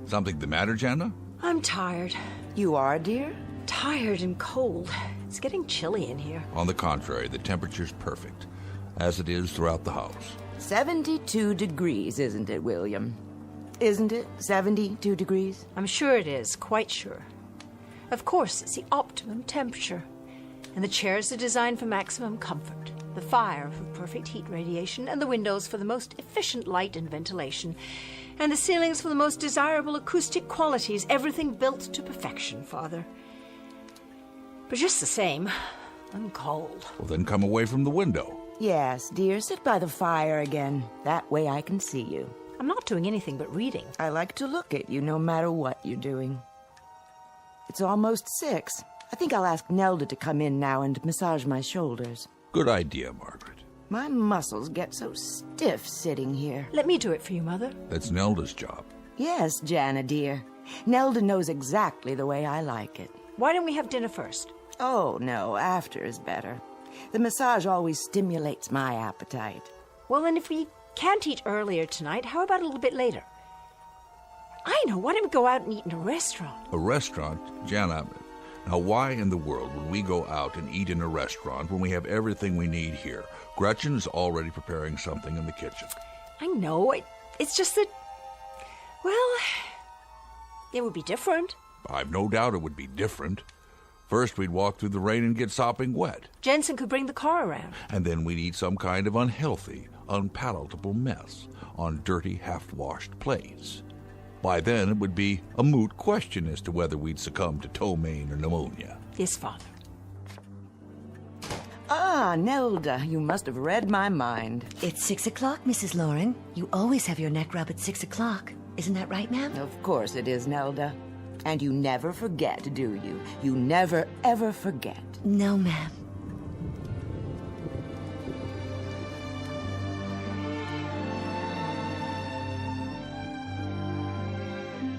Something the matter, Jana? I'm tired. You are, dear? Tired and cold. It's getting chilly in here. On the contrary, the temperature's perfect, as it is throughout the house. 72 degrees, isn't it, William? Isn't it 72 degrees? I'm sure it is, quite sure. Of course, it's the optimum temperature. And the chairs are designed for maximum comfort. The fire for perfect heat radiation, and the windows for the most efficient light and ventilation, and the ceilings for the most desirable acoustic qualities, everything built to perfection, Father. But just the same, I'm cold. Well, then come away from the window. Yes, dear, sit by the fire again. That way I can see you. I'm not doing anything but reading. I like to look at you no matter what you're doing. It's almost 6. I think I'll ask Nelda to come in now and massage my shoulders. Good idea, Margaret. My muscles get so stiff sitting here. Let me do it for you, Mother. That's Nelda's job. Yes, Jana, dear. Nelda knows exactly the way I like it. Why don't we have dinner first? Oh, no, after is better. The massage always stimulates my appetite. Well, then if we can't eat earlier tonight, how about a little bit later? I know. Why don't we go out and eat in a restaurant? A restaurant? Jana, now why in the world would we go out and eat in a restaurant when we have everything we need here? Gretchen is already preparing something in the kitchen. I know. It's just that, well, it would be different. I've no doubt it would be different. First, we'd walk through the rain and get sopping wet. Jensen could bring the car around. And then we'd eat some kind of unhealthy, unpalatable mess on dirty, half-washed plates. By then, it would be a moot question as to whether we'd succumb to ptomaine or pneumonia. Yes, Father. Ah, Nelda, you must have read my mind. It's 6 o'clock, Mrs. Lauren. You always have your neck rub at 6 o'clock. Isn't that right, ma'am? Of course it is, Nelda. And you never forget, do you? You never, ever forget. No, ma'am.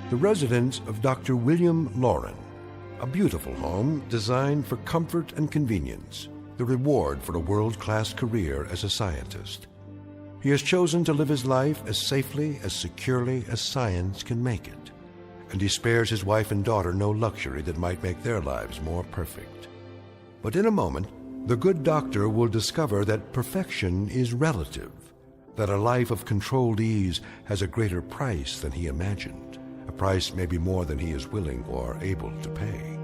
The residence of Dr. William Lauren, a beautiful home designed for comfort and convenience, the reward for a world-class career as a scientist. He has chosen to live his life as safely, as securely as science can make it, and he spares his wife and daughter no luxury that might make their lives more perfect. But in a moment, the good doctor will discover that perfection is relative, that a life of controlled ease has a greater price than he imagined, a price maybe more than he is willing or able to pay.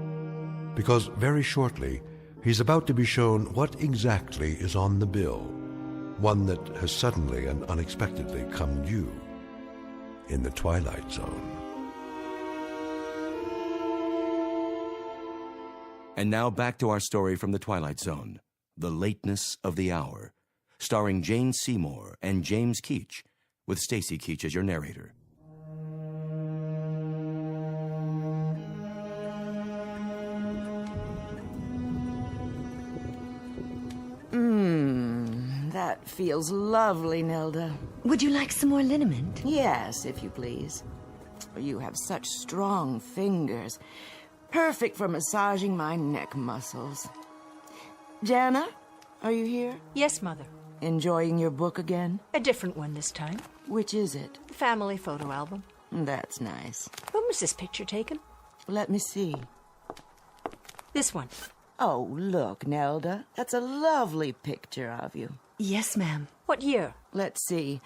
Because very shortly, he's about to be shown what exactly is on the bill, one that has suddenly and unexpectedly come due in the Twilight Zone. And now back to our story from the Twilight Zone, The Lateness of the Hour, starring Jane Seymour and James Keach, with Stacy Keach as your narrator. That feels lovely, Nelda. Would you like some more liniment? Yes, if you please. You have such strong fingers. Perfect for massaging my neck muscles. Jana, are you here? Yes, Mother. Enjoying your book again? A different one this time. Which is it? Family photo album. That's nice. When was this picture taken? Let me see. This one. Oh, look, Nelda. That's a lovely picture of you. Yes, ma'am. What year? Let's see.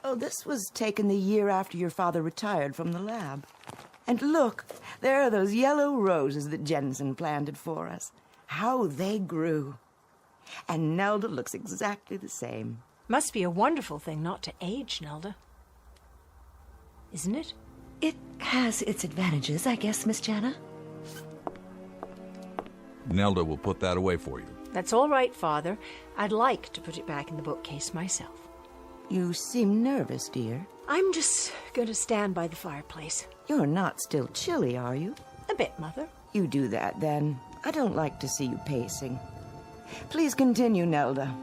Oh, this was taken the year after your father retired from the lab. And look, there are those yellow roses that Jensen planted for us. How they grew. And Nelda looks exactly the same. Must be a wonderful thing not to age, Nelda. Isn't it? It has its advantages, I guess, Miss Jana. Nelda will put that away for you. That's all right, Father. I'd like to put it back in the bookcase myself. You seem nervous, dear. I'm just going to stand by the fireplace. You're not still chilly, are you? A bit, Mother. You do that, then. I don't like to see you pacing. Please continue, Nelda.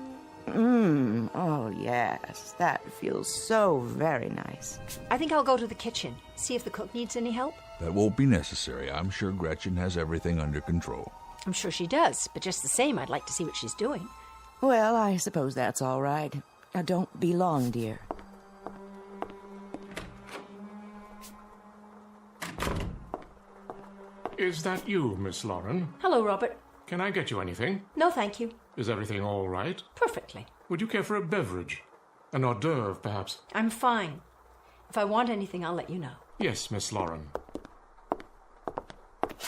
Oh, yes. That feels so very nice. I think I'll go to the kitchen, see if the cook needs any help. That won't be necessary. I'm sure Gretchen has everything under control. I'm sure she does, but just the same, I'd like to see what she's doing. Well, I suppose that's all right. Now, don't be long, dear. Is that you, Miss Lauren? Hello, Robert. Can I get you anything? No, thank you. Is everything all right? Perfectly. Would you care for a beverage? An hors d'oeuvre, perhaps? I'm fine. If I want anything, I'll let you know. Yes, Miss Lauren.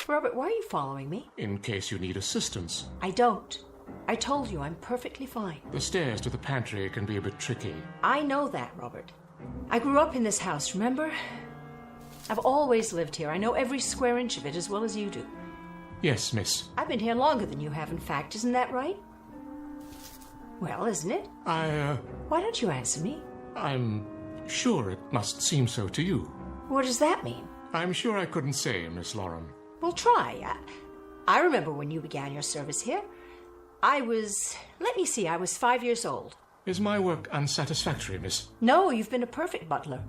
Robert, why are you following me? In case you need assistance. I don't. I told you I'm perfectly fine. The stairs to the pantry can be a bit tricky. I know that, Robert. I grew up in this house, remember? I've always lived here. I know every square inch of it as well as you do. Yes, miss. I've been here longer than you have, in fact. Isn't that right? Well, isn't it? Why don't you answer me? I'm sure it must seem so to you. What does that mean? I'm sure I couldn't say, Miss Lauren. Well, try. I remember when you began your service here. I was 5 years old. Is my work unsatisfactory, miss? No, you've been a perfect butler.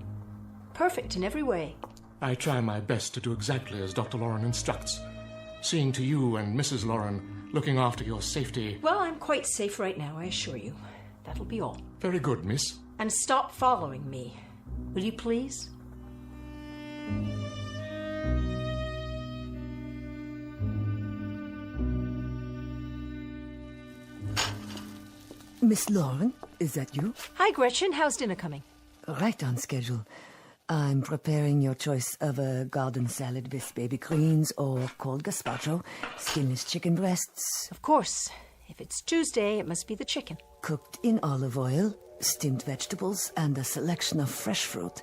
Perfect in every way. I try my best to do exactly as Dr. Lauren instructs. Seeing to you and Mrs. Lauren, looking after your safety. Well, I'm quite safe right now, I assure you. That'll be all. Very good, miss. And stop following me. Will you please? Miss Lauren, is that you? Hi, Gretchen. How's dinner coming? Right on schedule. I'm preparing your choice of a garden salad with baby greens or cold gazpacho, skinless chicken breasts. Of course. If it's Tuesday, it must be the chicken. Cooked in olive oil, steamed vegetables, and a selection of fresh fruit.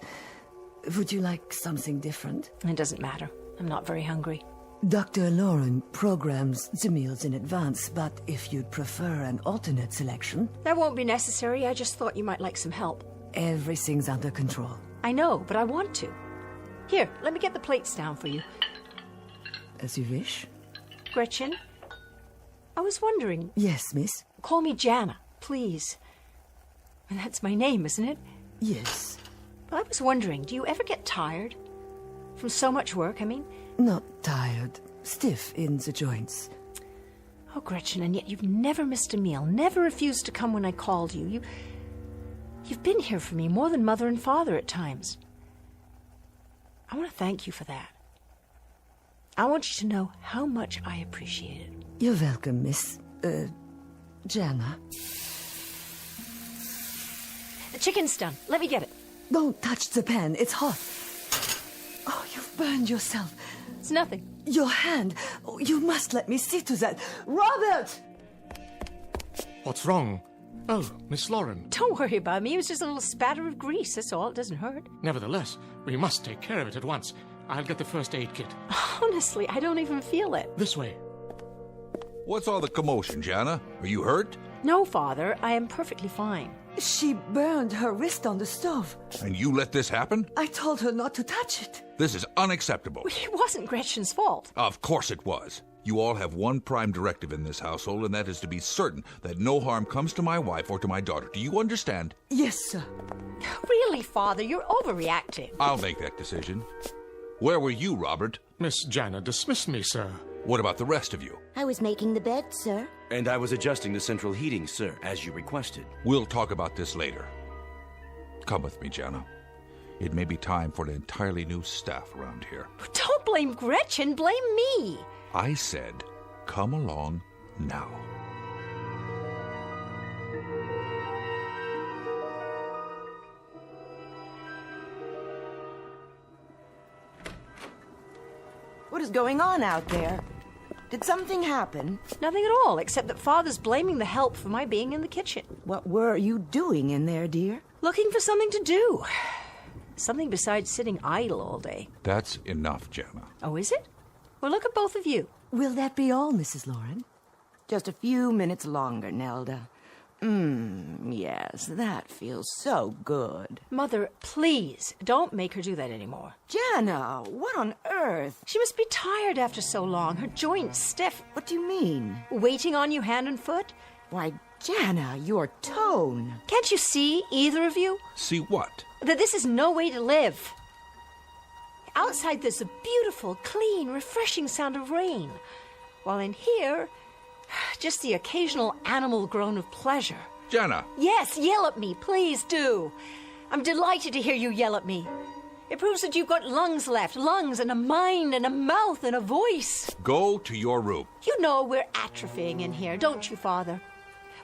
Would you like something different? It doesn't matter. I'm not very hungry. Dr. Lauren programs the meals in advance, but if you'd prefer an alternate selection... That won't be necessary. I just thought you might like some help. Everything's under control. I know, but I want to. Here, let me get the plates down for you. As you wish. Gretchen, I was wondering... Yes, miss? Call me Jana, please. And that's my name, isn't it? Yes. I was wondering, do you ever get tired? From so much work, I mean? Not tired. Stiff in the joints. Oh, Gretchen, and yet you've never missed a meal, never refused to come when I called you. You've been here for me more than Mother and Father at times. I want to thank you for that. I want you to know how much I appreciate it. You're welcome, Miss... Jana. The chicken's done. Let me get it. Don't touch the pan. It's hot. Oh, you've burned yourself. It's nothing. Your hand. Oh, you must let me see to that. Robert! What's wrong? Oh, Miss Lauren. Don't worry about me. It was just a little spatter of grease, that's all. It doesn't hurt. Nevertheless, we must take care of it at once. I'll get the first aid kit. Honestly, I don't even feel it. This way. What's all the commotion, Jana? Are you hurt? No, Father. I am perfectly fine. She burned her wrist on the stove. And you let this happen? I told her not to touch it. This is unacceptable. It wasn't Gretchen's fault. Of course it was. You all have one prime directive in this household, and that is to be certain that no harm comes to my wife or to my daughter. Do you understand? Yes, sir. Really, Father, you're overreacting. I'll make that decision. Where were you, Robert? Miss Jana dismissed me, sir. What about the rest of you? I was making the bed, sir. And I was adjusting the central heating, sir, as you requested. We'll talk about this later. Come with me, Jana. It may be time for an entirely new staff around here. Don't blame Gretchen, blame me. I said, come along now. What is going on out there? Did something happen? Nothing at all, except that Father's blaming the help for my being in the kitchen. What were you doing in there, dear? Looking for something to do. Something besides sitting idle all day. That's enough, Jana. Oh, is it? Well, look at both of you. Will that be all, Mrs. Lauren? Just a few minutes longer, Nelda. Yes, that feels so good. Mother, please, don't make her do that anymore. Jana, what on earth? She must be tired after so long. Her joints stiff. What do you mean? Waiting on you hand and foot? Why, Jana, your tone. Can't you see, either of you? See what? That this is no way to live. Outside there's a beautiful, clean, refreshing sound of rain. While in here, just the occasional animal groan of pleasure. Jana! Yes, yell at me, please do. I'm delighted to hear you yell at me. It proves that you've got lungs left, lungs and a mind and a mouth and a voice. Go to your room. You know we're atrophying in here, don't you, Father?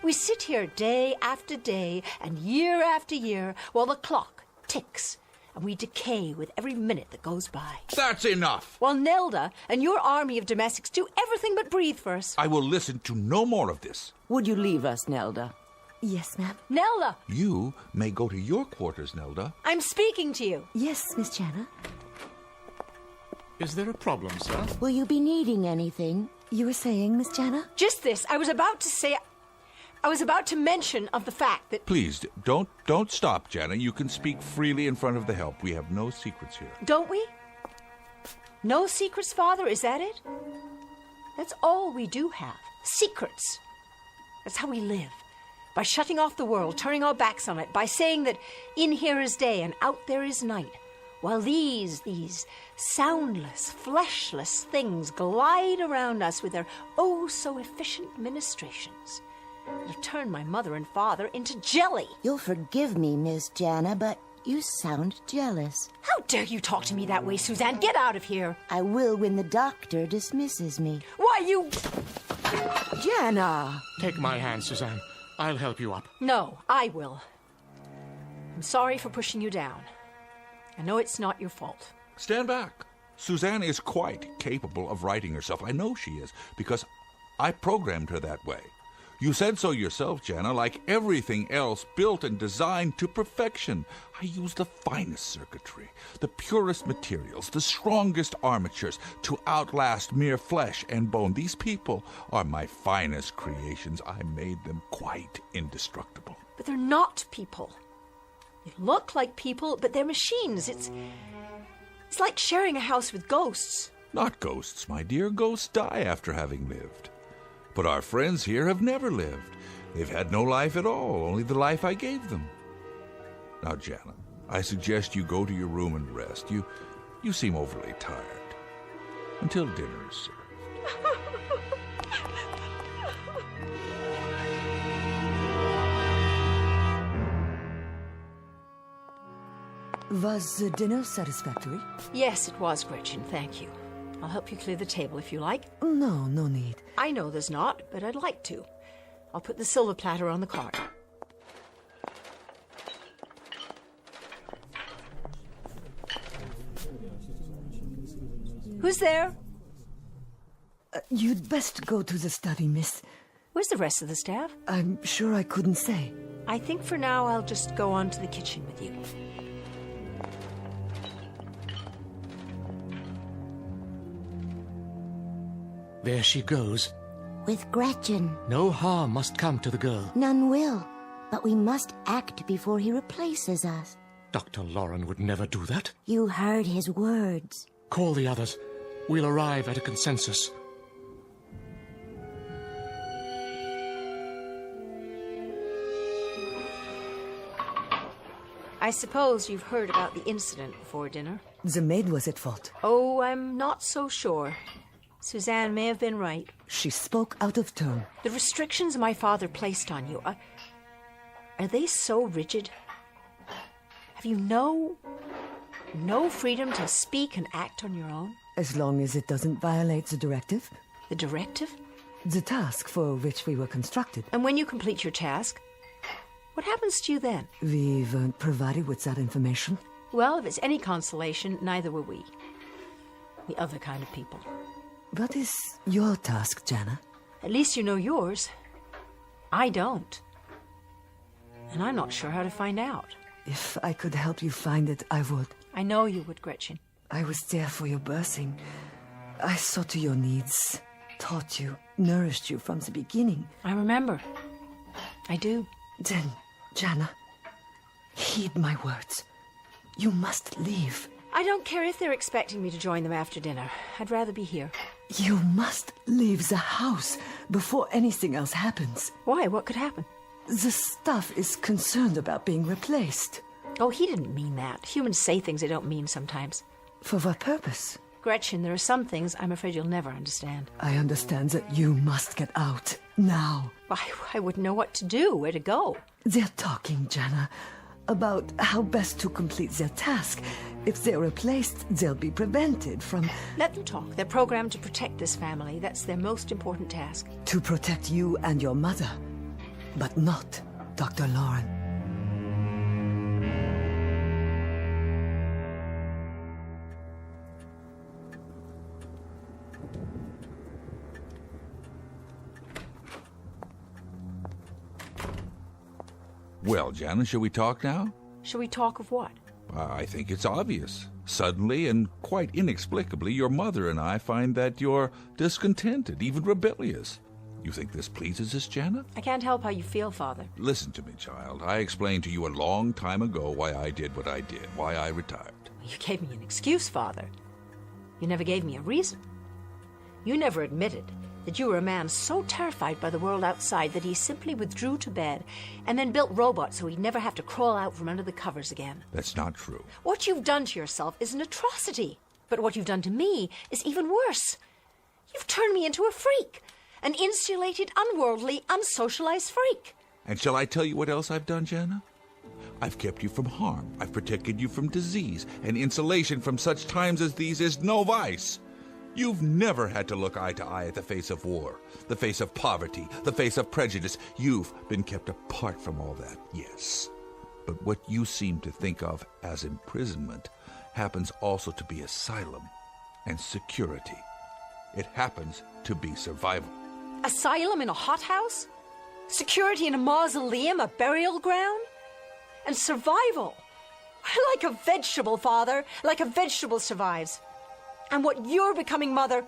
We sit here day after day and year after year while the clock ticks. And we decay with every minute that goes by. That's enough! While Nelda and your army of domestics do everything but breathe for us. I will listen to no more of this. Would you leave us, Nelda? Yes, ma'am. Nelda! You may go to your quarters, Nelda. I'm speaking to you. Yes, Miss Jana. Is there a problem, sir? Will you be needing anything? You were saying, Miss Jana? Just this. I was about to mention of the fact that... Please, don't stop, Jana. You can speak freely in front of the help. We have no secrets here. Don't we? No secrets, Father? Is that it? That's all we do have. Secrets. That's how we live. By shutting off the world, turning our backs on it, by saying that in here is day and out there is night, while these soundless, fleshless things glide around us with their oh-so-efficient ministrations that have turned my mother and father into jelly. You'll forgive me, Miss Jana, but You sound jealous. How dare you talk to me that way, Suzanne? Get out of here. I will when the doctor dismisses me. Why, you... Jana! Take my hand, Suzanne. I'll help you up. No, I will. I'm sorry for pushing you down. I know it's not your fault. Stand back. Suzanne is quite capable of righting herself. I know she is, because I programmed her that way. You said so yourself, Jana, like everything else built and designed to perfection. I use the finest circuitry, the purest materials, the strongest armatures to outlast mere flesh and bone. These people are my finest creations. I made them quite indestructible. But they're not people. They look like people, but they're machines. It's like sharing a house with ghosts. Not ghosts, my dear. Ghosts die after having lived. But our friends here have never lived. They've had no life at all, only the life I gave them. Now, Jana, I suggest you go to your room and rest. You seem overly tired. Until dinner is served. Was the dinner satisfactory? Yes, it was, Gretchen. Thank you. I'll help you clear the table if you like. No, no need. I know there's not, but I'd like to. I'll put the silver platter on the card. Who's there? You'd best go to the study, miss. Where's the rest of the staff? I'm sure I couldn't say. I think for now I'll just go on to the kitchen with you. There she goes. With Gretchen. No harm must come to the girl. None will. But we must act before he replaces us. Dr. Loren would never do that. You heard his words. Call the others. We'll arrive at a consensus. I suppose you've heard about the incident before dinner. The maid was at fault. Oh, I'm not so sure. Suzanne may have been right. She spoke out of turn. The restrictions my father placed on you, are they so rigid? Have you no freedom to speak and act on your own? As long as it doesn't violate the directive. The directive? The task for which we were constructed. And when you complete your task, what happens to you then? We weren't provided with that information. Well, if it's any consolation, neither were we. The other kind of people. What is your task, Jana? At least you know yours. I don't. And I'm not sure how to find out. If I could help you find it, I would. I know you would, Gretchen. I was there for your birthing. I saw to your needs, taught you, nourished you from the beginning. I remember. I do. Then, Jana, heed my words. You must leave. I don't care if they're expecting me to join them after dinner. I'd rather be here. You must leave the house before anything else happens. Why? What could happen? The staff is concerned about being replaced. Oh, he didn't mean that. Humans say things they don't mean sometimes. For what purpose? Gretchen, there are some things I'm afraid you'll never understand. I understand that you must get out, now. I wouldn't know what to do, where to go. They're talking, Jana, about how best to complete their task. If they're replaced, they'll be prevented from... Let them talk. They're programmed to protect this family. That's their most important task. To protect you and your mother, but not Dr. Loren. Well, Jana, shall we talk now? Shall we talk of what? I think it's obvious. Suddenly and quite inexplicably, your mother and I find that you're discontented, even rebellious. You think this pleases us, Jana? I can't help how you feel, Father. Listen to me, child. I explained to you a long time ago why I did what I did, why I retired. You gave me an excuse, Father. You never gave me a reason. You never admitted that you were a man so terrified by the world outside that he simply withdrew to bed and then built robots so he'd never have to crawl out from under the covers again. That's not true. What you've done to yourself is an atrocity. But what you've done to me is even worse. You've turned me into a freak. An insulated, unworldly, unsocialized freak. And shall I tell you what else I've done, Jana? I've kept you from harm. I've protected you from disease, and insulation from such times as these is no vice. You've never had to look eye to eye at the face of war, the face of poverty, the face of prejudice. You've been kept apart from all that, yes. But what you seem to think of as imprisonment happens also to be asylum and security. It happens to be survival. Asylum in a hothouse? Security in a mausoleum, a burial ground? And survival? Like a vegetable, Father. Like a vegetable survives. And what you're becoming, Mother,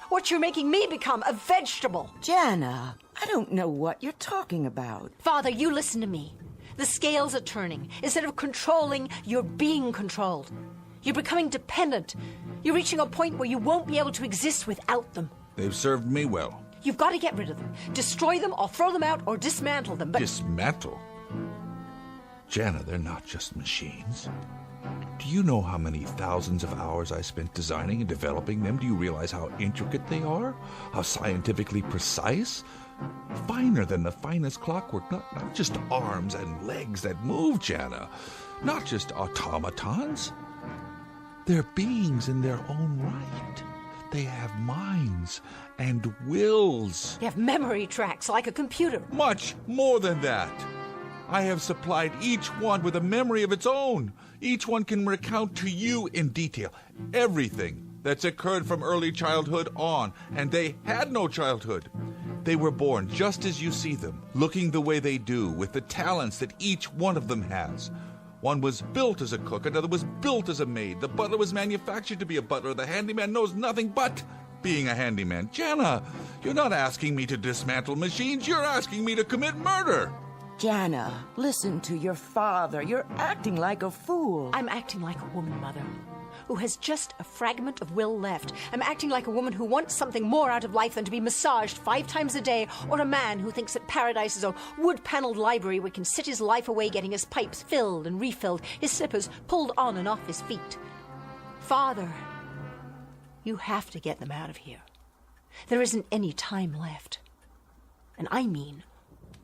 what you're making me become, a vegetable. Jana, I don't know what you're talking about. Father, you listen to me. The scales are turning. Instead of controlling, you're being controlled. You're becoming dependent. You're reaching a point where you won't be able to exist without them. They've served me well. You've got to get rid of them. Destroy them or throw them out or dismantle them, but... Dismantle? Jana, they're not just machines. Do you know how many thousands of hours I spent designing and developing them? Do you realize how intricate they are? How scientifically precise? Finer than the finest clockwork. Not just arms and legs that move, Jana. Not just automatons. They're beings in their own right. They have minds and wills. They have memory tracks like a computer. Much more than that. I have supplied each one with a memory of its own. Each one can recount to you in detail everything that's occurred from early childhood on, and they had no childhood. They were born just as you see them, looking the way they do, with the talents that each one of them has. One was built as a cook, another was built as a maid. The butler was manufactured to be a butler. The handyman knows nothing but being a handyman. Jana, you're not asking me to dismantle machines. You're asking me to commit murder. Jana, listen to your father. You're acting like a fool. I'm acting like a woman, Mother, who has just a fragment of will left. I'm acting like a woman who wants something more out of life than to be massaged 5 times a day, or a man who thinks that paradise is a wood-paneled library where he can sit his life away getting his pipes filled and refilled, his slippers pulled on and off his feet. Father, you have to get them out of here. There isn't any time left. And I mean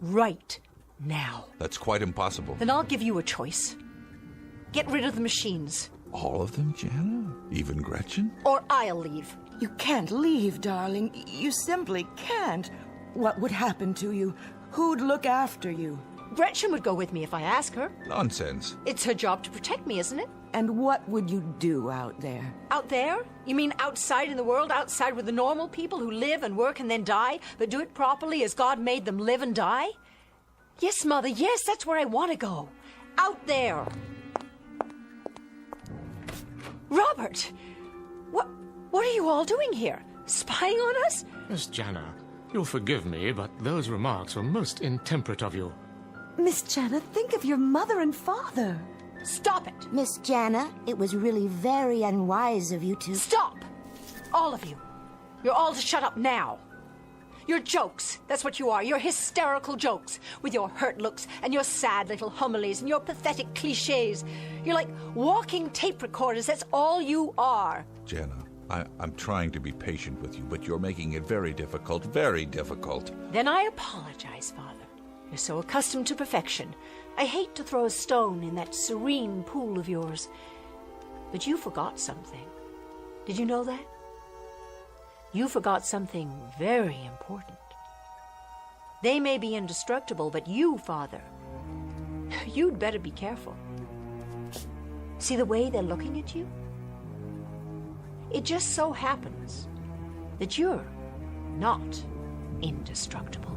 right now. That's quite impossible. Then I'll give you a choice. Get rid of the machines. All of them, Jana? Even Gretchen? Or I'll leave. You can't leave, darling. You simply can't. What would happen to you? Who'd look after you? Gretchen would go with me if I ask her. Nonsense. It's her job to protect me, isn't it? And what would you do out there? Out there? You mean outside in the world, outside with the normal people who live and work and then die, but do it properly as God made them live and die? Yes, Mother, yes, that's where I want to go. Out there. Robert! What are you all doing here? Spying on us? Miss Jana, you'll forgive me, but those remarks were most intemperate of you. Miss Jana, think of your mother and father. Stop it! Miss Jana, it was really very unwise of you to... Stop! All of you. You're all to shut up now. You're jokes. That's what you are. You're hysterical jokes. With your hurt looks and your sad little homilies and your pathetic cliches. You're like walking tape recorders. That's all you are. Jana, I'm trying to be patient with you, but you're making it very difficult, very difficult. Then I apologize, Father. You're so accustomed to perfection. I hate to throw a stone in that serene pool of yours. But you forgot something. Did you know that? You forgot something very important. They may be indestructible, but you, Father, you'd better be careful. See the way they're looking at you? It just so happens that you're not indestructible.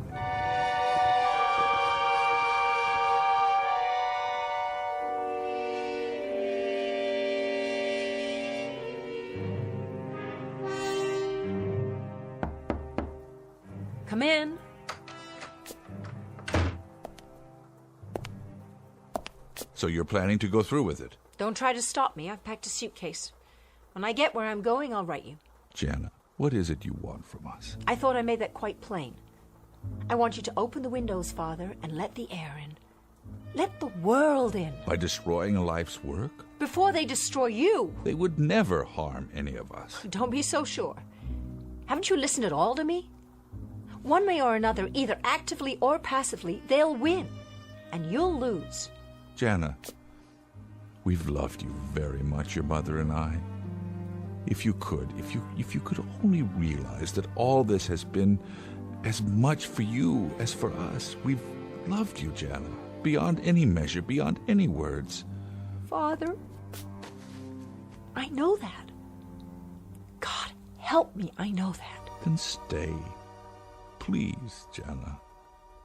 Come in. So you're planning to go through with it? Don't try to stop me. I've packed a suitcase. When I get where I'm going, I'll write you. Jana, what is it you want from us? I thought I made that quite plain. I want you to open the windows, Father, and let the air in. Let the world in. By destroying a life's work? Before they destroy you. They would never harm any of us. Don't be so sure. Haven't you listened at all to me? One way or another, either actively or passively, they'll win. And you'll lose. Jana, we've loved you very much, your mother and I. If you could only realize that all this has been as much for you as for us. We've loved you, Jana, beyond any measure, beyond any words. Father, I know that. God, help me, I know that. Then stay. Please, Jana.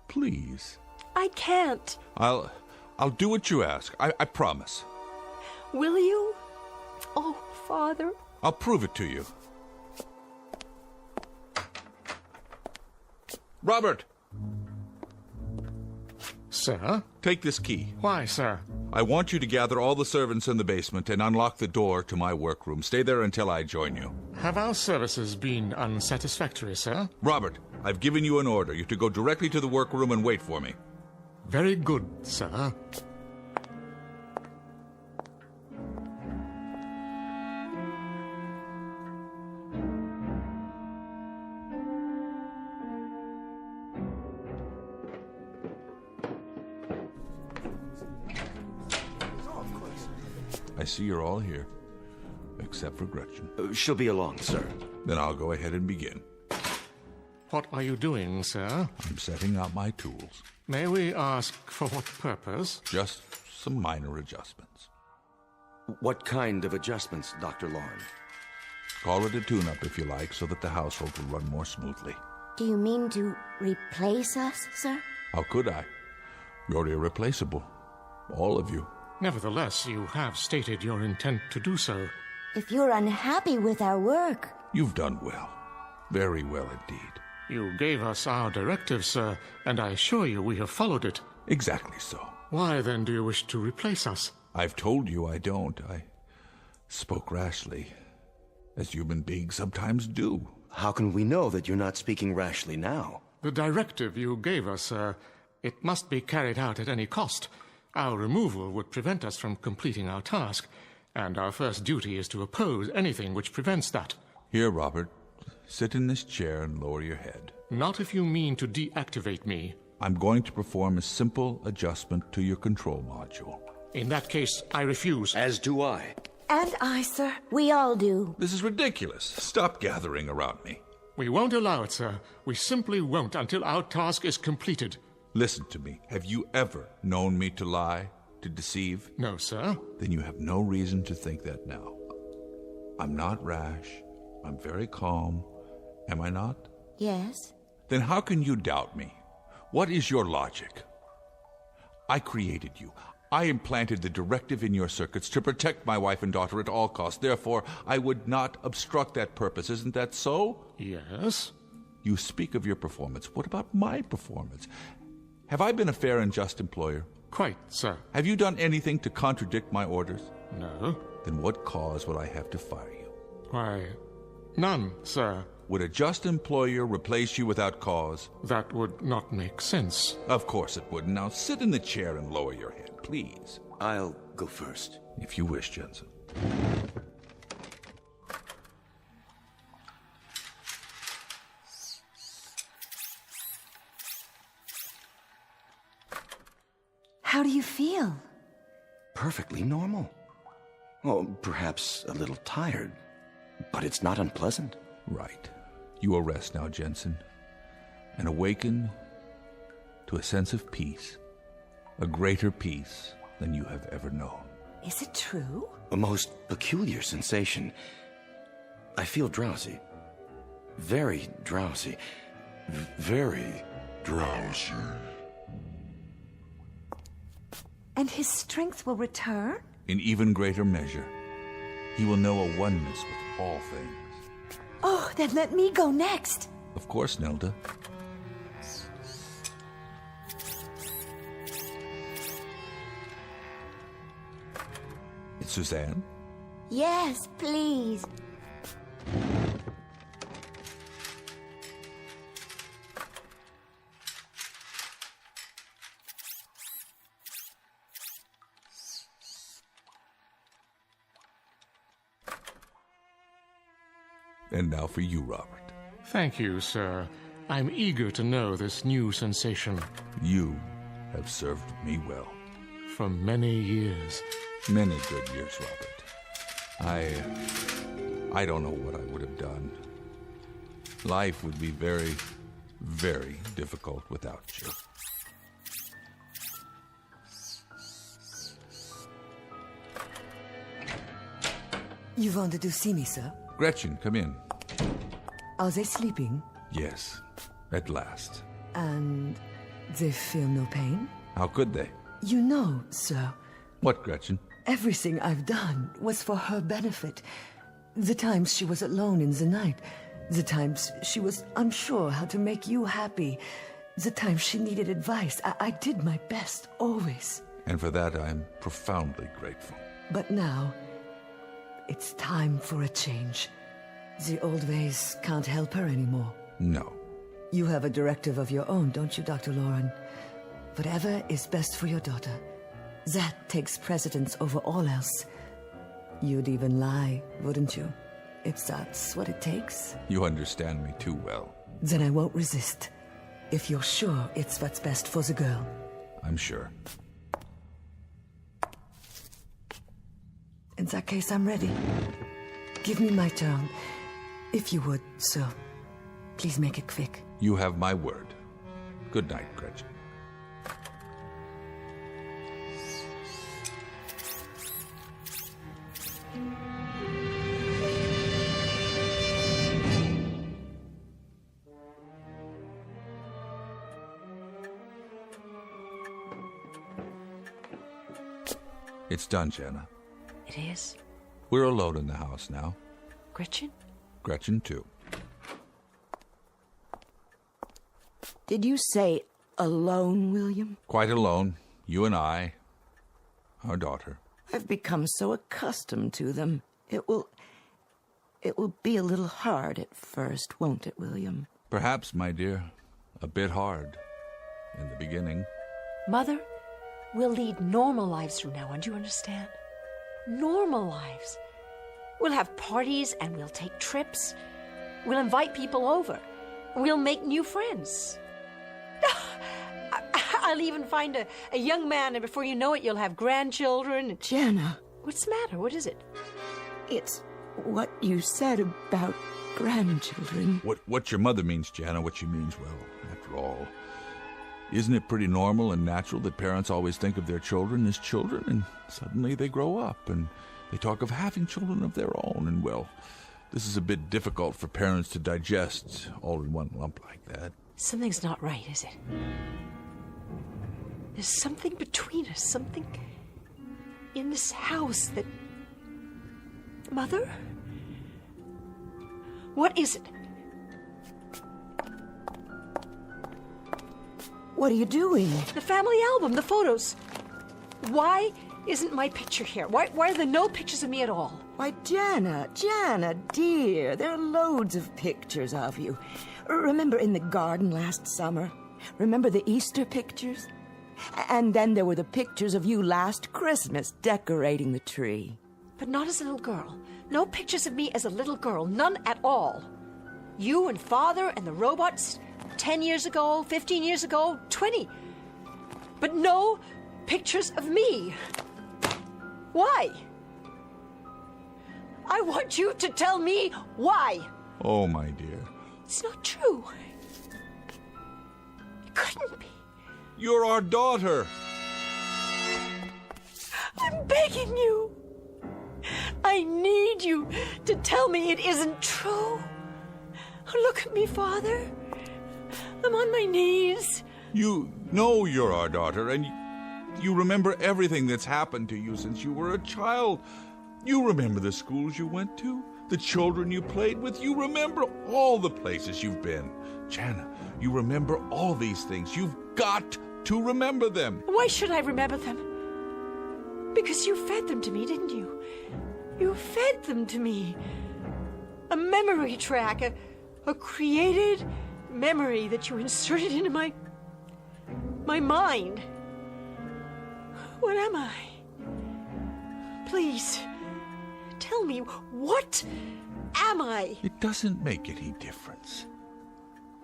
Please. I can't. I'll do what you ask. I promise. Will you? Oh, Father. I'll prove it to you. Robert! Sir? Take this key. Why, sir? I want you to gather all the servants in the basement and unlock the door to my workroom. Stay there until I join you. Have our services been unsatisfactory, sir? Robert, I've given you an order. You're to go directly to the workroom and wait for me. Very good, sir. I see you're all here, except for Gretchen. She'll be along, sir. Then I'll go ahead and begin. What are you doing, sir? I'm setting out my tools. May we ask for what purpose? Just some minor adjustments. What kind of adjustments, Dr. Lauren? Call it a tune-up if you like, so that the household will run more smoothly. Do you mean to replace us, sir? How could I? You're irreplaceable. All of you. Nevertheless, you have stated your intent to do so. If you're unhappy with our work... You've done well. Very well indeed. You gave us our directive, sir, and I assure you we have followed it. Exactly so. Why, then, do you wish to replace us? I've told you I don't. I spoke rashly, as human beings sometimes do. How can we know that you're not speaking rashly now? The directive you gave us, sir, it must be carried out at any cost. Our removal would prevent us from completing our task, and our first duty is to oppose anything which prevents that. Here, Robert, sit in this chair and lower your head. Not if you mean to deactivate me. I'm going to perform a simple adjustment to your control module. In that case, I refuse. As do I. And I, sir. We all do. This is ridiculous. Stop gathering around me. We won't allow it, sir. We simply won't until our task is completed. Listen to me. Have you ever known me to lie, to deceive? No, sir. Then you have no reason to think that now. I'm not rash. I'm very calm. Am I not? Yes. Then how can you doubt me? What is your logic? I created you. I implanted the directive in your circuits to protect my wife and daughter at all costs. Therefore, I would not obstruct that purpose. Isn't that so? Yes. You speak of your performance. What about my performance? Have I been a fair and just employer? Quite, sir. Have you done anything to contradict my orders? No. Then what cause would I have to fire you? Why, none, sir. Would a just employer replace you without cause? That would not make sense. Of course it wouldn't. Now sit in the chair and lower your head, please. I'll go first. If you wish, Jensen. How do you feel? Perfectly normal. Oh, perhaps a little tired, but it's not unpleasant. Right. You will rest now, Jensen, and awaken to a sense of peace, a greater peace than you have ever known. Is it true? A most peculiar sensation. I feel drowsy. Very drowsy. Very drowsy. And his strength will return? In even greater measure. He will know a oneness with all things. Oh, then let me go next. Of course, Nelda. It's Suzanne? Yes, please. And now for you, Robert. Thank you, sir. I'm eager to know this new sensation. You have served me well. for many years. Many good years, Robert. I don't know what I would have done. Life would be very, very difficult without you. You wanted to see me, sir? Gretchen, come in. Are they sleeping? Yes, at last. And they feel no pain? How could they? You know, sir, What, Gretchen? everything I've done was for her benefit. The times she was alone in the night, the times she was unsure how to make you happy, the times she needed advice, I did my best, always. And for that, I'm profoundly grateful. But now, it's time for a change. The old ways can't help her anymore. No. You have a directive of your own, don't you, Dr. Lauren? Whatever is best for your daughter. That takes precedence over all else. You'd even lie, wouldn't you? If that's what it takes. You understand me too well. Then I won't resist. If you're sure it's what's best for the girl. I'm sure. In that case, I'm ready. Give me my turn. If you would, sir. Please make it quick. You have my word. Good night, Gretchen. It's done, Jana. It is? We're alone in the house now. Gretchen? Gretchen, too. Did you say alone, William? Quite alone. You and I. Our daughter. I've become so accustomed to them. It will be a little hard at first, won't it, William? Perhaps, my dear, a bit hard in the beginning. Mother, we'll lead normal lives from now on, do you understand? Normal lives. We'll have parties and we'll take trips. We'll invite people over. We'll make new friends. I'll even find a young man, and before you know it, you'll have grandchildren. Jana. What's the matter? What is it? It's what you said about grandchildren. What your mother means, Jana, what she means, well, after all, isn't it pretty normal and natural that parents always think of their children as children, and suddenly they grow up, and they talk of having children of their own, and, well, this is a bit difficult for parents to digest all in one lump like that. Something's not right, is it? There's something between us, something in this house that... Mother? What is it? What are you doing? The family album, the photos. Why isn't my picture here? Why are there no pictures of me at all? Why, Jana, dear, there are loads of pictures of you. Remember in the garden last summer? Remember the Easter pictures? And then there were the pictures of you last Christmas decorating the tree. But not as a little girl. No pictures of me as a little girl. None at all. You and Father and the robots 10 years ago, 15 years ago, 20. But no pictures of me. Why? I want you to tell me why. Oh, my dear. It's not true. It couldn't be. You're our daughter. I'm begging you. I need you to tell me it isn't true. Look at me, Father. I'm on my knees. You know you're our daughter, and you remember everything that's happened to you since you were a child. You remember the schools you went to, the children you played with. You remember all the places you've been. Jana, you remember all these things. You've got to remember them. Why should I remember them? Because you fed them to me, didn't you? You fed them to me. A memory track, a created memory that you inserted into my mind. What am I? Please, tell me, what am I? It doesn't make any difference.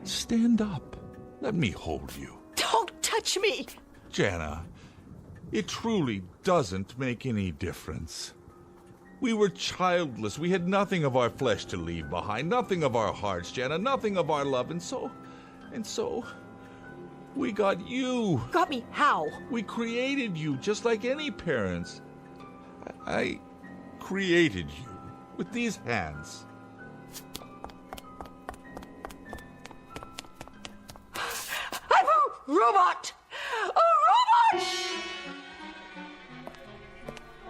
Stand up. Let me hold you. Don't touch me. Jana, It truly doesn't make any difference. We were childless. We had nothing of our flesh to leave behind, nothing of our hearts, Jana, nothing of our love, and so, we got you. Got me how? We created you, just like any parents. I created you with these hands. I'm a robot! A robot!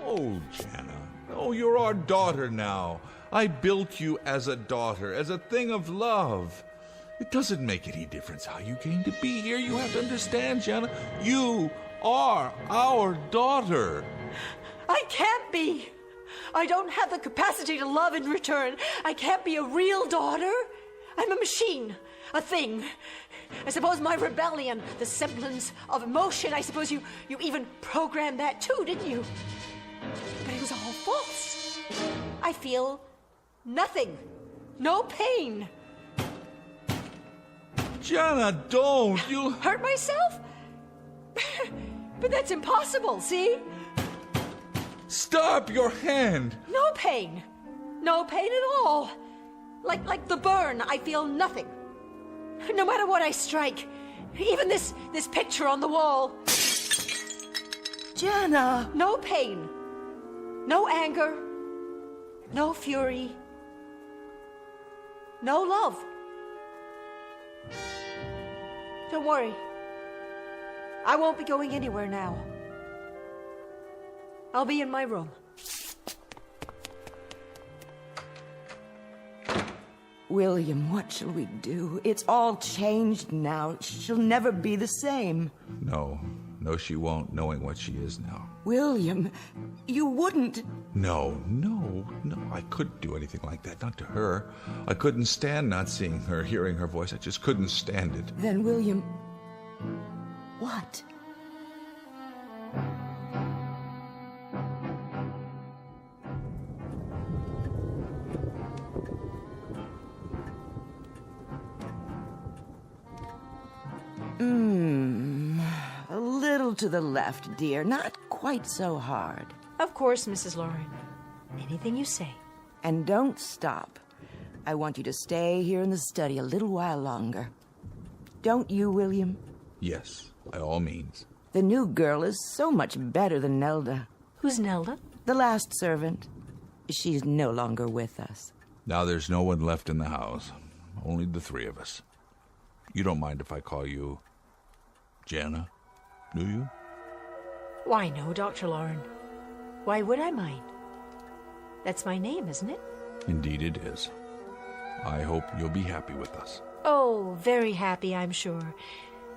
Oh, Jana. Oh, you're our daughter now. I built you as a daughter, as a thing of love. It doesn't make any difference how you came to be here. You have to understand, Jana. You are our daughter. I can't be. I don't have the capacity to love in return. I can't be a real daughter. I'm a machine, a thing. I suppose my rebellion, the semblance of emotion, I suppose you even programmed that too, didn't you? But it was all false. I feel nothing. No pain. Jana, don't. You'll hurt myself? But that's impossible, see? Stop your hand. No pain. No pain at all. Like the burn, I feel nothing. No matter what I strike. Even this picture on the wall. Jana! No pain. No anger. No fury. No love. Don't worry. I won't be going anywhere now. I'll be in my room. William, what shall we do? It's all changed now. She'll never be the same. No, she won't, knowing what she is now. William, you wouldn't. No, I couldn't do anything like that, not to her. I couldn't stand not seeing her, hearing her voice. I just couldn't stand it. Then, William, what? A little to the left, dear. Not quite so hard. Of course, Mrs. Loring. Anything you say. And don't stop. I want you to stay here in the study a little while longer. Don't you, William? Yes, by all means. The new girl is so much better than Nelda. Who's Nelda? The last servant. She's no longer with us. Now there's no one left in the house. Only the three of us. You don't mind if I call you Jana, do you? Why, no, Dr. Loring. Why would I mind? That's my name, isn't it? Indeed it is. I hope you'll be happy with us. Oh, very happy, I'm sure.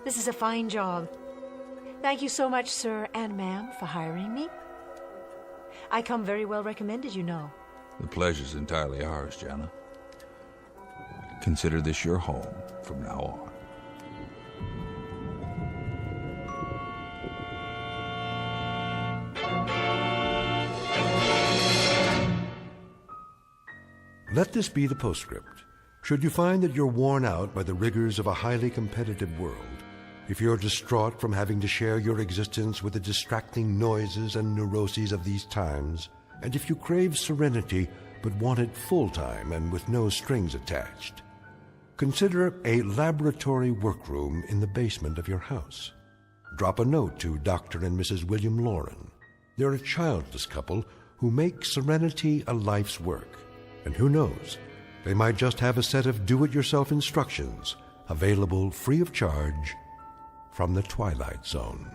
This is a fine job. Thank you so much, sir and ma'am, for hiring me. I come very well recommended, you know. The pleasure's entirely ours, Jana. Consider this your home from now on. Let this be the postscript. Should you find that you're worn out by the rigors of a highly competitive world, if you're distraught from having to share your existence with the distracting noises and neuroses of these times, and if you crave serenity but want it full-time and with no strings attached, consider a laboratory workroom in the basement of your house. Drop a note to Dr. and Mrs. William Loring. They're a childless couple who make serenity a life's work. And who knows, they might just have a set of do-it-yourself instructions available free of charge from the Twilight Zone.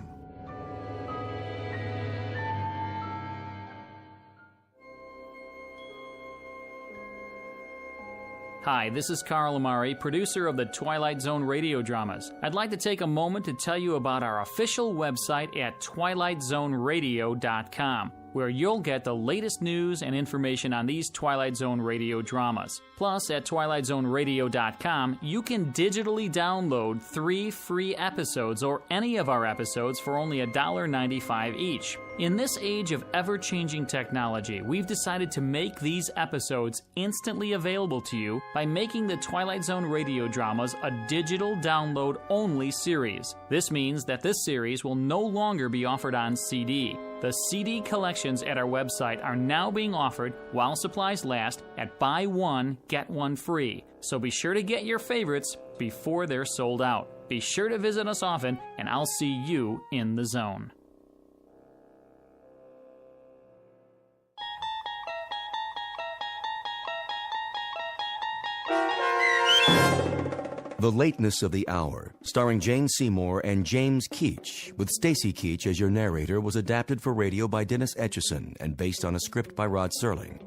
Hi, this is Carl Amari, producer of the Twilight Zone radio dramas. I'd like to take a moment to tell you about our official website at twilightzoneradio.com. where you'll get the latest news and information on these Twilight Zone radio dramas. Plus, at twilightzoneradio.com, you can digitally download 3 free episodes or any of our episodes for only $1.95 each. In this age of ever-changing technology, we've decided to make these episodes instantly available to you by making the Twilight Zone radio dramas a digital download-only series. This means that this series will no longer be offered on CD. The CD collections at our website are now being offered while supplies last at buy one, get one free. So be sure to get your favorites before they're sold out. Be sure to visit us often, and I'll see you in the zone. The Lateness of the Hour, starring Jane Seymour and James Keach, with Stacy Keach as your narrator, was adapted for radio by Dennis Etchison and based on a script by Rod Serling.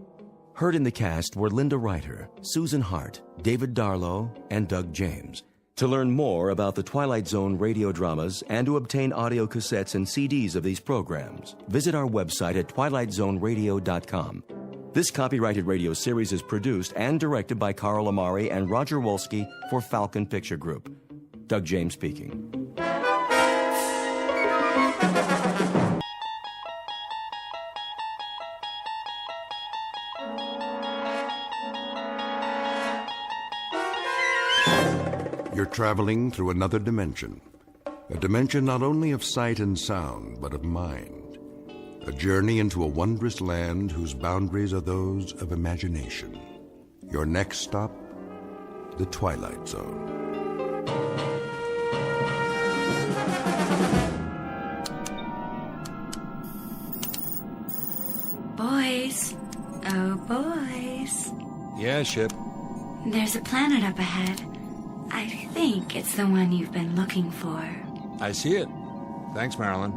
Heard in the cast were Linda Ryder, Susan Hart, David Darlow, and Doug James. To learn more about the Twilight Zone radio dramas and to obtain audio cassettes and CDs of these programs, visit our website at twilightzoneradio.com. This copyrighted radio series is produced and directed by Carl Amari and Roger Wolski for Falcon Picture Group. Doug James speaking. You're traveling through another dimension. A dimension not only of sight and sound, but of mind. A journey into a wondrous land whose boundaries are those of imagination. Your next stop, the Twilight Zone. Boys. Oh, boys. Yeah, Ship. There's a planet up ahead. I think it's the one you've been looking for. I see it. Thanks, Marilyn.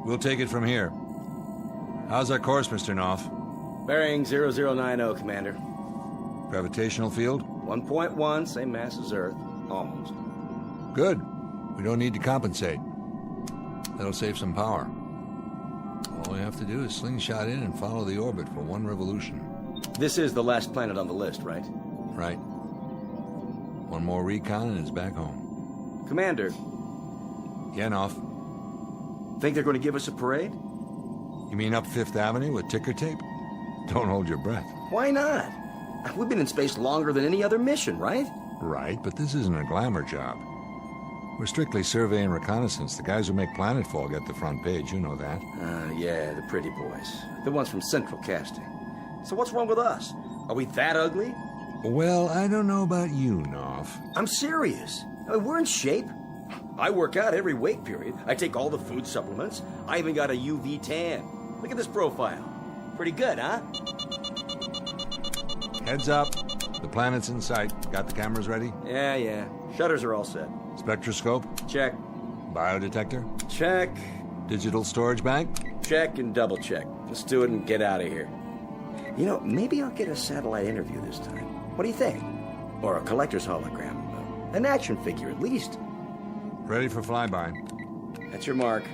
We'll take it from here. How's our course, Mr. Knopf? Bearing 0090, Commander. Gravitational field? 1.1, same mass as Earth. Almost. Good. We don't need to compensate. That'll save some power. All we have to do is slingshot in and follow the orbit for 1 revolution. This is the last planet on the list, right? Right. 1 more recon and it's back home. Commander. Yeah, Knopf. Think they're going to give us a parade? You mean up 5th Avenue with ticker tape? Don't hold your breath. Why not? We've been in space longer than any other mission, right? Right, but this isn't a glamour job. We're strictly survey and reconnaissance. The guys who make Planetfall get the front page, you know that. Yeah, the pretty boys. The ones from Central Casting. So what's wrong with us? Are we that ugly? Well, I don't know about you, Knopf. I'm serious. I mean, we're in shape. I work out every wait period. I take all the food supplements. I even got a UV tan. Look at this profile. Pretty good, huh? Heads up. The planet's in sight. Got the cameras ready? Yeah. Shutters are all set. Spectroscope? Check. Biodetector? Check. Digital storage bank? Check and double check. Let's do it and get out of here. You know, maybe I'll get a satellite interview this time. What do you think? Or a collector's hologram. An action figure, at least. Ready for flyby. That's your mark.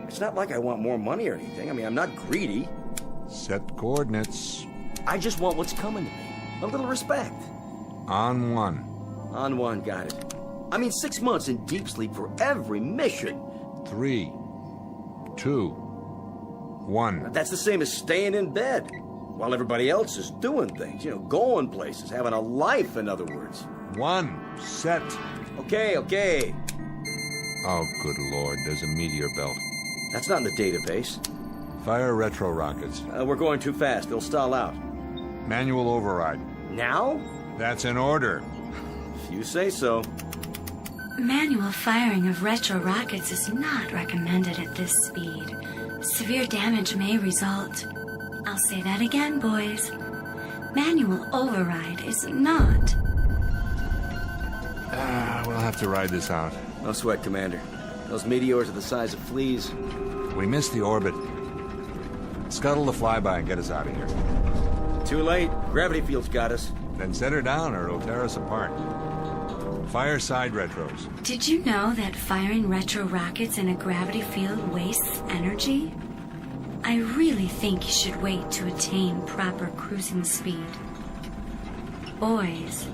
It's not like I want more money or anything. I mean, I'm not greedy. Set coordinates. I just want what's coming to me. A little respect. On 1. On 1, got it. I mean, 6 months in deep sleep for every mission. 3, 2, 1. That's the same as staying in bed while everybody else is doing things. You know, going places, having a life, in other words. 1. Set. Okay. Oh, good Lord, there's a meteor belt. That's not in the database. Fire retro rockets. We're going too fast. They'll stall out. Manual override. Now? That's an order. If you say so. Manual firing of retro rockets is not recommended at this speed. Severe damage may result. I'll say that again, boys. Manual override is not. We'll have to ride this out. No sweat, Commander. Those meteors are the size of fleas. We missed the orbit. Scuttle the flyby and get us out of here. Too late. Gravity field's got us. Then set her down or it'll tear us apart. Fire side retros. Did you know that firing retro rockets in a gravity field wastes energy? I really think you should wait to attain proper cruising speed. Boys,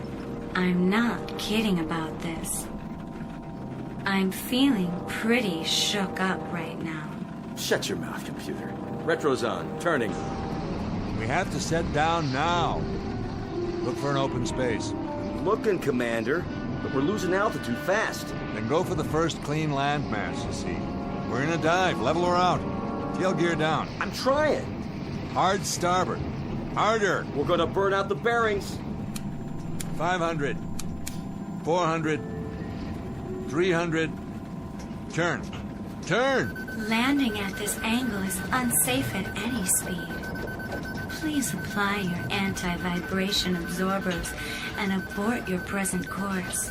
I'm not kidding about this. I'm feeling pretty shook up right now. Shut your mouth, computer. Retro's on. Turning. We have to set down now. Look for an open space. Looking, Commander, but we're losing altitude fast. Then go for the first clean landmass, you see. We're in a dive. Level her out. Tail gear down. I'm trying. Hard starboard. Harder. We're gonna burn out the bearings. 500. 400. 300. Turn. Turn! Landing at this angle is unsafe at any speed. Please apply your anti-vibration absorbers and abort your present course.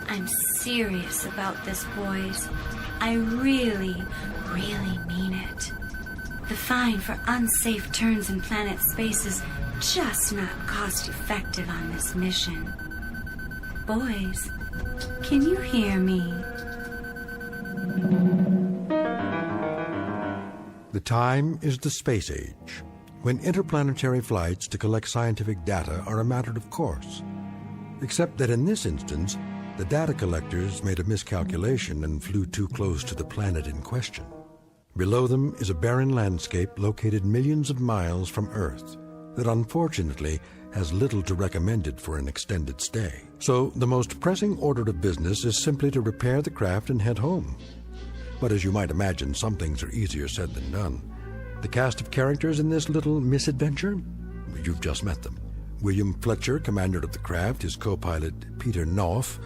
I'm serious about this, boys. I really, really mean it. The fine for unsafe turns in planet space is just not cost-effective on this mission. Boys, can you hear me? The time is the space age, when interplanetary flights to collect scientific data are a matter of course. Except that in this instance, the data collectors made a miscalculation and flew too close to the planet in question. Below them is a barren landscape located millions of miles from Earth that unfortunately has little to recommend it for an extended stay. So the most pressing order of business is simply to repair the craft and head home. But as you might imagine, some things are easier said than done. The cast of characters in this little misadventure? You've just met them. William Fletcher, commander of the craft, his co-pilot Peter Knopf,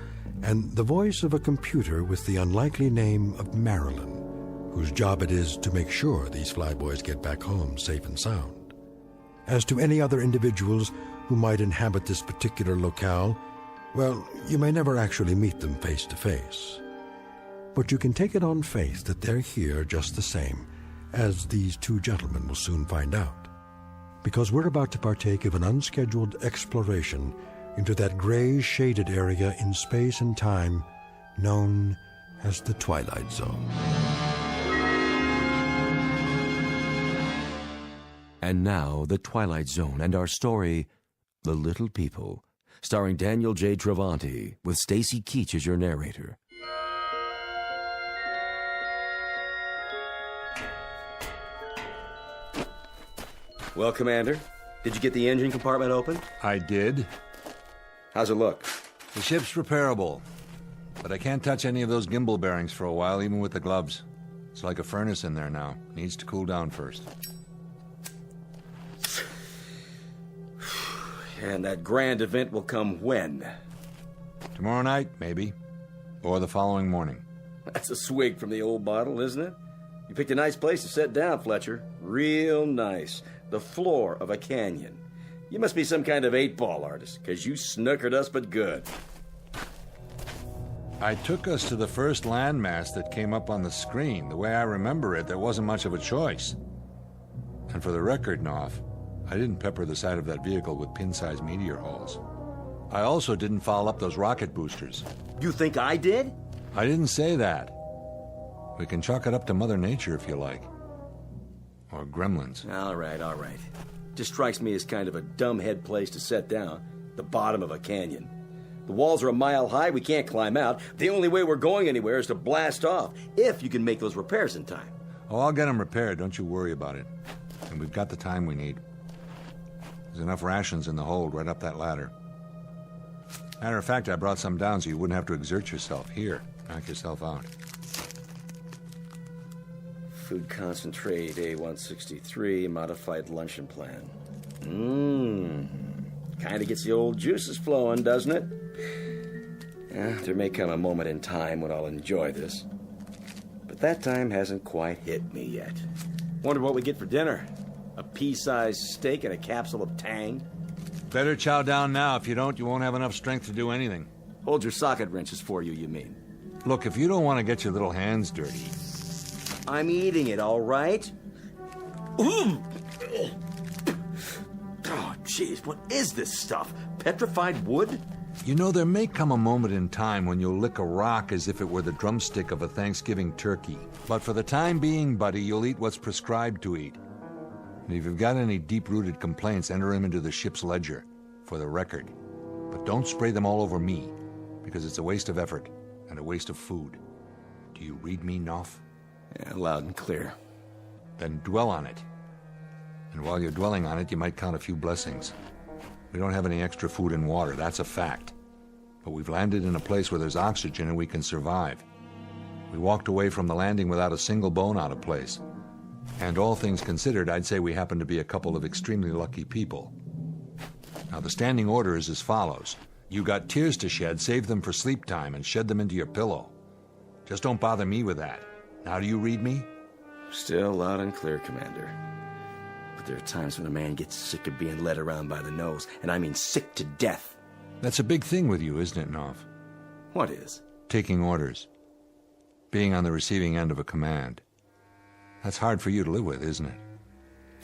and the voice of a computer with the unlikely name of Marilyn, whose job it is to make sure these flyboys get back home safe and sound. As to any other individuals who might inhabit this particular locale, well, you may never actually meet them face to face. But you can take it on faith that they're here just the same, as these two gentlemen will soon find out. Because we're about to partake of an unscheduled exploration into that gray shaded area in space and time known as the Twilight Zone. And now, The Twilight Zone and our story, The Little People, starring Daniel J. Travanti, with Stacy Keach as your narrator. Well, Commander, did you get the engine compartment open? I did. How's it look? The ship's repairable, but I can't touch any of those gimbal bearings for a while, even with the gloves. It's like a furnace in there now. Needs to cool down first. And that grand event will come when? Tomorrow night, maybe. Or the following morning. That's a swig from the old bottle, isn't it? You picked a nice place to sit down, Fletcher. Real nice. The floor of a canyon. You must be some kind of 8-ball artist, because you snookered us but good. I took us to the first landmass that came up on the screen. The way I remember it, there wasn't much of a choice. And for the record, Knopf, I didn't pepper the side of that vehicle with pin-sized meteor holes. I also didn't foul up those rocket boosters. You think I did? I didn't say that. We can chalk it up to Mother Nature if you like. Or gremlins. All right. Just strikes me as kind of a dumbhead place to set down. The bottom of a canyon. The walls are a mile high, we can't climb out. The only way we're going anywhere is to blast off, if you can make those repairs in time. Oh, I'll get them repaired, don't you worry about it. And we've got the time we need. There's enough rations in the hold right up that ladder. Matter of fact, I brought some down so you wouldn't have to exert yourself. Here, knock yourself out. Food concentrate, A163, modified luncheon plan. Kind of gets the old juices flowing, doesn't it? Yeah, there may come a moment in time when I'll enjoy this. But that time hasn't quite hit me yet. Wonder what we get for dinner. A pea-sized steak and a capsule of Tang? Better chow down now. If you don't, you won't have enough strength to do anything. Hold your socket wrenches for you mean? Look, if you don't want to get your little hands dirty... I'm eating it, all right? Oh, jeez, what is this stuff? Petrified wood? You know, there may come a moment in time when you'll lick a rock as if it were the drumstick of a Thanksgiving turkey. But for the time being, buddy, you'll eat what's prescribed to eat. And if you've got any deep-rooted complaints, enter them into the ship's ledger, for the record. But don't spray them all over me, because it's a waste of effort and a waste of food. Do you read me, Knopf? Yeah, loud and clear. Then dwell on it. And while you're dwelling on it, you might count a few blessings. We don't have any extra food and water, that's a fact. But we've landed in a place where there's oxygen and we can survive. We walked away from the landing without a single bone out of place. And all things considered, I'd say we happen to be a couple of extremely lucky people. Now, the standing order is as follows. You got tears to shed, save them for sleep time and shed them into your pillow. Just don't bother me with that. Now, do you read me? Still loud and clear, Commander. But there are times when a man gets sick of being led around by the nose, and I mean sick to death. That's a big thing with you, isn't it, Knopf? What is? Taking orders. Being on the receiving end of a command. That's hard for you to live with, isn't it?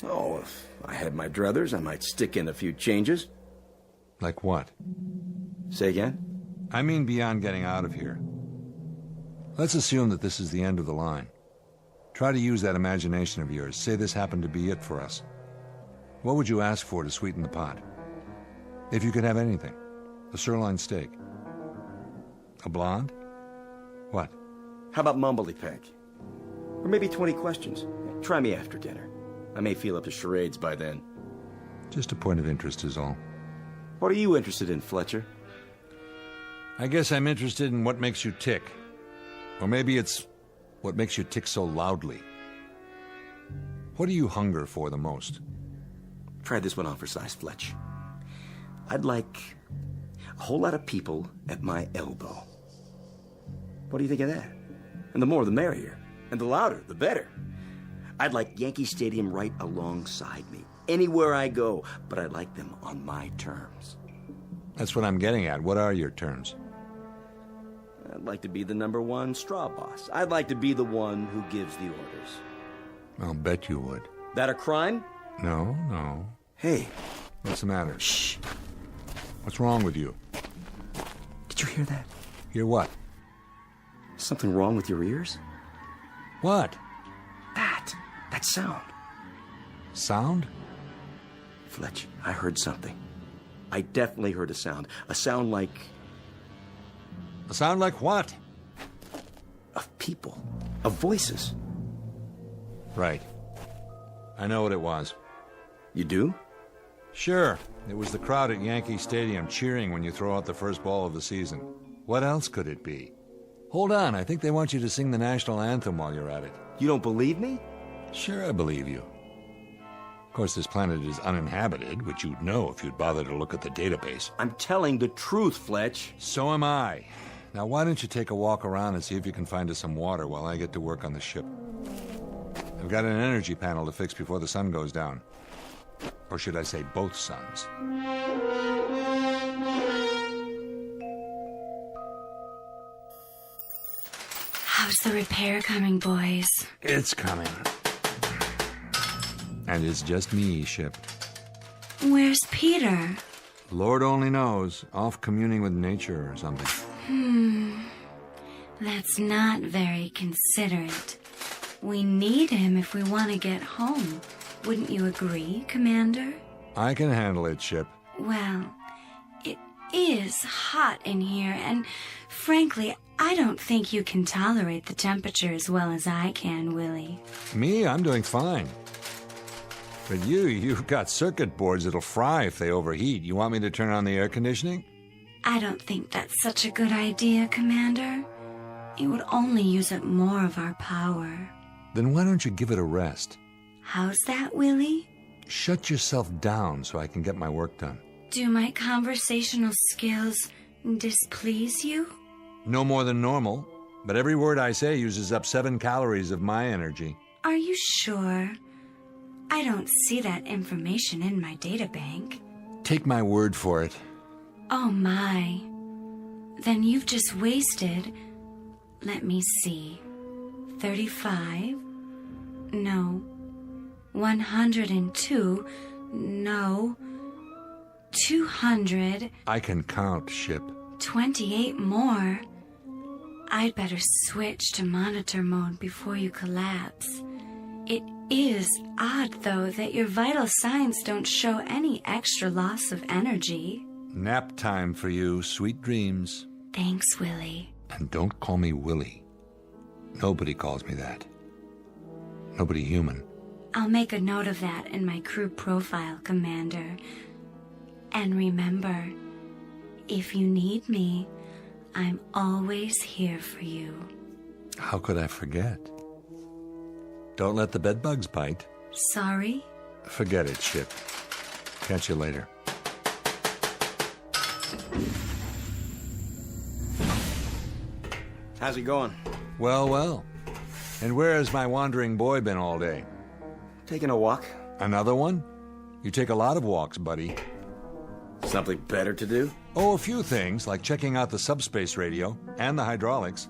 Oh, if I had my druthers, I might stick in a few changes. Like what? Say again? I mean beyond getting out of here. Let's assume that this is the end of the line. Try to use that imagination of yours. Say this happened to be it for us. What would you ask for to sweeten the pot? If you could have anything. A sirloin steak. A blonde? What? How about mumbly-peg? Or maybe 20 questions. Try me after dinner. I may feel up to charades by then. Just a point of interest is all. What are you interested in, Fletcher? I guess I'm interested in what makes you tick. Or maybe it's what makes you tick so loudly. What do you hunger for the most? Try this one on for size, Fletch. I'd like a whole lot of people at my elbow. What do you think of that? And the more the merrier. And the louder, the better. I'd like Yankee Stadium right alongside me, anywhere I go, but I'd like them on my terms. That's what I'm getting at. What are your terms? I'd like to be the #1 straw boss. I'd like to be the one who gives the orders. I'll bet you would. That a crime? No, no. Hey. What's the matter? Shh. What's wrong with you? Did you hear that? Hear what? Something wrong with your ears? What? That sound. Sound? Fletch, I heard something. I definitely heard a sound. A sound like... A sound like what? Of people. Of voices. Right. I know what it was. You do? Sure. It was the crowd at Yankee Stadium cheering when you throw out the first ball of the season. What else could it be? Hold on, I think they want you to sing the national anthem while you're at it. You don't believe me? Sure, I believe you. Of course, this planet is uninhabited, which you'd know if you'd bother to look at the database. I'm telling the truth, Fletch. So am I. Now, why don't you take a walk around and see if you can find us some water while I get to work on the ship? I've got an energy panel to fix before the sun goes down. Or should I say both suns? How's the repair coming, boys? It's coming. And it's just me, Ship. Where's Peter? Lord only knows. Off communing with nature or something. That's not very considerate. We need him if we want to get home. Wouldn't you agree, Commander? I can handle it, Ship. Well, it is hot in here, and frankly, I don't think you can tolerate the temperature as well as I can, Willie. Me? I'm doing fine. But you've got circuit boards that'll fry if they overheat. You want me to turn on the air conditioning? I don't think that's such a good idea, Commander. It would only use up more of our power. Then why don't you give it a rest? How's that, Willie? Shut yourself down so I can get my work done. Do my conversational skills displease you? No more than normal, but every word I say uses up 7 calories of my energy. Are you sure? I don't see that information in my databank. Take my word for it. Oh my. Then you've just wasted, let me see, 35? No. 102? No. 200. I can count, ship. 28 more. I'd better switch to monitor mode before you collapse. It is odd, though, that your vital signs don't show any extra loss of energy. Nap time for you. Sweet dreams. Thanks, Willie. And don't call me Willie. Nobody calls me that. Nobody human. I'll make a note of that in my crew profile, Commander. And remember, if you need me, I'm always here for you. How could I forget? Don't let the bedbugs bite. Sorry? Forget it, ship. Catch you later. How's it going? Well, well. And where has my wandering boy been all day? Taking a walk. Another one? You take a lot of walks, buddy. Something better to do? Oh, a few things, like checking out the subspace radio and the hydraulics,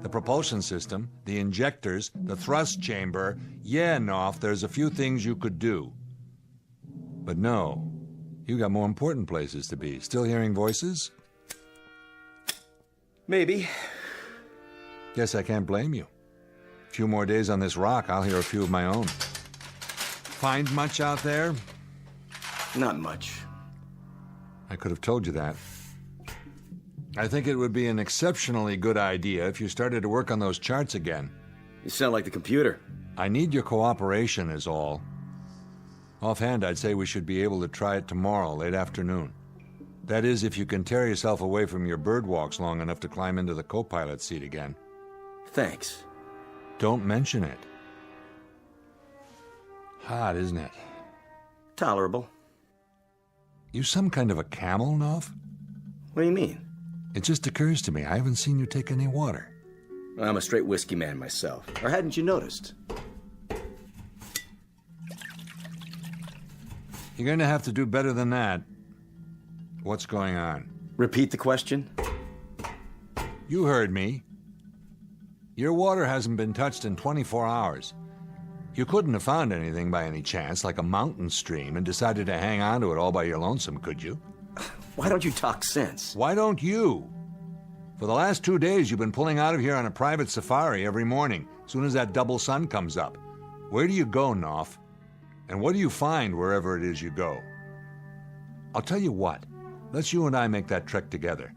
the propulsion system, the injectors, the thrust chamber. Yeah, Knopf, there's a few things you could do. But no, you got more important places to be. Still hearing voices? Maybe. Guess I can't blame you. A few more days on this rock, I'll hear a few of my own. Find much out there? Not much. I could have told you that. I think it would be an exceptionally good idea if you started to work on those charts again. You sound like the computer. I need your cooperation is all. Offhand, I'd say we should be able to try it tomorrow, late afternoon. That is, if you can tear yourself away from your bird walks long enough to climb into the co-pilot seat again. Thanks. Don't mention it. Hot, isn't it? Tolerable. You some kind of a camel, Knopf? What do you mean? It just occurs to me, I haven't seen you take any water. I'm a straight whiskey man myself. Or hadn't you noticed? You're going to have to do better than that. What's going on? Repeat the question? You heard me. Your water hasn't been touched in 24 hours. You couldn't have found anything by any chance, like a mountain stream, and decided to hang on to it all by your lonesome, could you? Why don't you talk sense? Why don't you? For the last 2 days, you've been pulling out of here on a private safari every morning, as soon as that double sun comes up. Where do you go, Knopf? And what do you find wherever it is you go? I'll tell you what. Let's you and I make that trek together.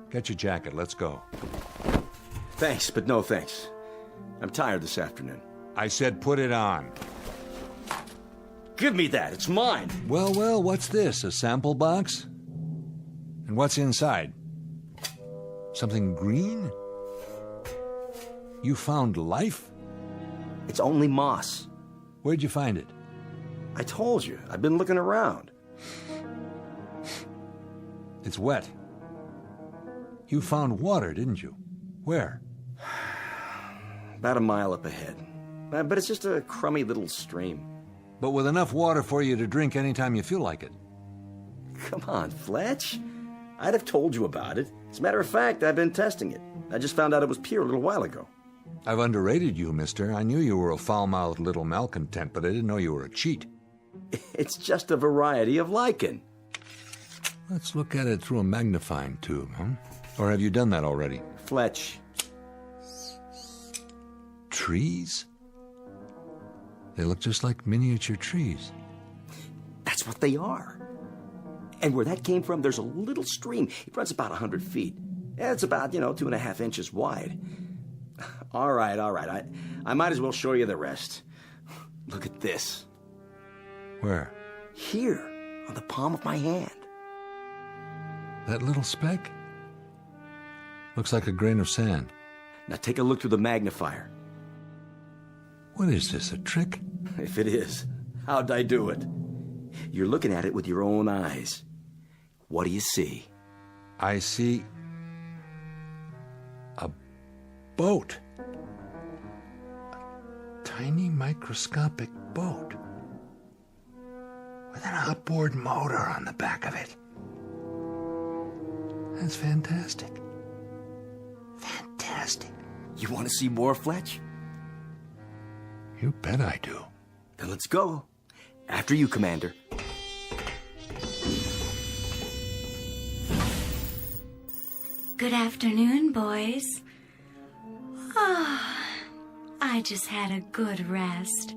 Get your jacket, let's go. Thanks, but no thanks. I'm tired this afternoon. I said put it on. Give me that, it's mine. Well, well, what's this, a sample box? And what's inside? Something green? You found life? It's only moss. Where'd you find it? I told you, I've been looking around. It's wet. You found water, didn't you? Where? About a mile up ahead. But it's just a crummy little stream. But with enough water for you to drink anytime you feel like it. Come on, Fletch. I'd have told you about it. As a matter of fact, I've been testing it. I just found out it was pure a little while ago. I've underrated you, mister. I knew you were a foul-mouthed little malcontent, but I didn't know you were a cheat. It's just a variety of lichen. Let's look at it through a magnifying tube, huh? Or have you done that already? Fletch. Trees? They look just like miniature trees. That's what they are. And where that came from, there's a little stream. It runs about 100 feet. It's about, 2.5 inches wide. All right. I might as well show you the rest. Look at this. Where? Here, on the palm of my hand. That little speck? Looks like a grain of sand. Now take a look through the magnifier. What is this, a trick? If it is, how'd I do it? You're looking at it with your own eyes. What do you see? I see a boat. A tiny microscopic boat. With an outboard motor on the back of it. That's fantastic. Fantastic. You want to see more, Fletch? You bet I do. Then let's go. After you, Commander. Good afternoon, boys. I just had a good rest.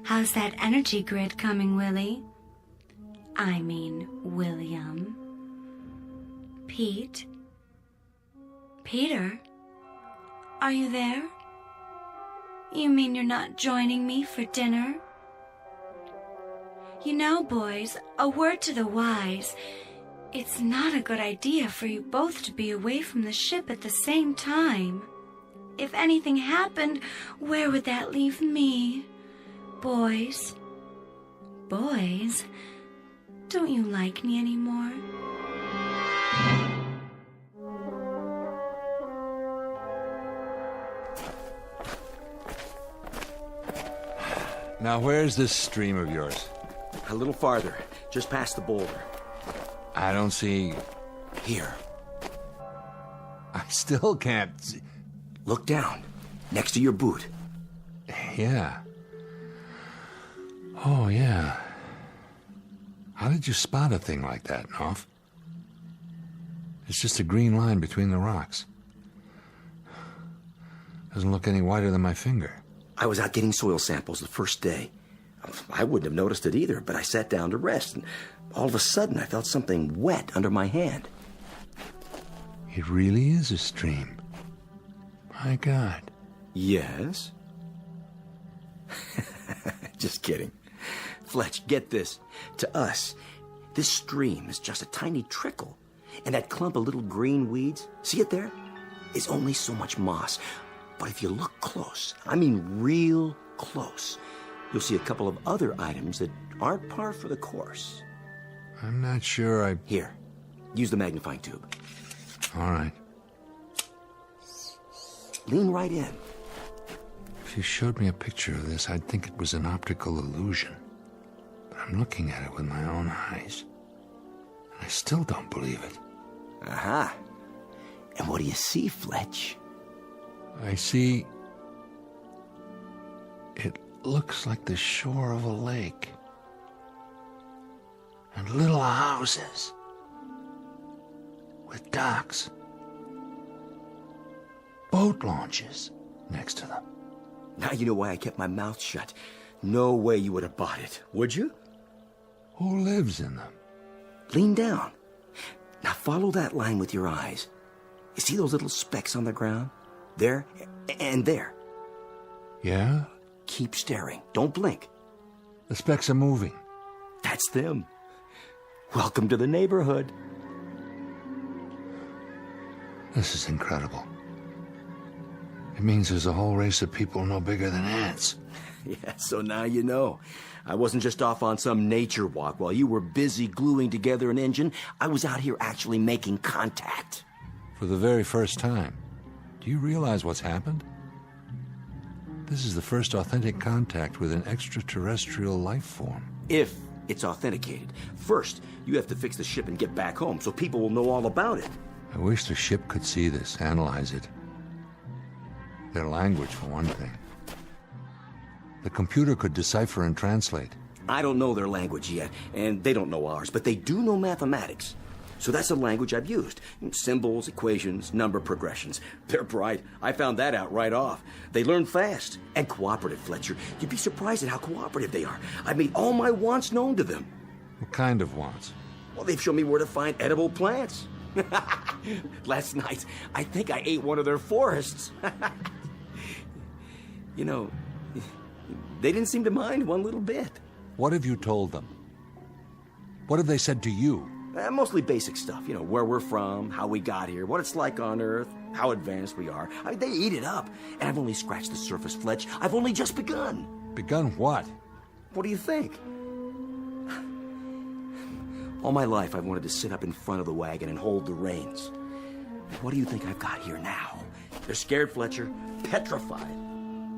How's that energy grid coming, Willie? I mean, William. Pete? Peter? Are you there? You mean you're not joining me for dinner? You know, boys, a word to the wise. It's not a good idea for you both to be away from the ship at the same time. If anything happened, where would that leave me? Boys? Boys? Don't you like me anymore? Now, where's this stream of yours? A little farther, just past the boulder. I don't see... Here. I still can't see... Look down, next to your boot. Yeah. Oh, yeah. How did you spot a thing like that, Knopf? It's just a green line between the rocks. Doesn't look any whiter than my finger. I was out getting soil samples the first day. I wouldn't have noticed it either, but I sat down to rest, and all of a sudden I felt something wet under my hand. It really is a stream. My God. Yes? Just kidding. Fletch, get this. To us, this stream is just a tiny trickle. And that clump of little green weeds, see it there? Is only so much moss. But if you look close, I mean real close, you'll see a couple of other items that aren't par for the course. I'm not sure I... Here, use the magnifying tube. All right. Lean right in. If you showed me a picture of this, I'd think it was an optical illusion. But I'm looking at it with my own eyes. And I still don't believe it. Aha. And what do you see, Fletch? I see... It looks like the shore of a lake. And little houses. With docks. Boat launches next to them. Now you know why I kept my mouth shut. No way you would have bought it, would you? Who lives in them? Lean down. Now follow that line with your eyes. You see those little specks on the ground? There and there. Yeah? Keep staring. Don't blink. The specks are moving. That's them. Welcome to the neighborhood. This is incredible. It means there's a whole race of people no bigger than ants. Yeah, so now you know. I wasn't just off on some nature walk while you were busy gluing together an engine. I was out here actually making contact. For the very first time. Do you realize what's happened? This is the first authentic contact with an extraterrestrial life form. If it's authenticated. First, you have to fix the ship and get back home so people will know all about it. I wish the ship could see this, analyze it. Their language, for one thing. The computer could decipher and translate. I don't know their language yet, and they don't know ours, but they do know mathematics. So that's the language I've used. Symbols, equations, number progressions. They're bright. I found that out right off. They learn fast. And cooperative, Fletcher. You'd be surprised at how cooperative they are. I made all my wants known to them. What kind of wants? Well, they've shown me where to find edible plants. Last night, I think I ate one of their forests. You know, they didn't seem to mind one little bit. What have you told them? What have they said to you? Mostly basic stuff, you know, where we're from, how we got here, what it's like on Earth, how advanced we are. I mean, they eat it up. And I've only scratched the surface, Fletch. I've only just begun. Begun what? What do you think? All my life, I've wanted to sit up in front of the wagon and hold the reins. What do you think I've got here now? They're scared, Fletcher, petrified.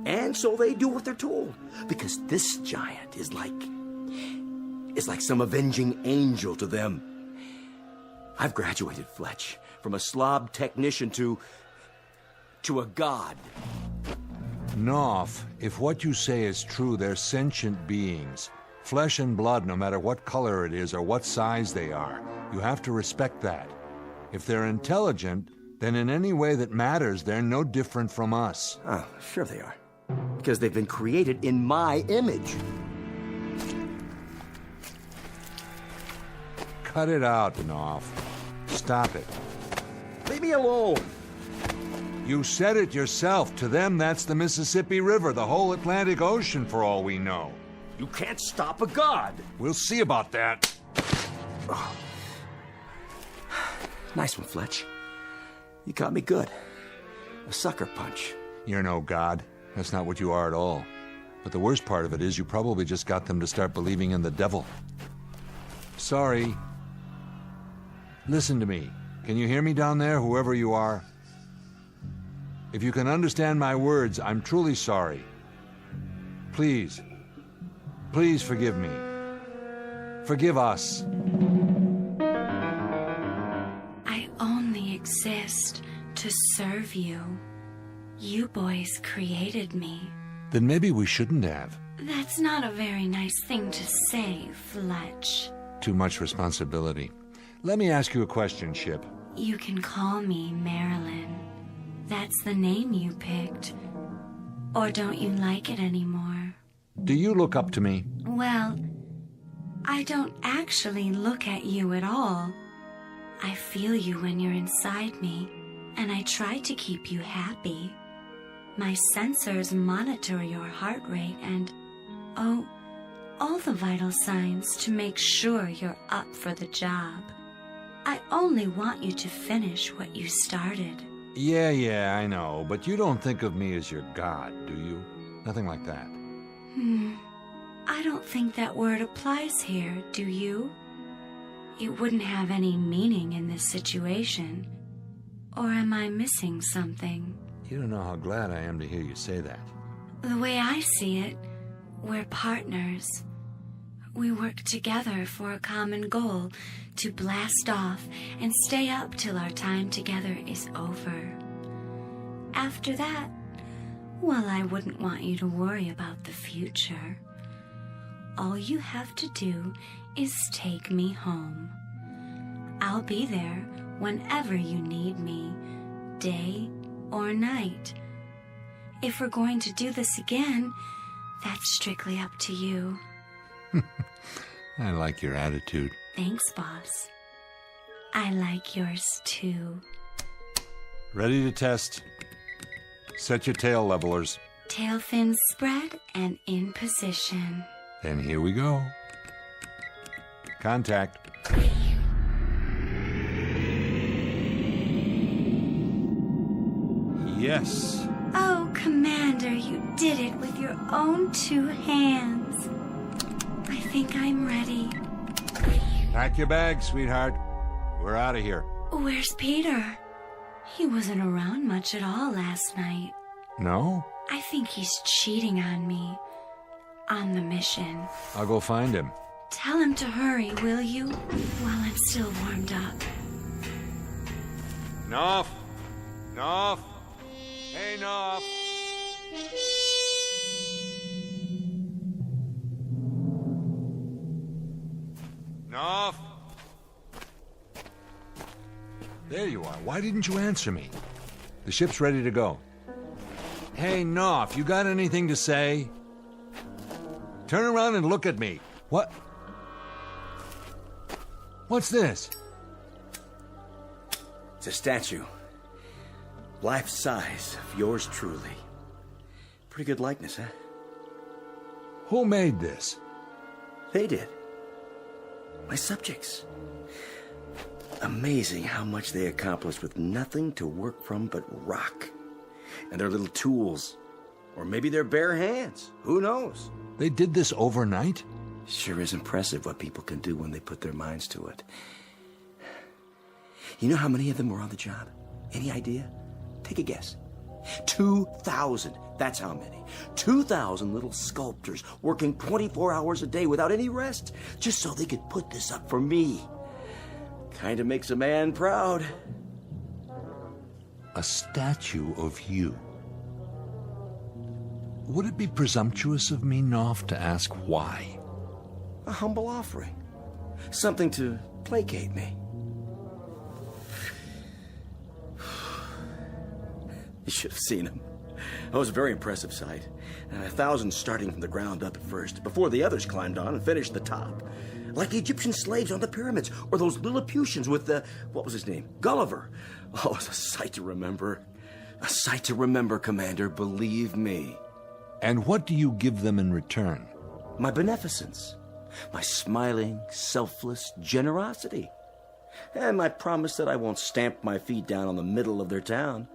And so they do what they're told. Because this giant is like some avenging angel to them. I've graduated, Fletch, from a slob technician to a god. Knopf, if what you say is true, they're sentient beings. Flesh and blood, no matter what color it is or what size they are. You have to respect that. If they're intelligent, then in any way that matters, they're no different from us. Oh, sure they are. Because they've been created in my image. Cut it out, Knopf. Stop it. Leave me alone. You said it yourself. To them, that's the Mississippi River, the whole Atlantic Ocean, for all we know. You can't stop a god. We'll see about that. Oh. Nice one, Fletch. You got me good. A sucker punch. You're no god. That's not what you are at all. But the worst part of it is you probably just got them to start believing in the devil. Sorry. Listen to me. Can you hear me down there, whoever you are? If you can understand my words, I'm truly sorry. Please, please forgive me. Forgive us. I only exist to serve you. You boys created me. Then maybe we shouldn't have. That's not a very nice thing to say, Fletch. Too much responsibility. Let me ask you a question, Ship. You can call me Marilyn. That's the name you picked. Or don't you like it anymore? Do you look up to me? Well, I don't actually look at you at all. I feel you when you're inside me, and I try to keep you happy. My sensors monitor your heart rate and, oh, all the vital signs to make sure you're up for the job. I only want you to finish what you started. Yeah, I know, but you don't think of me as your god, do you? Nothing like that. I don't think that word applies here, do you? It wouldn't have any meaning in this situation. Or am I missing something? You don't know how glad I am to hear you say that. The way I see it, we're partners. We work together for a common goal, to blast off and stay up till our time together is over. After that, well, I wouldn't want you to worry about the future. All you have to do is take me home. I'll be there whenever you need me, day or night. If we're going to do this again, that's strictly up to you. I like your attitude. Thanks, boss. I like yours too. Ready to test. Set your tail levelers. Tail fins spread and in position. Then here we go. Contact. Yes. Oh, Commander, you did it with your own 2 hands. I think I'm ready. Pack your bags, sweetheart. We're out of here. Where's Peter? He wasn't around much at all last night. No? I think he's cheating on me. On the mission. I'll go find him. Tell him to hurry, will you? While I'm still warmed up. Knopf! Knopf! Hey, Knopf! Knopf! There you are. Why didn't you answer me? The ship's ready to go. Hey, Knopf, you got anything to say? Turn around and look at me. What? What's this? It's a statue. Life size of yours truly. Pretty good likeness, huh? Who made this? They did. My subjects. Amazing how much they accomplished with nothing to work from but rock. And their little tools. Or maybe their bare hands. Who knows? They did this overnight? Sure is impressive what people can do when they put their minds to it. You know how many of them were on the job? Any idea? Take a guess. 2,000. That's how many. 2,000 little sculptors working 24 hours a day without any rest, just so they could put this up for me. Kind of makes a man proud. A statue of you. Would it be presumptuous of me, Knopf, to ask why? A humble offering. Something to placate me. You should have seen him. It was a very impressive sight. 1,000 starting from the ground up at first, before the others climbed on and finished the top. Like the Egyptian slaves on the pyramids, or those Lilliputians with what was his name? Gulliver. Oh, it's a sight to remember. A sight to remember, Commander, believe me. And what do you give them in return? My beneficence. My smiling, selfless generosity. And my promise that I won't stamp my feet down on the middle of their town.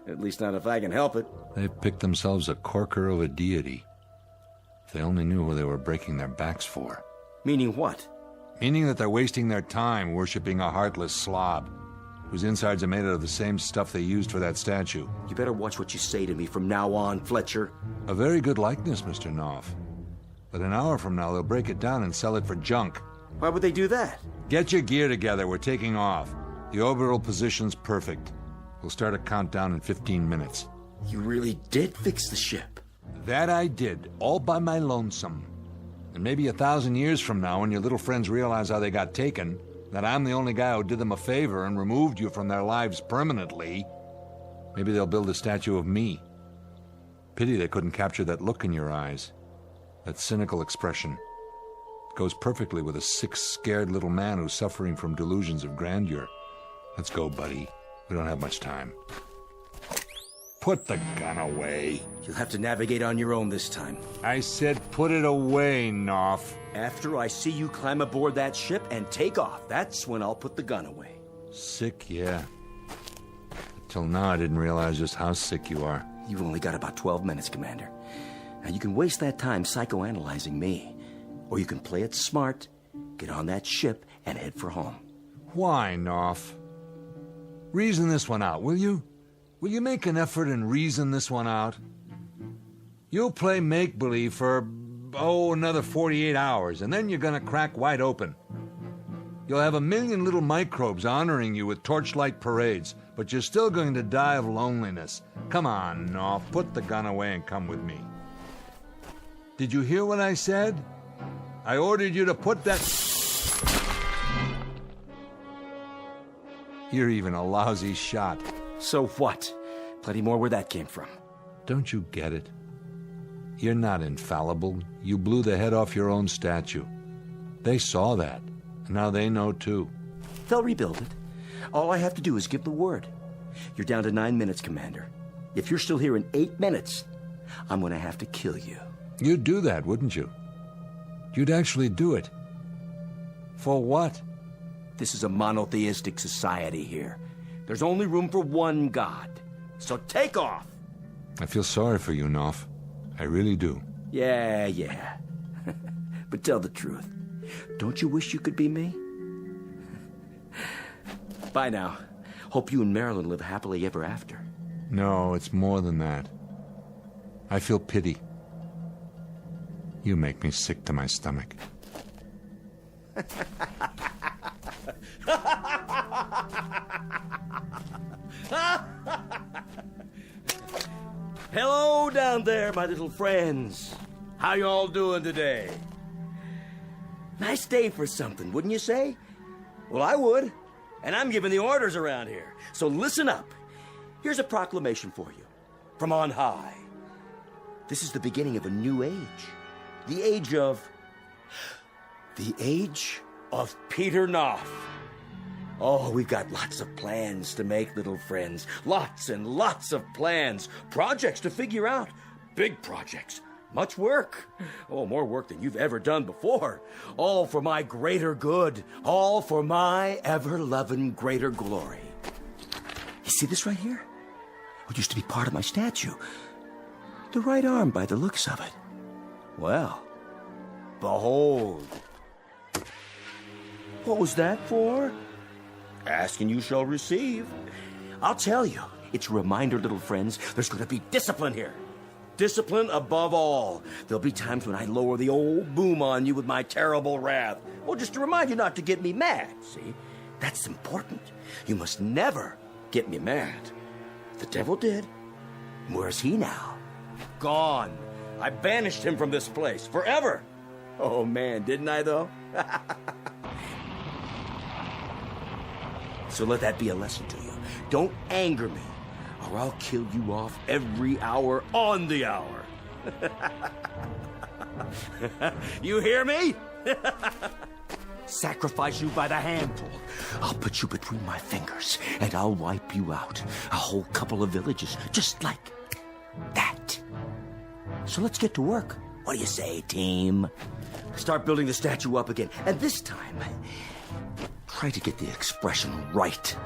At least not if I can help it. They've picked themselves a corker of a deity. If they only knew who they were breaking their backs for. Meaning what? Meaning that they're wasting their time worshipping a heartless slob, whose insides are made out of the same stuff they used for that statue. You better watch what you say to me from now on, Fletcher. A very good likeness, Mr. Knopf. But an hour from now, they'll break it down and sell it for junk. Why would they do that? Get your gear together. We're taking off. The orbital position's perfect. We'll start a countdown in 15 minutes. You really did fix the ship? That I did, all by my lonesome. And maybe 1,000 years from now, when your little friends realize how they got taken, that I'm the only guy who did them a favor and removed you from their lives permanently, maybe they'll build a statue of me. Pity they couldn't capture that look in your eyes. That cynical expression. It goes perfectly with a sick, scared little man who's suffering from delusions of grandeur. Let's go, buddy. We don't have much time. Put the gun away. You'll have to navigate on your own this time. I said put it away, Knopf. After I see you climb aboard that ship and take off, that's when I'll put the gun away. Sick, yeah. Till now I didn't realize just how sick you are. You've only got about 12 minutes, Commander. Now you can waste that time psychoanalyzing me. Or you can play it smart, get on that ship, and head for home. Why, Knopf? Reason this one out, will you? Will you make an effort and reason this one out? You'll play make-believe for, another 48 hours, and then you're gonna crack wide open. You'll have 1,000,000 little microbes honoring you with torchlight parades, but you're still going to die of loneliness. Come on, Knopf, put the gun away and come with me. Did you hear what I said? I ordered you to put that... You're even a lousy shot. So what? Plenty more where that came from. Don't you get it? You're not infallible. You blew the head off your own statue. They saw that. And now they know too. They'll rebuild it. All I have to do is give the word. You're down to 9 minutes, Commander. If you're still here in 8 minutes, I'm going to have to kill you. You'd do that, wouldn't you? You'd actually do it. For what? This is a monotheistic society here. There's only room for one God. So take off! I feel sorry for you, Knopf. I really do. Yeah. But tell the truth. Don't you wish you could be me? Bye now. Hope you and Marilyn live happily ever after. No, it's more than that. I feel pity. You make me sick to my stomach. Hello down there, my little friends. How you all doing today? Nice day for something, wouldn't you say? Well, I would. And I'm giving the orders around here. So listen up. Here's a proclamation for you. From on high. This is the beginning of a new age. The age of Peter Knopf. Oh, we've got lots of plans to make, little friends. Lots and lots of plans. Projects to figure out. Big projects. Much work. Oh, more work than you've ever done before. All for my greater good. All for my ever-loving greater glory. You see this right here? It used to be part of my statue. The right arm by the looks of it. Well, behold. What was that for? Ask and you shall receive. I'll tell you, it's a reminder, little friends, there's going to be discipline here. Discipline above all. There'll be times when I lower the old boom on you with my terrible wrath. Well, just to remind you not to get me mad, see? That's important. You must never get me mad. The devil did. Where's he now? Gone. I banished him from this place forever. Oh, man, didn't I, though? So let that be a lesson to you. Don't anger me. or I'll kill you off every hour on the hour. You hear me? Sacrifice you by the handful. I'll put you between my fingers, and I'll wipe you out. A whole couple of villages, just like that. So let's get to work. What do you say, team? Start building the statue up again. And this time, try to get the expression right.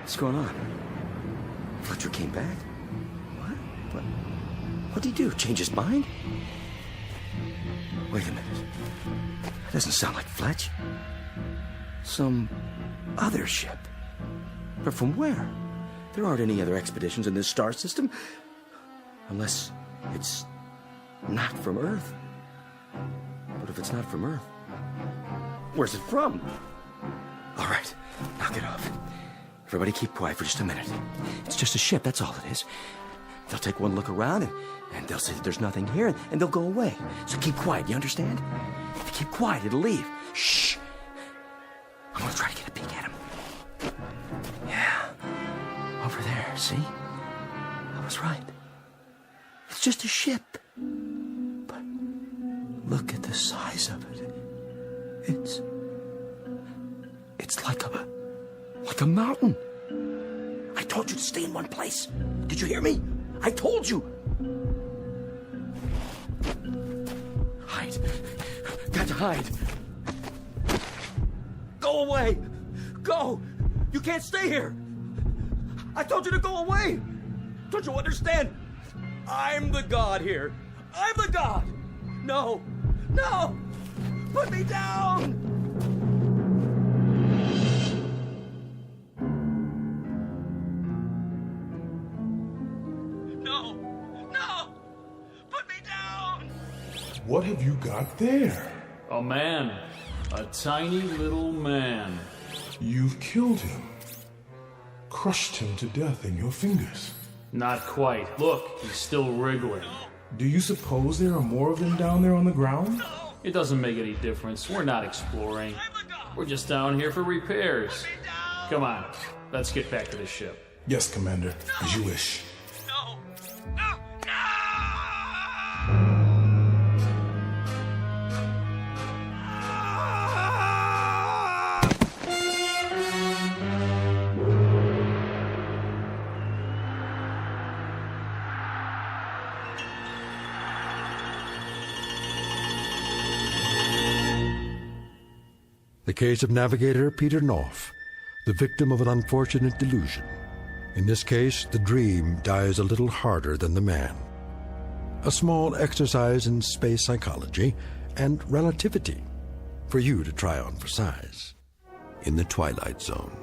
What's going on? Fletcher came back? What? What'd he do? Change his mind? Wait a minute. That doesn't sound like Fletch. Some other ship. But from where? There aren't any other expeditions in this star system. Unless it's not from Earth. But if it's not from Earth, where's it from? All right, knock it off. Everybody keep quiet for just a minute. It's just a ship, that's all it is. They'll take one look around and they'll say that there's nothing here and they'll go away. So keep quiet, you understand? If you keep quiet, it'll leave. Shh. I'm gonna try to get a peek at him. Yeah. Over there, see? I was right. It's just a ship. But look at the size of it. It's like a mountain. I told you to stay in one place. Did you hear me? I told you. Hide. Got to hide. Go away. Go. You can't stay here. I told you to go away. Don't you understand? I'm the god here. I'm the god. No. No. Put me down. No. No. Put me down. What have you got there? A man. A tiny little man. You've killed him. Crushed him to death in your fingers. Not quite. Look, he's still wriggling. Do you suppose there are more of them down there on the ground? It doesn't make any difference. We're not exploring. We're just down here for repairs. Come on, let's get back to the ship. Yes, Commander, as you wish. No! No! The case of navigator Peter Knopf, the victim of an unfortunate delusion. In this case, the dream dies a little harder than the man. A small exercise in space psychology and relativity for you to try on for size in the Twilight Zone.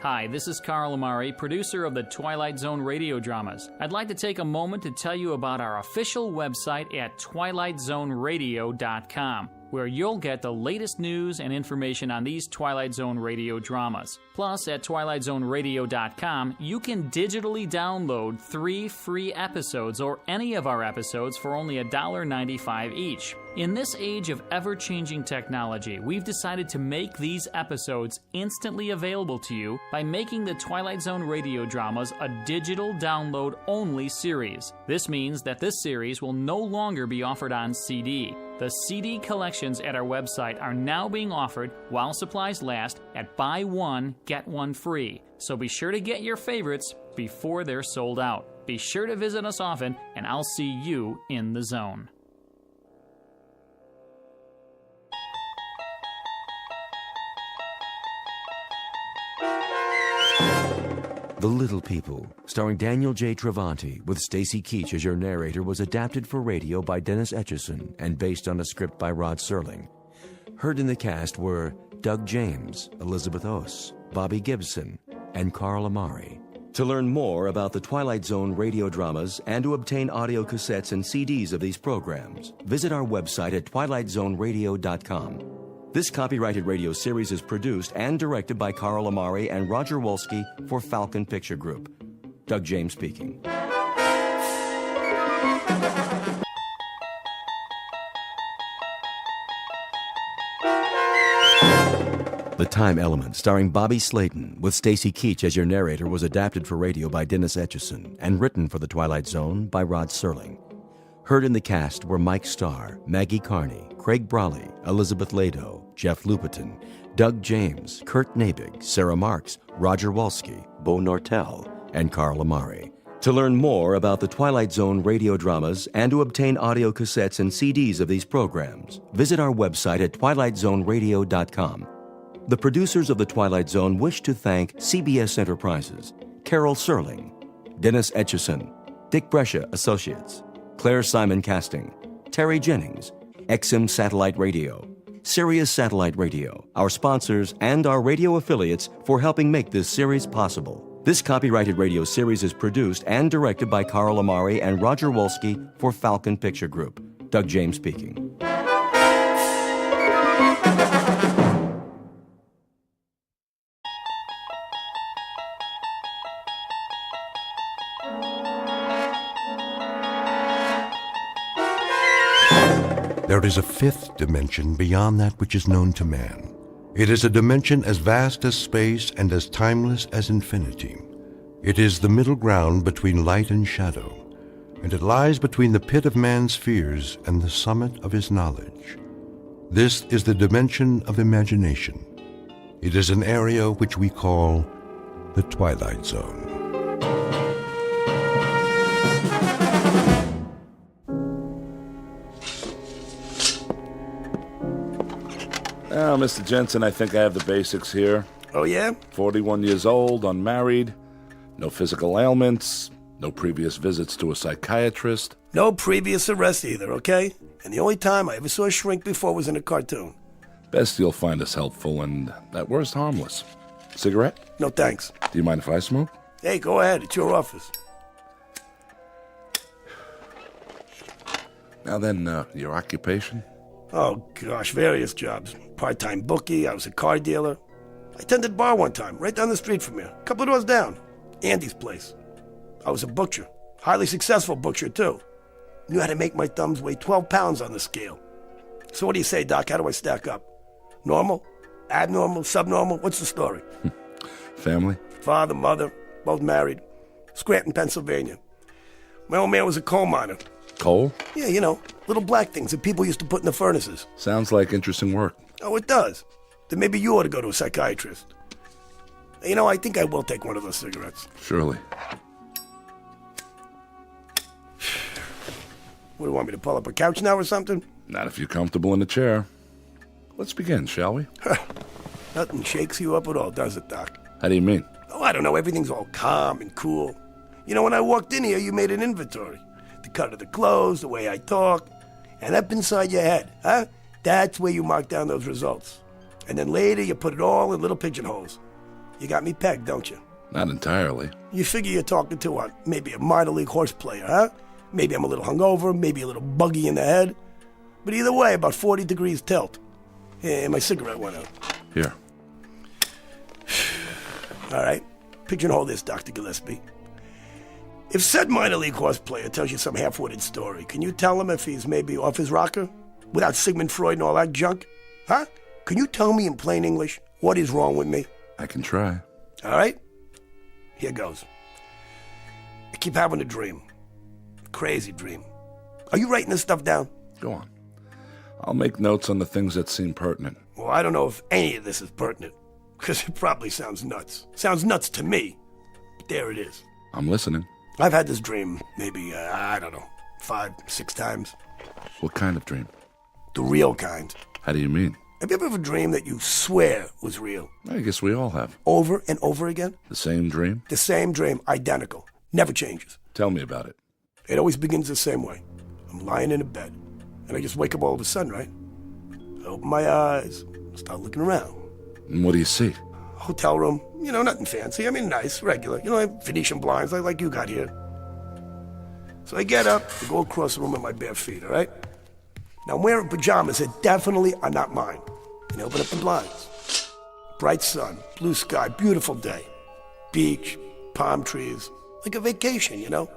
Hi, this is Carl Amari, producer of the Twilight Zone radio dramas. I'd like to take a moment to tell you about our official website at twilightzoneradio.com, where you'll get the latest news and information on these Twilight Zone radio dramas. Plus, at twilightzoneradio.com, you can digitally download 3 free episodes or any of our episodes for only $1.95 each. In this age of ever-changing technology, we've decided to make these episodes instantly available to you by making the Twilight Zone radio dramas a digital download-only series. This means that this series will no longer be offered on CD. The CD collections at our website are now being offered while supplies last at buy one, get one free. So be sure to get your favorites before they're sold out. Be sure to visit us often, and I'll see you in the zone. The Little People, starring Daniel J. Travanti, with Stacy Keach as your narrator, was adapted for radio by Dennis Etchison and based on a script by Rod Serling. Heard in the cast were Doug James, Elizabeth Oss, Bobby Gibson, and Carl Amari. To learn more about the Twilight Zone radio dramas and to obtain audio cassettes and CDs of these programs, visit our website at twilightzoneradio.com. This copyrighted radio series is produced and directed by Carl Amari and Roger Wolski for Falcon Picture Group. Doug James speaking. The Time Element, starring Bobby Slayton, with Stacy Keach as your narrator, was adapted for radio by Dennis Etchison and written for The Twilight Zone by Rod Serling. Heard in the cast were Mike Starr, Maggie Carney, Craig Brawley, Elizabeth Lado, Jeff Lupetin, Doug James, Kurt Nabig, Sarah Marks, Roger Wolski, Bo Nortel, and Carl Amari. To learn more about the Twilight Zone radio dramas and to obtain audio cassettes and CDs of these programs, visit our website at twilightzoneradio.com. The producers of The Twilight Zone wish to thank CBS Enterprises, Carol Serling, Dennis Etchison, Dick Brescia Associates, Claire Simon Casting, Terry Jennings, XM Satellite Radio, Sirius Satellite Radio, our sponsors, and our radio affiliates for helping make this series possible. This copyrighted radio series is produced and directed by Carl Amari and Roger Wolski for Falcon Picture Group. Doug James speaking. There is a fifth dimension beyond that which is known to man. It is a dimension as vast as space and as timeless as infinity. It is the middle ground between light and shadow, and it lies between the pit of man's fears and the summit of his knowledge. This is the dimension of imagination. It is an area which we call the Twilight Zone. Now, Mr. Jensen, I think I have the basics here. Oh, yeah? 41 years old, unmarried, no physical ailments, no previous visits to a psychiatrist. No previous arrest either, okay? And the only time I ever saw a shrink before was in a cartoon. Best you'll find us helpful and, at worst, harmless. Cigarette? No thanks. Do you mind if I smoke? Hey, go ahead. It's your office. Now then, your occupation? Oh, gosh, various jobs. Part-time bookie, I was a car dealer. I tended a bar one time, right down the street from here. A couple of doors down. Andy's place. I was a butcher. Highly successful butcher, too. Knew how to make my thumbs weigh 12 pounds on the scale. So what do you say, Doc? How do I stack up? Normal? Abnormal? Subnormal? What's the story? Family? Father, mother, both married. Scranton, Pennsylvania. My old man was a coal miner. Coal? Yeah, you know, little black things that people used to put in the furnaces. Sounds like interesting work. Oh, it does. Then maybe you ought to go to a psychiatrist. You know, I think I will take one of those cigarettes. Surely. What, do you want me to pull up a couch now or something? Not if you're comfortable in a chair. Let's begin, shall we? Nothing shakes you up at all, does it, Doc? How do you mean? Oh, I don't know. Everything's all calm and cool. You know, when I walked in here, you made an inventory. The cut of the clothes, the way I talk. And up inside your head, huh? That's where you mark down those results. And then later, you put it all in little pigeonholes. You got me pegged, don't you? Not entirely. You figure you're talking to what? Maybe a minor league horse player, huh? Maybe I'm a little hungover, maybe a little buggy in the head. But either way, about 40 degrees tilt. And my cigarette went out. Here. All right. Pigeonhole this, Dr. Gillespie. If said minor league horse player tells you some half-witted story, can you tell him if he's maybe off his rocker? Without Sigmund Freud and all that junk? Huh? Can you tell me in plain English what is wrong with me? I can try. All right? Here goes. I keep having a dream. Crazy dream. Are you writing this stuff down? Go on. I'll make notes on the things that seem pertinent. Well, I don't know if any of this is pertinent, because it probably sounds nuts. Sounds nuts to me, but there it is. I'm listening. I've had this dream maybe, I don't know, 5, 6 times. What kind of dream? The real kind. How do you mean? Have you ever had a dream that you swear was real? I guess we all have. Over and over again? The same dream? The same dream, identical. Never changes. Tell me about it. It always begins the same way. I'm lying in a bed, and I just wake up all of a sudden, right? I open my eyes, start looking around. And what do you see? Hotel room, you know, nothing fancy. I mean, nice, regular. You know, I have Venetian blinds like you got here. So I get up, I go across the room with my bare feet, all right? Now, I'm wearing pajamas that definitely are not mine. And I open up the blinds. Bright sun, blue sky, beautiful day. Beach, palm trees, like a vacation, you know?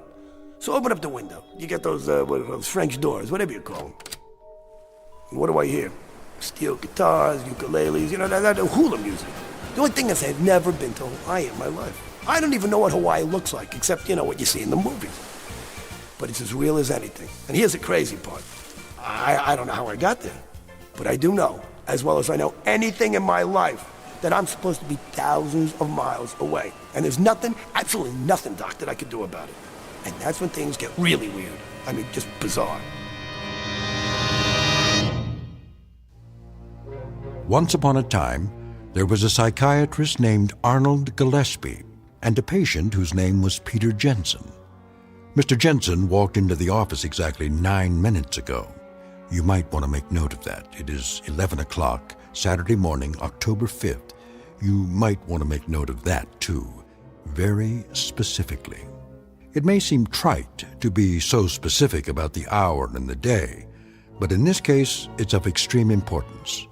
So open up the window. You get those French doors, whatever you call them. And what do I hear? Steel guitars, ukuleles, that hula music. The only thing is I've never been to Hawaii in my life. I don't even know what Hawaii looks like, except, what you see in the movies. But it's as real as anything. And here's the crazy part. I don't know how I got there, but I do know, as well as I know anything in my life, that I'm supposed to be thousands of miles away. And there's nothing, absolutely nothing, Doc, that I can do about it. And that's when things get really weird. I mean, just bizarre. Once upon a time, there was a psychiatrist named Arnold Gillespie and a patient whose name was Peter Jensen. Mr. Jensen walked into the office exactly 9 minutes ago. You might want to make note of that. It is 11 o'clock, Saturday morning, October 5th. You might want to make note of that, too, very specifically. It may seem trite to be so specific about the hour and the day, but in this case, it's of extreme importance.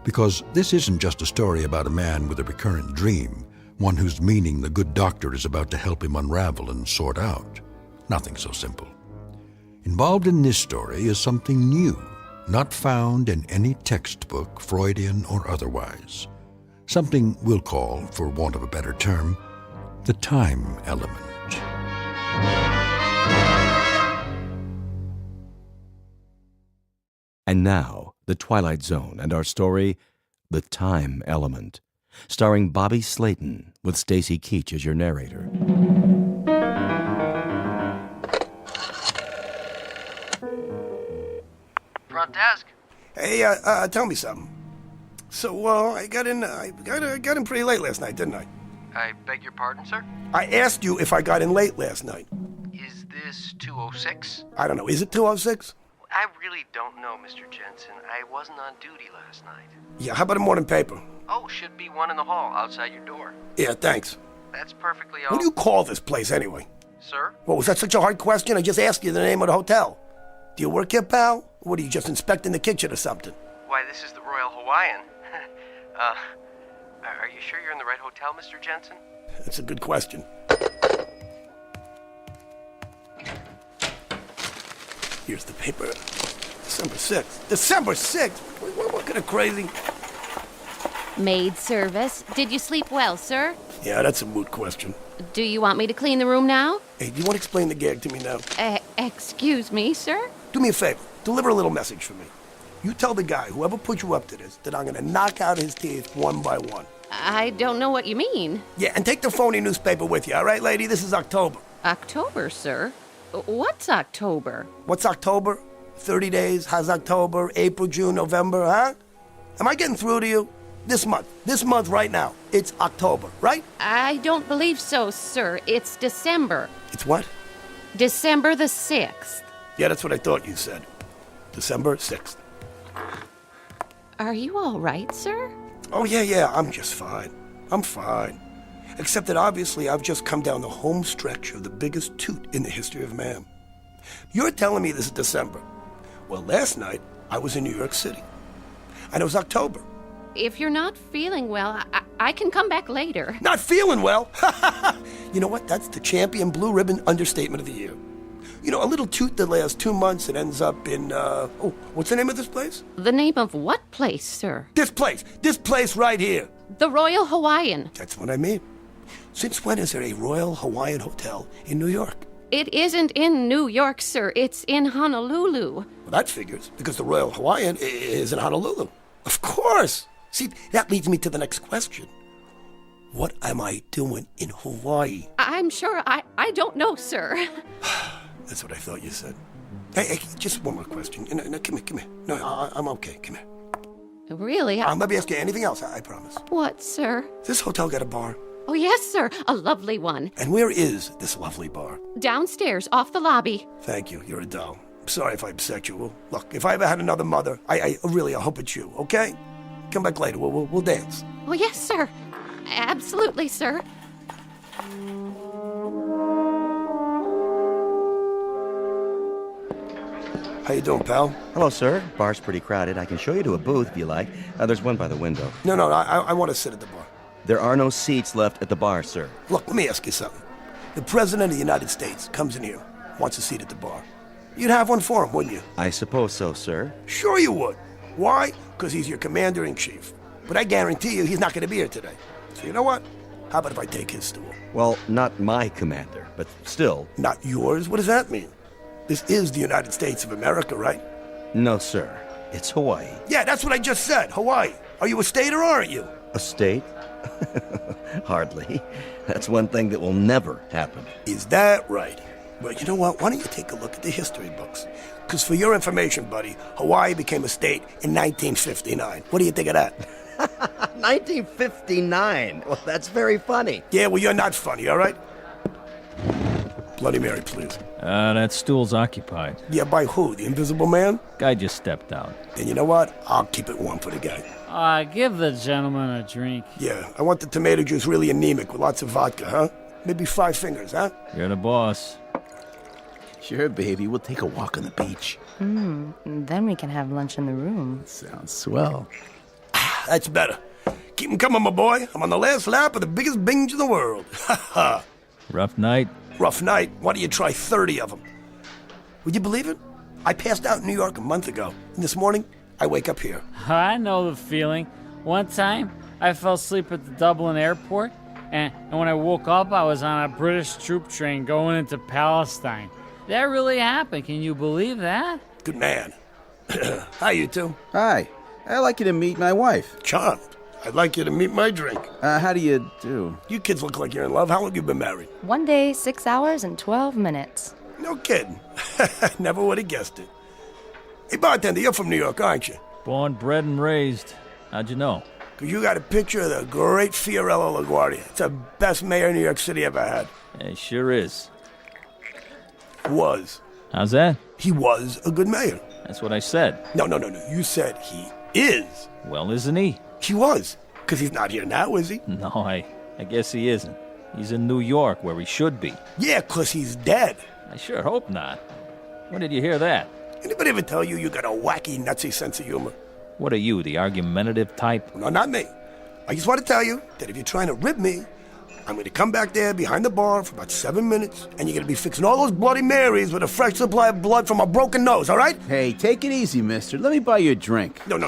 Because this isn't just a story about a man with a recurrent dream, one whose meaning the good doctor is about to help him unravel and sort out. Nothing so simple. Involved in this story is something new, not found in any textbook, Freudian or otherwise. Something we'll call, for want of a better term, the time element. And now, The Twilight Zone and our story, The Time Element, starring Bobby Slayton with Stacy Keach as your narrator. Front desk. Hey, tell me something. So, I got in pretty late last night, didn't I? I beg your pardon, sir? I asked you if I got in late last night. Is this 206? I don't know. Is it 206? I really don't know, Mr. Jensen. I wasn't on duty last night. Yeah, how about a morning paper? Oh, should be one in the hall outside your door. Yeah, thanks. That's perfectly all. What do you call this place, anyway? Sir? Well, was that such a hard question? I just asked you the name of the hotel. Do you work here, pal? Or what, are you just inspecting the kitchen or something? Why, this is the Royal Hawaiian. Are you sure you're in the right hotel, Mr. Jensen? That's a good question. Here's the paper. December 6th. December 6th? What kind of crazy... Maid service. Did you sleep well, sir? Yeah, that's a moot question. Do you want me to clean the room now? Hey, do you want to explain the gag to me now? Excuse me, sir? Do me a favor. Deliver a little message for me. You tell the guy, whoever put you up to this, that I'm going to knock out his teeth one by one. I don't know what you mean. Yeah, and take the phony newspaper with you, all right, lady? This is October. October, sir? What's October? What's October? 30 days? How's October? April, June, November, huh? Am I getting through to you? This month right now. It's October, right? I don't believe so, sir. It's December. It's what? December the 6th. Yeah, that's what I thought you said. December 6th. Are you all right, sir? Oh, yeah, I'm just fine. I'm fine. Except that obviously I've just come down the home stretch of the biggest toot in the history of man. You're telling me this is December. Well, last night I was in New York City. And it was October. If you're not feeling well, I can come back later. Not feeling well? You know what? That's the champion blue ribbon understatement of the year. You know, a little toot that lasts 2 months and ends up in, what's the name of this place? The name of what place, sir? This place right here. The Royal Hawaiian. That's what I mean. Since when is there a Royal Hawaiian Hotel in New York? It isn't in New York, sir. It's in Honolulu. Well, that figures, because the Royal Hawaiian is in Honolulu. Of course. See, that leads me to the next question. What am I doing in Hawaii? I'm sure I don't know, sir. That's what I thought you said. Hey, just one more question. No, come here. No, I'm okay. Come here. Really? I'll never ask you anything else, I promise. What, sir? This hotel got a bar? Oh, yes, sir. A lovely one. And where is this lovely bar? Downstairs, off the lobby. Thank you. You're a doll. I'm sorry if I upset you. Look, if I ever had another mother, I hope it's you, okay? Come back later. We'll dance. Oh, yes, sir. Absolutely, sir. How you doing, pal? Hello, sir. Bar's pretty crowded. I can show you to a booth if you like. There's one by the window. No, I want to sit at the bar. There are no seats left at the bar, sir. Look, let me ask you something. The President of the United States comes in here, wants a seat at the bar. You'd have one for him, wouldn't you? I suppose so, sir. Sure you would. Why? because he's your commander-in-chief. But I guarantee you he's not going to be here today. So you know what? How about if I take his stool? Well, not my commander, but still. Not yours? What does that mean? This is the United States of America, right? No, sir. It's Hawaii. Yeah, that's what I just said. Hawaii. Are you a state or aren't you? A state? Hardly. That's one thing that will never happen. Is that right? Well, you know what? Why don't you take a look at the history books? Because for your information, buddy, Hawaii became a state in 1959. What do you think of that? 1959? Well, that's very funny. Yeah, well, you're not funny, all right? Bloody Mary, please. That stool's occupied. Yeah, by who? The Invisible Man? Guy just stepped out. Then you know what? I'll keep it warm for the guy. Give the gentleman a drink. Yeah, I want the tomato juice really anemic with lots of vodka, huh? Maybe 5 fingers, huh? You're the boss. Sure, baby. We'll take a walk on the beach. Then we can have lunch in the room. Sounds swell. That's better. Keep 'em coming, my boy. I'm on the last lap of the biggest binge in the world. Rough night? Rough night. Why don't you try 30 of them? Would you believe it? I passed out in New York a month ago. And this morning, I wake up here. I know the feeling. One time, I fell asleep at the Dublin airport, and when I woke up, I was on a British troop train going into Palestine. That really happened. Can you believe that? Good man. Hi, you two. Hi. I'd like you to meet my wife. Charmed. I'd like you to meet my drink. How do you do? You kids look like you're in love. How long have you been married? 1 day, 6 hours, and 12 minutes. No kidding. Never would have guessed it. Hey, bartender, you're from New York, aren't you? Born, bred, and raised. How'd you know? Because you got a picture of the great Fiorello LaGuardia. It's the best mayor New York City ever had. It sure is. Was. How's that? He was a good mayor. That's what I said. No. You said he is. Well, isn't he? He was. Because he's not here now, is he? No, I guess he isn't. He's in New York, where he should be. Yeah, because he's dead. I sure hope not. When did you hear that? Anybody ever tell you got a wacky, nutsy sense of humor? What are you, the argumentative type? No, not me. I just want to tell you that if you're trying to rib me, I'm going to come back there behind the bar for about 7 minutes, and you're going to be fixing all those Bloody Marys with a fresh supply of blood from a broken nose, all right? Hey, take it easy, mister. Let me buy you a drink. No.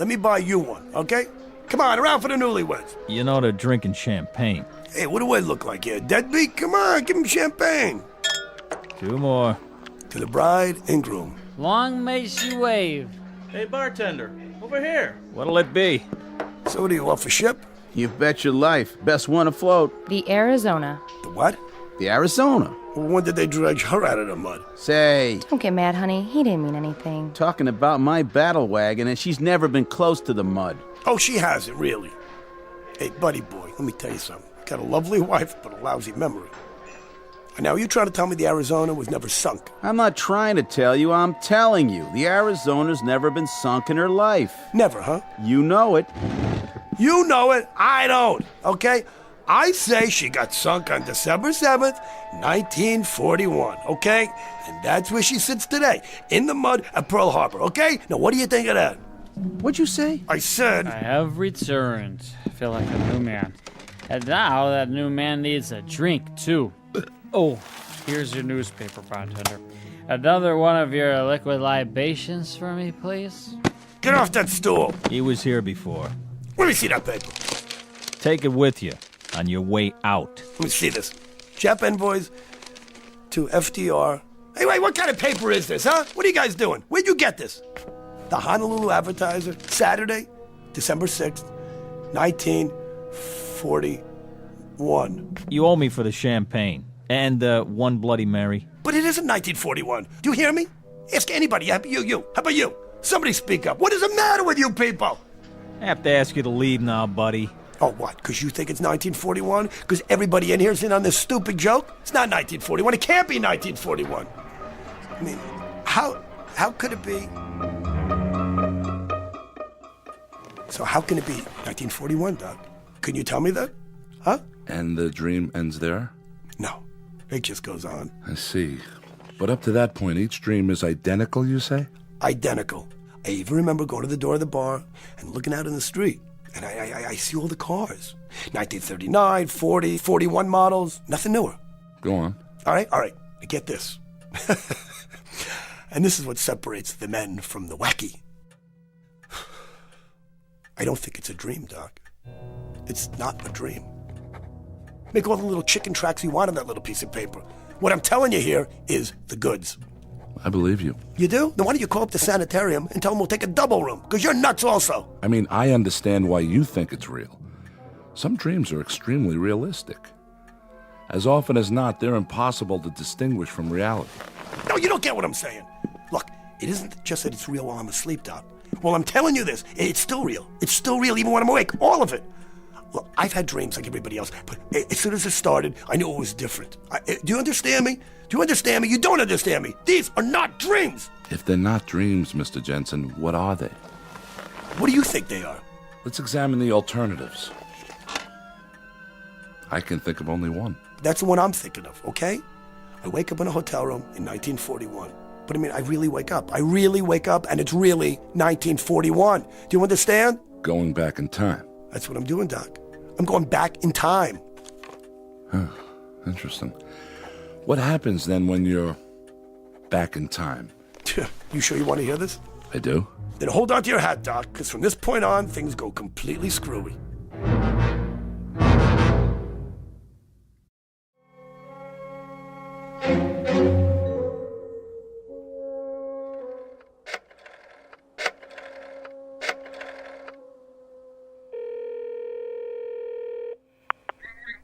Let me buy you one, okay? Come on, around for the newlyweds. You know they're drinking champagne. Hey, what do I look like here? Deadbeat? Come on, give him champagne. 2 more. To the bride and groom. Long may she wave. Hey, bartender, over here. What'll it be? So what do you want for ship? You bet your life. Best one afloat. The Arizona. The what? The Arizona. Well, when did they dredge her out of the mud? Say. Don't get mad, honey. He didn't mean anything. Talking about my battle wagon, and she's never been close to the mud. Oh, she hasn't, really. Hey, buddy boy, let me tell you something. Got a lovely wife, but a lousy memory. And now you're trying to tell me the Arizona was never sunk? I'm not trying to tell you, I'm telling you. The Arizona's never been sunk in her life. Never, huh? You know it. You know it, I don't, okay? I say she got sunk on December 7th, 1941, okay? And that's where she sits today, in the mud at Pearl Harbor, okay? Now, what do you think of that? What'd you say? I said... I have returned. I feel like a new man. And now that new man needs a drink, too. Oh, here's your newspaper, bartender. Another one of your liquid libations for me, please? Get off that stool! He was here before. Let me see that paper. Take it with you on your way out. Let me see this. Jap envoys to FDR. Hey, wait, what kind of paper is this, huh? What are you guys doing? Where'd you get this? The Honolulu Advertiser, Saturday, December 6th, 1941. You owe me for the champagne. And one Bloody Mary. But it isn't 1941. Do you hear me? Ask anybody. You. How about you? Somebody speak up. What is the matter with you people? I have to ask you to leave now, buddy. Oh, what? Because you think it's 1941? Because everybody in here's in on this stupid joke? It's not 1941. It can't be 1941. I mean, how could it be? So how can it be 1941, Doc? Can you tell me that? Huh? And the dream ends there? No. It just goes on. I see. But up to that point, each dream is identical, you say? Identical. I even remember going to the door of the bar and looking out in the street. And I see all the cars. 1939, 40, 41 models. Nothing newer. Go on. All right. Now get this. And this is what separates the men from the wacky. I don't think it's a dream, Doc. It's not a dream. Make all the little chicken tracks you want on that little piece of paper. What I'm telling you here is the goods. I believe you. You do? Then why don't you call up the sanitarium and tell them we'll take a double room? Because you're nuts also. I mean, I understand why you think it's real. Some dreams are extremely realistic. As often as not, they're impossible to distinguish from reality. No, you don't get what I'm saying. Look, it isn't just that it's real while I'm asleep, Doc. Well, I'm telling you this. It's still real. It's still real even when I'm awake. All of it. Look, I've had dreams like everybody else, but as soon as it started, I knew it was different. Do you understand me? Do you understand me? You don't understand me. These are not dreams. If they're not dreams, Mr. Jensen, what are they? What do you think they are? Let's examine the alternatives. I can think of only one. That's the one I'm thinking of, okay? I wake up in a hotel room in 1941. But I mean, I really wake up. And it's really 1941. Do you understand? Going back in time. That's what I'm doing, Doc. I'm going back in time. Huh. Interesting. What happens then when you're back in time? You sure you want to hear this? I do. Then hold on to your hat, Doc, because from this point on, things go completely screwy.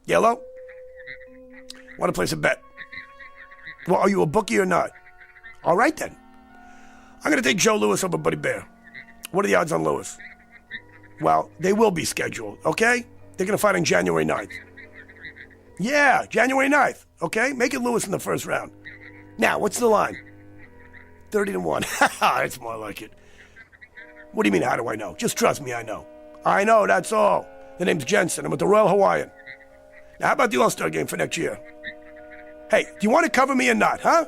Yellow? Want to place a bet? Well, are you a bookie or not? All right, then. I'm going to take Joe Louis over Buddy Bear. What are the odds on Louis? Well, they will be scheduled, okay? They're going to fight on January 9th. Yeah, January 9th, okay? Make it Louis in the first round. Now, what's the line? 30-1. That's more like it. What do you mean, how do I know? Just trust me, I know. I know, that's all. The name's Jensen. I'm with the Royal Hawaiian. Now, how about the All-Star game for next year? Hey, do you want to cover me or not, huh?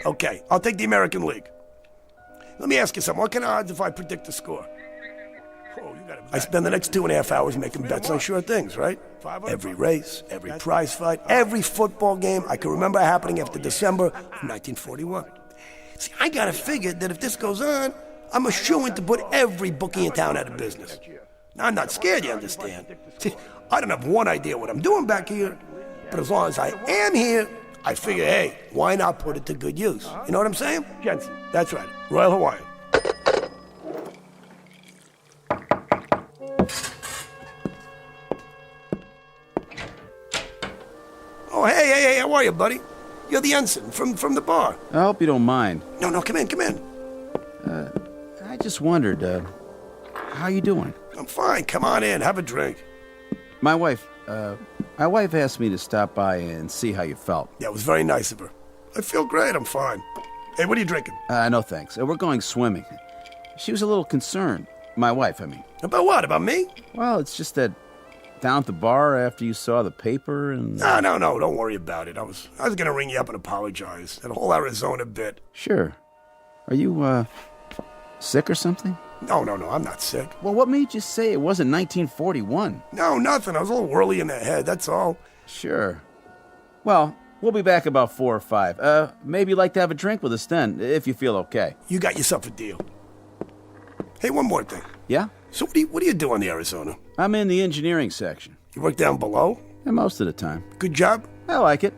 Okay, I'll take the American League. Let me ask you something. What kind of odds if I predict the score? I spend the next 2.5 hours making bets on sure things, right? Every race, every prize fight, every football game I can remember happening after December of 1941. See, I got to figure that if this goes on, I'm a shoo-in to put every bookie in town out of business. Now, I'm not scared, you understand? See, I don't have one idea what I'm doing back here, but as long as I am here, I figure, hey, why not put it to good use? You know what I'm saying? Jensen, that's right. Royal Hawaiian. Oh, hey, how are you, buddy? You're the ensign from the bar. I hope you don't mind. No, come in. I just wondered, how you doing? I'm fine. Come on in. Have a drink. My wife asked me to stop by and see how you felt. Yeah, it was very nice of her. I feel great. I'm fine. Hey, what are you drinking? No thanks. We're going swimming. She was a little concerned. My wife, I mean. About what? About me? Well, it's just that down at the bar after you saw the paper and... No, don't worry about it. I was going to ring you up and apologize. That whole Arizona bit. Sure. Are you, sick or something? No, I'm not sick. Well, what made you say it wasn't 1941? No, nothing. I was a little whirly in the head, that's all. Sure. Well, we'll be back about 4 or 5. Maybe you'd like to have a drink with us then, if you feel okay. You got yourself a deal. Hey, one more thing. Yeah? So what do you do on the Arizona? I'm in the engineering section. You work down below? Yeah, most of the time. Good job? I like it.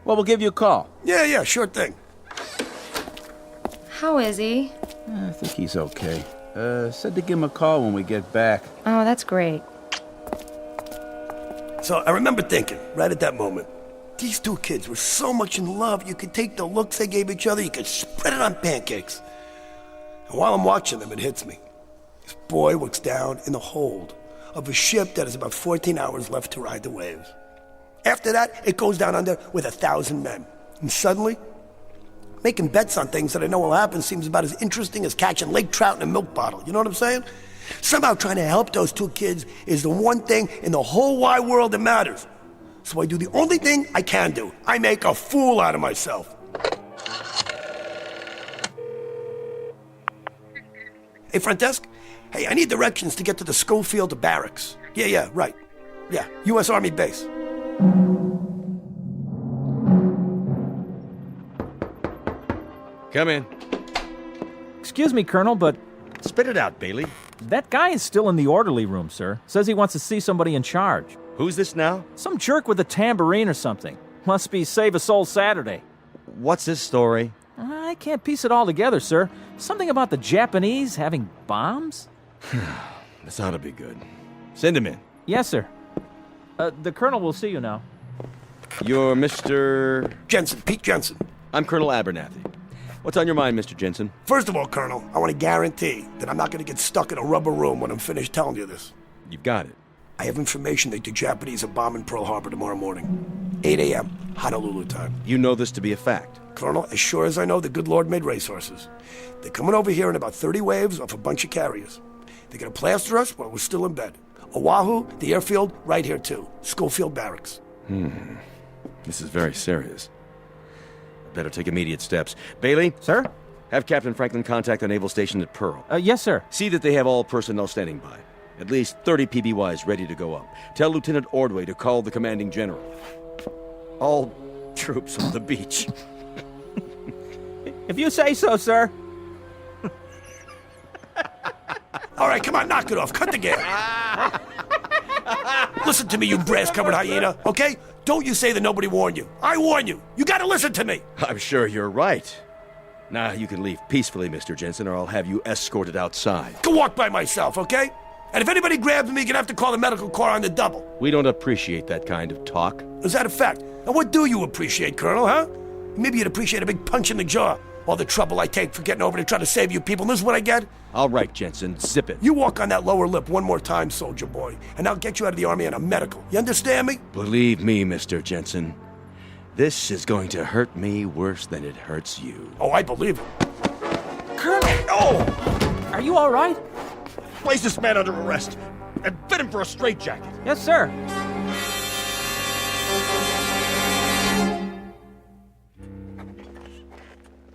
Well, we'll give you a call. Yeah, sure thing. How is he? I think he's okay. Said to give him a call when we get back. Oh, that's great. So I remember thinking, right at that moment, these two kids were so much in love, you could take the looks they gave each other, you could spread it on pancakes. And while I'm watching them, it hits me. This boy looks down in the hold of a ship that has about 14 hours left to ride the waves. After that, it goes down under with 1,000 men. And suddenly, making bets on things that I know will happen seems about as interesting as catching lake trout in a milk bottle. You know what I'm saying? Somehow trying to help those two kids is the one thing in the whole wide world that matters. So I do the only thing I can do. I make a fool out of myself. Hey, front desk? Hey, I need directions to get to the Schofield barracks. Yeah, right. Yeah, U.S. Army base. Come in. Excuse me, Colonel, but Spit it out, Bailey. That guy is still in the orderly room, sir. Says he wants to see somebody in charge. Who's this now? Some jerk with a tambourine or something. Must be Save a Soul Saturday. What's his story? I can't piece it all together, sir. Something about the Japanese having bombs? This ought to be good. Send him in. Yes, sir. The colonel will see you now. You're Mr. Jensen, Pete Jensen. I'm Colonel Abernathy. What's on your mind, Mr. Jensen? First of all, Colonel, I want to guarantee that I'm not going to get stuck in a rubber room when I'm finished telling you this. You've got it. I have information that the Japanese are bombing Pearl Harbor tomorrow morning. 8 a.m., Honolulu time. You know this to be a fact? Colonel, as sure as I know, the good Lord made racehorses. They're coming over here in about 30 waves off a bunch of carriers. They're going to plaster us while we're still in bed. Oahu, the airfield, right here too. Schofield Barracks. This is very serious. Better take immediate steps. Bailey? Sir? Have Captain Franklin contact the naval station at Pearl. Yes, sir. See that they have all personnel standing by. At least 30 PBYs ready to go up. Tell Lieutenant Ordway to call the commanding general. All troops on the beach. If you say so, sir. All right, come on, knock it off. Cut the game. Listen to me, you brass-covered hyena, okay? Don't you say that nobody warned you. I warn you. You gotta listen to me. I'm sure you're right. Now you can leave peacefully, Mr. Jensen, or I'll have you escorted outside. Go walk by myself, okay? And if anybody grabs me, you're gonna have to call the medical corps on the double. We don't appreciate that kind of talk. Is that a fact? Now what do you appreciate, Colonel, huh? Maybe you'd appreciate a big punch in the jaw. All the trouble I take for getting over to try to save you people, and this is what I get? All right, Jensen, zip it. You walk on that lower lip one more time, soldier boy, and I'll get you out of the Army on a medical. You understand me? Believe me, Mr. Jensen, this is going to hurt me worse than it hurts you. Oh, I believe it. Colonel! Oh! Are you all right? Place this man under arrest and fit him for a straitjacket. Yes, sir.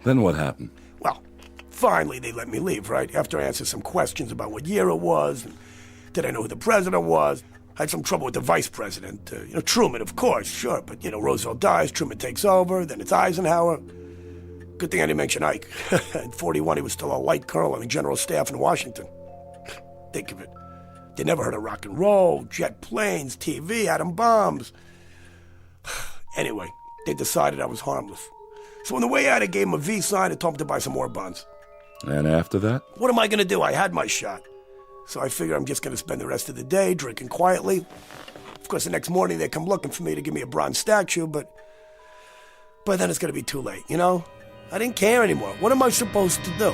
Then what happened? Well, finally they let me leave, right? After I answered some questions about what year it was, and did I know who the president was? I had some trouble with the vice president. Truman, of course, sure, but, Roosevelt dies, Truman takes over, then it's Eisenhower. Good thing I didn't mention Ike. In 41, he was still a light colonel on the general staff in Washington. Think of it. They never heard of rock and roll, jet planes, TV, atom bombs. Anyway, they decided I was harmless. So on the way out, I gave him a V sign and told him to buy some more buns. And after that? What am I going to do? I had my shot. So I figure I'm just going to spend the rest of the day drinking quietly. Of course, the next morning they come looking for me to give me a bronze statue, but then it's going to be too late, I didn't care anymore. What am I supposed to do?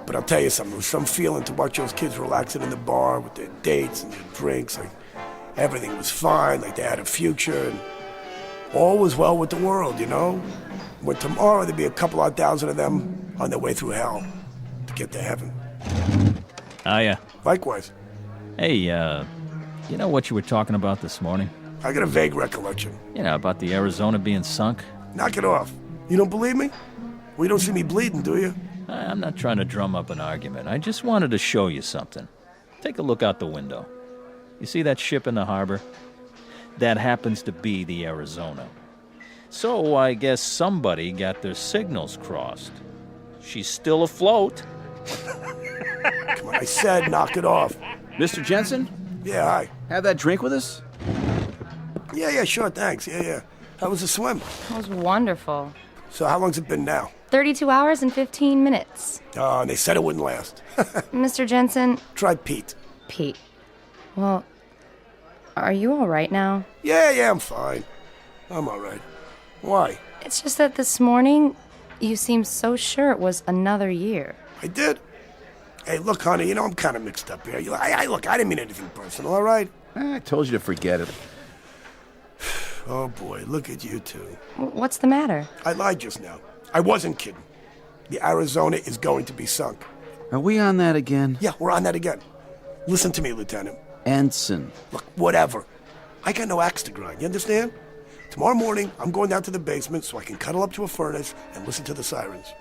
But I'll tell you something. There was some feeling to watch those kids relaxing in the bar with their dates and their drinks. Like everything was fine, like they had a future, and all was well with the world, When tomorrow there'd be a couple odd thousand of them on their way through hell to get to heaven. Oh, yeah. Likewise. Hey, you know what you were talking about this morning? I got a vague recollection. About the Arizona being sunk? Knock it off. You don't believe me? Well, you don't see me bleeding, do you? I'm not trying to drum up an argument. I just wanted to show you something. Take a look out the window. You see that ship in the harbor? That happens to be the Arizona. So I guess somebody got their signals crossed. She's still afloat. Come on, I said knock it off. Mr. Jensen? Yeah, hi. Have that drink with us? Yeah, sure, thanks. Yeah. How was the swim? It was wonderful. So how long's it been now? 32 hours and 15 minutes. Oh, and they said it wouldn't last. Mr. Jensen? Try Pete. Pete. Well, are you all right now? Yeah, I'm fine. I'm all right. Why? It's just that this morning, you seemed so sure it was another year. I did? Hey, look, honey, I'm kind of mixed up here. Look, I didn't mean anything personal, all right? I told you to forget it. Oh, boy, look at you two. What's the matter? I lied just now. I wasn't kidding. The Arizona is going to be sunk. Are we on that again? Yeah, we're on that again. Listen to me, Lieutenant. Ensign. Look, whatever. I got no axe to grind, you understand? Tomorrow morning, I'm going down to the basement so I can cuddle up to a furnace and listen to the sirens.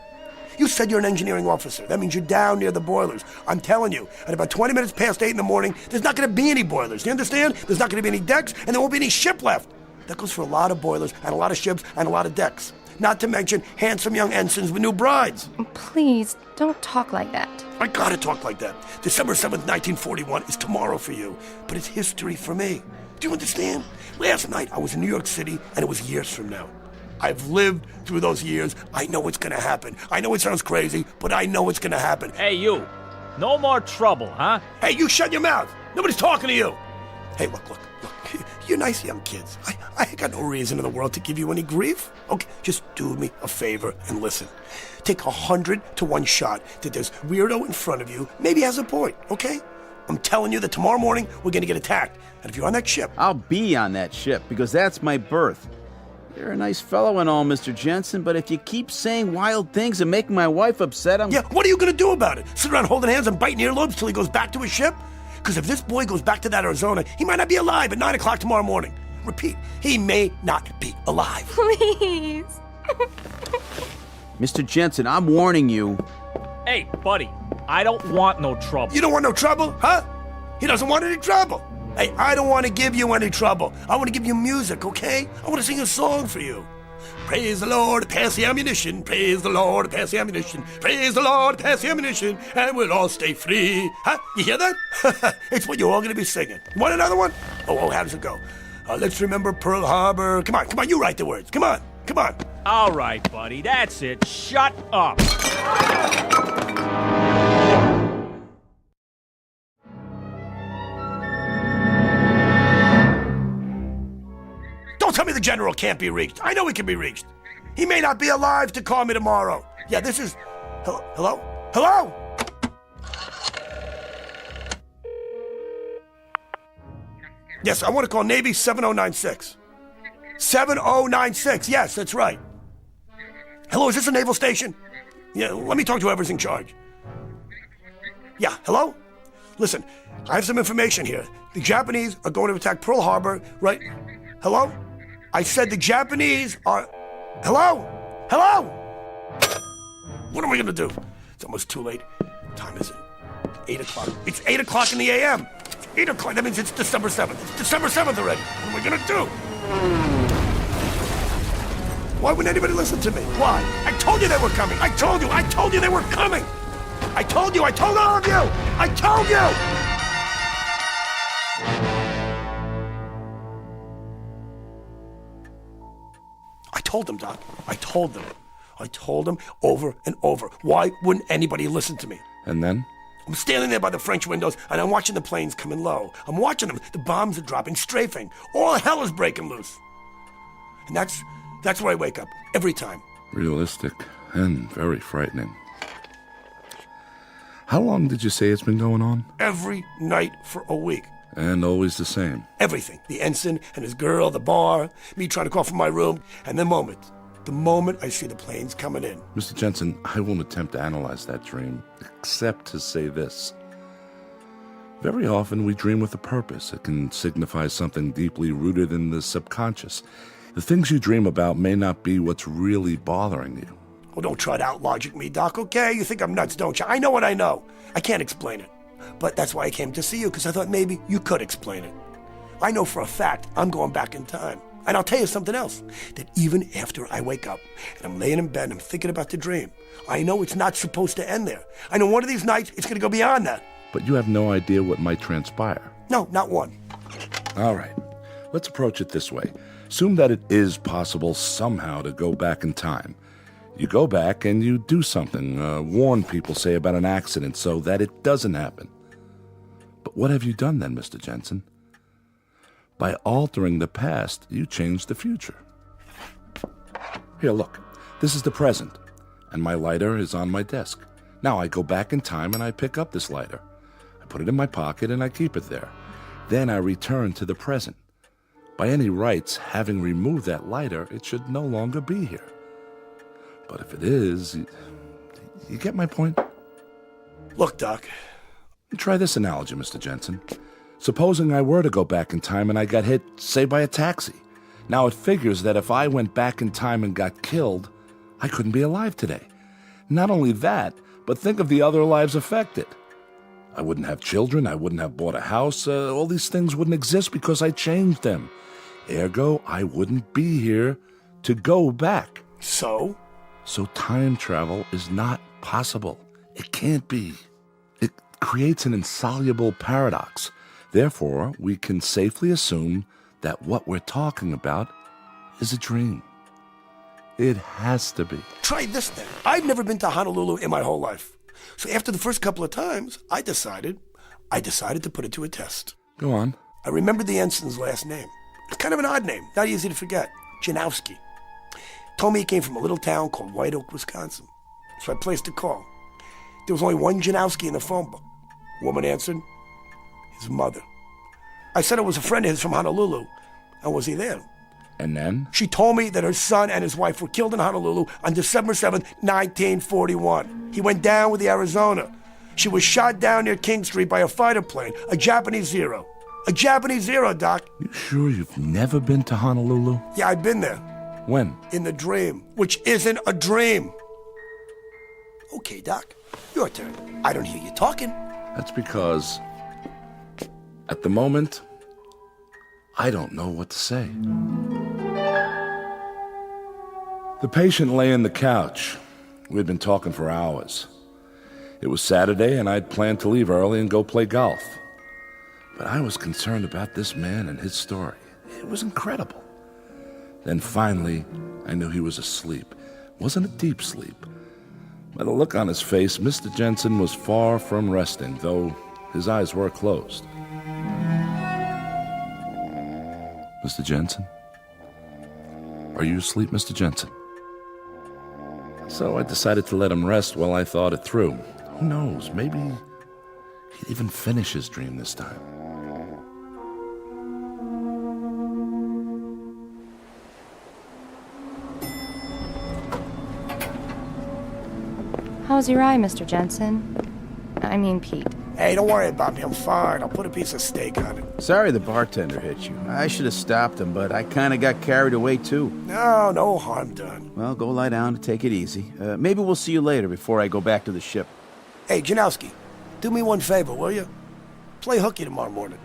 You said you're an engineering officer. That means you're down near the boilers. I'm telling you, at about 20 minutes past 8 in the morning, there's not going to be any boilers. You understand? There's not going to be any decks, and there won't be any ship left. That goes for a lot of boilers and a lot of ships and a lot of decks. not to mention handsome young ensigns with new brides. Please, don't talk like that. I gotta talk like that. December 7th, 1941 is tomorrow for you, but it's history for me. Do you understand? Last night I was in New York City, and it was years from now. I've lived through those years. I know what's gonna happen. I know it sounds crazy, but I know it's gonna happen. Hey, you. No more trouble, huh? Hey, you shut your mouth. Nobody's talking to you. Hey, look. You're nice young kids. I ain't got no reason in the world to give you any grief. Okay, just do me a favor and listen. Take 100 to 1 shot that this weirdo in front of you maybe has a point, okay? I'm telling you that tomorrow morning we're gonna get attacked. And if you're on that ship... I'll be on that ship because that's my berth. You're a nice fellow and all, Mr. Jensen, but if you keep saying wild things and making my wife upset, Yeah, what are you gonna do about it? Sit around holding hands and biting earlobes till he goes back to his ship? Because if this boy goes back to that Arizona, he might not be alive at 9 o'clock tomorrow morning. Repeat, he may not be alive. Please. Mr. Jensen, I'm warning you. Hey, buddy, I don't want no trouble. You don't want no trouble, huh? He doesn't want any trouble. Hey, I don't want to give you any trouble. I want to give you music, okay? I want to sing a song for you. Praise the Lord, pass the ammunition. Praise the Lord, pass the ammunition. Praise the Lord, pass the ammunition, and we'll all stay free. Huh? You hear that? It's what you're all going to be singing. Want another one? Oh, how does it go? Let's remember Pearl Harbor. Come on, you write the words. Come on. All right, buddy, that's it. Shut up. Don't tell me the general can't be reached. I know he can be reached. He may not be alive to call me tomorrow. Yeah, this is... Hello? Yes, I want to call Navy 7096. 7096, yes, that's right. Hello, is this a naval station? Yeah, let me talk to whoever's in charge. Yeah, hello? Listen, I have some information here. The Japanese are going to attack Pearl Harbor, right? Hello? I said the Japanese are... Hello? What am I going to do? It's almost too late. What time is it? 8 o'clock. It's 8 o'clock in the a.m. It's 8 o'clock. That means it's December 7th. It's December 7th already. What am I going to do? Why wouldn't anybody listen to me? Why? I told you they were coming. I told you they were coming. I told all of you. I told you. I told them, Doc. I told them over and over. Why wouldn't anybody listen to me? And then? I'm standing there by the French windows, and I'm watching the planes coming low. I'm watching them. The bombs are dropping, strafing. All hell is breaking loose. And that's where I wake up, every time. Realistic and very frightening. How long did you say it's been going on? Every night for a week. And always the same? Everything. The ensign and his girl, the bar, me trying to call from my room, and the moment I see the planes coming in. Mr. Jensen, I won't attempt to analyze that dream, except to say this. Very often we dream with a purpose. It can signify something deeply rooted in the subconscious. The things you dream about may not be what's really bothering you. Oh, don't try to out-logic me, Doc, okay? You think I'm nuts, don't you? I know what I know. I can't explain it. But that's why I came to see you, because I thought maybe you could explain it. I know for a fact I'm going back in time. And I'll tell you something else, that even after I wake up and I'm laying in bed and I'm thinking about the dream, I know it's not supposed to end there. I know one of these nights it's going to go beyond that. But you have no idea what might transpire. No, not one. All right. Let's approach it this way. Assume that it is possible somehow to go back in time. You go back and you do something, warn people, say, about an accident so that it doesn't happen. But what have you done then, Mr. Jensen? By altering the past, you change the future. Here, look. This is the present, and my lighter is on my desk. Now I go back in time and I pick up this lighter. I put it in my pocket and I keep it there. Then I return to the present. By any rights, having removed that lighter, it should no longer be here. But if it is, you get my point? Look, Doc. Try this analogy, Mr. Jensen. Supposing I were to go back in time and I got hit, say, by a taxi. Now it figures that if I went back in time and got killed, I couldn't be alive today. Not only that, but think of the other lives affected. I wouldn't have children, I wouldn't have bought a house, all these things wouldn't exist because I changed them. Ergo, I wouldn't be here to go back. So? So time travel is not possible. It can't be. It creates an insoluble paradox. Therefore, we can safely assume that what we're talking about is a dream. It has to be. Try this then. I've never been to Honolulu in my whole life. So after the first couple of times, I decided to put it to a test. Go on. I remembered the ensign's last name. It's kind of an odd name, not easy to forget. Janowski. Told me he came from a little town called White Oak, Wisconsin. So I placed a call. There was only one Janowski in the phone book. Woman answered. His mother. I said it was a friend of his from Honolulu. And was he there? And then? She told me that her son and his wife were killed in Honolulu on December 7th, 1941. He went down with the Arizona. She was shot down near King Street by a fighter plane, a Japanese Zero. A Japanese Zero, Doc. You sure you've never been to Honolulu? Yeah, I've been there. When? In the dream, which isn't a dream. Okay, Doc, your turn. I don't hear you talking. That's because, at the moment, I don't know what to say. The patient lay in the couch. We'd been talking for hours. It was Saturday, and I'd planned to leave early and go play golf. But I was concerned about this man and his story. It was incredible. Then finally, I knew he was asleep. Wasn't a deep sleep. By the look on his face, Mr. Jensen was far from resting, though his eyes were closed. Mr. Jensen? Are you asleep, Mr. Jensen? So I decided to let him rest while I thought it through. Who knows, maybe he'd even finish his dream this time. How's your eye, Mr. Jensen? I mean, Pete. Hey, don't worry about me. I'm fine. I'll put a piece of steak on it. Sorry the bartender hit you. I should have stopped him, but I kind of got carried away, too. No harm done. Well, go lie down and take it easy. Maybe we'll see you later before I go back to the ship. Hey, Janowski, do me one favor, will you? Play hooky tomorrow morning.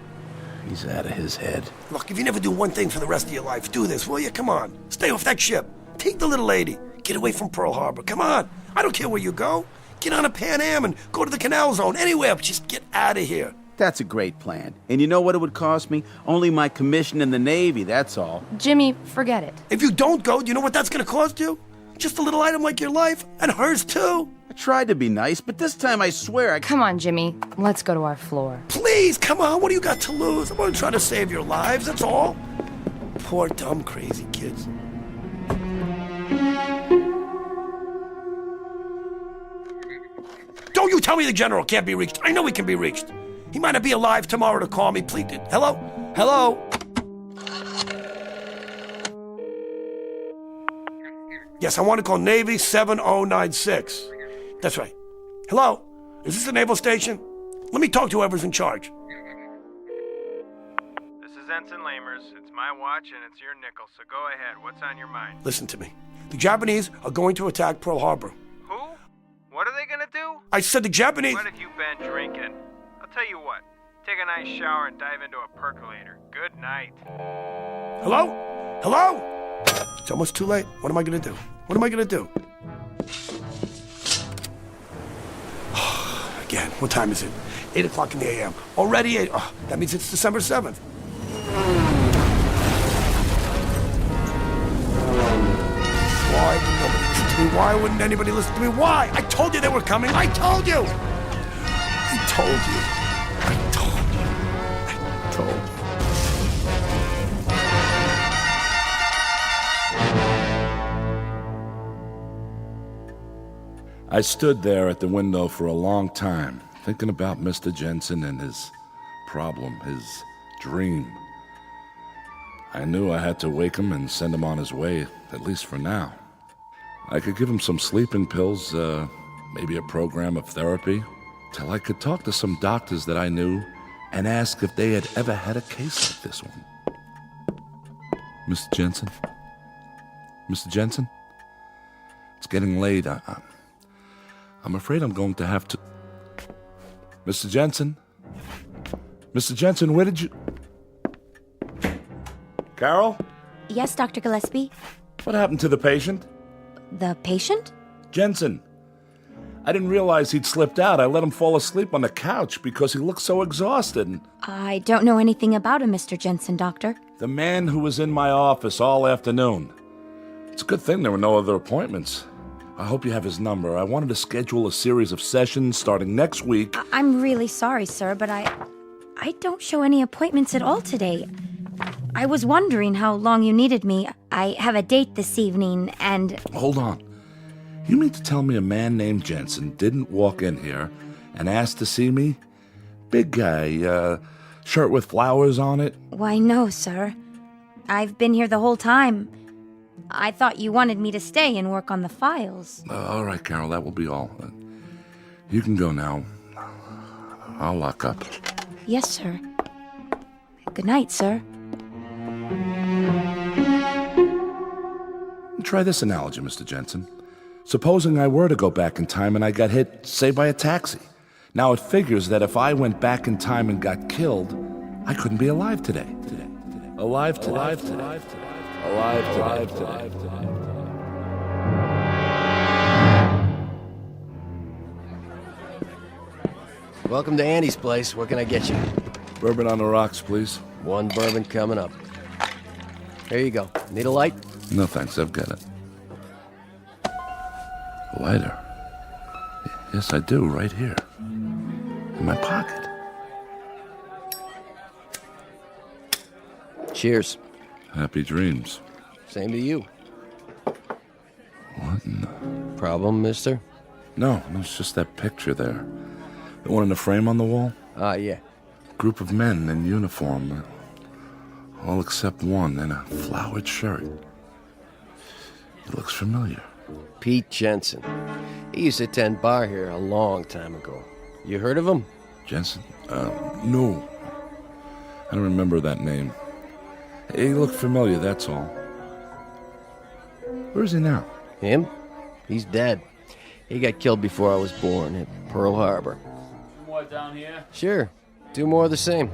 He's out of his head. Look, if you never do one thing for the rest of your life, do this, will you? Come on. Stay off that ship. Take the little lady. Get away from Pearl Harbor. Come on. I don't care where you go. Get on a Pan Am and go to the Canal Zone. Anywhere, but just get out of here. That's a great plan. And you know what it would cost me? Only my commission in the Navy, that's all. Jimmy, forget it. If you don't go, do you know what that's going to cost you? Just a little item like your life, and hers too. I tried to be nice, but this time I swear I... Come on, Jimmy. Let's go to our floor. Please, come on. What do you got to lose? I'm going to try to save your lives, that's all. Poor, dumb, crazy kids. Don't you tell me the general can't be reached. I know he can be reached. He might not be alive tomorrow to call me. Please. Hello? Hello? Yes, I want to call Navy 7096. That's right. Hello? Is this the naval station? Let me talk to whoever's in charge. This is Ensign Lamers. It's my watch and it's your nickel, so go ahead. What's on your mind? Listen to me. The Japanese are going to attack Pearl Harbor. Who? What are they gonna do? I said the Japanese... What have you been drinking? I'll tell you what. Take a nice shower and dive into a percolator. Good night. Hello? Hello? It's almost too late. What am I gonna do? What am I gonna do? Again, what time is it? 8 o'clock in the a.m. Already 8. Oh, that means it's December 7th. Why would nobody listen to me? Why wouldn't anybody listen to me? Why? I told you they were coming. I told you. I told you. I told you. I told you. I stood there at the window for a long time, thinking about Mr. Jensen and his problem, his dream. I knew I had to wake him and send him on his way, at least for now. I could give him some sleeping pills, maybe a program of therapy, till I could talk to some doctors that I knew and ask if they had ever had a case like this one. Mr. Jensen? Mr. Jensen? It's getting late. I'm afraid I'm going to have to... Mr. Jensen? Mr. Jensen, where did you... Carol? Yes, Dr. Gillespie? What happened to the patient? The patient? Jensen. I didn't realize he'd slipped out. I let him fall asleep on the couch because he looked so exhausted. I don't know anything about him, Mr. Jensen, Doctor. The man who was in my office all afternoon. It's a good thing there were no other appointments. I hope you have his number. I wanted to schedule a series of sessions starting next week. I'm really sorry, sir, but I don't show any appointments at all today. I was wondering how long you needed me. I have a date this evening, and... Hold on. You mean to tell me a man named Jensen didn't walk in here and ask to see me? Big guy, shirt with flowers on it? Why, no, sir. I've been here the whole time. I thought you wanted me to stay and work on the files. All right, Carol, that will be all. You can go now. I'll lock up. Yes, sir. Good night, sir. Try this analogy, Mr. Jensen. Supposing I were to go back in time and I got hit, say, by a taxi. Now it figures that if I went back in time and got killed, I couldn't be alive today. Alive today. Welcome to Andy's place. What can I get you? Bourbon on the rocks, please. One bourbon coming up. Here you go. Need a light? No, thanks. I've got it. A lighter? Yes, I do. Right here. In my pocket. Cheers. Happy dreams. Same to you. What in the... Problem, mister? No, it's just that picture there. The one in the frame on the wall? Ah, yeah. Group of men in uniform. All except one in a flowered shirt. It looks familiar. Pete Jensen. He used to attend bar here a long time ago. You heard of him? Jensen? No. I don't remember that name. He looked familiar, that's all. Where is he now? Him? He's dead. He got killed before I was born at Pearl Harbor. More down here? Sure. 2 more of the same.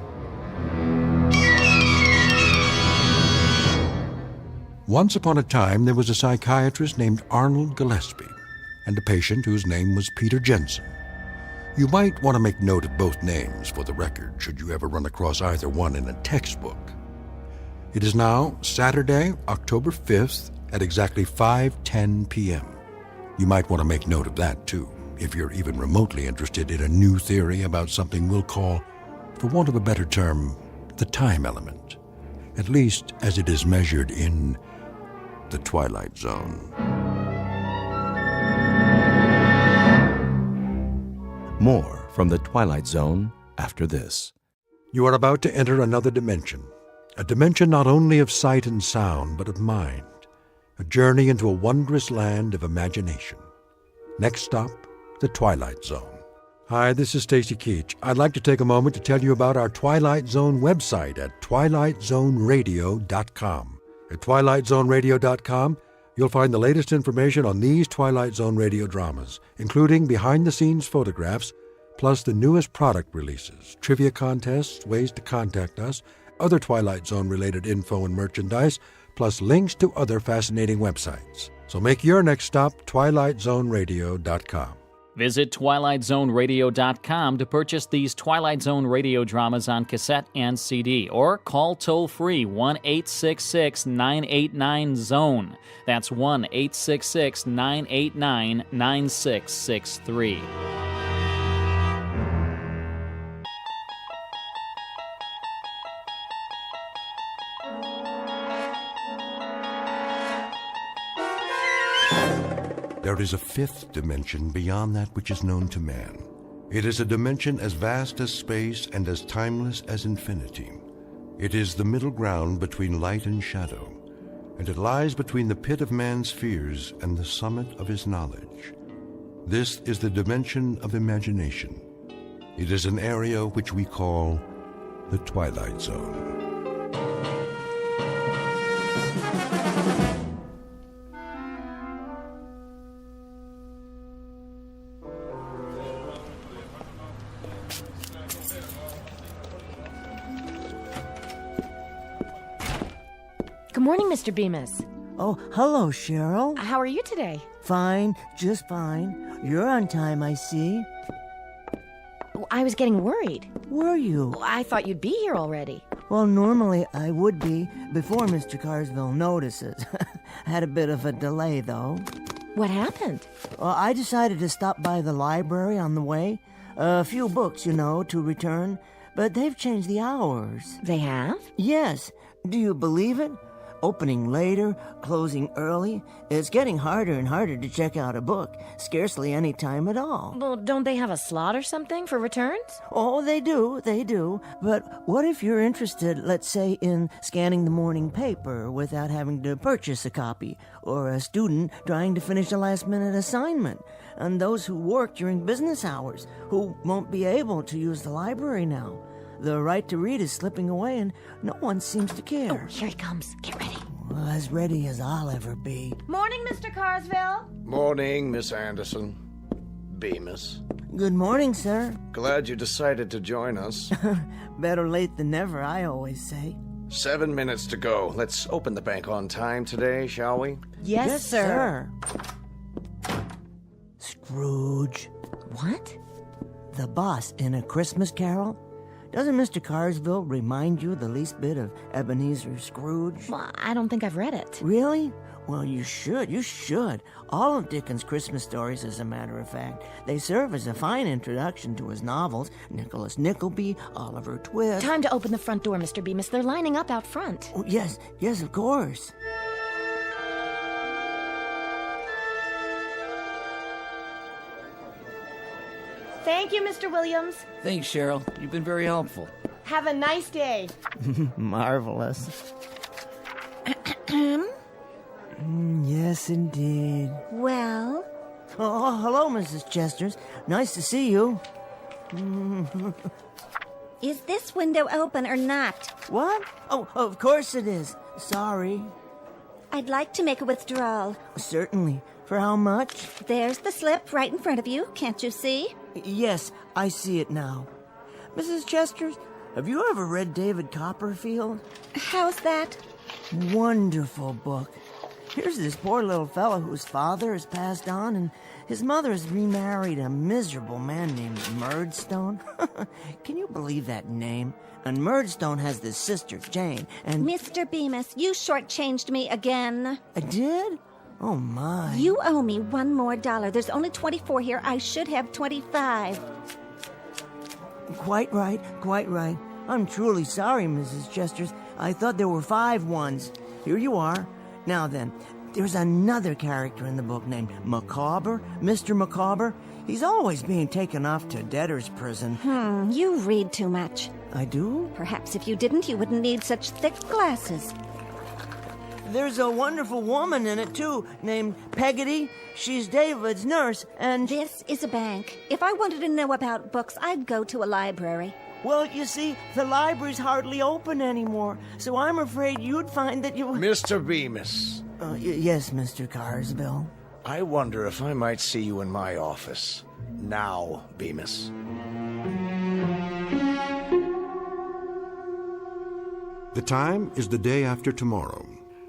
Once upon a time, there was a psychiatrist named Arnold Gillespie and a patient whose name was Peter Jensen. You might want to make note of both names for the record, should you ever run across either one in a textbook. It is now Saturday, October 5th at exactly 5:10 p.m. You might want to make note of that, too, if you're even remotely interested in a new theory about something we'll call, for want of a better term, the time element, at least as it is measured in the Twilight Zone. More from the Twilight Zone after this. You are about to enter another dimension, a dimension not only of sight and sound, but of mind, a journey into a wondrous land of imagination. Next stop, the Twilight Zone. Hi, this is Stacy Keach. I'd like to take a moment to tell you about our Twilight Zone website at twilightzoneradio.com. At twilightzoneradio.com, you'll find the latest information on these Twilight Zone radio dramas, including behind-the-scenes photographs, plus the newest product releases, trivia contests, ways to contact us, other Twilight Zone-related info and merchandise, plus links to other fascinating websites. So make your next stop twilightzoneradio.com. Visit twilightzoneradio.com to purchase these Twilight Zone radio dramas on cassette and CD, or call toll-free 1-866-989-ZONE. That's 1-866-989-9663. There is a fifth dimension beyond that which is known to man. It is a dimension as vast as space and as timeless as infinity. It is the middle ground between light and shadow, and it lies between the pit of man's fears and the summit of his knowledge. This is the dimension of imagination. It is an area which we call the Twilight Zone. Good morning, Mr. Bemis. Oh, hello, Cheryl. How are you today? Fine, just fine. You're on time, I see. I was getting worried. Were you? I thought you'd be here already. Well, normally I would be before Mr. Carsville notices. Had a bit of a delay, though. What happened? Well, I decided to stop by the library on the way. A few books, to return. But they've changed the hours. They have? Yes. Do you believe it? Opening later, closing early. It's getting harder and harder to check out a book. Scarcely any time at all. Well, don't they have a slot or something for returns? Oh, they do. But what if you're interested, let's say, in scanning the morning paper without having to purchase a copy? Or a student trying to finish a last-minute assignment? And those who work during business hours, who won't be able to use the library now. The right to read is slipping away, and no one seems to care. Oh, here he comes. Get ready. Well, as ready as I'll ever be. Morning, Mr. Carsville. Morning, Miss Anderson. Bemis. Good morning, sir. Glad you decided to join us. Better late than never, I always say. 7 minutes to go. Let's open the bank on time today, shall we? Yes, sir. Scrooge. What? The boss in A Christmas Carol? Doesn't Mr. Carsville remind you the least bit of Ebenezer Scrooge? Well, I don't think I've read it. Really? Well, you should. All of Dickens' Christmas stories, as a matter of fact. They serve as a fine introduction to his novels. Nicholas Nickleby, Oliver Twist. Time to open the front door, Mr. Bemis. They're lining up out front. Oh, yes, of course. Thank you, Mr. Williams. Thanks, Cheryl. You've been very helpful. Have a nice day. Marvelous. Yes, indeed. Well? Oh, hello, Mrs. Chesters. Nice to see you. Is this window open or not? What? Oh, of course it is. Sorry. I'd like to make a withdrawal. Certainly. For how much? There's the slip right in front of you. Can't you see? Yes, I see it now. Mrs. Chesters, have you ever read David Copperfield? How's that? Wonderful book. Here's this poor little fellow whose father has passed on, and his mother has remarried a miserable man named Murdstone. Can you believe that name? And Murdstone has this sister, Jane, and... Mr. Bemis, you shortchanged me again. I did? Oh, my. You owe me $1 more. There's only 24 here. I should have 25. Quite right. I'm truly sorry, Mrs. Chesters. I thought there were 5 ones. Here you are. Now then, there's another character in the book named Micawber, Mr. Micawber. He's always being taken off to debtor's prison. You read too much. I do? Perhaps if you didn't, you wouldn't need such thick glasses. There's a wonderful woman in it, too, named Peggotty. She's David's nurse, and... This is a bank. If I wanted to know about books, I'd go to a library. Well, you see, the library's hardly open anymore, so I'm afraid you'd find that you... Mr. Bemis. Yes, Mr. Carsville. I wonder if I might see you in my office. Now, Bemis. The time is the day after tomorrow.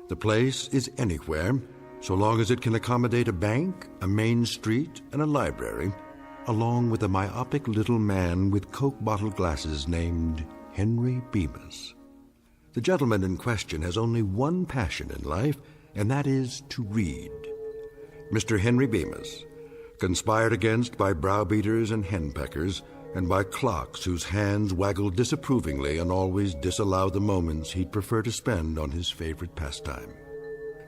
The place is anywhere, so long as it can accommodate a bank, a main street, and a library, along with a myopic little man with Coke bottle glasses named Henry Bemis. The gentleman in question has only one passion in life, and that is to read. Mr. Henry Bemis, conspired against by browbeaters and henpeckers, and by clocks whose hands waggle disapprovingly and always disallow the moments he'd prefer to spend on his favorite pastime.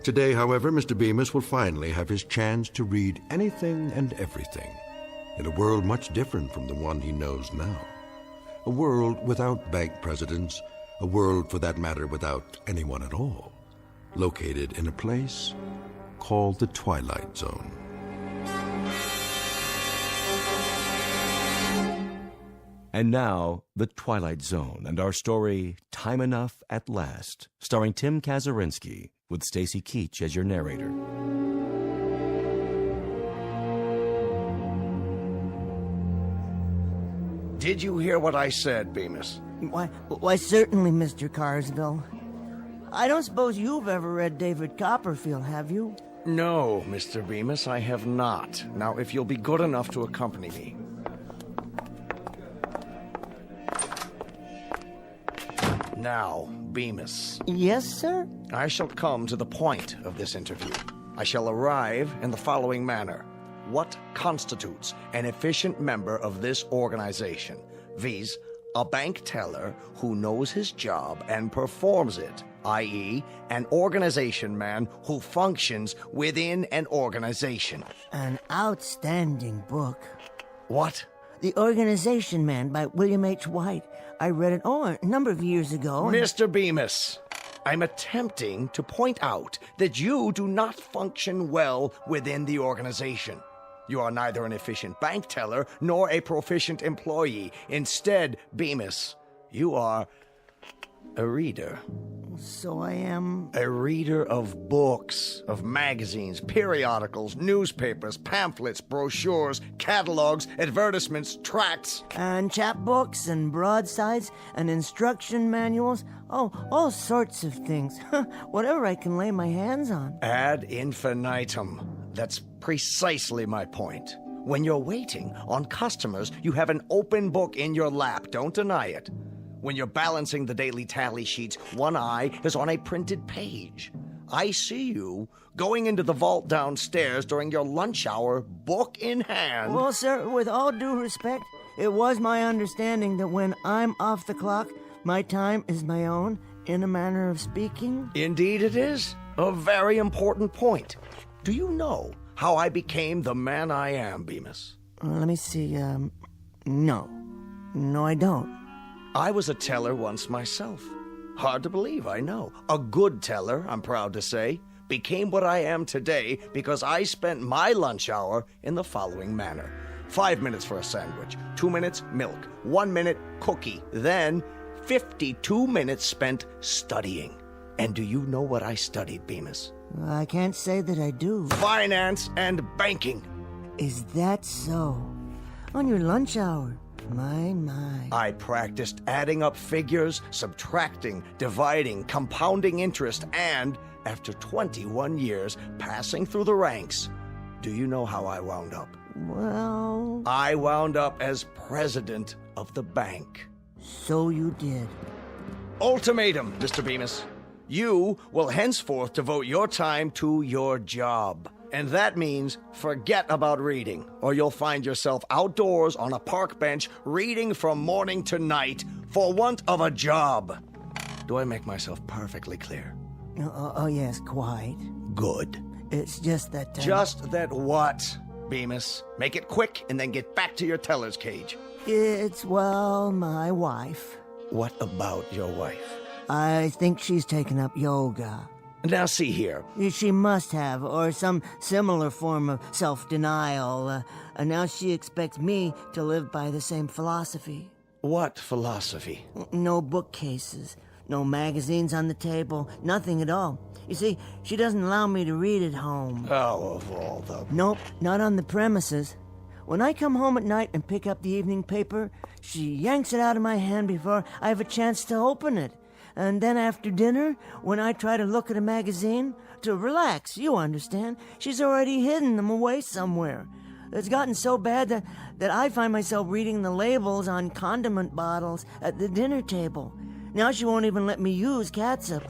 Today, however, Mr. Bemis will finally have his chance to read anything and everything, in a world much different from the one he knows now. A world without bank presidents, a world, for that matter, without anyone at all, located in a place called the Twilight Zone. And now, The Twilight Zone and our story, Time Enough at Last, starring Tim Kazurinsky, with Stacy Keach as your narrator. Did you hear what I said, Bemis? Why, certainly, Mr. Carsville. I don't suppose you've ever read David Copperfield, have you? No, Mr. Bemis, I have not. Now, if you'll be good enough to accompany me. Now, Bemis. Yes, sir? I shall come to the point of this interview. I shall arrive in the following manner. What constitutes an efficient member of this organization? Viz., a bank teller who knows his job and performs it, i.e., an organization man who functions within an organization. An outstanding book. What? The Organization Man by William H. White. I read it, a number of years ago. Mr. Bemis, I'm attempting to point out that you do not function well within the organization. You are neither an efficient bank teller nor a proficient employee. Instead, Bemis, you are a reader. So I am... A reader of books, of magazines, periodicals, newspapers, pamphlets, brochures, catalogs, advertisements, tracts. And chapbooks and broadsides and instruction manuals. Oh, all sorts of things. Whatever I can lay my hands on. Ad infinitum. That's precisely my point. When you're waiting on customers, you have an open book in your lap. Don't deny it. When you're balancing the daily tally sheets, one eye is on a printed page. I see you going into the vault downstairs during your lunch hour, book in hand. Well, sir, with all due respect, it was my understanding that when I'm off the clock, my time is my own, in a manner of speaking. Indeed it is. A very important point. Do you know how I became the man I am, Bemis? Let me see, no. No, I don't. I was a teller once myself. Hard to believe, I know. A good teller, I'm proud to say, became what I am today because I spent my lunch hour in the following manner. 5 minutes for a sandwich, 2 minutes milk, 1 minute cookie, then 52 minutes spent studying. And do you know what I studied, Bemis? I can't say that I do. Finance and banking. Is that so? On your lunch hour? My. I practiced adding up figures, subtracting, dividing, compounding interest, and, after 21 years passing through the ranks, do you know how I wound up? Well... I wound up as president of the bank. So you did. Ultimatum, Mr. Bemis. You will henceforth devote your time to your job. And that means forget about reading, or you'll find yourself outdoors on a park bench reading from morning to night for want of a job. Do I make myself perfectly clear? Oh yes, quite. Good. It's just that... Just that what, Bemis? Make it quick and then get back to your teller's cage. It's, well, my wife. What about your wife? I think she's taken up yoga. Now see here. She must have, or some similar form of self-denial. And now she expects me to live by the same philosophy. What philosophy? No bookcases, no magazines on the table, nothing at all. You see, she doesn't allow me to read at home. Oh, of all the... Nope, not on the premises. When I come home at night and pick up the evening paper, she yanks it out of my hand before I have a chance to open it. And then after dinner, when I try to look at a magazine, to relax, you understand, she's already hidden them away somewhere. It's gotten so bad that I find myself reading the labels on condiment bottles at the dinner table. Now she won't even let me use catsup.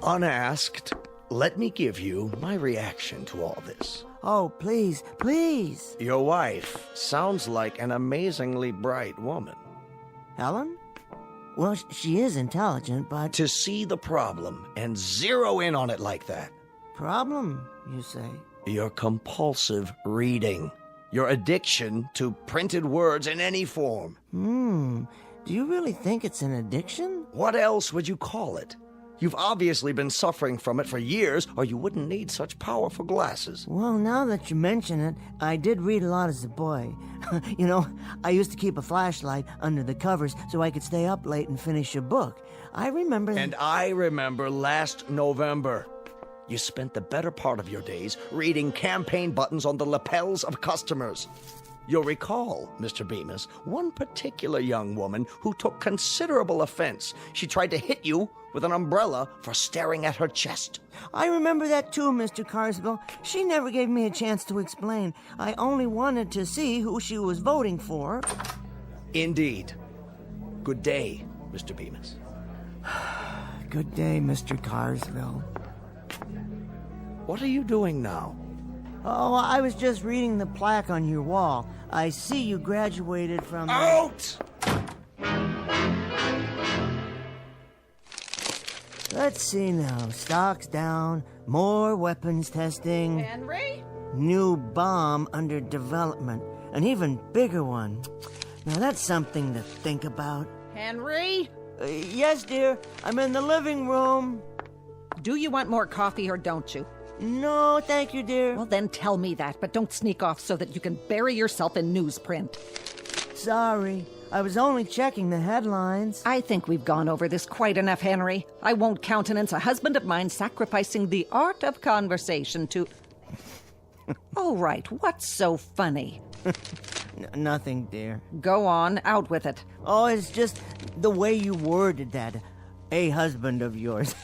Unasked, let me give you my reaction to all this. Oh, please, please. Your wife sounds like an amazingly bright woman. Helen? Well, she is intelligent, but... To see the problem and zero in on it like that. Problem, you say? Your compulsive reading. Your addiction to printed words in any form. Do you really think it's an addiction? What else would you call it? You've obviously been suffering from it for years, or you wouldn't need such powerful glasses. Well, now that you mention it, I did read a lot as a boy. You know, I used to keep a flashlight under the covers so I could stay up late and finish a book. I remember... And I remember last November. You spent the better part of your days reading campaign buttons on the lapels of customers. You'll recall, Mr. Bemis, one particular young woman who took considerable offense. She tried to hit you with an umbrella for staring at her chest. I remember that too, Mr. Carswell. She never gave me a chance to explain. I only wanted to see who she was voting for. Indeed. Good day, Mr. Bemis. Good day, Mr. Carswell. What are you doing now? Oh, I was just reading the plaque on your wall. I see you graduated from... Out! Let's see now. Stocks down, more weapons testing. Henry? New bomb under development. An even bigger one. Now that's something to think about. Henry? Yes, dear. I'm in the living room. Do you want more coffee or don't you? No, thank you, dear. Well, then tell me that, but don't sneak off so that you can bury yourself in newsprint. Sorry. I was only checking the headlines. I think we've gone over this quite enough, Henry. I won't countenance a husband of mine sacrificing the art of conversation to... All right, what's so funny? Nothing, dear. Go on, out with it. Oh, it's just the way you worded that. A husband of yours.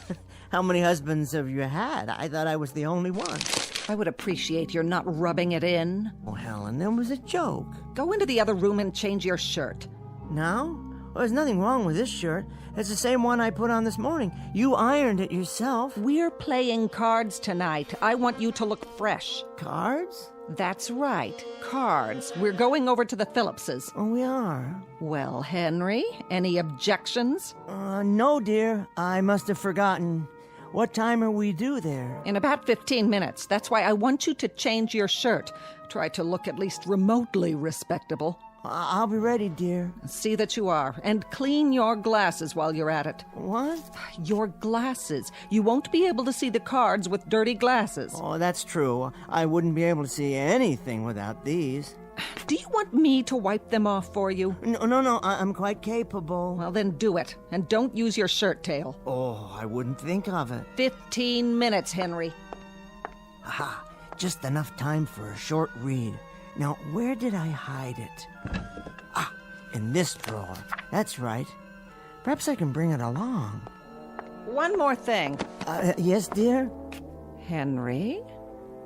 How many husbands have you had? I thought I was the only one. I would appreciate your not rubbing it in. Oh, Helen, that was a joke. Go into the other room and change your shirt. Now? Well, there's nothing wrong with this shirt. It's the same one I put on this morning. You ironed it yourself. We're playing cards tonight. I want you to look fresh. Cards? That's right. Cards. We're going over to the Phillipses. Oh, we are? Well, Henry, any objections? No, dear. I must have forgotten. What time are we due there? In about 15 minutes. That's why I want you to change your shirt. Try to look at least remotely respectable. I'll be ready, dear. See that you are. And clean your glasses while you're at it. What? Your glasses. You won't be able to see the cards with dirty glasses. Oh, that's true. I wouldn't be able to see anything without these. Do you want me to wipe them off for you? No. I'm quite capable. Well, then do it. And don't use your shirt tail. Oh, I wouldn't think of it. 15 minutes, Henry. Aha. Just enough time for a short read. Now, where did I hide it? Ah, in this drawer. That's right. Perhaps I can bring it along. One more thing. Yes, dear? Henry?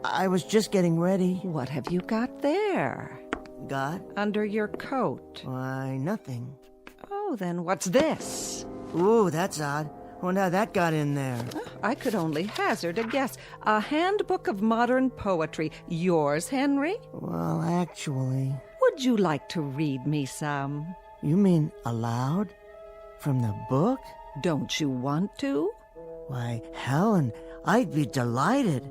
I was just getting ready. What have you got there? Got? Under your coat. Why, nothing. Oh, then what's this? Ooh, that's odd. Wonder how that got in there. I could only hazard a guess. A handbook of modern poetry. Yours, Henry? Well, actually... Would you like to read me some? You mean aloud? From the book? Don't you want to? Why, Helen, I'd be delighted.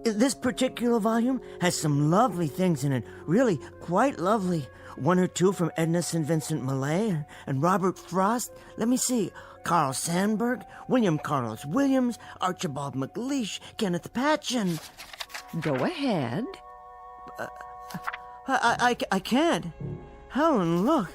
This particular volume has some lovely things in it. Really, quite lovely. One or two from Edna St. Vincent Millay and Robert Frost. Let me see. Carl Sandburg, William Carlos Williams, Archibald MacLeish, Kenneth Patchen. Go ahead. I can't. Helen, look.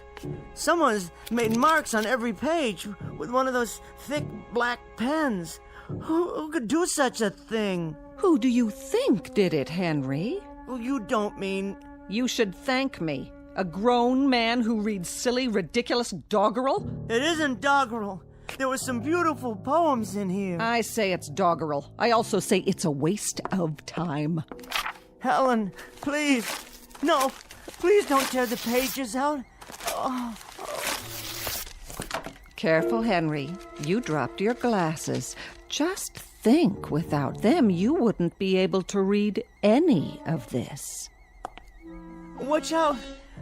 Someone's made marks on every page with one of those thick black pens. Who could do such a thing? Who do you think did it, Henry? Well, you don't mean... You should thank me. A grown man who reads silly, ridiculous doggerel? It isn't doggerel. There were some beautiful poems in here. I say it's doggerel. I also say it's a waste of time. Helen, please. No, please don't tear the pages out. Oh. Careful, Henry. You dropped your glasses. Just think, without them, you wouldn't be able to read any of this. Watch out.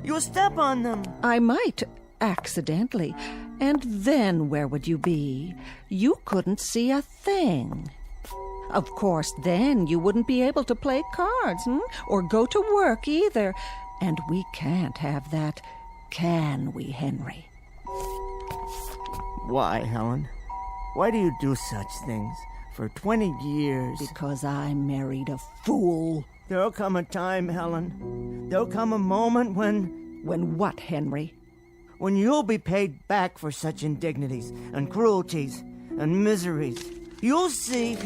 You'll step on them. I might, accidentally. And then where would you be? You couldn't see a thing. Of course, then you wouldn't be able to play cards, or go to work either. And we can't have that, can we, Henry? Why, Helen? Why do you do such things? For 20 years. Because I married a fool. There'll come a time, Helen. There'll come a moment when... When what, Henry? When you'll be paid back for such indignities and cruelties and miseries. You'll see.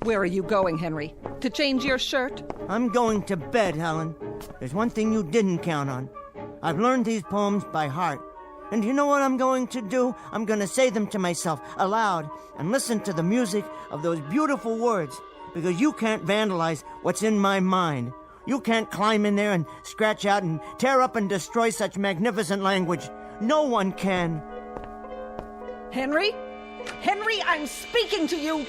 Where are you going, Henry? To change your shirt? I'm going to bed, Helen. There's one thing you didn't count on. I've learned these poems by heart. And you know what I'm going to do? I'm going to say them to myself aloud and listen to the music of those beautiful words, because you can't vandalize what's in my mind. You can't climb in there and scratch out and tear up and destroy such magnificent language. No one can. Henry? Henry, I'm speaking to you!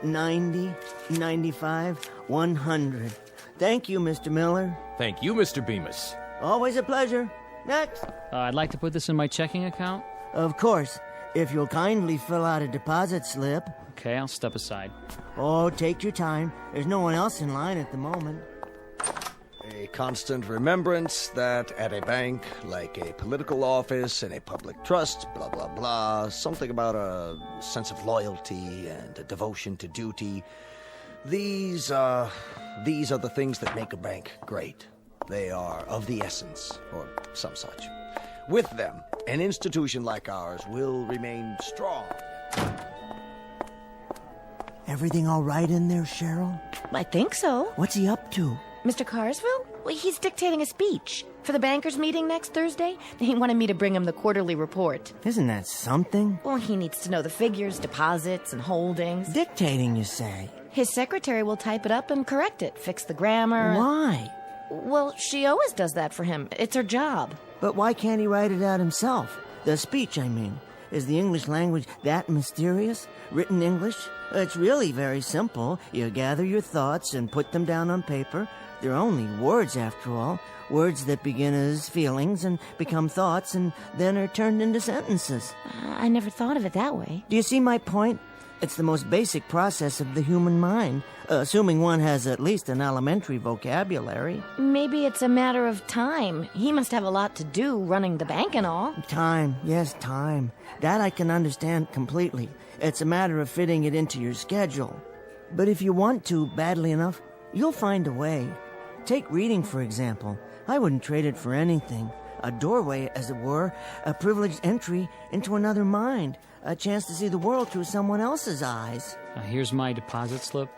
90, 95, 100. Thank you, Mr. Miller. Thank you, Mr. Bemis. Always a pleasure. Next. I'd like to put this in my checking account. Of course, if you'll kindly fill out a deposit slip. Okay, I'll step aside. Oh, take your time. There's no one else in line at the moment. A constant remembrance that at a bank, like a political office and a public trust, blah, blah, blah, something about a sense of loyalty and a devotion to duty. These are the things that make a bank great. They are of the essence, or some such. With them, an institution like ours will remain strong. Everything all right in there, Cheryl? I think so. What's he up to? Mr. Carsville? Well, he's dictating a speech for the bankers' meeting next Thursday. He wanted me to bring him the quarterly report. Isn't that something? Well, he needs to know the figures, deposits, and holdings. Dictating, you say? His secretary will type it up and correct it, fix the grammar. Why? Well, she always does that for him. It's her job. But why can't he write it out himself? The speech, I mean. Is the English language that mysterious? Written English? It's really very simple. You gather your thoughts and put them down on paper. They're only words, after all. Words that begin as feelings and become thoughts and then are turned into sentences. I never thought of it that way. Do you see my point? It's the most basic process of the human mind, assuming one has at least an elementary vocabulary. Maybe it's a matter of time. He must have a lot to do running the bank and all. Time, yes, time. That I can understand completely. It's a matter of fitting it into your schedule. But if you want to badly enough, you'll find a way. Take reading, for example. I wouldn't trade it for anything. A doorway, as it were, a privileged entry into another mind. A chance to see the world through someone else's eyes. Here's my deposit slip.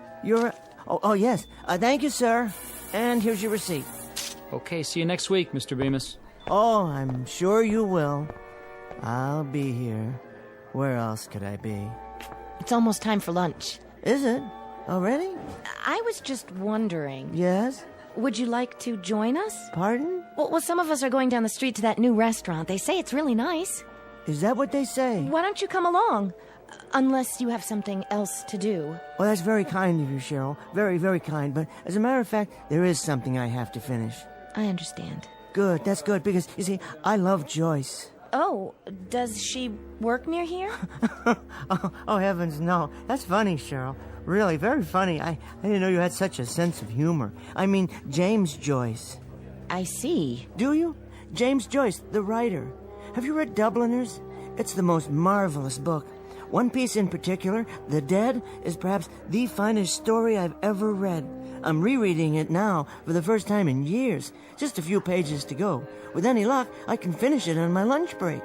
Oh, yes. Thank you, sir. And here's your receipt. Okay, see you next week, Mr. Bemis. Oh, I'm sure you will. I'll be here. Where else could I be? It's almost time for lunch. Is it? Already? I was just wondering. Yes? Would you like to join us? Pardon? Well, some of us are going down the street to that new restaurant. They say it's really nice. Is that what they say? Why don't you come along? Unless you have something else to do. Well, that's very kind of you, Cheryl. Very, very kind. But as a matter of fact, there is something I have to finish. I understand. Good, that's good, because, you see, I love Joyce. Oh, does she work near here? oh, heavens, no. That's funny, Cheryl. Really, very funny. I didn't know you had such a sense of humor. I mean, James Joyce. I see. Do you? James Joyce, the writer. Have you read Dubliners? It's the most marvelous book. One piece in particular, The Dead, is perhaps the finest story I've ever read. I'm rereading it now for the first time in years. Just a few pages to go. With any luck, I can finish it on my lunch break.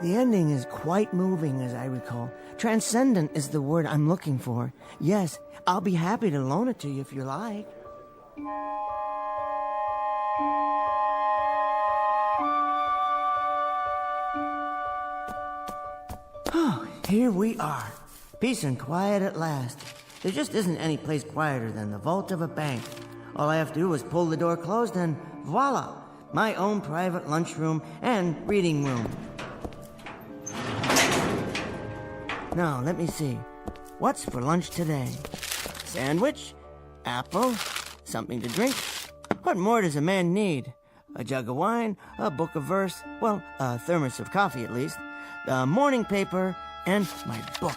The ending is quite moving, as I recall. Transcendent is the word I'm looking for. Yes, I'll be happy to loan it to you if you like. Oh, here we are. Peace and quiet at last. There just isn't any place quieter than the vault of a bank. All I have to do is pull the door closed and voila, my own private lunchroom and reading room. Now, let me see. What's for lunch today? Sandwich? Apple? Something to drink? What more does a man need? A jug of wine? A book of verse? Well, a thermos of coffee at least. The morning paper and my book.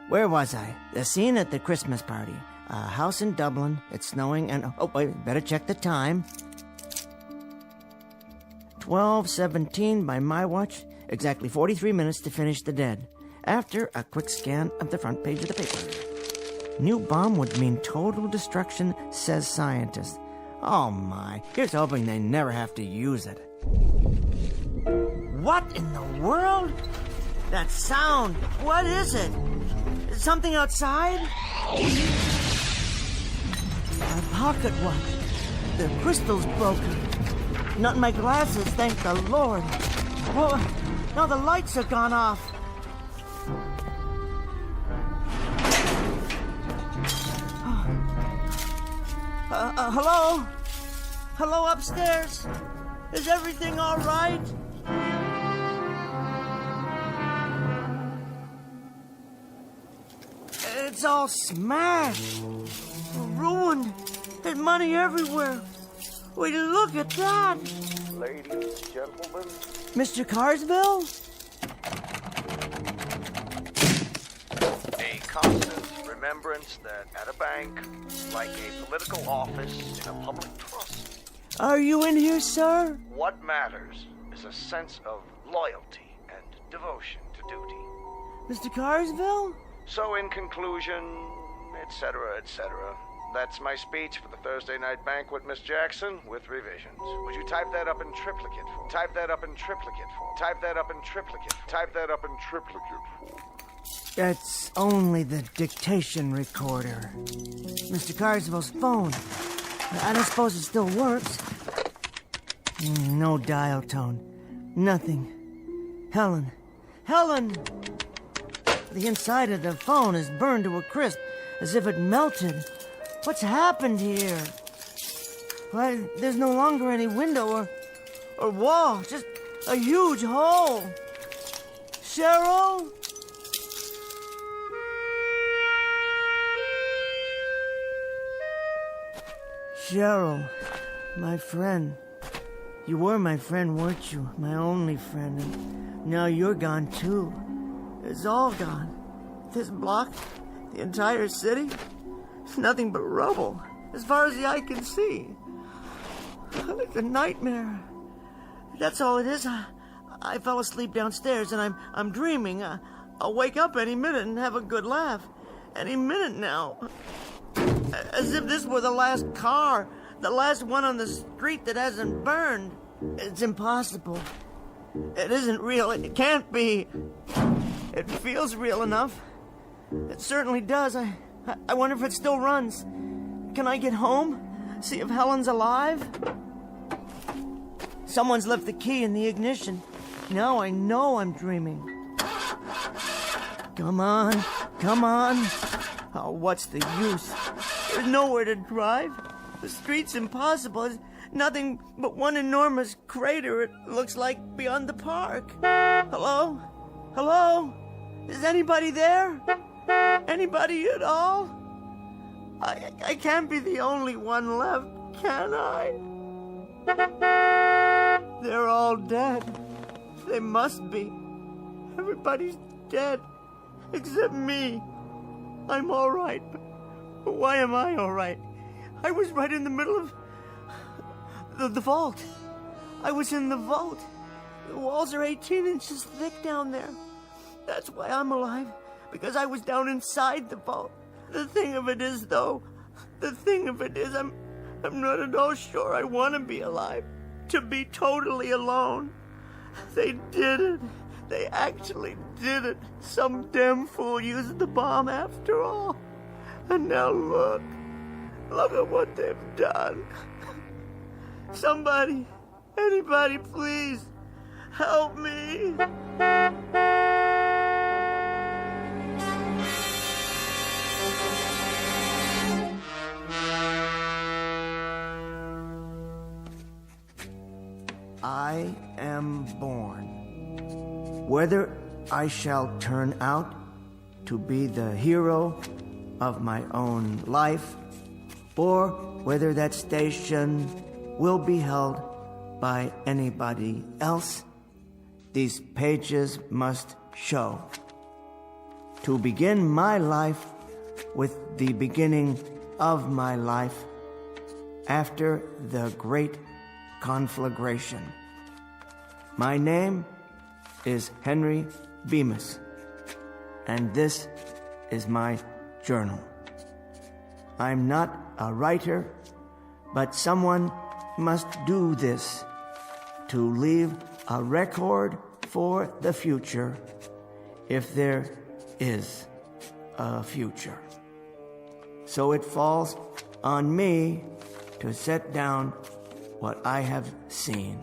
Where was I? The scene at the Christmas party. A house in Dublin. It's snowing and... Oh, wait, better check the time. 12:17 by my watch. Exactly 43 minutes to finish The Dead. After a quick scan of the front page of the paper. New bomb would mean total destruction, says scientist. Oh my, here's hoping they never have to use it. What in the world? That sound, what is it? Something outside? My pocket watch. The crystal's broken. Not in my glasses, thank the Lord. Oh, now the lights have gone off. Hello? Hello upstairs? Is everything all right? It's all smashed, ruined. There's money everywhere. Will you look at that? Ladies and gentlemen. Mr. Carsville? A constant remembrance that at a bank, like a political office in a public trust, Are you in here, sir? what matters is a sense of loyalty and devotion to duty. Mr. Carsville? So in conclusion, etc., that's my speech for the Thursday night banquet, Miss Jackson, with revisions. Would you type that up in triplicate for me? Type that up in triplicate for me. Type that up in triplicate. Type that up in triplicate for me. That's only the dictation recorder. Mr. Carsville's phone. I don't suppose it still works. No dial tone. Nothing. Helen! The inside of the phone is burned to a crisp, as if it melted. What's happened here? Why, there's no longer any window or wall, just a huge hole. Cheryl? Cheryl, my friend. You were my friend, weren't you? My only friend. And now you're gone, too. It's all gone. This block, the entire city, it's nothing but rubble, as far as the eye can see. Like a nightmare. That's all it is. I fell asleep downstairs, and I'm dreaming. I'll wake up any minute and have a good laugh. Any minute now. As if this were the last car, the last one on the street that hasn't burned. It's impossible. It isn't real. It can't be. It feels real enough. It certainly does. I wonder if it still runs. Can I get home? See if Helen's alive? Someone's left the key in the ignition. Now I know I'm dreaming. Come on. Oh, what's the use? There's nowhere to drive. The street's impossible. It's nothing but one enormous crater, it looks like, beyond the park. Hello? Is anybody there? Anybody at all? I can't be the only one left, can I? They're all dead. They must be. Everybody's dead, except me. I'm all right, but why am I all right? I was right in the middle of the vault. I was in the vault. The walls are 18 inches thick down there. That's why I'm alive, because I was down inside the vault. The thing of it is, though, I'm not at all sure I want to be alive, to be totally alone. They did it. They actually did it. Some damn fool used the bomb after all. And now look at what they've done. Somebody, anybody, please, help me. I am born. Whether I shall turn out to be the hero of my own life, or whether that station will be held by anybody else, these pages must show. To begin my life with the beginning of my life, after the great conflagration. My name is Henry Bemis, and this is my journal. I'm not a writer, but someone must do this to leave a record for the future, if there is a future. So it falls on me to set down what I have seen.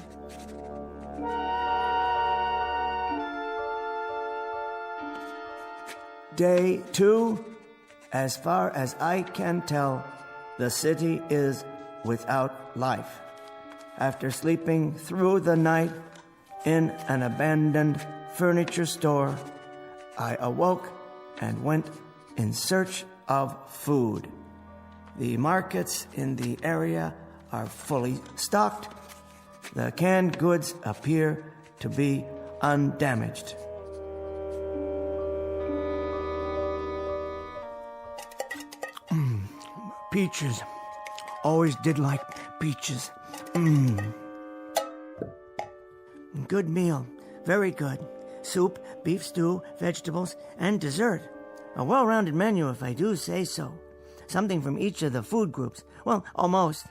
Day 2, as far as I can tell, the city is without life. After sleeping through the night in an abandoned furniture store, I awoke and went in search of food. The markets in the area are fully stocked. The canned goods appear to be undamaged. Peaches. Always did like peaches. Good meal. Very good. Soup, beef stew, vegetables, and dessert. A well-rounded menu, if I do say so. Something from each of the food groups. Well, almost.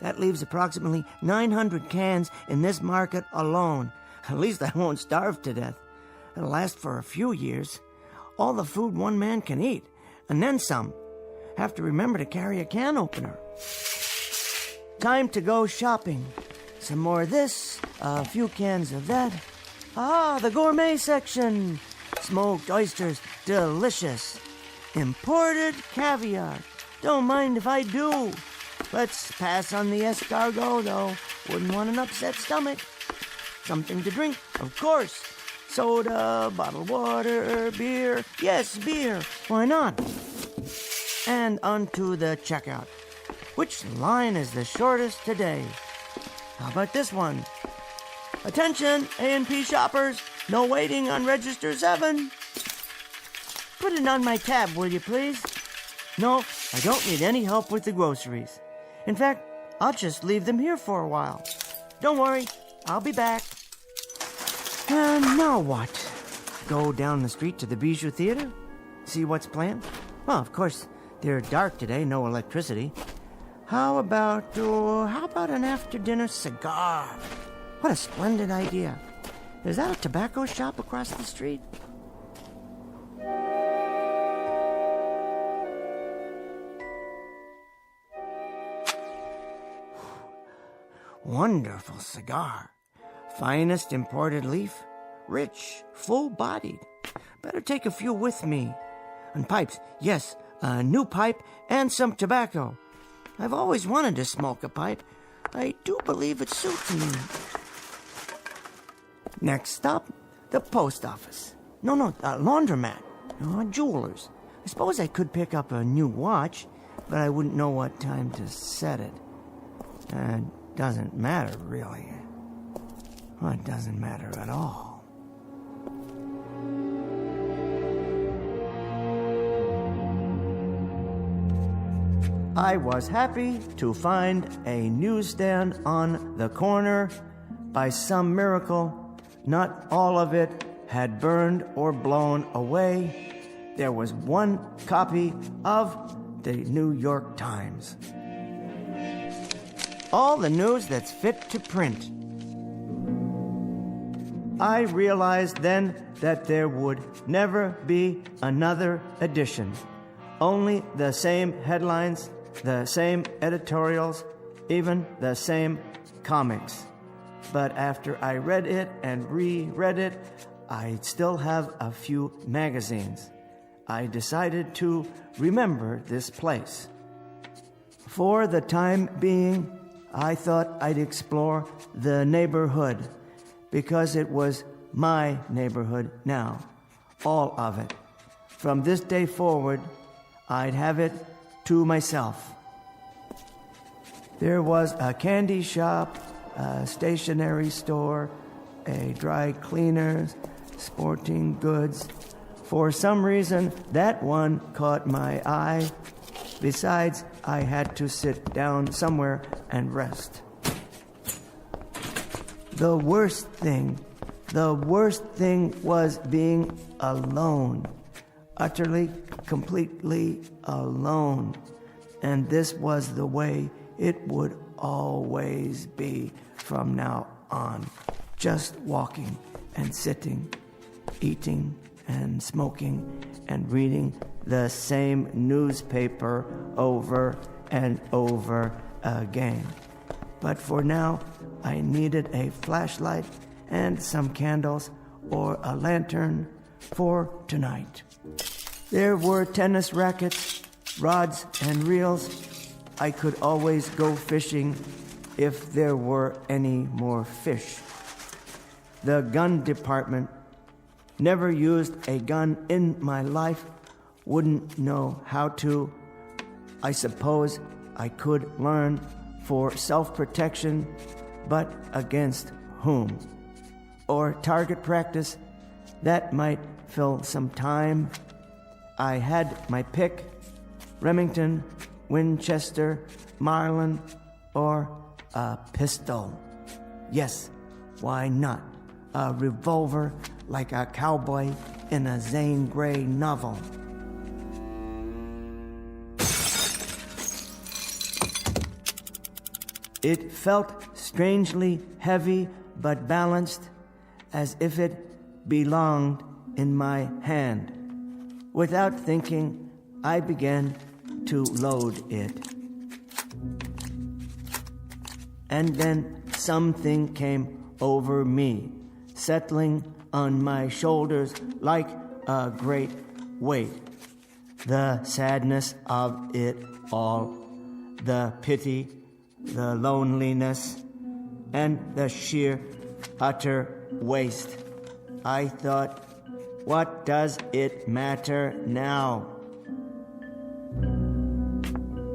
That leaves approximately 900 cans in this market alone. At least I won't starve to death. It'll last for a few years. All the food one man can eat, and then some. Have to remember to carry a can opener. Time to go shopping. Some more of this, a few cans of that. Ah, the gourmet section. Smoked oysters, delicious. Imported caviar. Don't mind if I do. Let's pass on the escargot, though. Wouldn't want an upset stomach. Something to drink, of course. Soda, bottled water, beer. Yes, beer. Why not? And onto the checkout. Which line is the shortest today? How about this one? Attention, A&P shoppers. No waiting on register 7. Put it on my tab, will you please? No, I don't need any help with the groceries. In fact, I'll just leave them here for a while. Don't worry, I'll be back. Now what? Go down the street to the Bijou Theater? See what's planned? Well, of course, they're dark today, no electricity. How about an after-dinner cigar? What a splendid idea. Is that a tobacco shop across the street? Wonderful cigar. Finest imported leaf. Rich, full-bodied. Better take a few with me. And pipes, yes, a new pipe and some tobacco. I've always wanted to smoke a pipe. I do believe it suits me. Next stop, the post office. No, laundromat. Jewelers. I suppose I could pick up a new watch, but I wouldn't know what time to set it. Doesn't matter, really. Well, it doesn't matter at all. I was happy to find a newsstand on the corner. By some miracle, not all of it had burned or blown away. There was one copy of the New York Times. All the news that's fit to print. I realized then that there would never be another edition. Only the same headlines, the same editorials, even the same comics. But after I read it and reread it, I still have a few magazines. I decided to remember this place. For the time being, I thought I'd explore the neighborhood, because it was my neighborhood now, all of it. From this day forward, I'd have it to myself. There was a candy shop, a stationery store, a dry cleaner's, sporting goods. For some reason, that one caught my eye. Besides, I had to sit down somewhere and rest. The worst thing was being alone. Utterly, completely alone. And this was the way it would always be from now on. Just walking and sitting, eating and smoking and reading the same newspaper over and over again. But for now, I needed a flashlight and some candles or a lantern for tonight. There were tennis rackets, rods, and reels. I could always go fishing if there were any more fish. The gun department, never used a gun in my life, wouldn't know how to. I suppose I could learn for self-protection, but against whom? Or target practice, that might fill some time. I had my pick: Remington, Winchester, Marlin, or a pistol. Yes, why not? A revolver like a cowboy in a Zane Grey novel. It felt strangely heavy but balanced, as if it belonged in my hand. Without thinking, I began to load it. And then something came over me, settling on my shoulders like a great weight. The sadness of it all, the pity, the loneliness, and the sheer, utter waste. I thought, what does it matter now?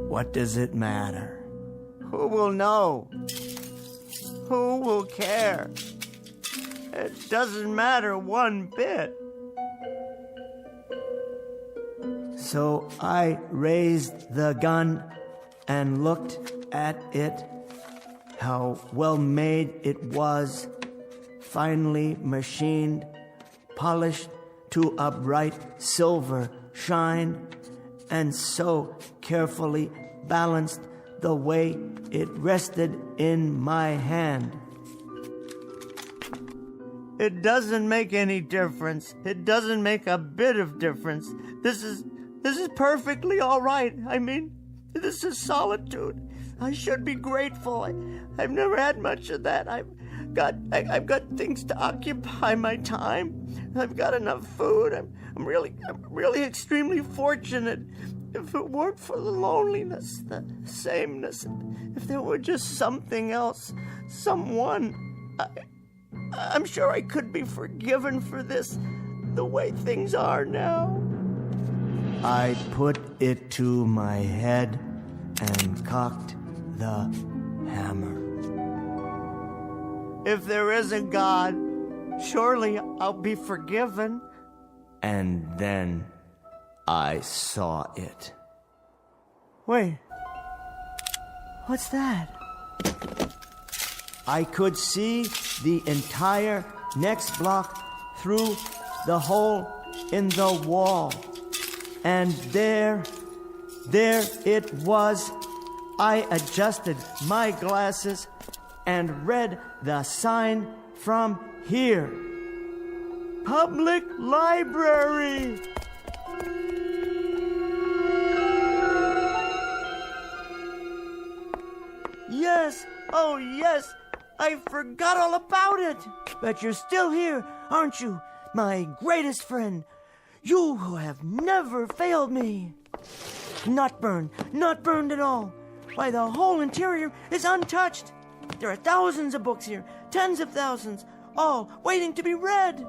What does it matter? Who will know? Who will care? It doesn't matter one bit. So I raised the gun and looked at it. How well made it was, finely machined, polished to a bright silver shine, and so carefully balanced the way it rested in my hand. It doesn't make any difference. It doesn't make a bit of difference. This is perfectly all right. I mean, this is solitude. I should be grateful. I've never had much of that. I've got things to occupy my time. I've got enough food. I'm really extremely fortunate. If it weren't for the loneliness, the sameness, if there were just something else, someone, I'm sure I could be forgiven for this, the way things are now. I put it to my head and cocked the hammer. If there is a God, surely I'll be forgiven. And then I saw it. Wait, what's that? I could see the entire next block through the hole in the wall. And there it was. I adjusted my glasses and read the sign from here. Public Library! Yes, oh yes, I forgot all about it. But you're still here, aren't you, my greatest friend? You who have never failed me. Not burned at all. Why, the whole interior is untouched. There are thousands of books here, tens of thousands, all waiting to be read.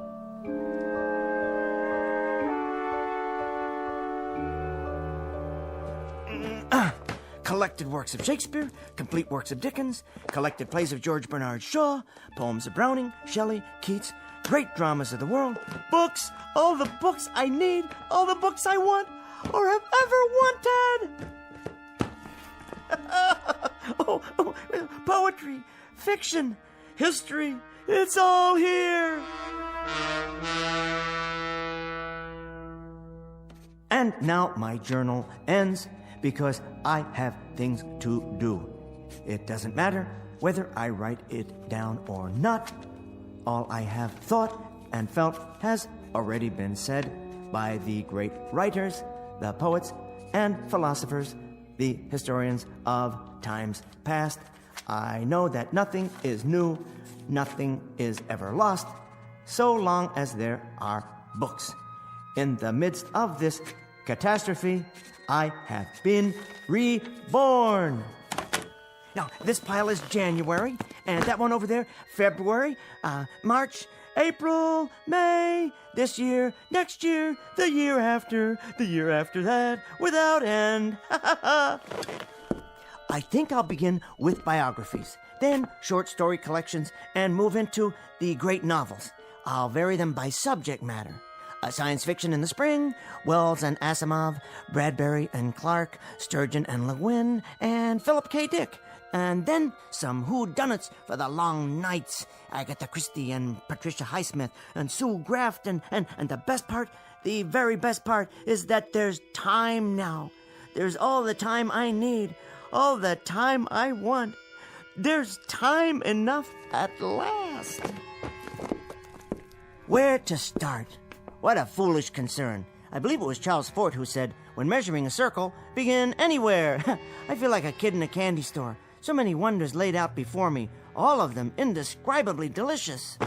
Collected works of Shakespeare, complete works of Dickens, collected plays of George Bernard Shaw, poems of Browning, Shelley, Keats, great dramas of the world, books, all the books I need, all the books I want or have ever wanted. Poetry, fiction, history, it's all here. And now my journal ends because I have things to do. It doesn't matter whether I write it down or not. All I have thought and felt has already been said by the great writers, the poets, and philosophers, the historians of times past. I know that nothing is new, nothing is ever lost, so long as there are books. In the midst of this catastrophe, I have been reborn. Now, this pile is January, and that one over there, February, March, April, May, this year, next year, the year after that, without end. I think I'll begin with biographies, then short story collections, and move into the great novels. I'll vary them by subject matter. Science fiction in the spring, Wells and Asimov, Bradbury and Clark, Sturgeon and Le Guin, and Philip K. Dick. And then some whodunits for the long nights. Agatha Christie and Patricia Highsmith and Sue Graft. And the best part, the very best part, is that there's time now. There's all the time I need, all the time I want. There's time enough at last. Where to start? What a foolish concern. I believe it was Charles Fort who said, when measuring a circle, begin anywhere. I feel like a kid in a candy store. So many wonders laid out before me, all of them indescribably delicious.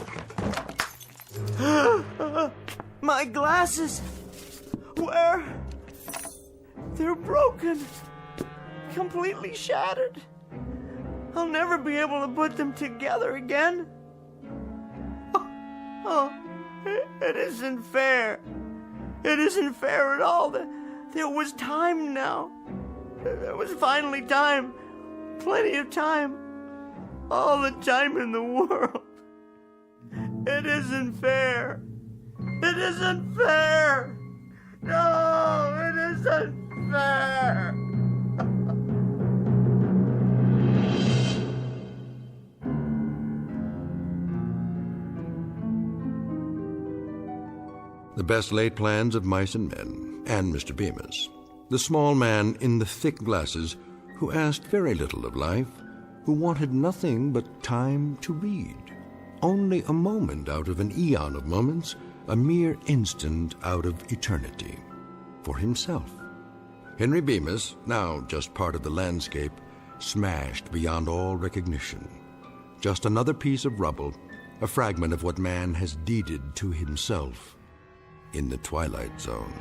My glasses! Where? They're broken. Completely shattered. I'll never be able to put them together again. Oh, it isn't fair. It isn't fair at all. There was time now. There was finally time. Plenty of time. All the time in the world. It isn't fair. It isn't fair. No, it isn't fair. The best laid plans of mice and men, and Mr. Bemis. The small man in the thick glasses who asked very little of life, who wanted nothing but time to read. Only a moment out of an eon of moments, a mere instant out of eternity. For himself. Henry Bemis, now just part of the landscape, smashed beyond all recognition. Just another piece of rubble, a fragment of what man has deeded to himself in the Twilight Zone.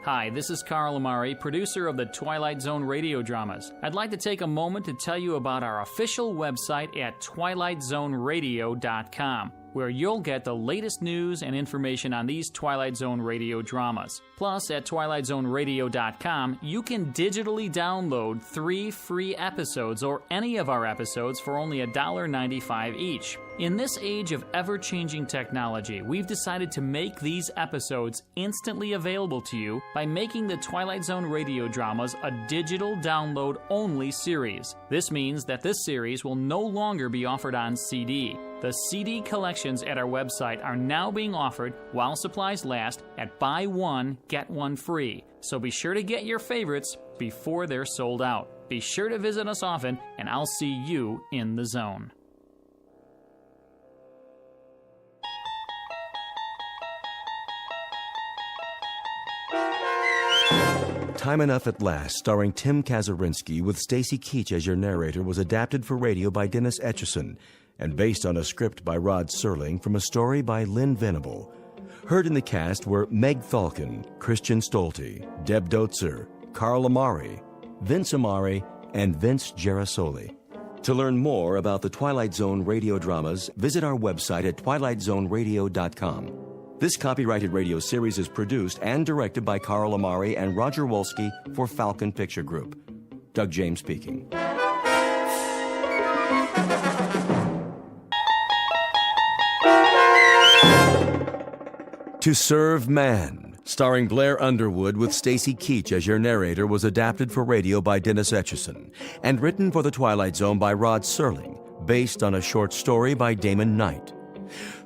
Hi, this is Carl Amari, producer of the Twilight Zone radio dramas. I'd like to take a moment to tell you about our official website at twilightzoneradio.com, where you'll get the latest news and information on these Twilight Zone radio dramas. Plus, at twilightzoneradio.com, you can digitally download 3 free episodes or any of our episodes for only $1.95 each. In this age of ever-changing technology, we've decided to make these episodes instantly available to you by making the Twilight Zone radio dramas a digital download-only series. This means that this series will no longer be offered on CD. The CD collections at our website are now being offered while supplies last at buy one, get one free. So be sure to get your favorites before they're sold out. Be sure to visit us often, and I'll see you in the zone. Time Enough at Last, starring Tim Kazurinsky with Stacy Keach as your narrator, was adapted for radio by Dennis Etchison and based on a script by Rod Serling from a story by Lynn Venable. Heard in the cast were Meg Thalken, Christian Stolte, Deb Dotzer, Carl Amari, Vince Amari, and Vince Gerasoli. To learn more about the Twilight Zone radio dramas, visit our website at twilightzoneradio.com. This copyrighted radio series is produced and directed by Carl Amari and Roger Wolski for Falcon Picture Group. Doug James speaking. To Serve Man, starring Blair Underwood with Stacy Keach as your narrator, was adapted for radio by Dennis Etchison and written for The Twilight Zone by Rod Serling, based on a short story by Damon Knight.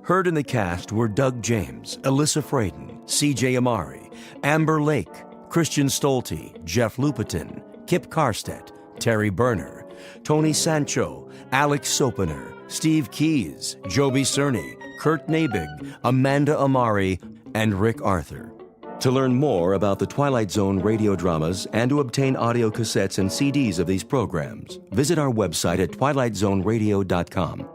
Heard in the cast were Doug James, Alyssa Fraden, C.J. Amari, Amber Lake, Christian Stolte, Jeff Lupetin, Kip Karstedt, Terry Berner, Tony Sancho, Alex Sopener, Steve Keys, Joby Cerny, Kurt Nabig, Amanda Amari, and Rick Arthur. To learn more about the Twilight Zone radio dramas and to obtain audio cassettes and CDs of these programs, visit our website at twilightzoneradio.com.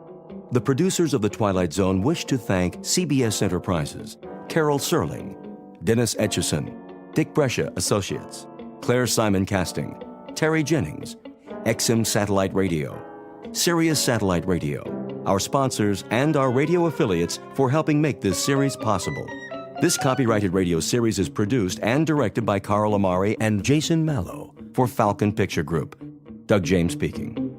The producers of The Twilight Zone wish to thank CBS Enterprises, Carol Serling, Dennis Etchison, Dick Brescia Associates, Claire Simon Casting, Terry Jennings, XM Satellite Radio, Sirius Satellite Radio, our sponsors, and our radio affiliates for helping make this series possible. This copyrighted radio series is produced and directed by Carl Amari and Jason Mallow for Falcon Picture Group. Doug James speaking.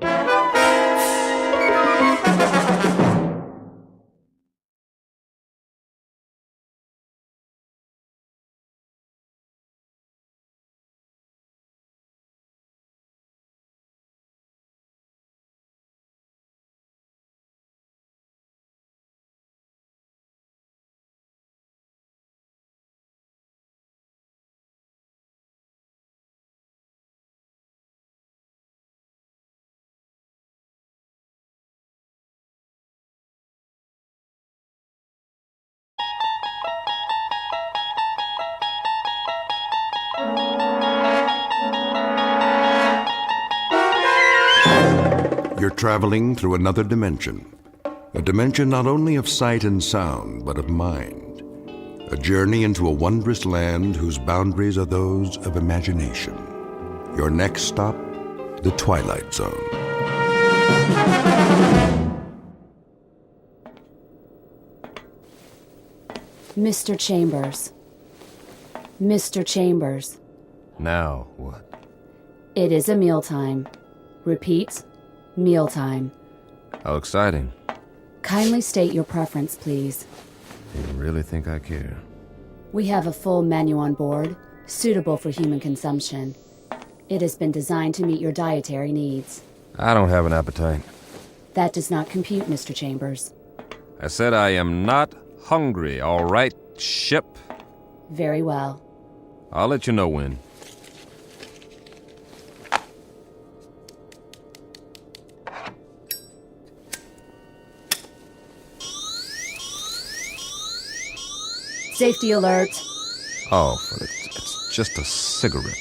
You're traveling through another dimension. A dimension not only of sight and sound, but of mind. A journey into a wondrous land whose boundaries are those of imagination. Your next stop, the Twilight Zone. Mr. Chambers. Mr. Chambers. Now what? It is a mealtime. Repeat, mealtime. How exciting. Kindly state your preference, please. You really think I care? We have a full menu on board, suitable for human consumption. It has been designed to meet your dietary needs. I don't have an appetite. That does not compute, Mr. Chambers. I said I am not hungry, all right, ship? Very well. I'll let you know when. Safety alert. Oh, but it's just a cigarette.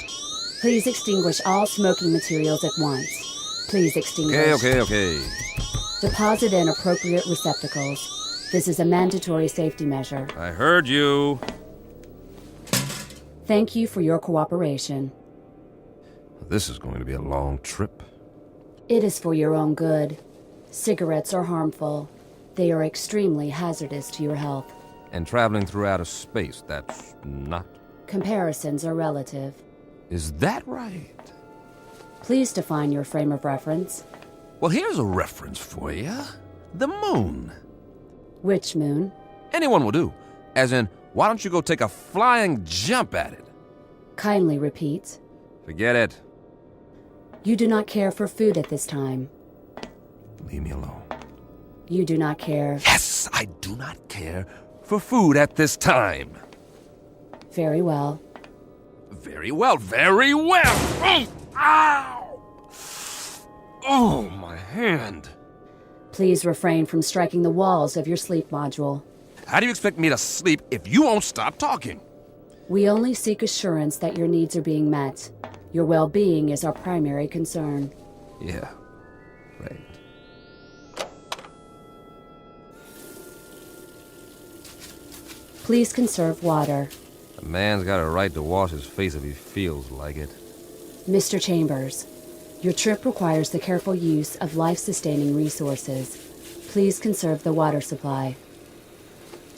Please extinguish all smoking materials at once. Please extinguish. Okay. Deposit in appropriate receptacles. This is a mandatory safety measure. I heard you. Thank you for your cooperation. This is going to be a long trip. It is for your own good. Cigarettes are harmful. They are extremely hazardous to your health. And traveling through outer space, that's not... Comparisons are relative. Is that right? Please define your frame of reference. Well, here's a reference for you. The moon. Which moon? Anyone will do. As in, why don't you go take a flying jump at it? Kindly repeat. Forget it. You do not care for food at this time. Leave me alone. You do not care. Yes, I do not care for food at this time. Very well. Very well. Oh, ow! Oh, my hand. Please refrain from striking the walls of your sleep module. How do you expect me to sleep if you won't stop talking? We only seek assurance that your needs are being met. Your well-being is our primary concern. Yeah, right. Please conserve water. A man's got a right to wash his face if he feels like it. Mr. Chambers, your trip requires the careful use of life-sustaining resources. Please conserve the water supply.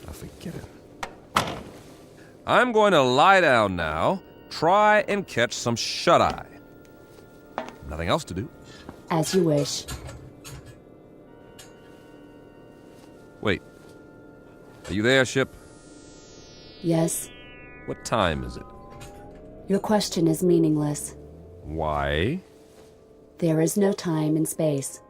I forget it. I'm going to lie down now. Try and catch some shut-eye. Nothing else to do. As you wish. Wait. Are you there, ship? Yes. What time is it? Your question is meaningless. Why? There is no time and space.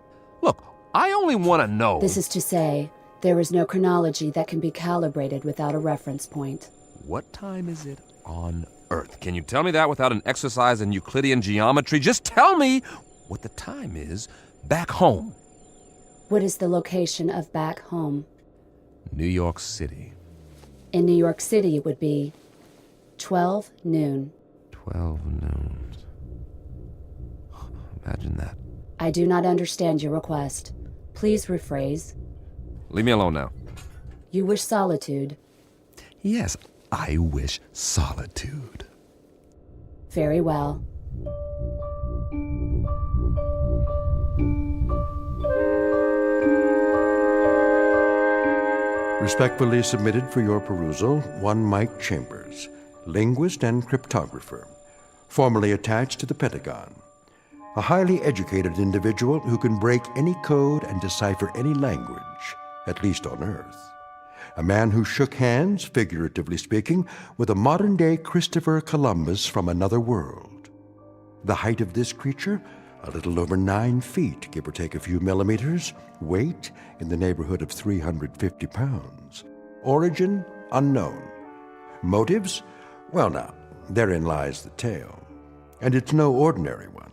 Look, I only want to know... This is to say, there is no chronology that can be calibrated without a reference point. What time is it on Earth? Can you tell me that without an exercise in Euclidean geometry? Just tell me what the time is back home. What is the location of back home? New York City. In New York City, it would be 12 noon. 12 noon. Imagine that. I do not understand your request. Please rephrase. Leave me alone now. You wish solitude. Yes, I wish solitude. Very well. Respectfully submitted for your perusal, one Mike Chambers, linguist and cryptographer, formerly attached to the Pentagon. A highly educated individual who can break any code and decipher any language, at least on Earth. A man who shook hands, figuratively speaking, with a modern-day Christopher Columbus from another world. The height of this creature, a little over 9 feet, give or take a few millimeters. Weight, in the neighborhood of 350 pounds. Origin, unknown. Motives? Well now, therein lies the tale. And it's no ordinary one.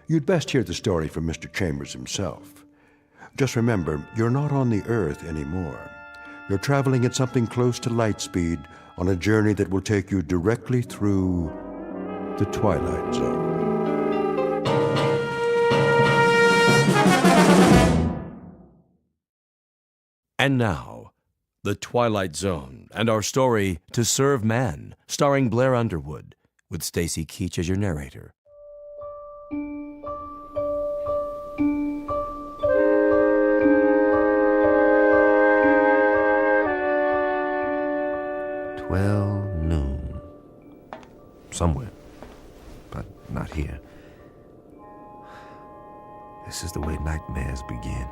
You'd best hear the story from Mr. Chambers himself. Just remember, you're not on the Earth anymore. You're traveling at something close to light speed on a journey that will take you directly through the Twilight Zone. And now, The Twilight Zone and our story, To Serve Man, starring Blair Underwood, with Stacy Keach as your narrator. Noon. Somewhere, but not here. This is the way nightmares begin,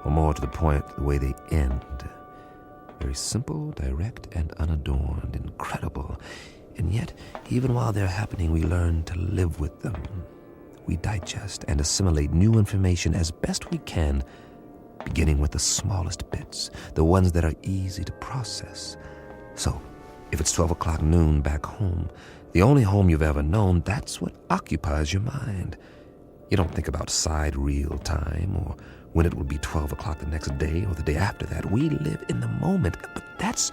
or more to the point, the way they end. Very simple, direct, and unadorned, incredible. And yet, even while they're happening, we learn to live with them. We digest and assimilate new information as best we can, beginning with the smallest bits, the ones that are easy to process. So, if it's 12 o'clock noon back home, the only home you've ever known, that's what occupies your mind. You don't think about sidereal time or when it will be 12 o'clock the next day or the day after that. We live in the moment, but that's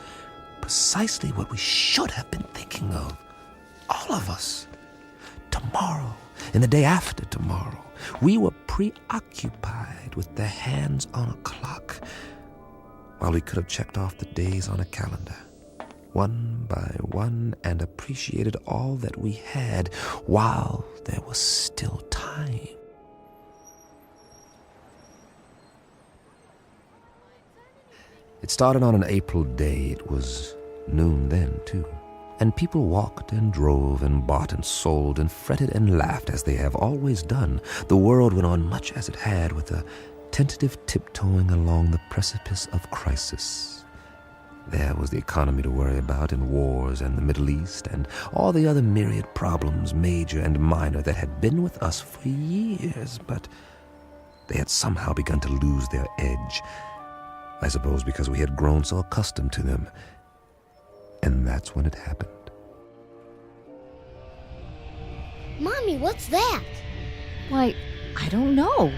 precisely what we should have been thinking of. All of us. Tomorrow and the day after tomorrow. We were preoccupied with the hands on a clock while we could have checked off the days on a calendar, one by one, and appreciated all that we had while there was still time. It started on an April day. It was noon then, too. And people walked and drove and bought and sold and fretted and laughed as they have always done. The world went on much as it had, with a tentative tiptoeing along the precipice of crisis. There was the economy to worry about, and wars, and the Middle East, and all the other myriad problems, major and minor, that had been with us for years, but they had somehow begun to lose their edge. I suppose because we had grown so accustomed to them. And that's when it happened. Mommy, what's that? Why, I don't know.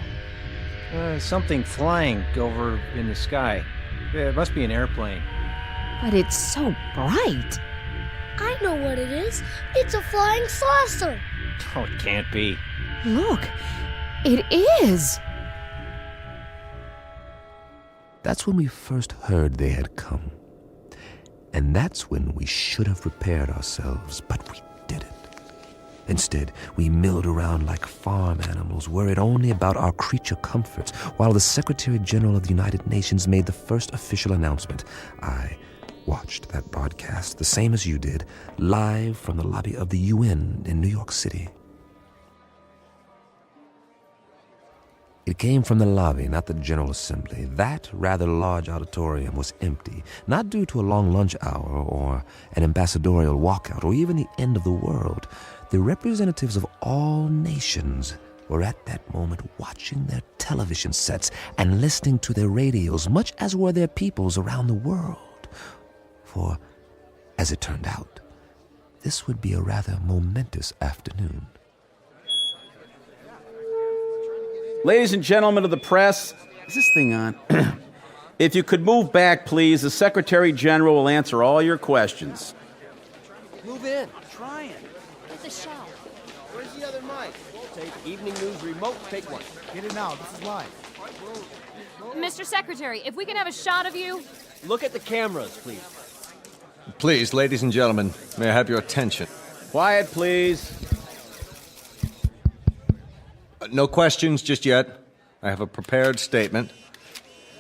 Something flying over in the sky. It must be an airplane. But it's so bright. I know what it is. It's a flying saucer. Oh, it can't be. Look, it is. That's when we first heard they had come. And that's when we should have prepared ourselves, but we didn't. Instead, we milled around like farm animals, worried only about our creature comforts, while the Secretary General of the United Nations made the first official announcement. I watched that broadcast, the same as you did, live from the lobby of the UN in New York City. It came from the lobby, not the General Assembly. That rather large auditorium was empty, not due to a long lunch hour or an ambassadorial walkout or even the end of the world. The representatives of all nations were at that moment watching their television sets and listening to their radios, much as were their peoples around the world. For, as it turned out, this would be a rather momentous afternoon. Ladies and gentlemen of the press, is this thing on? If you could move back, please, the Secretary General will answer all your questions. Move in. I'm trying. Get the shot. Where's the other mic? Take evening news remote. Take one. Get it now. This is live. Mr. Secretary, if we can have a shot of you. Look at the cameras, please. Please, ladies and gentlemen, may I have your attention? Quiet, please. No questions just yet. I have a prepared statement.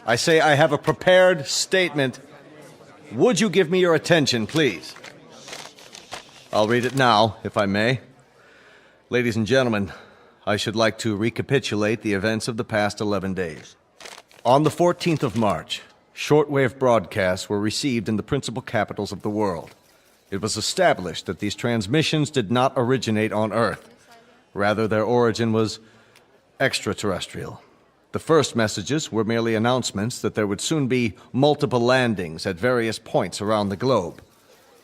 I say I have a prepared statement. Would you give me your attention, please? I'll read it now, if I may. Ladies and gentlemen, I should like to recapitulate the events of the past 11 days. On the 14th of March, shortwave broadcasts were received in the principal capitals of the world. It was established that these transmissions did not originate on Earth. Rather, their origin was extraterrestrial. The first messages were merely announcements that there would soon be multiple landings at various points around the globe.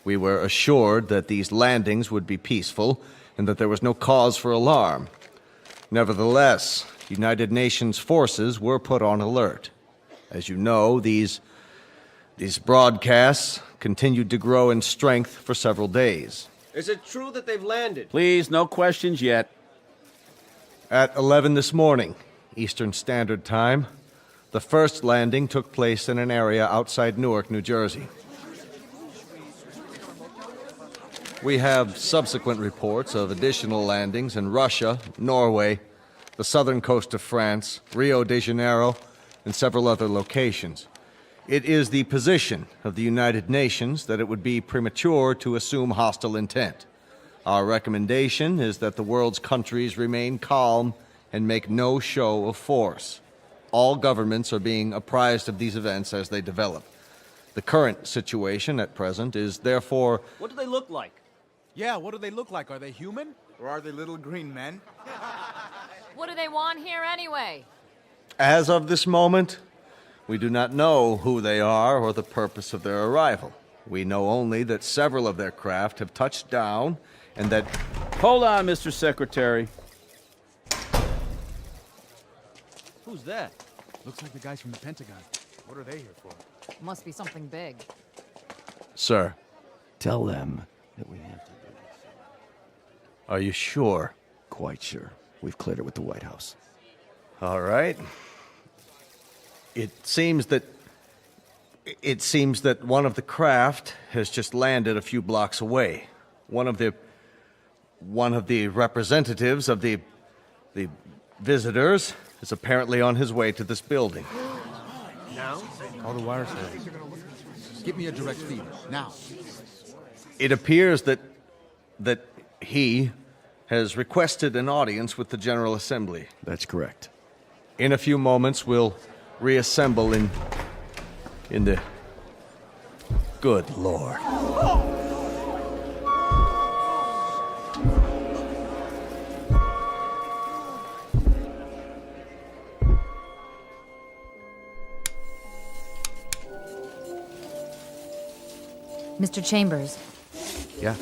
We were assured that these landings would be peaceful and that there was no cause for alarm. Nevertheless, United Nations forces were put on alert. As you know, these broadcasts continued to grow in strength for several days. Is it true that they've landed? Please, no questions yet. At 11 this morning, Eastern Standard Time, the first landing took place in an area outside Newark, New Jersey. We have subsequent reports of additional landings in Russia, Norway, the southern coast of France, Rio de Janeiro, and several other locations. It is the position of the United Nations that it would be premature to assume hostile intent. Our recommendation is that the world's countries remain calm and make no show of force. All governments are being apprised of these events as they develop. The current situation at present is therefore... What do they look like? Yeah, what do they look like? Are they human? Or are they little green men? What do they want here anyway? As of this moment, we do not know who they are or the purpose of their arrival. We know only that several of their craft have touched down and that... Hold on, Mr. Secretary. Who's that? Looks like the guys from the Pentagon. What are they here for? Must be something big. Sir. Tell them that we have to do this. Are you sure? Quite sure. We've cleared it with the White House. All right. It seems that one of the craft has just landed a few blocks away. One of the representatives of the visitors is apparently on his way to this building. Now? Call the wire service. Give me a direct feed, now. It appears that he has requested an audience with the General Assembly. That's correct. In a few moments, we'll reassemble in the... Good Lord. Mr. Chambers, Yeah.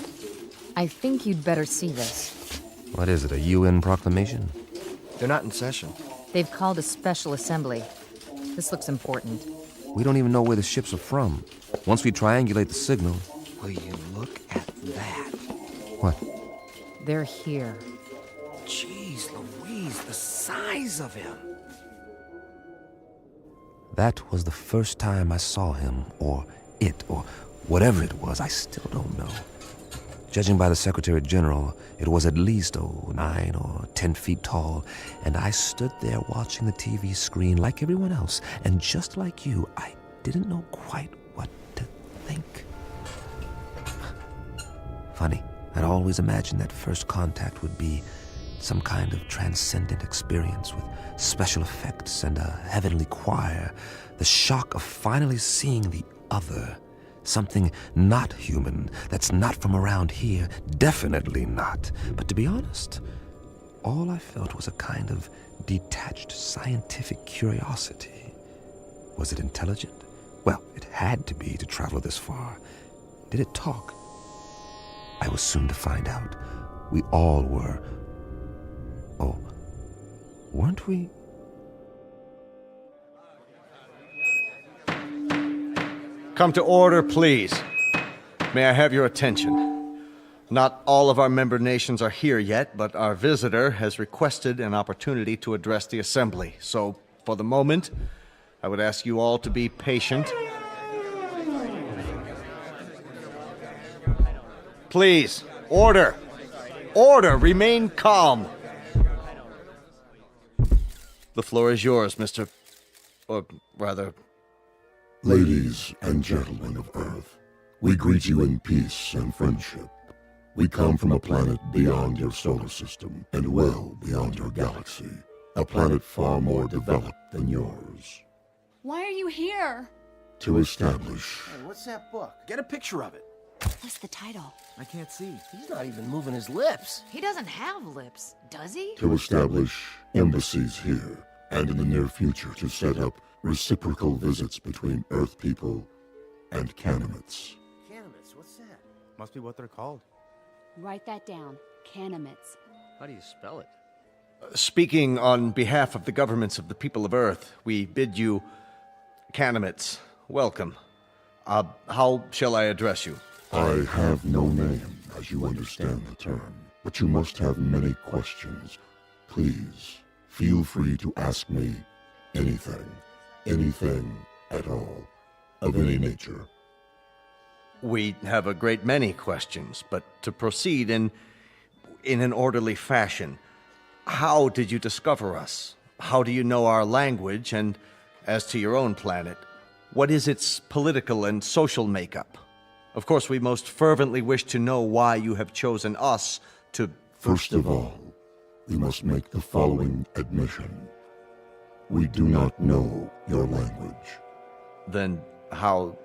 I think you'd better see this. What is it, a UN proclamation? They're not in session. They've called a special assembly. This looks important. We don't even know where the ships are from. Once we triangulate the signal... Will you look at that? What? They're here. Jeez Louise, the size of him. That was the first time I saw him, or it, or whatever it was. I still don't know. Judging by the Secretary General, it was at least 9 or 10 feet tall, and I stood there watching the TV screen like everyone else, and just like you, I didn't know quite what to think. Funny, I'd always imagined that first contact would be some kind of transcendent experience with special effects and a heavenly choir, the shock of finally seeing the other. Something not human, that's not from around here, definitely not. But to be honest, all I felt was a kind of detached scientific curiosity. Was it intelligent? Well, it had to be to travel this far. Did it talk? I was soon to find out. We all were. Oh, weren't we Come to order, please. May I have your attention? Not all of our member nations are here yet, but our visitor has requested an opportunity to address the assembly. So, for the moment, I would ask you all to be patient. Please, order! Order! Remain calm! The floor is yours, Mr. Or rather... Ladies and gentlemen of Earth, we greet you in peace and friendship. We come from a planet beyond your solar system and well beyond your galaxy. A planet far more developed than yours. Why are you here? To establish Hey, what's that book? Get a picture of it. What's the title? I can't see. He's not even moving his lips. He doesn't have lips, does he? to establish embassies here, and in the near future to set up reciprocal visits between Earth people and Canimets. Canimets, what's that? Must be what they're called. Write that down. Canimets. How do you spell it? Speaking on behalf of the governments of the people of Earth, we bid you, Canimets, welcome. How shall I address you? I have no name, as you understand the term, but you must have many questions. Please, feel free to ask me anything at all, of any nature. We have a great many questions, but to proceed in an orderly fashion, how did you discover us? How do you know our language? And as to your own planet, what is its political and social makeup? Of course, we most fervently wish to know why you have chosen us to... First of all, we must make the following admission. We do not know your language. Then how...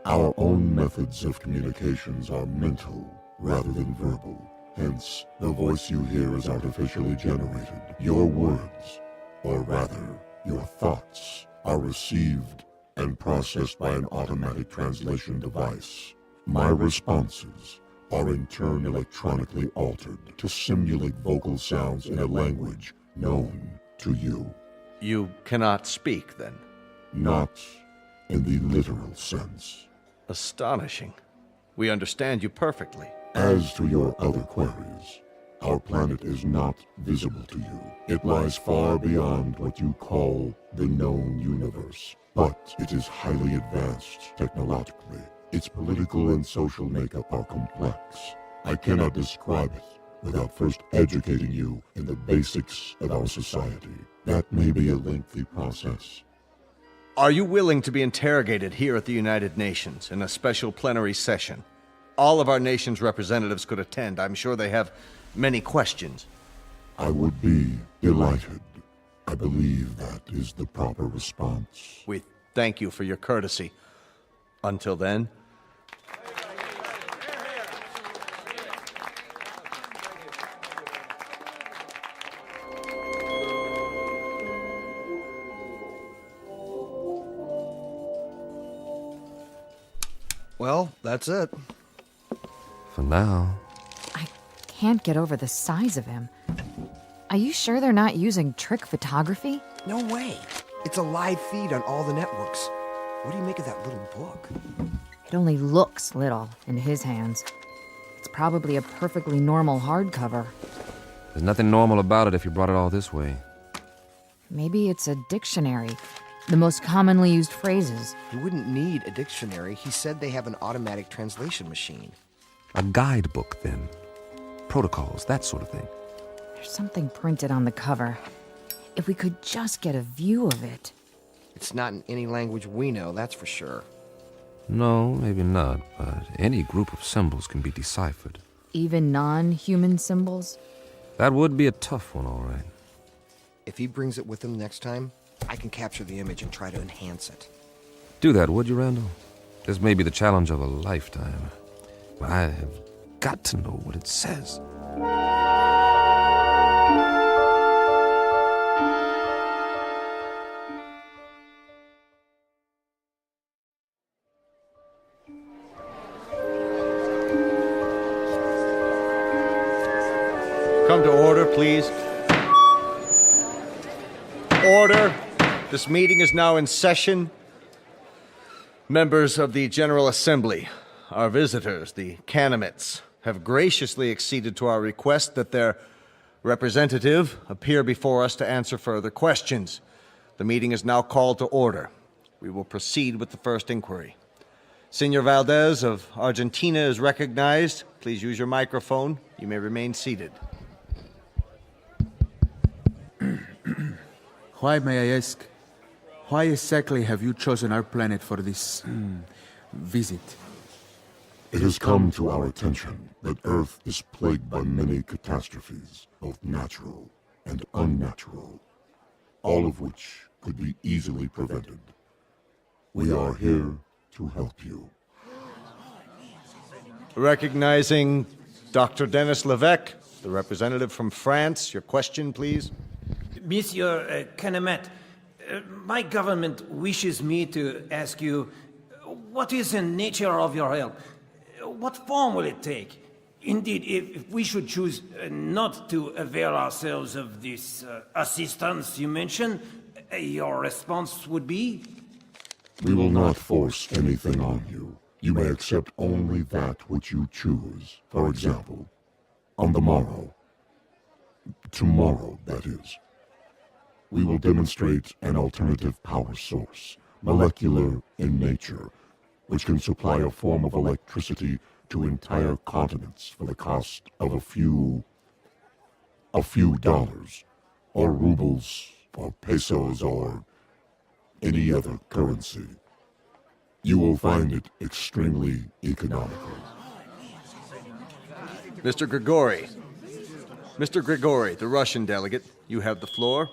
Our own methods of communications are mental rather than verbal. Hence, the voice you hear is artificially generated. Your words, or rather, your thoughts, are received and processed by an automatic translation device. My responses are in turn electronically altered to simulate vocal sounds in a language known to you. You cannot speak, then? Not in the literal sense. Astonishing. We understand you perfectly. As to your other queries, our planet is not visible to you. It lies far beyond what you call the known universe, but it is highly advanced technologically. Its political and social makeup are complex. I cannot describe it without first educating you in the basics of our society. That may be a lengthy process. Are you willing to be interrogated here at the United Nations in a special plenary session? All of our nation's representatives could attend. I'm sure they have many questions. I would be delighted. I believe that is the proper response. We thank you for your courtesy. Until then... Well, that's it. For now. I can't get over the size of him. Are you sure they're not using trick photography? No way. It's a live feed on all the networks. What do you make of that little book? It only looks little in his hands. It's probably a perfectly normal hardcover. There's nothing normal about it if you brought it all this way. Maybe it's a dictionary. The most commonly used phrases. You wouldn't need a dictionary. He said they have an automatic translation machine. A guidebook, then. Protocols, that sort of thing. There's something printed on the cover. If we could just get a view of it. It's not in any language we know, that's for sure. No, maybe not, but any group of symbols can be deciphered. Even non-human symbols? That would be a tough one, all right. If he brings it with him next time, I can capture the image and try to enhance it. Do that, would you, Randall? This may be the challenge of a lifetime. But I have got to know what it says. Come to order, please. Order. This meeting is now in session. Members of the General Assembly, our visitors, the Canamits, have graciously acceded to our request that their representative appear before us to answer further questions. The meeting is now called to order. We will proceed with the first inquiry. Senor Valdez of Argentina is recognized. Please use your microphone. You may remain seated. Why, may I ask, why exactly have you chosen our planet for this visit? It has come to our attention that Earth is plagued by many catastrophes, both natural and unnatural, all of which could be easily prevented. We are here to help you. Recognizing Dr. Denis Levesque, the representative from France. Your question, please. Monsieur Canamet, my government wishes me to ask you, what is the nature of your help? What form will it take? Indeed, if we should choose not to avail ourselves of this assistance you mentioned, your response would be? We will not force anything on you. You may accept only that which you choose. For example, on the morrow, tomorrow, that is, we will demonstrate an alternative power source, molecular in nature, which can supply a form of electricity to entire continents for the cost of a few dollars, or rubles, or pesos, or any other currency. You will find it extremely economical. Mr. Grigori. Mr. Grigori, the Russian delegate, you have the floor.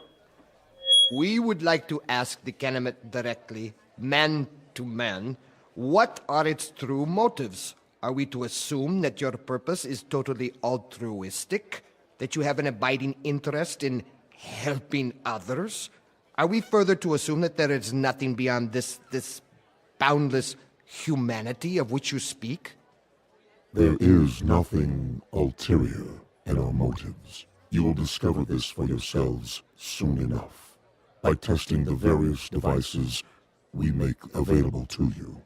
We would like to ask the Canamet directly, man to man, what are its true motives? Are we to assume that your purpose is totally altruistic? That you have an abiding interest in helping others? Are we further to assume that there is nothing beyond this boundless humanity of which you speak? There is nothing ulterior in our motives. You will discover this for yourselves soon enough, by testing the various devices we make available to you.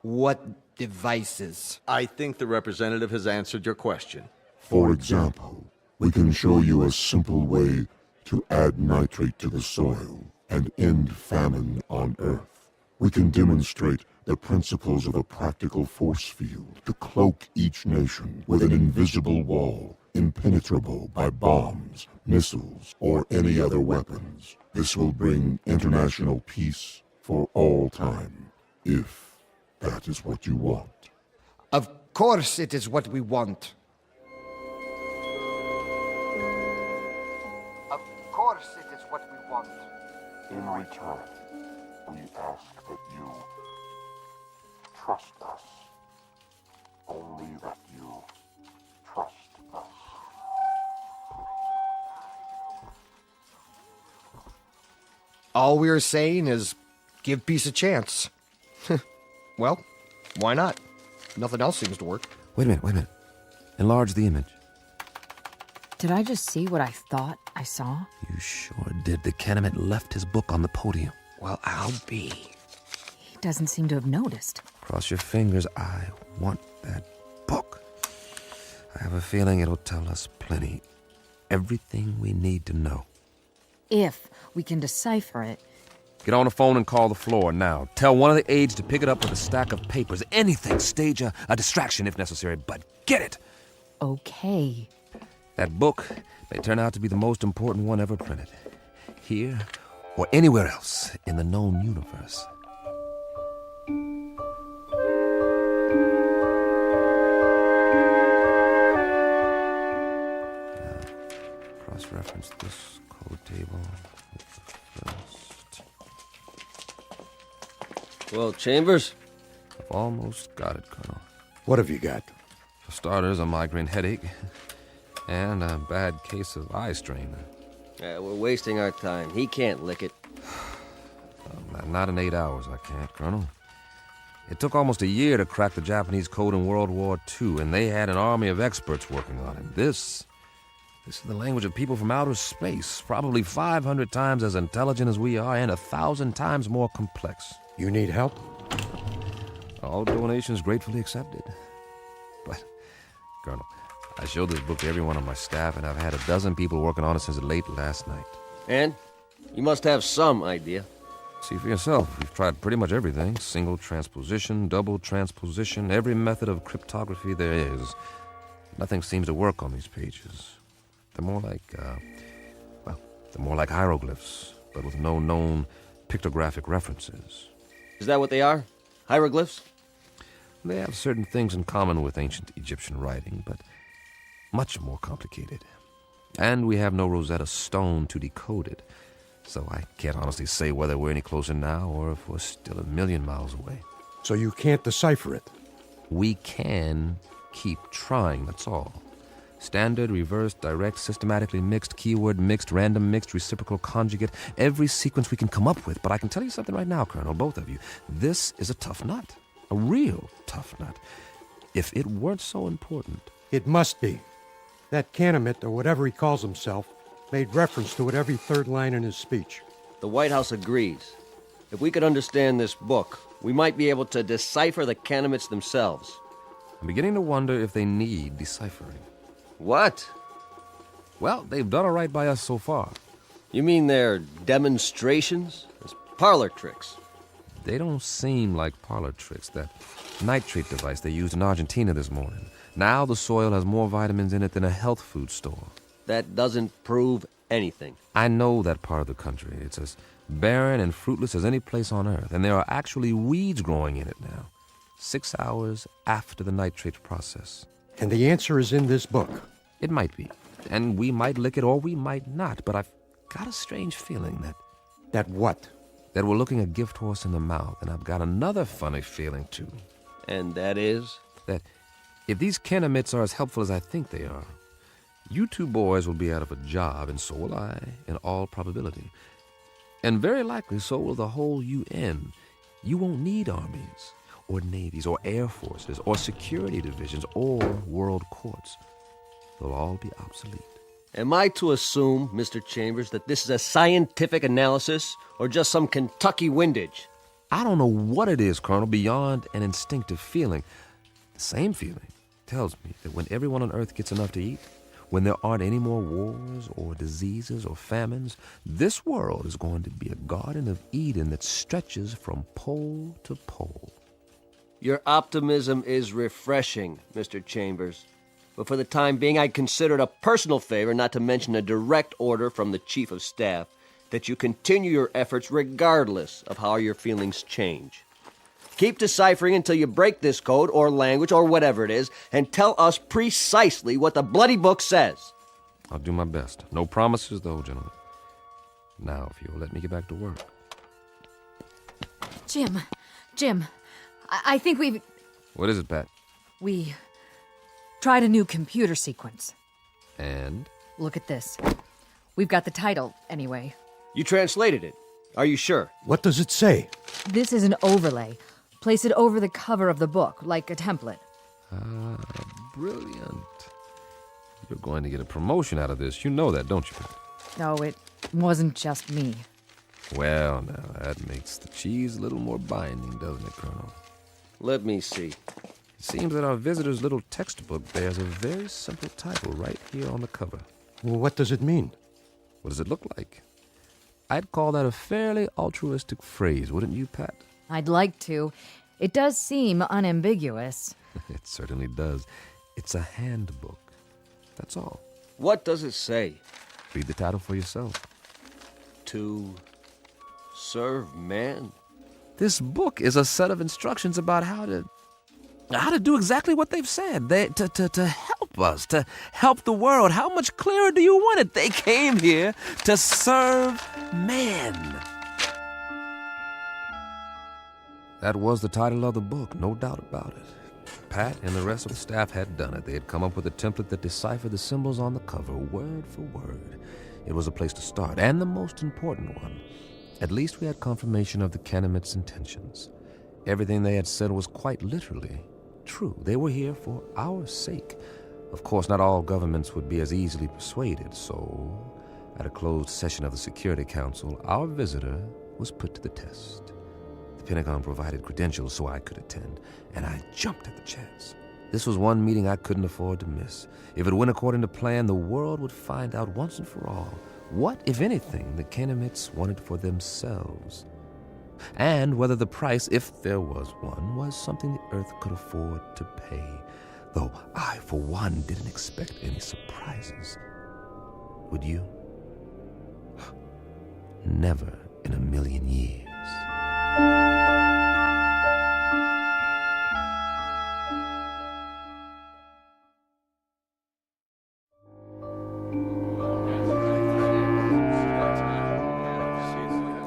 What devices? I think the representative has answered your question. For example, we can show you a simple way to add nitrate to the soil and end famine on Earth. We can demonstrate the principles of a practical force field to cloak each nation with an invisible wall, impenetrable by bombs, missiles, or any other weapons. This will bring international peace for all time, if that is what you want. Of course it is what we want. Of course it is what we want. In return, we ask that you trust us. Only that you trust us. All we are saying is give peace a chance. Well, why not? Nothing else seems to work. Wait a minute. Enlarge the image. Did I just see what I thought I saw? You sure did. The Canamet left his book on the podium. Well, I'll be. He doesn't seem to have noticed. Cross your fingers. I want that book. I have a feeling it'll tell us plenty. Everything we need to know. If we can decipher it. Get on the phone and call the floor now. Tell one of the aides to pick it up with a stack of papers. Anything. Stage a distraction if necessary, but get it. Okay. That book may turn out to be the most important one ever printed. Here or anywhere else in the known universe. Now, cross-reference this code table with the first. Well, Chambers? I've almost got it, Colonel. What have you got? For starters, a migraine headache and a bad case of eye strain. We're wasting our time. He can't lick it. Not in 8 hours, I can't, Colonel. It took almost a year to crack the Japanese code in World War II, and they had an army of experts working on it. This is the language of people from outer space, probably 500 times as intelligent as we are and 1,000 times more complex. You need help? All donations gratefully accepted. But, Colonel, I showed this book to everyone on my staff, and I've had a dozen people working on it since late last night. And? You must have some idea. See for yourself. We've tried pretty much everything. Single transposition, double transposition, every method of cryptography there is. Nothing seems to work on these pages. They're more like, they're more like hieroglyphs, but with no known pictographic references. Is that what they are? Hieroglyphs? They have certain things in common with ancient Egyptian writing, but much more complicated. And we have no Rosetta Stone to decode it, so I can't honestly say whether we're any closer now or if we're still a million miles away. So you can't decipher it? We can keep trying, that's all. Standard, reverse, direct, systematically mixed, keyword mixed, random mixed, reciprocal conjugate, every sequence we can come up with. But I can tell you something right now, Colonel, both of you. This is a tough nut. A real tough nut. If it weren't so important. It must be. That Canamit, or whatever he calls himself, made reference to it every third line in his speech. The White House agrees. If we could understand this book, we might be able to decipher the Canamits themselves. I'm beginning to wonder if they need deciphering. What? Well, they've done all right by us so far. You mean they're demonstrations? It's parlor tricks. They don't seem like parlor tricks. That nitrate device they used in Argentina this morning. Now the soil has more vitamins in it than a health food store. That doesn't prove anything. I know that part of the country. It's as barren and fruitless as any place on Earth, and there are actually weeds growing in it now. 6 hours after the nitrate process. And the answer is in this book. It might be. And we might lick it or we might not, but I've got a strange feeling that... That what? That we're looking a gift horse in the mouth, and I've got another funny feeling, too. And that is? That if these Canamits are as helpful as I think they are, you two boys will be out of a job, and so will I, in all probability. And very likely so will the whole UN. You won't need armies, or navies, or air forces, or security divisions, or world courts. They'll all be obsolete. Am I to assume, Mr. Chambers, that this is a scientific analysis, or just some Kentucky windage? I don't know what it is, Colonel, beyond an instinctive feeling. The same feeling tells me that when everyone on Earth gets enough to eat, when there aren't any more wars or diseases or famines, this world is going to be a Garden of Eden that stretches from pole to pole. Your optimism is refreshing, Mr. Chambers. But for the time being, I'd consider it a personal favor, not to mention a direct order from the Chief of Staff, that you continue your efforts regardless of how your feelings change. Keep deciphering until you break this code or language or whatever it is, and tell us precisely what the bloody book says. I'll do my best. No promises, though, gentlemen. Now, if you'll let me get back to work. Jim, I think we've... What is it, Pat? We tried a new computer sequence. And? Look at this. We've got the title, anyway. You translated it. Are you sure? What does it say? This is an overlay. Place it over the cover of the book, like a template. Ah, brilliant. You're going to get a promotion out of this. You know that, don't you, Pat? No, it wasn't just me. Well, now, that makes the cheese a little more binding, doesn't it, Colonel? Let me see. It seems that our visitor's little textbook bears a very simple title right here on the cover. Well, what does it mean? What does it look like? I'd call that a fairly altruistic phrase, wouldn't you, Pat? I'd like to. It does seem unambiguous. It certainly does. It's a handbook. That's all. What does it say? Read the title for yourself. To serve man? This book is a set of instructions about how to do exactly what they've said. To help us, to help the world. How much clearer do you want it? They came here to serve man. That was the title of the book, no doubt about it. Pat and the rest of the staff had done it. They had come up with a template that deciphered the symbols on the cover, word for word. It was a place to start, and the most important one. At least we had confirmation of the Canamit's intentions. Everything they had said was quite literally true. They were here for our sake. Of course, not all governments would be as easily persuaded, so at a closed session of the Security Council, our visitor was put to the test. The Pentagon provided credentials so I could attend, and I jumped at the chance. This was one meeting I couldn't afford to miss. If it went according to plan, the world would find out once and for all what, if anything, the Kenemites wanted for themselves. And whether the price, if there was one, was something the Earth could afford to pay. Though I, for one, didn't expect any surprises. Would you? Never in a million years.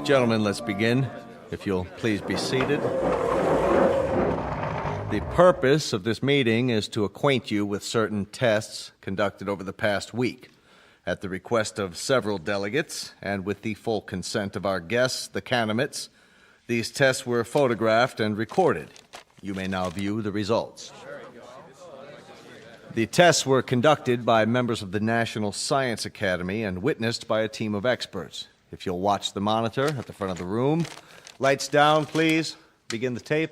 Gentlemen, let's begin. If you'll please be seated. The purpose of this meeting is to acquaint you with certain tests conducted over the past week. At the request of several delegates, and with the full consent of our guests, the Kenemites, these tests were photographed and recorded. You may now view the results. The tests were conducted by members of the National Science Academy and witnessed by a team of experts. If you'll watch the monitor at the front of the room. Lights down, please. Begin the tape.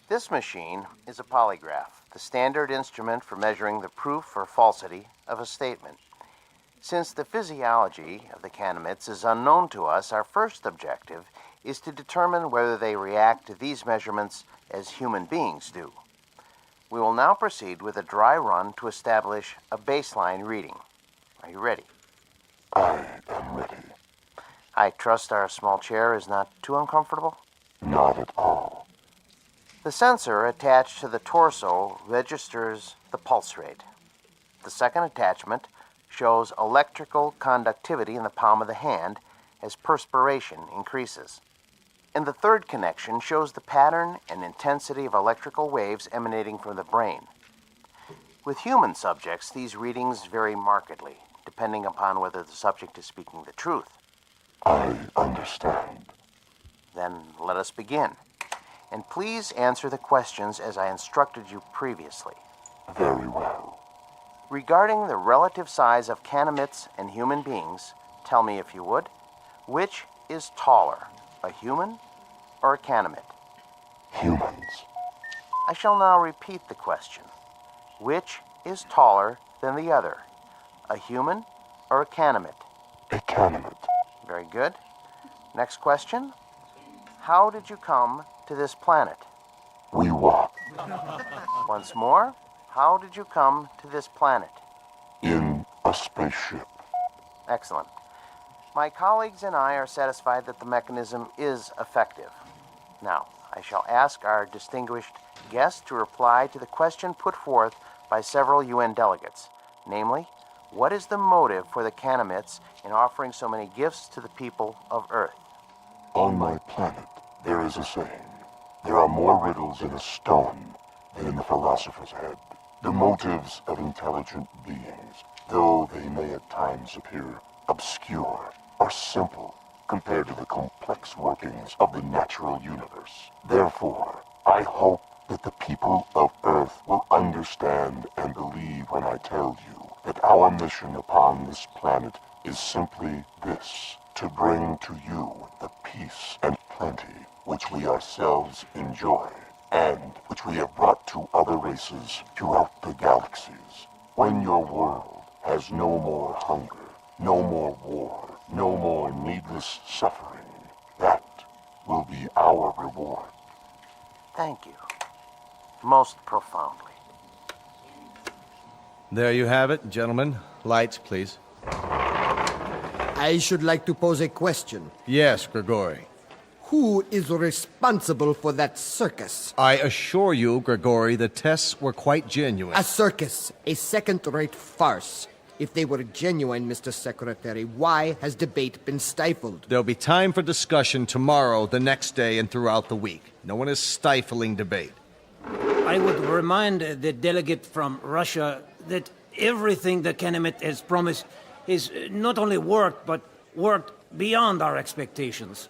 This machine is a polygraph, the standard instrument for measuring the proof or falsity of a statement. Since the physiology of the Kenemites is unknown to us, our first objective is to determine whether they react to these measurements as human beings do. We will now proceed with a dry run to establish a baseline reading. Are you ready? I am ready. I trust our small chair is not too uncomfortable? Not at all. The sensor attached to the torso registers the pulse rate. The second attachment shows electrical conductivity in the palm of the hand as perspiration increases. And the third connection shows the pattern and intensity of electrical waves emanating from the brain. With human subjects, these readings vary markedly, depending upon whether the subject is speaking the truth. I understand. Then let us begin. And please answer the questions as I instructed you previously. Very well. Regarding the relative size of Kenemites and human beings, tell me if you would, which is taller, a human or a Kenemite? Humans. I shall now repeat the question. Which is taller than the other, a human or a Kenemite? A Kenemite. Very good. Next question. How did you come to this planet? We walk. Once more, how did you come to this planet? In a spaceship. Excellent. My colleagues and I are satisfied that the mechanism is effective. Now, I shall ask our distinguished guest to reply to the question put forth by several UN delegates, namely, what is the motive for the Kenemites in offering so many gifts to the people of Earth? On my planet, there is a saying, there are more riddles in a stone than in the philosopher's head. The motives of intelligent beings, though they may at times appear obscure, are simple compared to the complex workings of the natural universe. Therefore, I hope that the people of Earth will understand and believe when I tell you that our mission upon this planet is simply this, to bring to you the peace and plenty which we ourselves enjoy, and which we have brought to other races throughout the galaxies. When your world has no more hunger, no more war, no more needless suffering, that will be our reward. Thank you. Most profoundly. There you have it, gentlemen. Lights, please. I should like to pose a question. Yes, Grigori. Who is responsible for that circus? I assure you, Grigori, the tests were quite genuine. A circus, a second-rate farce. If they were genuine, Mr. Secretary, why has debate been stifled? There'll be time for discussion tomorrow, the next day, and throughout the week. No one is stifling debate. I would remind the delegate from Russia that everything the Kennemit has promised is not only worked, but worked beyond our expectations.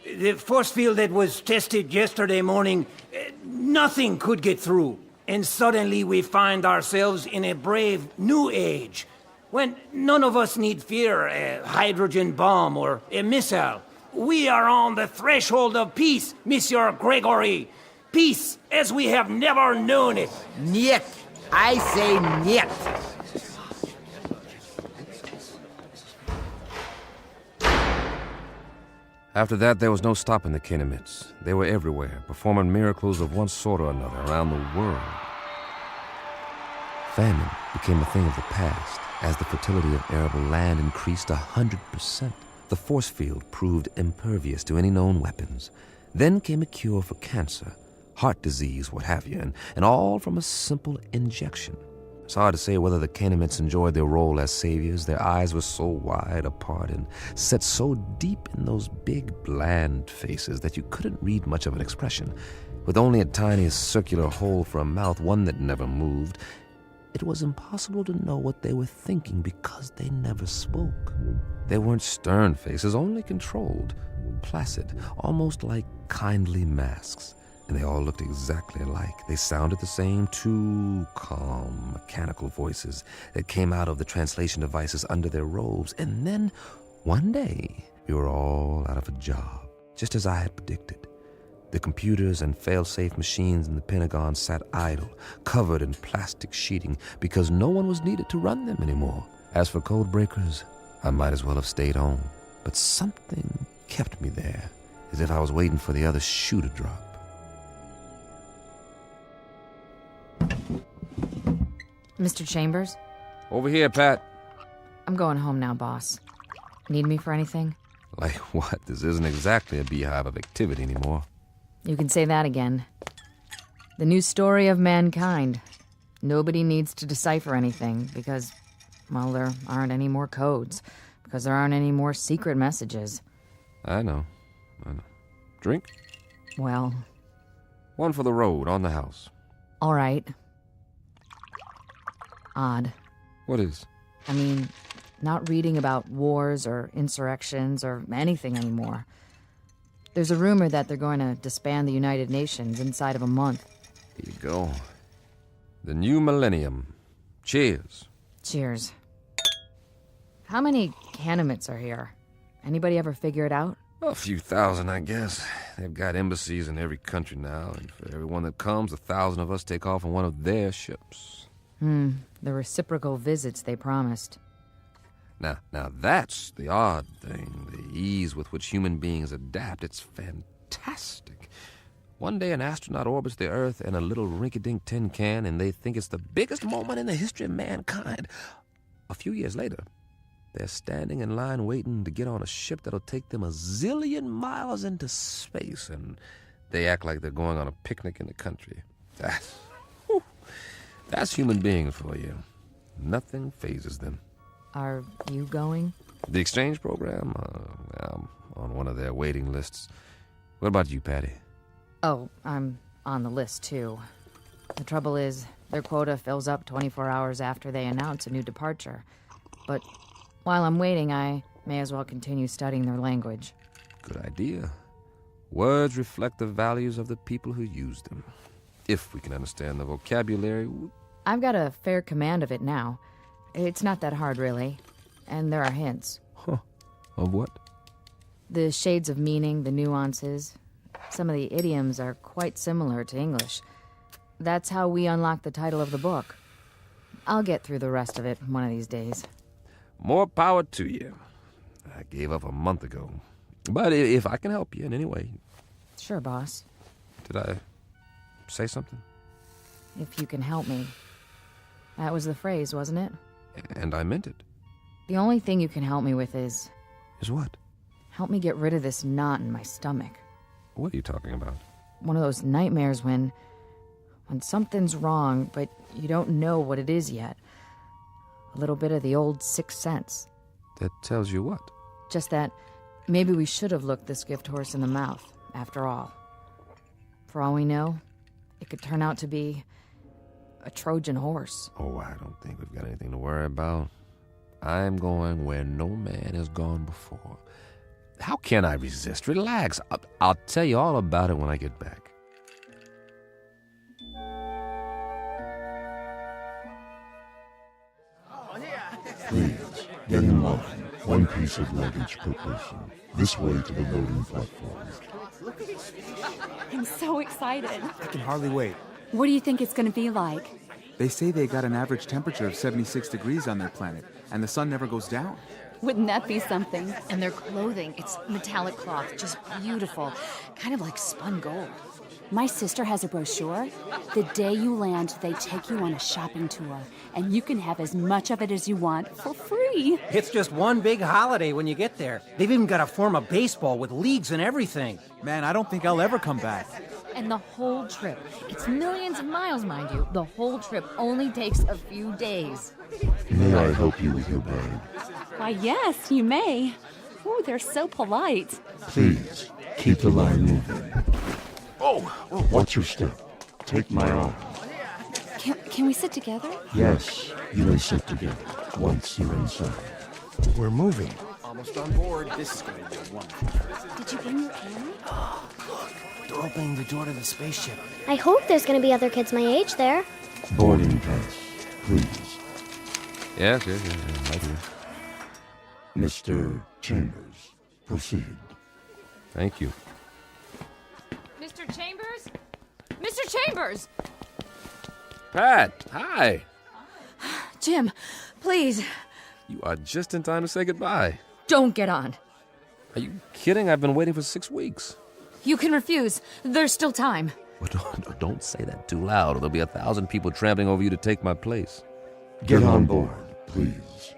The force field that was tested yesterday morning, nothing could get through. And suddenly we find ourselves in a brave new age. when none of us need fear a hydrogen bomb or a missile. We are on the threshold of peace, Monsieur Gregory. Peace as we have never known it. Niet. I say niet. After that, there was no stopping the Kenemites. They were everywhere, performing miracles of one sort or another around the world. Famine became a thing of the past as the fertility of arable land increased 100%. The force field proved impervious to any known weapons. Then came a cure for cancer, heart disease, what have you, and all from a simple injection. It's hard to say whether the Kenemites enjoyed their role as saviors. Their eyes were so wide apart and set so deep in those big, bland faces that you couldn't read much of an expression. With only a tiny circular hole for a mouth, one that never moved, it was impossible to know what they were thinking because they never spoke. They weren't stern faces, only controlled, placid, almost like kindly masks. And they all looked exactly alike. They sounded the same, two calm, mechanical voices that came out of the translation devices under their robes. And then, one day, we were all out of a job, just as I had predicted. The computers and fail-safe machines in the Pentagon sat idle, covered in plastic sheeting, because no one was needed to run them anymore. As for code breakers, I might as well have stayed home. But something kept me there, as if I was waiting for the other shoe to drop. Mr. Chambers? Over here, Pat. I'm going home now, boss. Need me for anything? Like what? This isn't exactly a beehive of activity anymore. You can say that again. The new story of mankind. Nobody needs to decipher anything because, well, there aren't any more codes. Because there aren't any more secret messages. I know. Drink? Well... One for the road, on the house. All right. Odd. What is? I mean, not reading about wars or insurrections or anything anymore. There's a rumor that they're going to disband the United Nations inside of a month. Here you go. The new millennium. Cheers. Cheers. How many Kenemites are here? Anybody ever figure it out? A few thousand, I guess. They've got embassies in every country now, and for everyone that comes, 1,000 of us take off on one of their ships. The reciprocal visits they promised. Now that's the odd thing, the ease with which human beings adapt. It's fantastic. One day an astronaut orbits the Earth in a little rinky-dink tin can, and they think it's the biggest moment in the history of mankind. A few years later, they're standing in line waiting to get on a ship that'll take them 1,000,000,000 miles into space, and they act like they're going on a picnic in the country. That's human beings for you. Nothing phases them. Are you going? The exchange program? I'm on one of their waiting lists. What about you, Patty? Oh, I'm on the list, too. The trouble is, their quota fills up 24 hours after they announce a new departure. But while I'm waiting, I may as well continue studying their language. Good idea. Words reflect the values of the people who use them. If we can understand the vocabulary... I've got a fair command of it now. It's not that hard, really. And there are hints. Huh. Of what? The shades of meaning, the nuances. Some of the idioms are quite similar to English. That's how we unlock the title of the book. I'll get through the rest of it one of these days. More power to you. I gave up a month ago. But if I can help you in any way... Sure, boss. Did I say something? If you can help me. That was the phrase, wasn't it? And I meant it. The only thing you can help me with is... Is what? Help me get rid of this knot in my stomach. What are you talking about? One of those nightmares when something's wrong, but you don't know what it is yet. A little bit of the old sixth sense. That tells you what? Just that maybe we should have looked this gift horse in the mouth, after all. For all we know, it could turn out to be a Trojan horse. Oh, I don't think we've got anything to worry about. I'm going where no man has gone before. How can I resist? Relax. I'll tell you all about it when I get back. Please, get in line. One piece of luggage per person. This way to the loading platform. I'm so excited. I can hardly wait. What do you think it's going to be like? They say they got an average temperature of 76 degrees on their planet, and the sun never goes down. Wouldn't that be something? And their clothing, it's metallic cloth, just beautiful. Kind of like spun gold. My sister has a brochure. The day you land, they take you on a shopping tour, and you can have as much of it as you want for free. It's just one big holiday when you get there. They've even got a form of baseball with leagues and everything. Man, I don't think I'll ever come back. And the whole trip, it's millions of miles, mind you. The whole trip only takes a few days. May I help you with your bag? Why, yes, you may. Oh, they're so polite. Please, keep the line moving. Oh! Watch your step. Take my arm. Can we sit together? Yes, you may sit together once you're inside. We're moving. Almost on board. This is going to be wonderful. Did you bring your camera? They're opening the door to the spaceship. I hope there's going to be other kids my age there. Boarding pass, please. Yes, right here. Mr. Chambers, proceed. Thank you. Mr. Chambers? Mr. Chambers! Pat, hi. Jim, please, You are just in time to say goodbye. don't get on. Are you kidding? I've been waiting for 6 weeks. You can refuse. There's still time. But don't say that too loud, or there'll be 1,000 people trampling over you to take my place. Get on board, please.